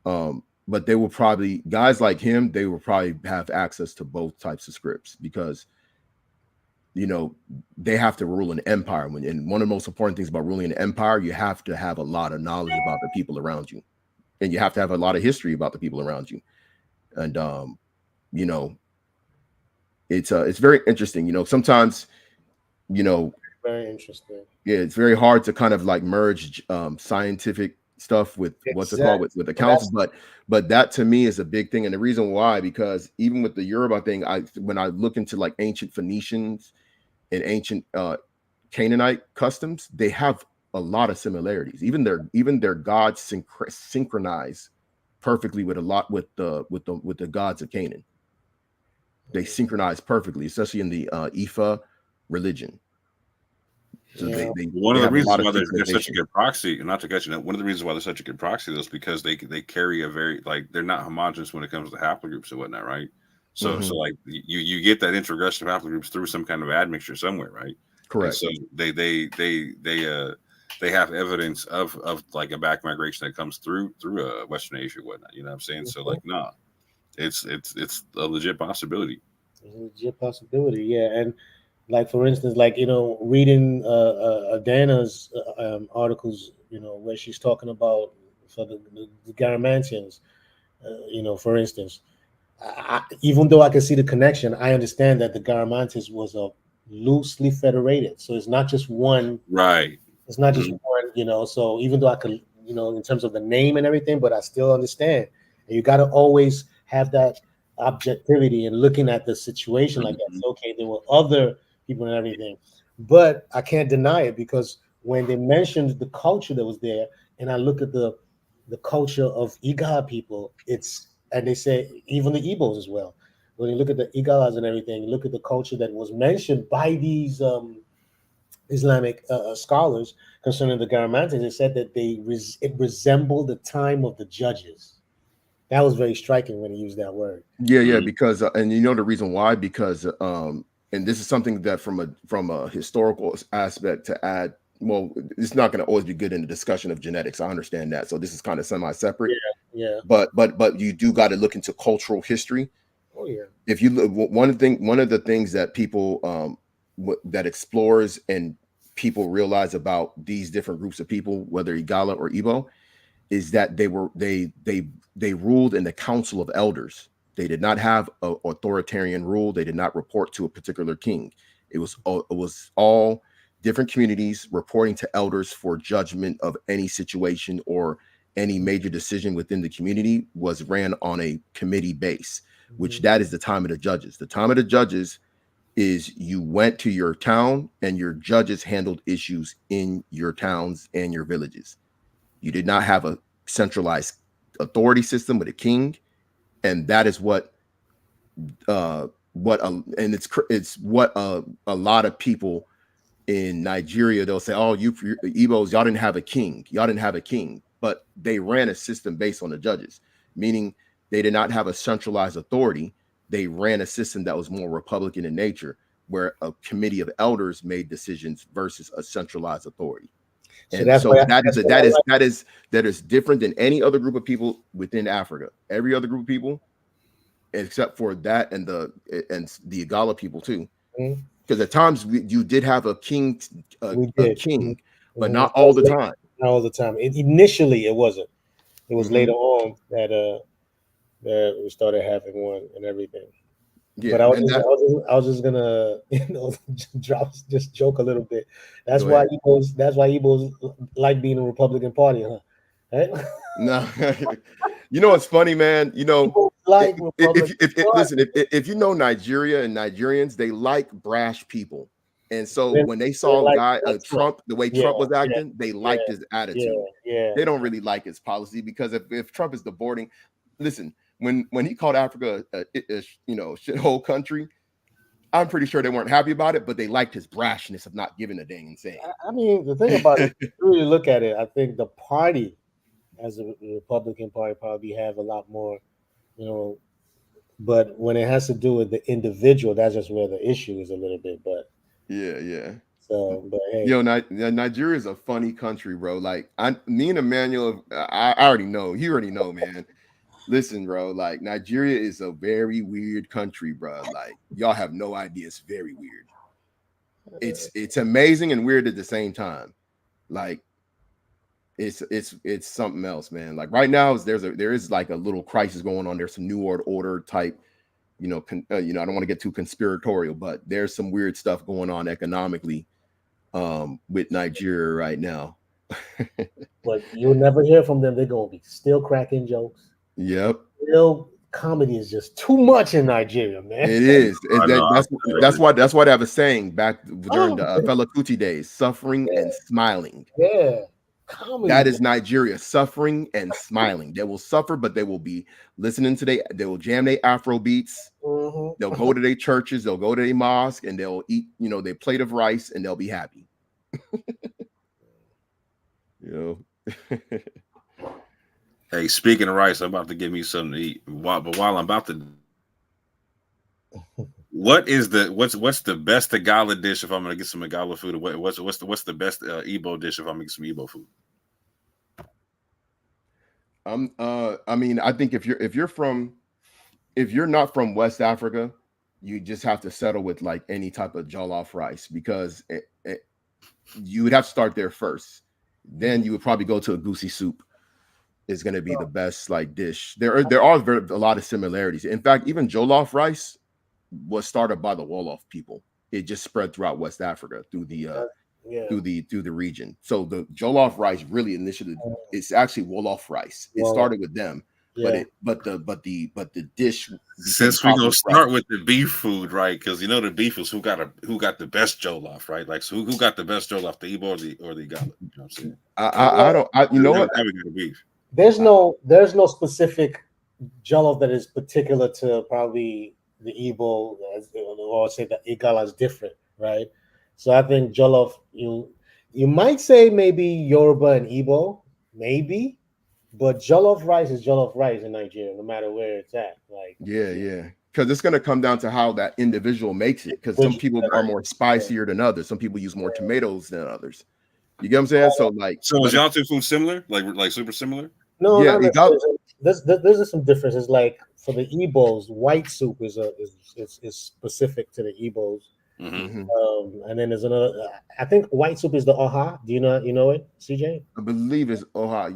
but they will probably, guys like him, they will probably have access to both types of scripts because, you know, they have to rule an empire. And one of the most important things about ruling an empire, you have to have a lot of knowledge about the people around you, and you have to have a lot of history about the people around you. And you know, it's very interesting. You know, sometimes, you know, very interesting. Yeah, it's very hard to kind of like merge scientific stuff with what's it called with accounts, but that to me is a big thing. And the reason why, because even with the Yoruba thing, when I look into like ancient Phoenicians and ancient Canaanite customs, they have a lot of similarities. Even their gods synchronize perfectly with the gods of Canaan. They synchronize perfectly, especially in the Ifa religion. So Yeah. One they of the have a lot reasons of why they're such a synchronization. good proxy, and not to cut you, one of the reasons why they're such a good proxy is because they carry a very, like, they're not homogenous when it comes to haplogroups and whatnot, right? So Mhm. like you get that introgression of haplogroups through some kind of admixture somewhere, right? And Correct. so they have evidence of like a back migration that comes through Western Asia and whatnot. You know what I'm saying? So like, nah, it's a legit possibility. It's a legit possibility, yeah. And like for instance, like reading Adana's articles, where she's talking about for the Garamantians, for instance, even though I can see the connection, I understand that the Garamantes was a loosely federated, so it's not just one. Right. It's not just one, so even though I could, in terms of the name and everything, but I still understand. And you got to always have that objectivity and looking at the situation like that. So, okay, there were other people and everything, but I can't deny it because when they mentioned the culture that was there, and I look at the culture of Igala people, and they say even the Igbos as well. When you look at the Igalas and everything, you look at the culture that was mentioned by these Islamic scholars concerning the Garamantes, they said that it resembled the time of the judges. That was very striking when he used that word. Yeah, because and the reason why, because and this is something that from a historical aspect to add. Well, it's not going to always be good in the discussion of genetics. I understand that. So this is kind of semi-separate. Yeah. But you do got to look into cultural history. Oh yeah. If you look, one of the things that people that explorers and people realize about these different groups of people, whether Igala or Igbo, is that they ruled in the council of elders. They did not have an authoritarian rule. They did not report to a particular king. It was all different communities reporting to elders for judgment of any situation or any major decision within the community was ran on a committee base, which that is the time of the judges. The time of the judges is you went to your town and your judges handled issues in your towns and your villages. You did not have a centralized authority system with a king, and that is what a lot of people in Nigeria, they'll say, "Oh, you Igbos, y'all didn't have a king. Y'all didn't have a king," but they ran a system based on the judges, meaning they did not have a centralized authority. They ran a system that was more Republican in nature, where a committee of elders made decisions versus a centralized authority. And that is different than any other group of people within Africa. Every other group of people, except for that and the Igala people too, because at times you did have a king, but not all the time. Not all the time. Initially, it wasn't. It was later on that we started having one and everything. Yeah, but I was just gonna joke a little bit. That's why Igbos like being in the Republican Party, huh? Right? No, you know what's funny, man? Like if you know Nigeria and Nigerians, they like brash people, and so when they saw Trump, the way Trump was acting, they liked his attitude. They don't really like his policy because if Trump is listen, when he called Africa a shithole country, I'm pretty sure they weren't happy about it, but they liked his brashness of not giving a dang and saying. I mean, the thing about it, if you really look at it, I think the party, as a Republican Party, probably have a lot more, but when it has to do with the individual, that's just where the issue is a little bit. But yeah. So, but hey, Nigeria is a funny country, bro. Like me and Emmanuel, I already know. You already know, man. Listen, bro, like Nigeria is a very weird country, bro. Like y'all have no idea. It's very weird. It's amazing and weird at the same time. Like it's something else, man. Like right now, there is like a little crisis going on. There's some new world order type, I don't want to get too conspiratorial, but there's some weird stuff going on economically with Nigeria right now. But you'll never hear from them. They're gonna be still cracking jokes. Yep. Real comedy is just too much in Nigeria, man. It is. That's why they have a saying back during the Fela Kuti days: suffering and smiling. Yeah. Comedy. That is Nigeria suffering and smiling. They will suffer, but they will be listening to they will jam their Afro beats. Mhm. They'll go to their churches, they'll go to their mosque, and they'll eat, their plate of rice, and they'll be happy. Hey, speaking of rice, I'm about to give me something to eat. But while I'm about to, what's the best Igala dish if I'm gonna get some Igala food? What's the best Igbo dish if I'm gonna get some Igbo food? I mean, I think if you're not from West Africa, you just have to settle with like any type of jollof rice, because you would have to start there first. Then you would probably go to a goosey soup. Is going to be the best like dish. There are a lot of similarities. In fact, even jollof rice was started by the Wolof people. It just spread throughout West Africa through the region. So the jollof rice really initially, it's actually Wolof rice. It started with them, but the dish. Since we're gonna start with the beef food, right? Because the beef is who got the best jollof, right? Like, so who got the best jollof, the Igbo or the Igala? You know what I'm saying? I don't. You know what? How we got the beef? There's no specific jollof that is particular to probably the Igbo, or say that Igala is different, right? So I think jollof, you might say maybe Yoruba and Igbo, maybe, but jollof rice is jollof rice in Nigeria, no matter where it's at. Like, yeah. Because it's going to come down to how that individual makes it. Because some people are more spicier than others. Some people use more tomatoes than others. You get what I'm saying? So is y'all two food similar? Like super similar? No, not there's some differences. Like for the Igbos, white soup is specific to the Igbos. Mm-hmm. And then there's another. I think white soup is the oha. Do you know it, CJ? I believe it's oha.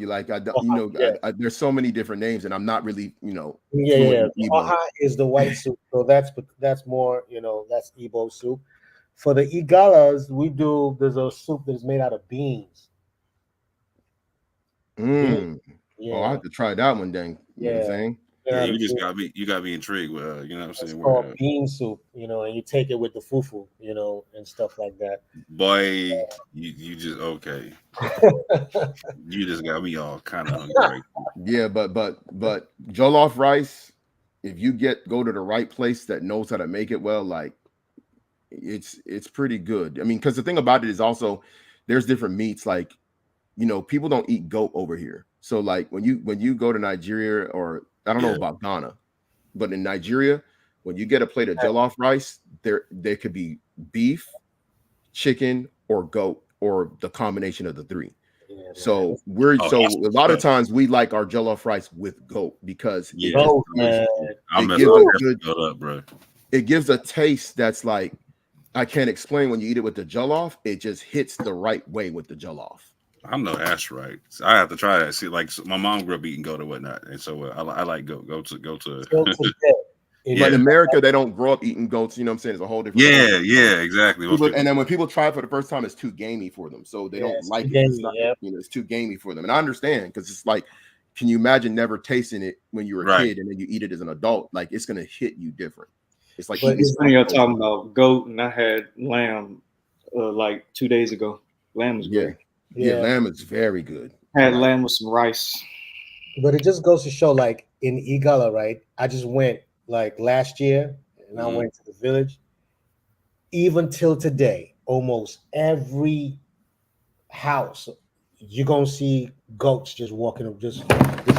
There's so many different names, and I'm not really Yeah. Oha is the white soup, so that's more that's Igbo soup. For the Igalas, there's a soup that's made out of beans. Yeah. I have to try that one then. You know what I'm saying? Yeah, you got me intrigued with you know what I'm saying? It's called bean soup, and you take it with the fufu, and stuff like that. Boy, you just okay. You just got me all kind of hungry. Yeah, but jollof rice, if you go to the right place that knows how to make it well, like it's pretty good. I mean, because the thing about it is also there's different meats. Like, people don't eat goat over here. So like when you go to Nigeria, or I don't know about Ghana, but in Nigeria, when you get a plate of jollof rice, there could be beef, chicken, or goat, or the combination of the three. So a lot of times we like our jollof rice with goat, because it gives a taste that's like, I can't explain. When you eat it with the jollof, it just hits the right way with the jollof. I know that's right. So I have to try that. See, like my mom grew up eating goat and whatnot, and so I like goat. Go to. But in America, they don't grow up eating goats. You know what I'm saying? It's a whole different. Yeah, exactly. And then when people try it for the first time, it's too gamey for them, so they don't like it. It's too gamey for them, and I understand, because it's like, can you imagine never tasting it when you were a kid and then you eat it as an adult? Like, it's gonna hit you different. It's like, it's funny you're talking about goat, and I had lamb like 2 days ago. Lamb is great. Yeah, lamb is very good. I had lamb with some rice. But it just goes to show, like in Igala, right? I just went like last year, and I went to the village. Even till today, almost every house you're gonna see goats just walking just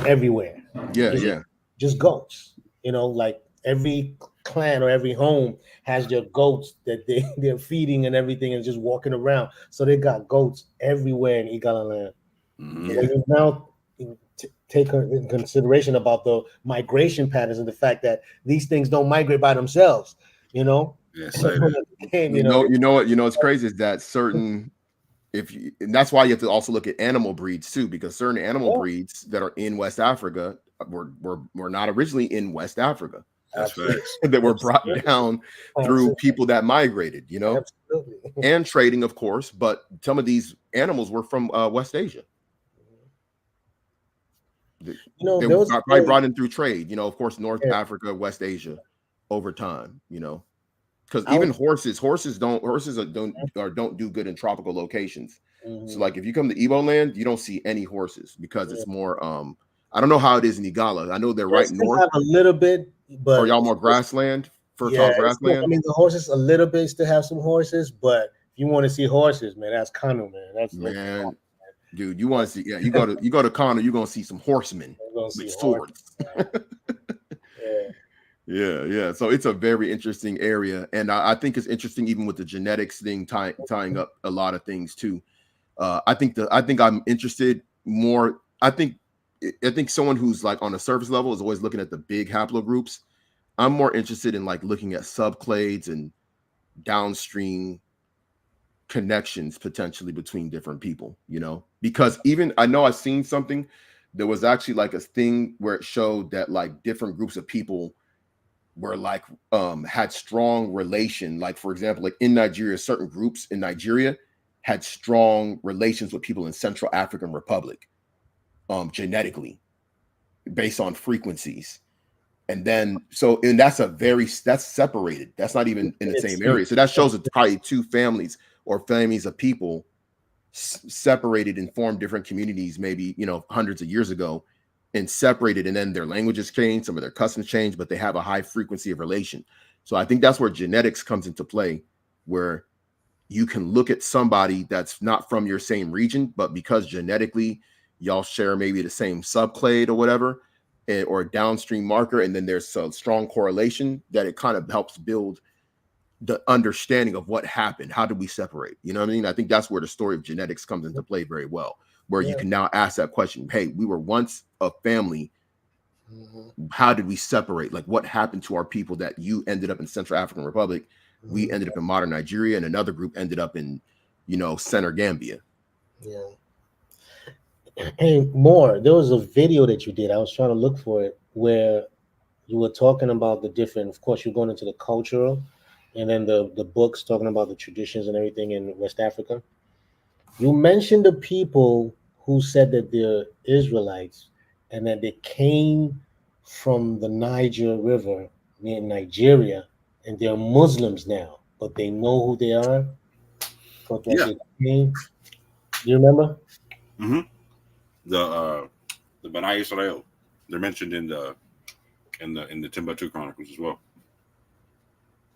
everywhere. Just goats. Like every clan or every home has their goats that they're feeding and everything, and just walking around. So they got goats everywhere in Igala land. And now take in consideration about the migration patterns and the fact that these things don't migrate by themselves. Yes, what's crazy is that certain, and that's why you have to also look at animal breeds too, because certain animal breeds that are in West Africa were not originally in West Africa. That's facts. That were brought down through people that migrated, and trading, of course. But some of these animals were from West Asia. They were probably brought in through trade, of course, North Africa, West Asia, over time, because even horses don't do good in tropical locations. So like if you come to Igbo land, you don't see any horses because it's more I don't know how it is in Igala. I know they're right north. Have a little bit, but or y'all more grassland, fertile grassland. I mean, the horses a little bit still have some horses, but if you want to see horses, man, that's Kanu, man. That's man, dude. You want to see? Yeah, you go to Kanu, you're gonna see some horsemen with swords. Yeah. So it's a very interesting area, and I think it's interesting even with the genetics thing tying up a lot of things too. I think I'm interested more. I think someone who's like on a surface level is always looking at the big haplogroups. I'm more interested in like looking at subclades and downstream connections potentially between different people, because even I know I've seen something. There was actually like a thing where it showed that like different groups of people were like had strong relation. Like for example, like in Nigeria, certain groups in Nigeria had strong relations with people in Central African Republic, genetically, based on frequencies. And then that's separated. That's not even in the same area. So that shows it's probably two families or families of people separated and formed different communities, maybe hundreds of years ago, and separated, and then their languages change, some of their customs change, but they have a high frequency of relation. So I think that's where genetics comes into play, where you can look at somebody that's not from your same region, but because genetically y'all share maybe the same subclade or whatever, or a downstream marker, and then there's a strong correlation that it kind of helps build the understanding of what happened. How did we separate? You know what I mean? I think that's where the story of genetics comes into play very well, where you can now ask that question. Hey, we were once a family. How did we separate? Like what happened to our people that you ended up in Central African Republic? We ended up in modern Nigeria, and another group ended up in, center Gambia. Yeah. Hey, more. There was a video that you did. I was trying to look for it, where you were talking about the different. Of course, you're going into the cultural, and then the books talking about the traditions and everything in West Africa. You mentioned the people who said that they're Israelites and that they came from the Niger River near Nigeria, and they're Muslims now, but they know who they are. But that they came. Do you remember? Mm-hmm. The B'nai Israel, they're mentioned in the Timbuktu Chronicles as well.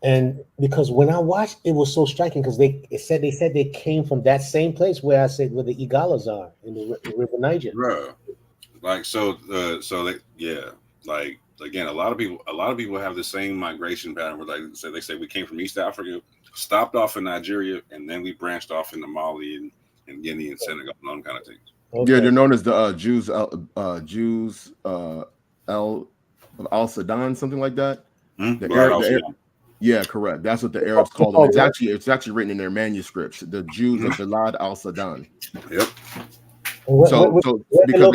And because when I watched, it was so striking because they said they came from that same place where I said where the Igalas are in the River Niger. Right. Like like again, a lot of people have the same migration pattern where they say we came from East Africa, stopped off in Nigeria, and then we branched off into Mali and Guinea and Senegal and all kind of things. Okay. Yeah, they're known as the Jews al-Sudan, something like that. Yeah, correct. That's what the Arabs call them. It's actually written in their manuscripts. The Jews of Bilad al-Sudan. Yep. So because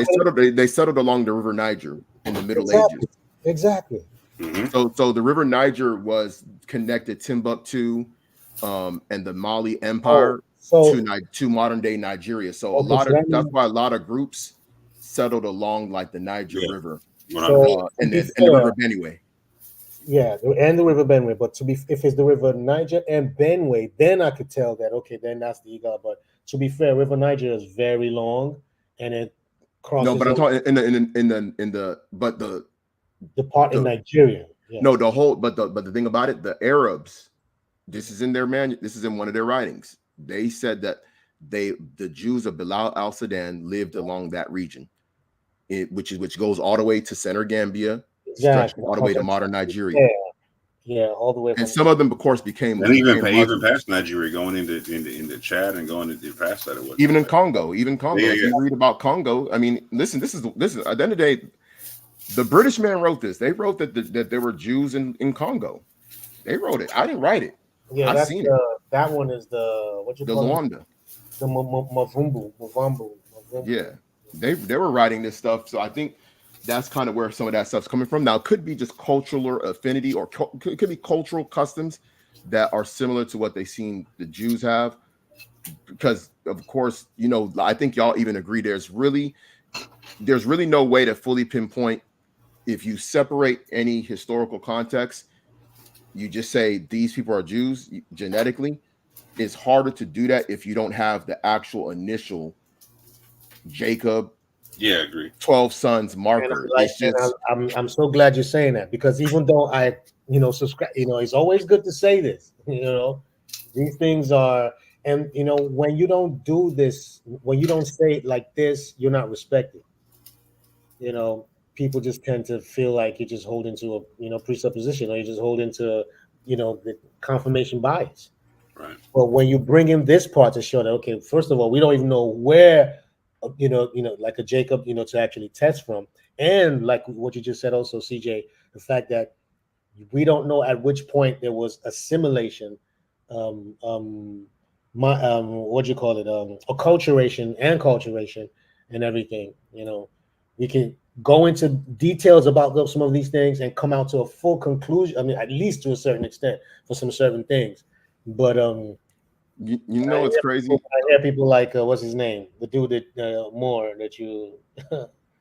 they settled along the River Niger in the Middle Ages. Exactly. Mm-hmm. So the River Niger was connected Timbuktu and the Mali Empire to modern day Nigeria. So that's why a lot of groups settled along like the Niger River and the River Benue. Yeah, and the River Benue. But if it's the River Niger and Benue, then I could tell that then that's the Igal. But to be fair, River Niger is very long, and it crosses. No, but I'm talking the part in Nigeria. Yeah. No, the whole. But the thing about it, the Arabs. This is in This is in one of their writings. They said that the Jews of Bilal al-Sudan lived along that region, which goes all the way to center Gambia. Exactly. All the way to modern Nigeria. Yeah, all the way. And some of them, of course, became even past Nigeria, going into Chad and going into past that. Even in Congo. Yeah. If you read about Congo, I mean, listen. This is at the end of the day, the British man wrote this. They wrote that there were Jews in Congo. They wrote it. I didn't write it. Yeah, I've seen it. That one is the Luanda. The Mavumbu. Yeah, they were writing this stuff. So I think that's kind of where some of that stuff's coming from. Now, it could be just cultural affinity, or could be cultural customs that are similar to what they seen the Jews have. Because, of course, I think y'all even agree there's really no way to fully pinpoint. If you separate any historical context, you just say these people are Jews genetically. it's harder to do that if you don't have the actual initial Jacob, Yeah, I agree. 12 sons And marker. like, It's just I'm so glad you're saying that, because even though I, subscribe, it's always good to say this, these things are, and when you don't do this, when you don't say it like this, you're not respected. People just tend to feel like you're just holding to a, presupposition, or you just holding to, the confirmation bias. Right. But when you bring in this part to show that, okay, first of all, we don't even know where, like a Jacob, to actually test from. And like what you just said also, CJ, the fact that we don't know at which point there was assimilation, what do you call it, acculturation and culturation and everything. We can go into details about some of these things and come out to a full conclusion. I mean, at least to a certain extent for some certain things. But it's crazy. I hear people like what's his name, the dude that Moore that you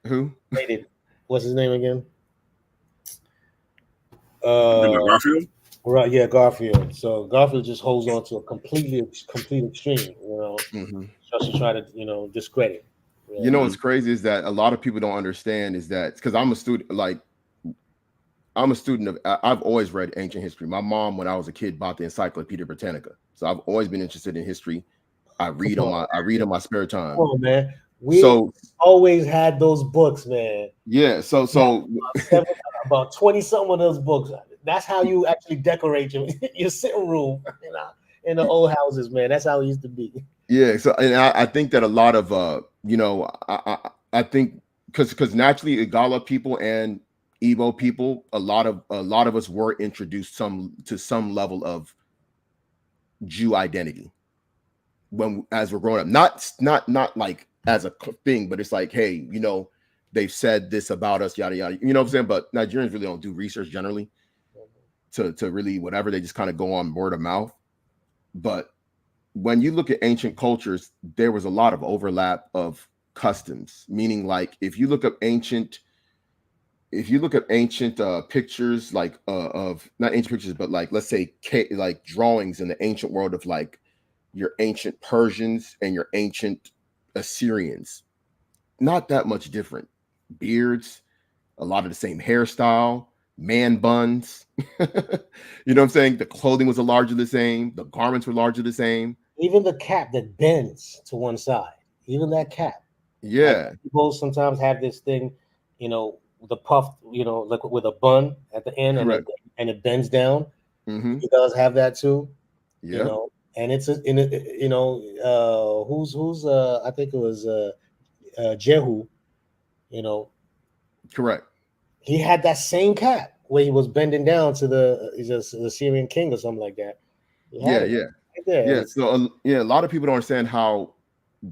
Who rated. What's his name again? Garfield. Right, yeah, Garfield. So Garfield just holds on to a complete extreme, just to try to discredit. What's crazy is that a lot of people don't understand is that because I'm a student, of, I've always read ancient history. My mom, when I was a kid, bought the Encyclopedia Britannica, so I've always been interested in history. I read in my spare time. Come on, man. We always had those books, man. Yeah, so about 20 some of those books. That's how you actually decorate your sitting room, in the old houses, man. That's how it used to be. Yeah, so and I think that a lot of I think because naturally Igala people and Igbo people, a lot of us were introduced to some level of Jew identity as we're growing up. Not like as a thing, but it's like, hey, they've said this about us, yada yada. You know what I'm saying? But Nigerians really don't do research generally to really whatever. They just kind of go on word of mouth. But when you look at ancient cultures, there was a lot of overlap of customs, meaning like if you look up ancient pictures, like of not ancient pictures, but like let's say like drawings in the ancient world of like your ancient Persians and your ancient Assyrians, not that much different. Beards, a lot of the same hairstyle, man buns. You know what I'm saying? The clothing was largely the same. The garments were largely the same. Even the cap that bends to one side, even that cap. Yeah. Like people sometimes have this thing, the puff, like with a bun at the end, and it bends down. Mm-hmm. He does have that too. Yeah. And it's who's I think it was Jehu. Correct. He had that same cap where he was bending down to the Syrian king or something like that. Yeah. So a lot of people don't understand how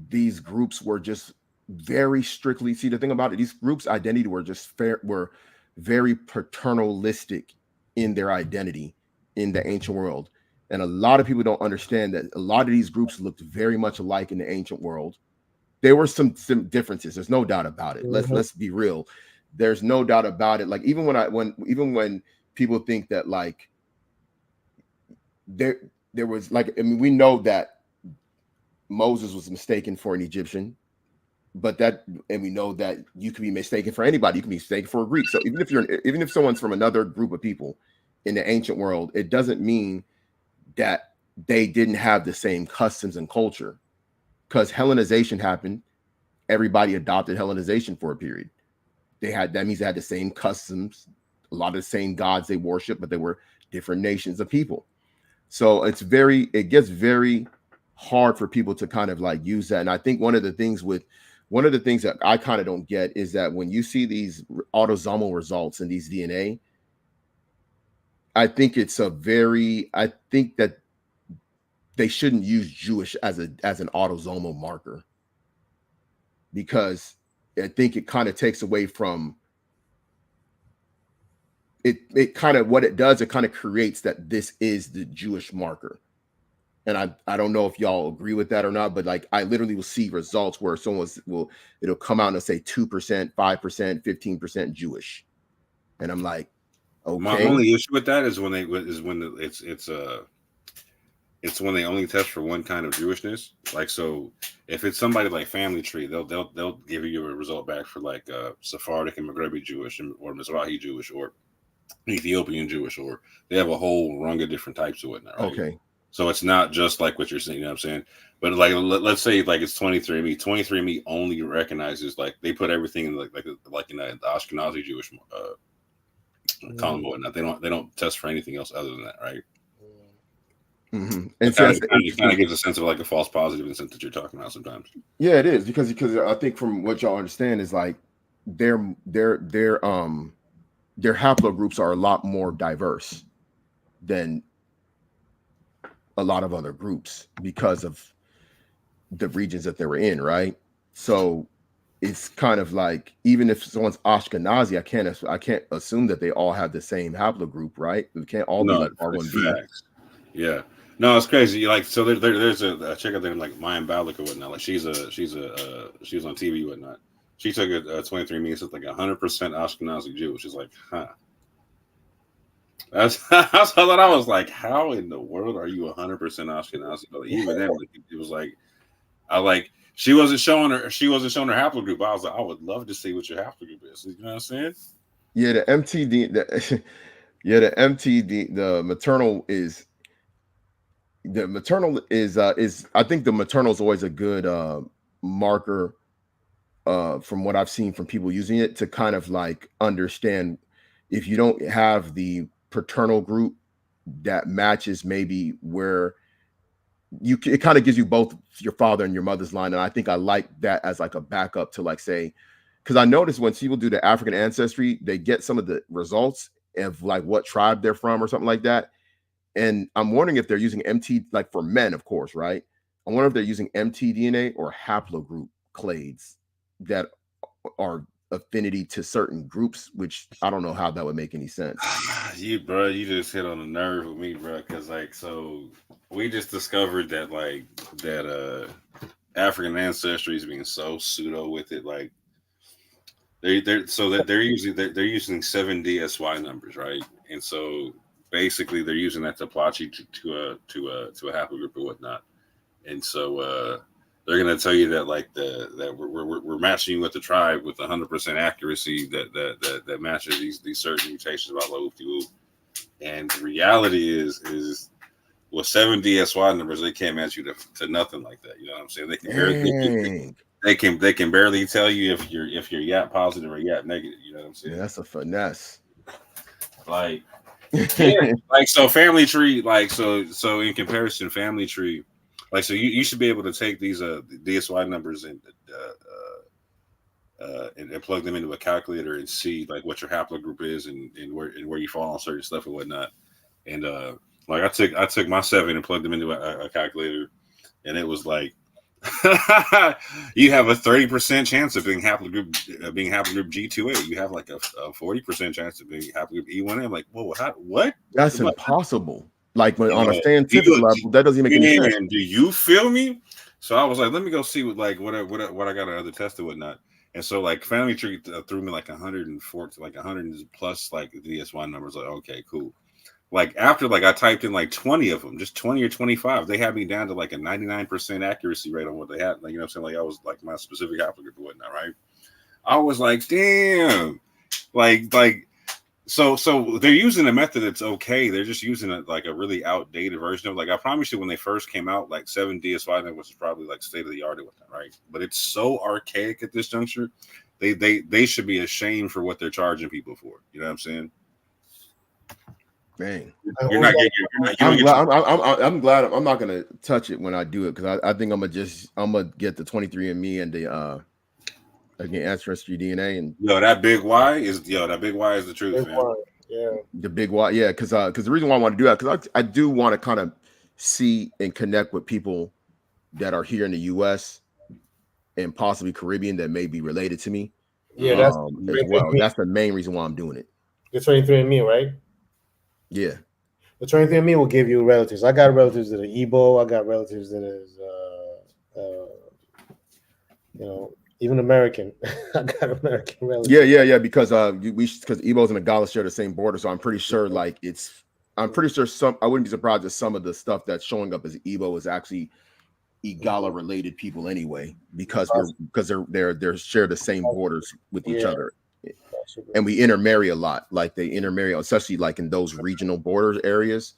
these groups were just very strictly. See, the thing about it, these groups' identity were very paternalistic in their identity in the ancient world, and a lot of people don't understand that a lot of these groups looked very much alike in the ancient world. There were some differences. There's no doubt about it. Mm-hmm. Let's be real. There's no doubt about it. Like even when people think that like there was like, I mean, we know that Moses was mistaken for an Egyptian, and we know that you can be mistaken for anybody. You can be mistaken for a Greek. So even if someone's from another group of people in the ancient world, it doesn't mean that they didn't have the same customs and culture. Because Hellenization happened, everybody adopted Hellenization for a period. That means they had the same customs, a lot of the same gods they worship, but they were different nations of people. So it gets very hard for people to kind of like use that. And I think one of the things that I kind of don't get is that when you see these autosomal results in these DNA, I think that they shouldn't use Jewish as an autosomal marker, because I think it kind of takes away from it. It kind of, what it does, it kind of creates that this is the Jewish marker. And I don't know if y'all agree with that or not, but like I literally will see results where it'll come out and say 2%, 5%, 15% Jewish, and I'm like, okay. My only issue with that is when it's when they only test for one kind of Jewishness. Like, so if it's somebody like Family Tree, they'll give you a result back for like Sephardic and Maghrebi Jewish or Mizrahi Jewish or Ethiopian Jewish, or they have a whole rung of different types of whatnot, right? Okay. So it's not just like what you're saying, you know what I'm saying? But like, let's say like it's 23andMe. 23andMe only recognizes, like, they put everything in like in the Ashkenazi Jewish column and whatnot. They don't test for anything else other than that, right? Mm-hmm. It kind of gives a sense of like a false positive in the sense that you're talking about sometimes. Yeah, it is because I think from what y'all understand is like their haplogroups are a lot more diverse than a lot of other groups because of the regions that they were in, right? So it's kind of like, even if someone's Ashkenazi, I can't assume that they all have the same haplogroup, right? It can't all be like R1b. Yeah. No, it's crazy. Like, so there's a chick out there like Mayan Balik or whatnot. Like, she was on TV and whatnot. She took a 23andMe. It's like 100% Ashkenazi Jew, which is like, huh. That's how that I was like, how in the world are you 100% Ashkenazi? But even then, like, it was like, she wasn't showing her haplogroup. I was like, I would love to see what your haplogroup is. You know what I'm saying? Yeah, the MTD, the maternal is I think the maternal is always a good marker from what I've seen from people using it to kind of like understand if you don't have the paternal group that matches maybe where it kind of gives you both your father and your mother's line. And I think I like that as like a backup to like say, because I noticed when people do the African ancestry, they get some of the results of like what tribe they're from or something like that. And I'm wondering if they're using MT, like for men, of course, right? I wonder if they're using mtDNA or haplogroup clades that are affinity to certain groups, which I don't know how that would make any sense. You just hit on the nerve with me, bro. Because like, so we just discovered that African ancestry is being so pseudo with it. Like, they're using 7 DSY numbers, right? And so basically they're using that to plot you to a haplogroup or whatnot. And so they're gonna tell you that like that we're matching you with the tribe with 100% accuracy that matches these certain mutations about low whoop. And the reality is with 7 DSY numbers, they can't match you to nothing like that. You know what I'm saying? They can barely tell you if you're YAP positive or YAP negative. You know what I'm saying? Yeah, that's a finesse. Like, yeah, like, so Family Tree, like, so in comparison, Family Tree, like, so you should be able to take these DSY numbers and plug them into a calculator and see like what your haplogroup is and where you fall on certain stuff and whatnot. And like I took my 7 and plugged them into a calculator, and it was like you have a 30% chance of being haplogroup G2A. You have like a 40% chance of being haplogroup E1A. I'm like, whoa, what? That's impossible. Like on a scientific level, that doesn't even make any sense. Do you feel me? So I was like, let me go see what I got on other tests and whatnot. And so like Family Tree threw me like 140, like 100 plus like DSY numbers. Like, okay, cool. Like after like I typed in like 20 of them, just 20 or 25, they had me down to like a 99% accuracy rate on what they had. Like, you know what I'm saying? Like I was like my specific haplogroup or whatnot, right? I was like, damn. So they're using a method that's okay. They're just using like a really outdated version of, like, I promise you when they first came out, like 7 DSY was probably like state of the art with that, right? But it's so archaic at this juncture. They should be ashamed for what they're charging people for. You know what I'm saying? Dang. I'm glad I'm not gonna touch it when I do it, because I think I'm gonna get the 23andMe and the again Ancestry DNA and that big Y is the truth, man. Yeah, the big Y, yeah, because the reason why I want to do that, because I do want to kind of see and connect with people that are here in the U.S. and possibly Caribbean that may be related to me. Yeah, that's as well. That's the main reason why I'm doing it. The 23andMe, right? Yeah. The 23andMe will give you relatives. I got relatives that are Igbo. I got relatives that is, even American. I got American relatives. Yeah. Because Igbos and Igala share the same border, so I'm pretty sure like it's I'm pretty sure I wouldn't be surprised if some of the stuff that's showing up as Igbo is actually Igala related people anyway, because they're share the same borders with each other. And we intermarry a lot, like they intermarry, especially like in those regional border areas.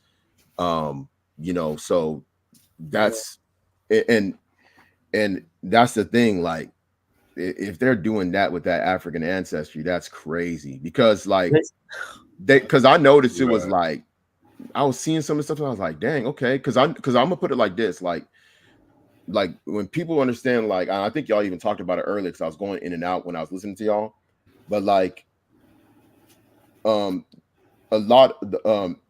So that's and that's the thing, like if they're doing that with that African ancestry, that's crazy, because like because I noticed it was like I was seeing some of the stuff and I was like, dang, okay, because I'm gonna put it like this, like when people understand, like I think y'all even talked about it earlier because I was going in and out when I was listening to y'all, but like a lot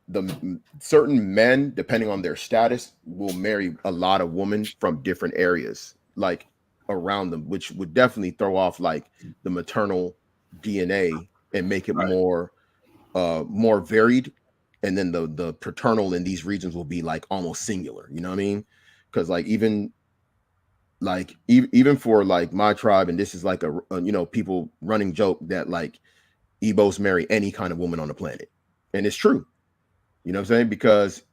the certain men, depending on their status, will marry a lot of women from different areas like around them, which would definitely throw off like the maternal DNA and make it more varied. And then the paternal in these regions will be like almost singular, you know what I mean? Because like even for like my tribe, and this is like a people running joke that like Igbos marry any kind of woman on the planet, and it's true. You know what I'm saying? Because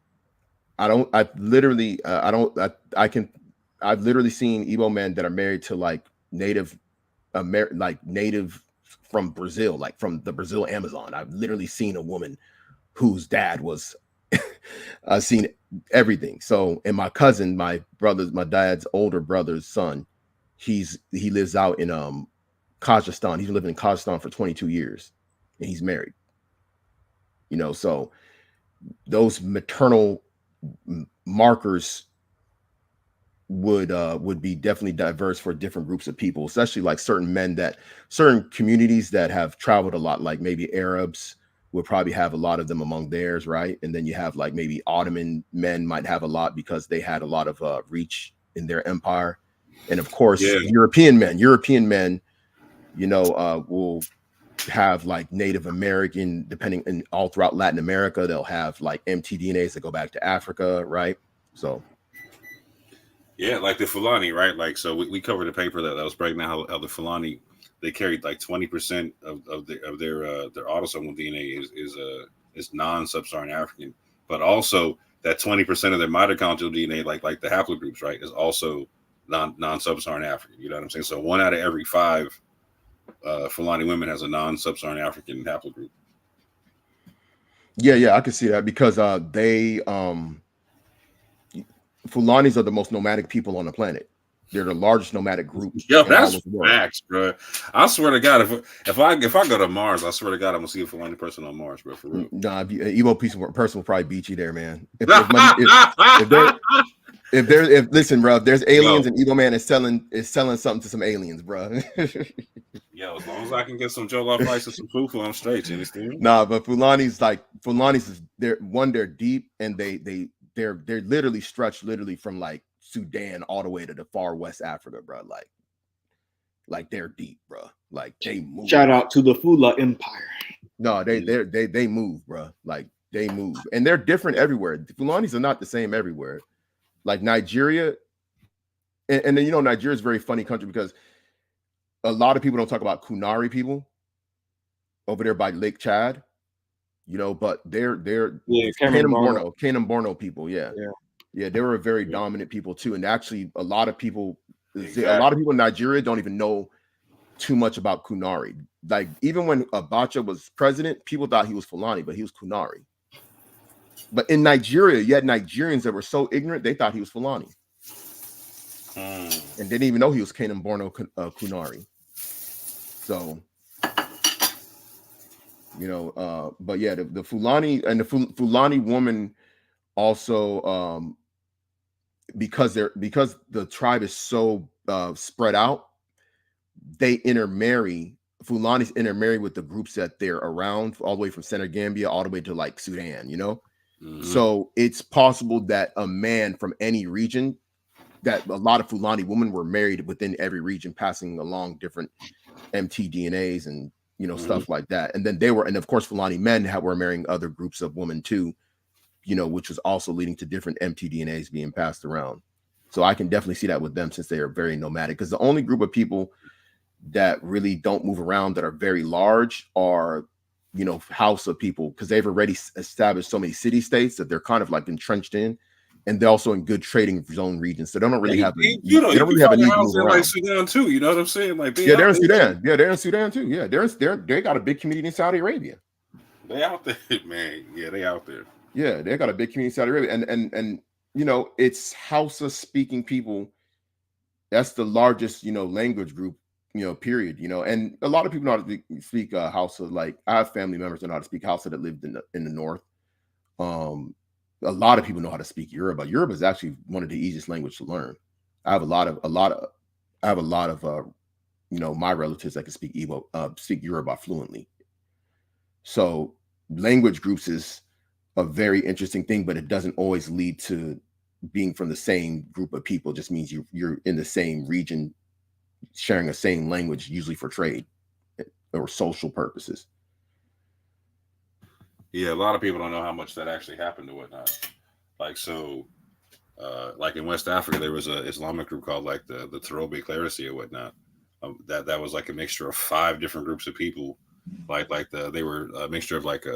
I've literally seen Igbo men that are married to like native from Brazil, like from the Brazil Amazon. I've literally seen a woman whose dad was I've seen everything. So, and my cousin, my dad's older brother's son, he lives out in Kazakhstan. He's been living in Kazakhstan for 22 years and he's married. So those maternal markers would be definitely diverse for different groups of people, especially like certain communities that have traveled a lot, like maybe Arabs would probably have a lot of them among theirs, right? And then you have like maybe Ottoman men might have a lot because they had a lot of reach in their empire. And of course, European men, will have like Native American, depending, and all throughout Latin America, they'll have like mtDNAs that go back to Africa, right? So yeah, like the Fulani, right? Like, so we covered a paper that was breaking down how the Fulani, they carried like 20% of their autosomal DNA is non-Sub-Saharan African, but also that 20% of their mitochondrial DNA, like the haplogroups, right, is also non-Sub-Saharan African. You know what I'm saying? So 1 out of every 5 Fulani women has a non-Sub-Saharan African haplogroup. Yeah, I can see that because Fulanis are the most nomadic people on the planet. They're the largest nomadic group. Yo, that's facts, bro. I swear to God, if I go to Mars, I swear to God, I'm gonna see a Fulani person on Mars, bro. For real. Nah, Igbo person will probably beat you there, man. Listen, bro, if there's aliens and Igbo man is selling something to some aliens, bro. Yo, as long as I can get some jollof rice and some fufu, I'm straight. You understand? Nah, but Fulanis is they're deep, and they're literally stretched from like Sudan all the way to the far West Africa, bro. Like they're deep, bro. Like they move. Shout out to the Fula Empire. No, they move, bro. Like they move, and they're different everywhere. The Fulanis are not the same everywhere. Like Nigeria, and then Nigeria is a very funny country because a lot of people don't talk about Kunari people over there by Lake Chad, but they're Kanem Borno people, yeah, they were a very dominant people too, and actually a lot of people in Nigeria don't even know too much about Kunari. Like even when Abacha was president, people thought he was Fulani, but he was Kunari. But in Nigeria, you had Nigerians that were so ignorant they thought he was Fulani, and didn't even know he was Kanem Borno Kunari. So, but yeah, the Fulani and the Fulani woman also, because the tribe is so spread out, they intermarry. Fulanis intermarry with the groups that they're around, all the way from Center Gambia all the way to like Sudan, Mm-hmm. So it's possible that a man from any region, that a lot of Fulani women were married within every region, passing along different mtDNAs and stuff like that. And then and of course Fulani men were marrying other groups of women too, which was also leading to different mtDNAs being passed around. So I can definitely see that with them, since they are very nomadic. Because the only group of people that really don't move around that are very large are Hausa people, because they've already established so many city states that they're kind of like entrenched in, and they're also in good trading zone regions. So they don't really have a need to move in around. like Sudan too. You know what I'm saying? Like They're in Sudan. Yeah, they're in Sudan too. Yeah, they got a big community in Saudi Arabia. They out there, man. Yeah, they out there. Yeah, they got a big community in Saudi Arabia, and it's Hausa speaking people. That's the largest language group period. And a lot of people know how to speak Hausa. Like I have family members that know how to speak Hausa that lived in the north. A lot of people know how to speak Yoruba. Yoruba is actually one of the easiest language to learn. I have a lot of my relatives that can speak speak Yoruba fluently. So language groups is a very interesting thing, but it doesn't always lead to being from the same group of people. It just means you're in the same region, sharing the same language, usually for trade or social purposes. Yeah, a lot of people don't know how much that actually happened and whatnot. Like so, like in West Africa, there was an Islamic group called like the Tarobe Clerisy or whatnot. That was like a mixture of 5 different groups of people. They were a mixture of like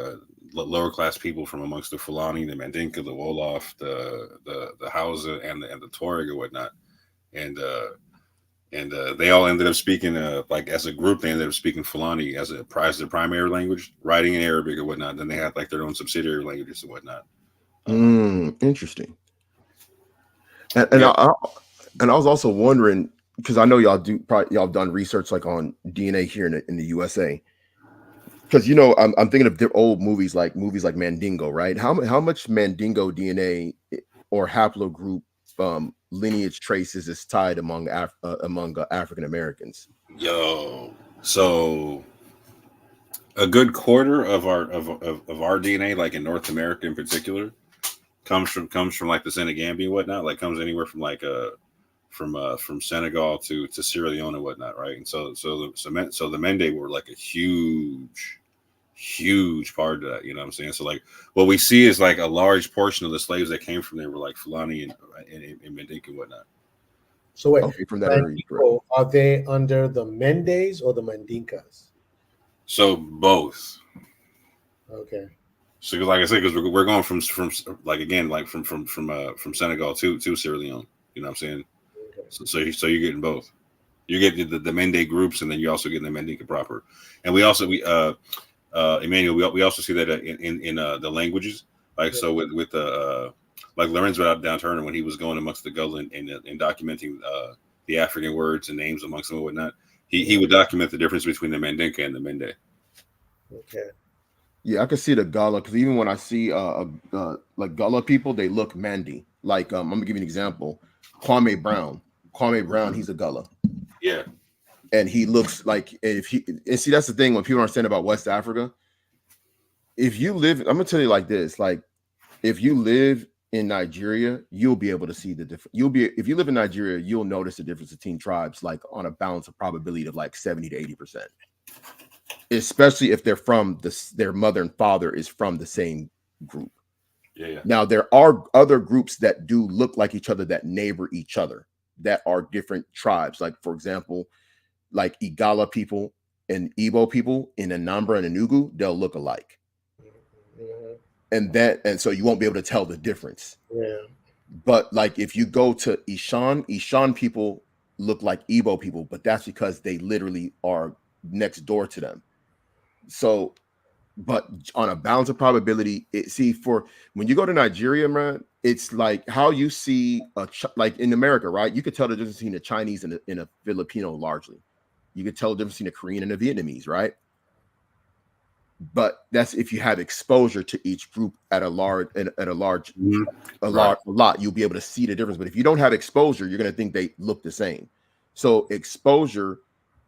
lower class people from amongst the Fulani, the Mandinka, the Wolof, the Hausa, and the Tuareg or whatnot. And they all ended up speaking like as a group. They ended up speaking Fulani as their primary language, writing in Arabic or whatnot. Then they had like their own subsidiary languages and whatnot. Interesting. And yeah. I was also wondering, because I know y'all done research like on DNA here in the USA. Because I'm thinking of the old movies like Mandingo, right? How much Mandingo DNA or haplogroup lineage traces is tied among African Americans? So a good quarter of our DNA, like in North America in particular, comes from like the Senegambia and whatnot. Like comes anywhere from like from Senegal to Sierra Leone and whatnot, right? And so the Mende were like a huge part of that, you know what I'm saying? So like what we see is like a large portion of the slaves that came from there were like Fulani and Mandinka and whatnot. So wait, from that area, are they under the Mendes or the Mandinkas? So both. Okay. So like I said, because we're going from like again like from Senegal to Sierra Leone, you know what I'm saying? Okay. So you're getting both. You get the Mende groups, and then you also get the Mandinka proper. And we Emmanuel, we also see that in the languages, like so with like Lorenzo Down Turner when he was going amongst the Gullah and documenting the African words and names amongst them and whatnot, he would document the difference between the Mandinka and the Mende. Okay. Yeah, I can see the Gullah because even when I see like Gullah people, they look Mandi. Like I'm gonna give you an example. Kwame Brown, he's a Gullah. Yeah. And he looks like and see that's the thing when people understand about West Africa. If you live, I'm gonna tell you like this, like if you live in Nigeria, you'll be able to see the difference. If you live in Nigeria, you'll notice the difference between tribes, like on a balance of probability of like 70 to 80%. Especially if they're from their mother and father is from the same group. Yeah. Now there are other groups that do look like each other that neighbor each other that are different tribes. Like for example, like Igala people and Igbo people in Anambra and Enugu, they'll look alike. Mm-hmm. And so you won't be able to tell the difference. Yeah. But like if you go to Ishan people look like Igbo people, but that's because they literally are next door to them. So, but on a balance of probability, for when you go to Nigeria, man, it's like how you see like in America, right? You could tell the difference between a Chinese and a Filipino largely. You could tell the difference between a Korean and a Vietnamese, right? But that's if you have exposure to each group at a lot, you'll be able to see the difference. But if you don't have exposure, you're going to think they look the same. So exposure,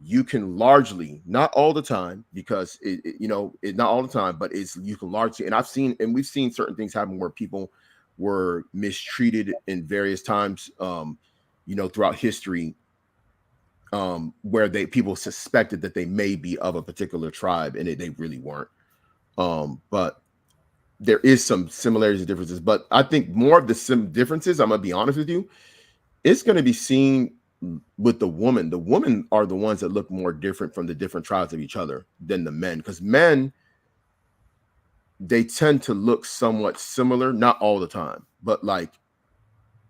you can largely, not all the time, because it's not all the time, but you can largely, and we've seen certain things happen where people were mistreated in various times, throughout history, where people suspected that they may be of a particular tribe and they really weren't. But there is some similarities and differences, but I think more of the differences, I'm gonna be honest with you, it's going to be seen with the woman. The women are the ones that look more different from the different tribes of each other than the men, because men they tend to look somewhat similar, not all the time, but like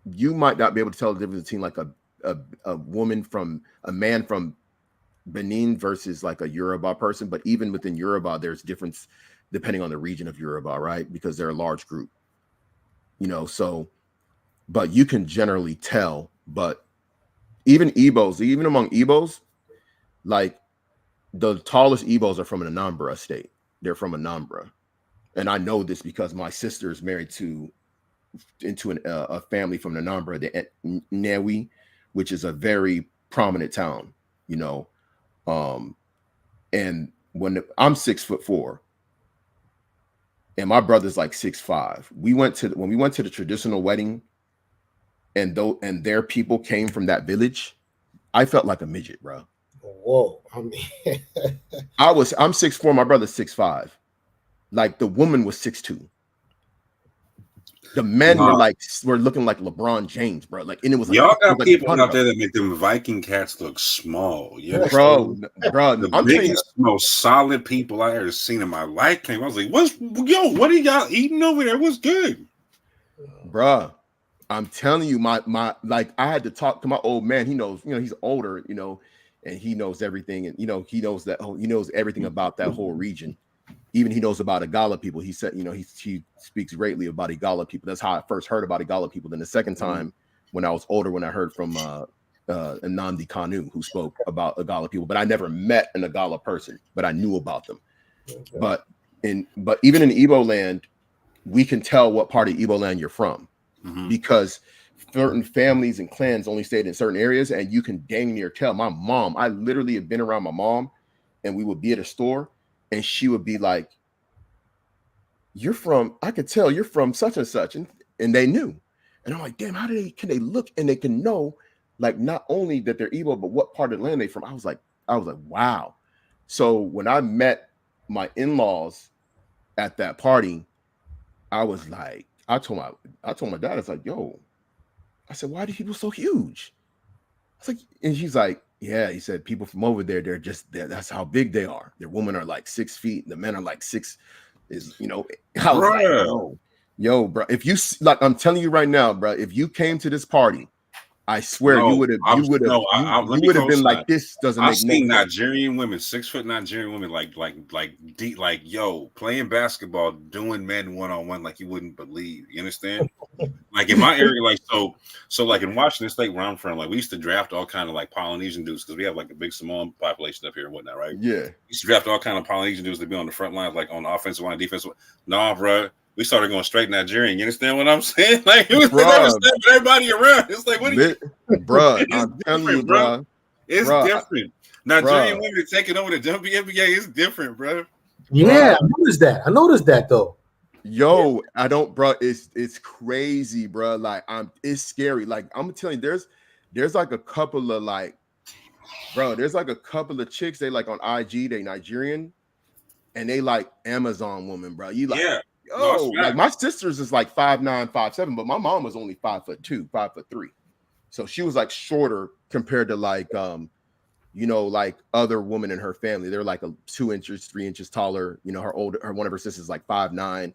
you might not be able to tell the difference between like a woman from a man from Benin versus like a Yoruba person. But even within Yoruba, there's difference depending on the region of Yoruba, right? Because they're a large group, you know. So, but you can generally tell. But even Igbos, even among Igbos, like the tallest Igbos are from an Anambra state. They're from Anambra, and I know this because my sister is married into a family from Anambra, the Newi, which is a very prominent town, you know. And when I'm 6'4", and my brother's like 6'5", when we went to the traditional wedding, and their people came from that village, I felt like a midget, bro. Whoa! I mean, I'm 6'4", my brother's 6'5". Like the woman was 6'2". The men were looking like LeBron James, bro. Like, and it was like y'all got like people out there that make them Viking cats look small. You bro. The I'm biggest, most solid people I ever seen in my lifetime. I was like, what are y'all eating over there? What's good, bro? I'm telling you, my like I had to talk to my old man. He knows, you know, he's older, you know, and he knows everything, and you know, he knows everything about that whole region. Even he knows about Igala people. He said, you know, he speaks greatly about Igala people. That's how I first heard about Igala people. Then the second time, when I was older, when I heard from Nnamdi Kanu, who spoke about Igala people, but I never met an Igala person, but I knew about them. Okay. But even in Igbo land, we can tell what part of Igbo land you're from, because certain families and clans only stayed in certain areas, and you can dang near tell. My mom, I literally have been around my mom, and we would be at a store, and she would be like, I could tell you're from such and such. And they knew. And I'm like, damn, can they look and they can know, like, not only that they're Igbo, but what part of the land they're from? I was like, wow. So when I met my in-laws at that party, I was like, I told my dad, I was like, yo, I said, why are these people so huge? I was like, and he's like, yeah, he said, people from over there, that's how big they are. Their women are like 6 feet, and the men are like 6. You know, I was like, yo, bro, if you like, I'm telling you right now, bro, if you came to this party, I swear you would have been like, this doesn't make no sense. I've seen Nigerian women, 6 foot Nigerian women, like yo, playing basketball, doing men one-on-one like you wouldn't believe. You understand? Like in my area, like so like in Washington State where I'm from, like we used to draft all kind of like Polynesian dudes because we have like a big Samoan population up here and whatnot, right? Yeah. We used to draft all kind of Polynesian dudes to be on the front lines, like on the offensive line, defensive. Nah, bro. We started going straight Nigerian. You understand what I'm saying? Like it was understand everybody around. It's like, what are you, bro? I'm telling you, bro. It's different. Nigerian women taking over the WNBA is different, bro. Yeah, I noticed that though. Yo, I don't, bro. It's crazy, bro. Like it's scary. Like I'm telling you, there's like a couple of like, bro. There's like a couple of chicks they like on IG. They Nigerian, and they like Amazon woman, bro. You like. Yeah. Oh, like my sister's is like 5'9", 5'7", but my mom was only 5'2", 5'3", so she was like shorter compared to like you know, like other women in her family. They're like 2 inches, 3 inches taller. You know, one of her sisters is like 5'9",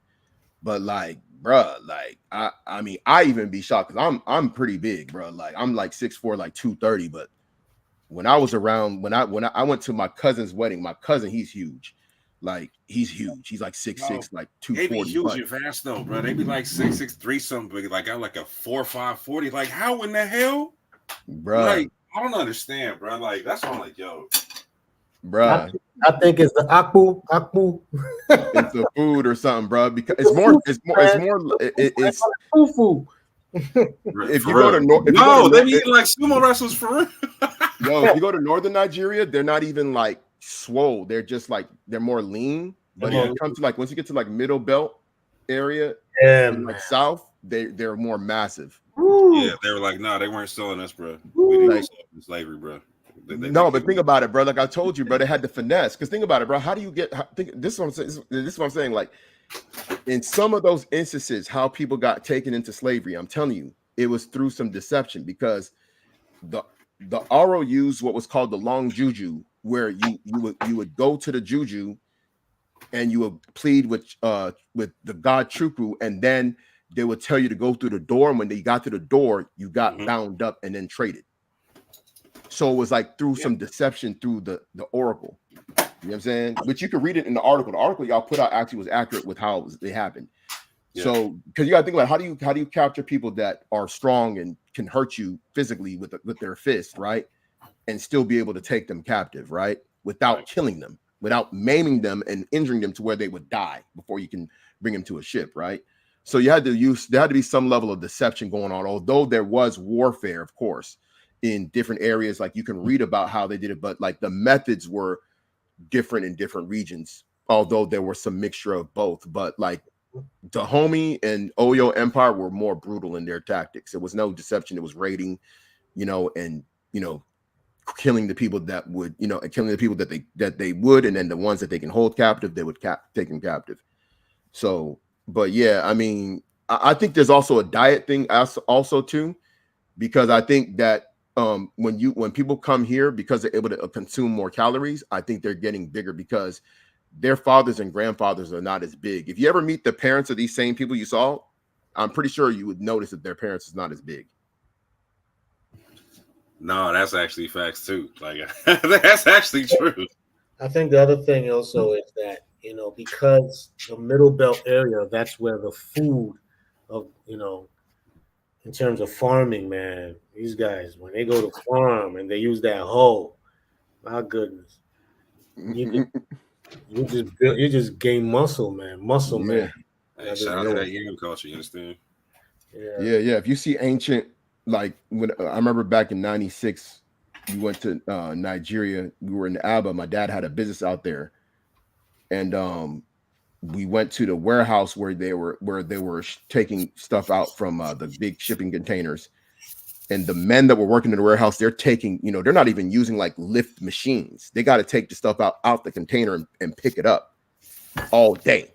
but like, bruh, like I mean, I even be shocked because I'm pretty big, bro. Like I'm like 6'4", like 230. But when I was around, when I went to my cousin's wedding, my cousin, he's huge. Like he's huge. He's like 6'6", like 240. They be huge and fast though, bro. They be like 6'3" something, like got like a 4'5", 40. Like how in the hell, bro? Like I don't understand, bro. Like that's all. Like yo, bro. I think it's the akpu. It's the food or something, bro. Because it's more fufu. If you go to they be eating like sumo wrestlers for real. Yo, if you go to northern Nigeria, they're not even like swole. They're just like they're more lean. But when it comes to like once you get to like middle belt area, and like south, they're more massive. Yeah, they were like, nah, they weren't selling us, bro. We didn't sell in slavery, bro. But think about it, bro. Like I told you, bro, they had to finesse. Because think about it, bro. How do you get? This is what I'm saying. This is what I'm saying. Like in some of those instances, how people got taken into slavery, I'm telling you, it was through some deception because the Aro used what was called the long juju, where you would go to the juju and you would plead with the god Chukwu, and then they would tell you to go through the door. And when they got to the door, you got bound up and then traded. So it was like through some deception through the oracle. You know what I'm saying? But you can read it in the article. The article y'all put out actually was accurate with how it happened. Yeah. So because you got to think about how do you capture people that are strong and can hurt you physically with their fist, right? And still be able to take them captive, right? Without killing them, without maiming them and injuring them to where they would die before you can bring them to a ship, right? So there had to be some level of deception going on, although there was warfare, of course, in different areas. Like you can read about how they did it, but like the methods were different in different regions, although there was some mixture of both. But like Dahomey and Oyo Empire were more brutal in their tactics. There was no deception. It was raiding, and killing the people that would, killing the people that they would, and then the ones that they can hold captive, they would take them captive. So, but yeah, I mean, I think there's also a diet thing also too, because I think that when people come here because they're able to consume more calories, I think they're getting bigger because their fathers and grandfathers are not as big. If you ever meet the parents of these same people you saw, I'm pretty sure you would notice that their parents is not as big. No, that's actually facts too. Like that's actually true. I think the other thing also is that, because the Middle Belt area, that's where the food of, in terms of farming, man, these guys, when they go to farm and they use that hoe, my goodness, you just gain muscle, man. Man. Hey, shout out to that yam culture, you understand? Yeah. If you see ancient, like when I remember back in '96, we went to Nigeria. We were in Aba. My dad had a business out there, and we went to the warehouse where they were taking stuff out from the big shipping containers. And the men that were working in the warehouse, they're taking, they're not even using like lift machines. They got to take the stuff out the container and pick it up all day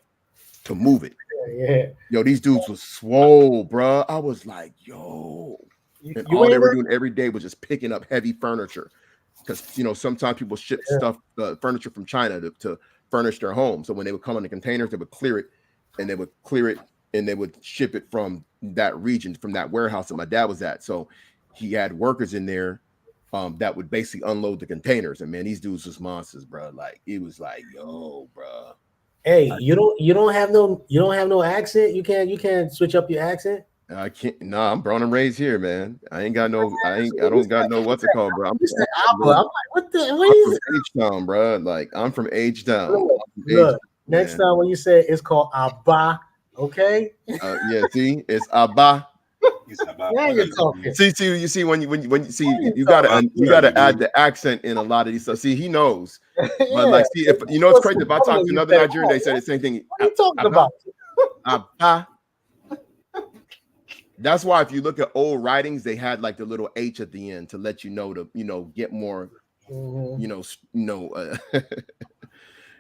to move it. Yeah. Yo, these dudes was swole, bro. I was like, yo. And all they were doing every day was just picking up heavy furniture. Because, sometimes people ship furniture from China to furnish their home. So when they would come on the containers, they would clear it, and they would ship it from that region, from that warehouse that my dad was at. So he had workers in there that would basically unload the containers. And man, these dudes was monsters, bro. Like it was like, yo, bro. Hey, you don't have no accent. You can't switch up your accent. I can't. Nah, I'm born and raised here, man. I don't got no what's it called, bro. I'm like, what is H-Town, bro. Like I'm from H-Town. Look, next time when you say it's called Abba, okay? Yeah, see, it's Abba. Now you're talking. See, you see when you see you gotta add the accent in a lot of these stuff. See, he knows. But like, see, if it's crazy. If I talk to another Nigerian, they say the same thing. What are you talking about? Abba. That's why if you look at old writings, they had like the little H at the end to let you know to get more,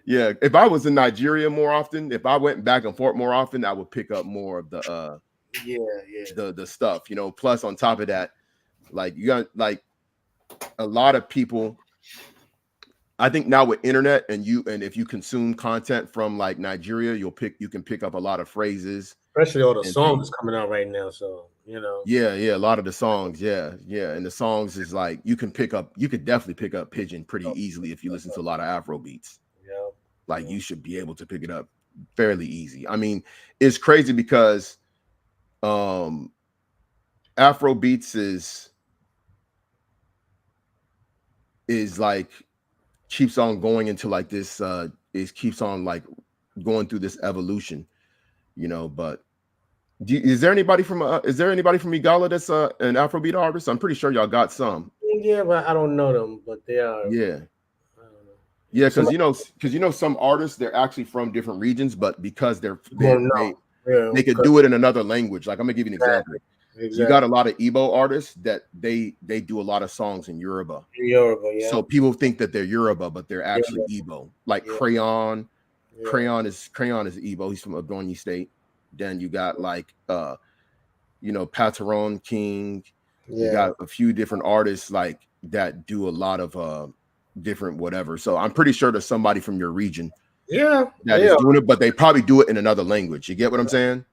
yeah. If I was in Nigeria more often, if I went back and forth more often, I would pick up more of the the stuff, plus on top of that, like you got like a lot of people. I think now with internet and if you consume content from like Nigeria, you can pick up a lot of phrases. Especially all the songs coming out right now, so Yeah, a lot of the songs, yeah, and the songs is like you could definitely pick up Pidgin pretty easily if you listen to a lot of Afro beats. Yeah, like you should be able to pick it up fairly easy. I mean, it's crazy because Afro beats is like keeps on going into like this keeps on like going through this evolution, but is there anybody from Igala that's an Afrobeat artist? I'm pretty sure y'all got some. Yeah, but I don't know them, but they are. Yeah, because some artists, they're actually from different regions, but because they could do it in another language. Like I'm gonna give you an example. Exactly. You got a lot of Igbo artists that they do a lot of songs in Yoruba. Yeah. So people think that they're Yoruba, but they're actually Igbo. Like Crayon. Yeah. Crayon is Igbo. He's from Ogbonyi State. Then you got like Paternal King. You got a few different artists like that do a lot of different whatever. So I'm pretty sure there's somebody from your region Yeah, that is doing it, but they probably do it in another language. You get what I'm saying?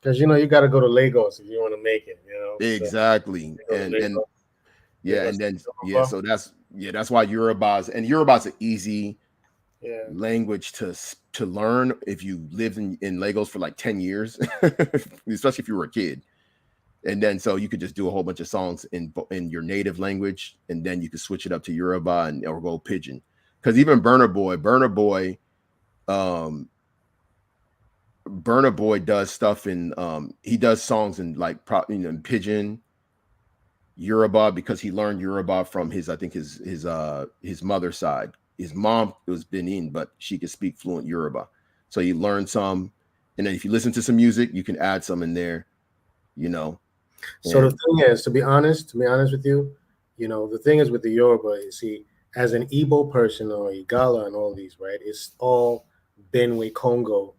Because you got to go to Lagos if you want to make it. Exactly. So, And yeah, Lagos, and then Yoruba. so that's why Yoruba's an easy Yeah. language to learn if you lived in Lagos for like 10 years, especially if you were a kid. And then so you could just do a whole bunch of songs in your native language, and then you could switch it up to Yoruba or go Pidgin. Because even Burna Boy does stuff in he does songs in like in Pidgin, Yoruba, because he learned Yoruba from his mother's side. His mom was Benin, but she could speak fluent Yoruba. So he learned some, and then if you listen to some music, you can add some in there, So the thing is, to be honest with you, the thing is with the Yoruba, you see, as an Igbo person or Igala and all these, right? It's all Benue Congo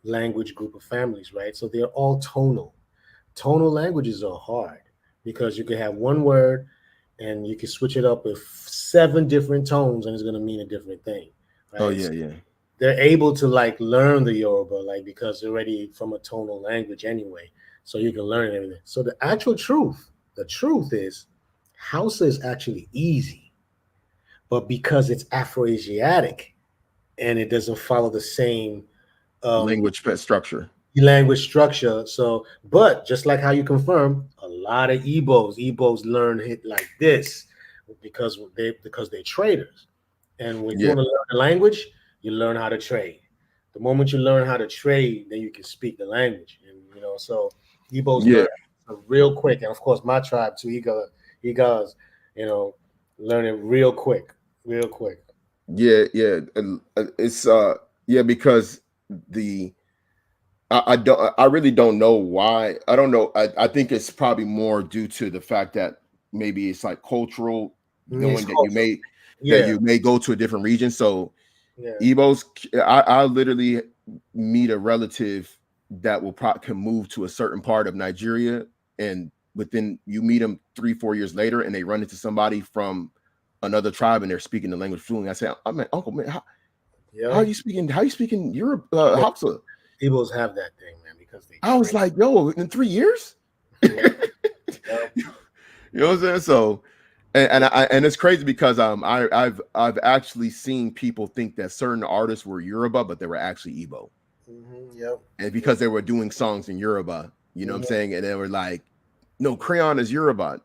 language group of families, right? So they're all tonal. Tonal languages are hard because you can have one word and you can switch it up with 7 different tones and it's going to mean a different thing. Right? Oh yeah, yeah. They're able to like learn the Yoruba, because they're already from a tonal language anyway. So you can learn everything. So the truth is Hausa is actually easy, but because it's Afro-Asiatic and it doesn't follow the same language structure. So, but just like how you confirm, a lot of Igbos learn it like this because they're traders. And when you want to learn the language, you learn how to trade. The moment you learn how to trade, then you can speak the language. And so Igbos learn real quick. And of course, my tribe too, he goes, learn it real quick. Yeah, it's because I really don't know why. I don't know. I think it's probably more due to the fact that maybe it's like cultural, knowing that you may go to a different region. So Igbos, I literally meet a relative that can move to a certain part of Nigeria, and you meet them 3-4 years later, and they run into somebody from another tribe and they're speaking the language fluently. I say, Uncle, man, how are you speaking Europe Hausa? Igbos have that thing, man, because I was like, yo, in 3 years? You know what I'm saying? So, and it's crazy because I've actually seen people think that certain artists were Yoruba, but they were actually Igbo. And because they were doing songs in Yoruba, you know what I'm saying? And they were like, no, Crayon is Yoruba.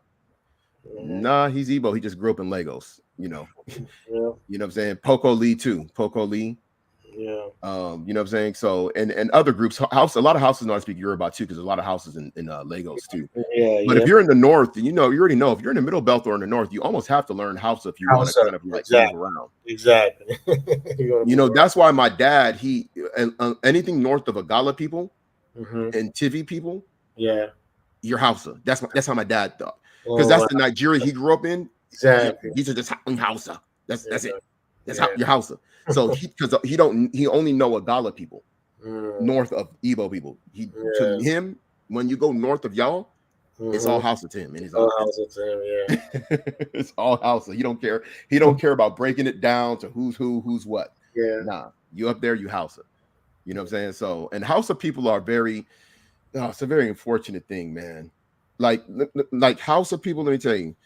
Nah, he's Igbo. He just grew up in Lagos, You know what I'm saying? Poco Lee too. Poco Lee. You know what I'm saying? So and other groups, a lot of houses know how to speak Yoruba too, because there's a lot of houses in Lagos too. But if you're in the north, you already know if you're in the middle belt or in the north, you almost have to learn Hausa if you want to kind of like move around. Exactly. That's why my dad, anything north of Agala people and Tivi people, you're Hausa. That's how my dad thought. Because that's the Nigeria he grew up in. Exactly. These are just Hausa. That's it. That's how you're Hausa. So he only know Agala people north of Igbo people. To him, when you go north of y'all, it's all Hausa to him. And it's all Hausa to him, it's all Hausa. He don't care about breaking it down to who's what. Nah, you up there, you Hausa. You know what I'm saying? So, and Hausa people are it's a very unfortunate thing, man. Like Hausa people, let me tell you,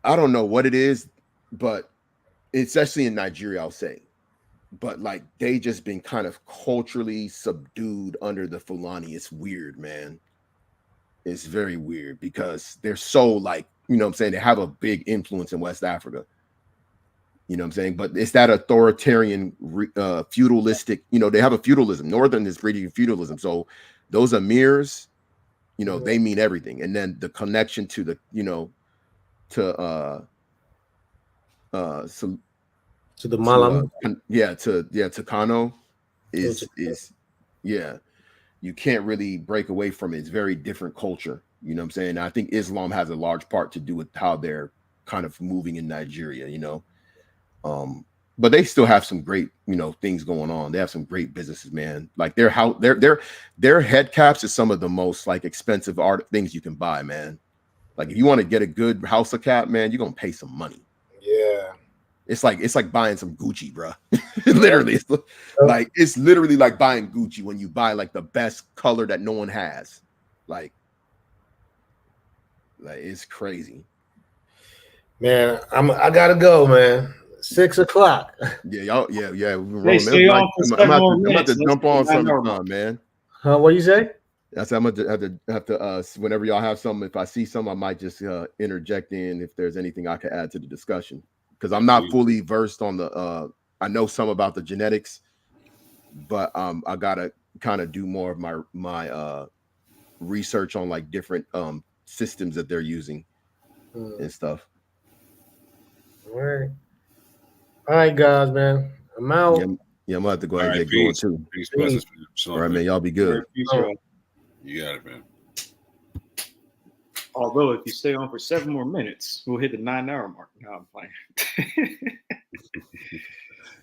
I don't know what it is, but especially in Nigeria, I'll say, but like they just been kind of culturally subdued under the Fulani. It's weird, man. It's very weird because they're so like, you know what I'm saying? They have a big influence in West Africa. You know what I'm saying? But it's that authoritarian, feudalistic, they have a feudalism. Northern is pretty feudalism. So those emirs, they mean everything. And then the connection to the, to the Malam, to Kano is you can't really break away from it. It's very different culture. You know what I'm saying? And I think Islam has a large part to do with how they're kind of moving in Nigeria. But they still have some great things going on. They have some great businesses, man. Like their head caps is some of the most like expensive art things you can buy, man. Like if you want to get a good Hausa cap, man, you're gonna pay some money. It's like buying some Gucci, bro. Literally, it's literally like buying Gucci when you buy like the best color that no one has. Like it's crazy. Man, I gotta go, man. 6 o'clock. Yeah, y'all. Yeah. They stay on for 7 more I'm about to minutes. jump on some, man. What you say? I said I'm gonna have to whenever y'all have something. If I see some, I might just interject in if there's anything I could add to the discussion, because I'm not fully versed on the. I know some about the genetics, but I gotta kind of do more of my research on like different systems that they're using and stuff. All right, guys, man. I'm out. Yeah, I'm gonna have to go ahead and get peace. going too. Peace, blessings. All right, man. Y'all be good. Peace, you got it, man. Although if you stay on for 7 more minutes, we'll hit the 9-hour mark. No, I'm playing.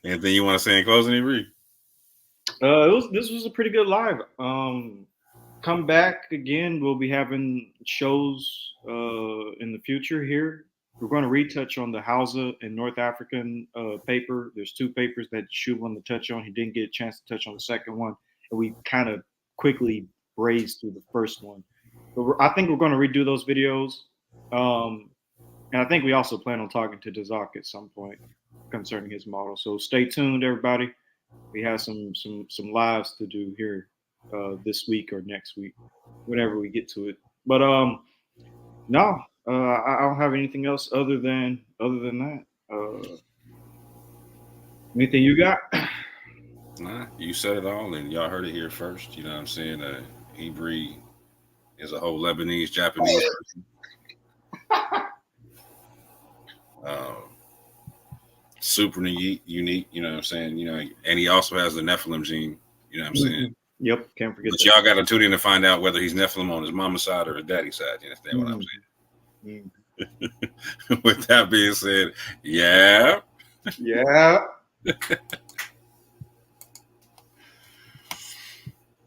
Anything you want to say in closing, Reed? This was a pretty good live. Come back again. We'll be having shows in the future here. We're going to retouch on the Hausa and North African paper. There's 2 papers that Shu wanted to touch on. He didn't get a chance to touch on the second one, and we kind of quickly grazed through the first one. But I think we're going to redo those videos, and I think we also plan on talking to Dazak at some point concerning his model. So stay tuned, everybody. We have some lives to do here this week or next week, whenever we get to it. But no, I don't have anything else other than that. Anything you got? Nah, you said it all, and y'all heard it here first. You know what I'm saying? Ibri is a whole Lebanese, Japanese person. Super unique, you know what I'm saying? You know, and he also has the Nephilim gene, you know what I'm saying? Yep, can't forget but that. y'all got to tune in to find out whether he's Nephilim on his mama's side or his daddy's side. You understand what I'm saying? With that being said, yeah.